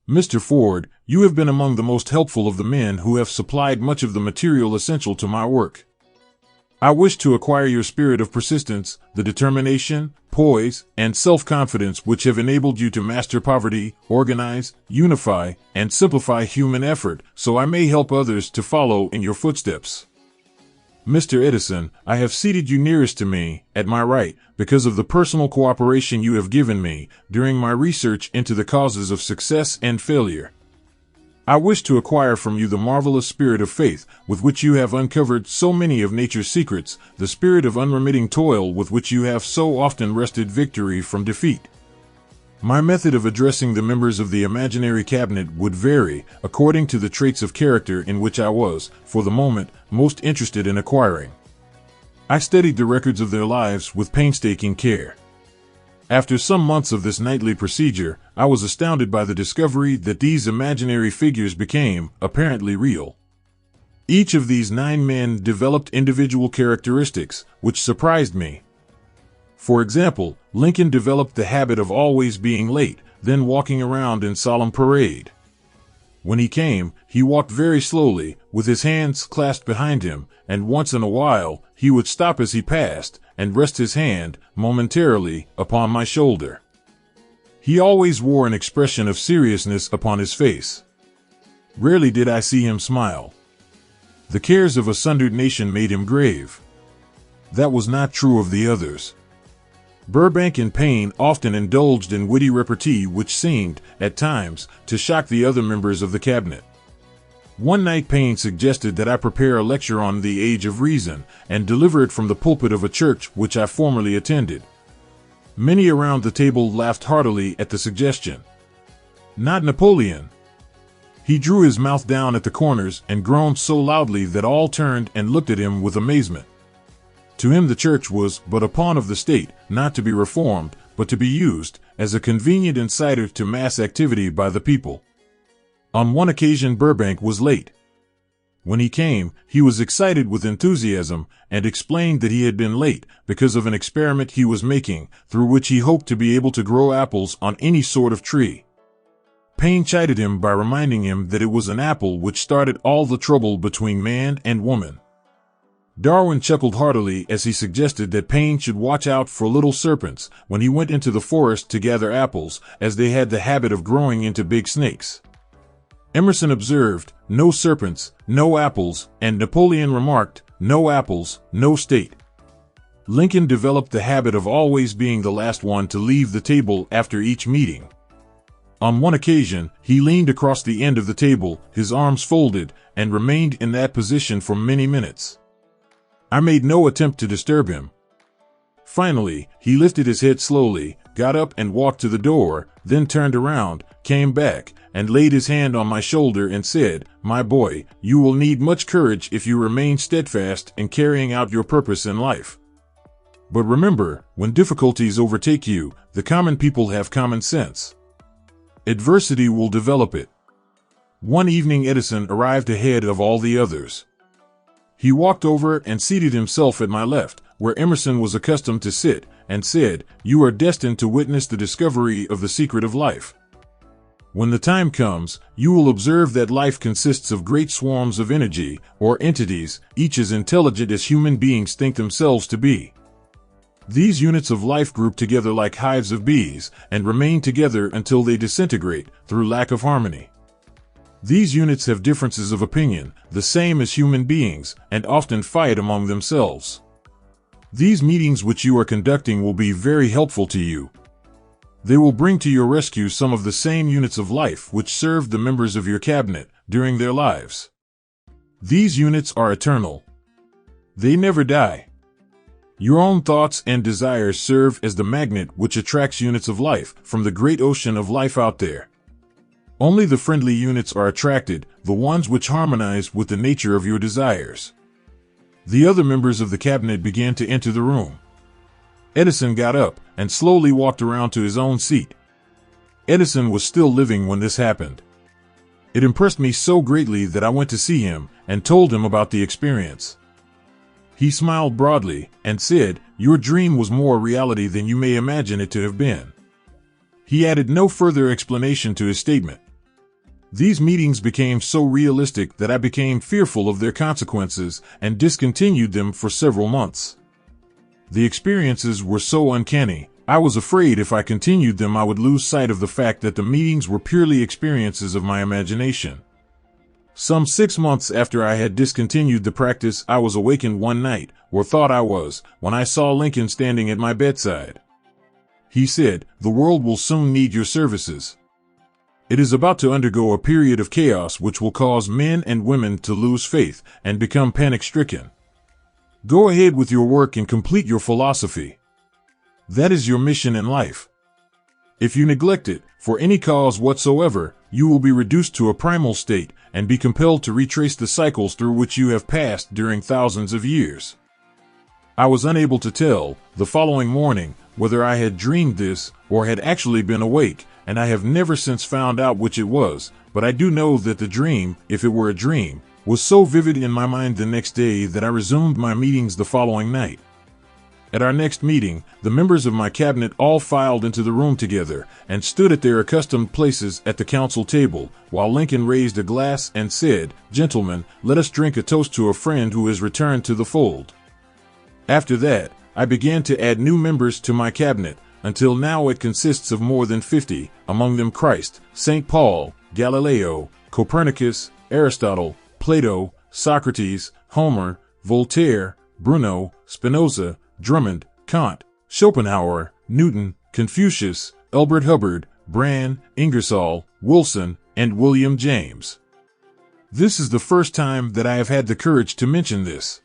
Mr. Ford, you have been among the most helpful of the men who have supplied much of the material essential to my work. I wish to acquire your spirit of persistence, the determination, poise, and self-confidence which have enabled you to master poverty, organize, unify, and simplify human effort, so I may help others to follow in your footsteps. Mr. Edison, I have seated you nearest to me, at my right, because of the personal cooperation you have given me during my research into the causes of success and failure. I wish to acquire from you the marvelous spirit of faith with which you have uncovered so many of nature's secrets, the spirit of unremitting toil with which you have so often wrested victory from defeat. My method of addressing the members of the imaginary cabinet would vary according to the traits of character in which I was, for the moment, most interested in acquiring. I studied the records of their lives with painstaking care. After some months of this nightly procedure, I was astounded by the discovery that these imaginary figures became, apparently, real. Each of these 9 men developed individual characteristics, which surprised me. For example, Lincoln developed the habit of always being late, then walking around in solemn parade. When he came, he walked very slowly, with his hands clasped behind him, and once in a while, he would stop as he passed, and rest his hand, momentarily, upon my shoulder. He always wore an expression of seriousness upon his face. Rarely did I see him smile. The cares of a sundered nation made him grave. That was not true of the others. Burbank and Paine often indulged in witty repartee which seemed, at times, to shock the other members of the cabinet. One night Paine suggested that I prepare a lecture on the Age of Reason and deliver it from the pulpit of a church which I formerly attended. Many around the table laughed heartily at the suggestion. Not Napoleon. He drew his mouth down at the corners and groaned so loudly that all turned and looked at him with amazement. To him the church was but a pawn of the state, not to be reformed, but to be used as a convenient inciter to mass activity by the people. On one occasion Burbank was late. When he came, he was excited with enthusiasm and explained that he had been late because of an experiment he was making, through which he hoped to be able to grow apples on any sort of tree. Paine chided him by reminding him that it was an apple which started all the trouble between man and woman. Darwin chuckled heartily as he suggested that Paine should watch out for little serpents when he went into the forest to gather apples, as they had the habit of growing into big snakes. Emerson observed, "No serpents, no apples," and Napoleon remarked, "No apples, no state." Lincoln developed the habit of always being the last one to leave the table after each meeting. On one occasion, he leaned across the end of the table, his arms folded, and remained in that position for many minutes. I made no attempt to disturb him. Finally, he lifted his head slowly, got up and walked to the door, then turned around, came back, and laid his hand on my shoulder and said, "My boy, you will need much courage if you remain steadfast in carrying out your purpose in life. But remember, when difficulties overtake you, the common people have common sense. Adversity will develop it." One evening Edison arrived ahead of all the others. He walked over and seated himself at my left, where Emerson was accustomed to sit, and said, "You are destined to witness the discovery of the secret of life. When the time comes, you will observe that life consists of great swarms of energy, or entities, each as intelligent as human beings think themselves to be. These units of life group together like hives of bees, and remain together until they disintegrate, through lack of harmony. These units have differences of opinion, the same as human beings, and often fight among themselves. These meetings which you are conducting will be very helpful to you. They will bring to your rescue some of the same units of life which served the members of your cabinet during their lives. These units are eternal. They never die. Your own thoughts and desires serve as the magnet which attracts units of life from the great ocean of life out there. Only the friendly units are attracted, the ones which harmonize with the nature of your desires." The other members of the cabinet began to enter the room. Edison got up and slowly walked around to his own seat. Edison was still living when this happened. It impressed me so greatly that I went to see him and told him about the experience. He smiled broadly and said, "Your dream was more reality than you may imagine it to have been." He added no further explanation to his statement. These meetings became so realistic that I became fearful of their consequences and discontinued them for several months. The experiences were so uncanny, I was afraid if I continued them I would lose sight of the fact that the meetings were purely experiences of my imagination. Some 6 months after I had discontinued the practice, I was awakened one night, or thought I was, when I saw Lincoln standing at my bedside. He said, "The world will soon need your services. It is about to undergo a period of chaos which will cause men and women to lose faith and become panic-stricken. Go ahead with your work and complete your philosophy. That is your mission in life. If you neglect it, for any cause whatsoever, you will be reduced to a primal state and be compelled to retrace the cycles through which you have passed during thousands of years." I was unable to tell, the following morning, whether I had dreamed this or had actually been awake, and I have never since found out which it was, but I do know that the dream, if it were a dream, was so vivid in my mind the next day that I resumed my meetings the following night. At our next meeting, the members of my cabinet all filed into the room together and stood at their accustomed places at the council table, while Lincoln raised a glass and said, "Gentlemen, let us drink a toast to a friend who has returned to the fold." After that, I began to add new members to my cabinet, until now it consists of more than 50, among them Christ, St. Paul, Galileo, Copernicus, Aristotle, Plato, Socrates, Homer, Voltaire, Bruno, Spinoza, Drummond, Kant, Schopenhauer, Newton, Confucius, Elbert Hubbard, Brand, Ingersoll, Wilson, and William James. This is the first time that I have had the courage to mention this.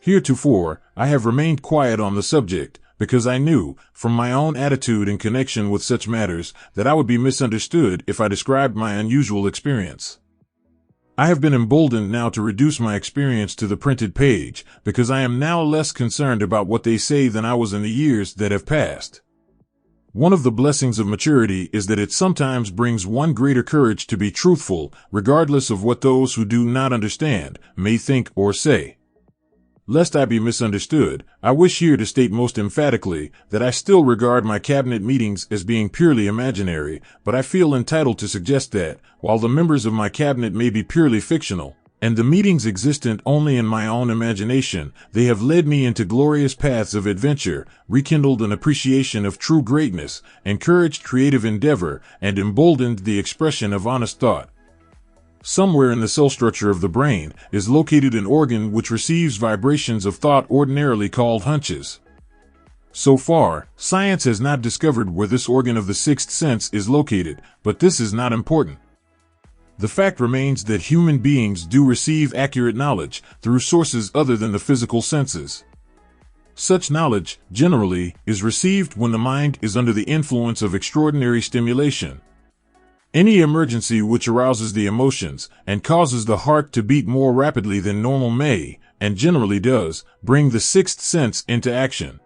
Heretofore, I have remained quiet on the subject, because I knew, from my own attitude in connection with such matters, that I would be misunderstood if I described my unusual experience. I have been emboldened now to reduce my experience to the printed page, because I am now less concerned about what they say than I was in the years that have passed. One of the blessings of maturity is that it sometimes brings one greater courage to be truthful, regardless of what those who do not understand may think or say. Lest I be misunderstood, I wish here to state most emphatically that I still regard my cabinet meetings as being purely imaginary, but I feel entitled to suggest that, while the members of my cabinet may be purely fictional, and the meetings existent only in my own imagination, they have led me into glorious paths of adventure, rekindled an appreciation of true greatness, encouraged creative endeavor, and emboldened the expression of honest thought. Somewhere in the cell structure of the brain is located an organ which receives vibrations of thought ordinarily called hunches. So far, science has not discovered where this organ of the sixth sense is located, but this is not important. The fact remains that human beings do receive accurate knowledge through sources other than the physical senses. Such knowledge, generally, is received when the mind is under the influence of extraordinary stimulation. Any emergency which arouses the emotions and causes the heart to beat more rapidly than normal may, and generally does, bring the sixth sense into action.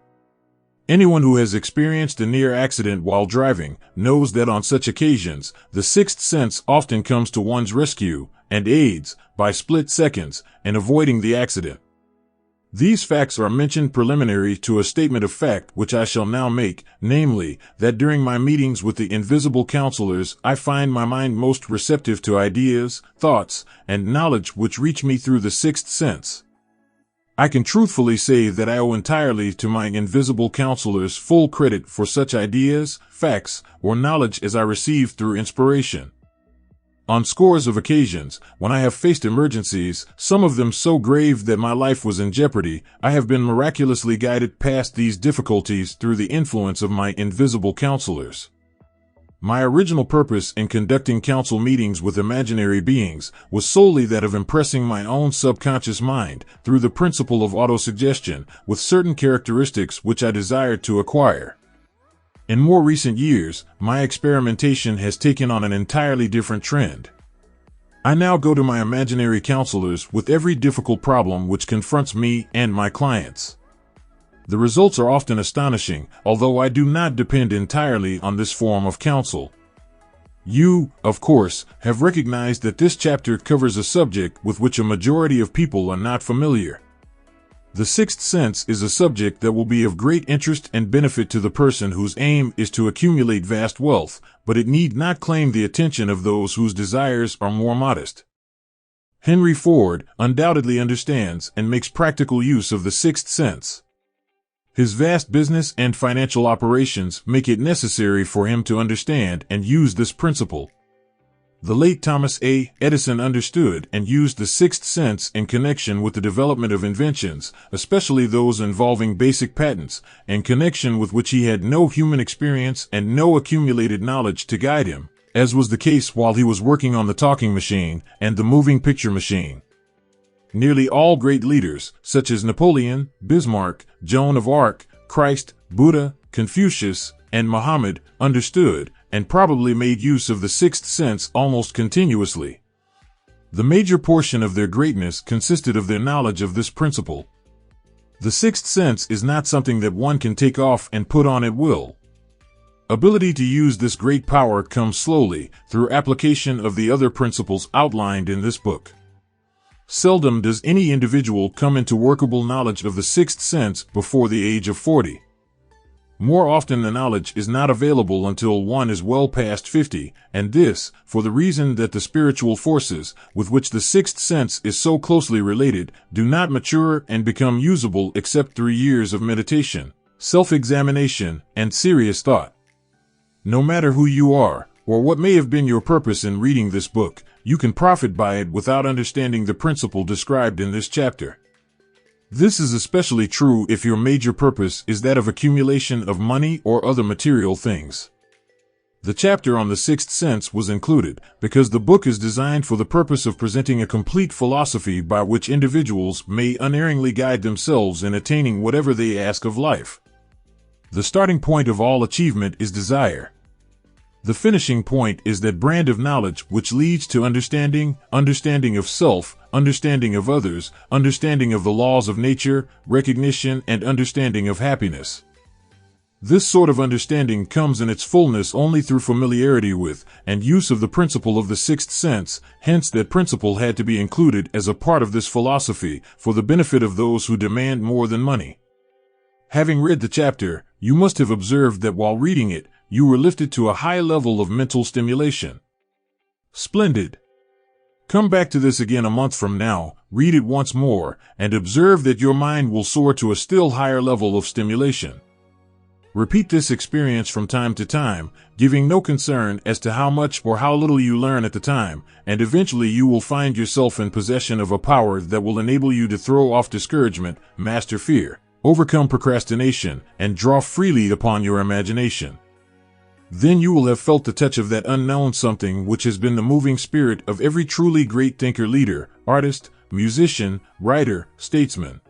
Anyone who has experienced a near accident while driving knows that on such occasions, the sixth sense often comes to one's rescue and aids, by split seconds, in avoiding the accident. These facts are mentioned preliminary to a statement of fact which I shall now make, namely, that during my meetings with the invisible counselors I find my mind most receptive to ideas, thoughts, and knowledge which reach me through the sixth sense. I can truthfully say that I owe entirely to my invisible counselors full credit for such ideas, facts, or knowledge as I receive through inspiration. On scores of occasions, when I have faced emergencies, some of them so grave that my life was in jeopardy, I have been miraculously guided past these difficulties through the influence of my invisible counselors. My original purpose in conducting council meetings with imaginary beings was solely that of impressing my own subconscious mind, through the principle of autosuggestion, with certain characteristics which I desired to acquire. In more recent years, my experimentation has taken on an entirely different trend. I now go to my imaginary counselors with every difficult problem which confronts me and my clients. The results are often astonishing, although I do not depend entirely on this form of counsel. You, of course, have recognized that this chapter covers a subject with which a majority of people are not familiar. The sixth sense is a subject that will be of great interest and benefit to the person whose aim is to accumulate vast wealth, but it need not claim the attention of those whose desires are more modest. Henry Ford undoubtedly understands and makes practical use of the sixth sense. His vast business and financial operations make it necessary for him to understand and use this principle. The late Thomas Edison understood and used the sixth sense in connection with the development of inventions, especially those involving basic patents, in connection with which he had no human experience and no accumulated knowledge to guide him, as was the case while he was working on the talking machine and the moving picture machine. Nearly all great leaders, such as Napoleon, Bismarck, Joan of Arc, Christ, Buddha, Confucius, and Muhammad, understood and probably made use of the sixth sense almost continuously. The major portion of their greatness consisted of their knowledge of this principle. The sixth sense is not something that one can take off and put on at will. Ability to use this great power comes slowly through application of the other principles outlined in this book. Seldom does any individual come into workable knowledge of the sixth sense before the age of 40. More often the knowledge is not available until one is well past 50, and this, for the reason that the spiritual forces, with which the sixth sense is so closely related, do not mature and become usable except through years of meditation, self-examination, and serious thought. No matter who you are, or what may have been your purpose in reading this book, you can profit by it without understanding the principle described in this chapter. This is especially true if your major purpose is that of accumulation of money or other material things. The chapter on the sixth sense was included because the book is designed for the purpose of presenting a complete philosophy by which individuals may unerringly guide themselves in attaining whatever they ask of life. The starting point of all achievement is desire. The finishing point is that brand of knowledge which leads to understanding of self, understanding of others, understanding of the laws of nature, recognition and understanding of happiness. This sort of understanding comes in its fullness only through familiarity with and use of the principle of the sixth sense, hence that principle had to be included as a part of this philosophy for the benefit of those who demand more than money. Having read the chapter, you must have observed that while reading it, you were lifted to a high level of mental stimulation. Splendid! Come back to this again a month from now, read it once more, and observe that your mind will soar to a still higher level of stimulation. Repeat this experience from time to time, giving no concern as to how much or how little you learn at the time, and eventually you will find yourself in possession of a power that will enable you to throw off discouragement, master fear, overcome procrastination, and draw freely upon your imagination. Then you will have felt the touch of that unknown something which has been the moving spirit of every truly great thinker, leader, artist, musician, writer, statesman.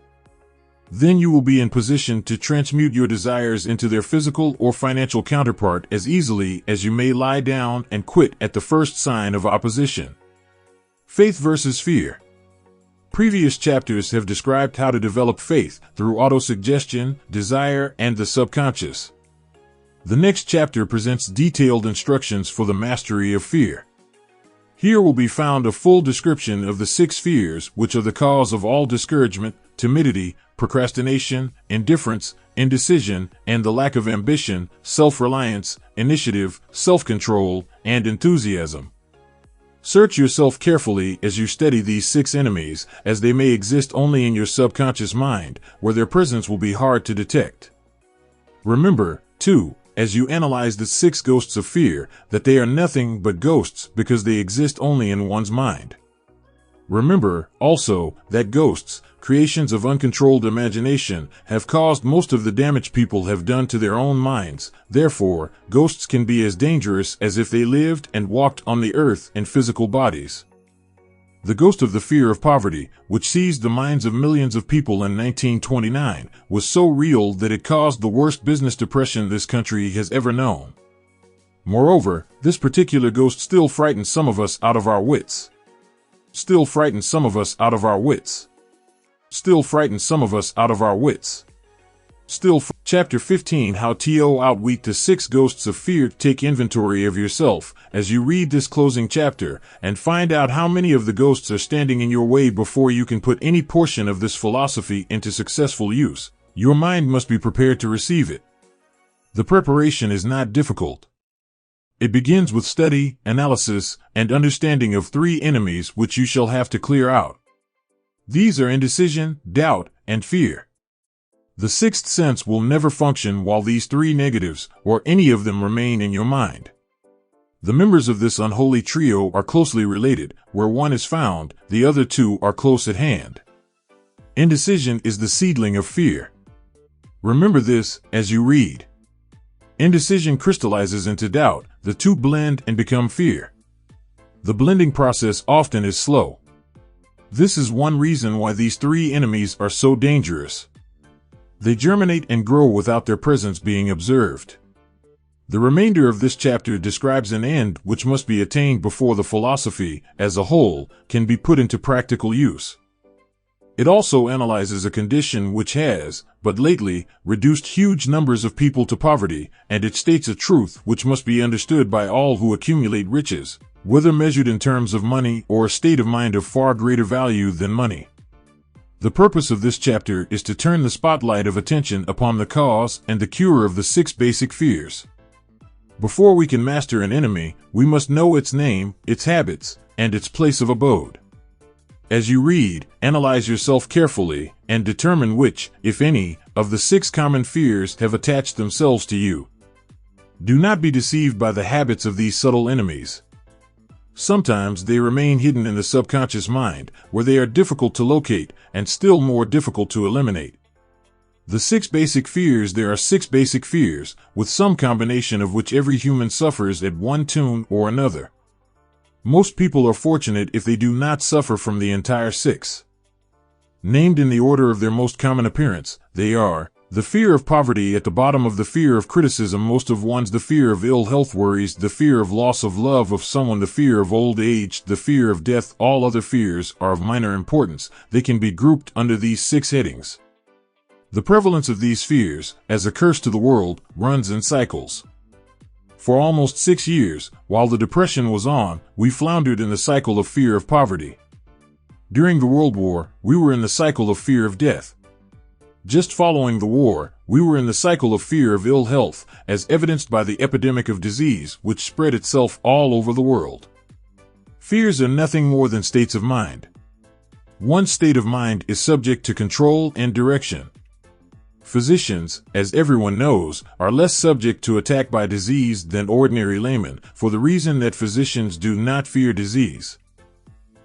Then you will be in position to transmute your desires into their physical or financial counterpart as easily as you may lie down and quit at the first sign of opposition. Faith versus fear. Previous chapters have described how to develop faith through autosuggestion, desire, and the subconscious. The next chapter presents detailed instructions for the mastery of fear. Here will be found a full description of the 6 fears which are the cause of all discouragement, timidity, procrastination, indifference, indecision, and the lack of ambition, self-reliance, initiative, self-control, and enthusiasm. Search yourself carefully as you study these 6 enemies, as they may exist only in your subconscious mind, where their presence will be hard to detect. Remember, too, as you analyze the 6 ghosts of fear, that they are nothing but ghosts because they exist only in one's mind. Remember, also, that ghosts, creations of uncontrolled imagination, have caused most of the damage people have done to their own minds. Therefore, ghosts can be as dangerous as if they lived and walked on the earth in physical bodies. The ghost of the fear of poverty, which seized the minds of millions of people in 1929, was so real that it caused the worst business depression this country has ever known. Moreover, this particular ghost still frightens some of us out of our wits. Still frightens some of us out of our wits. Still frightens some of us out of our wits. Chapter 15, How to Outwit the 6 Ghosts of Fear. Take inventory of yourself as you read this closing chapter and find out how many of the ghosts are standing in your way before you can put any portion of this philosophy into successful use. Your mind must be prepared to receive it. The preparation is not difficult. It begins with study, analysis, and understanding of 3 enemies which you shall have to clear out. These are indecision, doubt, and fear. The 6th sense will never function while these 3 negatives, or any of them, remain in your mind. The members of this unholy trio are closely related. Where one is found, the other 2 are close at hand. Indecision is the seedling of fear. Remember this as you read. Indecision crystallizes into doubt, the 2 blend and become fear. The blending process often is slow. This is one reason why these 3 enemies are so dangerous. They germinate and grow without their presence being observed. The remainder of this chapter describes an end which must be attained before the philosophy, as a whole, can be put into practical use. It also analyzes a condition which has, but lately, reduced huge numbers of people to poverty, and it states a truth which must be understood by all who accumulate riches, whether measured in terms of money or a state of mind of far greater value than money. The purpose of this chapter is to turn the spotlight of attention upon the cause and the cure of the 6 basic fears. Before we can master an enemy, we must know its name, its habits, and its place of abode. As you read, analyze yourself carefully and determine which, if any, of the 6 common fears have attached themselves to you. Do not be deceived by the habits of these subtle enemies. Sometimes they remain hidden in the subconscious mind, where they are difficult to locate and still more difficult to eliminate. The 6 basic fears. There are 6 basic fears, with some combination of which every human suffers at one tune or another. Most people are fortunate if they do not suffer from the entire 6. Named in the order of their most common appearance, they are the fear of poverty at the bottom of the fear of criticism, most of one's, the fear of ill health worries, the fear of loss of love of someone, the fear of old age, the fear of death. All other fears are of minor importance. They can be grouped under these 6 headings. The prevalence of these fears, as a curse to the world, runs in cycles. For almost 6 years, while the Depression was on, we floundered in the cycle of fear of poverty. During the World War, we were in the cycle of fear of death. Just following the war, we were in the cycle of fear of ill health, as evidenced by the epidemic of disease which spread itself all over the world. Fears are nothing more than states of mind. One state of mind is subject to control and direction. Physicians, as everyone knows, are less subject to attack by disease than ordinary laymen, for the reason that physicians do not fear disease.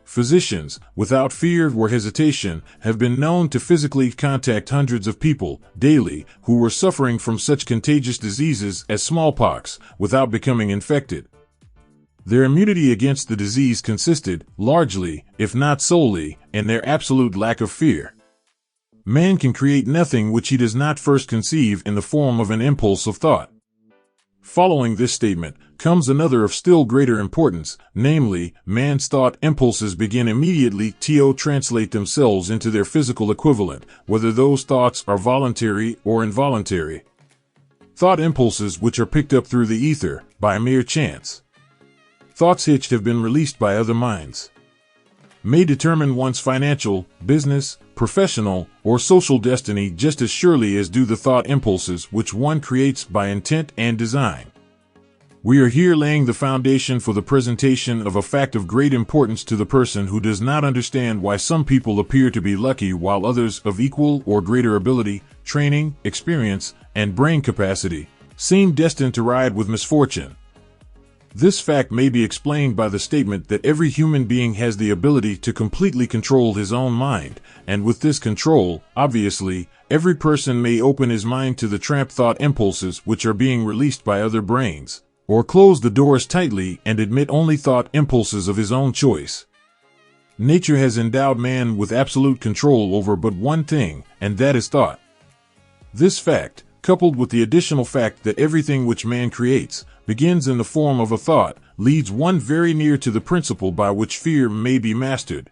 Physicians, without fear or hesitation, have been known to physically contact hundreds of people daily who were suffering from such contagious diseases as smallpox without becoming infected. Their immunity against the disease consisted, largely, if not solely, in their absolute lack of fear. Man can create nothing which he does not first conceive in the form of an impulse of thought. Following this statement comes another of still greater importance, namely, man's thought impulses begin immediately to translate themselves into their physical equivalent, whether those thoughts are voluntary or involuntary. Thought impulses which are picked up through the ether, by mere chance. Thoughts hitched have been released by other minds. May determine one's financial, business, professional, or social destiny just as surely as do the thought impulses which one creates by intent and design. We are here laying the foundation for the presentation of a fact of great importance to the person who does not understand why some people appear to be lucky while others of equal or greater ability, training, experience, and brain capacity seem destined to ride with misfortune. This fact may be explained by the statement that every human being has the ability to completely control his own mind, and with this control, obviously, every person may open his mind to the tramp thought impulses which are being released by other brains, or close the doors tightly and admit only thought impulses of his own choice. Nature has endowed man with absolute control over but one thing, and that is thought. This fact, coupled with the additional fact that everything which man creates begins in the form of a thought, leads one very near to the principle by which fear may be mastered.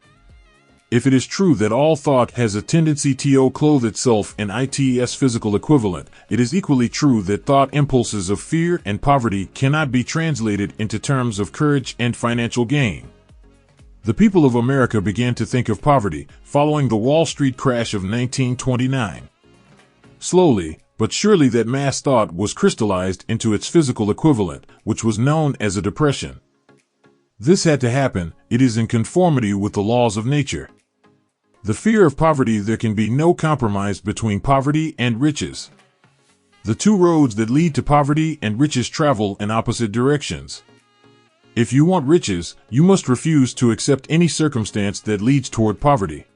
If it is true that all thought has a tendency to clothe itself in its physical equivalent, it is equally true that thought impulses of fear and poverty cannot be translated into terms of courage and financial gain. The people of America began to think of poverty following the Wall Street crash of 1929. Slowly, but surely that mass thought was crystallized into its physical equivalent, which was known as a depression. This had to happen. It is in conformity with the laws of nature. The fear of poverty. There can be no compromise between poverty and riches. The two roads that lead to poverty and riches travel in opposite directions. If you want riches, you must refuse to accept any circumstance that leads toward poverty.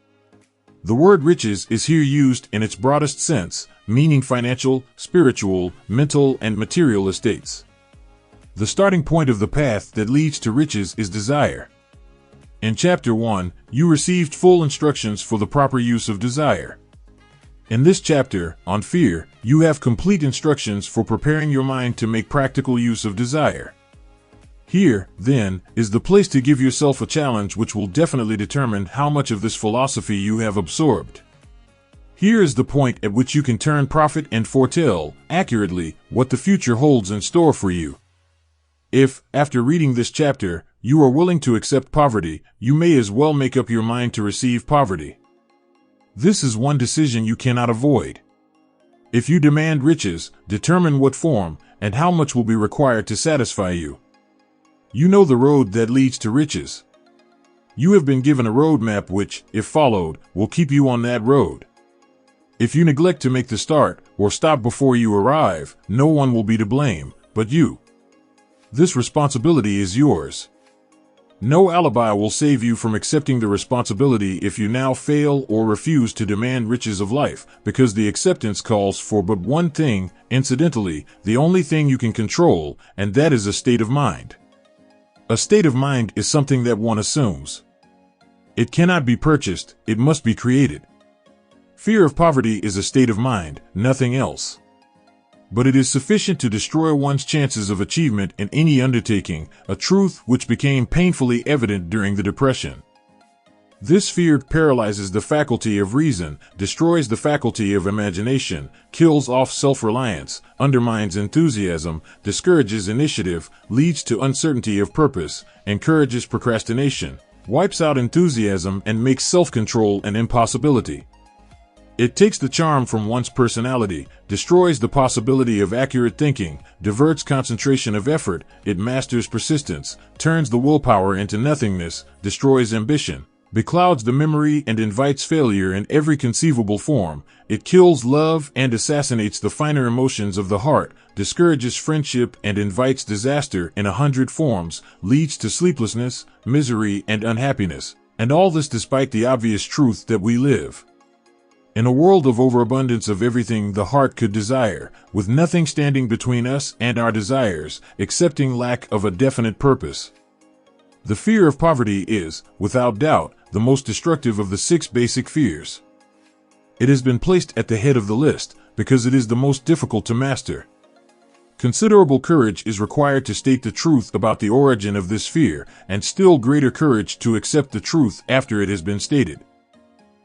The word riches is here used in its broadest sense, meaning financial, spiritual, mental, and material estates. The starting point of the path that leads to riches is desire. In Chapter 1, you received full instructions for the proper use of desire. In this chapter, on fear, you have complete instructions for preparing your mind to make practical use of desire. Here, then, is the place to give yourself a challenge which will definitely determine how much of this philosophy you have absorbed. Here is the point at which you can turn profit and foretell, accurately, what the future holds in store for you. If, after reading this chapter, you are willing to accept poverty, you may as well make up your mind to receive poverty. This is one decision you cannot avoid. If you demand riches, determine what form and how much will be required to satisfy you. You know the road that leads to riches. You have been given a roadmap which, if followed, will keep you on that road. If you neglect to make the start, or stop before you arrive, no one will be to blame, but you. This responsibility is yours. No alibi will save you from accepting the responsibility if you now fail or refuse to demand riches of life, because the acceptance calls for but one thing, incidentally, the only thing you can control, and that is a state of mind. A state of mind is something that one assumes. It cannot be purchased, it must be created. Fear of poverty is a state of mind, nothing else. But it is sufficient to destroy one's chances of achievement in any undertaking, a truth which became painfully evident during the Depression. This fear paralyzes the faculty of reason, destroys the faculty of imagination, kills off self-reliance, undermines enthusiasm, discourages initiative, leads to uncertainty of purpose, encourages procrastination, wipes out enthusiasm, and makes self-control an impossibility. It takes the charm from one's personality, destroys the possibility of accurate thinking, diverts concentration of effort, it masters persistence, turns the willpower into nothingness, destroys ambition, beclouds the memory and invites failure in every conceivable form. It kills love and assassinates the finer emotions of the heart, discourages friendship and invites disaster in 100 forms, leads to sleeplessness, misery, and unhappiness. And all this despite the obvious truth that we live in a world of overabundance of everything the heart could desire, with nothing standing between us and our desires, excepting lack of a definite purpose. The fear of poverty is, without doubt, the most destructive of the 6 basic fears. It has been placed at the head of the list because it is the most difficult to master. Considerable courage is required to state the truth about the origin of this fear, and still greater courage to accept the truth after it has been stated.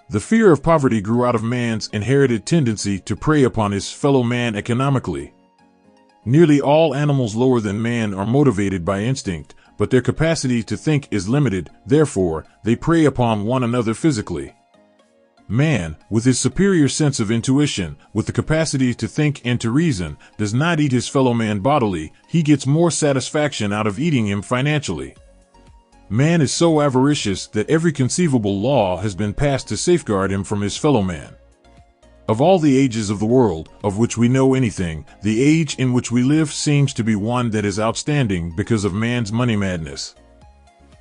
The fear of poverty grew out of man's inherited tendency to prey upon his fellow man economically. Nearly all animals lower than man are motivated by instinct, but their capacity to think is limited, therefore, they prey upon one another physically. Man, with his superior sense of intuition, with the capacity to think and to reason, does not eat his fellow man bodily, he gets more satisfaction out of eating him financially. Man is so avaricious that every conceivable law has been passed to safeguard him from his fellow man. Of all the ages of the world, of which we know anything, the age in which we live seems to be one that is outstanding because of man's money madness.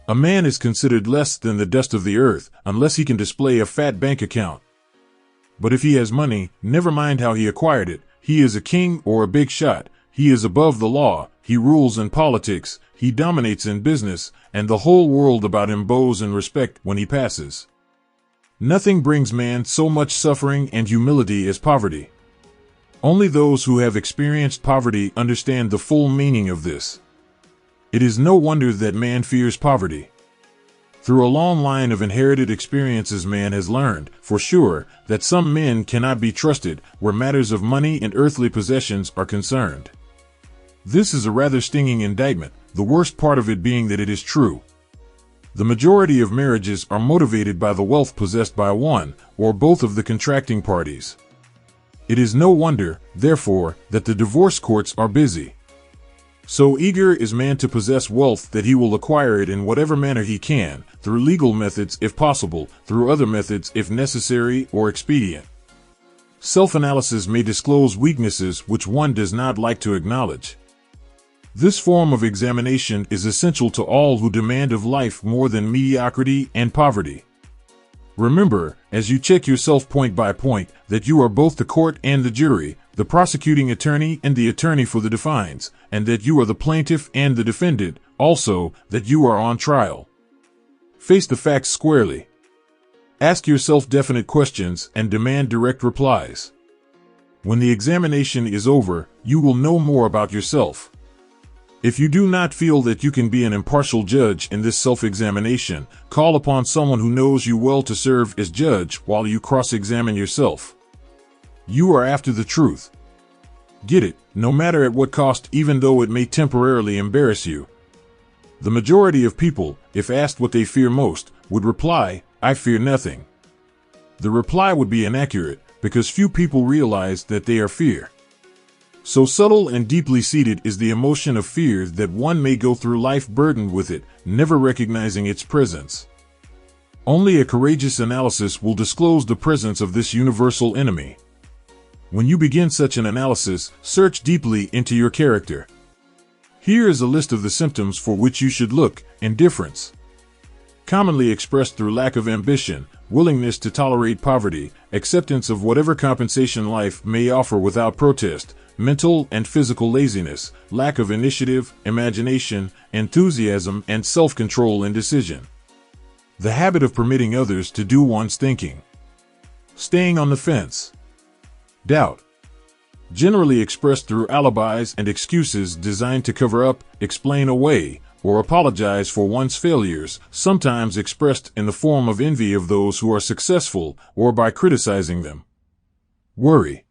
A man is considered less than the dust of the earth unless he can display a fat bank account. But if he has money, never mind how he acquired it, he is a king or a big shot, he is above the law, he rules in politics, he dominates in business, and the whole world about him bows in respect when he passes. Nothing brings man so much suffering and humility as poverty. Only those who have experienced poverty understand the full meaning of this. It is no wonder that man fears poverty. Through a long line of inherited experiences, man has learned, for sure, that some men cannot be trusted where matters of money and earthly possessions are concerned. This is a rather stinging indictment, the worst part of it being that it is true. The majority of marriages are motivated by the wealth possessed by one or both of the contracting parties. It is no wonder, therefore, that the divorce courts are busy. So eager is man to possess wealth that he will acquire it in whatever manner he can, through legal methods if possible, through other methods if necessary or expedient. Self-analysis may disclose weaknesses which one does not like to acknowledge. This form of examination is essential to all who demand of life more than mediocrity and poverty. Remember, as you check yourself point by point, that you are both the court and the jury, the prosecuting attorney and the attorney for the defense, and that you are the plaintiff and the defendant, also that you are on trial. Face the facts squarely. Ask yourself definite questions and demand direct replies. When the examination is over, you will know more about yourself. If you do not feel that you can be an impartial judge in this self-examination, call upon someone who knows you well to serve as judge while you cross-examine yourself. You are after the truth. Get it, no matter at what cost, even though it may temporarily embarrass you. The majority of people, if asked what they fear most, would reply, "I fear nothing." The reply would be inaccurate, because few people realize that they are fear. So subtle and deeply seated is the emotion of fear that one may go through life burdened with it, never recognizing its presence. Only a courageous analysis will disclose the presence of this universal enemy. When you begin such an analysis, search deeply into your character. Here is a list of the symptoms for which you should look: indifference, commonly expressed through lack of ambition, willingness to tolerate poverty, acceptance of whatever compensation life may offer without protest, mental and physical laziness, lack of initiative, imagination, enthusiasm, and self-control and decision. The habit of permitting others to do one's thinking. Staying on the fence. Doubt, generally expressed through alibis and excuses designed to cover up, explain away, or apologize for one's failures, sometimes expressed in the form of envy of those who are successful or by criticizing them. Worry,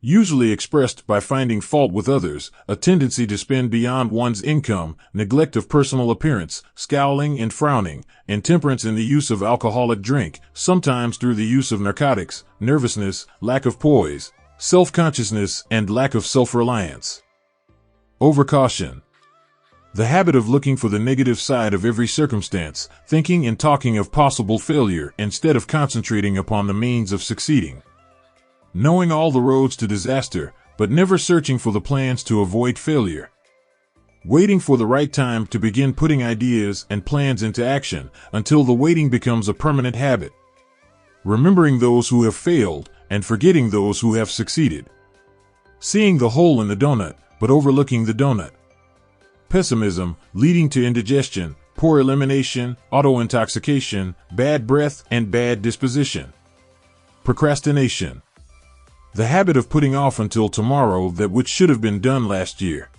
usually expressed by finding fault with others, a tendency to spend beyond one's income, neglect of personal appearance, scowling and frowning, intemperance in the use of alcoholic drink, sometimes through the use of narcotics, nervousness, lack of poise, self-consciousness, and lack of self-reliance. Overcaution, the habit of looking for the negative side of every circumstance, thinking and talking of possible failure instead of concentrating upon the means of succeeding. Knowing all the roads to disaster, but never searching for the plans to avoid failure. Waiting for the right time to begin putting ideas and plans into action until the waiting becomes a permanent habit. Remembering those who have failed and forgetting those who have succeeded. Seeing the hole in the donut, but overlooking the donut. Pessimism, leading to indigestion, poor elimination, auto-intoxication, bad breath, and bad disposition. Procrastination, the habit of putting off until tomorrow that which should have been done last year.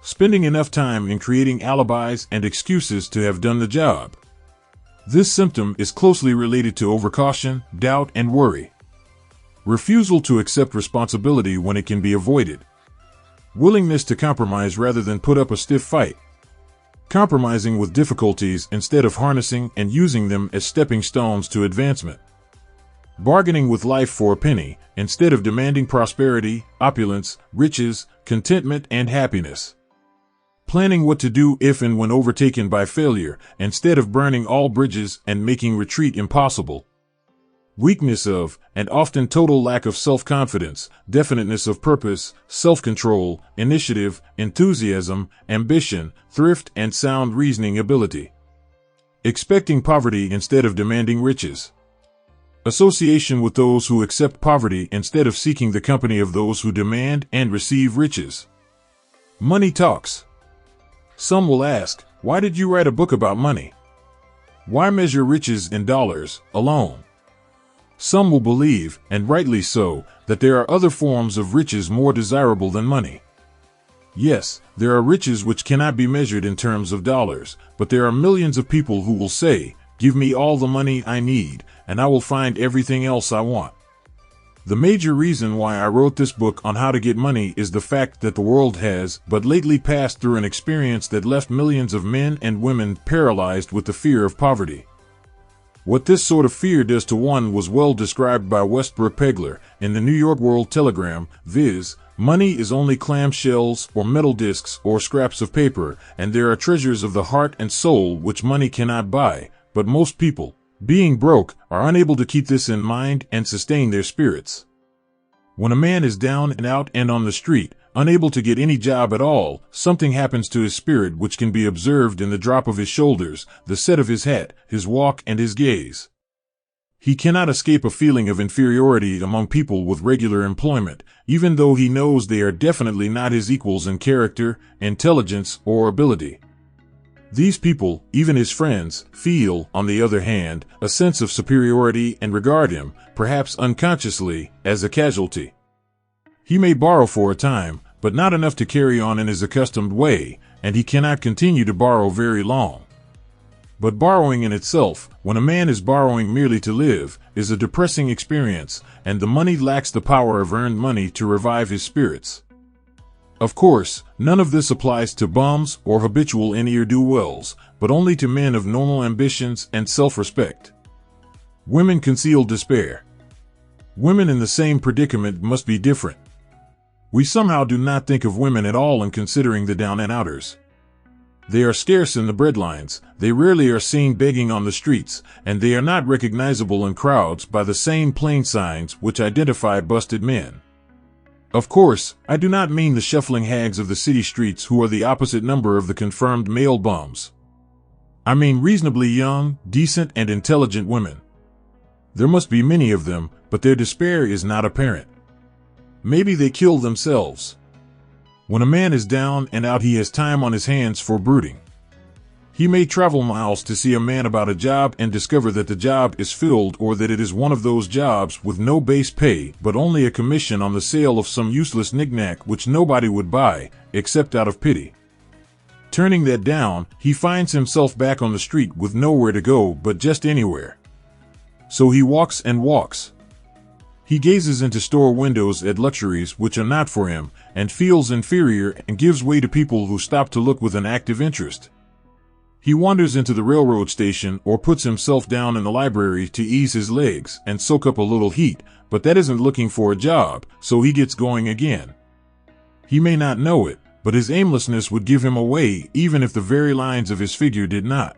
Spending enough time in creating alibis and excuses to have done the job. This symptom is closely related to overcaution, doubt, and worry. Refusal to accept responsibility when it can be avoided. Willingness to compromise rather than put up a stiff fight. Compromising with difficulties instead of harnessing and using them as stepping stones to advancement. Bargaining with life for a penny, instead of demanding prosperity, opulence, riches, contentment, and happiness. Planning what to do if and when overtaken by failure, instead of burning all bridges and making retreat impossible. Weakness of, and often total lack of self-confidence, definiteness of purpose, self-control, initiative, enthusiasm, ambition, thrift, and sound reasoning ability. Expecting poverty instead of demanding riches. Association with those who accept poverty instead of seeking the company of those who demand and receive riches. Money talks. Some will ask, why did you write a book about money? Why measure riches in dollars alone? Some will believe, and rightly so, that there are other forms of riches more desirable than money. Yes, there are riches which cannot be measured in terms of dollars, but there are millions of people who will say, "Give me all the money I need, and I will find everything else I want." The major reason why I wrote this book on how to get money is the fact that the world has but lately passed through an experience that left millions of men and women paralyzed with the fear of poverty. What this sort of fear does to one was well described by Westbrook Pegler in the New York World Telegram, viz., money is only clamshells or metal discs or scraps of paper, and there are treasures of the heart and soul which money cannot buy, but most people, being broke, are unable to keep this in mind and sustain their spirits. When a man is down and out and on the street, unable to get any job at all, something happens to his spirit which can be observed in the drop of his shoulders, the set of his hat, his walk, and his gaze. He cannot escape a feeling of inferiority among people with regular employment, even though he knows they are definitely not his equals in character, intelligence, or ability. These people, even his friends, feel, on the other hand, a sense of superiority and regard him, perhaps unconsciously, as a casualty. He may borrow for a time, but not enough to carry on in his accustomed way, and he cannot continue to borrow very long. But borrowing in itself, when a man is borrowing merely to live, is a depressing experience, and the money lacks the power of earned money to revive his spirits. Of course, none of this applies to bums or habitual ne'er-do-wells, but only to men of normal ambitions and self-respect. Women conceal despair. Women in the same predicament must be different. We somehow do not think of women at all in considering the down-and-outers. They are scarce in the breadlines, they rarely are seen begging on the streets, and they are not recognizable in crowds by the same plain signs which identify busted men. Of course, I do not mean the shuffling hags of the city streets who are the opposite number of the confirmed male bums. I mean reasonably young, decent, and intelligent women. There must be many of them, but their despair is not apparent. Maybe they kill themselves. When a man is down and out, he has time on his hands for brooding. He may travel miles to see a man about a job and discover that the job is filled, or that it is one of those jobs with no base pay but only a commission on the sale of some useless knick-knack which nobody would buy, except out of pity. Turning that down, he finds himself back on the street with nowhere to go but just anywhere. So he walks and walks. He gazes into store windows at luxuries which are not for him, and feels inferior and gives way to people who stop to look with an active interest. He wanders into the railroad station or puts himself down in the library to ease his legs and soak up a little heat, but that isn't looking for a job, so he gets going again. He may not know it, but his aimlessness would give him away even if the very lines of his figure did not.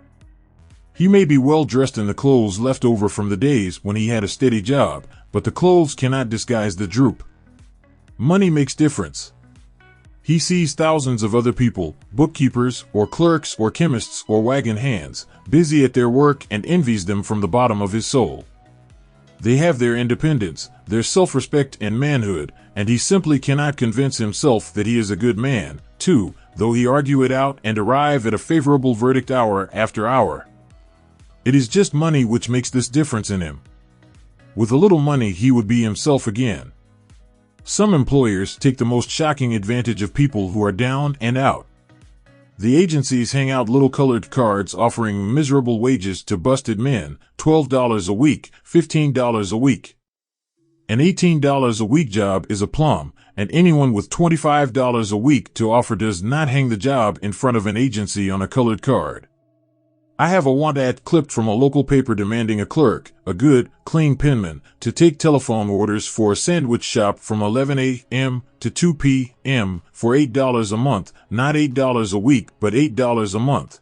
He may be well dressed in the clothes left over from the days when he had a steady job, but the clothes cannot disguise the droop. Money makes difference. He sees thousands of other people, bookkeepers or clerks or chemists or wagon hands, busy at their work, and envies them from the bottom of his soul. They have their independence, their self-respect and manhood, and he simply cannot convince himself that he is a good man, too, though he argue it out and arrive at a favorable verdict hour after hour. It is just money which makes this difference in him. With a little money he would be himself again. Some employers take the most shocking advantage of people who are down and out. The agencies hang out little colored cards offering miserable wages to busted men, $12 a week, $15 a week. An $18 a week job is a plum, and anyone with $25 a week to offer does not hang the job in front of an agency on a colored card. I have a want ad clipped from a local paper demanding a clerk, a good, clean penman, to take telephone orders for a sandwich shop from 11 a.m. to 2 p.m. for $8 a month, not $8 a week, but $8 a month.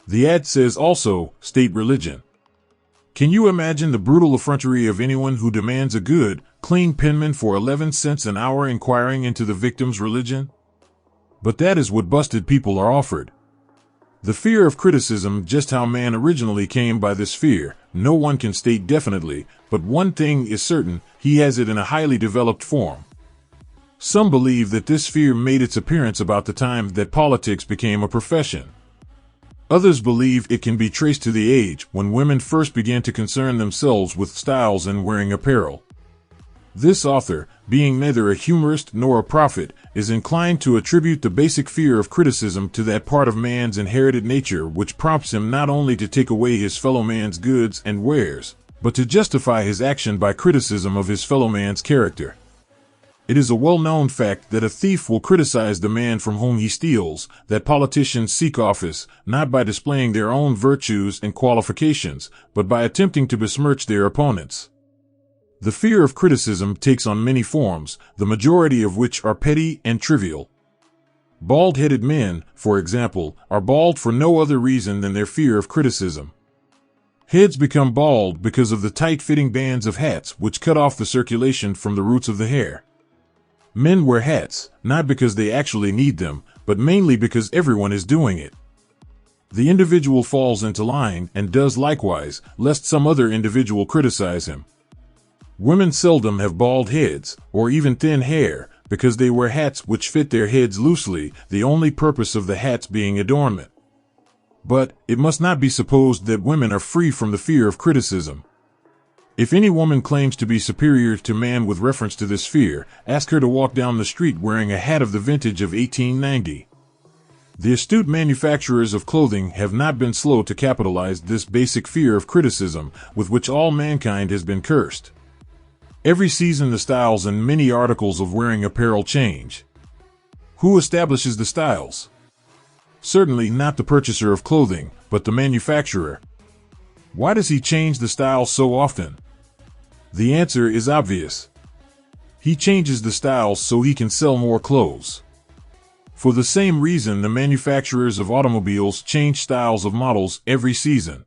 The ad says also, state religion. Can you imagine the brutal effrontery of anyone who demands a good, clean penman for 11 cents an hour inquiring into the victim's religion? But that is what busted people are offered. The fear of criticism, just how man originally came by this fear, no one can state definitely, but one thing is certain, he has it in a highly developed form. Some believe that this fear made its appearance about the time that politics became a profession. Others believe it can be traced to the age when women first began to concern themselves with styles and wearing apparel. This author, being neither a humorist nor a prophet, is inclined to attribute the basic fear of criticism to that part of man's inherited nature which prompts him not only to take away his fellow man's goods and wares, but to justify his action by criticism of his fellow man's character. It is a well-known fact that a thief will criticize the man from whom he steals, that politicians seek office, not by displaying their own virtues and qualifications, but by attempting to besmirch their opponents. The fear of criticism takes on many forms, the majority of which are petty and trivial. Bald-headed men, for example, are bald for no other reason than their fear of criticism. Heads become bald because of the tight-fitting bands of hats which cut off the circulation from the roots of the hair. Men wear hats, not because they actually need them, but mainly because everyone is doing it. The individual falls into line and does likewise, lest some other individual criticize him. Women seldom have bald heads, or even thin hair, because they wear hats which fit their heads loosely, the only purpose of the hats being adornment. But it must not be supposed that women are free from the fear of criticism. If any woman claims to be superior to man with reference to this fear, ask her to walk down the street wearing a hat of the vintage of 1890. The astute manufacturers of clothing have not been slow to capitalize this basic fear of criticism, with which all mankind has been cursed. Every season the styles and many articles of wearing apparel change. Who establishes the styles? Certainly not the purchaser of clothing, but the manufacturer. Why does he change the styles so often? The answer is obvious. He changes the styles so he can sell more clothes. For the same reason, the manufacturers of automobiles change styles of models every season.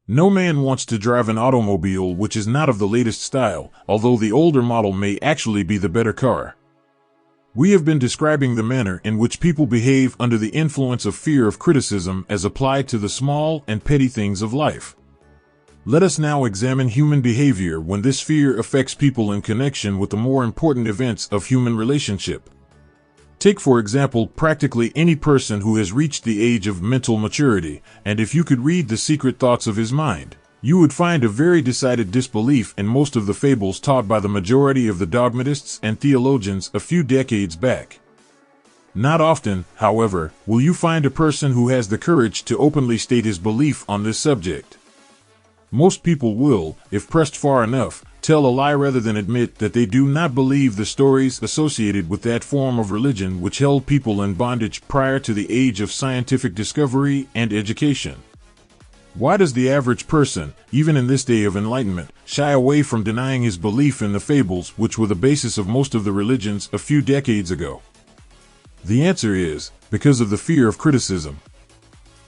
No man wants to drive an automobile which is not of the latest style, although the older model may actually be the better car. We have been describing the manner in which people behave under the influence of fear of criticism as applied to the small and petty things of life. Let us now examine human behavior when this fear affects people in connection with the more important events of human relationship. Take, for example, practically any person who has reached the age of mental maturity, and if you could read the secret thoughts of his mind, you would find a very decided disbelief in most of the fables taught by the majority of the dogmatists and theologians a few decades back. Not often, however, will you find a person who has the courage to openly state his belief on this subject. Most people will, if pressed far enough, tell a lie rather than admit that they do not believe the stories associated with that form of religion which held people in bondage prior to the age of scientific discovery and education. Why does the average person, even in this day of enlightenment, shy away from denying his belief in the fables which were the basis of most of the religions a few decades ago? The answer is, because of the fear of criticism.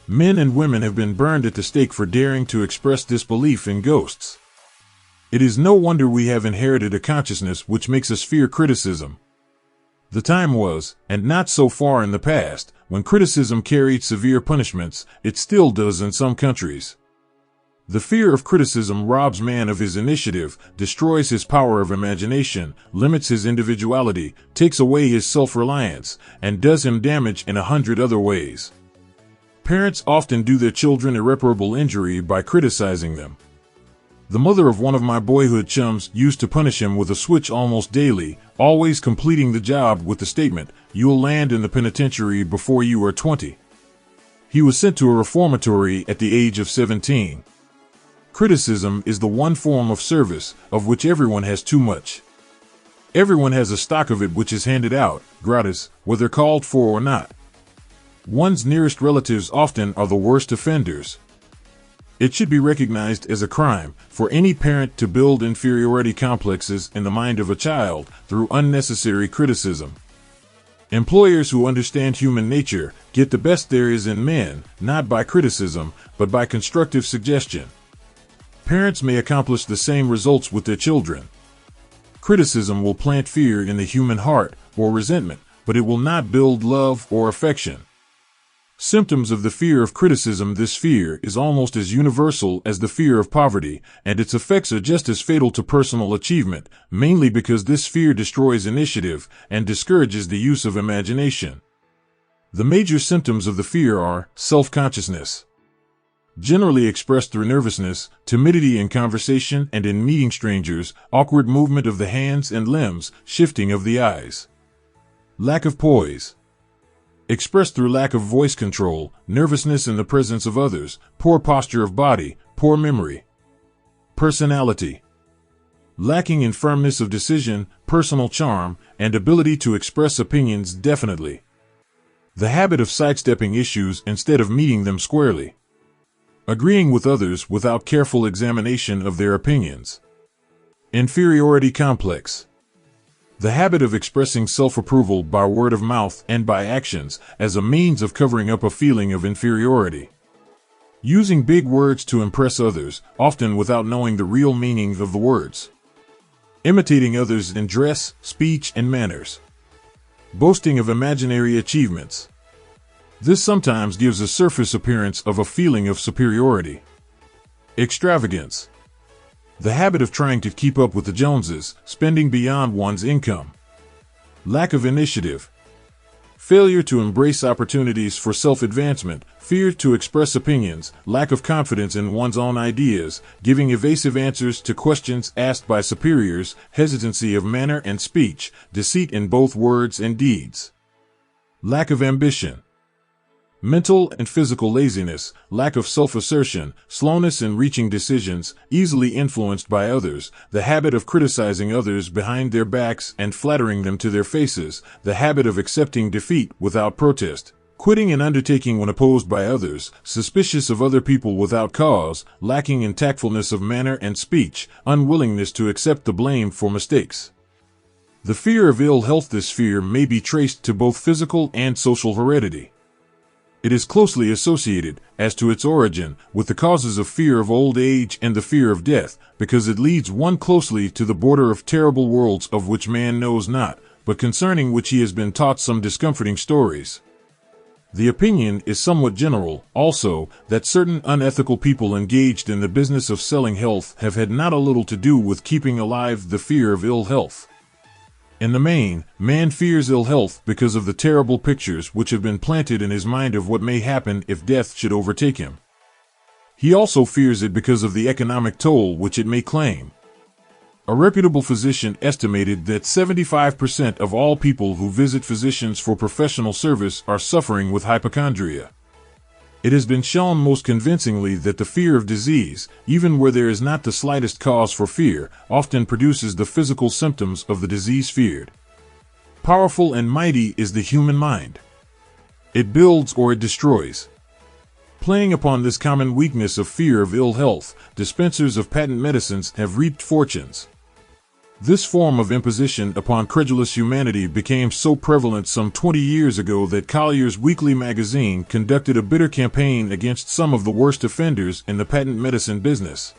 Men and women have been burned at the stake for daring to express disbelief in ghosts. It is no wonder we have inherited a consciousness which makes us fear criticism. The time was, and not so far in the past, when criticism carried severe punishments. It still does in some countries. The fear of criticism robs man of his initiative, destroys his power of imagination, limits his individuality, takes away his self-reliance, and does him damage in 100 other ways. Parents often do their children irreparable injury by criticizing them. The mother of one of my boyhood chums used to punish him with a switch almost daily, always completing the job with the statement, "You'll land in the penitentiary before you are 20. He was sent to a reformatory at the age of 17. Criticism is the one form of service, of which everyone has too much. Everyone has a stock of it which is handed out, gratis, whether called for or not. One's nearest relatives often are the worst offenders. It should be recognized as a crime for any parent to build inferiority complexes in the mind of a child through unnecessary criticism. Employers who understand human nature get the best there is in men, not by criticism, but by constructive suggestion. Parents may accomplish the same results with their children. Criticism will plant fear in the human heart or resentment, but it will not build love or affection. Symptoms of the fear of criticism. This fear is almost as universal as the fear of poverty, and its effects are just as fatal to personal achievement, mainly because this fear destroys initiative and discourages the use of imagination. The major symptoms of the fear are self-consciousness. generally expressed through nervousness, timidity in conversation and in meeting strangers, awkward movement of the hands and limbs, shifting of the eyes. Lack of poise. Expressed through lack of voice control, nervousness in the presence of others, poor posture of body, poor memory. Personality. Lacking in firmness of decision, personal charm, and ability to express opinions definitely. The habit of sidestepping issues instead of meeting them squarely. Agreeing with others without careful examination of their opinions. Inferiority complex. The habit of expressing self-approval by word of mouth and by actions as a means of covering up a feeling of inferiority. Using big words to impress others, often without knowing the real meaning of the words. Imitating others in dress, speech, and manners. Boasting of imaginary achievements. This sometimes gives a surface appearance of a feeling of superiority. Extravagance. The habit of trying to keep up with the Joneses, spending beyond one's income. Lack of initiative. Failure to embrace opportunities for self-advancement, fear to express opinions, lack of confidence in one's own ideas, giving evasive answers to questions asked by superiors, hesitancy of manner and speech, deceit in both words and deeds. Lack of ambition. Mental and physical laziness, lack of self-assertion, slowness in reaching decisions, easily influenced by others, the habit of criticizing others behind their backs and flattering them to their faces, the habit of accepting defeat without protest, quitting an undertaking when opposed by others, suspicious of other people without cause, lacking in tactfulness of manner and speech, unwillingness to accept the blame for mistakes. The fear of ill health. This fear may be traced to both physical and social heredity. It is closely associated, as to its origin, with the causes of fear of old age and the fear of death, because it leads one closely to the border of terrible worlds of which man knows not, but concerning which he has been taught some discomforting stories. The opinion is somewhat general, also, that certain unethical people engaged in the business of selling health have had not a little to do with keeping alive the fear of ill health. In the main, man fears ill health because of the terrible pictures which have been planted in his mind of what may happen if death should overtake him. He also fears it because of the economic toll which it may claim. A reputable physician estimated that 75% of all people who visit physicians for professional service are suffering with hypochondria. It has been shown most convincingly that the fear of disease, even where there is not the slightest cause for fear, often produces the physical symptoms of the disease feared. Powerful and mighty is the human mind. It builds or it destroys. Playing upon this common weakness of fear of ill health, dispensers of patent medicines have reaped fortunes. This form of imposition upon credulous humanity became so prevalent some 20 years ago that Collier's Weekly magazine conducted a bitter campaign against some of the worst offenders in the patent medicine business.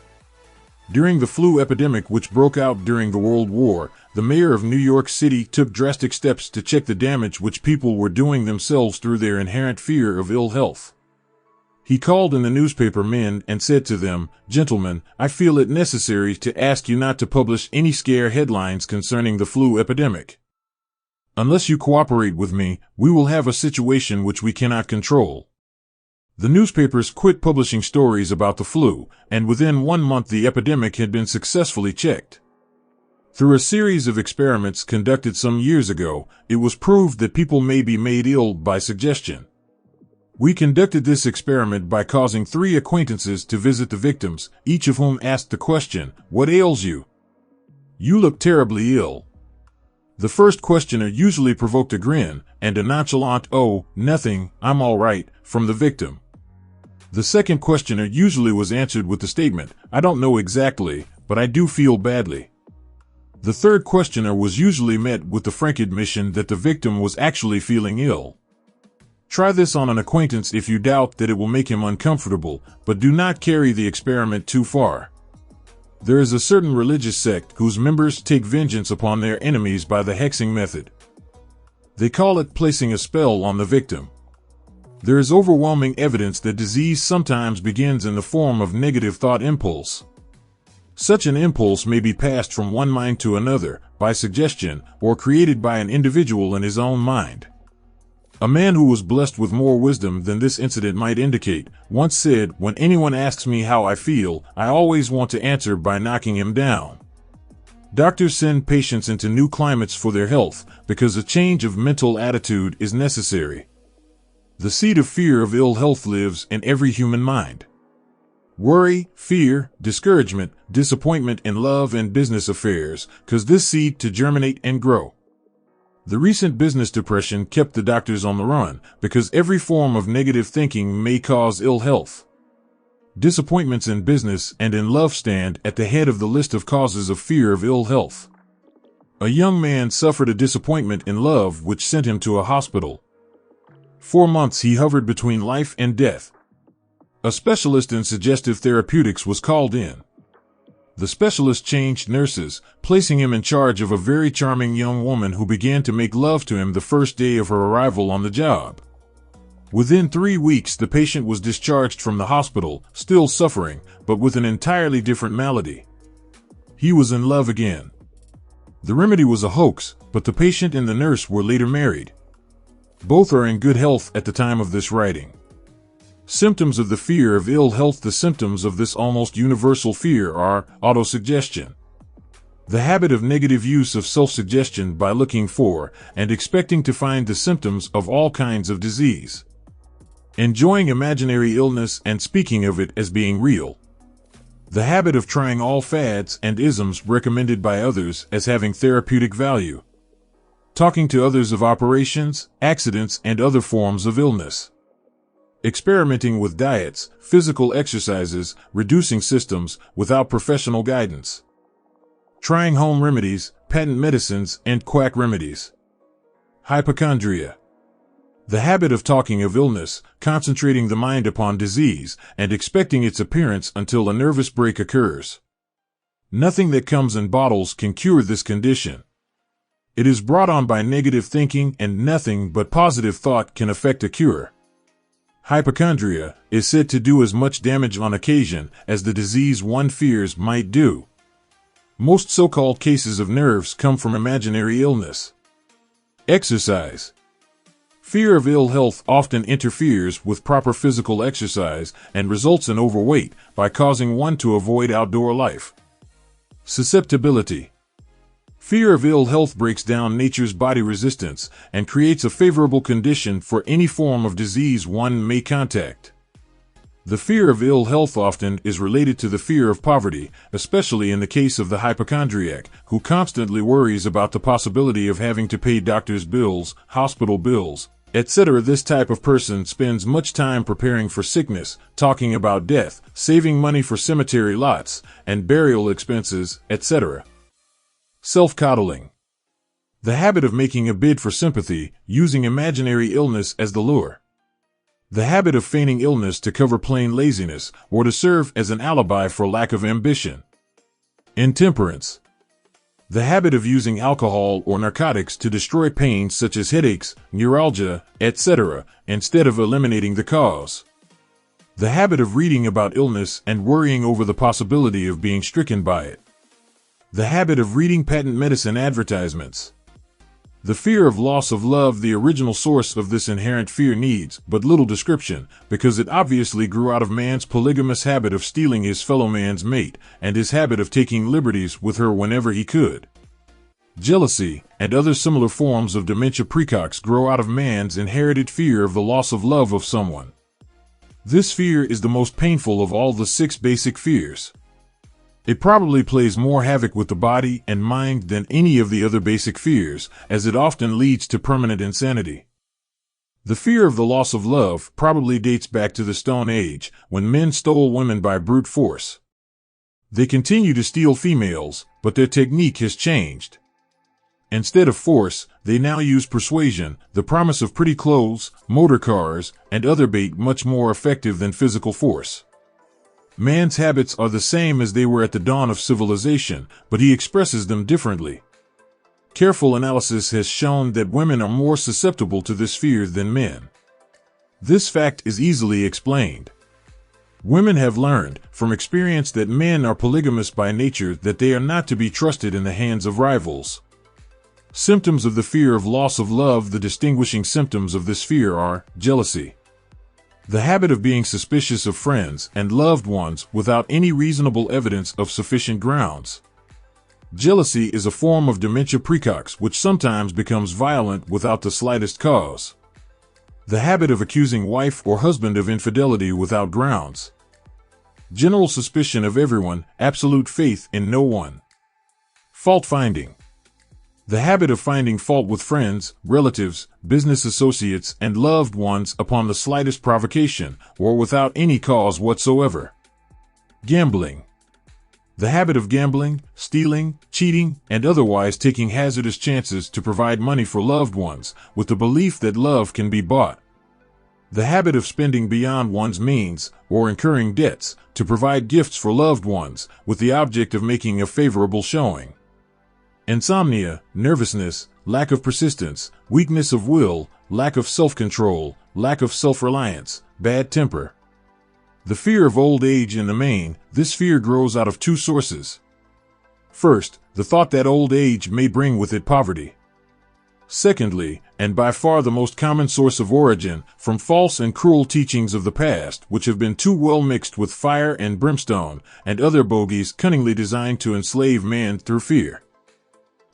During the flu epidemic which broke out during the World War, the mayor of New York City took drastic steps to check the damage which people were doing themselves through their inherent fear of ill health. He called in the newspaper men and said to them, "Gentlemen, I feel it necessary to ask you not to publish any scare headlines concerning the flu epidemic. Unless you cooperate with me, we will have a situation which we cannot control." The newspapers quit publishing stories about the flu, and within 1 month the epidemic had been successfully checked. Through a series of experiments conducted some years ago, it was proved that people may be made ill by suggestion. We conducted this experiment by causing 3 acquaintances to visit the victims, each of whom asked the question, "What ails you?" "You look terribly ill." The first questioner usually provoked a grin, and a nonchalant, "Oh, nothing, I'm all right," from the victim. The second questioner usually was answered with the statement, "I don't know exactly, but I do feel badly." The third questioner was usually met with the frank admission that the victim was actually feeling ill. Try this on an acquaintance if you doubt that it will make him uncomfortable, but do not carry the experiment too far. There is a certain religious sect whose members take vengeance upon their enemies by the hexing method. They call it placing a spell on the victim. There is overwhelming evidence that disease sometimes begins in the form of negative thought impulse. Such an impulse may be passed from one mind to another, by suggestion, or created by an individual in his own mind. A man who was blessed with more wisdom than this incident might indicate once said, "When anyone asks me how I feel, I always want to answer by knocking him down." Doctors send patients into new climates for their health because a change of mental attitude is necessary. The seed of fear of ill health lives in every human mind. Worry, fear, discouragement, disappointment in love and business affairs cause this seed to germinate and grow. The recent business depression kept the doctors on the run because every form of negative thinking may cause ill health. Disappointments in business and in love stand at the head of the list of causes of fear of ill health. A young man suffered a disappointment in love which sent him to a hospital. 4 months he hovered between life and death. A specialist in suggestive therapeutics was called in. The specialist changed nurses, placing him in charge of a very charming young woman who began to make love to him the first day of her arrival on the job. Within 3 weeks, the patient was discharged from the hospital, still suffering, but with an entirely different malady. He was in love again. The remedy was a hoax, but the patient and the nurse were later married. Both are in good health at the time of this writing. Symptoms of the fear of ill health. The symptoms of this almost universal fear are autosuggestion. The habit of negative use of self-suggestion by looking for and expecting to find the symptoms of all kinds of disease. Enjoying imaginary illness and speaking of it as being real. The habit of trying all fads and isms recommended by others as having therapeutic value. Talking to others of operations, accidents, and other forms of illness. Experimenting with diets, physical exercises, reducing systems without professional guidance. Trying home remedies, patent medicines, and quack remedies. Hypochondria. The habit of talking of illness, concentrating the mind upon disease, and expecting its appearance until a nervous break occurs. Nothing that comes in bottles can cure this condition. It is brought on by negative thinking, and nothing but positive thought can effect a cure. Hypochondria is said to do as much damage on occasion as the disease one fears might do. Most so-called cases of nerves come from imaginary illness. Exercise. Fear of ill health often interferes with proper physical exercise and results in overweight by causing one to avoid outdoor life. Susceptibility. Fear of ill health breaks down nature's body resistance and creates a favorable condition for any form of disease one may contact. The fear of ill health often is related to the fear of poverty, especially in the case of the hypochondriac, who constantly worries about the possibility of having to pay doctor's bills, hospital bills, etc. This type of person spends much time preparing for sickness, talking about death, saving money for cemetery lots and burial expenses, etc. Self-coddling. The habit of making a bid for sympathy, using imaginary illness as the lure. The habit of feigning illness to cover plain laziness or to serve as an alibi for lack of ambition. Intemperance. The habit of using alcohol or narcotics to destroy pains such as headaches, neuralgia, etc., instead of eliminating the cause. The habit of reading about illness and worrying over the possibility of being stricken by it. The habit of reading patent medicine advertisements. The fear of loss of love. The original source of this inherent fear needs but little description because it obviously grew out of man's polygamous habit of stealing his fellow man's mate and his habit of taking liberties with her whenever he could. Jealousy and other similar forms of dementia precox grow out of man's inherited fear of the loss of love of someone. This fear is the most painful of all the 6 basic fears. It probably plays more havoc with the body and mind than any of the other basic fears, as it often leads to permanent insanity. The fear of the loss of love probably dates back to the Stone Age, when men stole women by brute force. They continue to steal females, but their technique has changed. Instead of force, they now use persuasion, the promise of pretty clothes, motor cars, and other bait much more effective than physical force. Man's habits are the same as they were at the dawn of civilization, but he expresses them differently. Careful analysis has shown that women are more susceptible to this fear than men. This fact is easily explained. Women have learned, from experience, that men are polygamous by nature, that they are not to be trusted in the hands of rivals. Symptoms of the fear of loss of love. The distinguishing symptoms of this fear are jealousy, the habit of being suspicious of friends and loved ones without any reasonable evidence of sufficient grounds. Jealousy is a form of dementia praecox which sometimes becomes violent without the slightest cause. The habit of accusing wife or husband of infidelity without grounds. General suspicion of everyone, absolute faith in no one. Fault finding. The habit of finding fault with friends, relatives, business associates, and loved ones upon the slightest provocation or without any cause whatsoever. Gambling. The habit of gambling, stealing, cheating, and otherwise taking hazardous chances to provide money for loved ones, with the belief that love can be bought. The habit of spending beyond one's means, or incurring debts, to provide gifts for loved ones, with the object of making a favorable showing. Insomnia, nervousness, lack of persistence, weakness of will, lack of self-control, lack of self-reliance, bad temper. The fear of old age. In the main, this fear grows out of two sources. First, the thought that old age may bring with it poverty. Secondly, and by far the most common source of origin, from false and cruel teachings of the past which have been too well mixed with fire and brimstone and other bogies cunningly designed to enslave man through fear.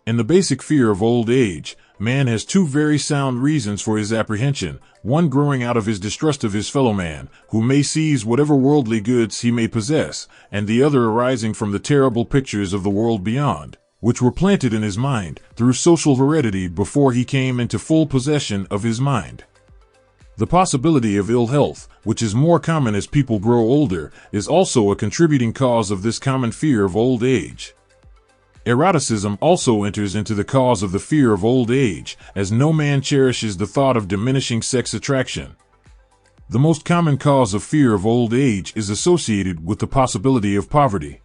In the basic fear of old age, man has two very sound reasons for his apprehension, one growing out of his distrust of his fellow man, who may seize whatever worldly goods he may possess, and the other arising from the terrible pictures of the world beyond, which were planted in his mind through social heredity before he came into full possession of his mind. The possibility of ill health, which is more common as people grow older, is also a contributing cause of this common fear of old age. Eroticism also enters into the cause of the fear of old age, as no man cherishes the thought of diminishing sex attraction. The most common cause of fear of old age is associated with the possibility of poverty.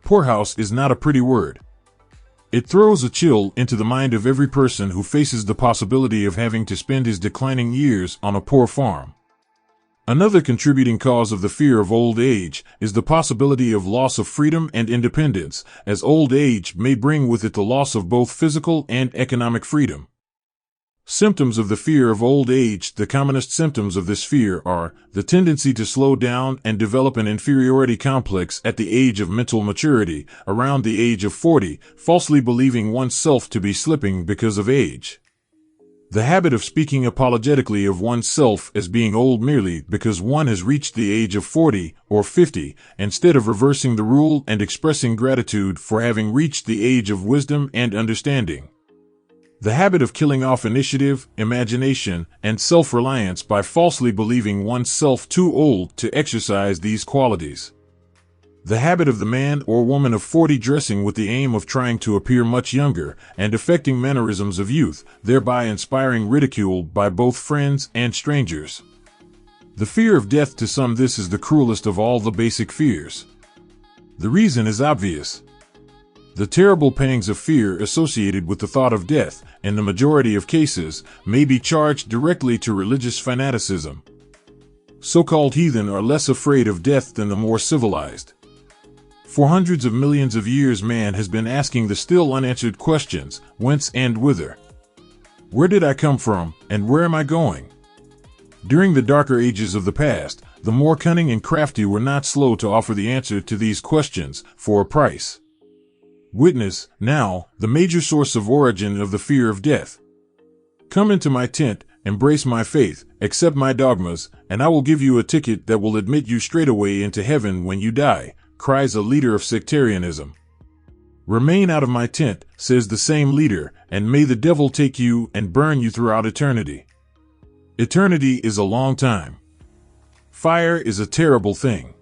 Poorhouse is not a pretty word. It throws a chill into the mind of every person who faces the possibility of having to spend his declining years on a poor farm. Another contributing cause of the fear of old age is the possibility of loss of freedom and independence, as old age may bring with it the loss of both physical and economic freedom. Symptoms of the fear of old age. The commonest symptoms of this fear are the tendency to slow down and develop an inferiority complex at the age of mental maturity, around the age of 40, falsely believing oneself to be slipping because of age. The habit of speaking apologetically of oneself as being old merely because one has reached the age of 40 or 50, instead of reversing the rule and expressing gratitude for having reached the age of wisdom and understanding. The habit of killing off initiative, imagination, and self-reliance by falsely believing oneself too old to exercise these qualities. The habit of the man or woman of 40 dressing with the aim of trying to appear much younger and affecting mannerisms of youth, thereby inspiring ridicule by both friends and strangers. The fear of death. To some, this is the cruelest of all the basic fears. The reason is obvious. The terrible pangs of fear associated with the thought of death, in the majority of cases, may be charged directly to religious fanaticism. So-called heathen are less afraid of death than the more civilized. For hundreds of millions of years, man has been asking the still unanswered questions, whence and whither? Where did I come from, and where am I going? During the darker ages of the past, the more cunning and crafty were not slow to offer the answer to these questions, for a price. Witness, now, the major source of origin of the fear of death. Come into my tent, embrace my faith, accept my dogmas, and I will give you a ticket that will admit you straightaway into heaven when you die, cries a leader of sectarianism. Remain out of my tent, says the same leader, and may the devil take you and burn you throughout eternity. Eternity is a long time. Fire is a terrible thing.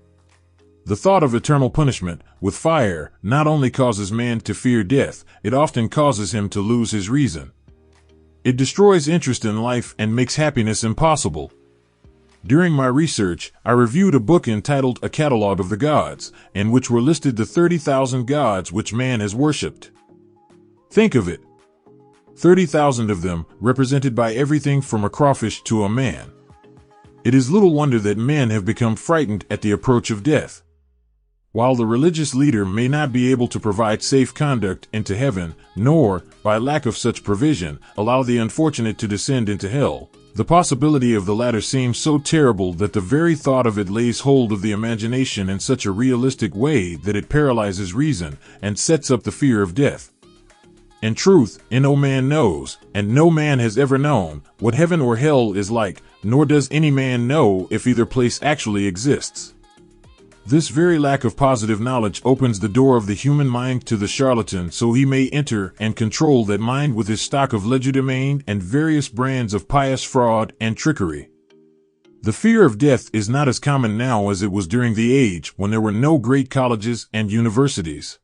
The thought of eternal punishment with fire not only causes man to fear death, it often causes him to lose his reason. It destroys interest in life and makes happiness impossible. During my research, I reviewed a book entitled A Catalogue of the Gods, in which were listed the 30,000 gods which man has worshipped. Think of it. 30,000 of them, represented by everything from a crawfish to a man. It is little wonder that men have become frightened at the approach of death. While the religious leader may not be able to provide safe conduct into heaven, nor, by lack of such provision, allow the unfortunate to descend into hell, the possibility of the latter seems so terrible that the very thought of it lays hold of the imagination in such a realistic way that it paralyzes reason and sets up the fear of death. In truth, no man knows, and no man has ever known, what heaven or hell is like, nor does any man know if either place actually exists. This very lack of positive knowledge opens the door of the human mind to the charlatan so he may enter and control that mind with his stock of legerdemain and various brands of pious fraud and trickery. The fear of death is not as common now as it was during the age when there were no great colleges and universities.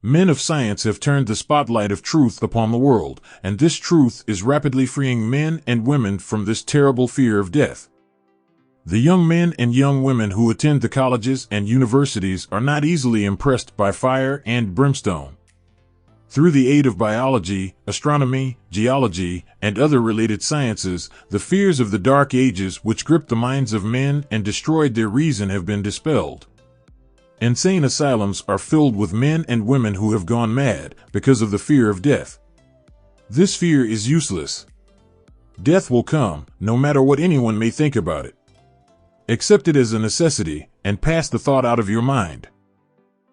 Men of science have turned the spotlight of truth upon the world, and this truth is rapidly freeing men and women from this terrible fear of death. The young men and young women who attend the colleges and universities are not easily impressed by fire and brimstone. Through the aid of biology, astronomy, geology, and other related sciences, the fears of the Dark Ages which gripped the minds of men and destroyed their reason have been dispelled. Insane asylums are filled with men and women who have gone mad because of the fear of death. This fear is useless. Death will come, no matter what anyone may think about it. Accept it as a necessity, and pass the thought out of your mind.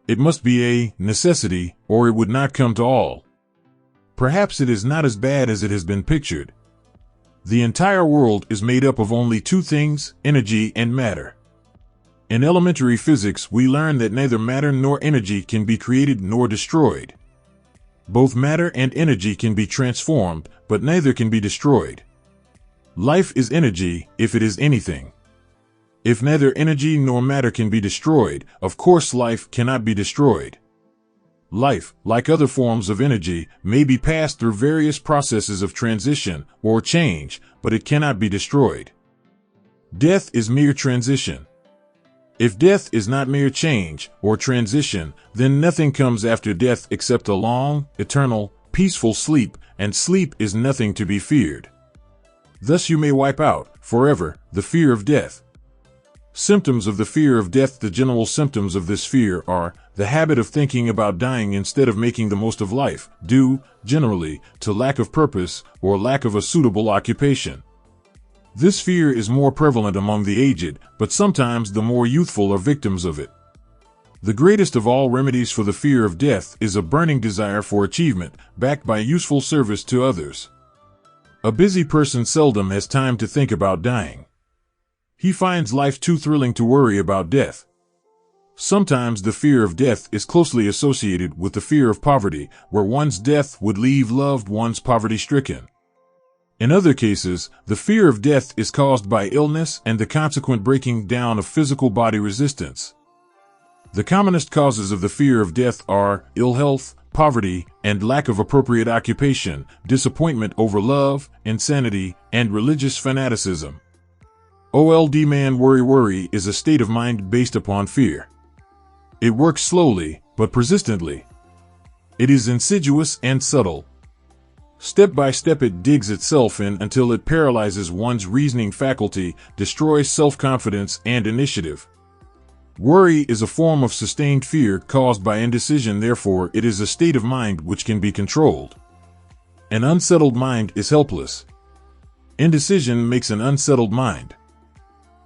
It must be a necessity, or it would not come to all. Perhaps it is not as bad as it has been pictured. The entire world is made up of only two things, energy and matter. In elementary physics, we learn that neither matter nor energy can be created nor destroyed. Both matter and energy can be transformed, but neither can be destroyed. Life is energy, if it is anything. If neither energy nor matter can be destroyed, of course life cannot be destroyed. Life, like other forms of energy, may be passed through various processes of transition or change, but it cannot be destroyed. Death is mere transition. If death is not mere change or transition, then nothing comes after death except a long, eternal, peaceful sleep, and sleep is nothing to be feared. Thus you may wipe out, forever, the fear of death. Symptoms of the fear of death. The general symptoms of this fear are the habit of thinking about dying instead of making the most of life, due, generally, to lack of purpose or lack of a suitable occupation. This fear is more prevalent among the aged, but sometimes the more youthful are victims of it. The greatest of all remedies for the fear of death is a burning desire for achievement, backed by useful service to others. A busy person seldom has time to think about dying. He finds life too thrilling to worry about death. Sometimes the fear of death is closely associated with the fear of poverty, where one's death would leave loved ones poverty-stricken. In other cases, the fear of death is caused by illness and the consequent breaking down of physical body resistance. The commonest causes of the fear of death are ill health, poverty, and lack of appropriate occupation, disappointment over love, insanity, and religious fanaticism. Old man worry is a state of mind based upon fear. It works slowly, but persistently. It is insidious and subtle. Step by step it digs itself in until it paralyzes one's reasoning faculty, destroys self-confidence and initiative. Worry is a form of sustained fear caused by indecision, therefore it is a state of mind which can be controlled. An unsettled mind is helpless. Indecision makes an unsettled mind.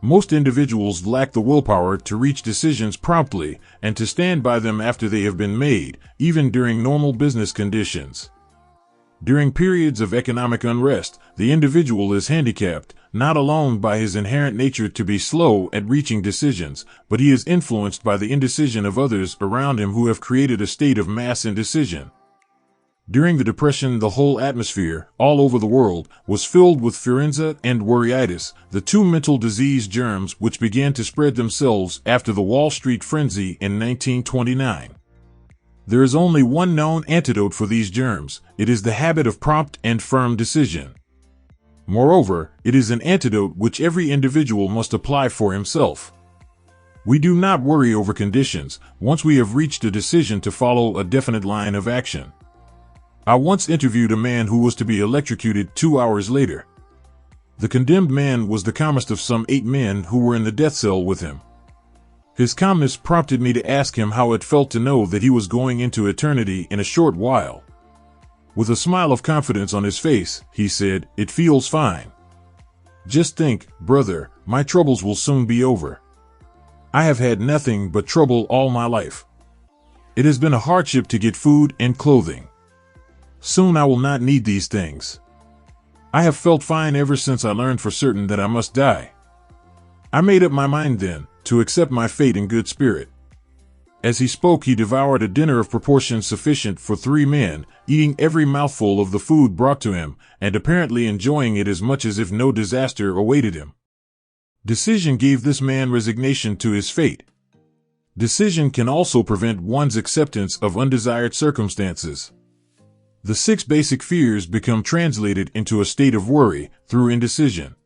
Most individuals lack the willpower to reach decisions promptly and to stand by them after they have been made, even during normal business conditions. During periods of economic unrest, the individual is handicapped, not alone by his inherent nature to be slow at reaching decisions, but he is influenced by the indecision of others around him who have created a state of mass indecision. During the Depression, the whole atmosphere, all over the world, was filled with influenza and worryitis, the two mental disease germs which began to spread themselves after the Wall Street frenzy in 1929. There is only one known antidote for these germs. It is the habit of prompt and firm decision. Moreover, it is an antidote which every individual must apply for himself. We do not worry over conditions once we have reached a decision to follow a definite line of action. I once interviewed a man who was to be electrocuted 2 hours later. The condemned man was the calmest of some 8 men who were in the death cell with him. His calmness prompted me to ask him how it felt to know that he was going into eternity in a short while. With a smile of confidence on his face, he said, "It feels fine. Just think, brother, my troubles will soon be over. I have had nothing but trouble all my life. It has been a hardship to get food and clothing. Soon I will not need these things. I have felt fine ever since I learned for certain that I must die. I made up my mind then to accept my fate in good spirit." As he spoke, he devoured a dinner of proportions sufficient for 3 men, eating every mouthful of the food brought to him, and apparently enjoying it as much as if no disaster awaited him. Decision gave this man resignation to his fate. Decision can also prevent one's acceptance of undesired circumstances. The 6 basic fears become translated into a state of worry through indecision.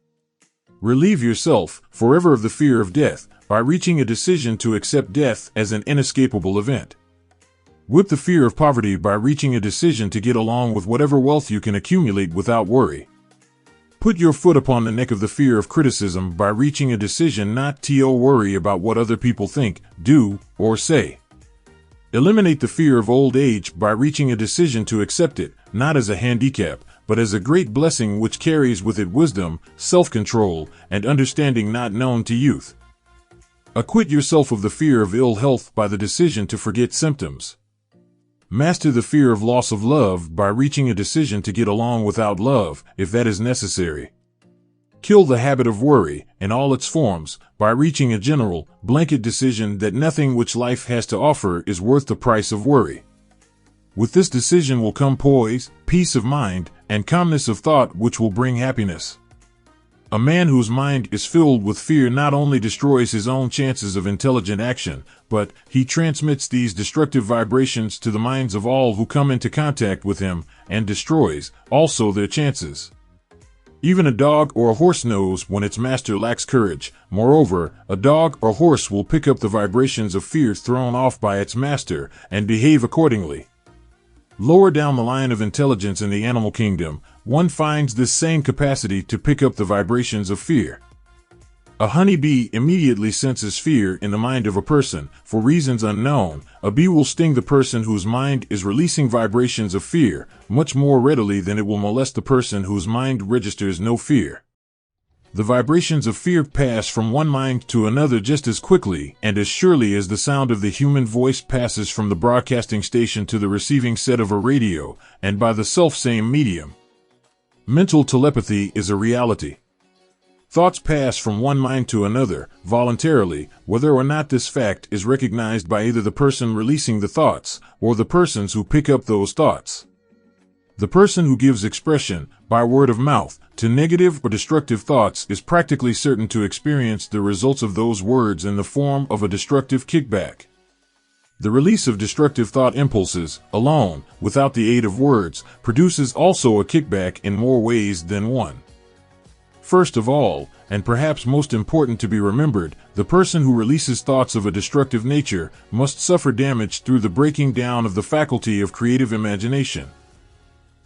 Relieve yourself forever of the fear of death by reaching a decision to accept death as an inescapable event. Whip the fear of poverty by reaching a decision to get along with whatever wealth you can accumulate without worry. Put your foot upon the neck of the fear of criticism by reaching a decision not to worry about what other people think, do, or say. Eliminate the fear of old age by reaching a decision to accept it, not as a handicap, but as a great blessing which carries with it wisdom, self-control, and understanding not known to youth. Acquit yourself of the fear of ill health by the decision to forget symptoms. Master the fear of loss of love by reaching a decision to get along without love, if that is necessary. Kill the habit of worry, in all its forms, by reaching a general, blanket decision that nothing which life has to offer is worth the price of worry. With this decision will come poise, peace of mind, and calmness of thought which will bring happiness. A man whose mind is filled with fear not only destroys his own chances of intelligent action, but he transmits these destructive vibrations to the minds of all who come into contact with him, and destroys also their chances. Even a dog or a horse knows when its master lacks courage. Moreover, a dog or horse will pick up the vibrations of fear thrown off by its master and behave accordingly. Lower down the line of intelligence in the animal kingdom, one finds this same capacity to pick up the vibrations of fear. A honeybee immediately senses fear in the mind of a person. For reasons unknown, a bee will sting the person whose mind is releasing vibrations of fear much more readily than it will molest the person whose mind registers no fear. The vibrations of fear pass from one mind to another just as quickly and as surely as the sound of the human voice passes from the broadcasting station to the receiving set of a radio, and by the self-same medium. Mental telepathy is a reality. Thoughts pass from one mind to another, voluntarily, whether or not this fact is recognized by either the person releasing the thoughts, or the persons who pick up those thoughts. The person who gives expression, by word of mouth, to negative or destructive thoughts is practically certain to experience the results of those words in the form of a destructive kickback. The release of destructive thought impulses, alone, without the aid of words, produces also a kickback in more ways than one. First of all, and perhaps most important to be remembered, the person who releases thoughts of a destructive nature must suffer damage through the breaking down of the faculty of creative imagination.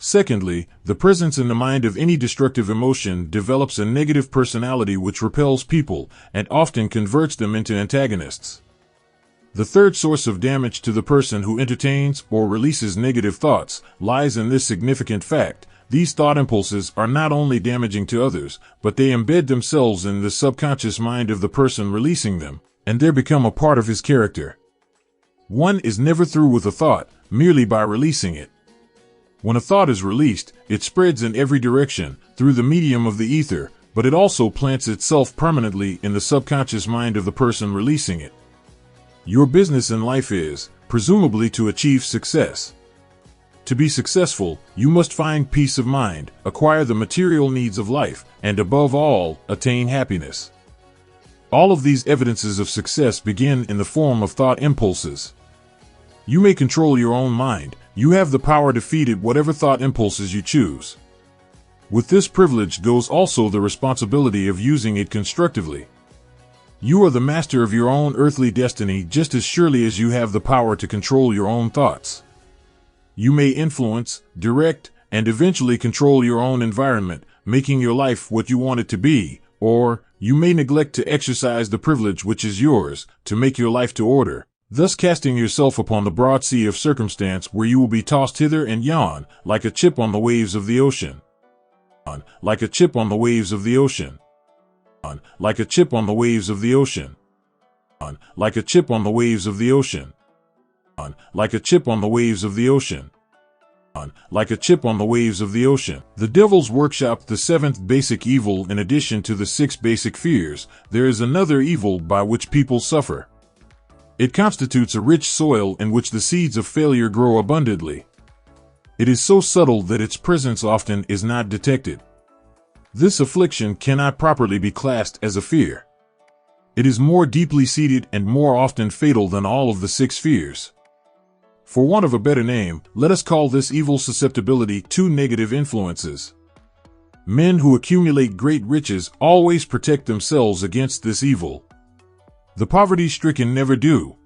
Secondly, the presence in the mind of any destructive emotion develops a negative personality which repels people and often converts them into antagonists. The third source of damage to the person who entertains or releases negative thoughts lies in this significant fact: these thought impulses are not only damaging to others, but they embed themselves in the subconscious mind of the person releasing them, and they become a part of his character. One is never through with a thought merely by releasing it. When a thought is released, it spreads in every direction through the medium of the ether, but it also plants itself permanently in the subconscious mind of the person releasing it. Your business in life is, presumably, to achieve success. To be successful, you must find peace of mind, acquire the material needs of life, and above all, attain happiness. All of these evidences of success begin in the form of thought impulses. You may control your own mind. You have the power to feed it whatever thought impulses you choose. With this privilege goes also the responsibility of using it constructively. You are the master of your own earthly destiny just as surely as you have the power to control your own thoughts. You may influence, direct, and eventually control your own environment, making your life what you want it to be, Or, you may neglect to exercise the privilege which is yours, to make your life to order, thus casting yourself upon the broad sea of circumstance where you will be tossed hither and yon, like a chip on the waves of the ocean. Like a chip on the waves of the ocean. Like a chip on the waves of the ocean. Like a chip on the waves of the ocean. Like a chip on the waves of the ocean. Like a chip on the waves of the ocean. The devil's workshop, the seventh basic evil. In addition to the 6 basic fears, there is another evil by which people suffer. It constitutes a rich soil in which the seeds of failure grow abundantly. It is so subtle that its presence often is not detected. This affliction cannot properly be classed as a fear. It is more deeply seated and more often fatal than all of the 6 fears. For want of a better name, let us call this evil susceptibility to negative influences. Men who accumulate great riches always protect themselves against this evil. The poverty-stricken never do.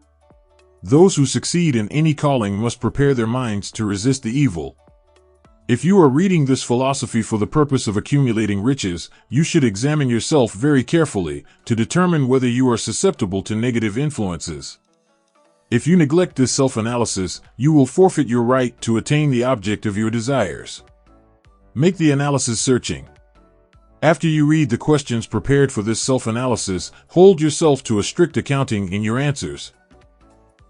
Those who succeed in any calling must prepare their minds to resist the evil. If you are reading this philosophy for the purpose of accumulating riches, you should examine yourself very carefully to determine whether you are susceptible to negative influences. If you neglect this self-analysis, you will forfeit your right to attain the object of your desires. Make the analysis searching. After you read the questions prepared for this self-analysis, hold yourself to a strict accounting in your answers.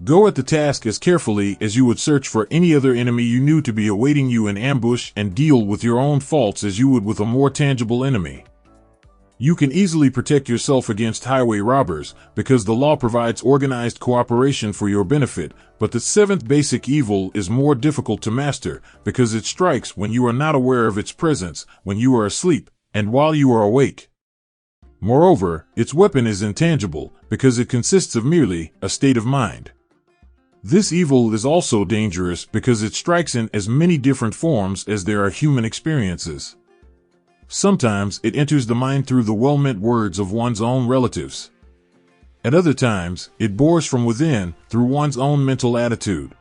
Go at the task as carefully as you would search for any other enemy you knew to be awaiting you in ambush, and deal with your own faults as you would with a more tangible enemy. You can easily protect yourself against highway robbers because the law provides organized cooperation for your benefit, but the 7th basic evil is more difficult to master because it strikes when you are not aware of its presence, when you are asleep, and while you are awake. Moreover, its weapon is intangible because it consists of merely a state of mind. This evil is also dangerous because it strikes in as many different forms as there are human experiences. Sometimes it enters the mind through the well-meant words of one's own relatives. At other times, it bores from within through one's own mental attitude.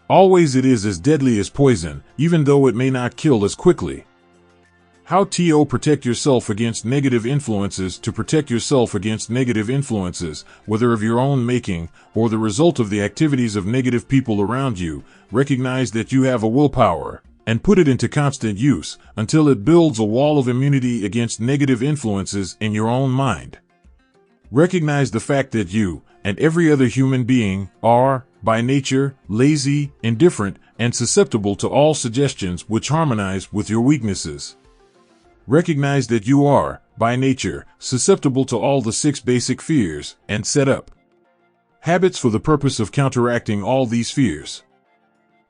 Always it is as deadly as poison, even though it may not kill as quickly. How to protect yourself against negative influences? To protect yourself against negative influences, whether of your own making or the result of the activities of negative people around you, recognize that you have a willpower, and put it into constant use until it builds a wall of immunity against negative influences in your own mind. Recognize the fact that you, and every other human being, are, by nature, lazy, indifferent, and susceptible to all suggestions which harmonize with your weaknesses. Recognize that you are, by nature, susceptible to all the 6 basic fears, and set up habits for the purpose of counteracting all these fears.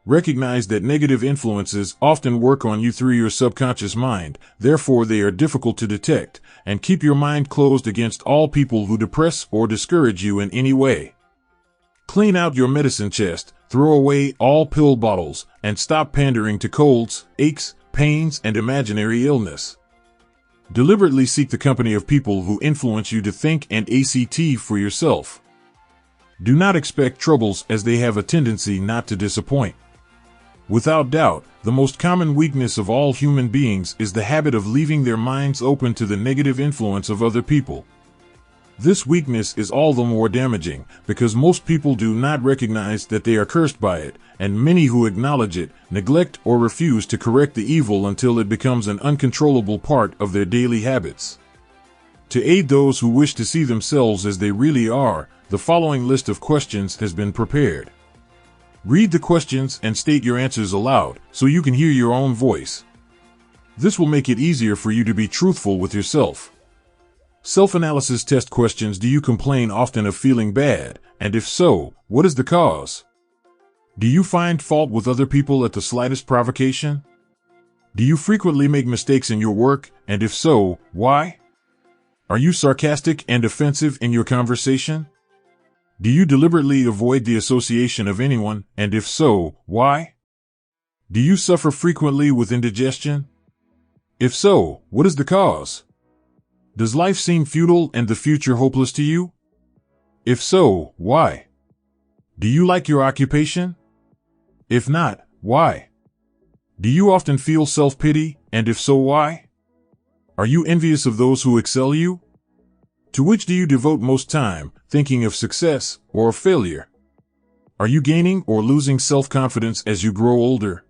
Recognize that negative influences often work on you through your subconscious mind, therefore they are difficult to detect, and keep your mind closed against all people who depress or discourage you in any way. Clean out your medicine chest, throw away all pill bottles, and stop pandering to colds, aches, pains, and imaginary illness. Deliberately seek the company of people who influence you to think and act for yourself. Do not expect troubles, as they have a tendency not to disappoint. Without doubt, the most common weakness of all human beings is the habit of leaving their minds open to the negative influence of other people. This weakness is all the more damaging because most people do not recognize that they are cursed by it, and many who acknowledge it neglect or refuse to correct the evil until it becomes an uncontrollable part of their daily habits. To aid those who wish to see themselves as they really are, the following list of questions has been prepared. Read the questions and state your answers aloud so you can hear your own voice. This will make it easier for you to be truthful with yourself. Self-analysis test questions. Do you complain often of feeling bad? And if so, what is the cause? Do you find fault with other people at the slightest provocation? Do you frequently make mistakes in your work? And if so, why? Are you sarcastic and offensive in your conversation? Do you deliberately avoid the association of anyone? And if so, why? Do you suffer frequently with indigestion? If so, what is the cause? Does life seem futile and the future hopeless to you? If so, why? Do you like your occupation? If not, why? Do you often feel self-pity? And if so, why? Are you envious of those who excel you? To which do you devote most time, thinking of success or of failure? Are you gaining or losing self-confidence as you grow older?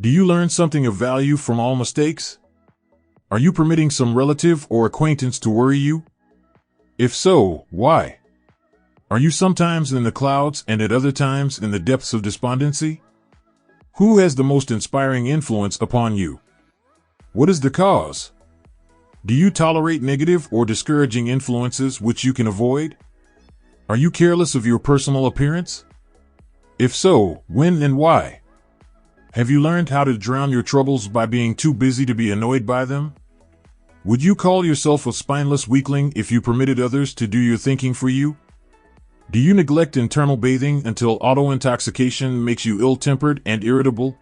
Do you learn something of value from all mistakes? Are you permitting some relative or acquaintance to worry you? If so, why? Are you sometimes in the clouds and at other times in the depths of despondency? Who has the most inspiring influence upon you? What is the cause? Do you tolerate negative or discouraging influences which you can avoid? Are you careless of your personal appearance? If so, when and why? Have you learned how to drown your troubles by being too busy to be annoyed by them? Would you call yourself a spineless weakling if you permitted others to do your thinking for you? Do you neglect internal bathing until auto-intoxication makes you ill-tempered and irritable?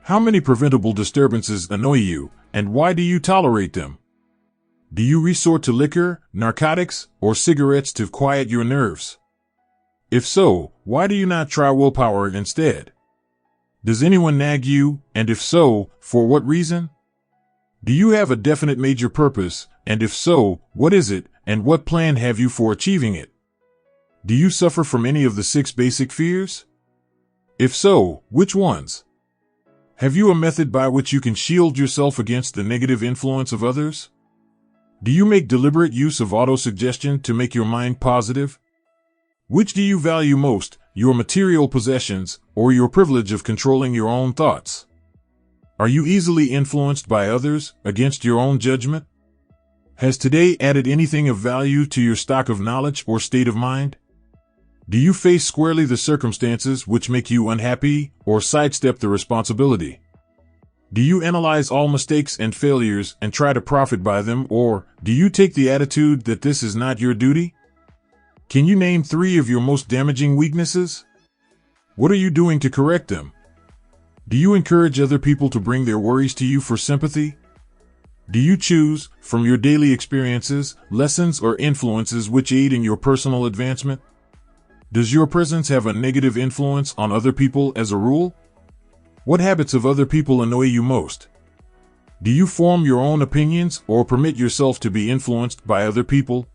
How many preventable disturbances annoy you, and why do you tolerate them? Do you resort to liquor, narcotics, or cigarettes to quiet your nerves? If so, why do you not try willpower instead? Does anyone nag you, and if so, for what reason? Do you have a definite major purpose, and if so, what is it, and what plan have you for achieving it? Do you suffer from any of the 6 basic fears? If so, which ones? Have you a method by which you can shield yourself against the negative influence of others? Do you make deliberate use of autosuggestion to make your mind positive? Which do you value most, your material possessions, or your privilege of controlling your own thoughts? Are you easily influenced by others, against your own judgment? Has today added anything of value to your stock of knowledge or state of mind? Do you face squarely the circumstances which make you unhappy, or sidestep the responsibility? Do you analyze all mistakes and failures and try to profit by them, or do you take the attitude that this is not your duty? Can you name 3 of your most damaging weaknesses? What are you doing to correct them? Do you encourage other people to bring their worries to you for sympathy? Do you choose, from your daily experiences, lessons or influences which aid in your personal advancement? Does your presence have a negative influence on other people as a rule? What habits of other people annoy you most? Do you form your own opinions or permit yourself to be influenced by other people?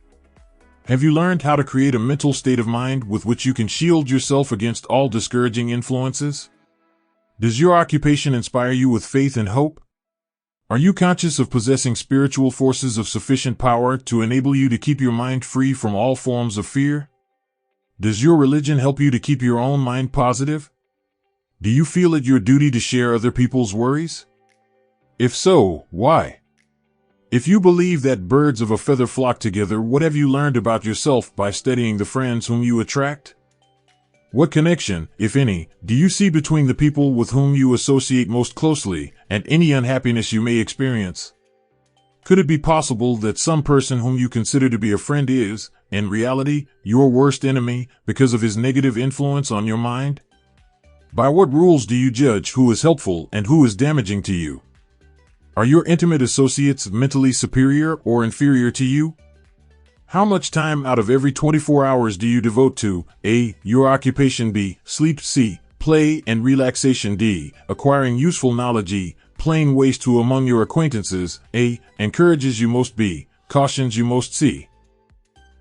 Have you learned how to create a mental state of mind with which you can shield yourself against all discouraging influences? Does your occupation inspire you with faith and hope? Are you conscious of possessing spiritual forces of sufficient power to enable you to keep your mind free from all forms of fear? Does your religion help you to keep your own mind positive? Do you feel it your duty to share other people's worries? If so, why? If you believe that birds of a feather flock together, what have you learned about yourself by studying the friends whom you attract? What connection, if any, do you see between the people with whom you associate most closely and any unhappiness you may experience? Could it be possible that some person whom you consider to be a friend is, in reality, your worst enemy because of his negative influence on your mind? By what rules do you judge who is helpful and who is damaging to you? Are your intimate associates mentally superior or inferior to you? How much time out of every 24 hours do you devote to A. Your occupation, B. Sleep, C. Play and relaxation, D. Acquiring useful knowledge, E. Playing waste, who among your acquaintances A. Encourages you most, B. Cautions you most, C.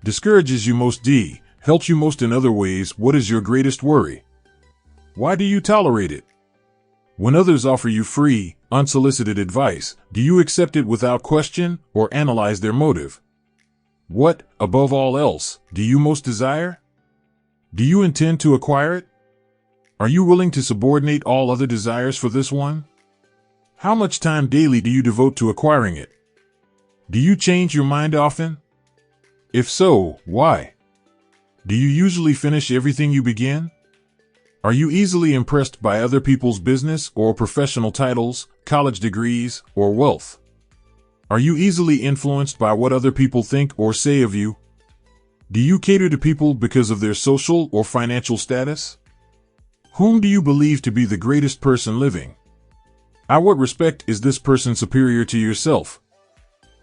Discourages you most, D. Helps you most in other ways? What is your greatest worry? Why do you tolerate it? When others offer you free, unsolicited advice, do you accept it without question or analyze their motive? What, above all else, do you most desire? Do you intend to acquire it? Are you willing to subordinate all other desires for this one? How much time daily do you devote to acquiring it? Do you change your mind often? If so, why? Do you usually finish everything you begin? Are you easily impressed by other people's business or professional titles, college degrees, or wealth? Are you easily influenced by what other people think or say of you? Do you cater to people because of their social or financial status? Whom do you believe to be the greatest person living? At what respect is this person superior to yourself?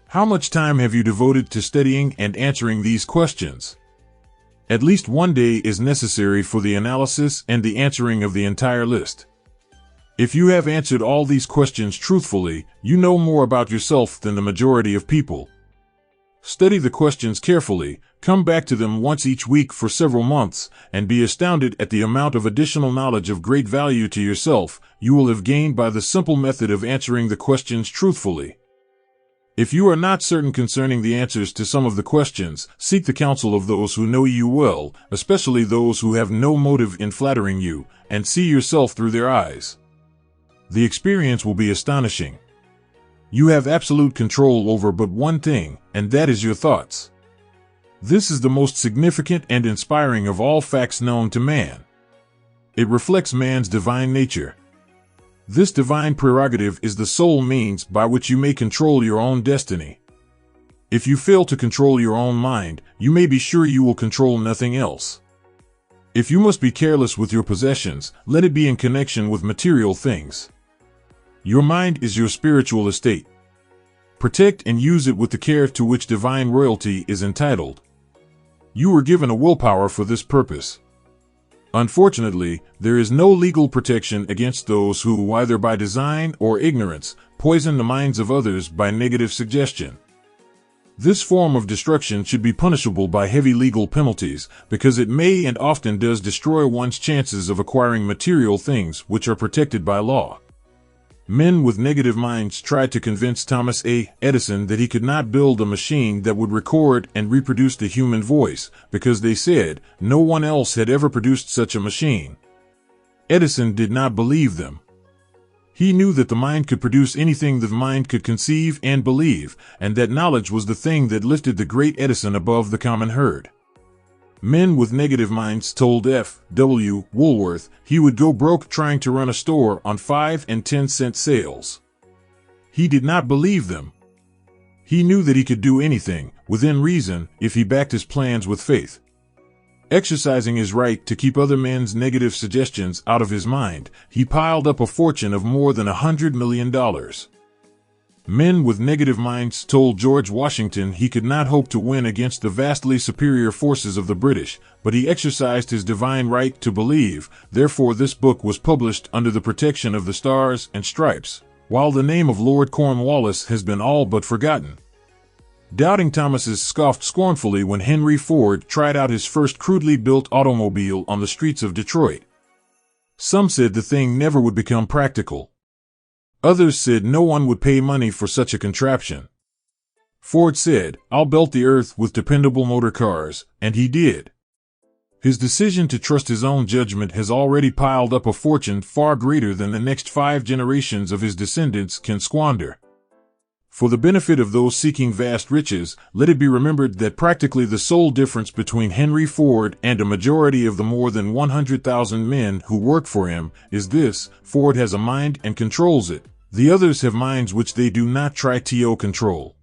How much time have you devoted to studying and answering these questions? At least one day is necessary for the analysis and the answering of the entire list. If you have answered all these questions truthfully, you know more about yourself than the majority of people. Study the questions carefully, come back to them once each week for several months, and be astounded at the amount of additional knowledge of great value to yourself you will have gained by the simple method of answering the questions truthfully. If you are not certain concerning the answers to some of the questions, seek the counsel of those who know you well, especially those who have no motive in flattering you, and see yourself through their eyes. The experience will be astonishing. You have absolute control over but one thing, and that is your thoughts. This is the most significant and inspiring of all facts known to man. It reflects man's divine nature. This divine prerogative is the sole means by which you may control your own destiny. If you fail to control your own mind, you may be sure you will control nothing else. If you must be careless with your possessions, let it be in connection with material things. Your mind is your spiritual estate. Protect and use it with the care to which divine royalty is entitled. You were given a willpower for this purpose. Unfortunately, there is no legal protection against those who, either by design or ignorance, poison the minds of others by negative suggestion. This form of destruction should be punishable by heavy legal penalties, because it may and often does destroy one's chances of acquiring material things which are protected by law. Men with negative minds tried to convince Thomas Edison that he could not build a machine that would record and reproduce the human voice, because they said no one else had ever produced such a machine. Edison did not believe them. He knew that the mind could produce anything the mind could conceive and believe, and that knowledge was the thing that lifted the great Edison above the common herd. Men with negative minds told F. W. Woolworth he would go broke trying to run a store on 5 and 10-cent sales. He did not believe them. He knew that he could do anything, within reason, if he backed his plans with faith. Exercising his right to keep other men's negative suggestions out of his mind, he piled up a fortune of more than $100 million. Men with negative minds told George Washington he could not hope to win against the vastly superior forces of the British, but he exercised his divine right to believe. Therefore this book was published under the protection of the Stars and Stripes, while the name of Lord Cornwallis has been all but forgotten. Doubting Thomases scoffed scornfully when Henry Ford tried out his first crudely built automobile on the streets of Detroit. Some said the thing never would become practical. Others said no one would pay money for such a contraption. Ford said, "I'll belt the earth with dependable motor cars," and he did. His decision to trust his own judgment has already piled up a fortune far greater than the next 5 generations of his descendants can squander. For the benefit of those seeking vast riches, let it be remembered that practically the sole difference between Henry Ford and a majority of the more than 100,000 men who work for him is this: Ford has a mind and controls it. The others have minds which they do not try to control.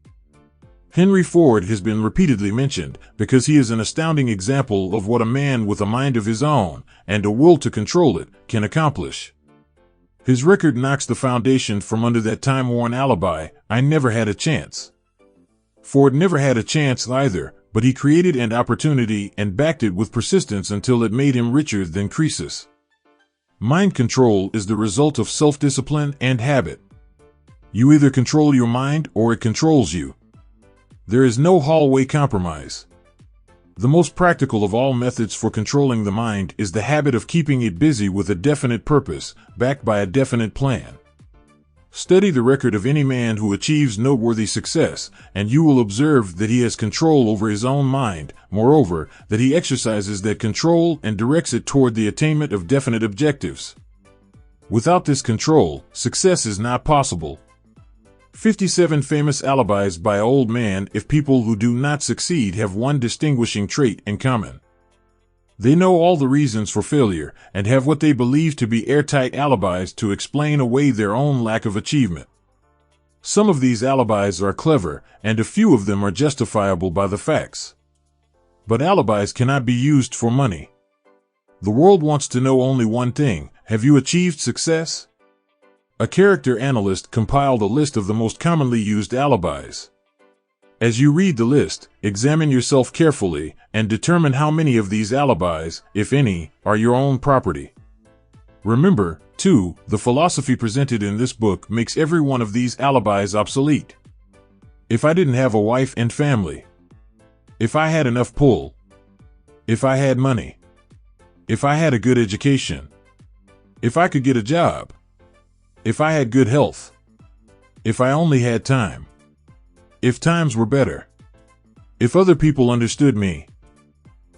Henry Ford has been repeatedly mentioned because he is an astounding example of what a man with a mind of his own, and a will to control it, can accomplish. His record knocks the foundation from under that time-worn alibi, "I never had a chance." Ford never had a chance either, but he created an opportunity and backed it with persistence until it made him richer than Croesus. Mind control is the result of self-discipline and habit. You either control your mind or it controls you. There is no hallway compromise. The most practical of all methods for controlling the mind is the habit of keeping it busy with a definite purpose, backed by a definite plan. Study the record of any man who achieves noteworthy success, and you will observe that he has control over his own mind, moreover, that he exercises that control and directs it toward the attainment of definite objectives. Without this control, success is not possible. 57 famous alibis by old man. If people who do not succeed have one distinguishing trait in common. They know all the reasons for failure, and have what they believe to be airtight alibis to explain away their own lack of achievement. Some of these alibis are clever, and a few of them are justifiable by the facts. But alibis cannot be used for money. The world wants to know only one thing: have you achieved success? A character analyst compiled a list of the most commonly used alibis. As you read the list, examine yourself carefully and determine how many of these alibis, if any, are your own property. Remember, too, the philosophy presented in this book makes every one of these alibis obsolete. If I didn't have a wife and family, if I had enough pull, if I had money, if I had a good education, if I could get a job, if I had good health, if I only had time, if times were better, if other people understood me,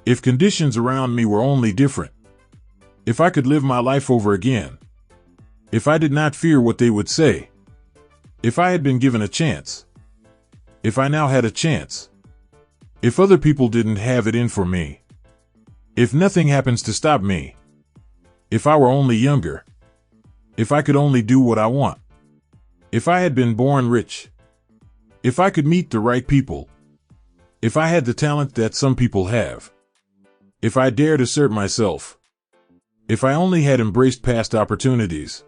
if conditions around me were only different, if I could live my life over again, if I did not fear what they would say, if I had been given a chance, if I now had a chance, if other people didn't have it in for me, if nothing happens to stop me, if I were only younger, if I could only do what I want, if I had been born rich, if I could meet the right people, if I had the talent that some people have, if I dared assert myself, if I only had embraced past opportunities,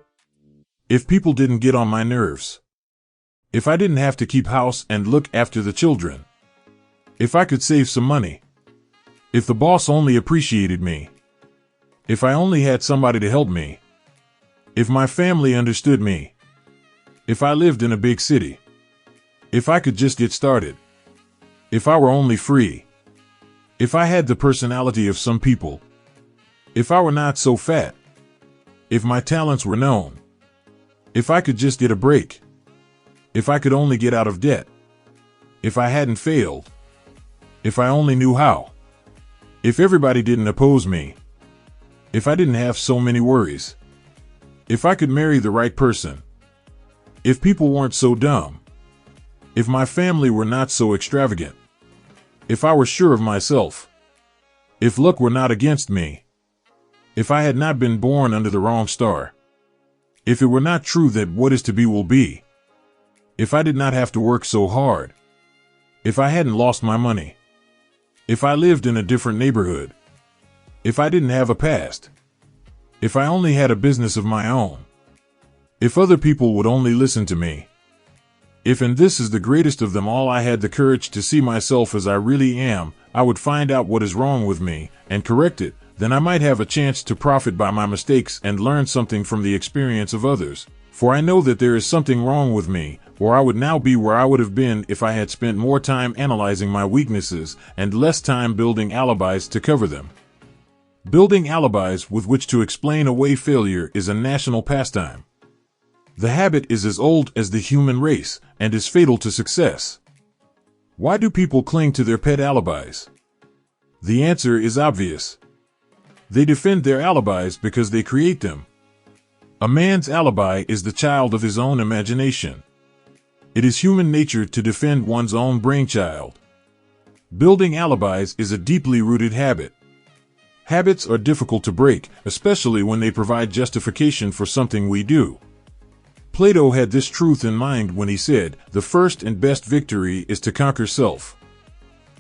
if people didn't get on my nerves, if I didn't have to keep house and look after the children, if I could save some money, if the boss only appreciated me, if I only had somebody to help me, if my family understood me, if I lived in a big city, if I could just get started, if I were only free, if I had the personality of some people, if I were not so fat, if my talents were known, if I could just get a break, if I could only get out of debt, if I hadn't failed, if I only knew how, if everybody didn't oppose me, if I didn't have so many worries, if I could marry the right person, if people weren't so dumb, if my family were not so extravagant, if I were sure of myself, if luck were not against me, if I had not been born under the wrong star, if it were not true that what is to be will be, if I did not have to work so hard, if I hadn't lost my money, if I lived in a different neighborhood, if I didn't have a past, if I only had a business of my own, if other people would only listen to me, if, and this is the greatest of them all, I had the courage to see myself as I really am, I would find out what is wrong with me and correct it, then I might have a chance to profit by my mistakes and learn something from the experience of others. For I know that there is something wrong with me, or I would now be where I would have been if I had spent more time analyzing my weaknesses and less time building alibis to cover them. Building alibis with which to explain away failure is a national pastime. The habit is as old as the human race and is fatal to success. Why do people cling to their pet alibis? The answer is obvious. They defend their alibis because they create them. A man's alibi is the child of his own imagination. It is human nature to defend one's own brainchild. Building alibis is a deeply rooted habit. Habits are difficult to break, especially when they provide justification for something we do. Plato had this truth in mind when he said, "The first and best victory is to conquer self."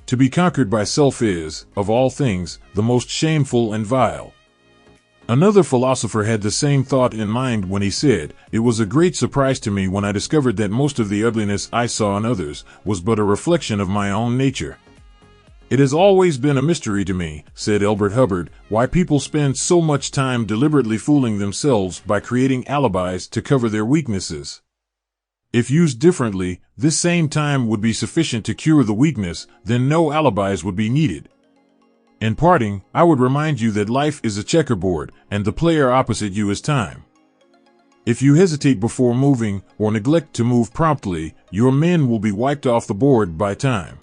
To be conquered by self is, of all things, the most shameful and vile. Another philosopher had the same thought in mind when he said, "It was a great surprise to me when I discovered that most of the ugliness I saw in others was but a reflection of my own nature." "It has always been a mystery to me," said Elbert Hubbard, "why people spend so much time deliberately fooling themselves by creating alibis to cover their weaknesses. If used differently, this same time would be sufficient to cure the weakness, then no alibis would be needed." In parting, I would remind you that life is a checkerboard, and the player opposite you is time. If you hesitate before moving, or neglect to move promptly, your men will be wiped off the board by time.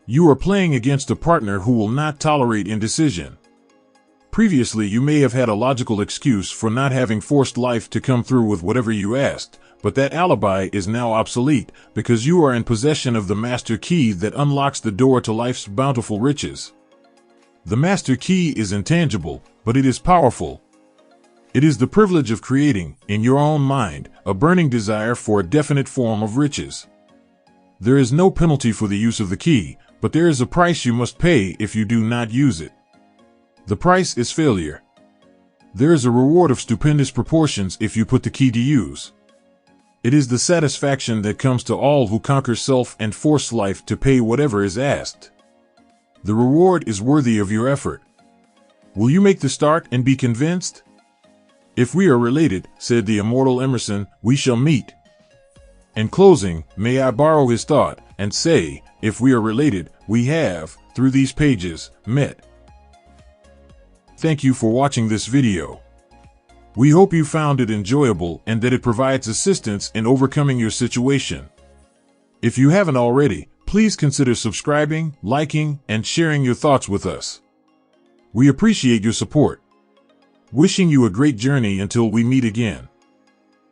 You are playing against a partner who will not tolerate indecision. Previously, you may have had a logical excuse for not having forced life to come through with whatever you asked, but that alibi is now obsolete because you are in possession of the master key that unlocks the door to life's bountiful riches. The master key is intangible, but it is powerful. It is the privilege of creating, in your own mind, a burning desire for a definite form of riches. There is no penalty for the use of the key, but there is a price you must pay if you do not use it. The price is failure. There is a reward of stupendous proportions if you put the key to use. It is the satisfaction that comes to all who conquer self and force life to pay whatever is asked. The reward is worthy of your effort. Will you make the start and be convinced? If we are related, said the immortal Emerson, we shall meet. In closing, may I borrow his thought and say, if we are related, we have, through these pages, met. Thank you for watching this video. We hope you found it enjoyable and that it provides assistance in overcoming your situation. If you haven't already, please consider subscribing, liking, and sharing your thoughts with us. We appreciate your support. Wishing you a great journey until we meet again.